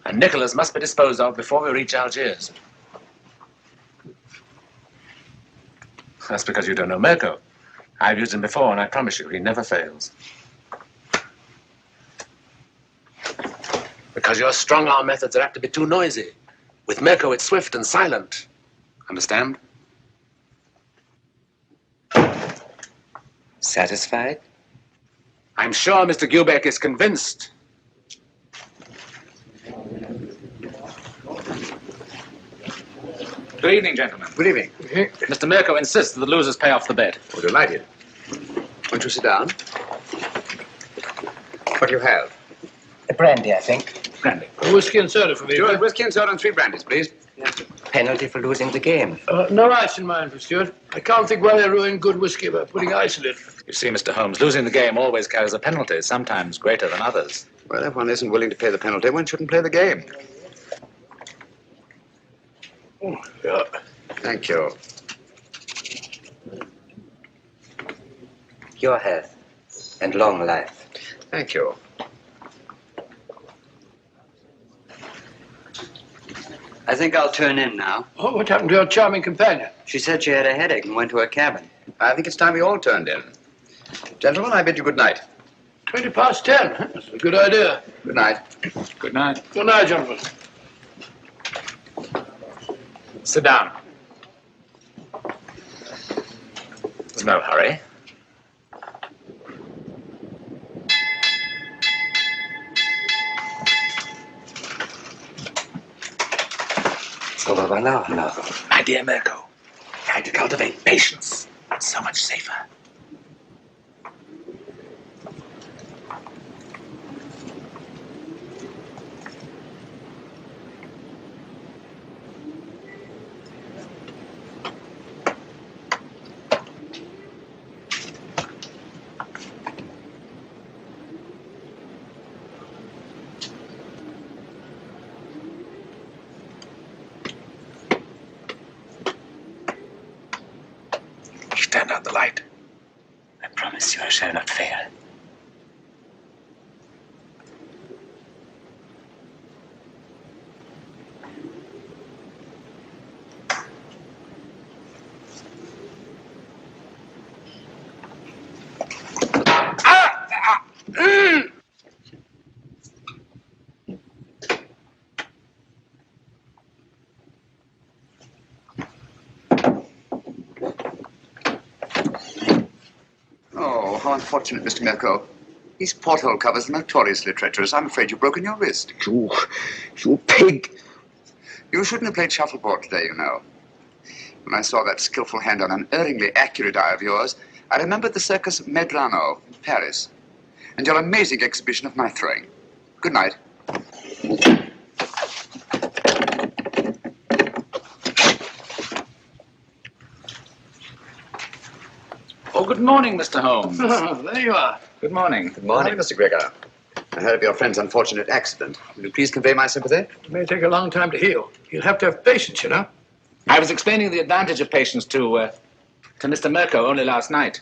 And Nicholas must be disposed of before we reach Algiers. That's because you don't know Mirko. I've used him before, and I promise you, he never fails. Because your strong-arm methods are apt to be too noisy. With Mirko, it's swift and silent. Understand? Satisfied? I'm sure Mr. Gubeck is convinced. Good evening, gentlemen. Good evening. Mr. Mirko insists that the losers pay off the bet. We're delighted. Won't you sit down? What do you have? A brandy, I think. Brandy. A whiskey and soda for me. Steward, whiskey and soda and 3 brandies, please. Penalty for losing the game. No ice in mine for Stuart. I can't think why they ruin good whiskey by putting ice in it. You see, Mr. Holmes, losing the game always carries a penalty, sometimes greater than others. Well, if one isn't willing to pay the penalty, one shouldn't play the game. Oh, yeah. Thank you. Your health and long life. Thank you. I think I'll turn in now. Oh, what happened to your charming companion? She said she had a headache and went to her cabin. I think it's time we all turned in. Gentlemen, I bid you good night. 10:20. Huh? That's a good idea. Good night. Good night. Good night, gentlemen. Sit down. There's no hurry. It's over by now. My dear Mirko, try to cultivate patience. It's so much safer. Stand out the light. I promise you I shall not fail. Oh, how unfortunate, Mr. Mirko. These porthole covers are notoriously treacherous. I'm afraid you've broken your wrist. You pig! You shouldn't have played shuffleboard today, you know. When I saw that skillful hand on an erringly accurate eye of yours, I remembered the Circus Medrano in Paris and your amazing exhibition of knife throwing. Good night. Oh, good morning, Mr. Holmes. There you are. Good morning. Good morning, Mr. Gregor. I heard of your friend's unfortunate accident. Will you please convey my sympathy? It may take a long time to heal. You'll have to have patience, you know. I was explaining the advantage of patience to Mr. Mirko only last night.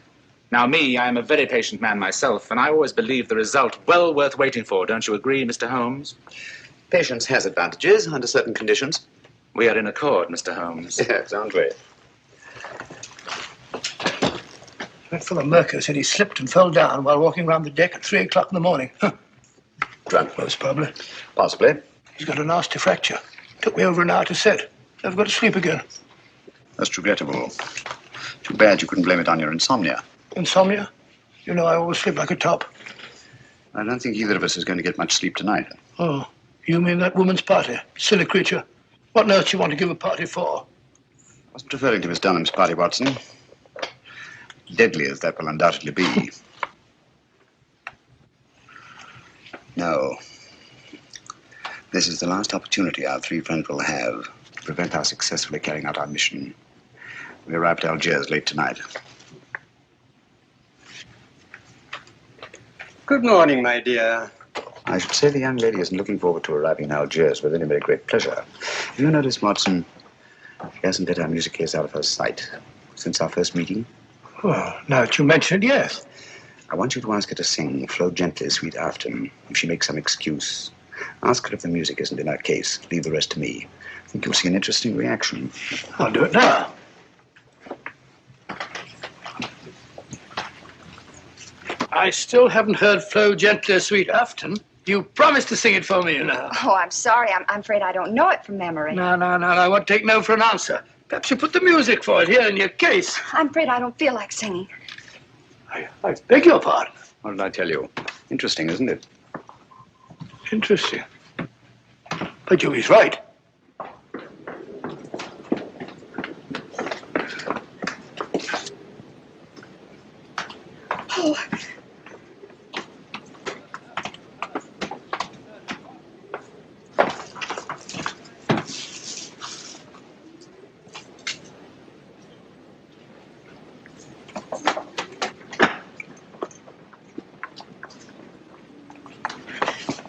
Now, I am a very patient man myself, and I always believe the result well worth waiting for. Don't you agree, Mr. Holmes? Patience has advantages under certain conditions. We are in accord, Mr. Holmes. Yes, aren't we? That fellow Mirko said he slipped and fell down while walking around the deck at 3 o'clock in the morning. Drunk? Most probably. Possibly. He's got a nasty fracture. Took me over an hour to set. I've got to sleep again. That's regrettable. Too bad you couldn't blame it on your insomnia. Insomnia? You know I always sleep like a top. I don't think either of us is going to get much sleep tonight. Oh, you mean that woman's party? Silly creature. What on earth do you want to give a party for? I wasn't referring to Miss Dunham's party, Watson. Deadly as that will undoubtedly be. No. This is the last opportunity our 3 friends will have to prevent our successfully carrying out our mission. We arrive at Algiers late tonight. Good morning, my dear. I should say the young lady isn't looking forward to arriving in Algiers with any very great pleasure. Have you noticed, Watson, she hasn't let our music case out of her sight since our first meeting? Well, now that you mention it, yes. I want you to ask her to sing Flow Gently, Sweet Afton. If she makes some excuse, ask her if the music isn't in her case. Leave the rest to me. I think you'll see an interesting reaction. I'll do it now. I still haven't heard Flow Gently, Sweet Afton. You promised to sing it for me, you know. Oh, I'm sorry. I'm afraid I don't know it from memory. No, I won't take no for an answer. Perhaps you put the music for it here in your case. I'm afraid I don't feel like singing. I beg your pardon. What did I tell you? Interesting, isn't it? Interesting. But he's right. Oh.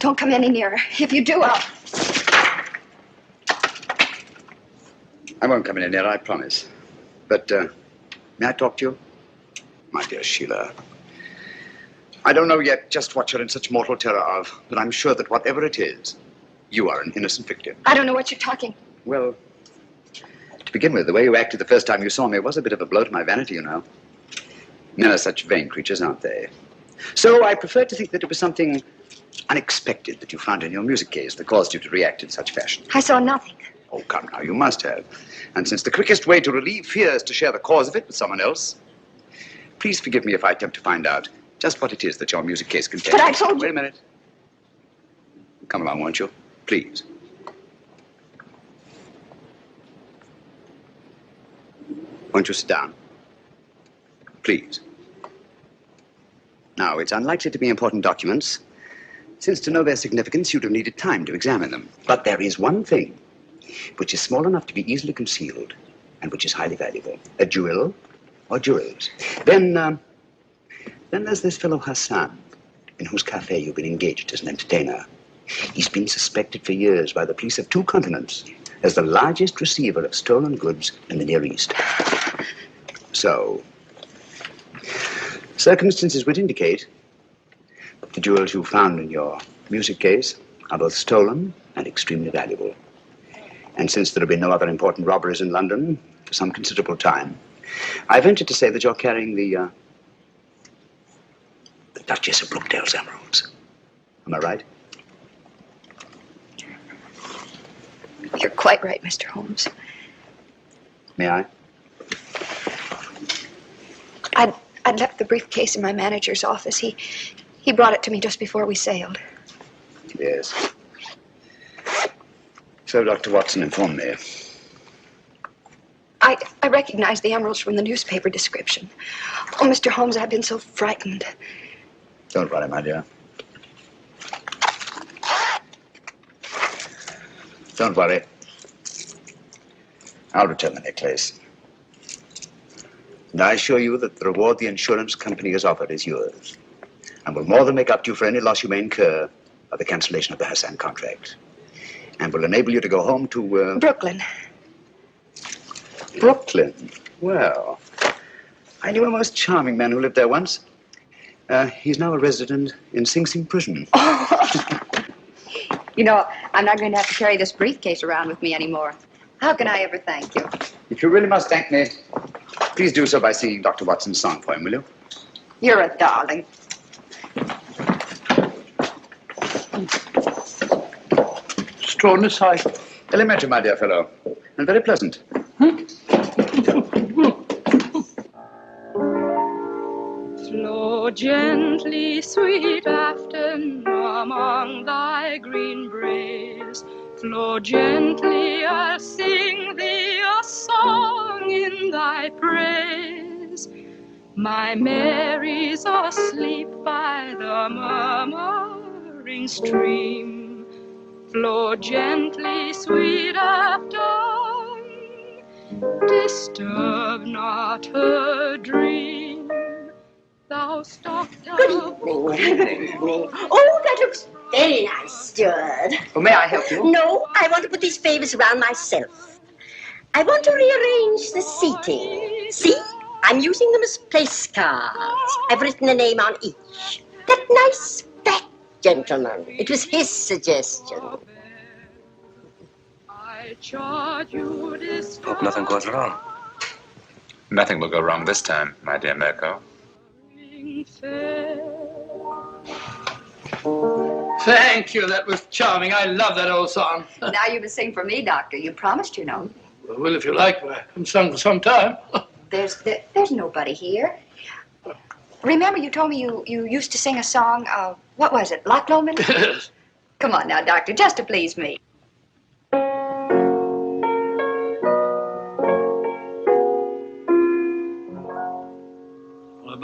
Don't come any nearer. If you do, I'll... I won't come any nearer, I promise. But, may I talk to you? My dear Sheila, I don't know yet just what you're in such mortal terror of, but I'm sure that whatever it is, you are an innocent victim. I don't know what you're talking. Well, to begin with, the way you acted the first time you saw me was a bit of a blow to my vanity, you know. Men are such vain creatures, aren't they? So I prefer to think that it was something unexpected that you found in your music case that caused you to react in such fashion. I saw nothing. Oh, come now, you must have. And since the quickest way to relieve fear is to share the cause of it with someone else, please forgive me if I attempt to find out just what it is that your music case contains. But I told you... Wait a minute. Come along, won't you? Please. Won't you sit down? Please. Now, it's unlikely to be important documents, since to know their significance, you'd have needed time to examine them. But there is one thing which is small enough to be easily concealed and which is highly valuable. A jewel or jewels. Then there's this fellow Hassan, in whose cafe you've been engaged as an entertainer. He's been suspected for years by the police of 2 continents as the largest receiver of stolen goods in the Near East. So, circumstances would indicate that the jewels you found in your music case are both stolen and extremely valuable. And since there have been no other important robberies in London for some considerable time, I venture to say that you're carrying the Duchess of Brookdale's emeralds. Am I right? You're quite right, Mr. Holmes. May I? I'd left the briefcase in my manager's office. He brought it to me just before we sailed. Yes. So Dr. Watson informed me. I recognized the emeralds from the newspaper description. Oh, Mr. Holmes, I've been so frightened. Don't worry, my dear. Don't worry. I'll return the necklace. And I assure you that the reward the insurance company has offered is yours, and will more than make up to you for any loss you may incur by the cancellation of the Hassan contract, and will enable you to go home to, Brooklyn. Brooklyn? Well, I knew a most charming man who lived there once. He's now a resident in Sing Sing prison. Oh. You know, I'm not going to have to carry this briefcase around with me anymore. How can I ever thank you? If you really must thank me, please do so by singing Dr. Watson's song for him, will you? You're a darling. Extraordinary sight. Elementary, my dear fellow, and very pleasant. Flow gently, sweet Afton, among thy green braes. Flow gently, I'll sing thee a song in thy praise. My Mary's asleep by the murmuring stream. Flow gently, sweet Afton, disturb not her dream. Thou stock Good evening. Oh, that looks very nice, steward. Oh, may I help you? No, I want to put these favors around myself. I want to rearrange the seating. See? I'm using them as place cards. I've written a name on each. That nice fat gentleman. It was his suggestion. Hope nothing goes wrong. Nothing will go wrong this time, my dear Mirko. Thank you. That was charming. I love that old song. Now you must sing for me, Doctor. You promised, you know. Well, if you like, I haven't sung for some time. There's nobody here. Remember, you told me you used to sing a song, what was it, Loch Lomond? Yes. Come on now, Doctor, just to please me.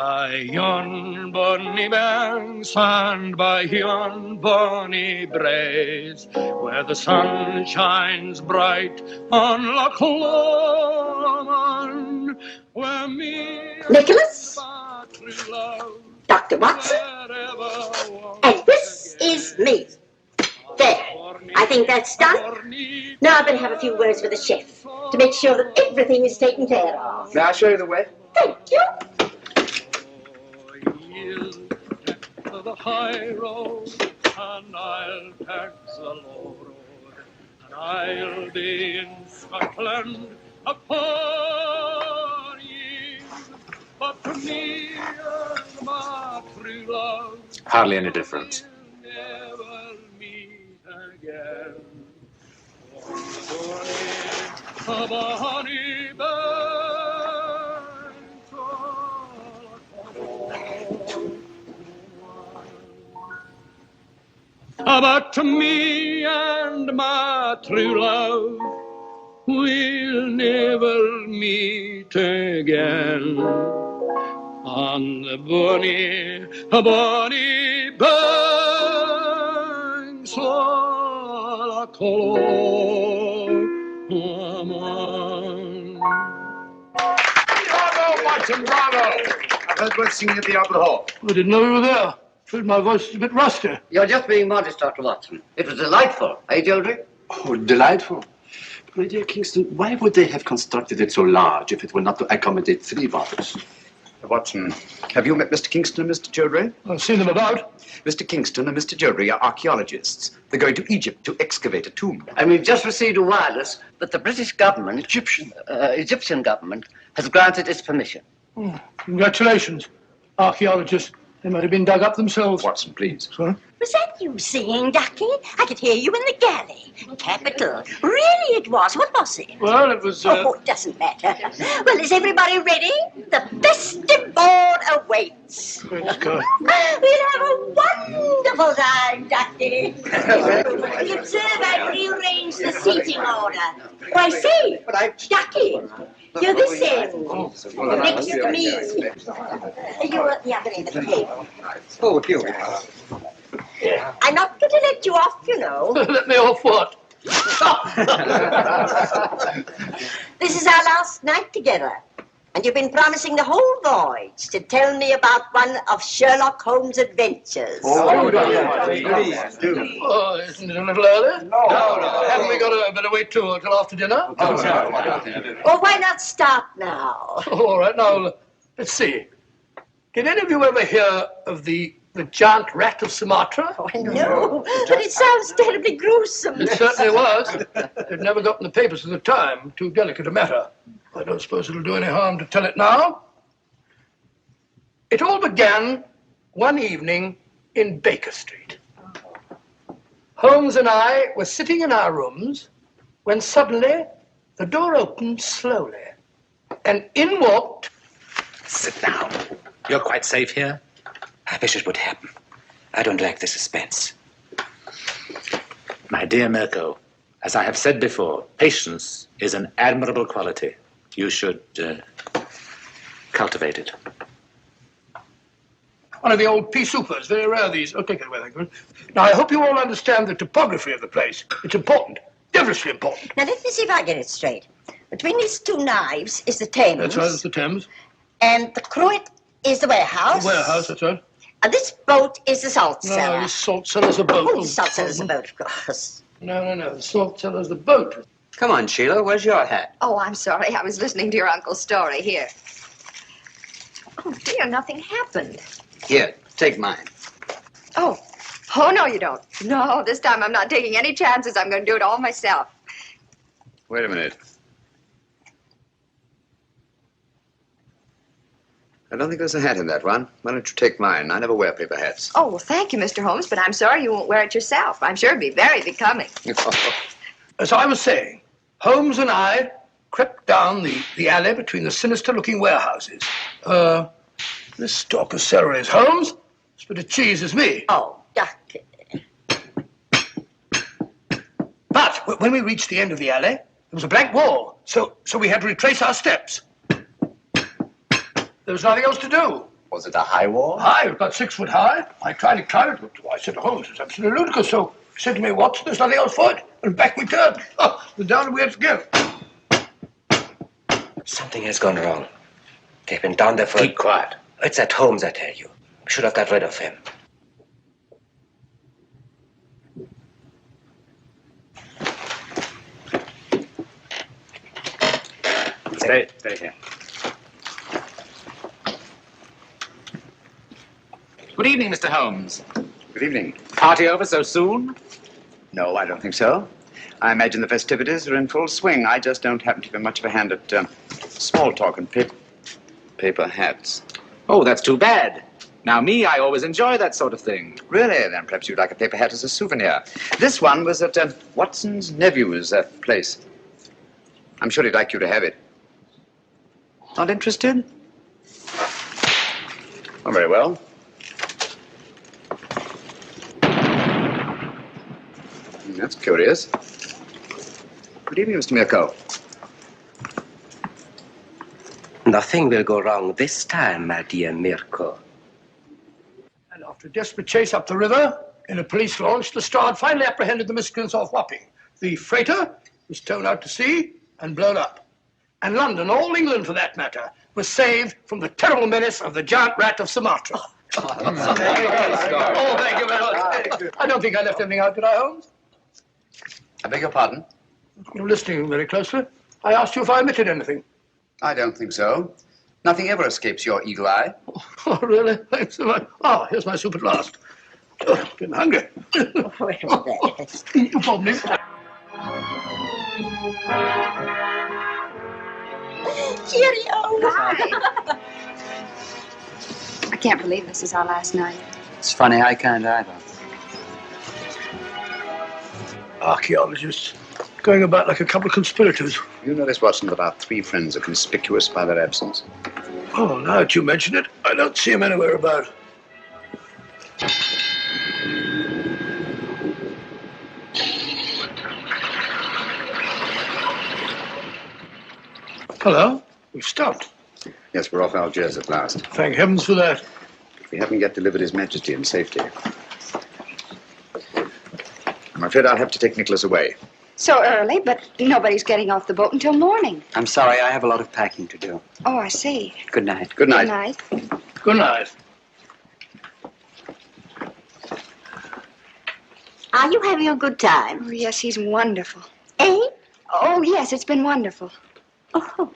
by yon bonny banks and by yon bonny braes, where the sun shines bright on Loch Lomond, where me Nicholas? and true love Dr. Watson? And this is me. There. I think that's done. Now I better have a few words with the chef to make sure that everything is taken care of. May I show you the way? Thank you. The high road, and I'll tax the low road, and I'll be in Scotland upon ye, but to me and my true love Hardly any difference. never meet again. A bonny bank, but to me and my true love we'll never meet again. On the bonny banks of Loch Lomond. Bravo, Watson, bravo! I've heard words singing at the Albert Hall. I didn't know you were there. Afraid my voice is a bit rusty. You're just being modest, Dr. Watson. It was delightful, eh, Gildry? Oh, delightful. My dear Kingston, why would they have constructed it so large if it were not to accommodate 3 bottles? Watson, have you met Mr. Kingston and Mr. Childry? I've seen them about. Mr. Kingston and Mr. Childry are archaeologists. They're going to Egypt to excavate a tomb. And we've just received a wireless that the British government, Egyptian government, has granted its permission. Congratulations, archaeologists. They might have been dug up themselves. Watson, please. Sorry? Was that you singing, Ducky? I could hear you in the galley. Capital. Really it was. What was it? Well, it was... Oh, it doesn't matter. Well, is everybody ready? The festive board awaits. Let's go. We'll have a wonderful time, Ducky. You observe I've rearranged the seating order. Why, say, Ducky, you're this end. Next to me. You're at the other end of the table. Oh, here we are. I'm not going to let you off, you know. Let me off what? This is our last night together. And you've been promising the whole voyage to tell me about one of Sherlock Holmes' adventures. Oh, isn't it a little early? No. Haven't we got a better wait till after dinner? Well, why not start now? All right, now, let's see. Did any of you ever hear of the giant rat of Sumatra? Oh, no, but it sounds terribly gruesome. It certainly was. It never got in the papers at the time. Too delicate a matter. I don't suppose it'll do any harm to tell it now. It all began one evening in Baker Street. Holmes and I were sitting in our rooms when suddenly the door opened slowly and in walked... Sit down. You're quite safe here. I wish it would happen. I don't like the suspense. My dear Mirko, as I have said before, patience is an admirable quality. You should cultivate it. One of the old pea soupers, very rare these. Oh, take it away, thank you. Now, I hope you all understand the topography of the place. It's important, devilishly important. Now, let me see if I get it straight. Between these 2 knives is the Thames. That's right, it's the Thames. And the Cruet is the warehouse. The warehouse, that's right. And this boat is the salt cellar. No, the salt cellar's a boat. Oh, the salt cellar's a boat, of course. No. The salt cellar's the boat. Come on, Sheila, where's your hat? Oh, I'm sorry. I was listening to your uncle's story. Here. Oh, dear, nothing happened. Here, take mine. Oh, no, you don't. No, this time I'm not taking any chances. I'm going to do it all myself. Wait a minute. I don't think there's a hat in that one. Why don't you take mine? I never wear paper hats. Oh, well, thank you, Mr. Holmes, but I'm sorry you won't wear it yourself. I'm sure it'd be very becoming. As I was saying, Holmes and I crept down the alley between the sinister-looking warehouses. This stalk of celery is Holmes. This bit of cheese is me. Oh, Ducky. But when we reached the end of the alley, there was a blank wall, so we had to retrace our steps. There was nothing else to do. Was it a high wall? High, about 6 foot high. I tried to climb it, but I said to Holmes, it's absolutely ludicrous. So he said to me, Watson, there's nothing else for it. And back we turned. Oh, the down we had to go. Something has gone wrong. They've been down there for... Keep quiet. It's at Holmes, I tell you. We should have got rid of him. Stay here. Good evening, Mr. Holmes. Good evening. Party over so soon? No, I don't think so. I imagine the festivities are in full swing. I just don't happen to be much of a hand at small talk and paper hats. Oh, that's too bad. Now, me, I always enjoy that sort of thing. Really? Then perhaps you'd like a paper hat as a souvenir. This one was at Watson's nephew's place. I'm sure he'd like you to have it. Not interested? Oh, very well. That's curious. Good evening, Mr. Mirko. Nothing will go wrong this time, my dear Mirko. And after a desperate chase up the river, in a police launch, the Strad finally apprehended the miscreants off Wapping. The freighter was towed out to sea and blown up. And London, all England for that matter, was saved from the terrible menace of the giant rat of Sumatra. Oh, thank you very much. I don't think I left anything out, did I, Holmes? I beg your pardon? You're listening very closely. I asked you if I omitted anything. I don't think so. Nothing ever escapes your eagle eye. Oh, really? Thanks so much. Oh, here's my soup at last. Oh, getting hungry. Pardon me. Cheerio. Hi. I can't believe this is our last night. It's funny, I can't either. Archaeologists going about like a couple of conspirators. You notice, Watson, that our three friends are conspicuous by their absence. Oh, now that you mention it, I don't see him anywhere about. Hello? We've stopped. Yes, we're off Algiers at last. Thank heavens for that. We haven't yet delivered His Majesty in safety. I'm afraid I'll have to take Nicholas away. So early, but nobody's getting off the boat until morning. I'm sorry, I have a lot of packing to do. Oh, I see. Good night. Good night. Good night. Good night. Are you having a good time? Oh, yes, he's wonderful. Eh? Oh, yes, it's been wonderful. Oh,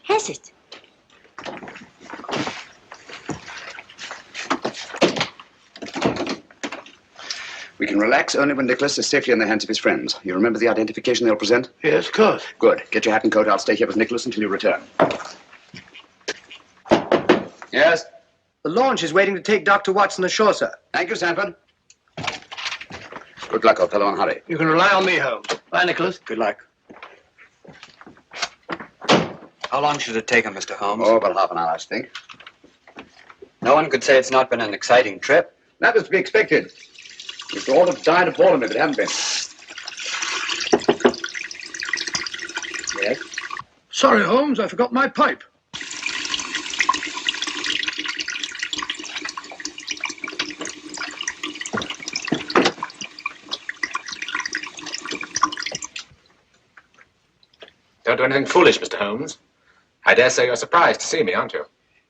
has it? We can relax only when Nicholas is safely in the hands of his friends. You remember the identification they'll present? Yes, of course. Good. Get your hat and coat. I'll stay here with Nicholas until you return. Yes? The launch is waiting to take Dr. Watson ashore, sir. Thank you, Sanford. Good luck, old fellow, and hurry. You can rely on me, Holmes. Bye, Nicholas. Good luck. How long should it take him, Mr. Holmes? Oh, about half an hour, I should think. No one could say it's not been an exciting trip. That was to be expected. We'd all have died of boredom if it hadn't been. Yes? Sorry, Holmes, I forgot my pipe. Don't do anything foolish, Mr. Holmes. I dare say you're surprised to see me, aren't you?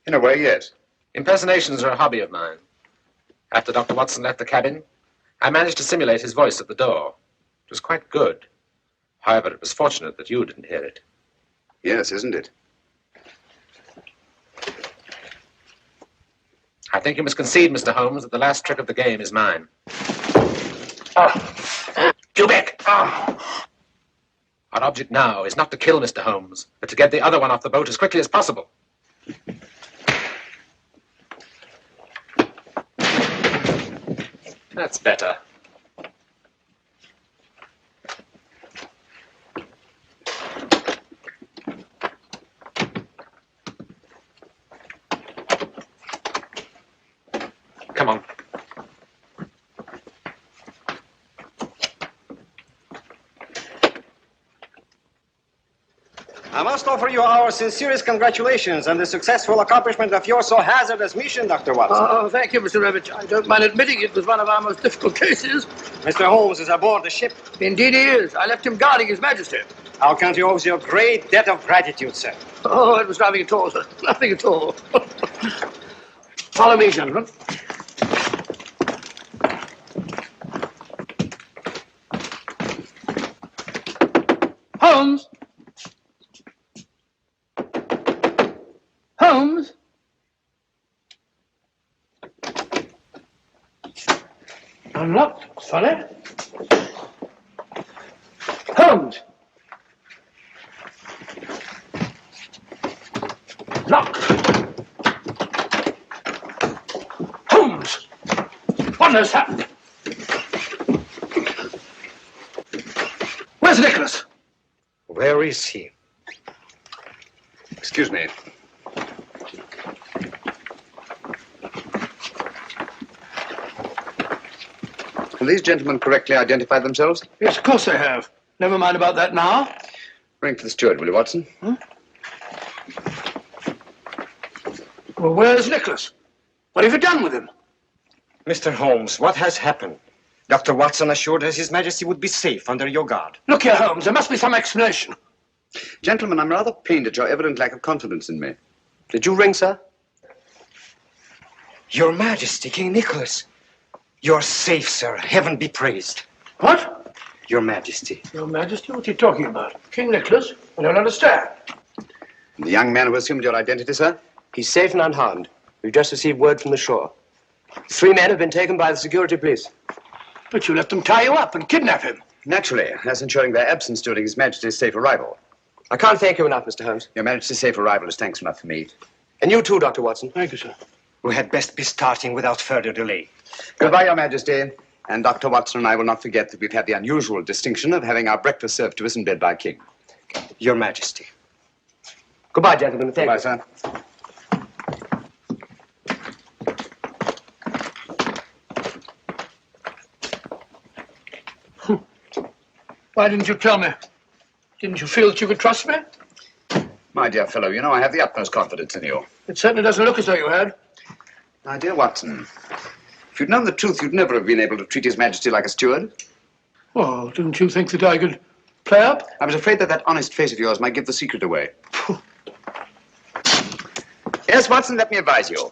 In a way, yes. Impersonations are a hobby of mine. After Dr. Watson left the cabin, I managed to simulate his voice at the door. It was quite good. However, it was fortunate that you didn't hear it. Yes, isn't it? I think you must concede, Mr. Holmes, that the last trick of the game is mine. Quebec! Our object now is not to kill Mr. Holmes, but to get the other one off the boat as quickly as possible. That's better. Come on. I must offer you our sincerest congratulations on the successful accomplishment of your so hazardous mission, Dr. Watson. Oh, thank you, Mr. Revich. I don't mind admitting it was one of our most difficult cases. Mr. Holmes is aboard the ship. Indeed he is. I left him guarding His Majesty. Our country owes you a great debt of gratitude, sir. Oh, it was nothing at all, sir. Nothing at all. Follow me, gentlemen. Holmes! Holmes! Unlocked. Funny. Holmes! Locked. Holmes! What has happened? Where's Nicholas? Where is he? Excuse me. Have these gentlemen correctly identified themselves? Yes, of course they have. Never mind about that now. Ring for the steward, will you, Watson? Well, where's Nicholas? What have you done with him? Mr. Holmes, what has happened? Dr. Watson assured us His Majesty would be safe under your guard. Look here, Holmes, there must be some explanation. Gentlemen, I'm rather pained at your evident lack of confidence in me. Did you ring, sir? Your Majesty, King Nicholas. You're safe, sir. Heaven be praised. What? Your Majesty. Your Majesty, what are you talking about? King Nicholas? I don't understand. And the young man who assumed your identity, sir? He's safe and unharmed. We've just received word from the shore. 3 men have been taken by the security police. But you let them tie you up and kidnap him. Naturally, as ensuring their absence during His Majesty's safe arrival. I can't thank you enough, Mr. Holmes. Your Majesty's safe arrival is thanks enough for me. And you too, Dr. Watson. Thank you, sir. We had best be starting without further delay. Goodbye, Your Majesty. And Dr. Watson and I will not forget that we've had the unusual distinction of having our breakfast served to us in bed by a king. Your Majesty. Goodbye, gentlemen. Thank Goodbye, you. sir. Why didn't you tell me? Didn't you feel that you could trust me? My dear fellow, you know I have the utmost confidence in you. It certainly doesn't look as though you had. My dear Watson, if you'd known the truth, you'd never have been able to treat His Majesty like a steward. Oh, didn't you think that I could play up? I was afraid that that honest face of yours might give the secret away. Yes, Watson, let me advise you.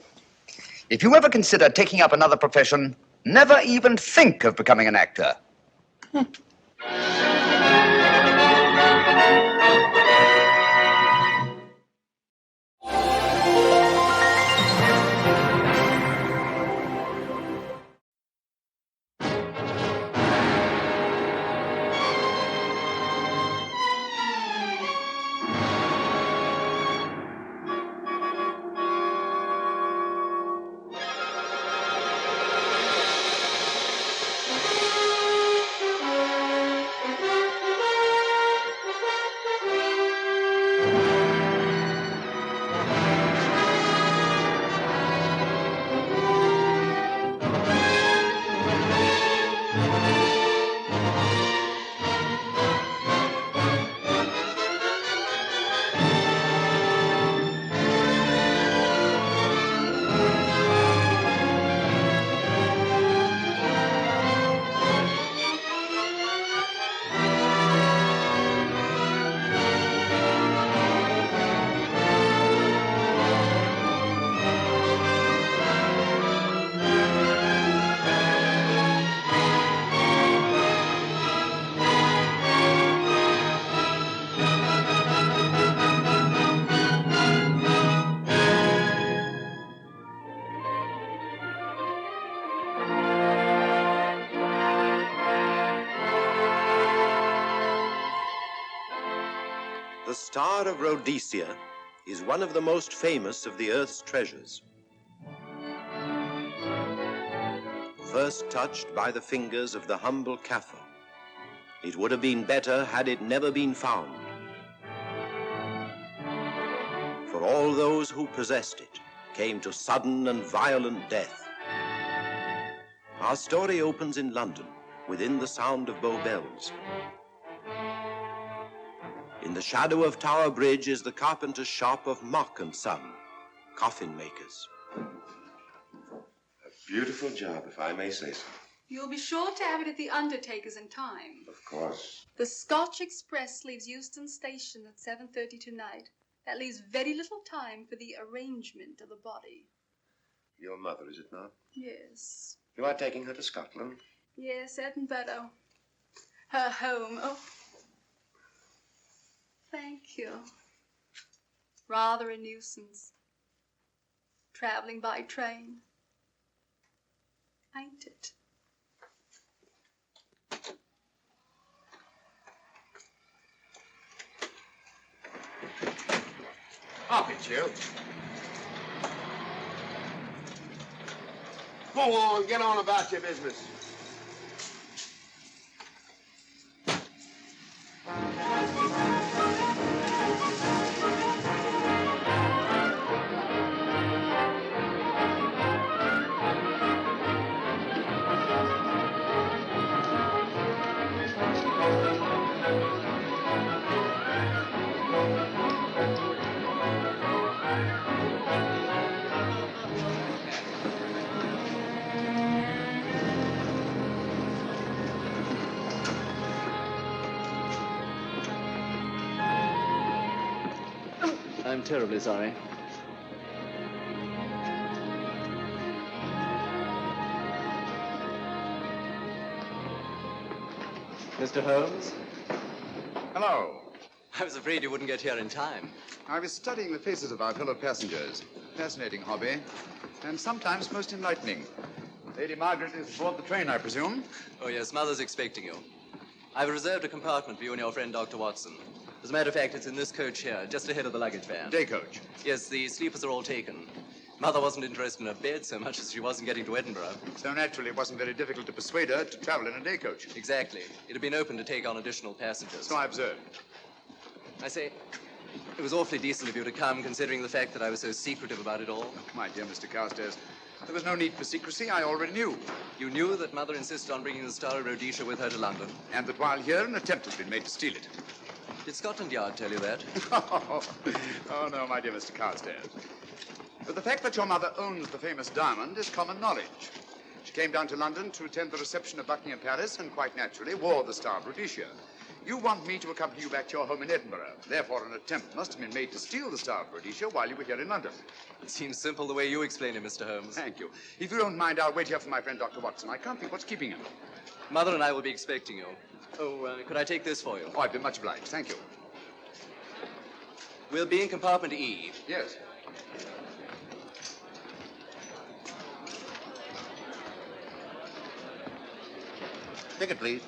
If you ever consider taking up another profession, never even think of becoming an actor. The Star of Rhodesia is one of the most famous of the Earth's treasures. First touched by the fingers of the humble Kaffir, it would have been better had it never been found. For all those who possessed it came to sudden and violent death. Our story opens in London, within the sound of Bow Bells. In the shadow of Tower Bridge is the carpenter's shop of Mock and Son, coffin makers. A beautiful job, if I may say so. You'll be sure to have it at the undertaker's in time. Of course. The Scotch Express leaves Euston Station at 7:30 tonight. That leaves very little time for the arrangement of the body. Your mother, is it not? Yes. You are taking her to Scotland? Yes, Edinburgh. Her home. Oh. Thank you. Rather a nuisance. Traveling by train. Ain't it? Up it, you. Go on, get on about your business. I'm terribly sorry. Mr. Holmes? Hello. I was afraid you wouldn't get here in time. I was studying the faces of our fellow passengers. Fascinating hobby, and sometimes most enlightening. Lady Margaret is aboard the train, I presume? Oh, yes, Mother's expecting you. I've reserved a compartment for you and your friend, Dr. Watson. As a matter of fact, it's in this coach here, just ahead of the luggage van. Day coach? Yes, the sleepers are all taken. Mother wasn't interested in a bed so much as she wasn't getting to Edinburgh. So naturally, it wasn't very difficult to persuade her to travel in a day coach. Exactly. It had been open to take on additional passengers. So I observed. I say, it was awfully decent of you to come, considering the fact that I was so secretive about it all. My dear Mr. Carstairs, there was no need for secrecy. I already knew. You knew that Mother insisted on bringing the Star of Rhodesia with her to London? And that while here, an attempt has been made to steal it. Did Scotland Yard tell you that? Oh, no, my dear Mr. Carstairs. But the fact that your mother owns the famous diamond is common knowledge. She came down to London to attend the reception of Buckingham Palace and quite naturally wore the Star of Rhodesia. You want me to accompany you back to your home in Edinburgh. Therefore, an attempt must have been made to steal the Star of Rhodesia while you were here in London. It seems simple the way you explain it, Mr. Holmes. Thank you. If you don't mind, I'll wait here for my friend, Dr. Watson. I can't think what's keeping him. Mother and I will be expecting you. Oh, could I take this for you? Oh, I'd be much obliged. Thank you. We'll be in compartment E. Yes. Ticket, please.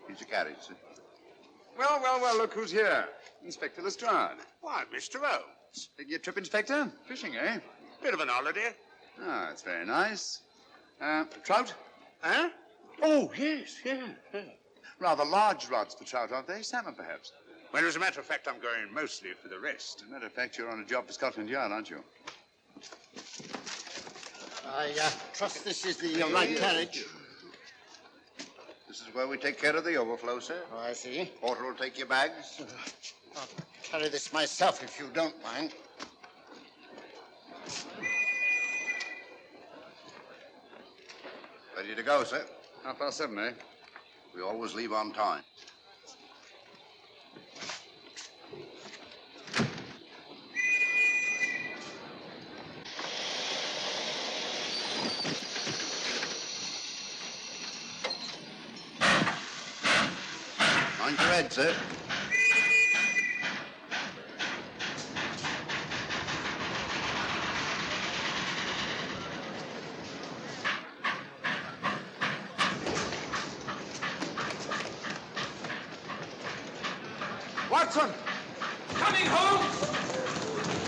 Here's your carriage, sir. Well, well, well, look who's here. Inspector Lestrade. Why, Mr. Holmes. Taking your trip, Inspector? Fishing, eh? Bit of an holiday. Ah, that's very nice. Trout? Huh? Oh, yes, yeah. Rather large rods for trout, aren't they? Salmon, perhaps? Well, as a matter of fact, I'm going mostly for the rest. As a matter of fact, you're on a job for Scotland Yard, aren't you? I trust this is the right carriage. This is where we take care of the overflow, sir. Oh, I see. Porter will take your bags. I'll carry this myself if you don't mind. Ready to go, sir. 7:30, eh? We always leave on time. Mind your head, sir. Watson! Coming, Holmes!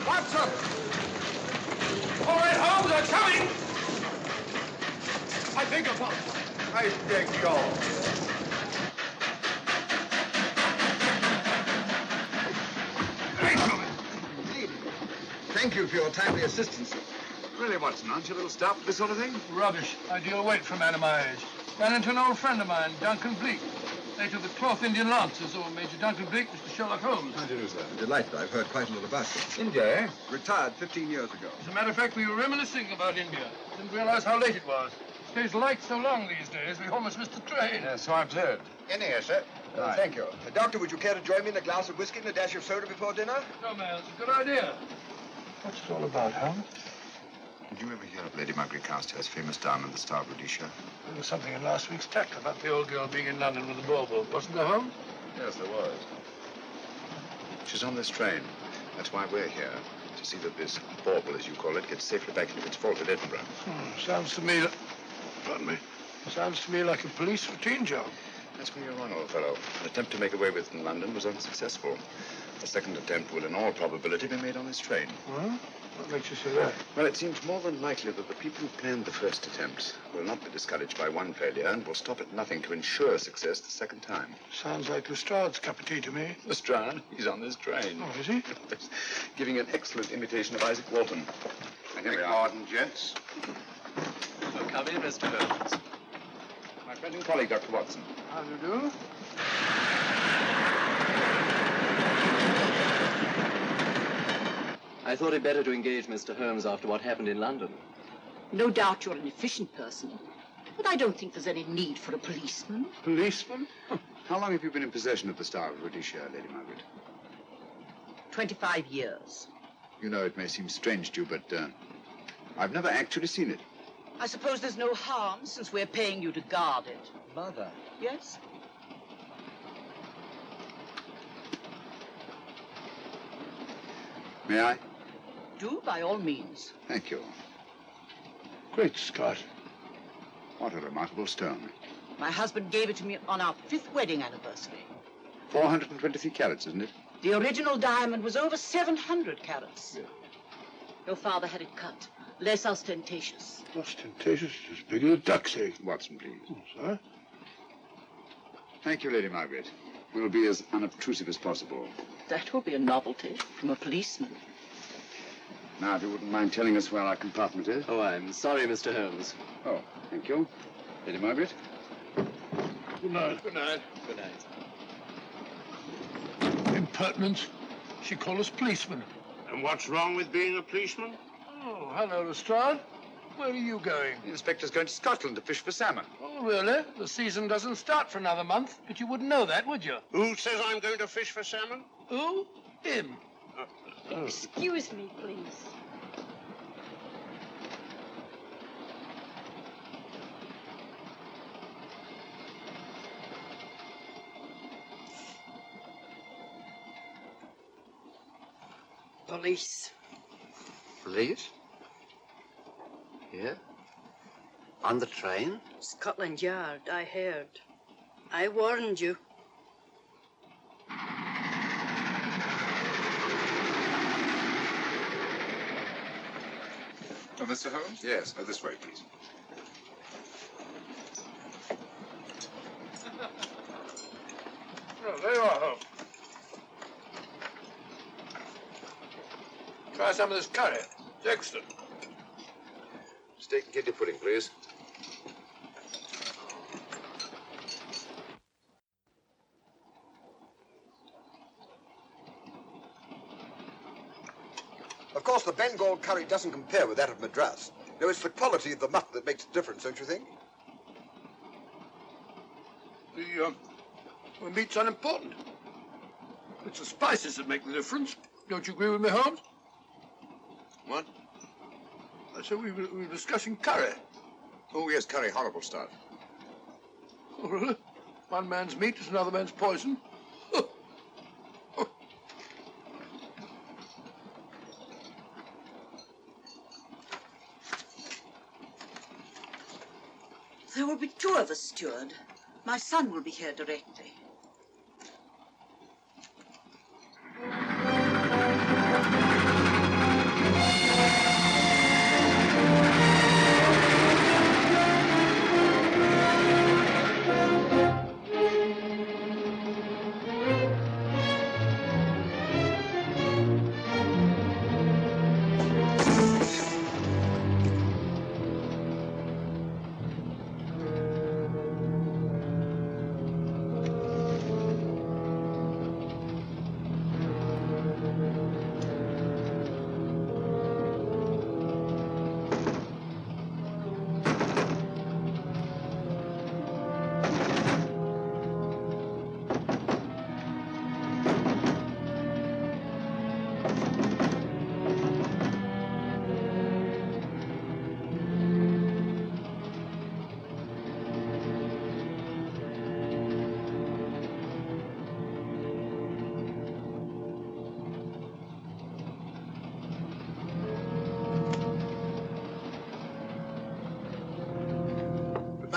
Watson! All right, Holmes, I'm coming! I beg your pardon. I beg your... Thank you for your timely assistance. Really, Watson, aren't you a little stout for this sort of thing? Rubbish. Ideal weight for a man of my age. Ran into an old friend of mine, Duncan Bleak. Later the 12th Indian Lancers, or Major Duncan Bleak, Mr. Sherlock Holmes. How do you do, sir? Delighted. I've heard quite a lot about you. India, eh? Retired 15 years ago. As a matter of fact, we were reminiscing about India. Didn't realize how late it was. Stays light so long these days, we almost missed the train. Yes, so I've heard. In here, sir. Right. Thank you. Doctor, would you care to join me in a glass of whiskey and a dash of soda before dinner? No, man, it's a good idea. What's it all about, Holmes? Did you ever hear of Lady Margaret Carstairs' famous diamond, the Star of Rhodesia? There was something in last week's text about the old girl being in London with the bauble, wasn't there, Holmes? Yes, there was. She's on this train. That's why we're here. To see that this bauble, as you call it, gets safely back into its vault at Edinburgh. Sounds to me... Pardon me. Sounds to me like a police routine job. That's where you're wrong, old fellow. An attempt to make away with it in London was unsuccessful. A second attempt will, in all probability, be made on this train. Huh? What makes you say that? Well, it seems more than likely that the people who planned the first attempt will not be discouraged by one failure and will stop at nothing to ensure success the second time. Sounds like Lestrade's cup of tea to me. Lestrade? He's on this train. Oh, is he? Giving an excellent imitation of Isaac Walton. And here we are. Pardon, gents. So come in, Mr. Holmes. My friend and colleague, Dr. Watson. How do you do? I thought it better to engage Mr. Holmes after what happened in London. No doubt you're an efficient person, but I don't think there's any need for a policeman. Policeman? How long have you been in possession of the Star of Rhodesia, Lady Margaret? 25 years. You know, it may seem strange to you, but I've never actually seen it. I suppose there's no harm since we're paying you to guard it. Mother. Yes? May I? Do, by all means. Thank you. Great Scott. What a remarkable stone. My husband gave it to me on our 5th wedding anniversary. 423 carats, isn't it? The original diamond was over 700 carats. Yeah. Your father had it cut, less ostentatious. Ostentatious, as big as a duck's egg. Watson, please. Oh, sir? Thank you, Lady Margaret. We'll be as unobtrusive as possible. That will be a novelty from a policeman. Now, if you wouldn't mind telling us where our compartment is. Oh, I'm sorry, Mr. Holmes. Oh, thank you. Lady Margaret? Good night. Good night. Good night. Impertinence. She called us policemen. And what's wrong with being a policeman? Oh, hello, Lestrade. Where are you going? The inspector's going to Scotland to fish for salmon. Oh, really? The season doesn't start for another month, but you wouldn't know that, would you? Who says I'm going to fish for salmon? Who? Him. Excuse me, please. Police. Police? Here? On the train? Scotland Yard, I heard. I warned you. Oh, Mr. Holmes? Yes. This way, please. Oh, there you are, Holmes. Try some of this curry. It's excellent. Steak and kidney pudding, please. Of course, the Bengal curry doesn't compare with that of Madras. No, it's the quality of the mutton that makes the difference, don't you think? The meat's unimportant. It's the spices that make the difference. Don't you agree with me, Holmes? What? I said we were discussing curry. Oh, yes, curry, horrible stuff. Oh, really? One man's meat is another man's poison. There will be 2 of us, steward. My son will be here directly.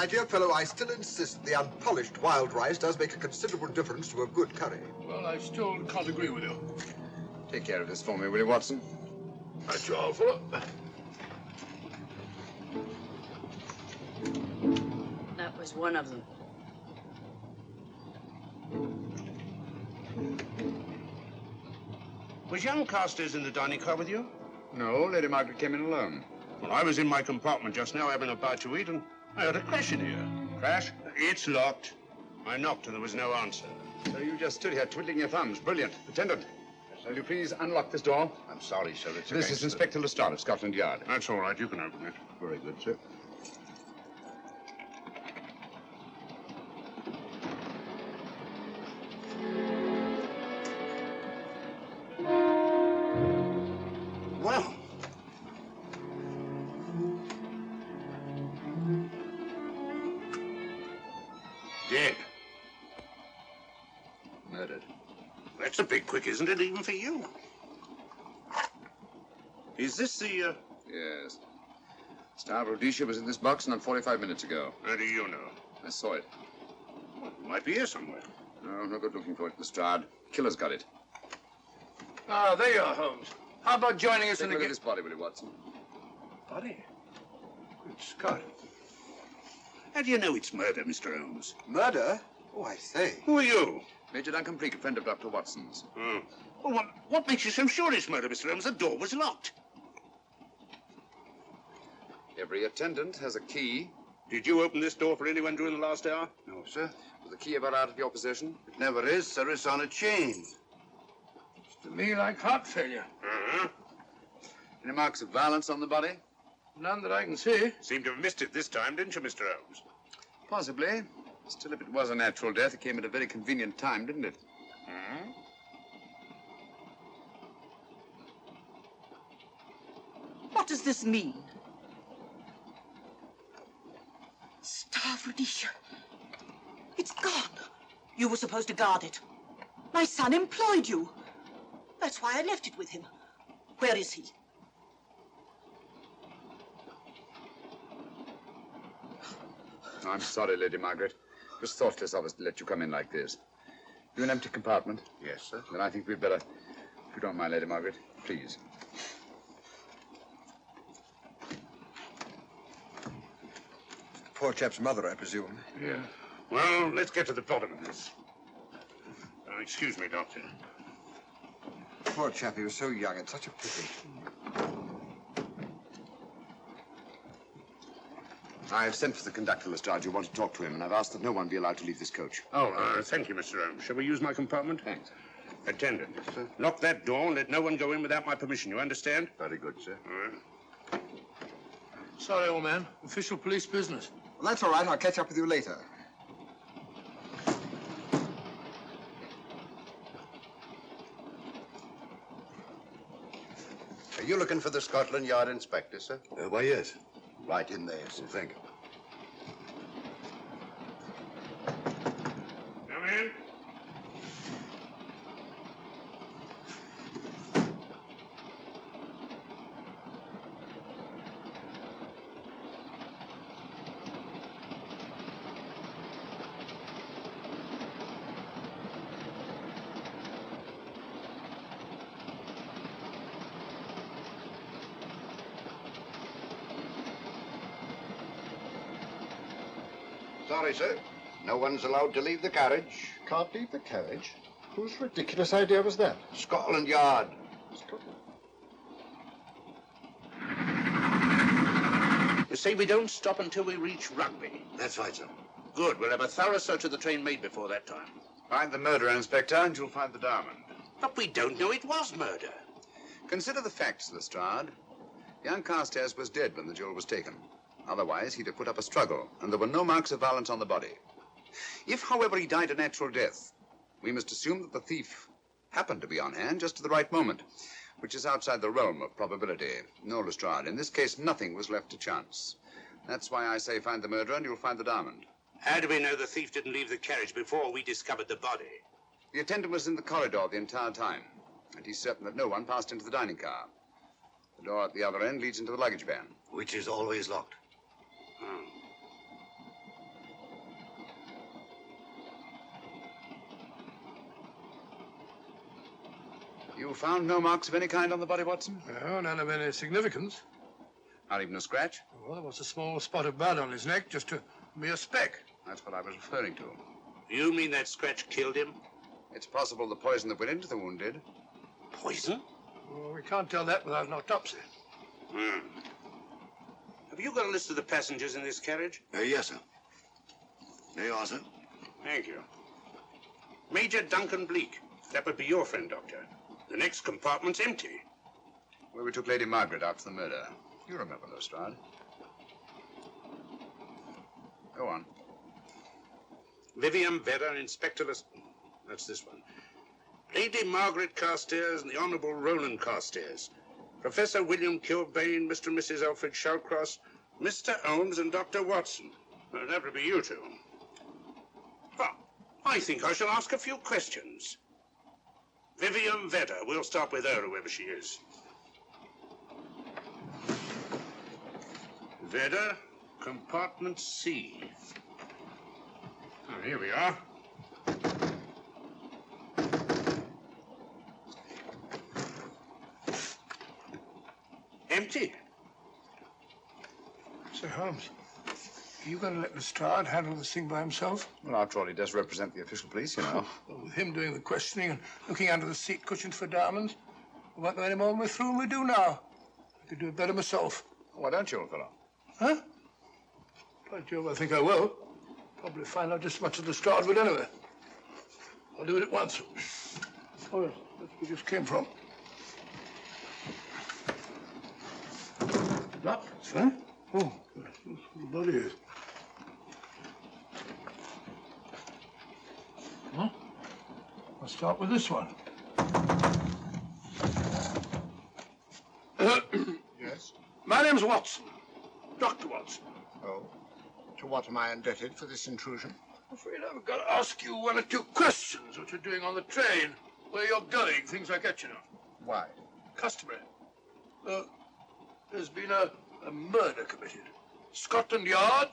my dear fellow, I still insist the unpolished wild rice does make a considerable difference to a good curry. Well, I still can't agree with you. Take care of this for me, will you, Watson? That's your fault. That was one of them. Was young Carstairs in the dining car with you? No, Lady Margaret came in alone. Well, I was in my compartment just now having a bite to eat, and I heard a crash in here. Crash? It's locked. I knocked and there was no answer. So you just stood here twiddling your thumbs. Brilliant. Attendant, will you please unlock this door? I'm sorry, sir. It's This is Inspector Lestrade of Scotland Yard. That's all right. You can open it. Very good, sir. Well, dead. Murdered. That's a bit quick, isn't it, even for you? Is this the, Yes. Star Rhodesia was in this box not 45 minutes ago. How do you know? I saw it. Well, it might be here somewhere. No, no good looking for it, Lestrade. Killer's got it. Ah, there you are, Holmes. How about joining us Take in a the look at this body, will you, Watson? Body? Good Scott. How do you know it's murder, Mr. Holmes? murder? Oh, I say. Who are you? Major Duncan Preek, a friend of Dr. Watson's. Oh. Well, what makes you so sure it's murder, Mr. Holmes? The door was locked. Every attendant has a key. Did you open this door for anyone during the last hour? No, sir. Was the key ever out of your possession? It never is, sir. It's on a chain. To me, like heart failure. Uh-huh. Any marks of violence on the body? None that I can see. Seemed to have missed it this time, didn't you, Mr. Holmes? Possibly. Still, if it was a natural death, it came at a very convenient time, didn't it? Hmm? What does this mean? Star of Rhodesia. It's gone. You were supposed to guard it. My son employed you. That's why I left it with him. Where is he? I'm sorry, Lady Margaret. It was thoughtless of us to let you come in like this. You an empty compartment? Yes, sir. Then I think we'd better, if you don't mind, Lady Margaret, please. Poor chap's mother, I presume. Yeah. Well, let's get to the bottom of this. Excuse me, Doctor. Poor chap, he was so young. It's such a pity. I've sent for the conductor, Lestrade. You want to talk to him, and I've asked that no one be allowed to leave this coach. Oh, thank you, Mr. Holmes. Shall we use my compartment? Thanks. Attendant, sir. Lock that door and let no one go in without my permission. You understand? Very good, sir. All right. Sorry, old man. Official police business. Well, that's all right. I'll catch up with you later. Are you looking for the Scotland Yard inspector, sir? Why, yes. Right in there, sir. Thank you. Come in. Sorry, sir. No one's allowed to leave the carriage. Can't leave the carriage? Whose ridiculous idea was that? Scotland Yard. You say we don't stop until we reach Rugby. That's right, sir. Good. We'll have a thorough search of the train made before that time. Find the murderer, Inspector, and you'll find the diamond. But we don't know it was murder. Consider the facts, Lestrade. Young Carstairs was dead when the jewel was taken. Otherwise, he'd have put up a struggle, and there were no marks of violence on the body. If, however, he died a natural death, we must assume that the thief happened to be on hand just at the right moment, which is outside the realm of probability. No, Lestrade, in this case, nothing was left to chance. That's why I say find the murderer and you'll find the diamond. How do we know the thief didn't leave the carriage before we discovered the body? The attendant was in the corridor the entire time, and he's certain that no one passed into the dining car. The door at the other end leads into the luggage van. Which is always locked. Oh. You found no marks of any kind on the body, Watson? No, none of any significance. Not even a scratch? Well, there was a small spot of blood on his neck, just a mere speck. That's what I was referring to. You mean that scratch killed him? It's possible the poison that went into the wound did. Poison? Well, we can't tell that without an autopsy. Have you got a list of the passengers in this carriage? Yes, sir. There you are, sir. Thank you. Major Duncan Bleak. That would be your friend, Doctor. The next compartment's empty. Where we took Lady Margaret out for the murder. You remember, Lestrade. Go on. Vivian Vedder, Inspector That's this one. Lady Margaret Carstairs and the Honourable Roland Carstairs. Professor William Kilbane, Mr. and Mrs. Alfred Shallcross, Mr. Holmes and Dr. Watson. Well, that would be you two. Well, I think I shall ask a few questions. Vivian Vedder. We'll start with her, whoever she is. Vedder, compartment C. Oh, here we are. Empty. Sir Holmes, are you going to let Lestrade handle this thing by himself? Well, after all, he does represent the official police, you know. Well, with him doing the questioning and looking under the seat cushions for diamonds, we won't know any more when we're through than we do now. I could do it better myself. Why don't you, old fellow? Huh? By Jove, I think I will. Probably find out just as much as Lestrade would anyway. I'll do it at once. Oh, yes, that's where we just came from. Lock, sir? Oh, the body is. Huh? I'll start with this one. Yes? My name's Watson. Dr. Watson. Oh. To what am I indebted for this intrusion? I'm afraid I've got to ask you one or two questions. What you're doing on the train, where you're going, things like that, you know. Why? Customary. There's been a murder committed. Scotland Yard,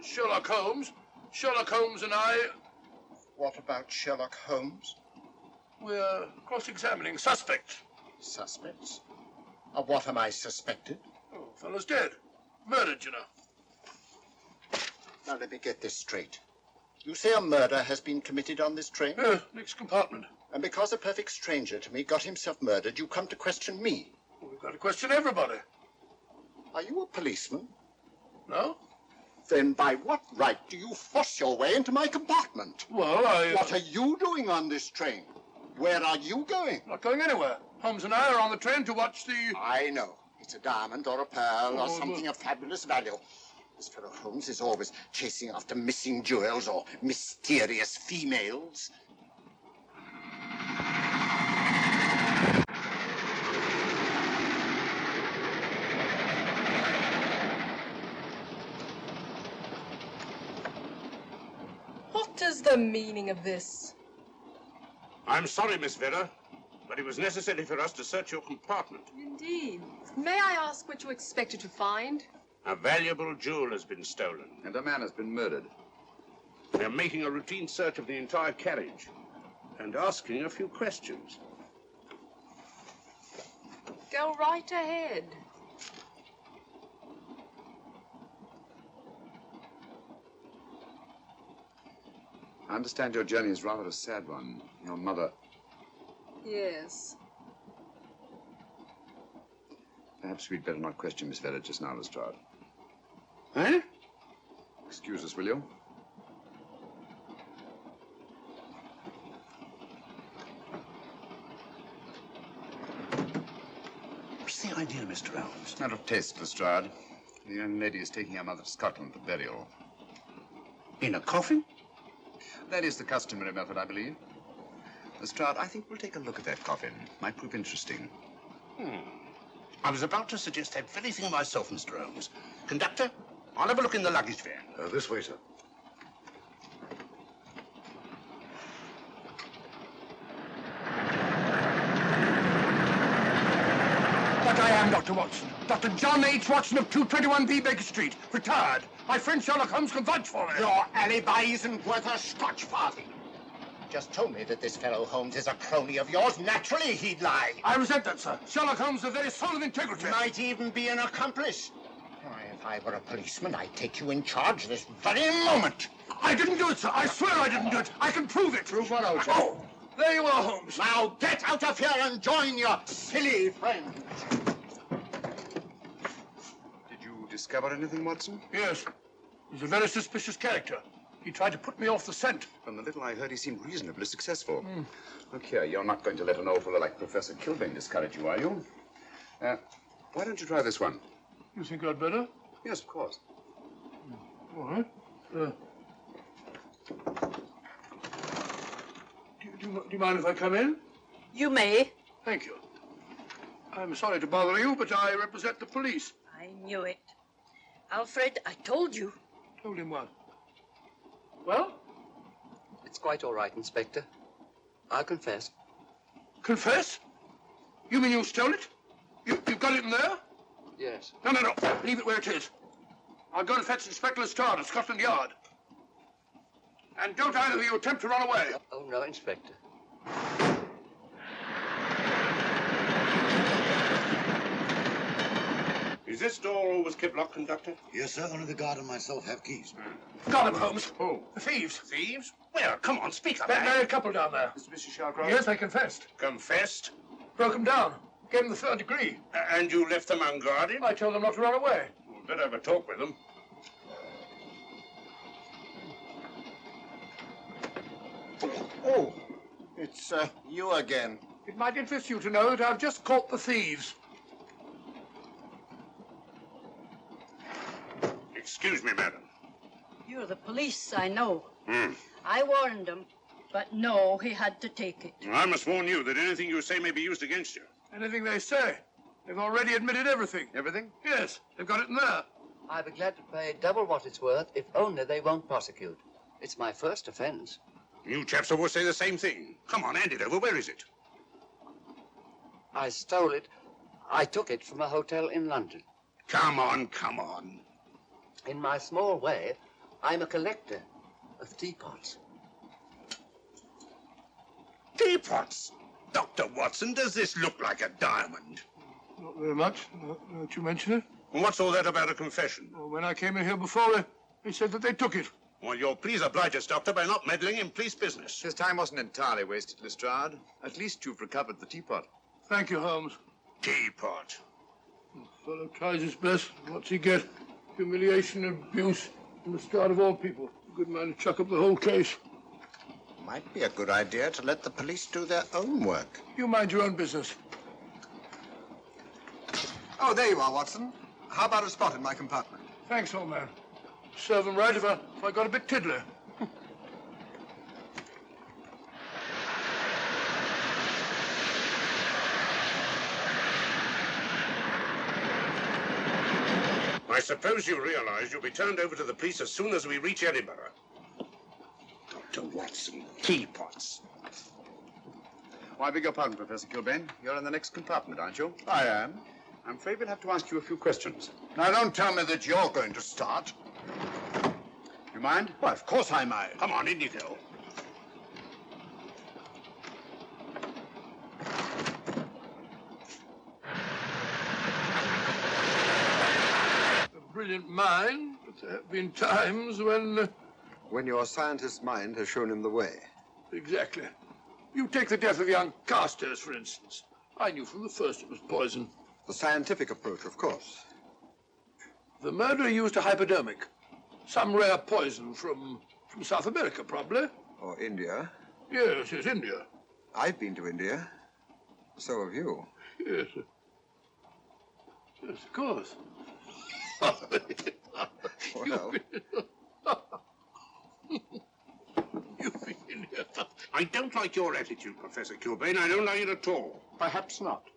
Sherlock Holmes. Sherlock Holmes and I... What about Sherlock Holmes? We're cross-examining suspects. Suspects? Of what am I suspected? Oh, fellow's dead. Murdered, you know. Now, let me get this straight. You say a murder has been committed on this train? Next compartment. And because a perfect stranger to me got himself murdered, you come to question me? Well, we've got to question everybody. Are you a policeman? No. Then by what right do you force your way into my compartment? Well, What are you doing on this train? Where are you going? Not going anywhere. Holmes and I are on the train to watch the... I know. It's a diamond or a pearl or something of fabulous value. This fellow Holmes is always chasing after missing jewels or mysterious females. What is the meaning of this? I'm sorry, Miss Vedder, but it was necessary for us to search your compartment. Indeed. May I ask what you expected to find? A valuable jewel has been stolen. And a man has been murdered. We're making a routine search of the entire carriage and asking a few questions. Go right ahead. I understand your journey is rather a sad one. Your mother... Yes. Perhaps we'd better not question Miss Vedder just now, Lestrade. Eh? Excuse us, will you? What's the idea, Mr. Holmes? Matter of taste, Lestrade. The young lady is taking her mother to Scotland for burial. In a coffin? That is the customary method, I believe. Lestrade, I think we'll take a look at that coffin. Might prove interesting. I was about to suggest that very thing myself, Mr. Holmes. Conductor, I'll have a look in the luggage van. This way, sir. But I am Dr. Watson. Dr. John H. Watson of 221B Baker Street. Retired. My friend Sherlock Holmes can vouch for it. Your alibi isn't worth a Scotch farthing. just told me that this fellow Holmes is a crony of yours. Naturally, he'd lie. I resent that, sir. Sherlock Holmes is a very soul of integrity. Might even be an accomplice. Why, if I were a policeman, I'd take you in charge this very moment. I didn't do it, sir. I swear I didn't do it. I can prove it. Prove what, Algiers? Oh, there you are, Holmes. Now get out of here and join your silly friends. Did you discover anything, Watson? Yes. He's a very suspicious character. He tried to put me off the scent. From the little I heard, he seemed reasonably successful. Look here, you're not going to let an old fellow like Professor Kilbane discourage you, are you? Why don't you try this one? You think I'd better? Yes, of course. All right. Do you mind if I come in? You may. Thank you. I'm sorry to bother you, but I represent the police. I knew it. Alfred, I told you. Told him what? Well? It's quite all right, Inspector. I'll confess. Confess? You mean you stole it? You've got it in there? Yes. No. Leave it where it is. I'll go and fetch Inspector Lestrade at Scotland Yard. And don't either of you attempt to run away. Oh, no, Inspector. Is this door always kept locked, Conductor? Yes, sir. Only the guard and myself have keys. Got him, Holmes. Who? The thieves. Thieves? Well, come on, speak up. That married couple down there. Mr. Sherlock? Yes, they confessed. Confessed? Broke them down. Gave them the third degree. And you left them unguarded? I told them not to run away. We'd better have a talk with them. Oh, it's you again. It might interest you to know that I've just caught the thieves. Excuse me, madam. You're the police, I know. Hmm. I warned him, but no, he had to take it. I must warn you that anything you say may be used against you. Anything they say. They've already admitted everything. Everything? Yes, they've got it in there. I'd be glad to pay double what it's worth if only they won't prosecute. It's my first offense. You chaps always say the same thing. Come on, hand it over. Where is it? I stole it. I took it from a hotel in London. Come on. In my small way, I'm a collector of teapots. Teapots? Dr. Watson, does this look like a diamond? Not very much, now that you mention it. And what's all that about a confession? Well, when I came in here before, they said that they took it. Well, you'll please oblige us, Doctor, by not meddling in police business. His time wasn't entirely wasted, Lestrade. At least you've recovered the teapot. Thank you, Holmes. Teapot. The fellow tries his best. What's he get? Humiliation and abuse from the start of all people. A good man to chuck up the whole case. Might be a good idea to let the police do their own work. You mind your own business. Oh, there you are, Watson. How about a spot in my compartment? Thanks, old man. Serve him right if I got a bit tiddler. I suppose you realize you'll be turned over to the police as soon as we reach Edinburgh. Dr. Watson, teapots. Oh, I beg your pardon, Professor Kilbane. You're in the next compartment, aren't you? I am. I'm afraid we'll have to ask you a few questions. Now, don't tell me that you're going to start. You mind? Well, of course I mind. Come on, in you go. A brilliant mind, but there have been times when... When your scientist's mind has shown him the way. Exactly. You take the death of young Carstairs, for instance. I knew from the first it was poison. The scientific approach, of course. The murderer used a hypodermic. Some rare poison from South America, probably. Or India. Yes, India. I've been to India. So have you. Yes. Yes, of course. Well, You've been in here. I don't like your attitude, Professor Kilbane. I don't like it at all. Perhaps not.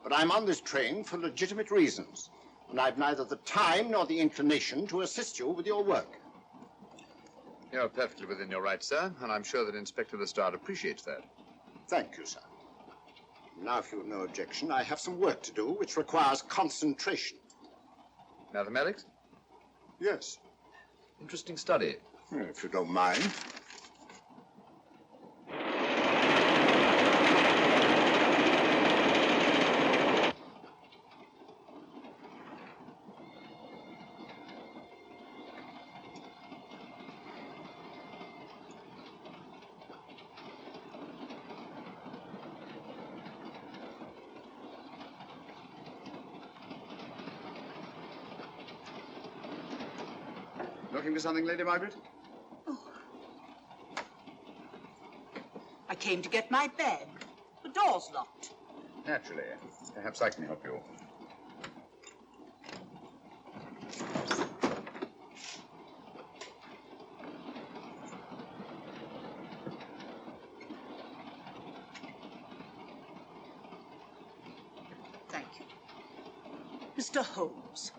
But I'm on this train for legitimate reasons. And I've neither the time nor the inclination to assist you with your work. You're perfectly within your rights, sir, and I'm sure that Inspector Lestrade appreciates that. Thank you, sir. Now, if you've no objection, I have some work to do which requires concentration. Mathematics? Yes. Interesting study. If you don't mind. Looking for something, Lady Margaret? I came to get my bag. The door's locked. Naturally. Perhaps I can help you. Thank you. Mr. Holmes,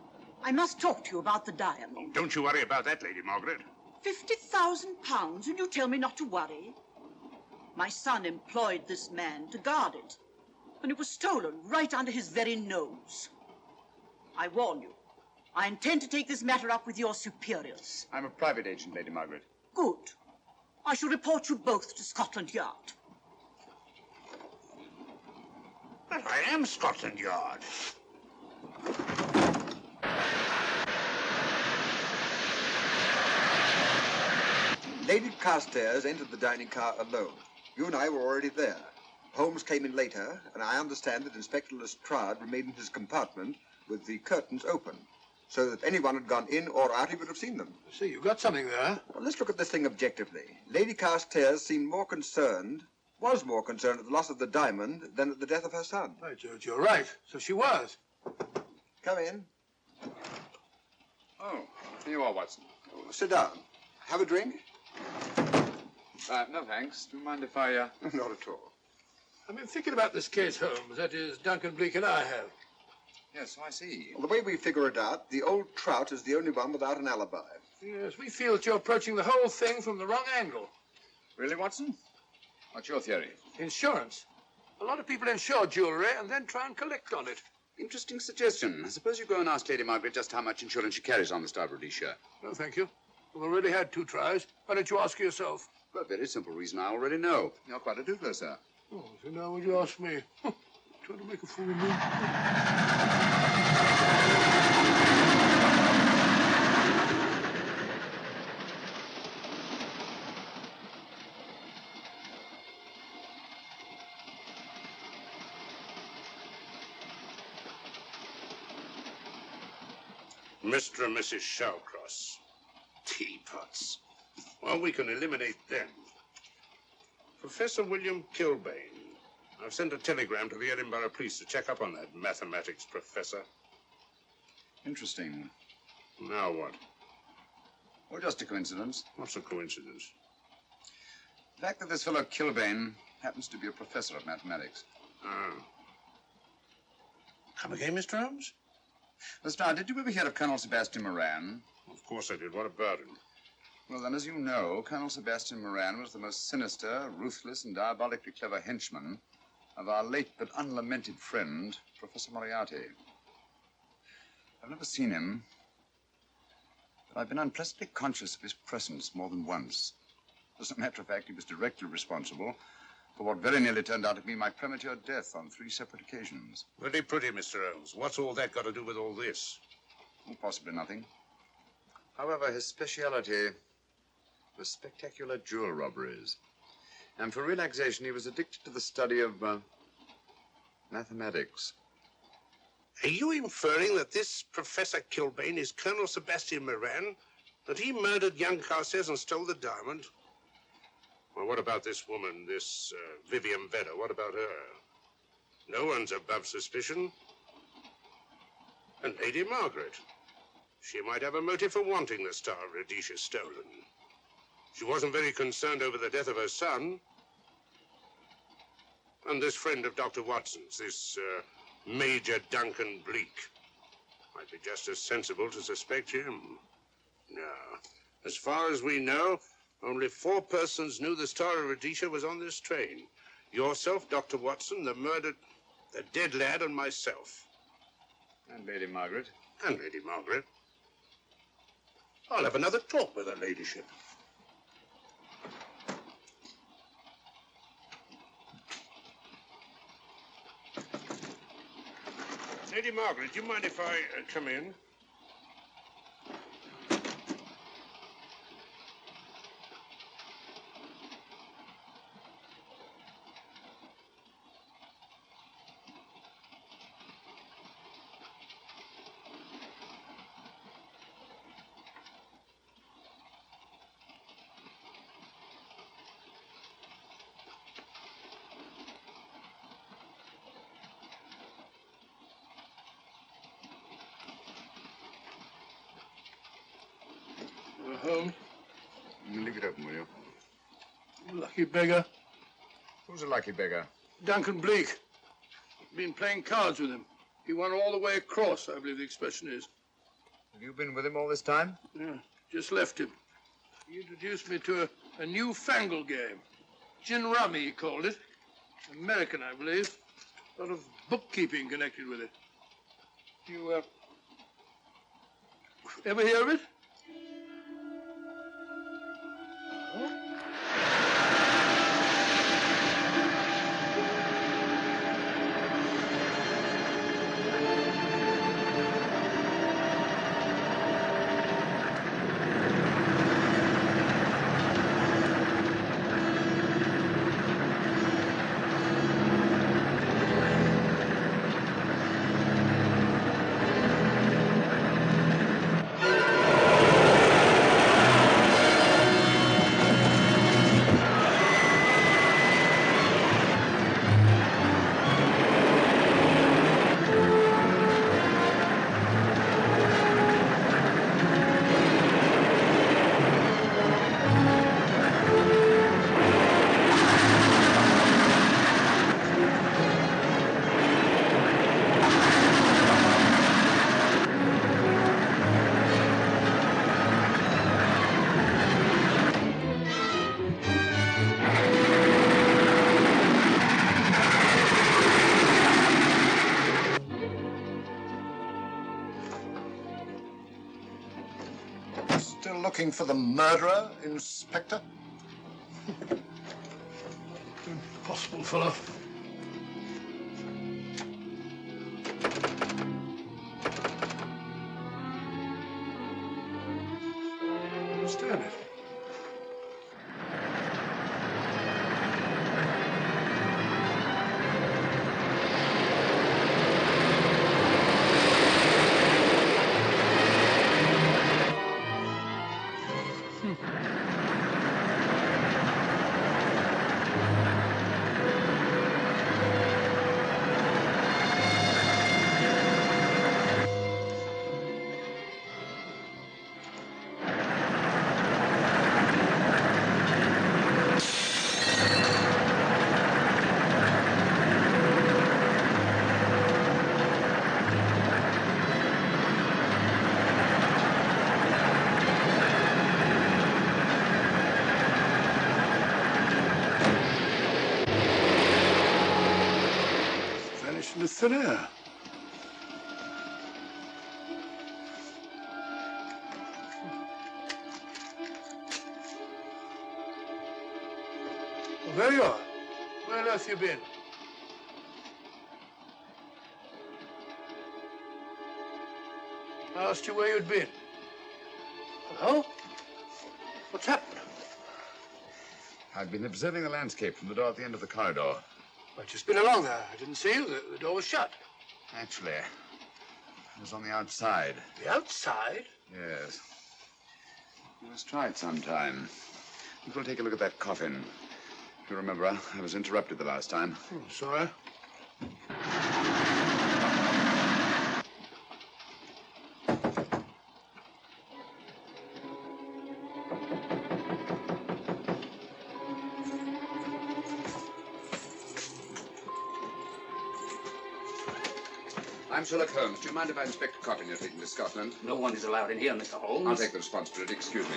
I must talk to you about the diamond. Oh, don't you worry about that, Lady Margaret. £50,000, and you tell me not to worry? My son employed this man to guard it, and it was stolen right under his very nose. I warn you, I intend to take this matter up with your superiors. I'm a private agent, Lady Margaret. Good. I shall report you both to Scotland Yard. But I am Scotland Yard. Lady Carstairs entered the dining car alone. You and I were already there. Holmes came in later, and I understand that Inspector Lestrade remained in his compartment with the curtains open, so that if anyone had gone in or out, he would have seen them. See, you've got something there. Well, let's look at this thing objectively. Lady Carstairs seemed was more concerned at the loss of the diamond than at the death of her son. Right, George, you're right. So she was. Come in. Oh, here you are, Watson. Oh, sit down. Have a drink? No, thanks. Do you mind if I, Not at all. I've been thinking about this case, Holmes. That is, Duncan Bleak and I have. Yes, so I see. Well, the way we figure it out, the old trout is the only one without an alibi. Yes, we feel that you're approaching the whole thing from the wrong angle. Really, Watson? What's your theory? Insurance. A lot of people insure jewelry and then try and collect on it. Interesting suggestion. I suppose you go and ask Lady Margaret just how much insurance she carries on the Star Rhodesia. No, thank you. We've already had 2 tries. Why don't you ask her yourself? For a very simple reason I already know. You're quite a doodler, sir. Oh, so now would you ask me? Trying to make a fool of me. Mr. and Mrs. Shallcross. Teapots. Well, we can eliminate them. Professor William Kilbane. I've sent a telegram to the Edinburgh police to check up on that mathematics professor. Interesting. Now what? Well, just a coincidence. What's a coincidence? The fact that this fellow Kilbane happens to be a professor of mathematics. Ah. Come again, Mr. Holmes? Lestrade, did you ever hear of Colonel Sebastian Moran? Of course I did. What about him? Well, then, as you know, Colonel Sebastian Moran was the most sinister, ruthless, and diabolically clever henchman of our late but unlamented friend, Professor Moriarty. I've never seen him, but I've been unpleasantly conscious of his presence more than once. As a matter of fact, he was directly responsible for what very nearly turned out to be my premature death on 3 separate occasions. Pretty pretty, Mr. Holmes. What's all that got to do with all this? Well, possibly nothing. However, his speciality was spectacular jewel robberies. And for relaxation, he was addicted to the study of mathematics. Are you inferring that this Professor Kilbane is Colonel Sebastian Moran? That he murdered young Carstairs and stole the diamond? Well, what about this woman, this Vivian Vedder? What about her? No one's above suspicion. And Lady Margaret. She might have a motive for wanting the Star of Rhodesia stolen. She wasn't very concerned over the death of her son. And this friend of Dr. Watson's, this Major Duncan Bleak, might be just as sensible to suspect him. No. As far as we know, only 4 persons knew the Star of Rhodesia was on this train. Yourself, Dr. Watson, the dead lad, and myself. And Lady Margaret. And Lady Margaret. I'll have another talk with her ladyship. Lady Margaret, do you mind if I come in? Holmes. Leave it open, will you? Lucky beggar. Who's a lucky beggar? Duncan Bleak. Been playing cards with him. He won all the way across, I believe the expression is. Have you been with him all this time? Yeah, just left him. He introduced me to a newfangled game. Gin rummy, he called it. American, I believe. A lot of bookkeeping connected with it. You, ever hear of it? Still looking for the murderer, Inspector? Impossible, fellow. Understand it. Vanished into thin air. Well, there you are. Where on earth you been? I asked you where you'd been. Hello? What's happened? I've been observing the landscape from the door at the end of the corridor. I've just been along there. I didn't see you. The door was shut. Actually, I was on the outside. The outside? Yes. We must try it sometime. We'll take a look at that coffin. If you remember, I was interrupted the last time. Oh, sorry. I'm Sherlock Holmes. Do you mind if I inspect a coffin you're taking to Scotland? No one is allowed in here, Mr. Holmes. I'll take the responsibility. Excuse me.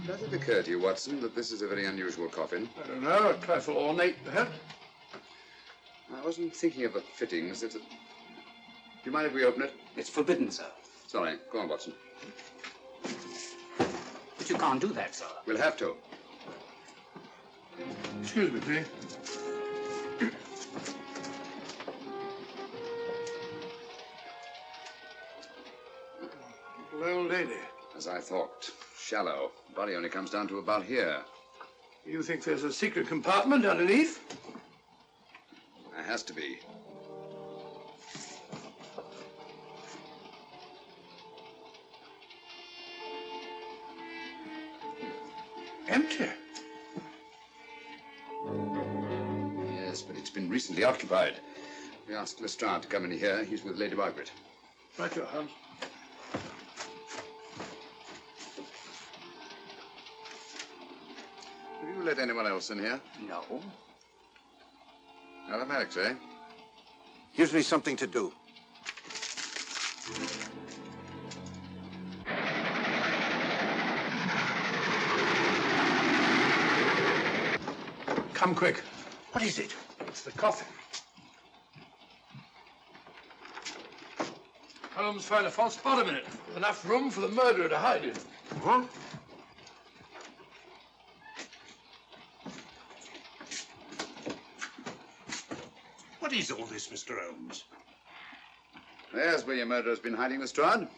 Does it occur to you, Watson, that this is a very unusual coffin? I don't know. A trifle ornate, perhaps. I wasn't thinking of the fittings. Do you mind if we open it? It's forbidden, sir. Sorry. Go on, Watson. But you can't do that, sir. We'll have to. Excuse me, please. Little old lady. As I thought. Shallow. Body only comes down to about here. You think there's a secret compartment underneath? There has to be. Empty. Yes, but it's been been recently occupied. We asked Lestrade to come in here. He's with Lady Margaret. Right, your Holmes. Have you let anyone else in here? No. Automatics, eh? Gives me something to do. Come quick. What is it? It's the coffin. Holmes found a false bottom in it. Enough room for the murderer to hide in. Huh? What is all this, Mr. Holmes? There's where your murderer's been hiding, Lestrade.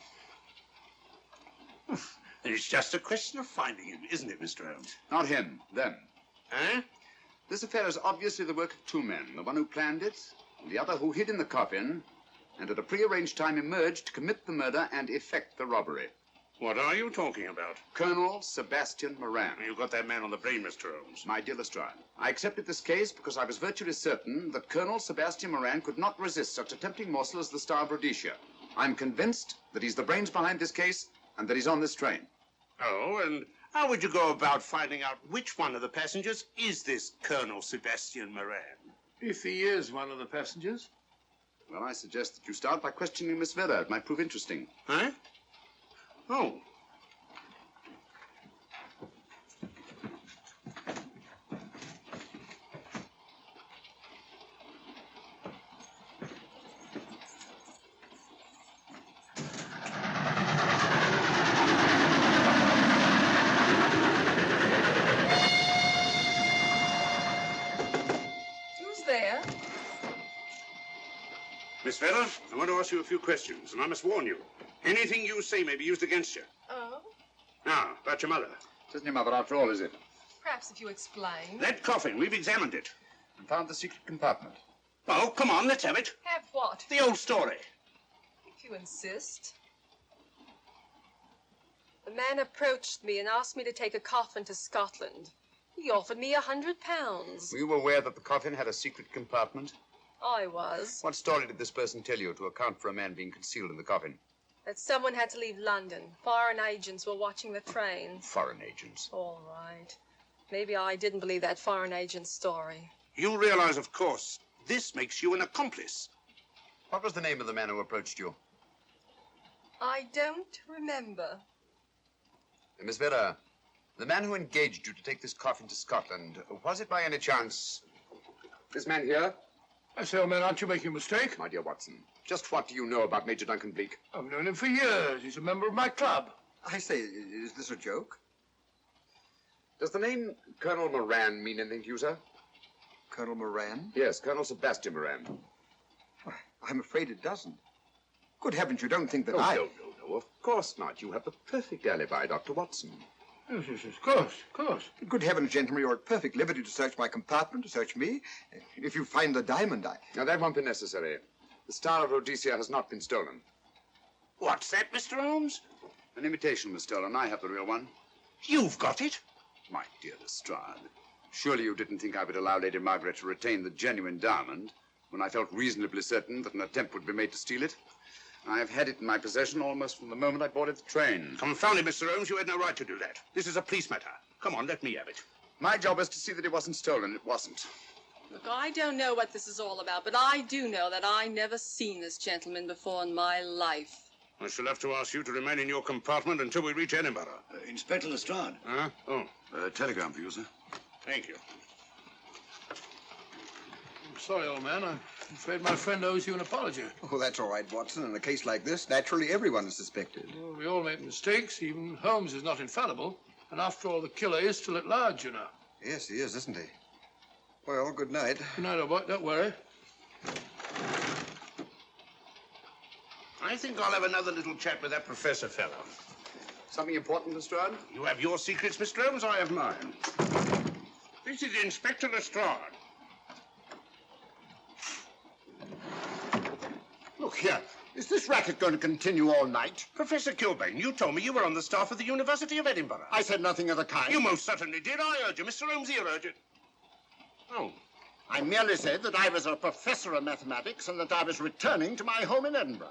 Then it's just a question of finding him, isn't it, Mr. Holmes? Not him, them. Eh? This affair is obviously the work of two men, the one who planned it, and the other who hid in the coffin, and at a prearranged time emerged to commit the murder and effect the robbery. What are you talking about? Colonel Sebastian Moran. You got that man on the brain, Mr. Holmes. My dear Lestrade, I accepted this case because I was virtually certain that Colonel Sebastian Moran could not resist such a tempting morsel as the Star of Rhodesia. I'm convinced that he's the brains behind this case and that he's on this train. Oh, and how would you go about finding out which one of the passengers is this Colonel Sebastian Moran? If he is one of the passengers. Well, I suggest that you start by questioning Miss Vera. It might prove interesting. Huh? Oh. Who's there? Miss Vera, I want to ask you a few questions, and I must warn you. Anything you say may be used against you. Oh? Now, about your mother. It isn't your mother after all, is it? Perhaps if you explain. That coffin, we've examined it. And found the secret compartment. Oh, come on, let's have it. Have what? The old story. If you insist. The man approached me and asked me to take a coffin to Scotland. He offered me £100. Were you aware that the coffin had a secret compartment? I was. What story did this person tell you to account for a man being concealed in the coffin? That someone had to leave London. Foreign agents were watching the trains. Foreign agents. All right. Maybe I didn't believe that foreign agent story. You realize, of course, this makes you an accomplice. What was the name of the man who approached you? I don't remember. Miss Vera, the man who engaged you to take this coffin to Scotland, was it by any chance this man here? I say, old man, aren't you making a mistake? My dear Watson, just what do you know about Major Duncan Bleak? I've known him for years. He's a member of my club. I say, is this a joke? Does the name Colonel Moran mean anything to you, sir? Colonel Moran? Yes, Colonel Sebastian Moran. I'm afraid it doesn't. Good heavens, you don't think that No, I... of course not. You have the perfect alibi, Dr. Watson. Yes, of course, of course. Good heavens, gentlemen, you're at perfect liberty to search my compartment, to search me. If you find the diamond, Now, that won't be necessary. The Star of Rhodesia has not been stolen. What's that, Mr. Holmes? An imitation was stolen. I have the real one. You've got it? My dear Lestrade, surely you didn't think I would allow Lady Margaret to retain the genuine diamond when I felt reasonably certain that an attempt would be made to steal it? I have had it in my possession almost from the moment I boarded the train. Confound it, Mr. Holmes, you had no right to do that. This is a police matter. Come on, let me have it. My job was to see that it wasn't stolen. It wasn't. Look, I don't know what this is all about, but I do know that I never seen this gentleman before in my life. I shall have to ask you to remain in your compartment until we reach Edinburgh. Inspector Lestrade. Huh? Oh. Telegram for you, sir. Thank you. I'm sorry, old man. I'm afraid my friend owes you an apology. Oh, that's all right, Watson. In a case like this, naturally everyone is suspected. Well, we all make mistakes. Even Holmes is not infallible. And after all, the killer is still at large, you know. Yes, he is, isn't he? Well, good night. Good night, old boy. Don't worry. I think I'll have another little chat with that professor fellow. Something important, Lestrade? You have your secrets, Mr. Holmes, I have mine. This is Inspector Lestrade. Look here. Is this racket going to continue all night? Professor Kilbane, you told me you were on the staff of the University of Edinburgh. I said nothing of the kind. You most certainly did. I urge you. Mr. Holmes here urged it. Oh, I merely said that I was a professor of mathematics and that I was returning to my home in Edinburgh.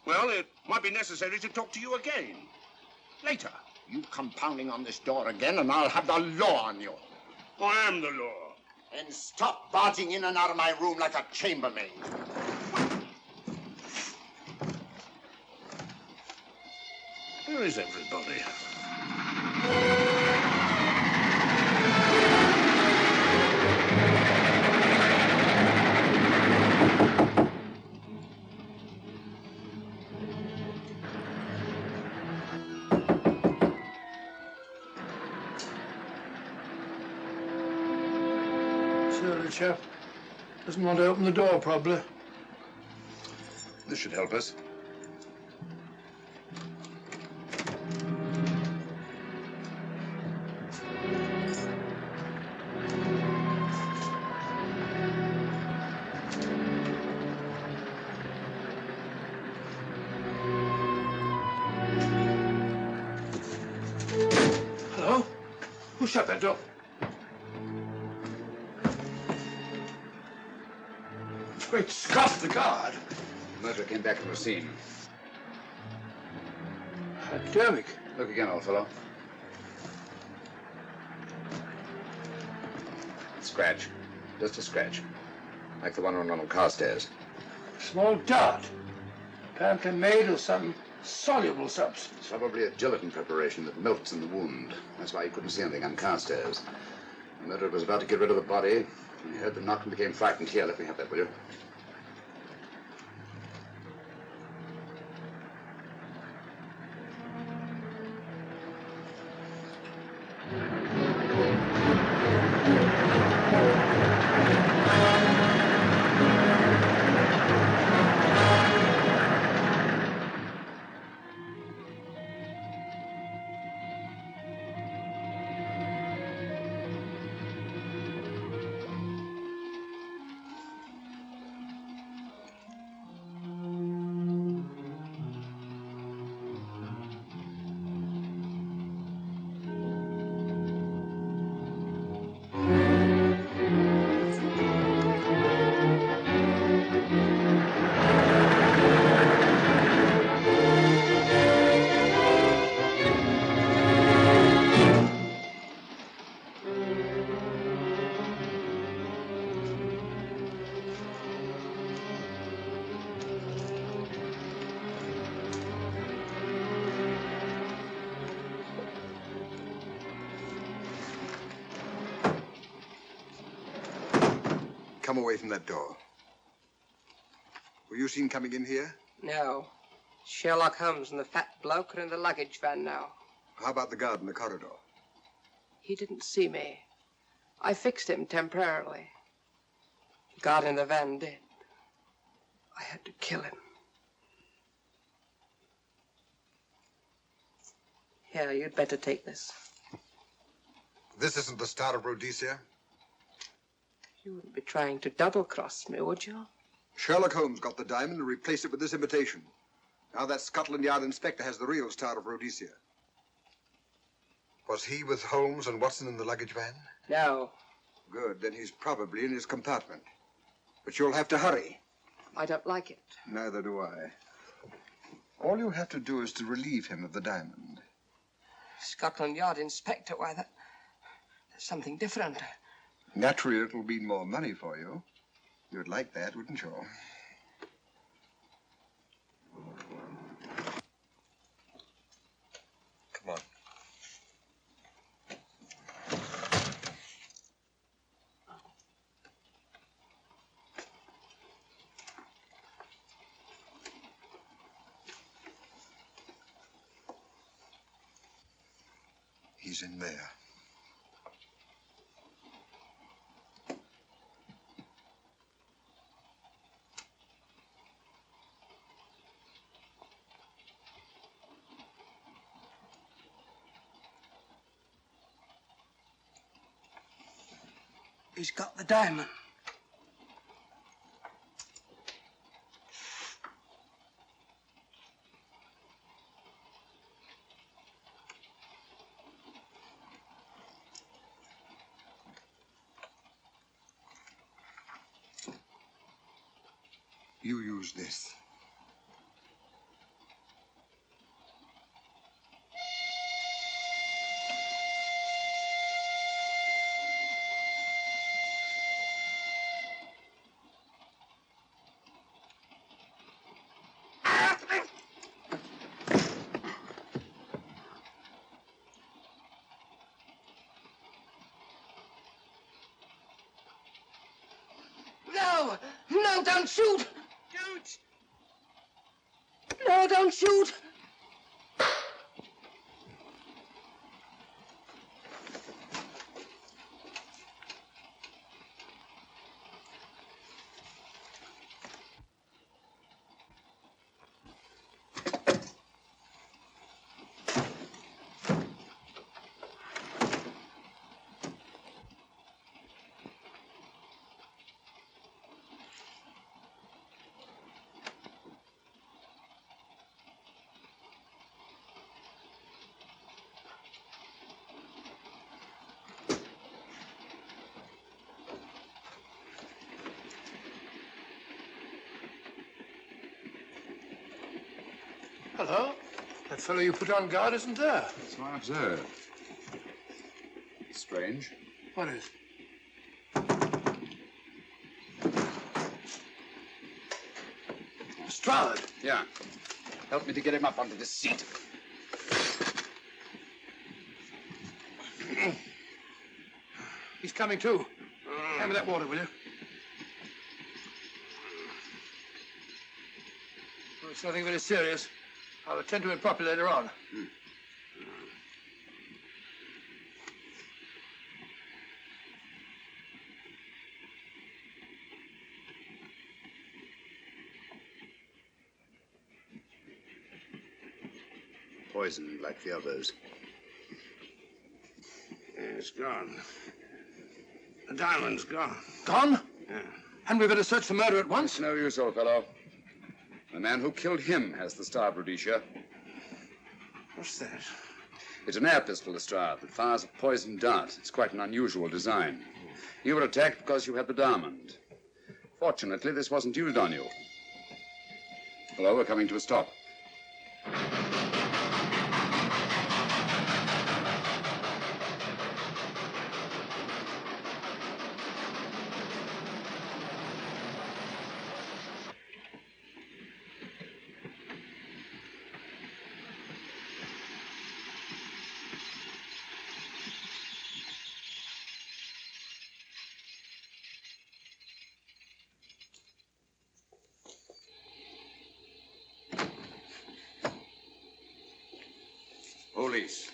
Well, it might be necessary to talk to you again. Later. You come pounding on this door again and I'll have the law on you. I am the law. And stop barging in and out of my room like a chambermaid. Where is everybody? The chap doesn't want to open the door, probably. This should help us. Hello? Who shut that door? Great Scott, the guard. The murderer came back from the scene. Academic. Look again, old fellow. Scratch. Just a scratch. Like the one on Ronald Carstairs. Small dot. Apparently made of some soluble substance. It's probably a gelatin preparation that melts in the wound. That's why you couldn't see anything on Carstairs. The murderer was about to get rid of the body. He heard the knock and became frightened. Here, let me have that, will you? Come away from that door. Were you seen coming in here? No. Sherlock Holmes and the fat bloke are in the luggage van now. How about the guard in the corridor? He didn't see me. I fixed him temporarily. The guard in the van did. I had to kill him. Here, you'd better take this. This isn't the Star of Rhodesia? You wouldn't be trying to double-cross me, would you? Sherlock Holmes got the diamond and replaced it with this imitation. Now that Scotland Yard inspector has the real Star of Rhodesia. Was he with Holmes and Watson in the luggage van? No. Good, then he's probably in his compartment. But you'll have to hurry. I don't like it. Neither do I. All you have to do is to relieve him of the diamond. Scotland Yard inspector, why, that's something different. Naturally, it'll mean more money for you. You'd like that, wouldn't you? Come on. He's in there. He's got the diamond. You use this. No! No, don't shoot! Don't! No, don't shoot! Hello? That fellow you put on guard isn't there. So I observed. Strange. What is? Lestrade. Yeah. Help me to get him up onto this seat. He's coming too. Hand me that water, will you? Well, it's nothing very serious. I'll attend to it properly later on. Poisoned like the others. Yeah, it's gone. The diamond's gone. Gone? Yeah. Hadn't we better search the murder at once? It's no use, old fellow. The man who killed him has the star, Rhodesia. What's that? It's an air pistol, Lestrade, that fires a poisoned dart. It's quite an unusual design. You were attacked because you had the diamond. Fortunately, this wasn't used on you. Hello, we're coming to a stop. Police.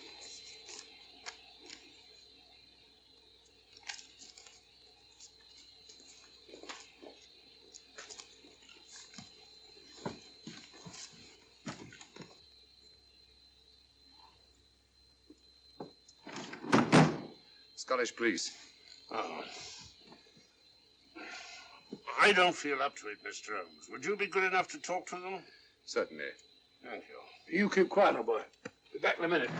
Scottish police. Oh. I don't feel up to it, Mr. Holmes. Would you be good enough to talk to them? Certainly. Thank you. You keep quiet, old boy. Be back in a minute.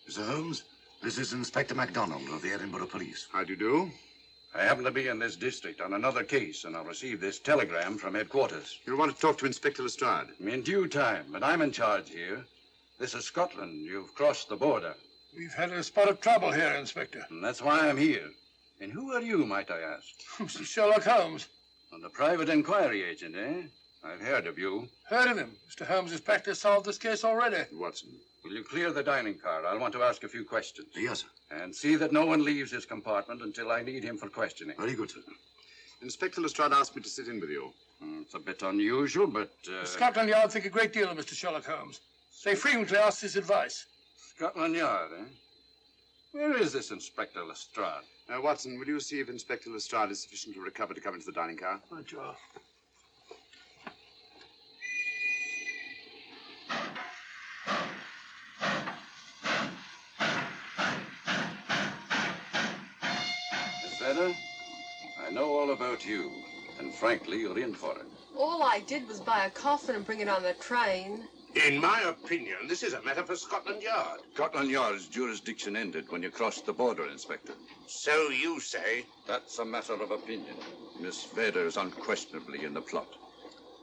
Mr. Holmes, this is Inspector MacDonald of the Edinburgh Police. How do you do? I happen to be in this district on another case, and I'll receive this telegram from headquarters. You'll want to talk to Inspector Lestrade. In due time, but I'm in charge here. This is Scotland. You've crossed the border. We've had a spot of trouble here, Inspector. And that's why I'm here. And who are you, might I ask? Mr. Sherlock Holmes. The private inquiry agent, eh? I've heard of you. Heard of him. Mr. Holmes has practically solved this case already. Watson. Will you clear the dining car? I'll want to ask a few questions. Yes, sir. And see that no one leaves his compartment until I need him for questioning. Very good, sir. Inspector Lestrade asked me to sit in with you. It's a bit unusual, but... Scotland Yard think a great deal of Mr. Sherlock Holmes. They frequently ask his advice. Scotland Yard, eh? Where is this Inspector Lestrade? Watson, will you see if Inspector Lestrade is sufficiently recovered to come into the dining car? Right, Joe. Miss Vedder, I know all about you, and frankly, you're in for it. All I did was buy a coffin and bring it on the train. In my opinion, this is a matter for Scotland Yard. Scotland Yard's jurisdiction ended when you crossed the border, Inspector. So you say? That's a matter of opinion. Miss Vader is unquestionably in the plot.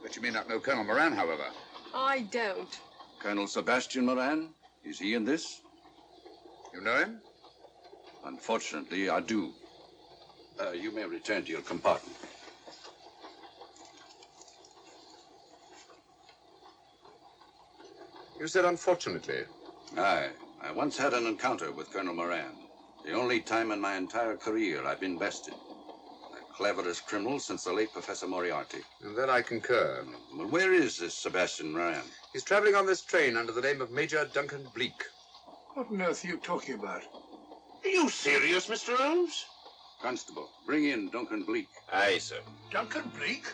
But you may not know Colonel Moran, however. I don't. Colonel Sebastian Moran? Is he in this? You know him? Unfortunately, I do. You may return to your compartment. You said unfortunately. Aye. I once had an encounter with Colonel Moran. The only time in my entire career I've been bested. The cleverest criminal since the late Professor Moriarty. And that I concur. Well, where is this Sebastian Moran? He's traveling on this train under the name of Major Duncan Bleak. What on earth are you talking about? Are you serious, Mr. Holmes? Constable, bring in Duncan Bleak. Aye, sir. Duncan Bleak?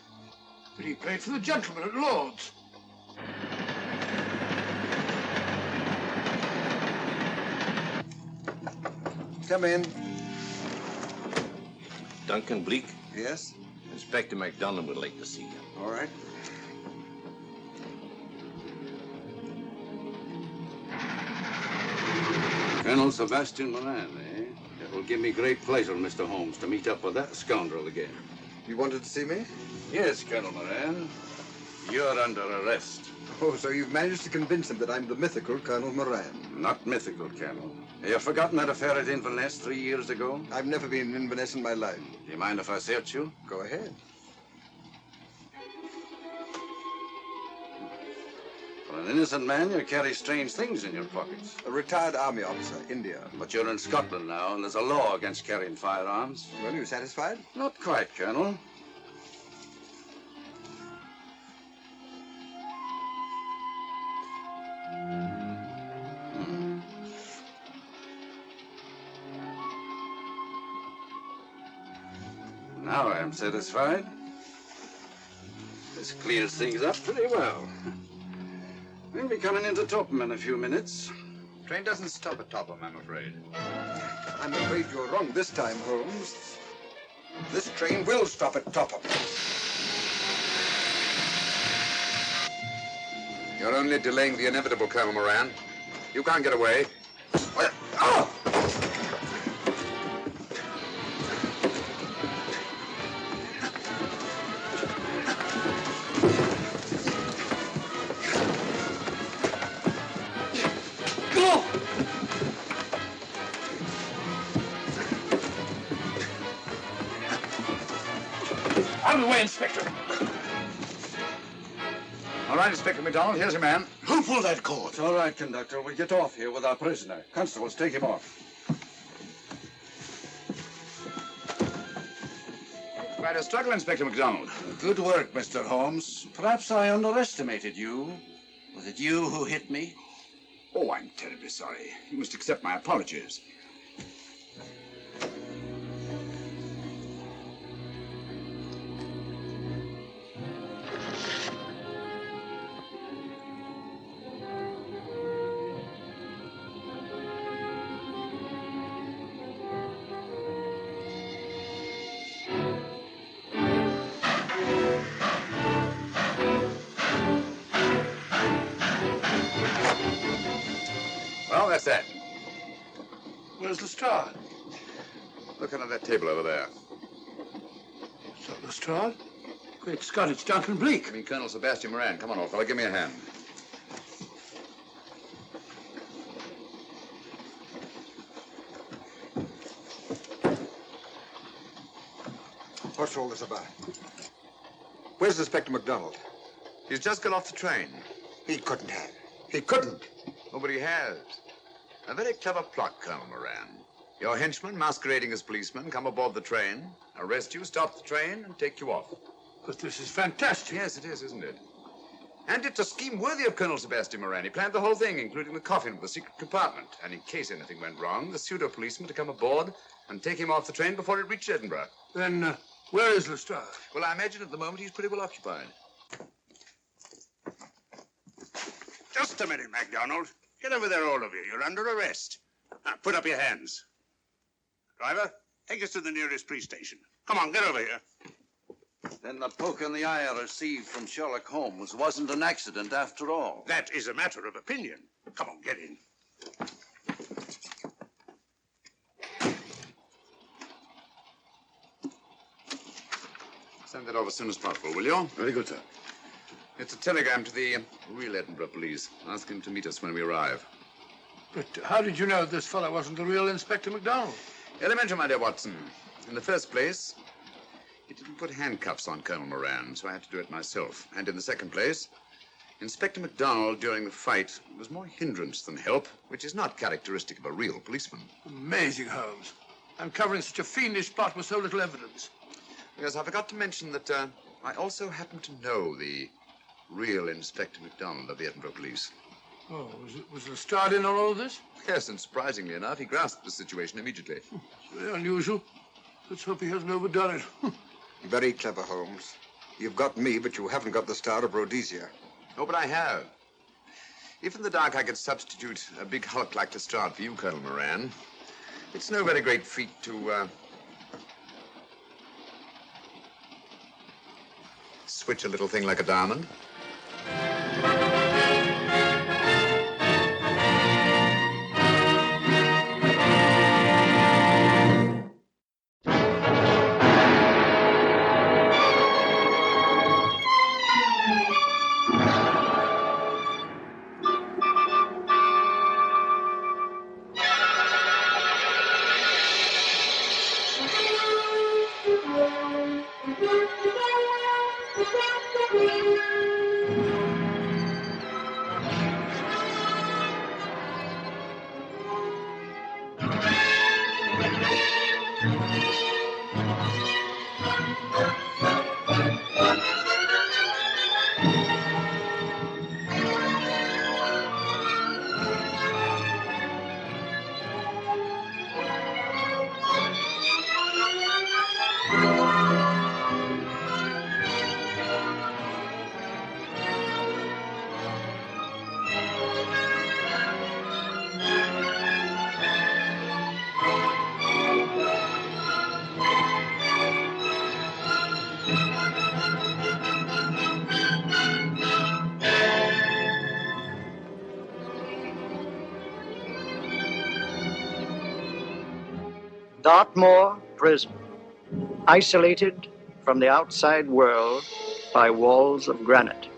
But he played for the gentleman at Lord's. Come in. Duncan Bleak? Yes? Inspector MacDonald would like to see you. All right. Colonel Sebastian Moran, eh? It will give me great pleasure, Mr. Holmes, to meet up with that scoundrel again. You wanted to see me? Yes, Colonel Moran. You're under arrest. Oh, so you've managed to convince him that I'm the mythical Colonel Moran. Not mythical, Colonel. Have you forgotten that affair at Inverness 3 years ago? I've never been in Inverness in my life. Do you mind if I search you? Go ahead. For an innocent man, you carry strange things in your pockets. A retired army officer, India. But you're in Scotland now, and there's a law against carrying firearms. Well, you satisfied? Not quite, Colonel. Now I'm satisfied. This clears things up pretty well. We'll be coming into Topham in a few minutes. Train doesn't stop at Topham, I'm afraid. I'm afraid you're wrong this time, Holmes. This train will stop at Topham. You're only delaying the inevitable, Colonel Moran. You can't get away. Oh! Out of the way, Inspector. All right, Inspector MacDonald, here's your man. Who pulled that cord? It's all right, conductor. We'll get off here with our prisoner. Constables, take him off. Quite a struggle, Inspector MacDonald. Good work, Mr. Holmes. Perhaps I underestimated you. Was it you who hit me? Oh, I'm terribly sorry. You must accept my apologies. Well, that's that. Where's Lestrade? Look under that table over there. So Lestrade? Great Scott, it's Duncan Bleak. I mean, Colonel Sebastian Moran. Come on, old fella, give me a hand. What's all this about? Where's Inspector MacDonald? He's just got off the train. He couldn't have. He couldn't. Nobody has. A very clever plot, Colonel Moran. Your henchmen, masquerading as policemen, come aboard the train, arrest you, stop the train, and take you off. But this is fantastic. Yes, it is, isn't it? And it's a scheme worthy of Colonel Sebastian Moran. He planned the whole thing, including the coffin of the secret compartment. And in case anything went wrong, the pseudo-policeman to come aboard and take him off the train before it reached Edinburgh. Then, where is Lestrade? Well, I imagine at the moment he's pretty well occupied. Just a minute, MacDonald. Get over there, all of you. You're under arrest. Now, put up your hands. Driver, take us to the nearest police station. Come on, get over here. Then the poke in the eye I received from Sherlock Holmes wasn't an accident after all. That is a matter of opinion. Come on, get in. Send that off as soon as possible, will you? Very good, sir. It's a telegram to the real Edinburgh police. Ask him to meet us when we arrive. But how did you know this fellow wasn't the real Inspector MacDonald? Elementary, my dear Watson. In the first place, he didn't put handcuffs on Colonel Moran, so I had to do it myself. And in the second place, Inspector MacDonald, during the fight, was more hindrance than help, which is not characteristic of a real policeman. Amazing, Holmes. Uncovering such a fiendish plot with so little evidence. Yes, I forgot to mention that I also happen to know the real Inspector MacDonald of the Edinburgh Police. Oh, was the start in on all of this? Yes, and surprisingly enough, he grasped the situation immediately. It's very unusual. Let's hope he hasn't overdone it. Very clever, Holmes. You've got me, but you haven't got the Star of Rhodesia. Oh, but I have. If in the dark I could substitute a big hulk like the Star for you, Colonel Moran, it's no very great feat to switch a little thing like a diamond. Dartmoor Prison, isolated from the outside world by walls of granite.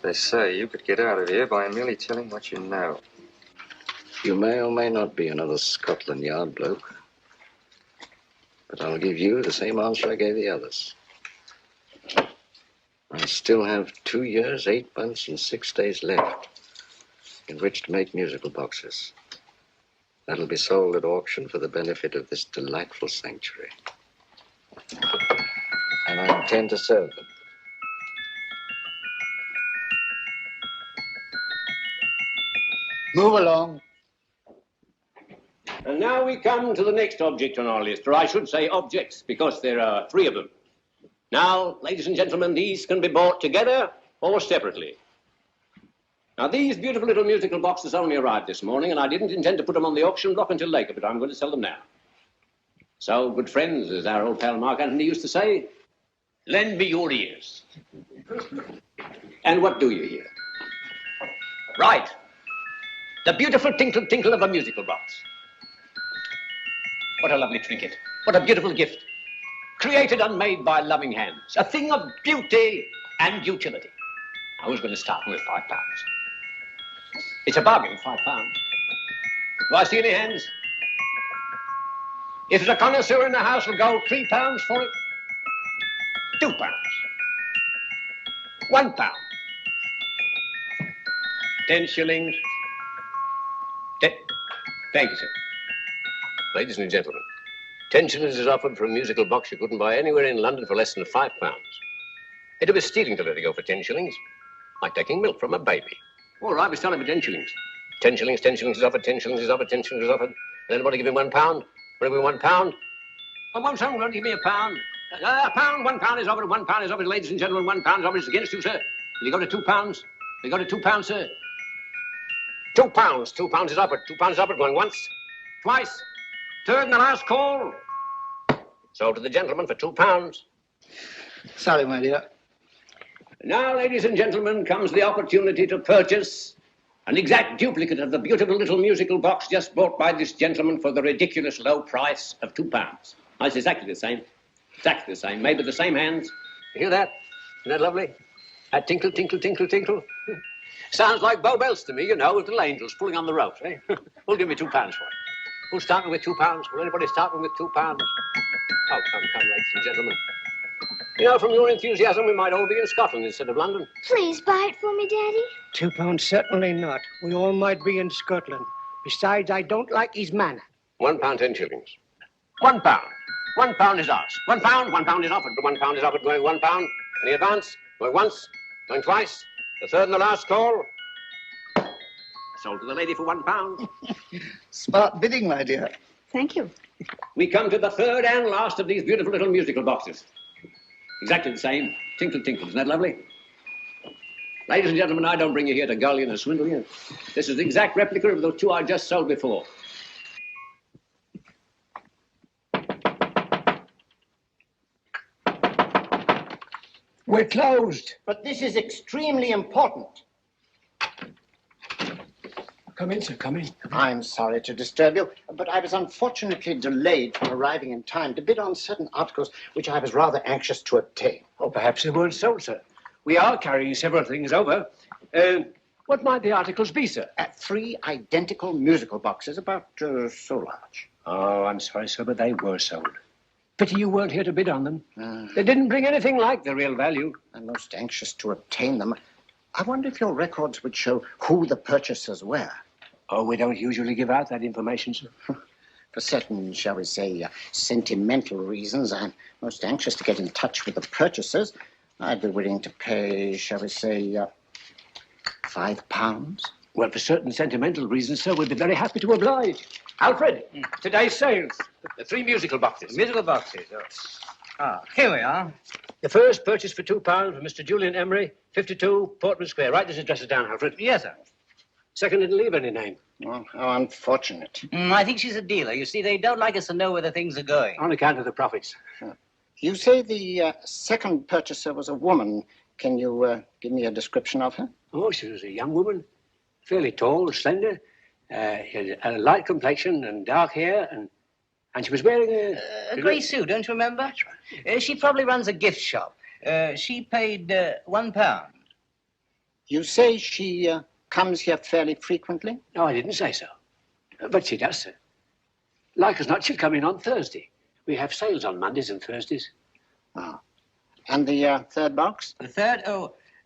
They say you could get out of here by merely telling what you know. You may or may not be another Scotland Yard bloke, but I'll give you the same answer I gave the others. I still have 2 years, 8 months, and 6 days left in which to make musical boxes. That'll be sold at auction for the benefit of this delightful sanctuary. And I intend to serve them. Move along. And now we come to the next object on our list, or I should say objects, because there are 3 of them. Now, ladies and gentlemen, these can be bought together or separately. Now, these beautiful little musical boxes only arrived this morning, and I didn't intend to put them on the auction block until later, but I'm going to sell them now. So, good friends, as our old pal Mark Antony used to say, lend me your ears. And what do you hear? Right. The beautiful tinkle tinkle of a musical box. What a lovely trinket. What a beautiful gift. Created and made by loving hands. A thing of beauty and utility. I was going to start with £5. It's a bargain, £5. Do I see any hands? If there's a connoisseur in the house, will go £3 for it. £2. £1. 10 shillings. Thank you, sir. Ladies and gentlemen, 10 shillings is offered for a musical box you couldn't buy anywhere in London for less than £5. It'd be stealing to let it go for 10 shillings. Like taking milk from a baby. All right, we're selling for 10 shillings. 10 shillings, 10 shillings is offered, 10 shillings is offered, 10 shillings is offered. And anybody give him £1? Want to give him £1? Oh, won't someone give me a pound? A pound, £1 is offered, £1 is offered, ladies and gentlemen, £1 is offered. It's against you, sir. Will you go to £2? Will you go to £2, sir? £2. £2 is offered. £2 is offered. Going once, twice, third and the last call. Sold to the gentleman for £2. Sorry, my dear. Now, ladies and gentlemen, comes the opportunity to purchase an exact duplicate of the beautiful little musical box just bought by this gentleman for the ridiculous low price of £2. Now, it's exactly the same. Exactly the same. Made with the same hands. You hear that? Isn't that lovely? That tinkle, tinkle, tinkle, tinkle. Sounds like Bow Bells to me, you know, with little angels pulling on the ropes, eh? Who'll give me £2 for it? Who's starting with £2? Will anybody starting with £2? Oh, come, ladies and gentlemen. You know, from your enthusiasm, we might all be in Scotland instead of London. Please buy it for me, Daddy. £2, certainly not. We all might be in Scotland. Besides, I don't like his manner. £1, 10 shillings. £1. £1 is ours. £1 is offered. £1 is offered. Going £1. Any advance? Going once. Going twice. The third and the last call. Sold to the lady for £1. Smart bidding, my dear. Thank you. We come to the third and last of these beautiful little musical boxes. Exactly the same. Tinkle, tinkle. Isn't that lovely? Ladies and gentlemen, I don't bring you here to gull you and swindle you. This is the exact replica of those two I just sold before. We're closed. But this is extremely important. Come in, sir, come in. I'm sorry to disturb you, but I was unfortunately delayed from arriving in time to bid on certain articles which I was rather anxious to obtain. Oh, perhaps they weren't sold, sir. We are carrying several things over. What might the articles be, sir? 3 identical musical boxes, about so large. Oh, I'm sorry, sir, but they were sold. Pity you weren't here to bid on them. They didn't bring anything like the real value. I'm most anxious to obtain them. I wonder if your records would show who the purchasers were. Oh, we don't usually give out that information, sir. For certain, shall we say, sentimental reasons, I'm most anxious to get in touch with the purchasers. I'd be willing to pay, shall we say, £5. Well, for certain sentimental reasons, sir, we'd be very happy to oblige. Alfred, today's sales. The 3 musical boxes. Musical boxes. Oh, here we are. The first purchase for £2 from Mr. Julian Emery, 52 Portman Square. Write this address down, Alfred. Yes, sir. Second didn't leave any name. Oh, how unfortunate. I think she's a dealer. You see, they don't like us to know where the things are going. On account of the profits. You say the second purchaser was a woman. Can you give me a description of her? Oh, she was a young woman. Fairly tall, slender. She had a light complexion and dark hair, and she was wearing A grey suit, don't you remember? That's right. She probably runs a gift shop. She paid £1. You say she comes here fairly frequently? No, I didn't say so. But she does, sir. Like as not, she'll come in on Thursday. We have sales on Mondays and Thursdays. Oh. And the third box? The third?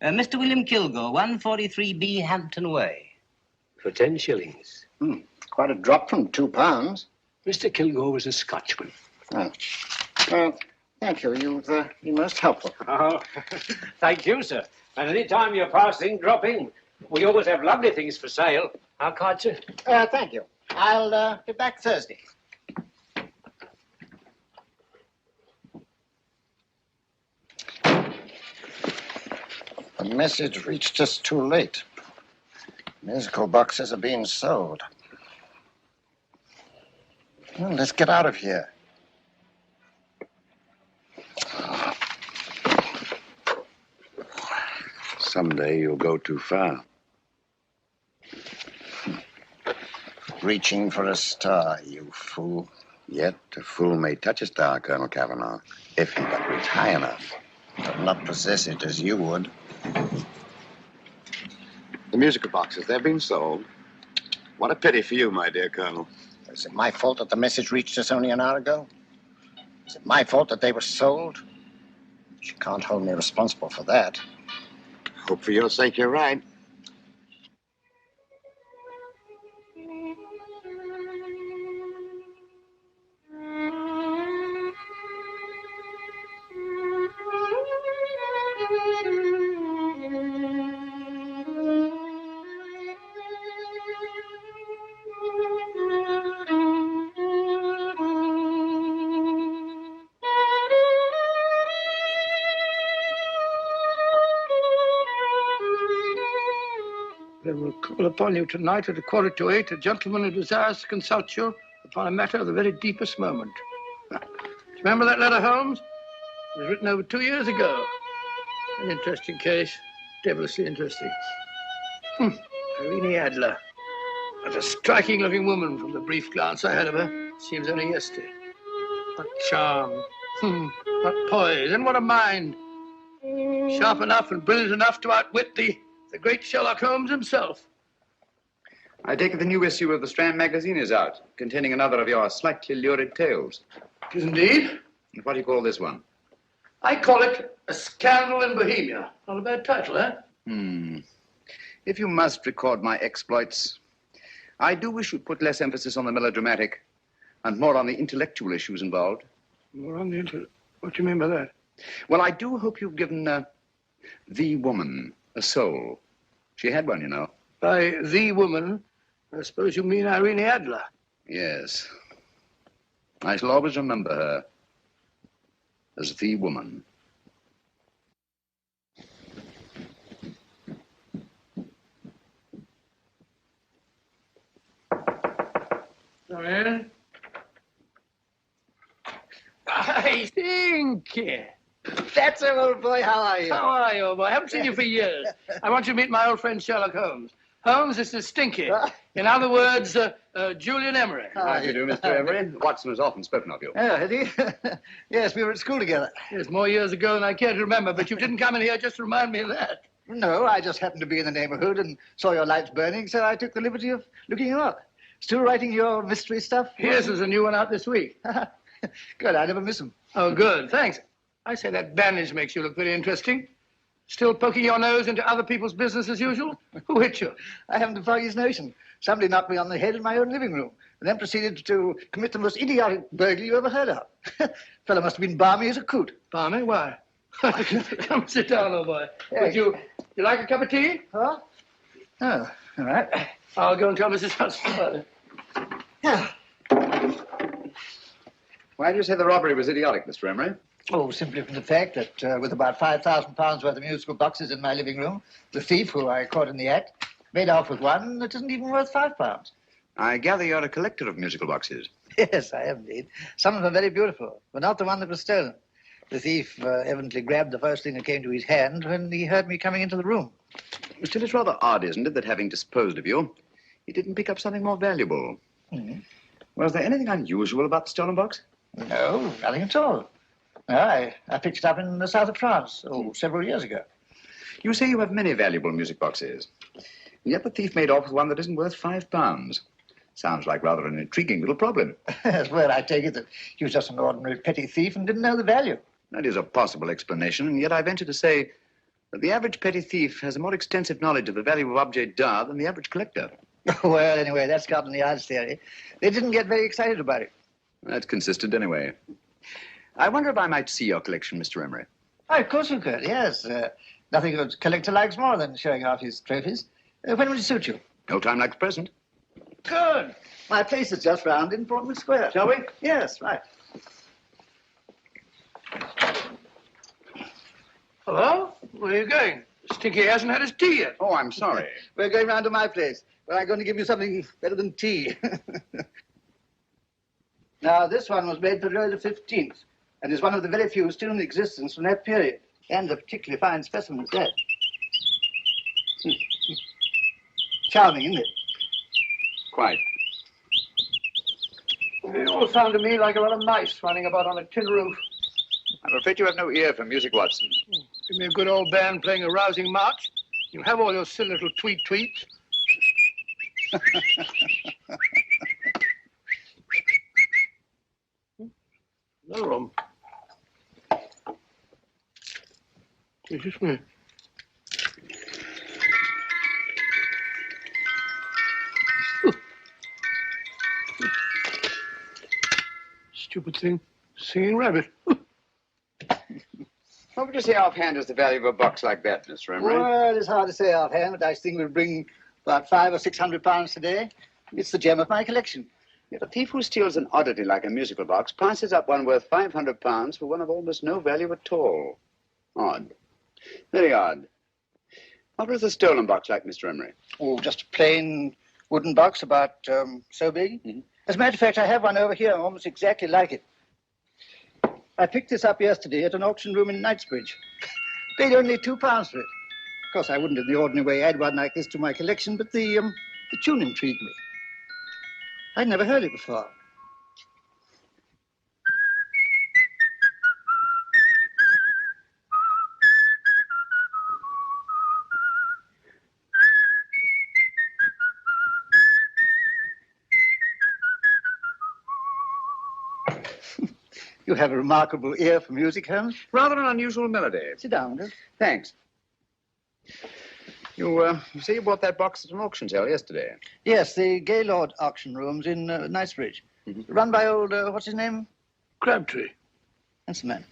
Mr. William Kilgore, 143B Hampton Way. For 10 shillings. Quite a drop from £2. Mr. Kilgore was a Scotchman. Oh. Well, thank you. You've been most helpful. Oh, thank you, sir. And any time you're passing, dropping, we always have lovely things for sale. Our card, sir? Thank you. I'll be back Thursday. The message reached us too late. Musical boxes are being sold. Well, let's get out of here. Someday you'll go too far. Reaching for a star, you fool. Yet a fool may touch a star, Colonel Cavanaugh, if he but reach high enough. But not possess it as you would. The musical boxes, they're being sold. What a pity for you, my dear Colonel. Is it my fault that the message reached us only an hour ago? Is it my fault that they were sold? You can't hold me responsible for that. Hope for your sake you're right. I will call upon you tonight at 7:45, a gentleman who desires to consult you upon a matter of the very deepest moment. Remember that letter, Holmes? It was written over 2 years ago. An interesting case. Devilishly interesting. Irene Adler. What a striking-looking woman from the brief glance I had of her. Seems only yesterday. What charm. What poise. And what a mind. Sharp enough and brilliant enough to outwit the great Sherlock Holmes himself. I take it the new issue of the Strand magazine is out, containing another of your slightly lurid tales. It is indeed. And what do you call this one? I call it A Scandal in Bohemia. Not a bad title, eh? If you must record my exploits, I do wish you'd put less emphasis on the melodramatic and more on the intellectual issues involved. More on the intellect. What do you mean by that? Well, I do hope you've given the woman a soul. She had one, you know. By the woman, I suppose you mean Irene Adler. Yes. I shall always remember her as the woman. Come in. I think. That's it, old boy. How are you? How are you, old boy? I haven't seen you for years. I want you to meet my old friend Sherlock Holmes. Holmes, this is Stinky. In other words, Julian Emery. How do you do, Mr. Emery? Watson has often spoken of you. Oh, has he? Yes, we were at school together. Yes, more years ago than I care to remember, but you didn't come in here just to remind me of that. No, I just happened to be in the neighborhood and saw your lights burning, so I took the liberty of looking you up. Still writing your mystery stuff? Yes, there's a new one out this week. Good, I never miss them. Oh, good, thanks. I say that bandage makes you look very interesting. Still poking your nose into other people's business as usual? Who hit you? I haven't the foggiest notion. Somebody knocked me on the head in my own living room and then proceeded to commit the most idiotic burglary you ever heard of. Fellow must have been balmy as a coot. Balmy? Why? Come sit down, old boy. Hey. Would you like a cup of tea? Huh? Oh, all right. I'll go and tell Mrs. Hudson about it. Why do you say the robbery was idiotic, Mr. Emery? Oh, simply from the fact that with about £5,000 worth of musical boxes in my living room, the thief, who I caught in the act, made off with one that isn't even worth £5. I gather you're a collector of musical boxes. Yes, I am indeed. Some of them are very beautiful, but not the one that was stolen. The thief evidently grabbed the first thing that came to his hand when he heard me coming into the room. Still, it's rather odd, isn't it, that having disposed of you, he didn't pick up something more valuable. Was there anything unusual about the stolen box? No, nothing at all. No, I picked it up in the south of France, several years ago. You say you have many valuable music boxes, and yet the thief made off with one that isn't worth £5. Sounds like rather an intriguing little problem. Well, I take it that he was just an ordinary petty thief and didn't know the value. That is a possible explanation, and yet I venture to say that the average petty thief has a more extensive knowledge of the value of objets d'art than the average collector. Well, anyway, that's Scotland Yard's theory. They didn't get very excited about it. That's consistent anyway. I wonder if I might see your collection, Mr. Emery. Oh, of course you could, yes. Nothing a collector likes more than showing off his trophies. When would it suit you? No time like the present. Good. My place is just round in Portman Square. Shall we? Yes, right. Hello? Where are you going? Stinky hasn't had his tea yet. Oh, I'm sorry. We're going round to my place, where I'm going to give you something better than tea. Now, this one was made for Louis XV, and is one of the very few still in existence from that period, and a particularly fine specimen at that. Charming, isn't it? Quite. It all sounded to me like a lot of mice running about on a tin roof. I'm afraid you have no ear for music, Watson. Give me a good old band playing a rousing march. You have all your silly little tweets. No room. It's just me. Stupid thing. Singing rabbit. What would you say offhand is the value of a box like that, Mr. Emery? Well, it's hard to say offhand, but I think we'll bring about £500 or £600 today. It's the gem of my collection. Yet a thief who steals an oddity like a musical box passes up one worth £500 for one of almost no value at all. Odd. Very odd. What was the stolen box like, Mr. Emery? Oh, just a plain wooden box about so big. Mm-hmm. As a matter of fact, I have one over here almost exactly like it. I picked this up yesterday at an auction room in Knightsbridge. Paid only £2 for it. Of course, I wouldn't in the ordinary way add one like this to my collection, but the tune intrigued me. I'd never heard it before. You have a remarkable ear for music, Holmes. Rather an unusual melody. Sit down, Will. Thanks. You say you bought that box at an auction sale yesterday? Yes, the Gaylord auction rooms in Knightsbridge. Run by old, what's his name? Crabtree. That's the man.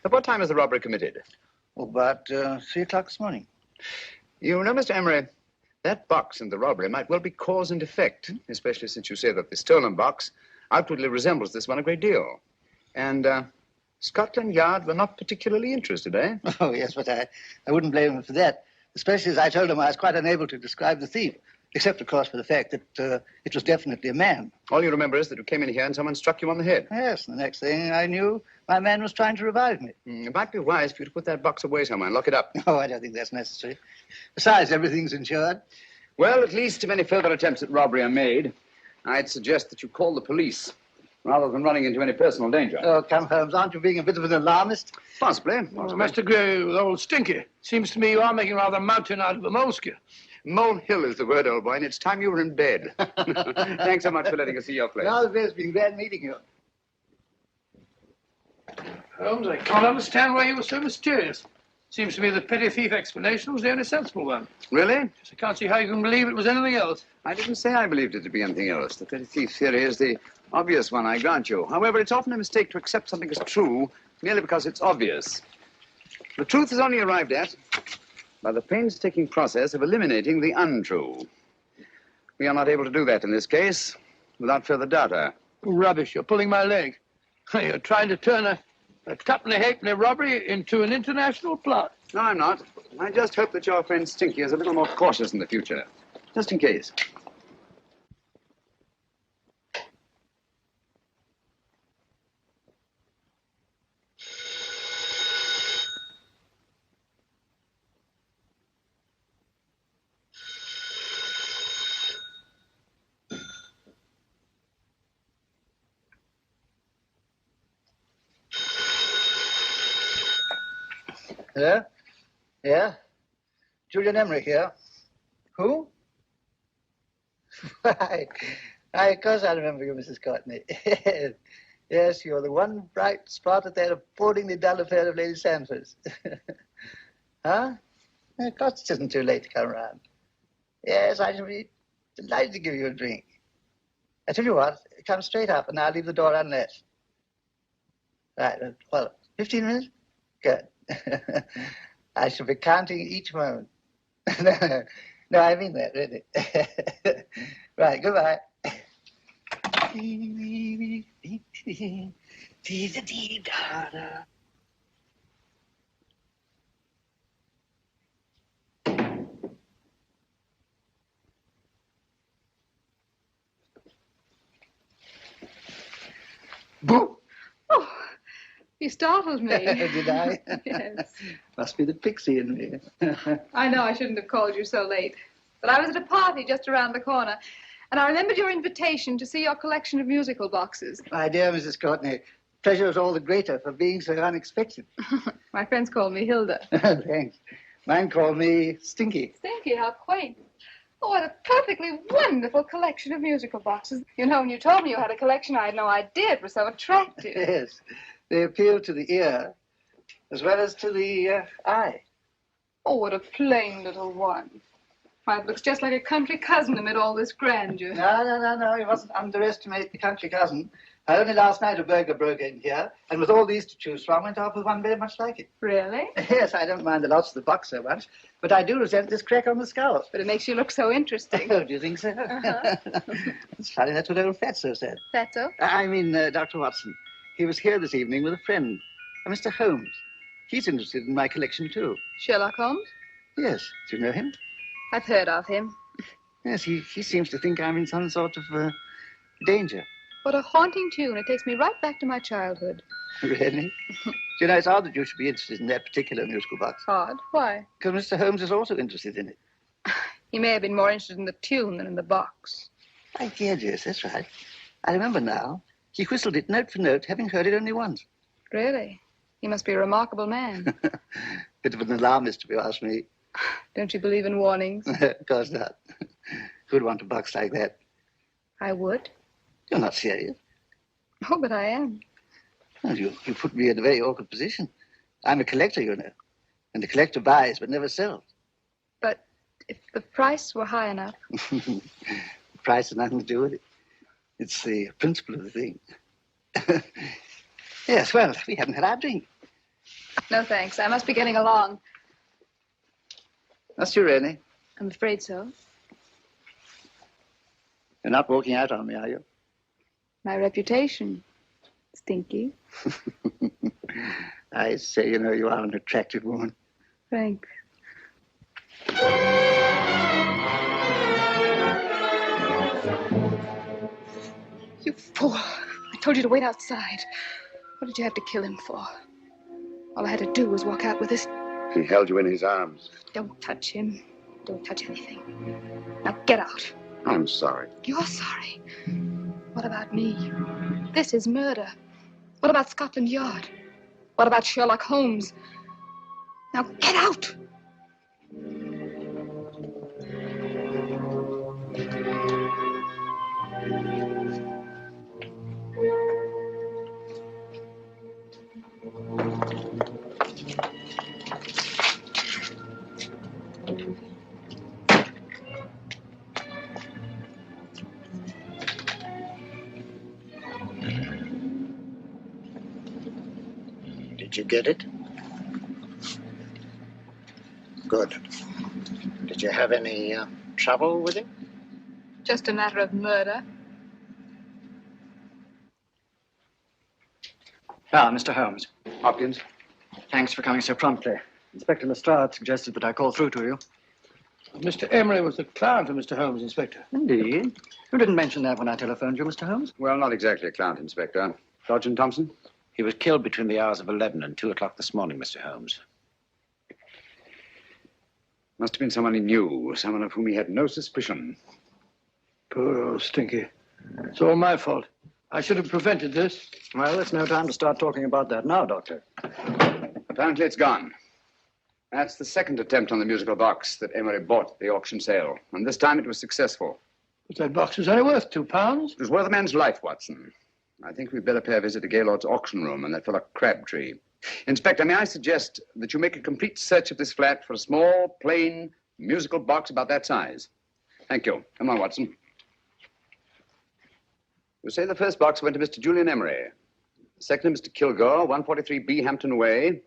At what time was the robbery committed? Oh, about 3 o'clock this morning. You know, Mr. Emery, that box and the robbery might well be cause and effect, especially since you say that the stolen box outwardly resembles this one a great deal. And Scotland Yard were not particularly interested, eh? Oh, yes, but I wouldn't blame them for that, especially as I told them I was quite unable to describe the thief, except, of course, for the fact that it was definitely a man. All you remember is that you came in here and someone struck you on the head. Yes, and the next thing I knew, my man was trying to revive me. It might be wise for you to put that box away somewhere and lock it up. Oh, I don't think that's necessary. Besides, everything's insured. Well, at least if any further attempts at robbery are made, I'd suggest that you call the police, rather than running into any personal danger. Oh, come, Holmes, aren't you being a bit of an alarmist? Possibly. Well, I must agree with old Stinky. Seems to me you are making rather a mountain out of a molehill. Molehill is the word, old boy, and it's time you were in bed. Thanks so much for letting us see your place. Well, it's been glad meeting you. Holmes, I can't understand why you were so mysterious. Seems to me the petty thief explanation was the only sensible one. Really? Just I can't see how you can believe it was anything else. I didn't say I believed it to be anything else. The petty thief theory is the obvious one, I grant you. However, it's often a mistake to accept something as true merely because it's obvious. The truth is only arrived at by the painstaking process of eliminating the untrue. We are not able to do that in this case without further data. Rubbish, you're pulling my leg. You're trying to turn a tuppenny halfpenny robbery into an international plot. No, I'm not. I just hope that your friend Stinky is a little more cautious in the future. Just in case. Hello? Yeah? Julian Emery here. Who? Why, of course I remember you, Mrs. Courtney. Yes, you're the one bright spot at that appallingly dull affair of Lady Sanford's. Huh? Of course it isn't too late to come round. Yes, I shall be delighted to give you a drink. I tell you what, come straight up and I'll leave the door unlit. Right, well, 15 minutes? Good. I shall be counting each moment. No, I mean that, really. Right, goodbye. Boo! Oh, you startled me. Did I? Yes. Must be the pixie in me. I know I shouldn't have called you so late. But I was at a party just around the corner, and I remembered your invitation to see your collection of musical boxes. My dear Mrs. Courtney, pleasure is all the greater for being so unexpected. My friends call me Hilda. Thanks. Mine call me Stinky. Stinky, how quaint. Oh, what a perfectly wonderful collection of musical boxes. You know, when you told me you had a collection, I had no idea it was so attractive. Yes. They appeal to the ear as well as to the eye. Oh, what a plain little one. Why, it looks just like a country cousin amid all this grandeur. No. You mustn't underestimate the country cousin. Only last night a burglar broke in here, and with all these to choose from, went off with one very much like it. Really? Yes, I don't mind the loss of the box so much, but I do resent this crack on the skull. But it makes you look so interesting. Oh, do you think so? Uh-huh. It's funny, that's what old Fatso said. Fatso? I mean, Dr. Watson. He was here this evening with a friend, a Mr. Holmes. He's interested in my collection, too. Sherlock Holmes? Yes. Do you know him? I've heard of him. Yes, he seems to think I'm in some sort of danger. What a haunting tune. It takes me right back to my childhood. Really? You know, it's odd that you should be interested in that particular musical box. Odd? Why? Because Mr. Holmes is also interested in it. He may have been more interested in the tune than in the box. My dear, yes, that's right. I remember now. He whistled it note for note, having heard it only once. Really? He must be a remarkable man. Bit of an alarmist, if you ask me. Don't you believe in warnings? Of course not. Who'd want a box like that? I would. You're not serious. Oh, but I am. Well, you put me in a very awkward position. I'm a collector, you know. And the collector buys but never sells. But if the price were high enough... The price has nothing to do with it. It's the principle of the thing. Yes, well, we haven't had our drink. No, thanks. I must be getting along. Must you really? I'm afraid so. You're not walking out on me, are you? My reputation. Stinky. I say, you know, you are an attractive woman. Thanks. You fool. I told you to wait outside. What did you have to kill him for? All I had to do was walk out with this. He held you in his arms. Don't touch him. Don't touch anything. Now get out. I'm sorry. You're sorry. What about me? This is murder. What about Scotland Yard? What about Sherlock Holmes? Now get out! Did you get it? Good. Did you have any trouble with him? Just a matter of murder. Ah, Mr. Holmes. Hopkins. Thanks for coming so promptly. Inspector Lestrade suggested that I call through to you. Mr. Emery was the client of Mr. Holmes, Inspector. Indeed. You didn't mention that when I telephoned you, Mr. Holmes. Well, not exactly a client, Inspector. Sergeant Thompson? He was killed between the hours of 11 and 2 o'clock this morning, Mr. Holmes. Must have been someone he knew, someone of whom he had no suspicion. Poor old Stinky. It's all my fault. I should have prevented this. Well, it's no time to start talking about that now, Doctor. Apparently it's gone. That's the second attempt on the musical box that Emery bought at the auction sale. And this time it was successful. But that box was only worth £2. It was worth a man's life, Watson. I think we'd better pay a visit to Gaylord's auction room and that fellow Crabtree. Inspector, may I suggest that you make a complete search of this flat for a small, plain, musical box about that size? Thank you. Come on, Watson. You say the first box went to Mr. Julian Emery. The second to Mr. Kilgore, 143B Hampton Way.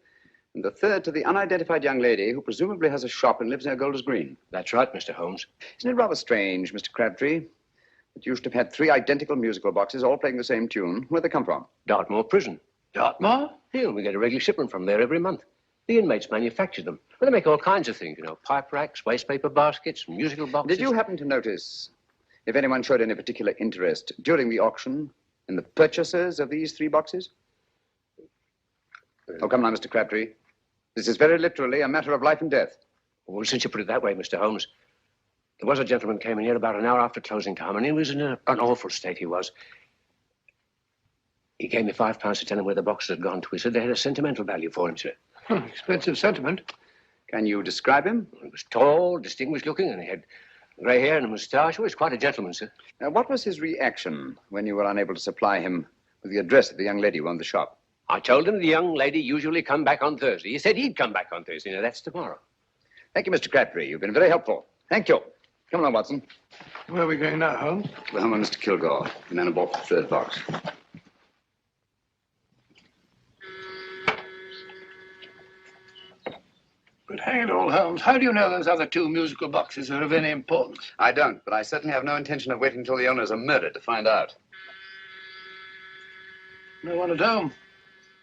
And the third to the unidentified young lady who presumably has a shop and lives near Golders Green. That's right, Mr. Holmes. Isn't it rather strange, Mr. Crabtree, that you should have had 3 identical musical boxes all playing the same tune? Where'd they come from? Dartmoor Prison. Dartmoor? Yeah, we get a regular shipment from there every month. The inmates manufacture them. Well, they make all kinds of things, you know, pipe racks, waste paper baskets, musical boxes. Did you happen to notice if anyone showed any particular interest during the auction in the purchasers of these 3 boxes? Oh, come now, Mr. Crabtree. This is very literally a matter of life and death. Well, since you put it that way, Mr. Holmes, there was a gentleman came in here about an hour after closing time, and he was in an awful state, he was. He gave me £5 to tell him where the boxes had gone to. He said they had a sentimental value for him, sir. Expensive sentiment. Can you describe him? He was tall, distinguished looking, and he had grey hair and a moustache. He was quite a gentleman, sir. Now, what was his reaction when you were unable to supply him with the address of the young lady who owned the shop? I told him the young lady usually come back on Thursday. He said he'd come back on Thursday. Now, that's tomorrow. Thank you, Mr. Crabtree. You've been very helpful. Thank you. Come along, Watson. Where are we going now, Holmes? To the home of Mr. Kilgore, the man who bought the 3rd box. But hang it all, Holmes, how do you know those other 2 musical boxes are of any importance? I don't, but I certainly have no intention of waiting until the owners are murdered to find out. No one at home.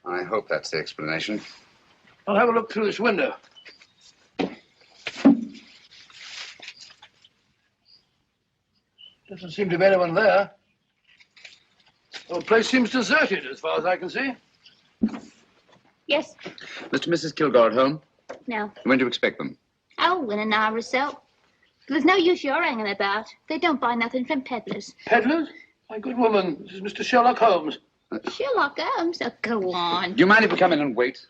I hope that's the explanation. I'll have a look through this window. Doesn't seem to be anyone there. The place seems deserted, as far as I can see. Yes. Mr. and Mrs. Kilgore at home? No. When do you expect them? Oh, in an hour or so. There's no use you're hanging about. They don't buy nothing from peddlers. Peddlers? My good woman, this is Mr. Sherlock Holmes. Sherlock Holmes? Oh, go on. Do you mind if we come in and wait?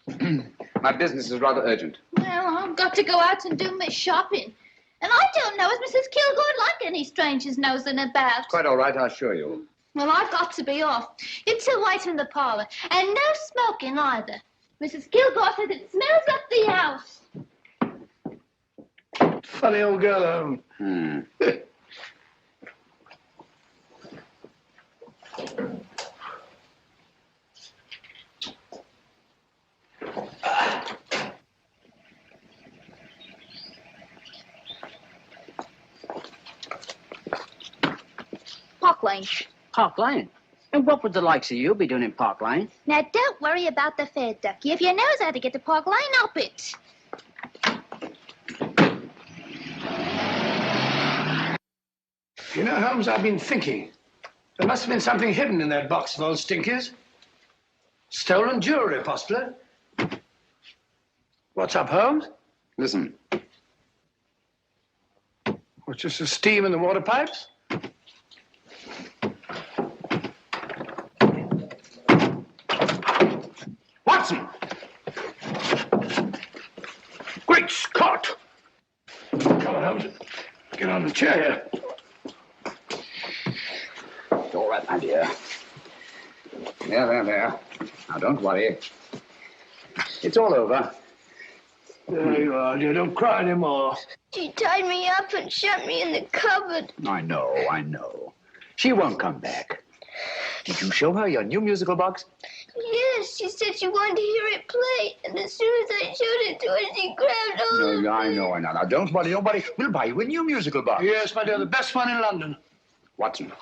My business is rather urgent. Well, I've got to go out and do my shopping. And I don't know as Mrs. Kilgore like any strangers nosing about. Quite all right, I assure you. Well, I've got to be off. It's a wait in the parlour. And no smoking either. Mrs. Kilgore says it smells up the house. Funny old girl, Holmes. Park Lane. Park Lane? And what would the likes of you be doing in Park Lane? Now, don't worry about the fare, Ducky. If you knows how to get to Park Lane, up it. You know, Holmes, I've been thinking. There must have been something hidden in that box of old stinkers. Stolen jewelry, possibly. What's up, Holmes? Listen. What's just the steam in the water pipes? Watson! Great Scott! Come on, Holmes. Get on the chair here. All right, my dear. There. Now, don't worry. It's all over. There you are, dear. Don't cry anymore. She tied me up and shut me in the cupboard. I know. She won't come back. Did you show her your new musical box? Yes, she said she wanted to hear it play. And as soon as I showed it to her, she grabbed hold of No, it. I know. Now, don't worry. We'll buy you a new musical box. Yes, my dear, the best one in London. Watson.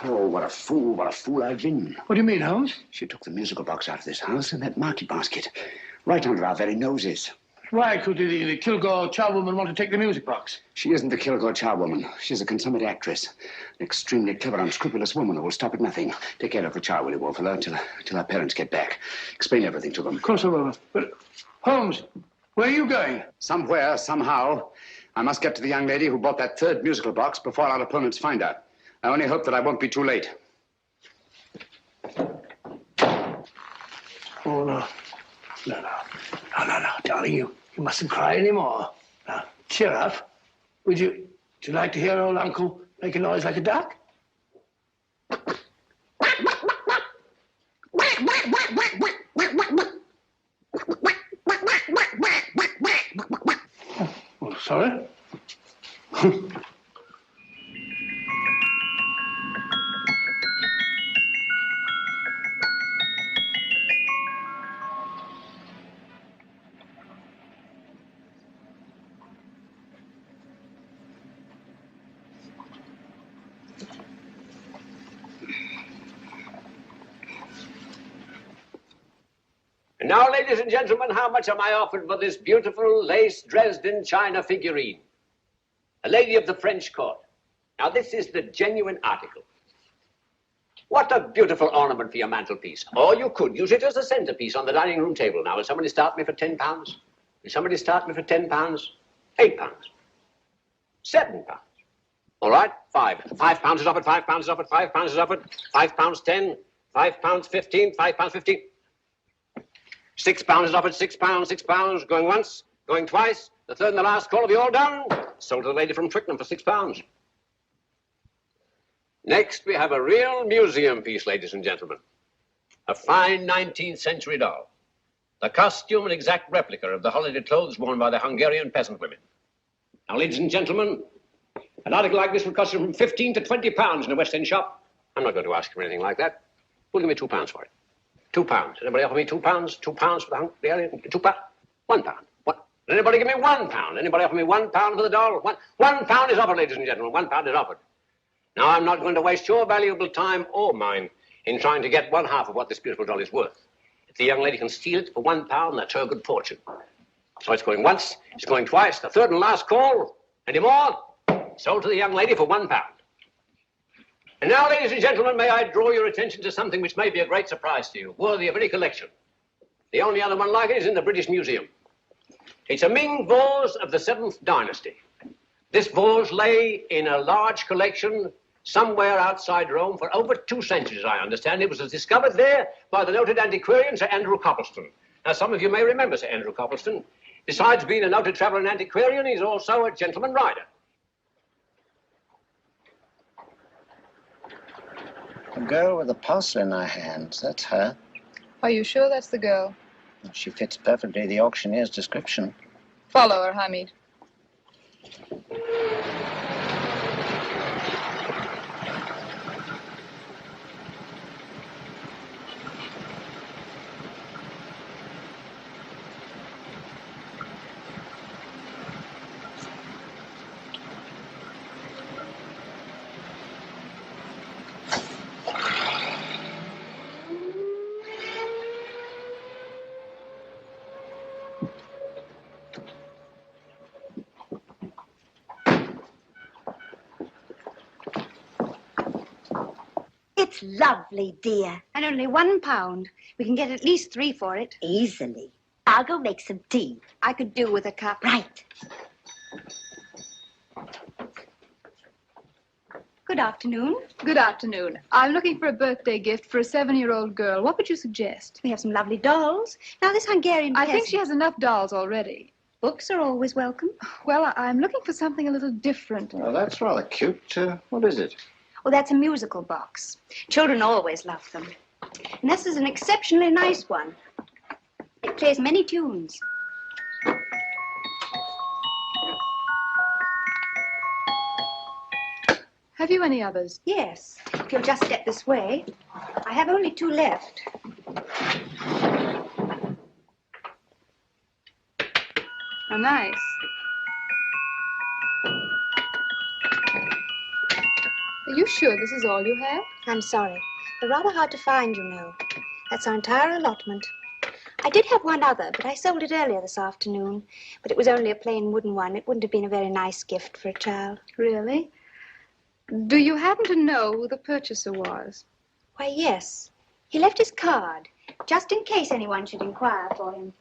Oh, what a fool I've been. What do you mean, Holmes? She took the musical box out of this house in that market basket, right under our very noses. Why could the Kilgore charwoman want to take the music box? She isn't the Kilgore charwoman. She's a consummate actress. An extremely clever, unscrupulous woman who will stop at nothing. Take care of the child, will you, Wolfella, till our parents get back. Explain everything to them. Of course I will. But, Holmes, where are you going? Somewhere, somehow. I must get to the young lady who bought that third musical box before our opponents find her. I only hope that I won't be too late. Oh, no. No, darling, you mustn't cry anymore. Now, cheer up. Would you like to hear old Uncle make a noise like a duck? Oh, sorry. And now, ladies and gentlemen, how much am I offered for this beautiful lace Dresden china figurine? A lady of the French court. Now, this is the genuine article. What a beautiful ornament for your mantelpiece. Or you could use it as a centerpiece on the dining room table. Now, will somebody start me for £10? Will somebody start me for £10? £8? £7? All right, £5 is offered, £5 is offered, £5 is offered, £5 10, £5 15, £5 15. £6 is offered, £6, going once, going twice, the third and the last call. Have you all done? Sold to the lady from Twickenham for £6. Next, we have a real museum piece, ladies and gentlemen. A fine 19th century doll. The costume an exact replica of the holiday clothes worn by the Hungarian peasant women. Now, ladies and gentlemen, an article like this would cost you from £15 to £20 in a West End shop. I'm not going to ask you for anything like that. Who'll give me £2 for it? £2. Anybody offer me £2? £2 for the Hungarian? £2? £1. What? Anybody give me £1? Anybody offer me £1 for the doll? £1 is offered, ladies and gentlemen. £1 is offered. Now, I'm not going to waste your valuable time or mine in trying to get one half of what this beautiful doll is worth. If the young lady can steal it for £1, that's her good fortune. So it's going once, it's going twice, the third and last call. Any more? Sold to the young lady for £1. And now, ladies and gentlemen, may I draw your attention to something which may be a great surprise to you, worthy of any collection. The only other one like it is in the British Museum. It's a Ming vase of the 7th dynasty. This vase lay in a large collection somewhere outside Rome for over 2 centuries, I understand. It was discovered there by the noted antiquarian Sir Andrew Coppleston. Now, some of you may remember Sir Andrew Coppleston. Besides being a noted traveller and antiquarian, he's also a gentleman rider. The girl with the parcel in her hands, that's her. Are you sure that's the girl? She fits perfectly the auctioneer's description. Follow her, Hamid. It's lovely, dear. And only £1. We can get at least 3 for it. Easily. I'll go make some tea. I could do with a cup. Right. Good afternoon. Good afternoon. I'm looking for a birthday gift for a 7-year-old girl. What would you suggest? We have some lovely dolls. Now, this Hungarian I think peasant- she has enough dolls already. Books are always welcome. Well, I'm looking for something a little different. Oh, that's rather cute. What is it? Oh, that's a musical box. Children always love them. And this is an exceptionally nice one. It plays many tunes. Have you any others? Yes. If you'll just step this way. I have only 2 left. Oh, nice. Are you sure this is all you have? I'm sorry. They're rather hard to find, you know. That's our entire allotment. I did have one other, but I sold it earlier this afternoon. But it was only a plain wooden one. It wouldn't have been a very nice gift for a child. Really? Do you happen to know who the purchaser was? Why, yes. He left his card, just in case anyone should inquire for him.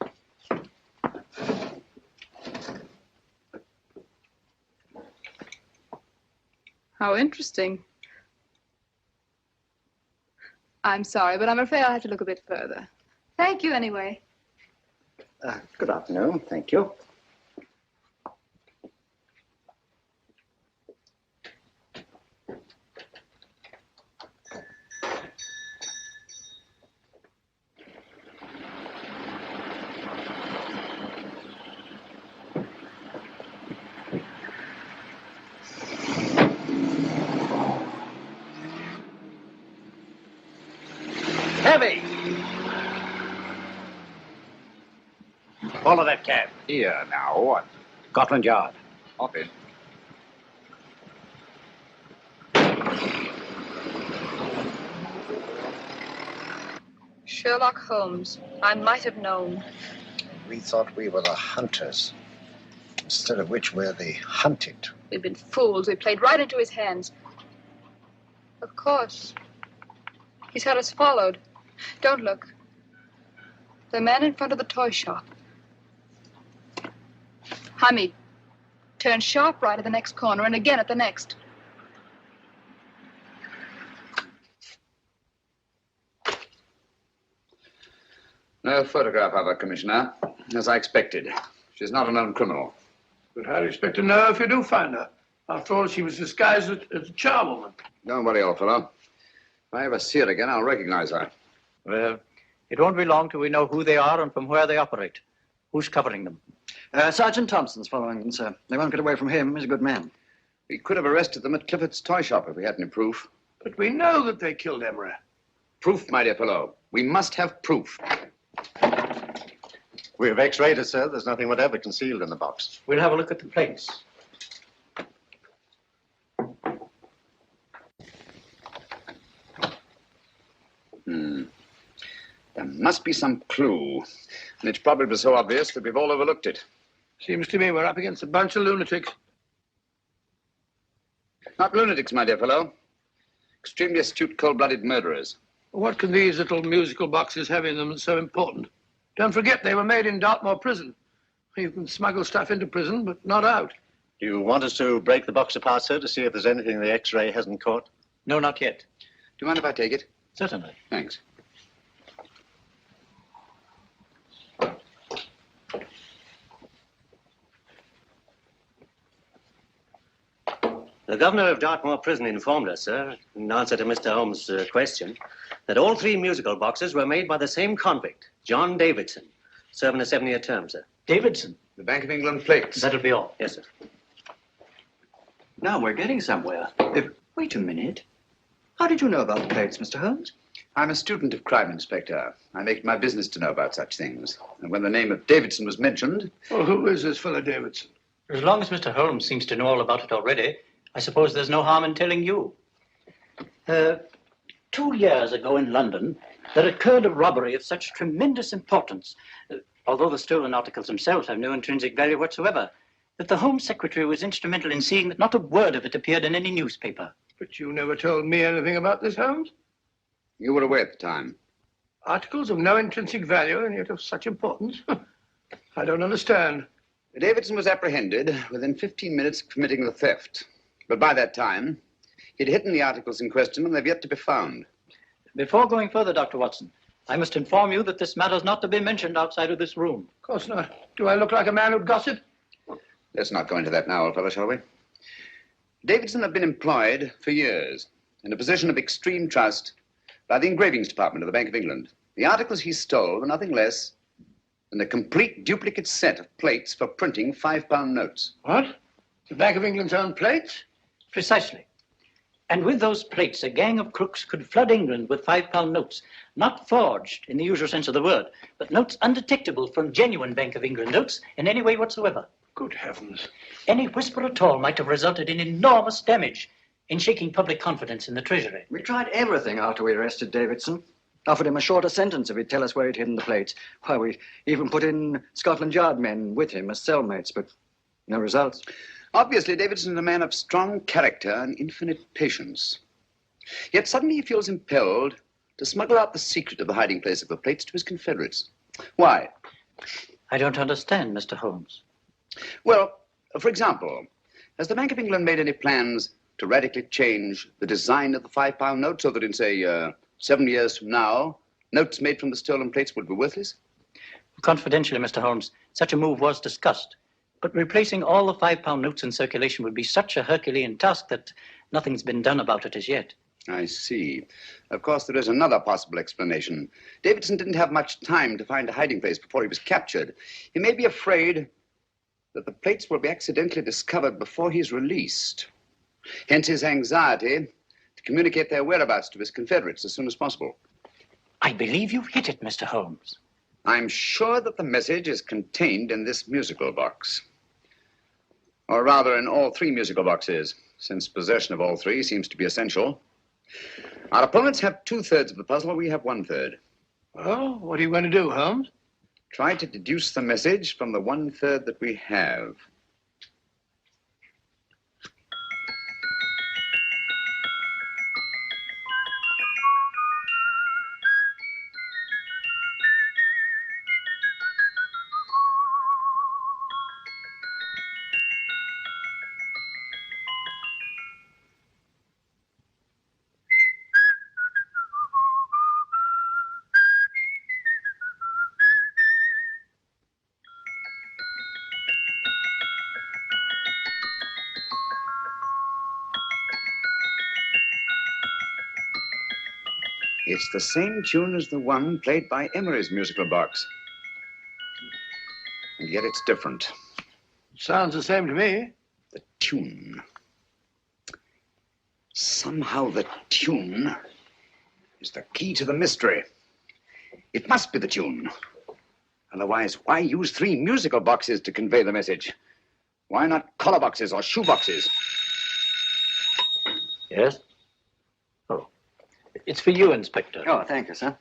How interesting. I'm sorry, but I'm afraid I'll have to look a bit further. Thank you anyway. Good afternoon. Thank you. Heavy! Follow that cab. Here now, what? Scotland Yard. Hop in. Sherlock Holmes. I might have known. We thought we were the hunters, instead of which we're the hunted. We've been fools. We played right into his hands. Of course. He's had us followed. Don't look. The man in front of the toy shop. Hamid, turn sharp right at the next corner and again at the next. No photograph of her, Commissioner, as I expected. She's not a known criminal. But how do you expect to know if you do find her? After all, she was disguised as a charwoman. Don't worry, old fellow. If I ever see her again, I'll recognize her. Well, it won't be long till we know who they are and from where they operate. Who's covering them? Sergeant Thompson's following them, sir. They won't get away from him. He's a good man. We could have arrested them at Clifford's toy shop if we had any proof. But we know that they killed Emery. Proof, my dear fellow. We must have proof. We have x-rayed it, sir. There's nothing whatever concealed in the box. We'll have a look at the plates. There must be some clue. And it's probably so obvious that we've all overlooked it. Seems to me we're up against a bunch of lunatics. Not lunatics, my dear fellow. Extremely astute, cold-blooded murderers. What can these little musical boxes have in them that's so important? Don't forget they were made in Dartmoor prison. You can smuggle stuff into prison, but not out. Do you want us to break the box apart, sir, to see if there's anything the X-ray hasn't caught? No, not yet. Do you mind if I take it? Certainly. Thanks. The governor of Dartmoor Prison informed us, sir, in answer to Mr. Holmes' question, that all 3 musical boxes were made by the same convict, John Davidson, serving a 7-year term, sir. Davidson? The Bank of England plates. That'll be all. Yes, sir. Now we're getting somewhere. Wait a minute. How did you know about the plates, Mr. Holmes? I'm a student of crime, Inspector. I make it my business to know about such things. And when the name of Davidson was mentioned... Well, who is this fellow Davidson? As long as Mr. Holmes seems to know all about it already, I suppose there's no harm in telling you. 2 years ago in London, there occurred a robbery of such tremendous importance, although the stolen articles themselves have no intrinsic value whatsoever, that the Home Secretary was instrumental in seeing that not a word of it appeared in any newspaper. But you never told me anything about this, Holmes. You were away at the time. Articles of no intrinsic value and yet of such importance? I don't understand. Davidson was apprehended within 15 minutes of committing the theft. But by that time, he'd hidden the articles in question and they've yet to be found. Before going further, Dr. Watson, I must inform you that this matter's not to be mentioned outside of this room. Of course not. Do I look like a man who'd gossip? Let's not go into that now, old fellow, shall we? Davidson had been employed for years in a position of extreme trust by the engravings department of the Bank of England. The articles he stole were nothing less than a complete duplicate set of plates for printing £5 notes. What? The Bank of England's own plates? Precisely. And with those plates, a gang of crooks could flood England with £5 notes, not forged in the usual sense of the word, but notes undetectable from genuine Bank of England notes in any way whatsoever. Good heavens. Any whisper at all might have resulted in enormous damage in shaking public confidence in the Treasury. We tried everything after we arrested Davidson. Offered him a shorter sentence if he'd tell us where he'd hidden the plates. Why, we even put in Scotland Yard men with him as cellmates, but no results. Obviously, Davidson is a man of strong character and infinite patience. Yet suddenly he feels impelled to smuggle out the secret of the hiding place of the plates to his confederates. Why? I don't understand, Mr. Holmes. Well, for example, has the Bank of England made any plans to radically change the design of the £5 note so that in, say, 7 years from now, notes made from the stolen plates would be worthless? Confidentially, Mr. Holmes, such a move was discussed. But replacing all the £5 notes in circulation would be such a Herculean task that nothing's been done about it as yet. I see. Of course, there is another possible explanation. Davidson didn't have much time to find a hiding place before he was captured. He may be afraid that the plates will be accidentally discovered before he's released. Hence his anxiety to communicate their whereabouts to his confederates as soon as possible. I believe you've hit it, Mr. Holmes. I'm sure that the message is contained in this musical box. Or rather, in all 3 musical boxes, since possession of all 3 seems to be essential. Our opponents have 2/3 of the puzzle, we have 1/3. Well, what are you going to do, Holmes? Try to deduce the message from the 1/3 that we have. It's the same tune as the one played by Emery's musical box. And yet it's different. Sounds the same to me. The tune. Somehow the tune is the key to the mystery. It must be the tune. Otherwise, why use 3 musical boxes to convey the message? Why not collar boxes or shoe boxes? Yes? Oh. It's for you, Inspector. Oh, thank you, sir.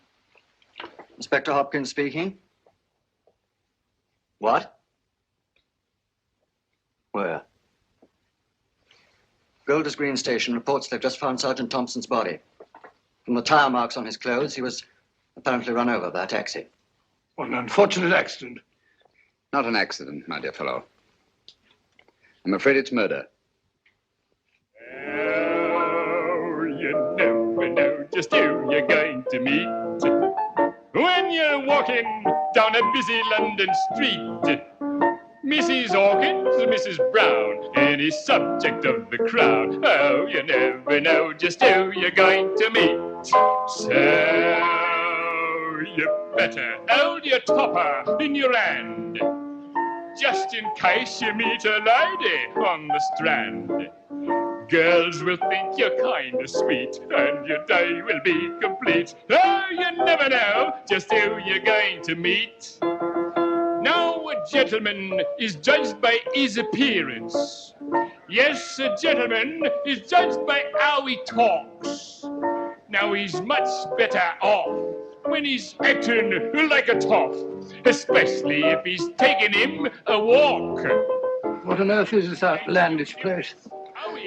Inspector Hopkins speaking. What? Where? Golders Green Station reports they've just found Sergeant Thompson's body. From the tire marks on his clothes, he was apparently run over by a taxi. What an unfortunate accident. Not an accident, my dear fellow. I'm afraid it's murder. Oh, you never know just who you're going to meet when you're walking down a busy London street. Mrs. Hawkins, Mrs. Brown, any subject of the crowd. Oh, you never know just who you're going to meet. So you better hold your topper in your hand, just in case you meet a lady on the Strand. Girls will think you're kind of sweet, and your day will be complete. Oh, you never know just who you're going to meet. Now a gentleman is judged by his appearance. Yes, a gentleman is judged by how he talks. Now he's much better off when he's acting like a toff, especially if he's taking him a walk. What on earth is this outlandish place?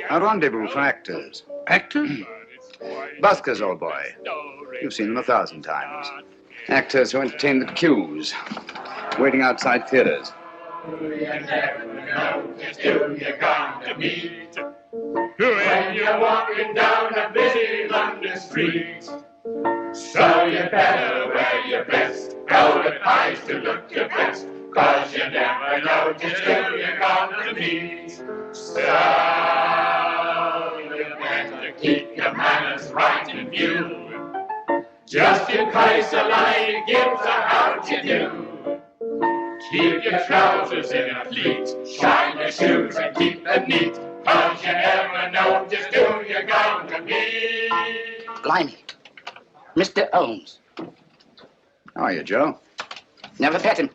A rendezvous for actors. Actors? Buskers, old boy. You've seen them 1,000 times. Actors who entertain the queues, waiting outside theaters. You never know just who you're going to meet when you're walking down a busy London street. So you better wear your best, hold it eyes to look your best, 'cause you never know just who you're going to meet. So you better keep your manners right in view, just in case a lady gives a how do you do. Keep your trousers in a pleat, shine your shoes and keep them neat, 'cause you never know just who you're going to meet. Blimey. Mr. Holmes. How are you, Joe? Never met him.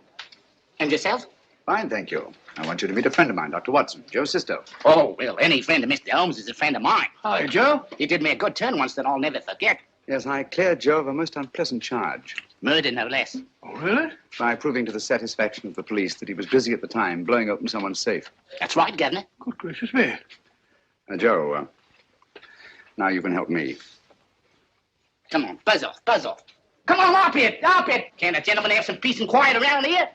And yourself? Fine, thank you. I want you to meet a friend of mine, Dr. Watson, Joe's sister. Oh, well, any friend of Mr. Holmes is a friend of mine. Hi, Joe. He did me a good turn once that I'll never forget. Yes, I cleared Joe of a most unpleasant charge. Murder, no less. Oh, really? By proving to the satisfaction of the police that he was busy at the time blowing open someone's safe. That's right, Governor. Good gracious me. Joe, now you can help me. Come on, buzz off, buzz off. Come on, up it, up it. Can't a gentleman have some peace and quiet around here?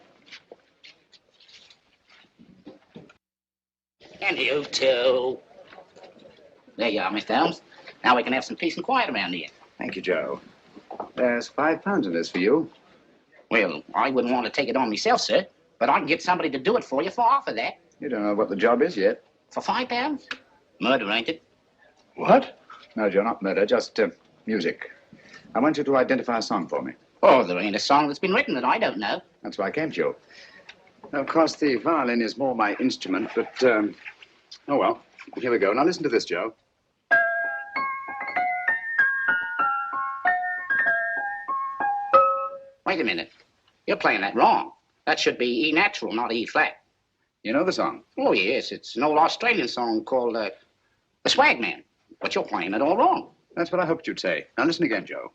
And you too. There you are, Mr. Holmes. Now we can have some peace and quiet around here. Thank you, Joe. There's £5 in this for you. Well, I wouldn't want to take it on myself, sir, but I can get somebody to do it for you for half of that. You don't know what the job is yet. For £5? Murder, ain't it? What? No, Joe, not murder, just music. I want you to identify a song for me. Oh, there ain't a song that's been written that I don't know. That's why I came, Joe. Of course, the violin is more my instrument, but, oh, well, here we go. Now listen to this, Joe. Wait a minute. You're playing that wrong. That should be E natural, not E flat. You know the song? Oh, yes. It's an old Australian song called The Swag Man. But you're playing it all wrong. That's what I hoped you'd say. Now listen again, Joe.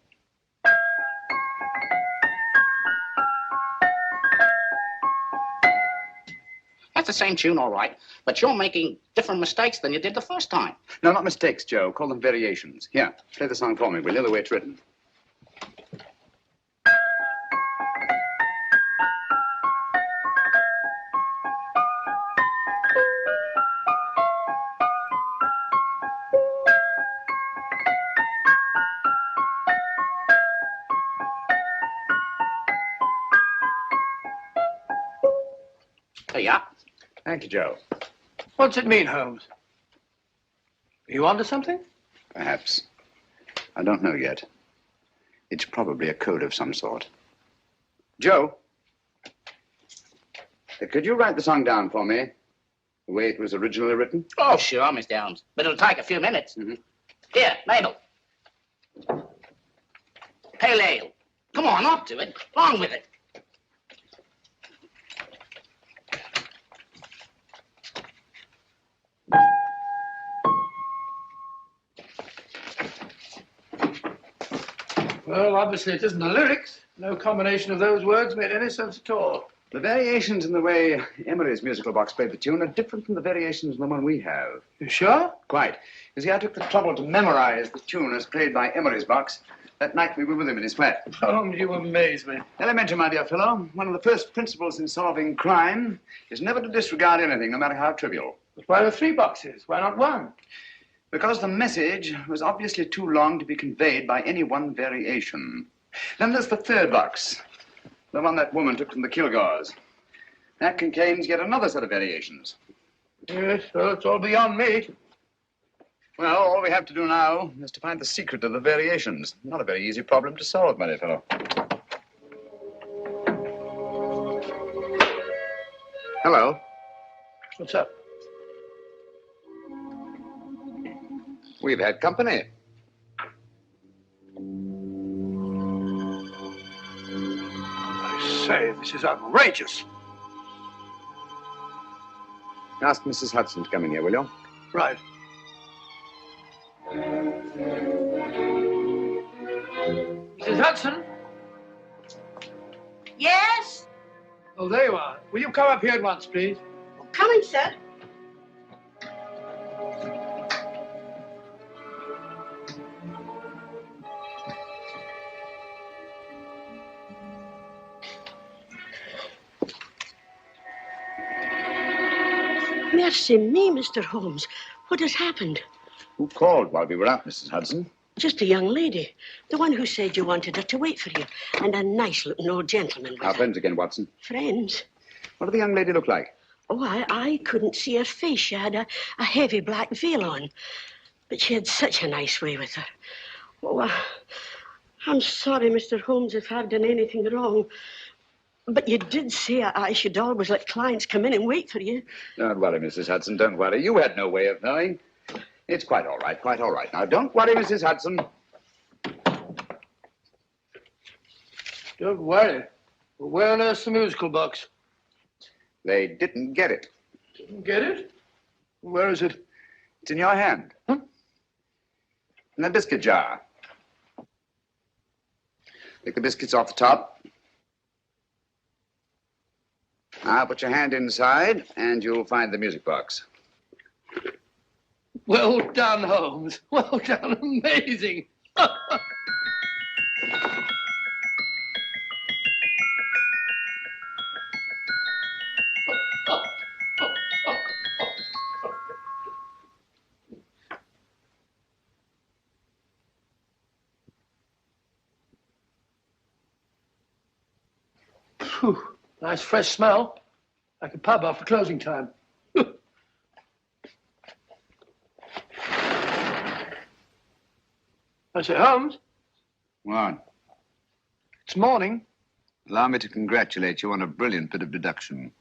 That's the same tune, all right. But you're making different mistakes than you did the first time. No, not mistakes, Joe. Call them variations. Here, play the song for me, will you, the way it's written. Yeah. Thank you, Joe. What's it mean, Holmes? Are you onto something? Perhaps. I don't know yet. It's probably a code of some sort. Joe, could you write the song down for me, the way it was originally written? Oh, sure, Mr. Holmes. But it'll take a few minutes. Mm-hmm. Here, Mabel. Pale ale. Come on, up to it. Along with it. Well, obviously it isn't the lyrics. No combination of those words made any sense at all. The variations in the way Emery's musical box played the tune are different from the variations in the one we have. You sure? Quite. You see, I took the trouble to memorize the tune as played by Emery's box that night we were with him in his flat. Holmes, you amaze me. Elementary, my dear fellow. One of the first principles in solving crime is never to disregard anything, no matter how trivial. But why the 3 boxes? Why not 1? Because the message was obviously too long to be conveyed by any one variation. Then there's the 3rd box, the one that woman took from the Kilgores. That contains yet another set of variations. Yes, well, it's all beyond me. Well, all we have to do now is to find the secret of the variations. Not a very easy problem to solve, my dear fellow. Hello. What's up? We've had company. I say, this is outrageous. Ask Mrs. Hudson to come in here, will you? Right. Mrs. Hudson? Yes? Oh, there you are. Will you come up here at once, please? Coming, sir. Mercy me, Mr. Holmes. What has happened? Who called while we were out, Mrs. Hudson? Just a young lady. The one who said you wanted her to wait for you. And a nice-looking old gentleman with Our her. friends again, Watson. Friends? What did the young lady look like? Oh, I couldn't see her face. She had a heavy black veil on. But she had such a nice way with her. Oh, I'm sorry, Mr. Holmes, if I've done anything wrong. But you did say I should always let clients come in and wait for you. Don't worry, Mrs. Hudson, don't worry. You had no way of knowing. It's quite all right, quite all right. Now, don't worry, Mrs. Hudson. Don't worry. Well, where on earth's the musical box? They didn't get it. Didn't get it? Where is it? It's in your hand. Huh? In the biscuit jar. Take the biscuits off the top. Now put your hand inside, and you'll find the music box. Well done, Holmes. Well done. Amazing. Phew. Nice fresh smell. Like a pub after closing time. I say, Holmes, What? it's morning. Allow me to congratulate you on a brilliant bit of deduction.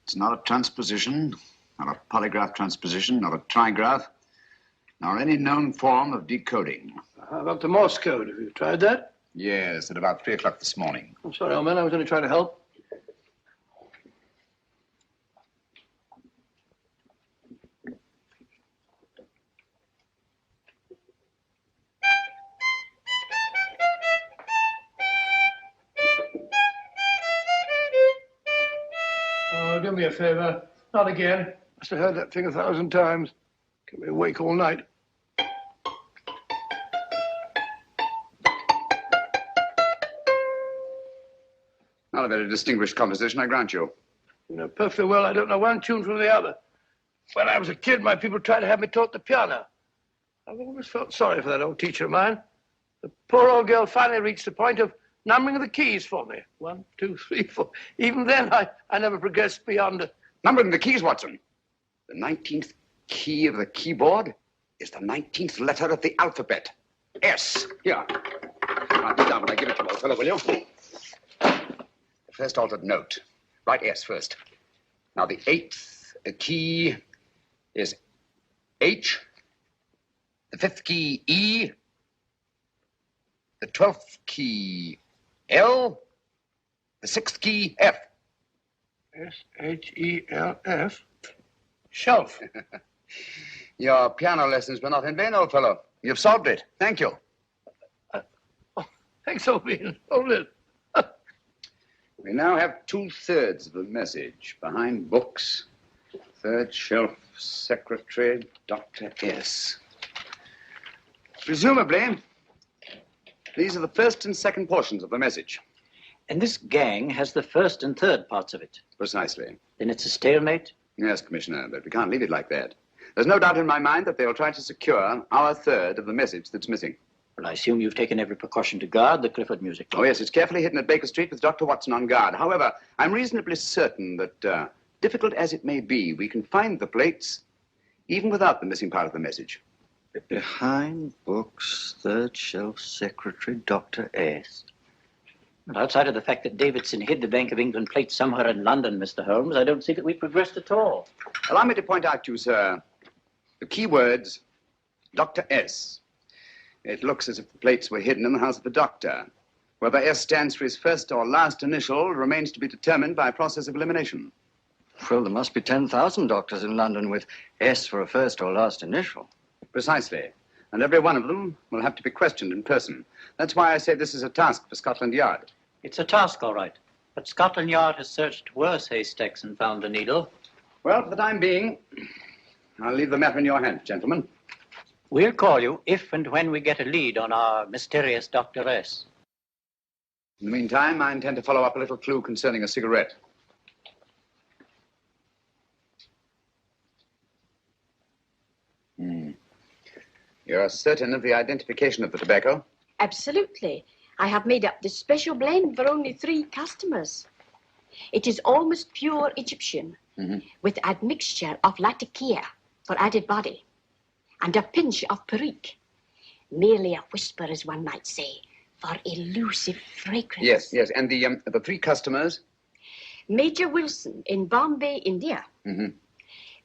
It's not a transposition, not a polygraph transposition, not a trigraph, nor any known form of decoding. How about the Morse code? Have you tried that? Yes, at about 3 o'clock this morning. I'm sorry, old man. I was only trying to help. Oh, do me a favor. Not again. Must have heard that thing 1,000 times. Kept me awake all night. Not a very distinguished composition, I grant you. You know perfectly well I don't know one tune from the other. When I was a kid, my people tried to have me taught the piano. I've always felt sorry for that old teacher of mine. The poor old girl finally reached the point of numbering the keys for me. 1, 2, 3, 4. Even then, I never progressed beyond... Numbering the keys, Watson. The 19th key of the keyboard is the 19th letter of the alphabet. S. Here. I'll be down when I give it to you, old fellow, will you? The first altered note. Write S first. Now, the 8th key is H. The 5th key, E. The 12th key, L. The 6th key, F. S-H-E-L-F. Shelf. Your piano lessons were not in vain, old fellow. You've solved it. Thank you. Thanks, old bean. Hold it. We now have 2/3 of the message. Behind books, third shelf, secretary, Dr. S. Presumably, these are the first and second portions of the message. And this gang has the first and third parts of it. Precisely. Then it's a stalemate? Yes, Commissioner, but we can't leave it like that. There's no doubt in my mind that they'll try to secure our third of the message that's missing. Well, I assume you've taken every precaution to guard the Clifford music. Oh, yes, it's carefully hidden at Baker Street with Dr. Watson on guard. However, I'm reasonably certain that, difficult as it may be, we can find the plates even without the missing part of the message. Behind books, third shelf, secretary, Dr. S. But outside of the fact that Davidson hid the Bank of England plates somewhere in London, Mr. Holmes, I don't see that we've progressed at all. Allow me to point out to you, sir, the key words, Dr. S. It looks as if the plates were hidden in the house of the doctor. Whether S stands for his first or last initial remains to be determined by a process of elimination. Well, there must be 10,000 doctors in London with S for a first or last initial. Precisely. And every one of them will have to be questioned in person. That's why I say this is a task for Scotland Yard. It's a task, all right. But Scotland Yard has searched worse haystacks and found a needle. Well, for the time being, I'll leave the matter in your hands, gentlemen. We'll call you if and when we get a lead on our mysterious Dr. S. In the meantime, I intend to follow up a little clue concerning a cigarette. You're certain of the identification of the tobacco? Absolutely. I have made up this special blend for only 3 customers. It is almost pure Egyptian, with admixture of latakia for added body, and a pinch of perique. Merely a whisper, as one might say, for elusive fragrance. Yes. And the 3 customers? Major Wilson in Bombay, India.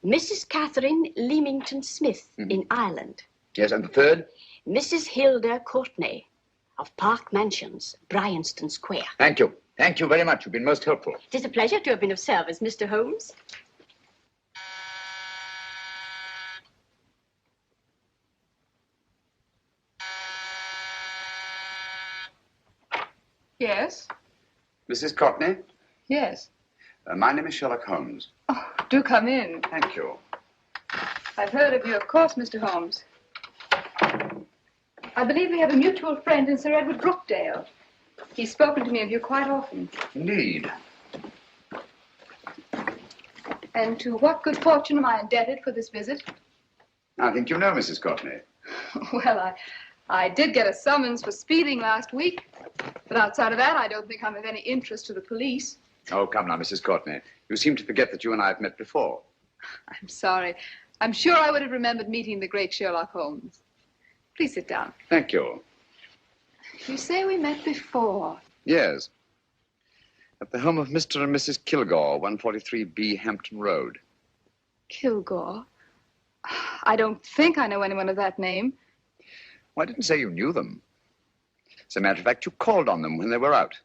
Mrs. Catherine Leamington Smith in Ireland. Yes, and the third? Mrs. Hilda Courtney of Park Mansions, Bryanston Square. Thank you. Thank you very much. You've been most helpful. It is a pleasure to have been of service, Mr. Holmes. Yes? Mrs. Courtney? Yes. My name is Sherlock Holmes. Oh, do come in. Thank you. I've heard of you, of course, Mr. Holmes. I believe we have a mutual friend in Sir Edward Brookdale. He's spoken to me of you quite often. Indeed. And to what good fortune am I indebted for this visit? I think you know Mrs. Courtney. Well, I did get a summons for speeding last week. But outside of that, I don't think I'm of any interest to the police. Oh, come now, Mrs. Courtney. You seem to forget that you and I have met before. I'm sorry. I'm sure I would have remembered meeting the great Sherlock Holmes. Please sit down. Thank you. You say we met before. Yes. At the home of Mr. and Mrs. Kilgore, 143B Hampton Road. Kilgore? I don't think I know anyone of that name. Well, I didn't say you knew them. As a matter of fact, you called on them when they were out.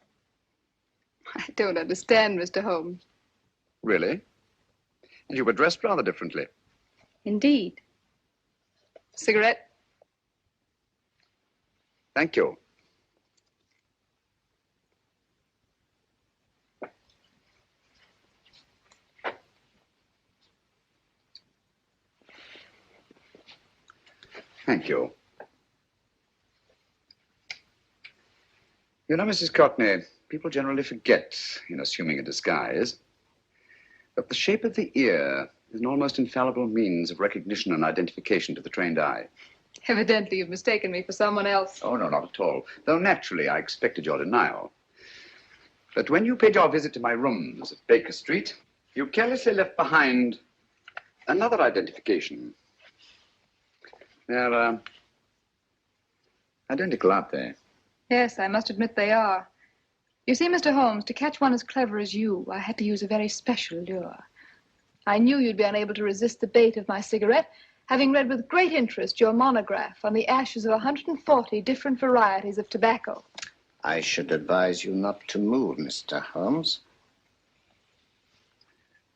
I don't understand, Mr. Holmes. Really? And you were dressed rather differently. Indeed. Cigarette? Thank you. Thank you. You know, Mrs. Courtney, people generally forget, in assuming a disguise, that the shape of the ear is an almost infallible means of recognition and identification to the trained eye. Evidently, you've mistaken me for someone else. Oh, no, not at all. Though naturally, I expected your denial. But when you paid your visit to my rooms at Baker Street, you carelessly left behind another identification. They're, identical, aren't they? Yes, I must admit they are. You see, Mr. Holmes, to catch one as clever as you, I had to use a very special lure. I knew you'd be unable to resist the bait of my cigarette, having read with great interest your monograph on the ashes of 140 different varieties of tobacco. I should advise you not to move, Mr. Holmes.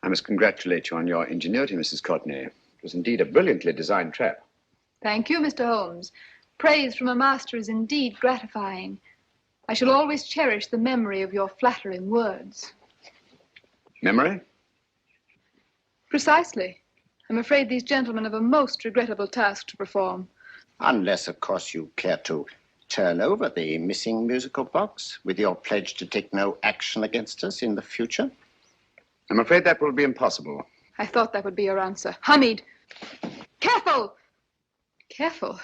I must congratulate you on your ingenuity, Mrs. Courtney. It was indeed a brilliantly designed trap. Thank you, Mr. Holmes. Praise from a master is indeed gratifying. I shall always cherish the memory of your flattering words. Memory? Precisely. I'm afraid these gentlemen have a most regrettable task to perform. Unless, of course, you care to turn over the missing musical box with your pledge to take no action against us in the future. I'm afraid that will be impossible. I thought that would be your answer. Hamid! Careful! Careful.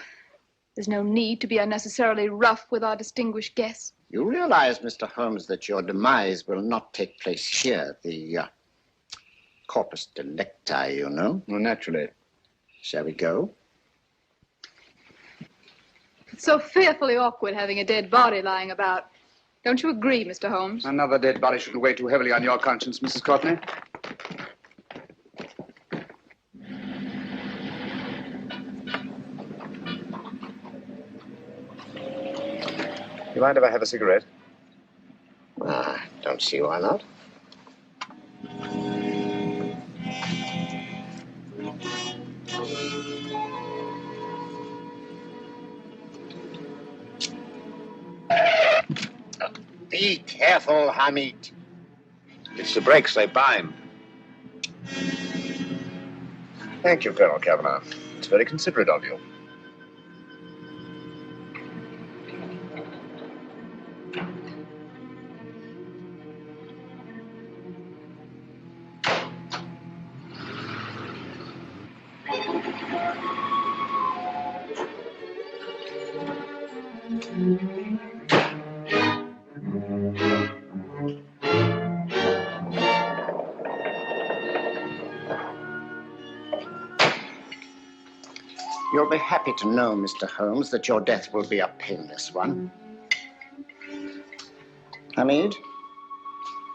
There's no need to be unnecessarily rough with our distinguished guests. You realize, Mr. Holmes, that your demise will not take place here. The corpus delicti, you know. Well, naturally. Shall we go? It's so fearfully awkward having a dead body lying about. Don't you agree, Mr. Holmes? Another dead body shouldn't weigh too heavily on your conscience, Mrs. Courtney. You mind if I have a cigarette? Don't see why not. Be careful, Hamid. It's the brakes, they bind. Thank you, Colonel Kavanagh. It's very considerate of you. You'll be happy to know, Mr. Holmes, that your death will be a painless one. Hamid,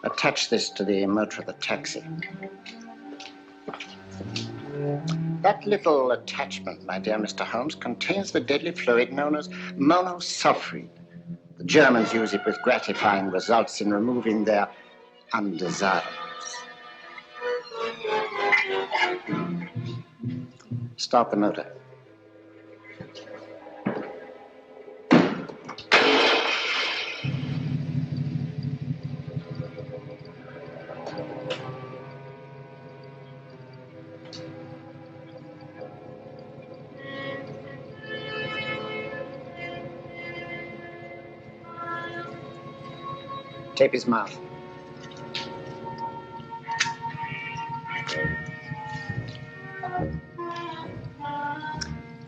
attach this to the motor of the taxi. That little attachment, my dear Mr. Holmes, contains the deadly fluid known as monosulfide. The Germans use it with gratifying results in removing their undesirables. Start the motor. Tape his mouth.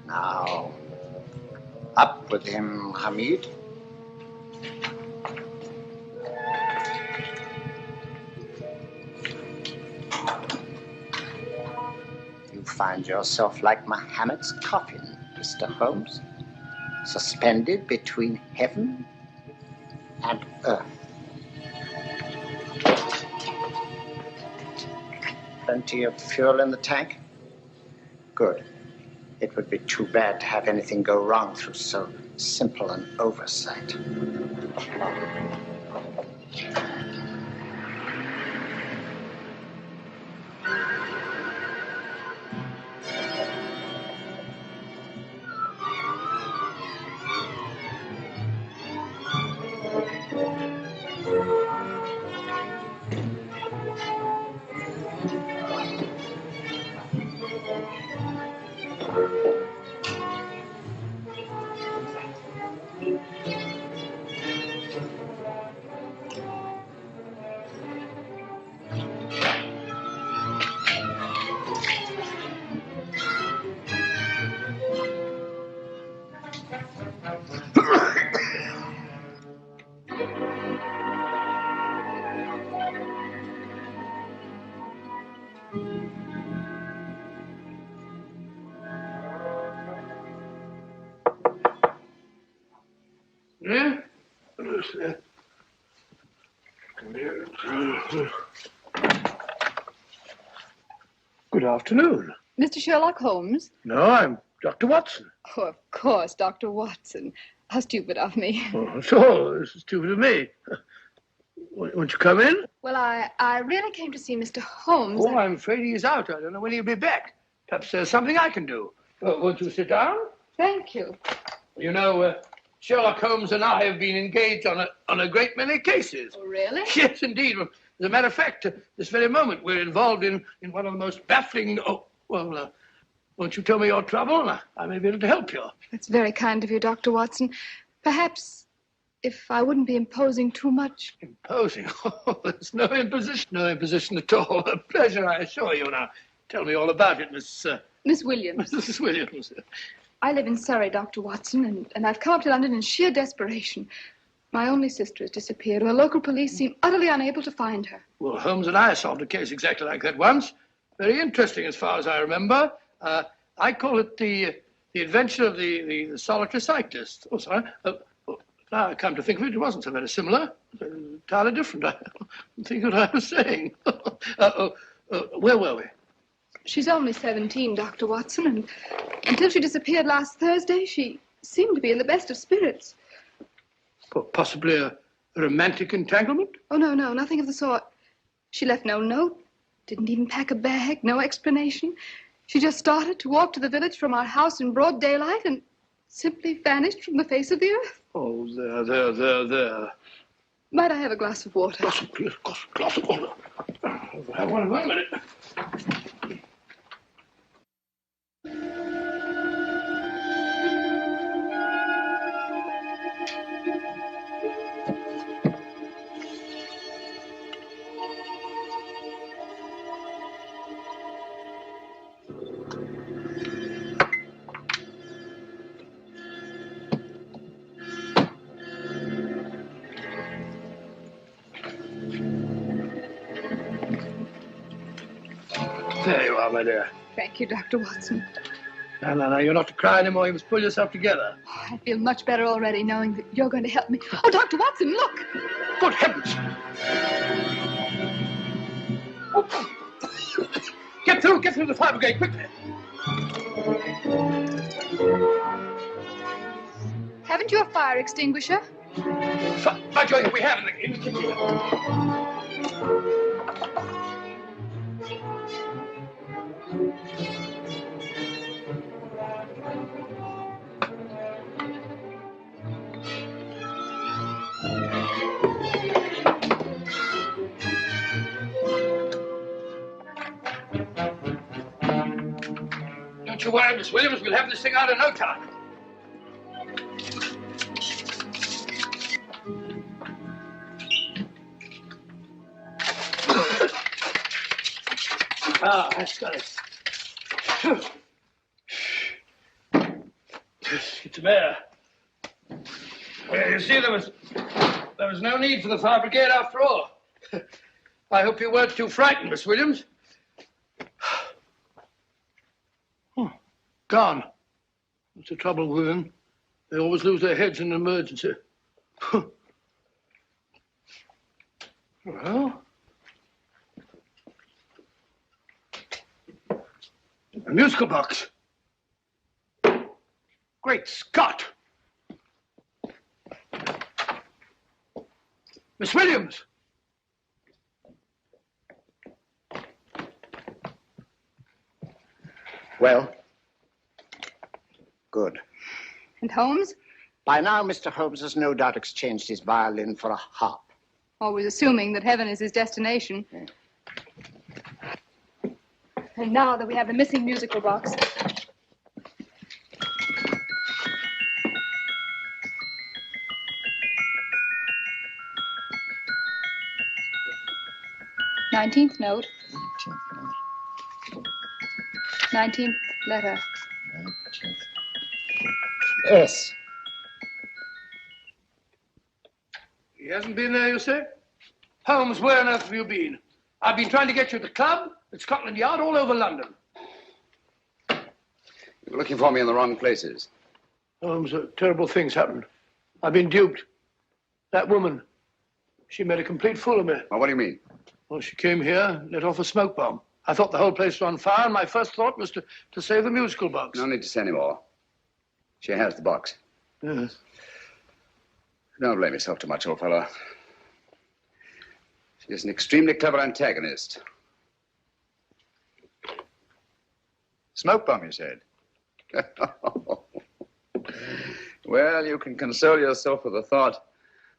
Now, up with him, Hamid. You find yourself like Muhammad's coffin, Mr. Holmes, suspended between heaven and earth. Plenty of fuel in the tank? Good. It would be too bad to have anything go wrong through so simple an oversight. Yeah? Good afternoon. Mr. Sherlock Holmes? No, I'm Dr. Watson. Oh, of course, Dr. Watson. How stupid of me. Oh, so this is stupid of me. Won't you come in? Well, I really came to see Mr. Holmes. Oh, I'm afraid he's out. I don't know when he'll be back. Perhaps there's something I can do. Well, won't you sit down? Thank you. You know, Sherlock Holmes and I have been engaged on a great many cases. Oh, really? Yes, indeed. As a matter of fact, this very moment, we're involved in one of the most baffling... won't you tell me your trouble? I may be able to help you. That's very kind of you, Dr. Watson. Perhaps if I wouldn't be imposing too much. Imposing? Oh, there's no imposition. No imposition at all. A pleasure, I assure you. Now, tell me all about it, Miss Williams. Mrs. Williams. I live in Surrey, Dr. Watson, and I've come up to London in sheer desperation. My only sister has disappeared, and the local police seem utterly unable to find her. Well, Holmes and I solved a case exactly like that once. Very interesting, as far as I remember. I call it the adventure of the solitary cyclist. Oh, sorry. Now I come to think of it, it wasn't so very similar. Entirely different. I don't think what I was saying. Where were we? She's only 17, Dr. Watson, and until she disappeared last Thursday, she seemed to be in the best of spirits. Possibly a romantic entanglement? Oh, no, nothing of the sort. She left no note, didn't even pack a bag, no explanation. She just started to walk to the village from our house in broad daylight and simply vanished from the face of the earth. Oh, there. Might I have a glass of water? Glass of water. Have one minute. There you are, my dear. Thank you, Dr. Watson. No, you're not to cry anymore. You must pull yourself together. Oh, I feel much better already knowing that you're going to help me. Oh, Dr. Watson, look! Good heavens! Oh. Get through the fire brigade, quickly. Haven't you a fire extinguisher? By Jove, we have in the kitchen. Don't you worry, Miss Williams. We'll have this thing out in no time. That's got it. It's there. Well, you see, there was no need for the fire brigade after all. I hope you weren't too frightened, Miss Williams. Gone. That's the trouble with them. They always lose their heads in an emergency. Well, a musical box. Great Scott! Miss Williams! Well? Good. And Holmes? By now, Mr. Holmes has no doubt exchanged his violin for a harp. Always assuming that heaven is his destination. And now that we have the missing musical box. Nineteenth note. 19th letter. Yes. He hasn't been there, you say? Holmes, where on earth have you been? I've been trying to get you at the club, at Scotland Yard, all over London. You're looking for me in the wrong places. Holmes, terrible things happened. I've been duped. That woman, she made a complete fool of me. Well, what do you mean? Well, she came here, let off a smoke bomb. I thought the whole place was on fire, and my first thought was to save the musical box. No need to say any more. She has the box. Yes. Don't blame yourself too much, old fellow. She's an extremely clever antagonist. Smoke bomb, you said? Well, you can console yourself with the thought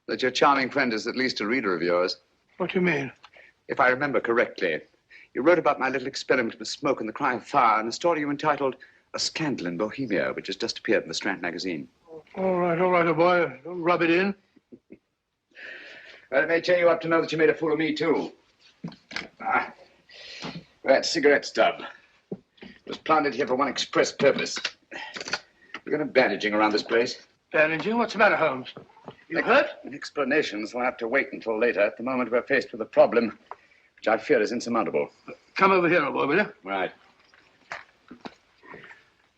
that your charming friend is at least a reader of yours. What do you mean? If I remember correctly, you wrote about my little experiment with smoke and the cry of fire in a story you entitled A Scandal in Bohemia, which has just appeared in the Strand magazine. All right, old boy. Don't rub it in. Well, it may cheer you up to know that you made a fool of me, too. That cigarette stub was planted here for one express purpose. We're going to bandaging around this place. Bandaging? What's the matter, Holmes? You hurt? Explanations will have to wait until later. At the moment, we're faced with a problem which I fear is insurmountable. Come over here, old boy, will you? Right.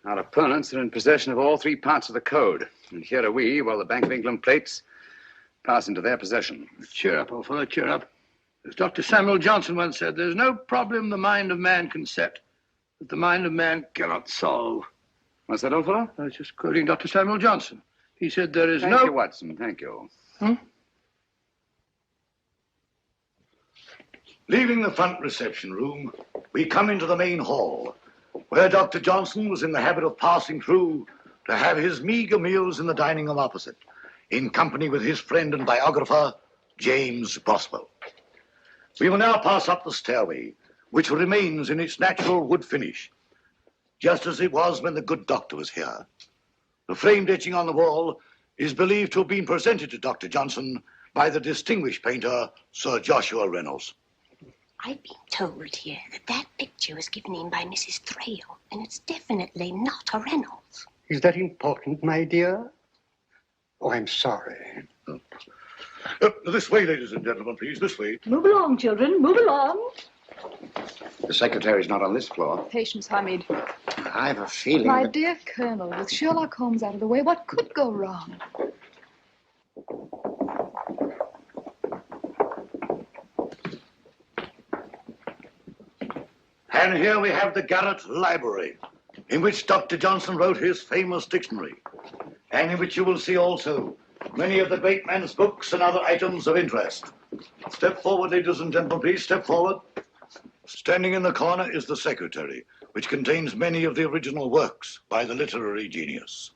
Our opponents are in possession of all three parts of the code. And here are we, while the Bank of England plates pass into their possession. Cheer up, old fellow, cheer up. As Dr. Samuel Johnson once said, there's no problem the mind of man can set that the mind of man cannot solve. What's that, old fellow? I was just quoting Dr. Samuel Johnson. He said there is Thank you, Watson. Thank you. Leaving the front reception room, we come into the main hall, where Dr. Johnson was in the habit of passing through to have his meager meals in the dining room opposite, in company with his friend and biographer, James Boswell. We will now pass up the stairway, which remains in its natural wood finish, just as it was when the good doctor was here. The framed etching on the wall is believed to have been presented to Dr. Johnson by the distinguished painter, Sir Joshua Reynolds. I've been told here that that picture was given in by Mrs. Thrale, and it's definitely not a Reynolds. Is that important, my dear? Oh, I'm sorry. This way, ladies and gentlemen, please, this way. Move along, children, move along. The secretary's not on this floor. Patience, Hamid. I have a feeling My dear Colonel, with Sherlock Holmes out of the way, what could go wrong? And here we have the Garrett Library, in which Dr. Johnson wrote his famous dictionary, and in which you will see also many of the great man's books and other items of interest. Step forward, ladies and gentlemen, please, step forward. Standing in the corner is the secretary, which contains many of the original works by the literary genius.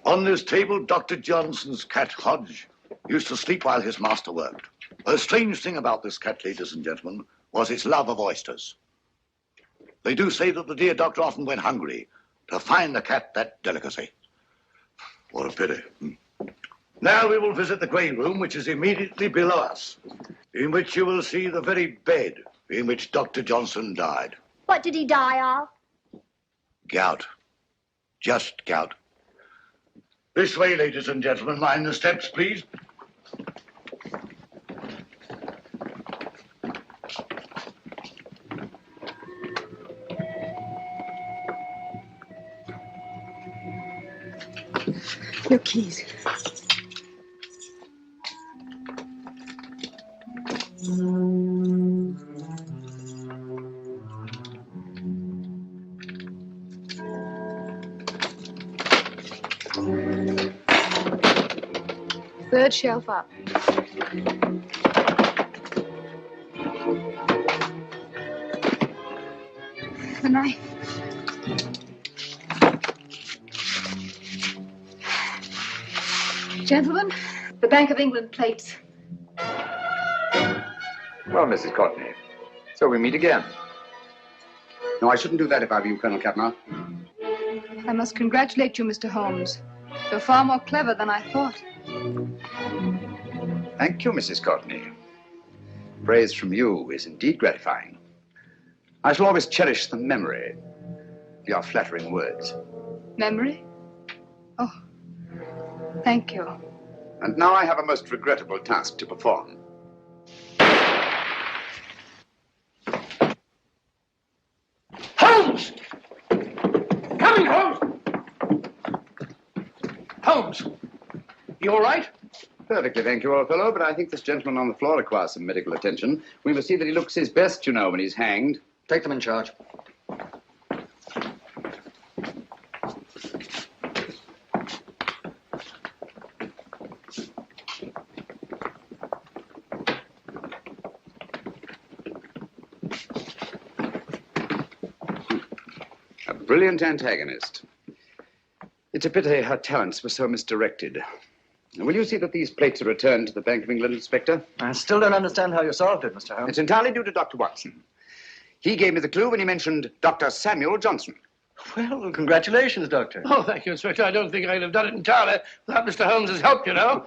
On this table, Dr. Johnson's cat, Hodge, used to sleep while his master worked. A strange thing about this cat, ladies and gentlemen, was its love of oysters. They do say that the dear doctor often went hungry to find the cat that delicacy. What a pity. Now we will visit the grey room, which is immediately below us, in which you will see the very bed in which Dr. Johnson died. What did he die of? Gout. Just gout. This way, ladies and gentlemen. Mind the steps, please. Your keys. Third shelf up. The knife. Gentlemen, the Bank of England plates. Well, Mrs. Courtney, so we meet again. No, I shouldn't do that if I were you, Colonel Capmar. I must congratulate you, Mr. Holmes. You're far more clever than I thought. Thank you, Mrs. Courtney. Praise from you is indeed gratifying. I shall always cherish the memory of your flattering words. Memory? Oh, thank you. And now I have a most regrettable task to perform. Holmes! Coming, Holmes! Holmes! You all right? Perfectly, thank you, old fellow, but I think this gentleman on the floor requires some medical attention. We must see that he looks his best, you know, when he's hanged. Take them in charge. A brilliant antagonist. It's a pity her talents were so misdirected. Will you see that these plates are returned to the Bank of England, Inspector? I still don't understand how you solved it, Mr. Holmes. It's entirely due to Dr. Watson. He gave me the clue when he mentioned Dr. Samuel Johnson. Well, congratulations, Doctor. Oh, thank you, Inspector. I don't think I'd have done it entirely without Mr. Holmes's help, you know.